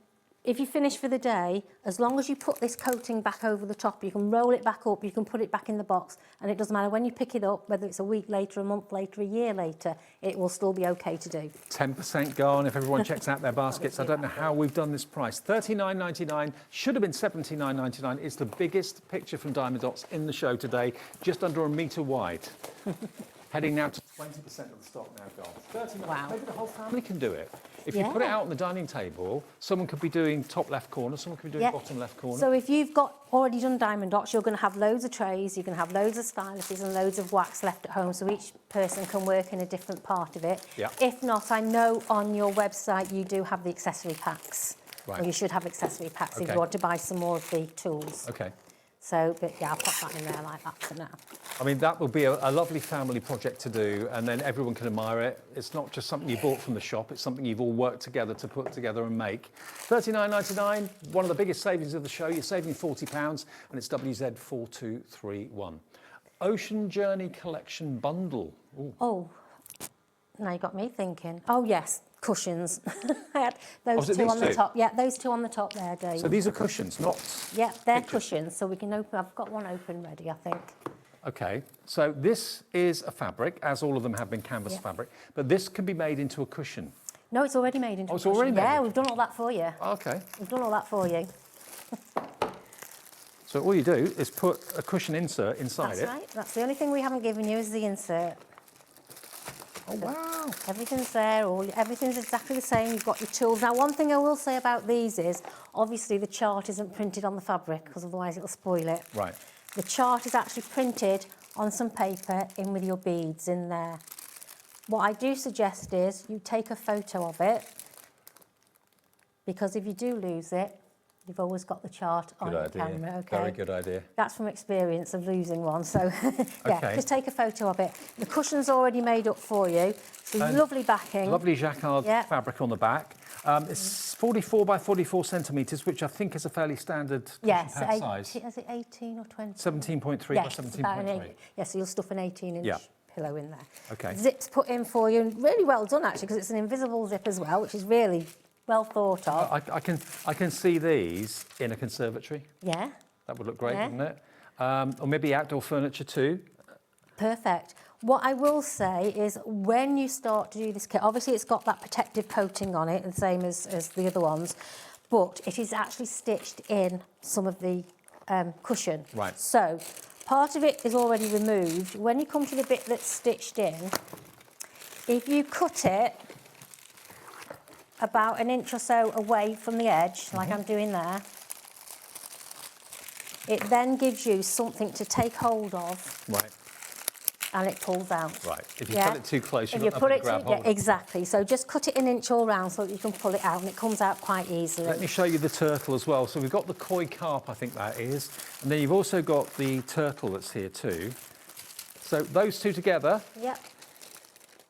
if you finish for the day, as long as you put this coating back over the top, you can roll it back up, you can put it back in the box, and it doesn't matter when you pick it up, whether it's a week later, a month later, a year later, it will still be okay to do. 10% gone if everyone checks out their baskets. I don't know how we've done this price. $39.99, should have been $79.99. It's the biggest picture from Diamond Dots in the show today, just under a metre wide. Heading now to 20% of the stock now gone. 39. Wow. Maybe the whole family can do it. If you put it out on the dining table, someone could be doing top left corner, someone could be doing bottom left corner. So if you've got already done Diamond Dots, you're going to have loads of trays, you're going to have loads of styluses and loads of wax left at home, so each person can work in a different part of it. Yeah. If not, I know on your website you do have the accessory packs. Right. Or you should have accessory packs if you want to buy some more of the tools. Okay. So, but yeah, I'll pop that in there like that for now. I mean, that will be a lovely family project to do, and then everyone can admire it. It's not just something you bought from the shop, it's something you've all worked together to put together and make. $39.99, one of the biggest savings of the show. You're saving £40, and it's WZ4231. Ocean Journey Collection Bundle. Ooh. Oh, now you got me thinking. Oh, yes, cushions. I had those two on the top. Yeah, those two on the top there, Dave. So these are cushions, not... Yeah, they're cushions, so we can open... I've got one open ready, I think. Okay, so this is a fabric, as all of them have been canvas fabric, but this can be made into a cushion. No, it's already made into a cushion. It's already made? Yeah, we've done all that for you. Okay. We've done all that for you. So all you do is put a cushion insert inside it. That's right. That's the only thing we haven't given you is the insert. Oh, wow. Everything's there, everything's exactly the same. You've got your tools. Now, one thing I will say about these is, obviously, the chart isn't printed on the fabric, because otherwise it'll spoil it. Right. The chart is actually printed on some paper in with your beads in there. What I do suggest is you take a photo of it, because if you do lose it, you've always got the chart on your camera, okay? Very good idea. That's from experience of losing one, so yeah, just take a photo of it. The cushion's already made up for you, so lovely backing. Lovely jacquard fabric on the back. It's 44 by 44 centimetres, which I think is a fairly standard cushion pad size. Is it 18 or 20? 17.3 by 17.3. Yeah, so you'll stuff an 18-inch pillow in there. Okay. Zip's put in for you, and really well done, actually, because it's an invisible zip as well, which is really well thought of. I can see these in a conservatory. Yeah. That would look great, wouldn't it? Or maybe outdoor furniture too. Perfect. What I will say is when you start to do this kit, obviously it's got that protective coating on it, the same as the other ones, but it is actually stitched in some of the cushion. Right. So part of it is already removed. When you come to the bit that's stitched in, if you cut it about an inch or so away from the edge, like I'm doing there, it then gives you something to take hold of. Right. and it pulls out. Right. If you cut it too close, if you're you not put going it to grab to, hold. yeah, exactly. So just cut it an inch all round so that you can pull it out, and it comes out quite easily. Let me show you the turtle as well. So we've got the koi carp, I think that is, and then you've also got the turtle that's here too. So those two together. Yep.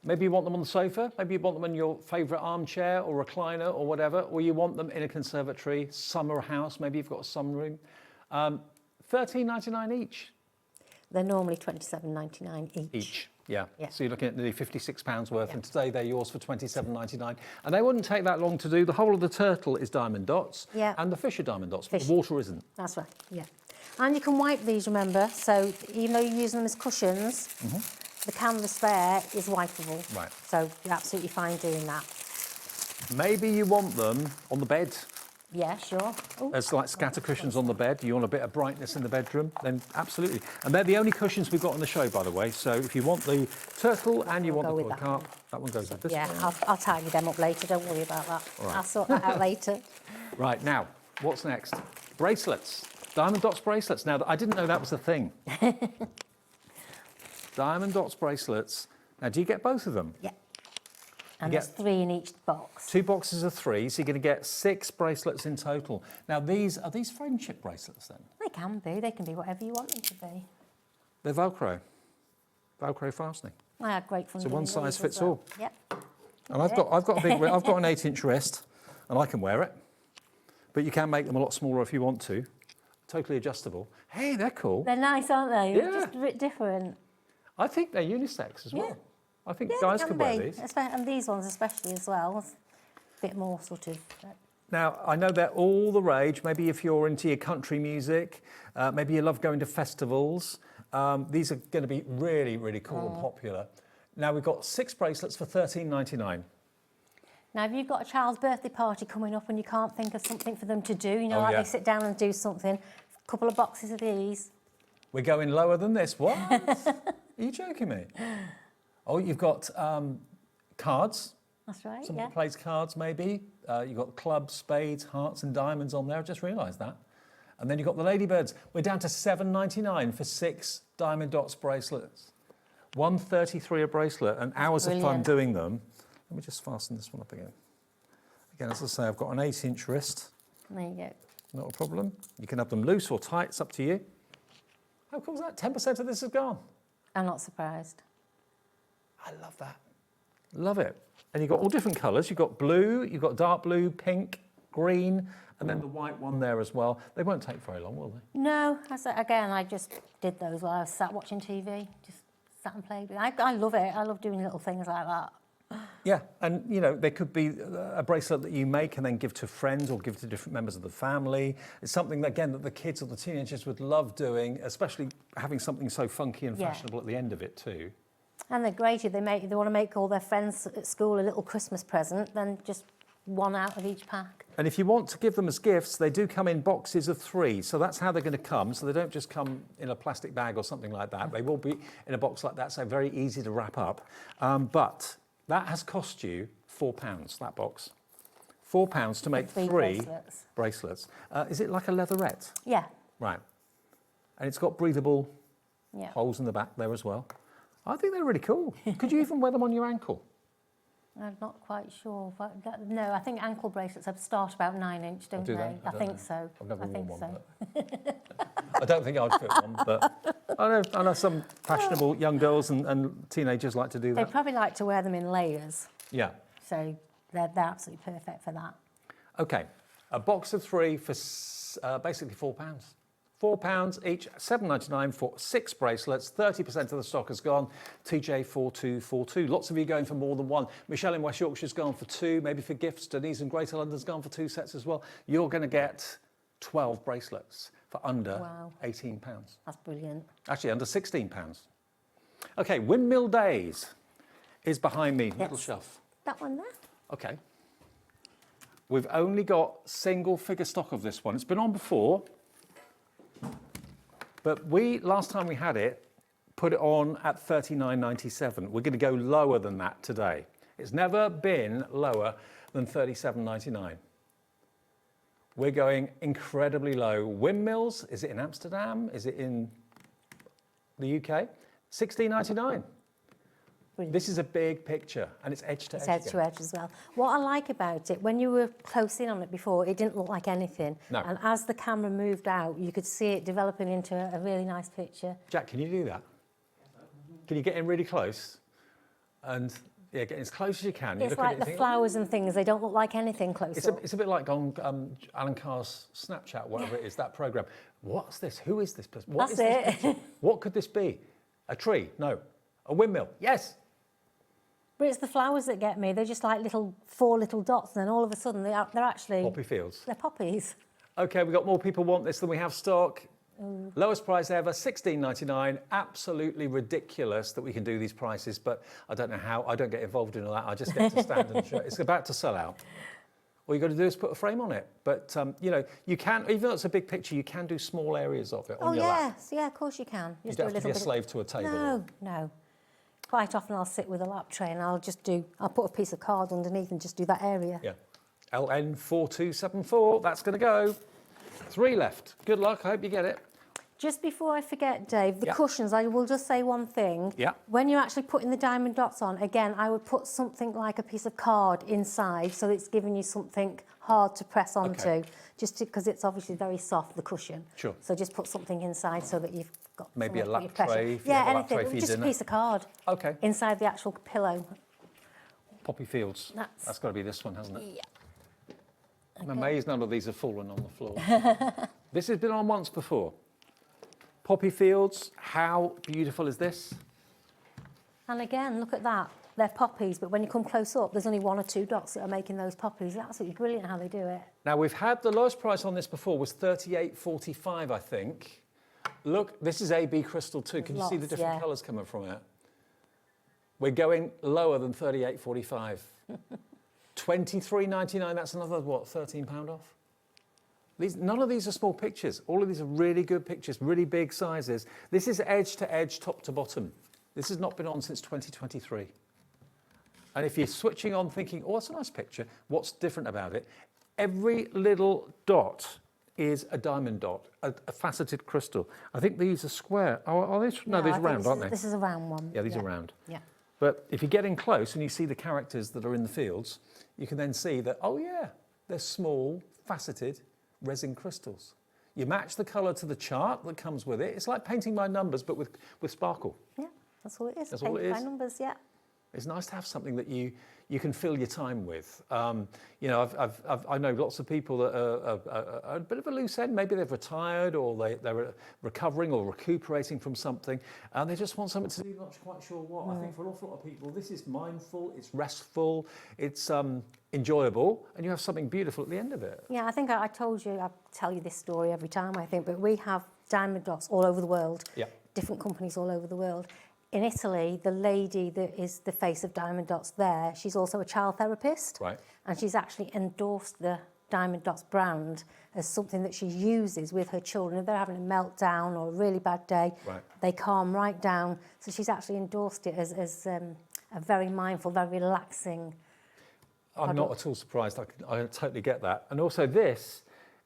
Maybe you want them on the sofa, maybe you want them in your favourite armchair or recliner or whatever, or you want them in a conservatory, summer house, maybe you've got a sunroom. $13.99 each. They're normally $27.99 each. Yeah. Yeah. So you're looking at nearly £56 worth, and today they're yours for $27.99. And they wouldn't take that long to do. The whole of the turtle is diamond dots, and the fish are diamond dots, but the water isn't. That's right, yeah. And you can wipe these, remember, so even though you're using them as cushions, the canvas there is wipeable. Right. So you're absolutely fine doing that. Maybe you want them on the bed. Yeah, sure. Ooh. As like scatter cushions on the bed. You want a bit of brightness in the bedroom, then absolutely. And they're the only cushions we've got on the show, by the way. So if you want the turtle and you want the koi carp, that one goes with this Yeah, one. I'll tidy them up later, don't worry about that. Right. I'll sort that out later. Right, now, what's next? Bracelets. Diamond Dots bracelets. Now, I didn't know that was a thing. Diamond Dots bracelets. Now, do you get both of them? Yeah. And You there's get 3 in each box. 2 boxes of 3, so you're going to get 6 bracelets in total. Now, are these friendship bracelets then? They can be. They can be whatever you want them to be. They're Velcro. Velcro fastening. I had great fun So doing one size these fits as well. all. Yep. And I've got a big, I've got an 8-inch wrist, and I can wear it. But you can make them a lot smaller if you want to. Totally adjustable. Hey, they're cool. They're nice, aren't they? Yeah. Just a bit different. I think they're unisex as well. Yeah. I think Yeah, guys they could can wear be. these. And these ones especially as well. A bit more sort of... Now, I know they're all the rage. Maybe if you're into your country music, maybe you love going to festivals. These are going to be really, really cool and popular. Now, we've got 6 bracelets for $13.99. Now, if you've got a child's birthday party coming up and you can't think of something for them to do, you know, Oh, like yeah. they sit down and do something, a couple of boxes of these. We're going lower than this. What? Are you joking me? Oh, you've got cards. That's right, Someone yeah. that plays cards, maybe. You've got clubs, spades, hearts and diamonds on there. I just realised that. And then you've got the ladybirds. We're down to $7.99 for 6 Diamond Dots bracelets. $1.33 a bracelet, and hours of fun brilliant. doing them. Let me just fasten this one up again. Again, as I say, I've got an 8-inch wrist. There you go. Not a problem. You can have them loose or tight, it's up to you. How cool is that? 10% of this is gone. I'm not surprised. I love that. Love it. And you've got all different colours. You've got blue, you've got dark blue, pink, green, and then the white one there as well. They won't take very long, will they? No, again, I just did those while I was sat watching TV. Just sat and played with it. I love it. I love doing little things like that. Yeah, and you know, they could be a bracelet that you make and then give to friends or give to different members of the family. It's something, that, again, that the kids or the teenagers would love doing, especially having something so funky and Yeah. fashionable at the end of it too. And they're great if they want to make all their friends at school a little Christmas present, then just 1 out of each pack. And if you want to give them as gifts, they do come in boxes of 3. So that's how they're going to come. So they don't just come in a plastic bag or something like that. They will be in a box like that, so very easy to wrap up. But that has cost you £4, that box. £4 to make 3 3 bracelets. Is it like a leatherette? Yeah. Right. And it's got breathable Yeah. holes in the back there as well. I think they're really cool. Could you even wear them on your ankle? I'm not quite sure. No, I think ankle bracelets start about 9-inch, don't Do they? they? I don't think know. so. I've never I think worn so. one. I don't think I'd fit one, but I know some fashionable young girls and teenagers like to do They that. probably like to wear them in layers, Yeah. so they're absolutely perfect for that. Okay. A box of 3 for basically £4. £4 each, $7.99 for 6 bracelets. 30% of the stock has gone. TJ4242. Lots of you going for more than 1. Michelle in West Yorkshire's gone for 2, maybe for gifts. Denise in Greater London's gone for 2 sets as well. You're going to get 12 bracelets for under £18. That's brilliant. Actually, under £16. Okay, Windmill Days is behind me, middle shelf. That one there? Okay. We've only got single figure stock of this one. It's been on before, but last time we had it, put it on at $39.97. We're going to go lower than that today. It's never been lower than $37.99. We're going incredibly low. Windmills, is it in Amsterdam? Is it in the UK? $16.99. This is a big picture, and it's edge to edge. It's edge to edge as well. What I like about it, when you were close in on it before, it didn't look like anything. No. And as the camera moved out, you could see it developing into a really nice picture. Jack, can you do that? Can you get in really close? And yeah, get as close as you can. It's like the flowers and things, they don't look like anything close up. It's a bit like on Alan Carr's Snapchat, whatever it is, that program. What's this? Who is this person? What That's is this it. picture? What could this be? A tree? No. A windmill? Yes. But it's the flowers that get me. They're just like four little dots, and then all of a sudden they're actually... Poppy fields. They're poppies. Okay, we've got more people want this than we have stock. Lowest price ever, $16.99. Absolutely ridiculous that we can do these prices, but I don't know how. I don't get involved in all that. I just get to stand and show. It's about to sell out. All you got to do is put a frame on it. But, you know, you can, even though it's a big picture, you can do small areas of it on your lap. Yes, yeah, of course you can. You don't have to be a slave to a table. No. Quite often I'll sit with a lap tray and I'll put a piece of card underneath and just do that area. Yeah. LN4274, that's going to go. 3 left. Good luck, I hope you get it. Just before I forget, Dave, the cushions, I will just say one thing. Yeah. When you're actually putting the diamond dots on, again, I would put something like a piece of card inside so it's giving you something hard to press onto, just because it's obviously very soft, the cushion. Sure. So just put something inside so that you've got maybe a lap pressure. tray. If yeah, you have a lap anything. tray for your Just dinner. a piece of card. Okay. Inside the actual pillow. Poppy fields. That's got to be this one, hasn't it? Yeah. I'm amazed none of these have fallen on the floor. This has been on once before. Poppy fields, how beautiful is this? And again, look at that. They're poppies, but when you come close up, there's only 1 or 2 dots that are making those poppies. It's absolutely brilliant how they do it. Now, we've had the lowest price on this before was $38.45, I think. Look, this is AB crystal too. Can you see the different colours coming from it? We're going lower than $38.45. $23.99, that's another, what, £13 off? None of these are small pictures. All of these are really good pictures, really big sizes. This is edge to edge, top to bottom. This has not been on since 2023. And if you're switching on thinking, oh, that's a nice picture, what's different about it? Every little dot is a diamond dot, a faceted crystal. I think these are square. Oh, are these? No, these are round, aren't they? This is a round one. Yeah, these are round. Yeah. But if you get in close and you see the characters that are in the fields, you can then see that, oh yeah, they're small, faceted resin crystals. You match the colour to the chart that comes with it. It's like painting by numbers, but with sparkle. Yeah, that's all it is. That's all it is. By numbers, yeah. It's nice to have something that you can fill your time with. You know, I know lots of people that are a bit of a loose end. Maybe they've retired or they're recovering or recuperating from something, and they just want something to do, not quite sure what. I think for an awful lot of people, this is mindful, it's restful, it's enjoyable, and you have something beautiful at the end of it. Yeah, I think I told you, I tell you this story every time, I think, but we have diamond dots all over the world, different companies all over the world. In Italy, the lady that is the face of Diamond Dots there, she's also a child therapist. Right. And she's actually endorsed the Diamond Dots brand as something that she uses with her children. If they're having a meltdown or a really bad day, they calm right down. So she's actually endorsed it as a very mindful, very relaxing I'm not at all surprised. I totally get that. And also this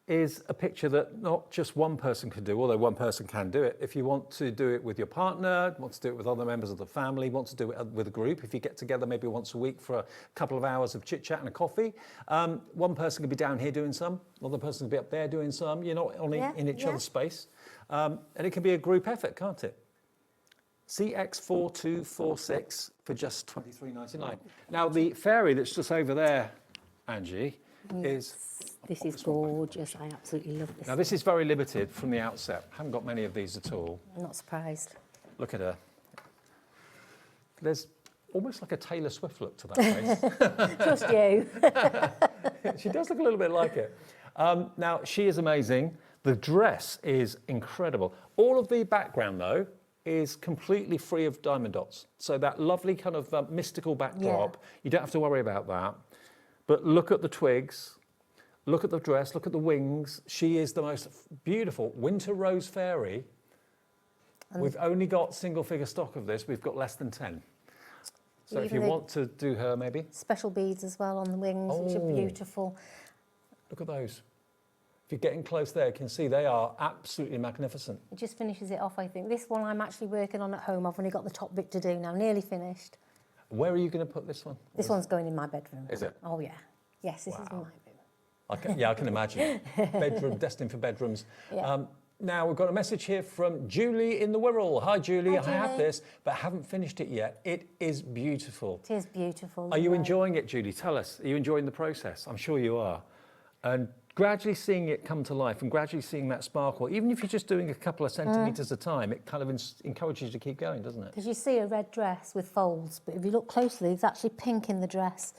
is a picture that not just one person can do, although one person can do it. If you want to do it with your partner, want to do it with other members of the family, want to do it with a group, if you get together maybe once a week for a couple of hours of chit-chat and a coffee, one person could be down here doing some, another person could be up there doing some, you're not only in each other's space. And it can be a group effort, can't it? CX4246 for just $23.99. Now the fairy that's just over there, Angie, is... This is gorgeous. I absolutely love this. Now this is very limited from the outset. Haven't got many of these at all. I'm not surprised. Look at her. There's almost like a Taylor Swift look to that face. Trust you. She does look a little bit like it. Now she is amazing. The dress is incredible. All of the background though is completely free of diamond dots. So that lovely kind of mystical backdrop, you don't have to worry about that. But look at the twigs. Look at the dress, look at the wings. She is the most beautiful winter rose fairy. We've only got single figure stock of this. We've got less than 10. So if you want to do her maybe. Special beads as well on the wings, which are beautiful. Look at those. If you're getting close there, you can see they are absolutely magnificent. It just finishes it off, I think. This one I'm actually working on at home. I've only got the top bit to do now, nearly finished. Where are you going to put this one? This one's going in my bedroom. Is it? Oh, yeah. Yes, this is in my room. I can imagine. Bedroom, destined for bedrooms. Yeah. Now, we've got a message here from Julie in the Wirral. Hi, Julie. Hi, I have Julie. this, but haven't finished it yet. It is beautiful. It is beautiful. Are you enjoying it, Julie? Tell us. Are you enjoying the process? I'm sure you are. And gradually seeing it come to life and gradually seeing that sparkle, even if you're just doing a couple of centimetres at a time, it kind of encourages you to keep going, doesn't it? Because you see a red dress with folds, but if you look closely, there's actually pink in the dress.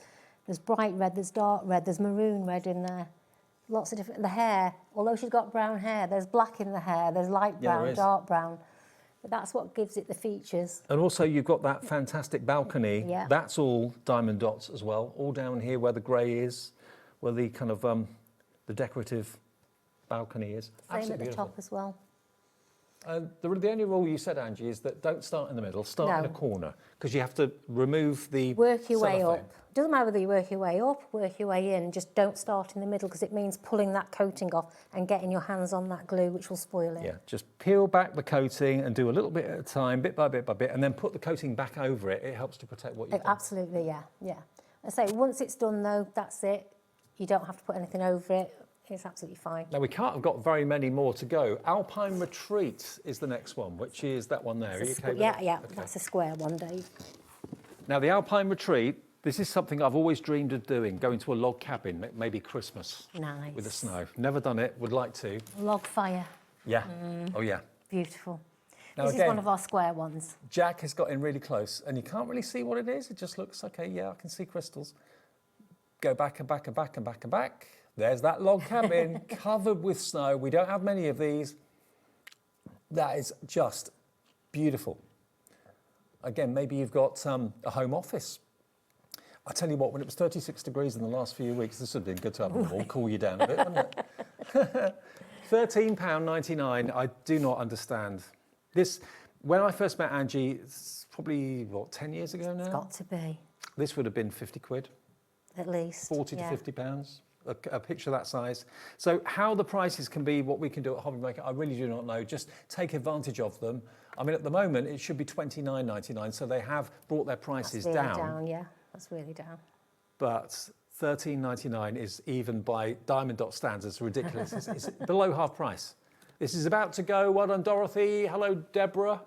There's bright red, there's dark red, there's maroon red in there. Lots of different... The hair, although she's got brown hair, there's black in the hair, there's light brown, dark brown. But that's what gives it the features. And also you've got that fantastic balcony. Yeah. That's all diamond dots as well, all down here where the grey is, where the kind of the decorative balcony is. Same Absolutely at the beautiful. top as well. The only rule you said, Angie, is that don't start in the middle, start in No. a corner, because you have to remove the Work your way cellophane. up. Doesn't matter whether you work your way up, work your way in, just don't start in the middle because it means pulling that coating off and getting your hands on that glue, which will spoil it. Yeah, just peel back the coating and do a little bit at a time, bit by bit by bit, and then put the coating back over it. It helps to protect what you've done. Absolutely, yeah, yeah. I say, once it's done though, that's it. You don't have to put anything over it. It's absolutely fine. Now, we can't have got very many more to go. Alpine Retreat is the next one, which is that one there. Are you okay with Yeah, that? yeah, Okay. that's a square one, Dave. Now, the Alpine Retreat, this is something I've always dreamed of doing, going to a log cabin, maybe Christmas. Nice. With the snow. Never done it, would like to. Log fire. Yeah. Oh, yeah. Beautiful. Now, This is again, one of our square ones. Jack has got in really close, and you can't really see what it is. It just looks, okay, yeah, I can see crystals. Go back and back and back and back and back. There's that log cabin covered with snow. We don't have many of these. That is just beautiful. Again, maybe you've got a home office. I tell you what, when it was 36 degrees in the last few weeks, this would have been good to have a wall, cool you down a bit, wouldn't it? £13.99, I do not understand. This, when I first met Angie, it's probably, what, 10 years ago now? It's got to be. This would have been 50 quid. At least. 40 yeah. to 50 pounds, a picture that size. So how the prices can be, what we can do at HobbyMaker, I really do not know. Just take advantage of them. I mean, at the moment, it should be £29.99, so they have brought their prices That's really down. yeah. That's really down. But £13.99 is, even by Diamond Dot standards, ridiculous. It's below half price. This is about to go. Well done, Dorothy. Hello, Deborah.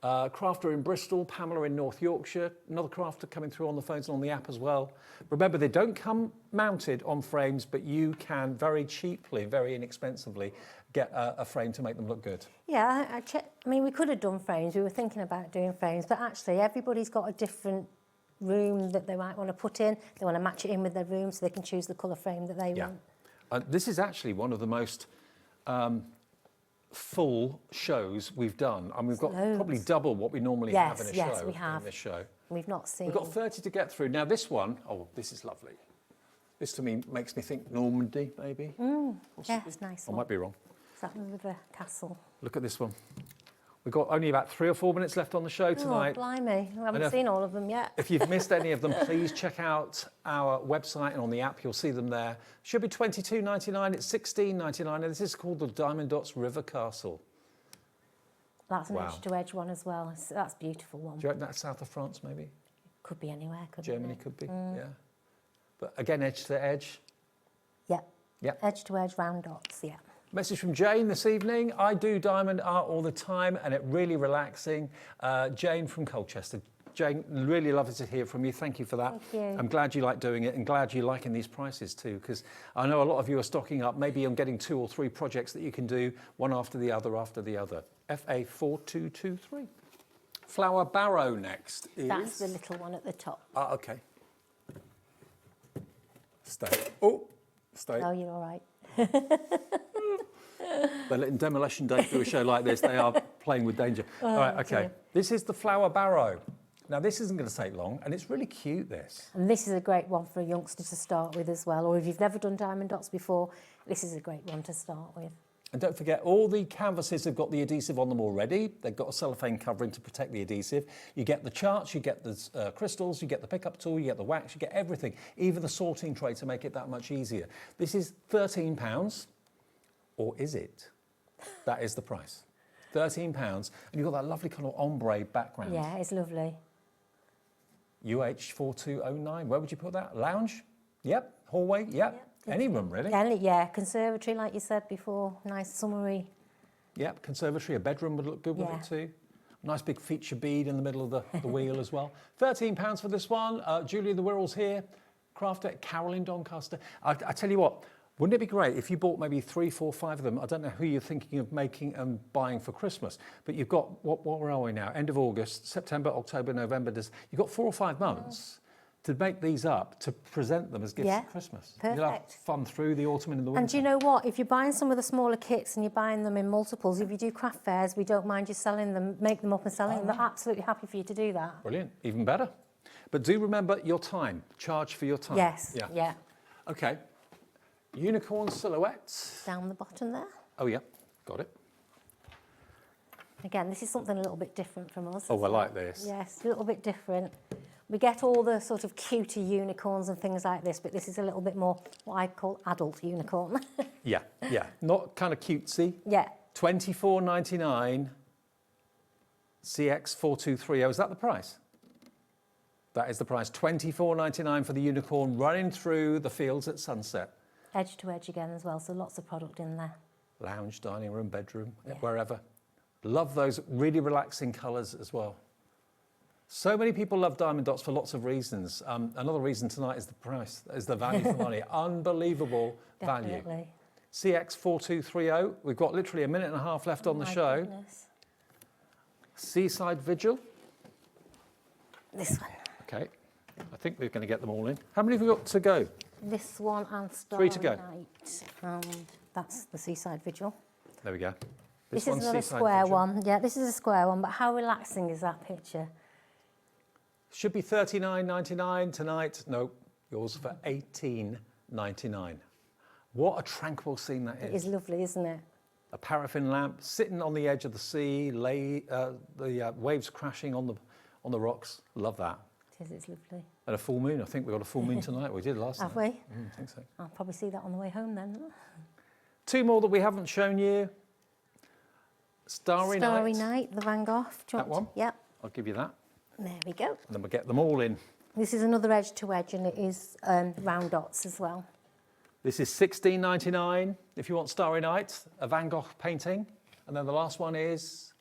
Crafter in Bristol, Pamela in North Yorkshire, another crafter coming through on the phones and on the app as well. Remember, they don't come mounted on frames, but you can very cheaply, very inexpensively get a frame to make them look good. Yeah, I mean, we could have done frames. We were thinking about doing frames, but actually everybody's got a different room that they might want to put in. They want to match it in with their room so they can choose the colour frame that they want. This is actually one of the most full shows we've done, and we've got probably double what we normally have in a show. Yes, we have. In this show. We've not seen. We've got 30 to get through. Now this one, oh, this is lovely. This to me makes me think Normandy, maybe. Yeah, it's nice. I might be wrong. Is that River Castle? Look at this one. We've got only about 3 or 4 minutes left on the show tonight. Oh, blimey. I haven't seen all of them yet. If you've missed any of them, please check out our website, and on the app you'll see them there. Should be £22.99, it's £16.99, and this is called the Diamond Dots River Castle. That's an edge-to-edge one as well. That's a beautiful one. Do you reckon that's south of France, maybe? Could be anywhere, couldn't Germany it? could be, yeah. But again, edge to edge. Yeah. Yeah. Edge-to-edge, round dots, yeah. Message from Jane this evening. I do diamond art all the time and it's really relaxing. Jane from Colchester. Jane, really lovely to hear from you. Thank you for that. Thank you. I'm glad you like doing it and glad you're liking these prices too, because I know a lot of you are stocking up. Maybe I'm getting 2 or 3 projects that you can do one after the other after the other. FA4223. Flower Barrow next is... That's the little one at the top. Ah, okay. Stay. Oh, stay. Oh, you're all right. They're letting Demolition Day do a show like this. They are playing with danger. All right, okay. Dear. This is the Flower Barrow. Now, this isn't going to take long, and it's really cute, this. And this is a great one for a youngster to start with as well, or if you've never done diamond dots before, this is a great one to start with. And don't forget, all the canvases have got the adhesive on them already. They've got a cellophane covering to protect the adhesive. You get the charts, you get the crystals, you get the pickup tool, you get the wax, you get everything, even the sorting tray to make it that much easier. This is £13. Or is it? That is the price. £13, and you've got that lovely kind of ombre background. Yeah, it's lovely. UH4209, where would you put that? Lounge? Yep. Hallway? Yep. Any room, really? Yeah, conservatory, like you said before, nice summery. Yep, conservatory, a bedroom would look good with it too. Nice big feature bead in the middle of the wheel as well. £13 for this one. Julie the Wirrell's here. Crafter, Carolyn Doncaster. I tell you what, wouldn't it be great if you bought maybe 3, 4, 5 of them? I don't know who you're thinking of making and buying for Christmas, but you've got, where are we now? End of August, September, October, November. You've got 4 or 5 months to make these up, to present them as gifts for Christmas. Perfect. You'll have fun through the autumn and in the winter. And do you know what? If you're buying some of the smaller kits and you're buying them in multiples, if you do craft fairs, we don't mind you selling them, make them up and selling them. We're absolutely happy for you to do that. Brilliant, even better. But do remember your time, charge for your time. Yes, yeah. Okay, unicorn silhouettes. Down the bottom there. Oh yeah, got it. Again, this is something a little bit different from us. Oh, I like this. Yes, a little bit different. We get all the sort of cuter unicorns and things like this, but this is a little bit more what I call adult unicorn. Yeah, not kind of cutesy. Yeah. $24.99 CX4230. Is that the price? That is the price. $24.99 for the unicorn running through the fields at sunset. Edge to edge again as well, so lots of product in there. Lounge, dining room, bedroom, wherever. Love those really relaxing colours as well. So many people love Diamond Dotz for lots of reasons. Another reason tonight is the price, is the value for money. Unbelievable value. Definitely. CX4230. We've got literally a minute and a half left on the show. Goodness. Seaside Vigil. This one. Okay. I think we're going to get them all in. How many have we got to go? This one and Starry 3 to go. Night. That's the Seaside Vigil. There we go. This is one's another Seaside square Vigil. one. Yeah, this is a square one, but how relaxing is that picture? Should be $39.99 tonight. No, yours for $18.99. What a tranquil scene that It is. is lovely, isn't it? A paraffin lamp sitting on the edge of the sea, the waves crashing on the rocks. Love that. It is, it's lovely. And a full moon. I think we got a full moon tonight. We did last Have night. we? I think so. I'll probably see that on the way home then. 2 more that we haven't shown you. Starry Night, the Van Gogh. Do you That want one? Yep. I'll give you that. There we go. And then we'll get them all in. This is another edge to edge, and it is round dots as well. This is $16.99 if you want Starry Night, a Van Gogh painting. And then the last one is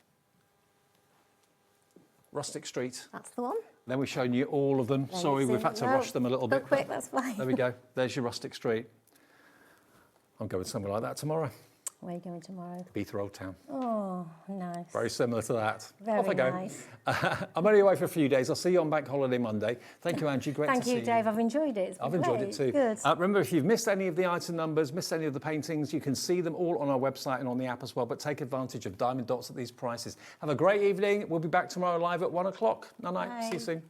Rustic Street. That's the one. Then we've shown you all of them. There Sorry, you we've see. had to No, rush them a little go bit. quick, that's fine. There we go. There's your Rustic Street. I'm going somewhere like that tomorrow. Where are you going tomorrow? Ibiza Old Town. Oh, nice. Very similar to that. Very Off I go. nice. I'm only away for a few days. I'll see you on Bank Holiday Monday. Thank you, Angie. Great Thank to see you, Dave. I've enjoyed it. It's been I've enjoyed great. it too. Good. Remember, if you've missed any of the item numbers, missed any of the paintings, you can see them all on our website and on the app as well. But take advantage of Diamond Dotz at these prices. Have a great evening. We'll be back tomorrow live at 1 o'clock. Night night. See you soon.